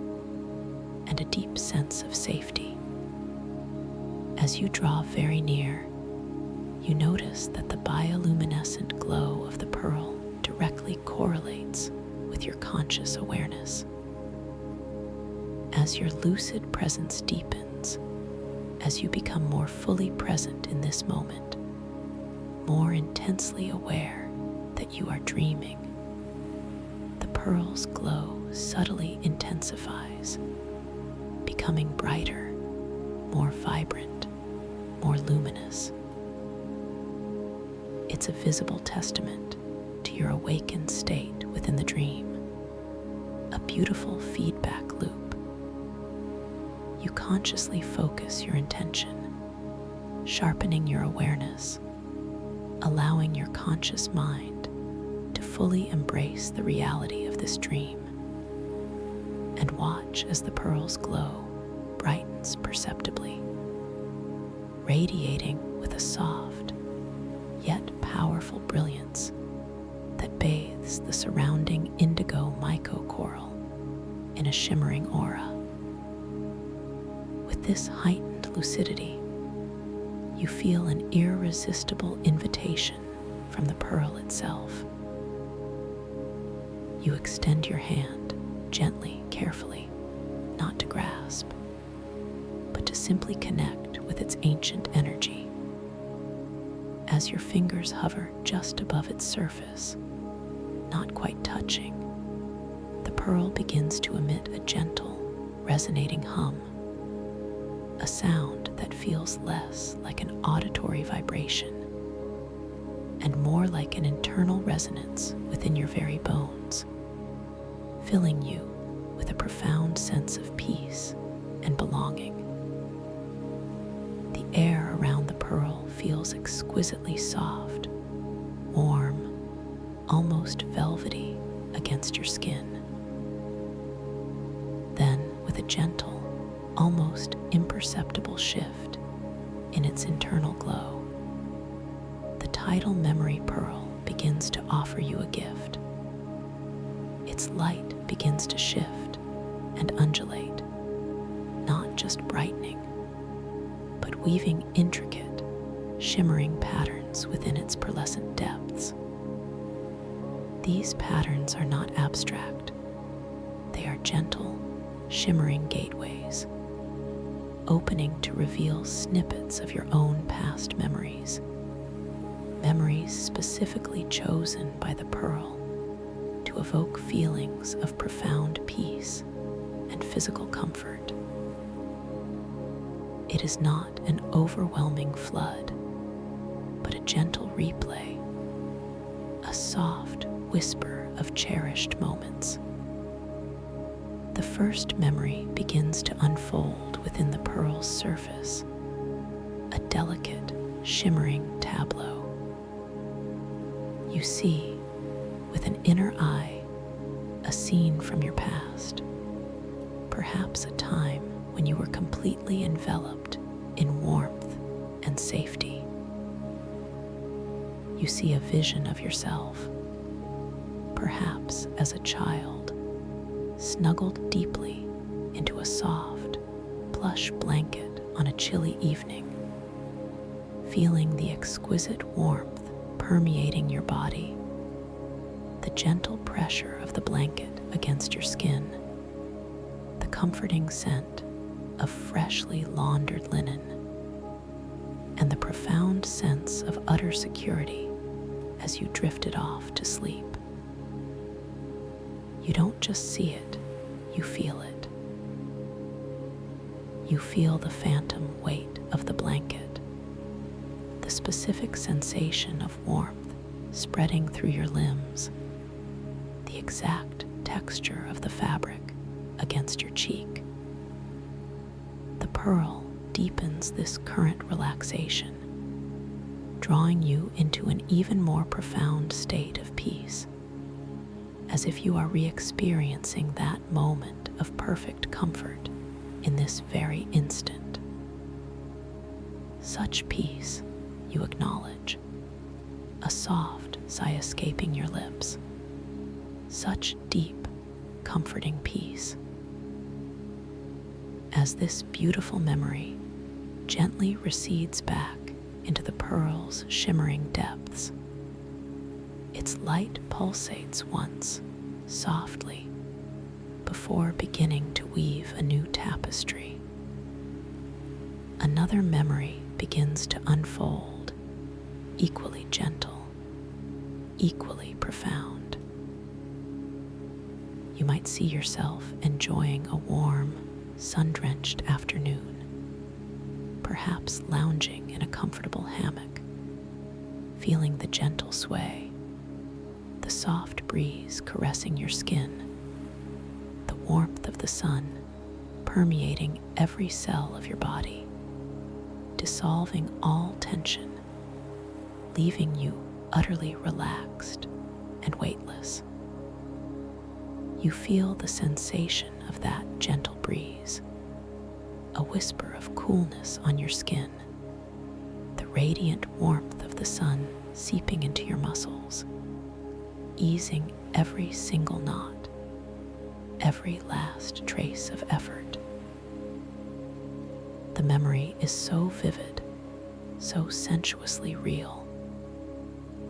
and a deep sense of safety. As you draw very near, you notice that the bioluminescent glow of the pearl directly correlates with your conscious awareness. As your lucid presence deepens, as you become more fully present in this moment, more intensely aware that you are dreaming, the pearl's glow subtly intensifies, becoming brighter, more vibrant, more luminous. It's a visible testament to your awakened state within the dream, a beautiful feedback loop. You consciously focus your intention, sharpening your awareness, allowing your conscious mind to fully embrace the reality of this dream, and watch as the pearl's glow brightens perceptibly, radiating with a soft yet powerful brilliance that bathes the surrounding indigo mycocoral in a shimmering aura. With this heightened lucidity, you feel an irresistible invitation from the pearl itself. You extend your hand gently, carefully, not to grasp, but to simply connect with its ancient energy. As your fingers hover just above its surface, not quite touching, the pearl begins to emit a gentle, resonating hum, a sound that feels less like an auditory vibration and more like an internal resonance within your very bones, filling you with a profound sense of peace and belonging. The air around the pearl feels exquisitely soft, warm, almost velvety against your skin. Then, with a gentle, almost imperceptible shift in its internal glow, the tidal memory pearl begins to offer you a gift. Its light begins to shift and undulate, not just brightening, but weaving intricate, shimmering patterns within its pearlescent depths. These patterns are not abstract. They are gentle, shimmering gateways, opening to reveal snippets of your own past memories, memories specifically chosen by the pearl to evoke feelings of profound peace and physical comfort. It is not an overwhelming flood, but a gentle replay, a soft whisper of cherished moments. The first memory begins to unfold within the pearl's surface, a delicate, shimmering tableau. You see, with an inner eye, a scene from your past, perhaps a time when you were completely enveloped in warmth and safety. You see a vision of yourself, perhaps as a child, snuggled deeply into a soft, plush blanket on a chilly evening, feeling the exquisite warmth permeating your body, the gentle pressure of the blanket against your skin, the comforting scent of freshly laundered linen, and the profound sense of utter security as you drifted off to sleep. You don't just see it, you feel it. You feel the phantom weight of the blanket, the specific sensation of warmth spreading through your limbs, the exact texture of the fabric against your cheek. The pearl deepens this current relaxation, drawing you into an even more profound state of peace, as if you are re-experiencing that moment of perfect comfort in this very instant. Such peace, you acknowledge, a soft sigh escaping your lips. Such deep, comforting peace. As this beautiful memory gently recedes back into the pearl's shimmering depths, its light pulsates once, softly, before beginning to weave a new tapestry. Another memory begins to unfold, equally gentle, equally profound. You might see yourself enjoying a warm, sun-drenched afternoon, perhaps lounging in a comfortable hammock, feeling the gentle sway, the soft breeze caressing your skin, the warmth of the sun permeating every cell of your body, dissolving all tension, leaving you utterly relaxed and weightless. You feel the sensation of that gentle breeze, a whisper of coolness on your skin, the radiant warmth of the sun seeping into your muscles, easing every single knot, every last trace of effort. The memory is so vivid, so sensuously real,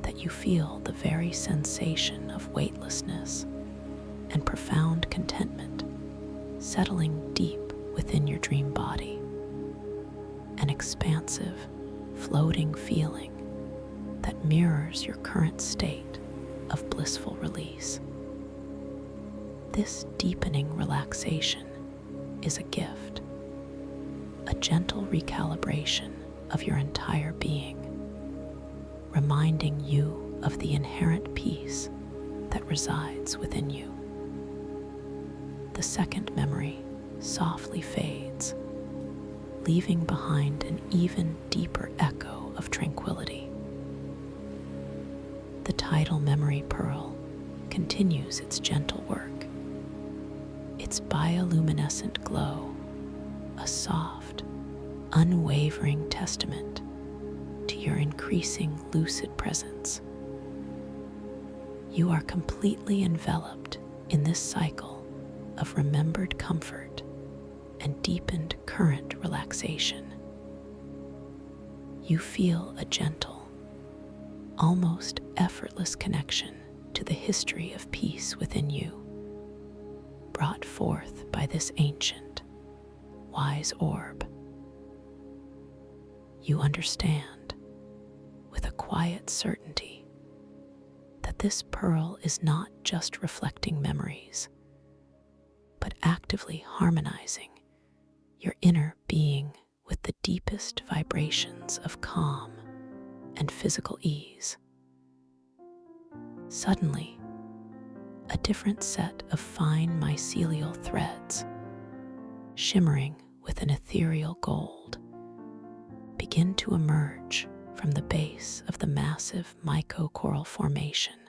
that you feel the very sensation of weightlessness and profound contentment settling deep within your dream body, an expansive, floating feeling that mirrors your current state of blissful release. This deepening relaxation is a gift, a gentle recalibration of your entire being, reminding you of the inherent peace that resides within you. The second memory softly fades, leaving behind an even deeper echo of tranquility. The tidal memory pearl continues its gentle work, its bioluminescent glow, a soft, unwavering testament to your increasing lucid presence. You are completely enveloped in this cycle of remembered comfort and deepened current relaxation. You feel a gentle, almost effortless connection into the history of peace within you, brought forth by this ancient, wise orb. You understand, with a quiet certainty, that this pearl is not just reflecting memories, but actively harmonizing your inner being with the deepest vibrations of calm and physical ease. Suddenly, a different set of fine mycelial threads, shimmering with an ethereal gold, begin to emerge from the base of the massive mycocoral formation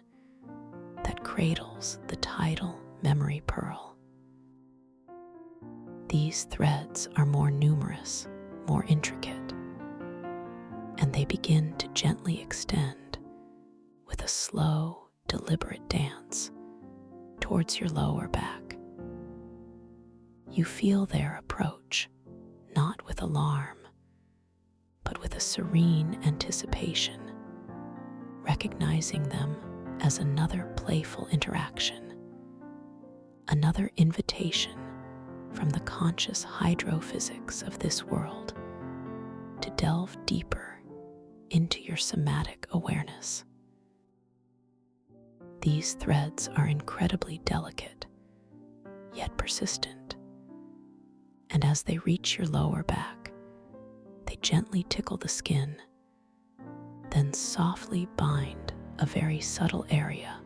that cradles the tidal memory pearl. These threads are more numerous, more intricate, and they begin to gently extend with a slow, deliberate dance towards your lower back. You feel their approach, not with alarm, but with a serene anticipation, recognizing them as another playful interaction, another invitation from the conscious hydrophysics of this world to delve deeper into your somatic awareness. These threads are incredibly delicate, yet persistent, and as they reach your lower back, they gently tickle the skin, then softly bind a very subtle area,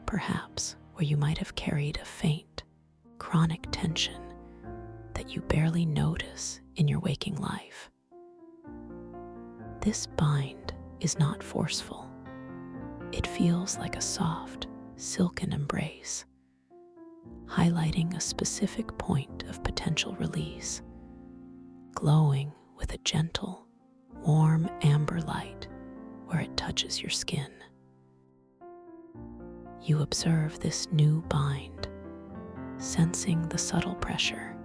perhaps where you might have carried a faint, chronic tension that you barely notice in your waking life. This bind is not forceful. It feels like a soft, silken embrace, highlighting a specific point of potential release, glowing with a gentle, warm amber light where it touches your skin. You observe this new bind, sensing the subtle pressure,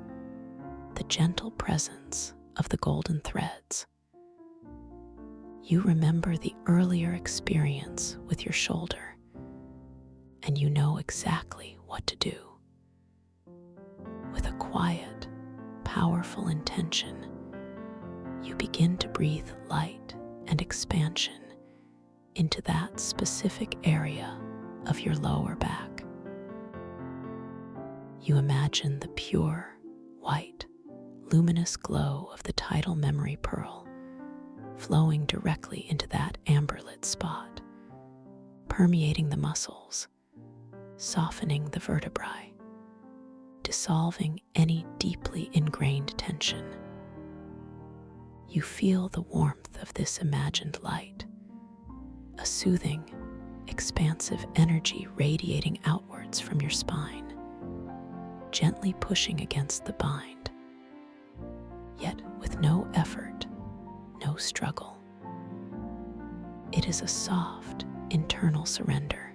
the gentle presence of the golden threads. You remember the earlier experience with your shoulder, and you know exactly what to do. With a quiet, powerful intention, you begin to breathe light and expansion into that specific area of your lower back. You imagine the pure, white, luminous glow of the tidal memory pearl flowing directly into that amber-lit spot, permeating the muscles, softening the vertebrae, dissolving any deeply ingrained tension. You feel the warmth of this imagined light, a soothing, expansive energy radiating outwards from your spine, gently pushing against the bind, yet with no effort, no struggle. It is a soft, internal surrender,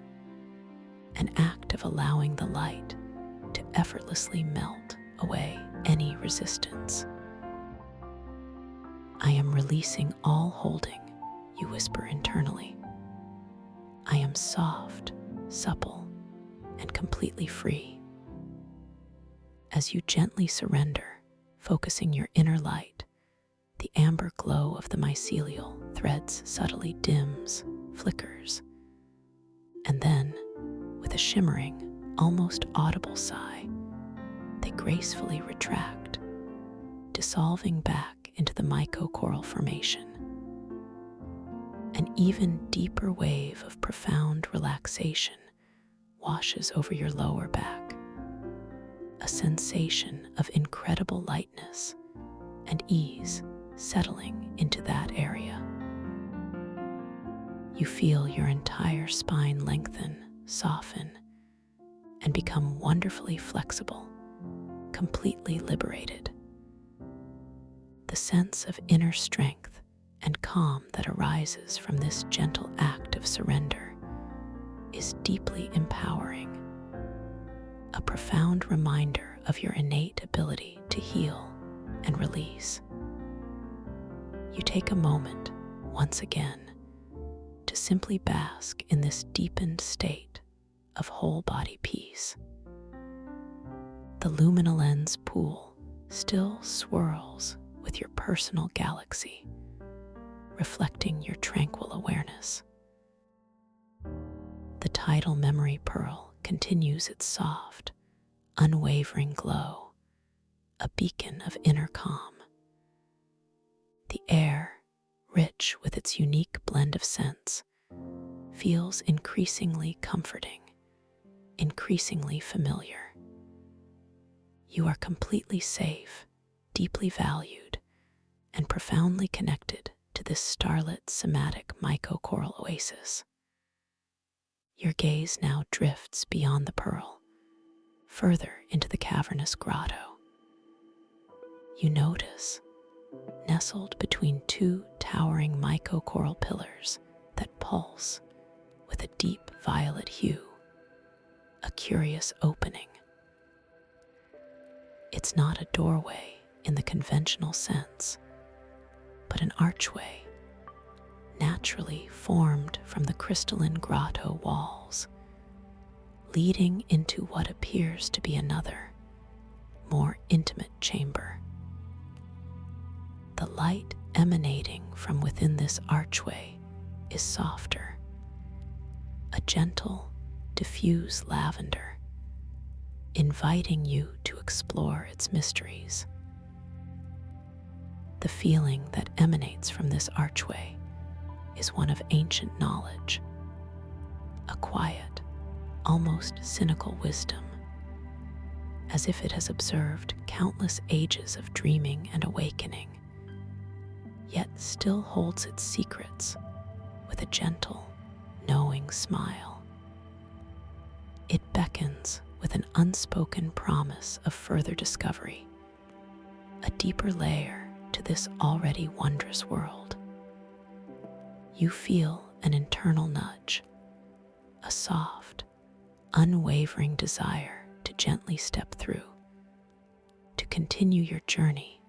an act of allowing the light to effortlessly melt away any resistance. I am releasing all holding, you whisper internally. I am soft, supple, and completely free. As you gently surrender, focusing your inner light, the amber glow of the mycelial threads subtly dims, flickers, and then, with a shimmering, almost audible sigh, they gracefully retract, dissolving back into the mycocoral formation. An even deeper wave of profound relaxation washes over your lower back, a sensation of incredible lightness and ease settling into that area. You feel your entire spine lengthen, soften, and become wonderfully flexible, completely liberated. The sense of inner strength and calm that arises from this gentle act of surrender is deeply empowering, a profound reminder of your innate ability to heal and release. You take a moment, once again, to to simply bask in this deepened state of whole body peace. The luminolens pool still swirls with your personal galaxy, reflecting your tranquil awareness. The tidal memory pearl continues its soft, unwavering glow, a beacon of inner calm. The air, rich with its unique blend of scents, feels increasingly comforting, increasingly familiar. You are completely safe, deeply valued, and profoundly connected to this starlit somatic mycocoral oasis. Your gaze now drifts beyond the pearl, further into the cavernous grotto. You notice, nestled between two towering mycocoral pillars that pulse with a deep violet hue, a curious opening. It's not a doorway in the conventional sense, but an archway, naturally formed from the crystalline grotto walls, leading into what appears to be another, more intimate chamber. The light emanating from within this archway is softer, a gentle, diffuse lavender, inviting you to explore its mysteries. The feeling that emanates from this archway is one of ancient knowledge, a quiet, almost cynical wisdom, as if it has observed countless ages of dreaming and awakening, yet still holds its secrets with a gentle, knowing smile. It beckons with an unspoken promise of further discovery, a deeper layer to this already wondrous world. You feel an internal nudge, a soft, unwavering desire to gently step through, to continue your journey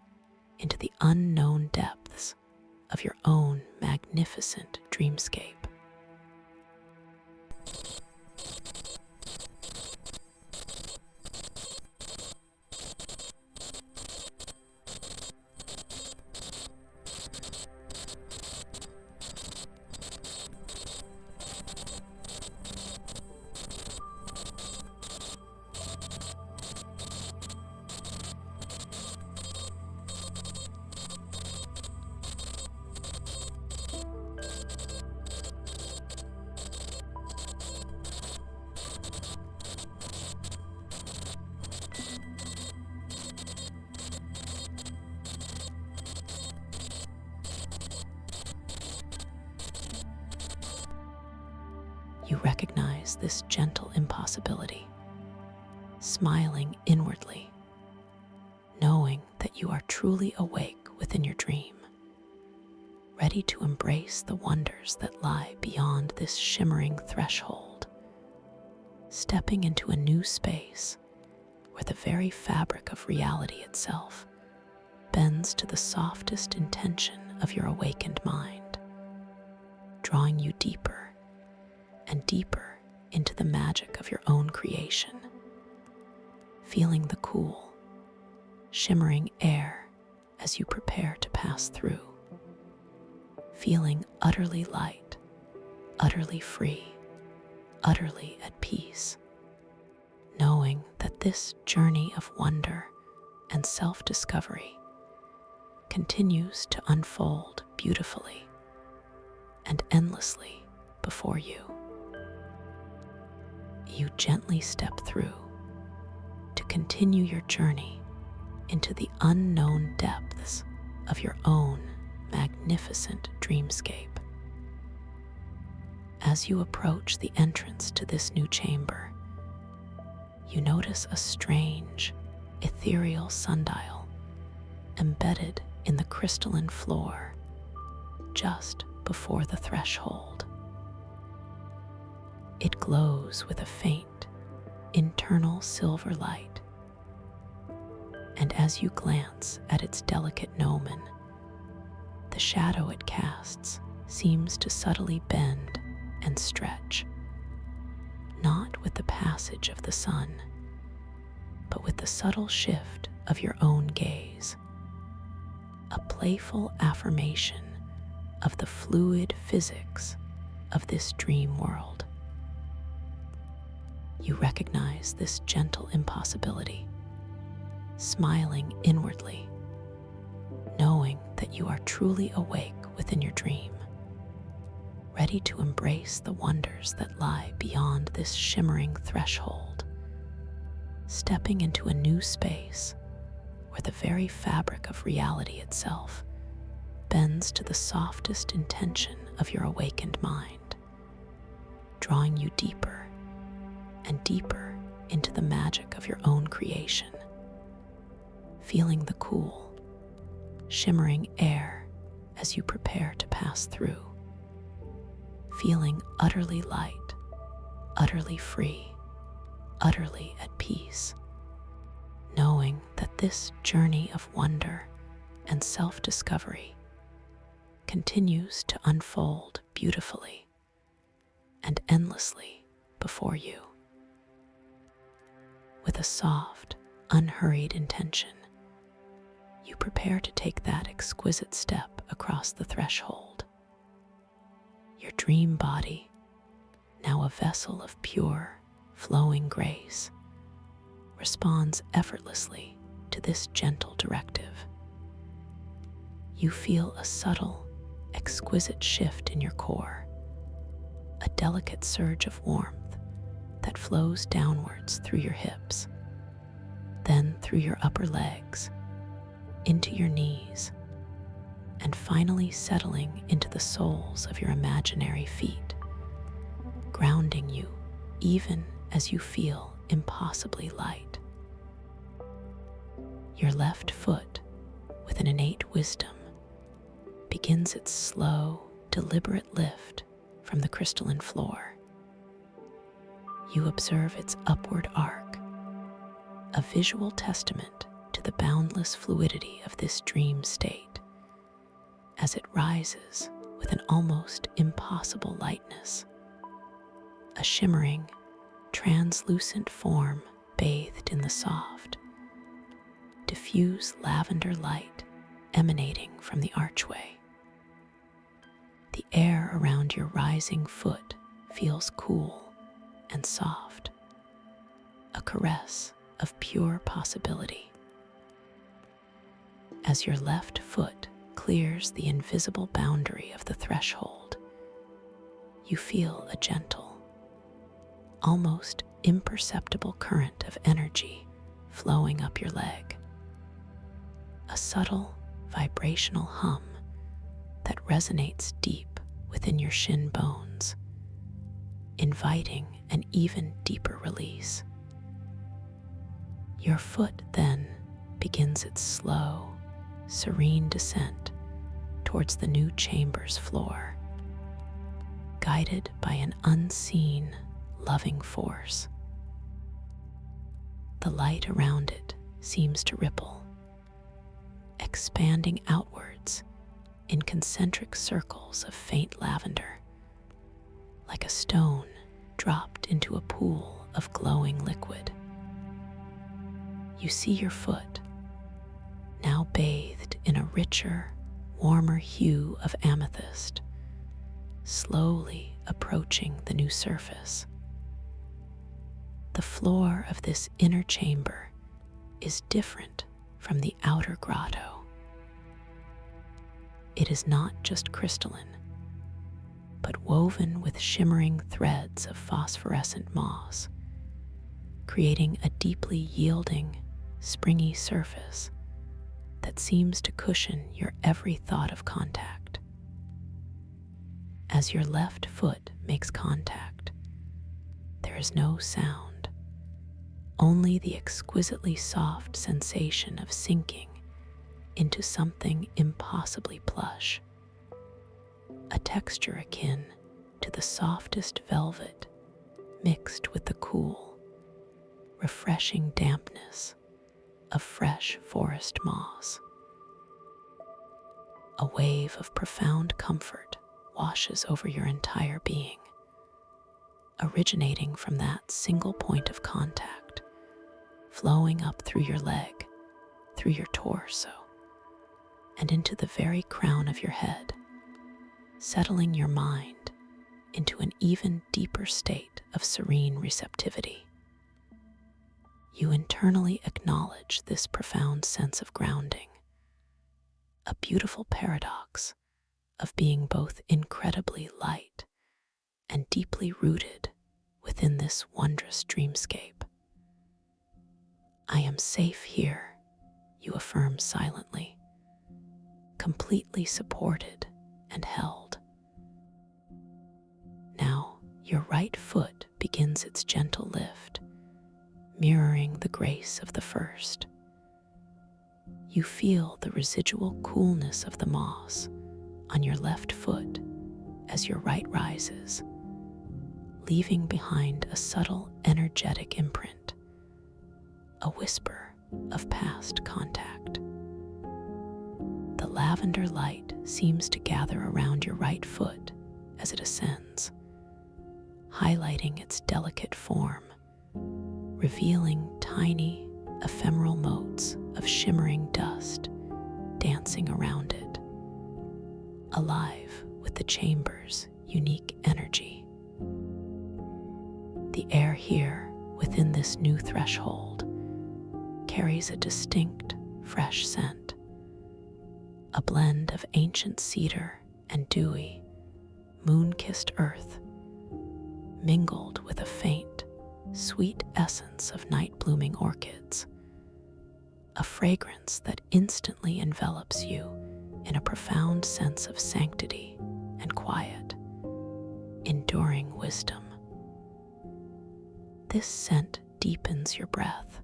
into the unknown depths of your own magnificent dreamscape. You recognize this gentle impossibility, smiling inwardly, knowing that you are truly awake within your dream, ready to embrace the wonders that lie beyond this shimmering threshold, stepping into a new space where the very fabric of reality itself bends to the softest intention of your awakened mind, drawing you deeper and deeper into the magic of your own creation, feeling the cool, shimmering air as you prepare to pass through, feeling utterly light, utterly free, utterly at peace, knowing that this journey of wonder and self-discovery continues to unfold beautifully and endlessly before you. You gently step through to continue your journey into the unknown depths of your own magnificent dreamscape. As you approach the entrance to this new chamber, you notice a strange, ethereal sundial embedded in the crystalline floor just before the threshold. It glows with a faint, internal silver light, and as you glance at its delicate gnomon, the shadow it casts seems to subtly bend and stretch, not with the passage of the sun, but with the subtle shift of your own gaze, a playful affirmation of the fluid physics of this dream world. You recognize this gentle impossibility, smiling inwardly, knowing that you are truly awake within your dream, ready to embrace the wonders that lie beyond this shimmering threshold, stepping into a new space where the very fabric of reality itself bends to the softest intention of your awakened mind, drawing you deeper and deeper into the magic of your own creation, feeling the cool, shimmering air as you prepare to pass through, feeling utterly light, utterly free, utterly at peace, knowing that this journey of wonder and self-discovery continues to unfold beautifully and endlessly before you. With a soft, unhurried intention, you prepare to take that exquisite step across the threshold. Your dream body, now a vessel of pure, flowing grace, responds effortlessly to this gentle directive. You feel a subtle, exquisite shift in your core, a delicate surge of warmth that flows downwards through your hips, then through your upper legs, into your knees, and finally settling into the soles of your imaginary feet, grounding you even as you feel impossibly light. Your left foot, with an innate wisdom, begins its slow, deliberate lift from the crystalline floor. You observe its upward arc, a visual testament to the boundless fluidity of this dream state, as it rises with an almost impossible lightness, a shimmering, translucent form bathed in the soft, diffuse lavender light emanating from the archway. The air around your rising foot feels cool and soft, a caress of pure possibility. As your left foot clears the invisible boundary of the threshold, you feel a gentle, almost imperceptible current of energy flowing up your leg, a subtle vibrational hum that resonates deep within your shin bones, inviting an even deeper release. Your foot then begins its slow, serene descent towards the new chamber's floor, guided by an unseen, loving force. The light around it seems to ripple, expanding outwards in concentric circles of faint lavender, like a stone dropped into a pool of glowing liquid. You see your foot, now bathed in a richer, warmer hue of amethyst, slowly approaching the new surface. The floor of this inner chamber is different from the outer grotto. It is not just crystalline, but woven with shimmering threads of phosphorescent moss, creating a deeply yielding, springy surface that seems to cushion your every thought of contact. As your left foot makes contact, there is no sound, only the exquisitely soft sensation of sinking into something impossibly plush, a texture akin to the softest velvet mixed with the cool, refreshing dampness of fresh forest moss. A wave of profound comfort washes over your entire being, originating from that single point of contact, flowing up through your leg, through your torso, and into the very crown of your head, settling your mind into an even deeper state of serene receptivity. You internally acknowledge this profound sense of grounding, a beautiful paradox of being both incredibly light and deeply rooted within this wondrous dreamscape. I am safe here, you affirm silently, completely supported and held. Now, your right foot begins its gentle lift, mirroring the grace of the first. You feel the residual coolness of the moss on your left foot as your right rises, leaving behind a subtle energetic imprint, a whisper of past contact. The lavender light seems to gather around your right foot as it ascends, highlighting its delicate form, revealing tiny, ephemeral motes of shimmering dust dancing around it, alive with the chamber's unique energy. The air here, within this new threshold, carries a distinct, fresh scent, a blend of ancient cedar and dewy, moon-kissed earth, mingled with a faint, sweet essence of night-blooming orchids, a fragrance that instantly envelops you in a profound sense of sanctity and quiet, enduring wisdom. This scent deepens your breath,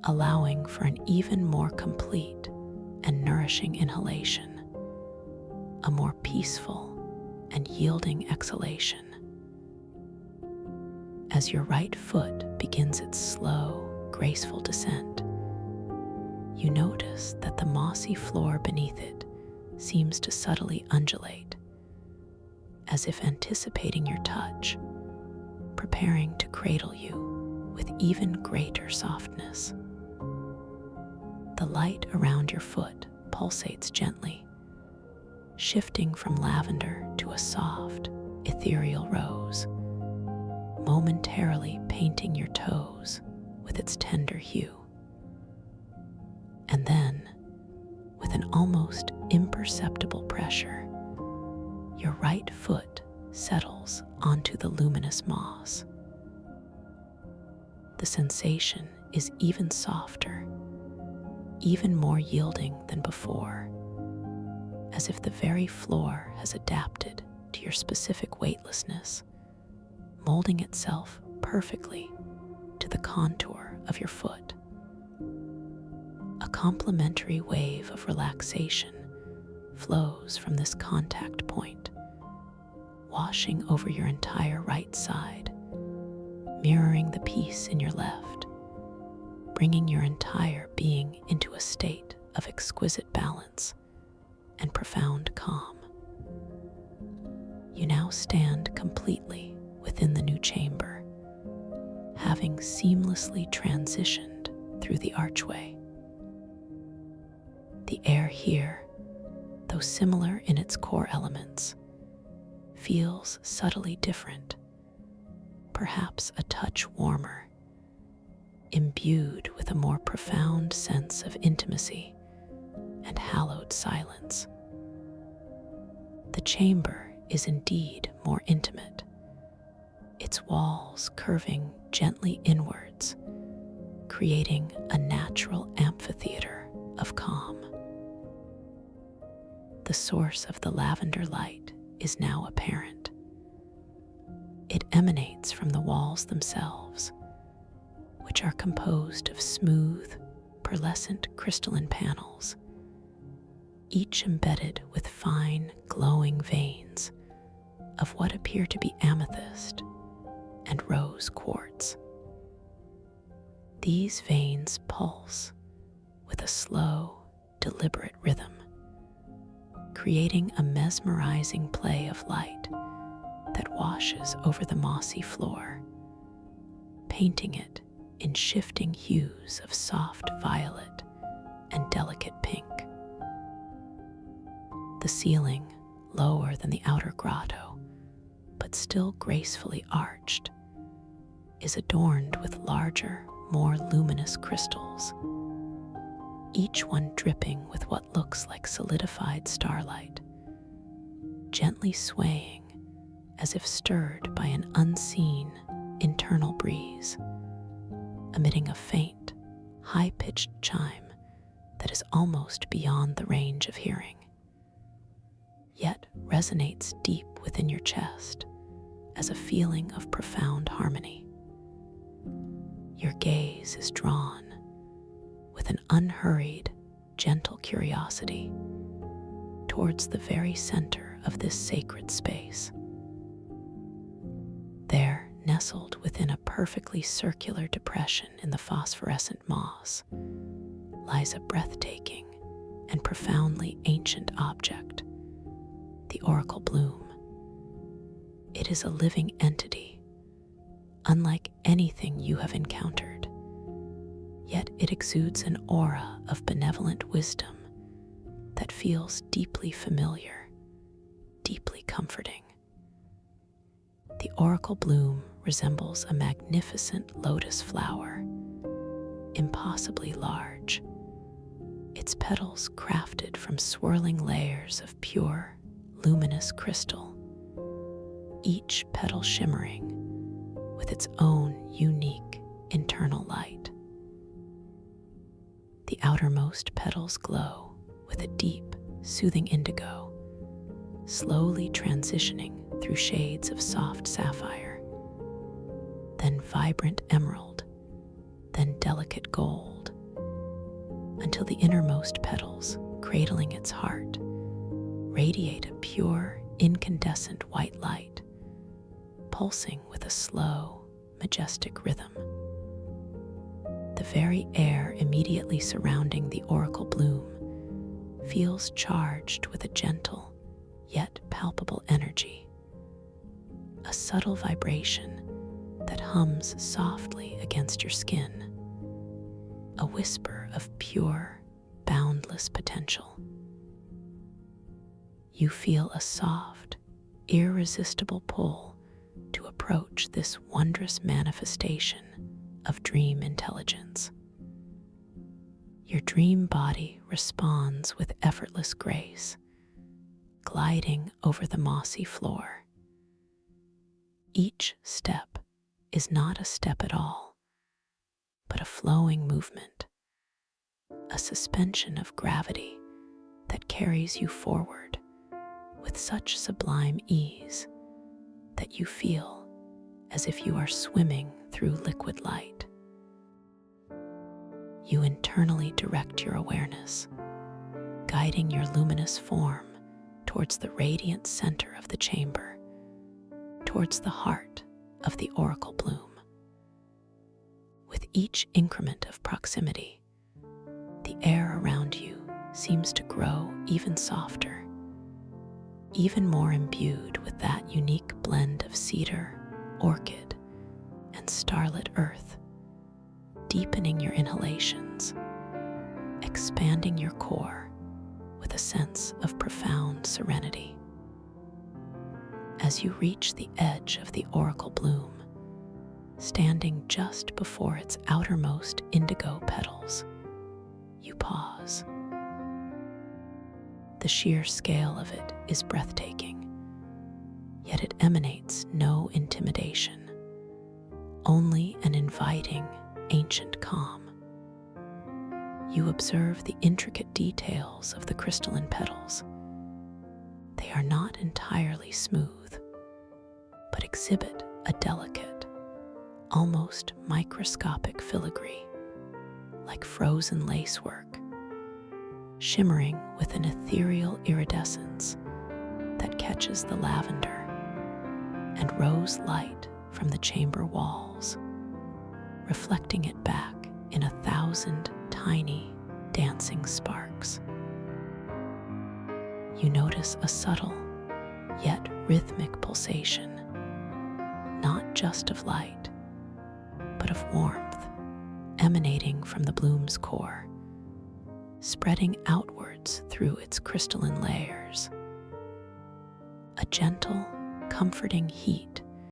allowing for an even more complete and nourishing inhalation, a more peaceful and yielding exhalation. As your right foot begins its slow, graceful descent, you notice that the mossy floor beneath it seems to subtly undulate, as if anticipating your touch, preparing to cradle you with even greater softness. The light around your foot pulsates gently, shifting from lavender to a soft, ethereal rose, momentarily painting your toes with its tender hue. And then, with an almost imperceptible pressure, your right foot settles onto the luminous moss. The sensation is even softer, even more yielding than before, as if the very floor has adapted to your specific weightlessness, molding itself perfectly to the contour of your foot. A complementary wave of relaxation flows from this contact point, washing over your entire right side, mirroring the peace in your left, bringing your entire being into a state of exquisite balance and profound calm. You now stand completely within the new chamber, having seamlessly transitioned through the archway. The air here, though similar in its core elements, feels subtly different, perhaps a touch warmer, imbued with a more profound sense of intimacy and hallowed silence. The chamber is indeed more intimate, its walls curving gently inwards, creating a natural amphitheater of calm. The source of the lavender light is now apparent. It emanates from the walls themselves, which are composed of smooth, pearlescent crystalline panels, each embedded with fine, glowing veins of what appear to be amethyst and rose quartz. These veins pulse with a slow, deliberate rhythm, creating a mesmerizing play of light that washes over the mossy floor, painting it in shifting hues of soft violet and delicate pink. The ceiling, lower than the outer grotto, but still gracefully arched, is adorned with larger, more luminous crystals, each one dripping with what looks like solidified starlight, gently swaying as if stirred by an unseen internal breeze, emitting a faint, high-pitched chime that is almost beyond the range of hearing, yet resonates deep within your chest as a feeling of profound harmony. Your gaze is drawn with an unhurried, gentle curiosity towards the very center of this sacred space. There, nestled within a perfectly circular depression in the phosphorescent moss, lies a breathtaking and profoundly ancient object, the oracle bloom. It is a living entity, unlike anything you have encountered, yet it exudes an aura of benevolent wisdom that feels deeply familiar, deeply comforting. The oracle bloom resembles a magnificent lotus flower, impossibly large, its petals crafted from swirling layers of pure, luminous crystal, each petal shimmering with its own unique internal light. The outermost petals glow with a deep, soothing indigo, slowly transitioning through shades of soft sapphire, then vibrant emerald, then delicate gold, until the innermost petals, cradling its heart, radiate a pure, incandescent white light, pulsing with a slow, majestic rhythm. The very air immediately surrounding the oracle bloom feels charged with a gentle, yet palpable energy, a subtle vibration that hums softly against your skin, a whisper of pure, boundless potential. You feel a soft, irresistible pull to approach this wondrous manifestation of dream intelligence. Your dream body responds with effortless grace, gliding over the mossy floor. Each step is not a step at all, but a flowing movement, a suspension of gravity that carries you forward with such sublime ease that you feel as if you are swimming through liquid light. You internally direct your awareness, guiding your luminous form towards the radiant center of the chamber, towards the heart of the oracle bloom. With each increment of proximity, the air around you seems to grow even softer, even more imbued with that unique blend of cedar, orchid, and starlit earth, deepening your inhalations, expanding your core with a sense of profound serenity. As you reach the edge of the oracle bloom, standing just before its outermost indigo petals, you pause. The sheer scale of it is breathtaking, yet it emanates no intimidation, only an inviting, ancient calm. You observe the intricate details of the crystalline petals. They are not entirely smooth, but exhibit a delicate, almost microscopic filigree, like frozen lacework, shimmering with an ethereal iridescence that catches the lavender and rose light from the chamber walls, reflecting it back in 1,000 tiny, dancing sparks. you notice a subtle yet rhythmic pulsation, not just of light, but of warmth, emanating from the bloom's core, spreading outwards through its crystalline layers. A gentle, comforting heat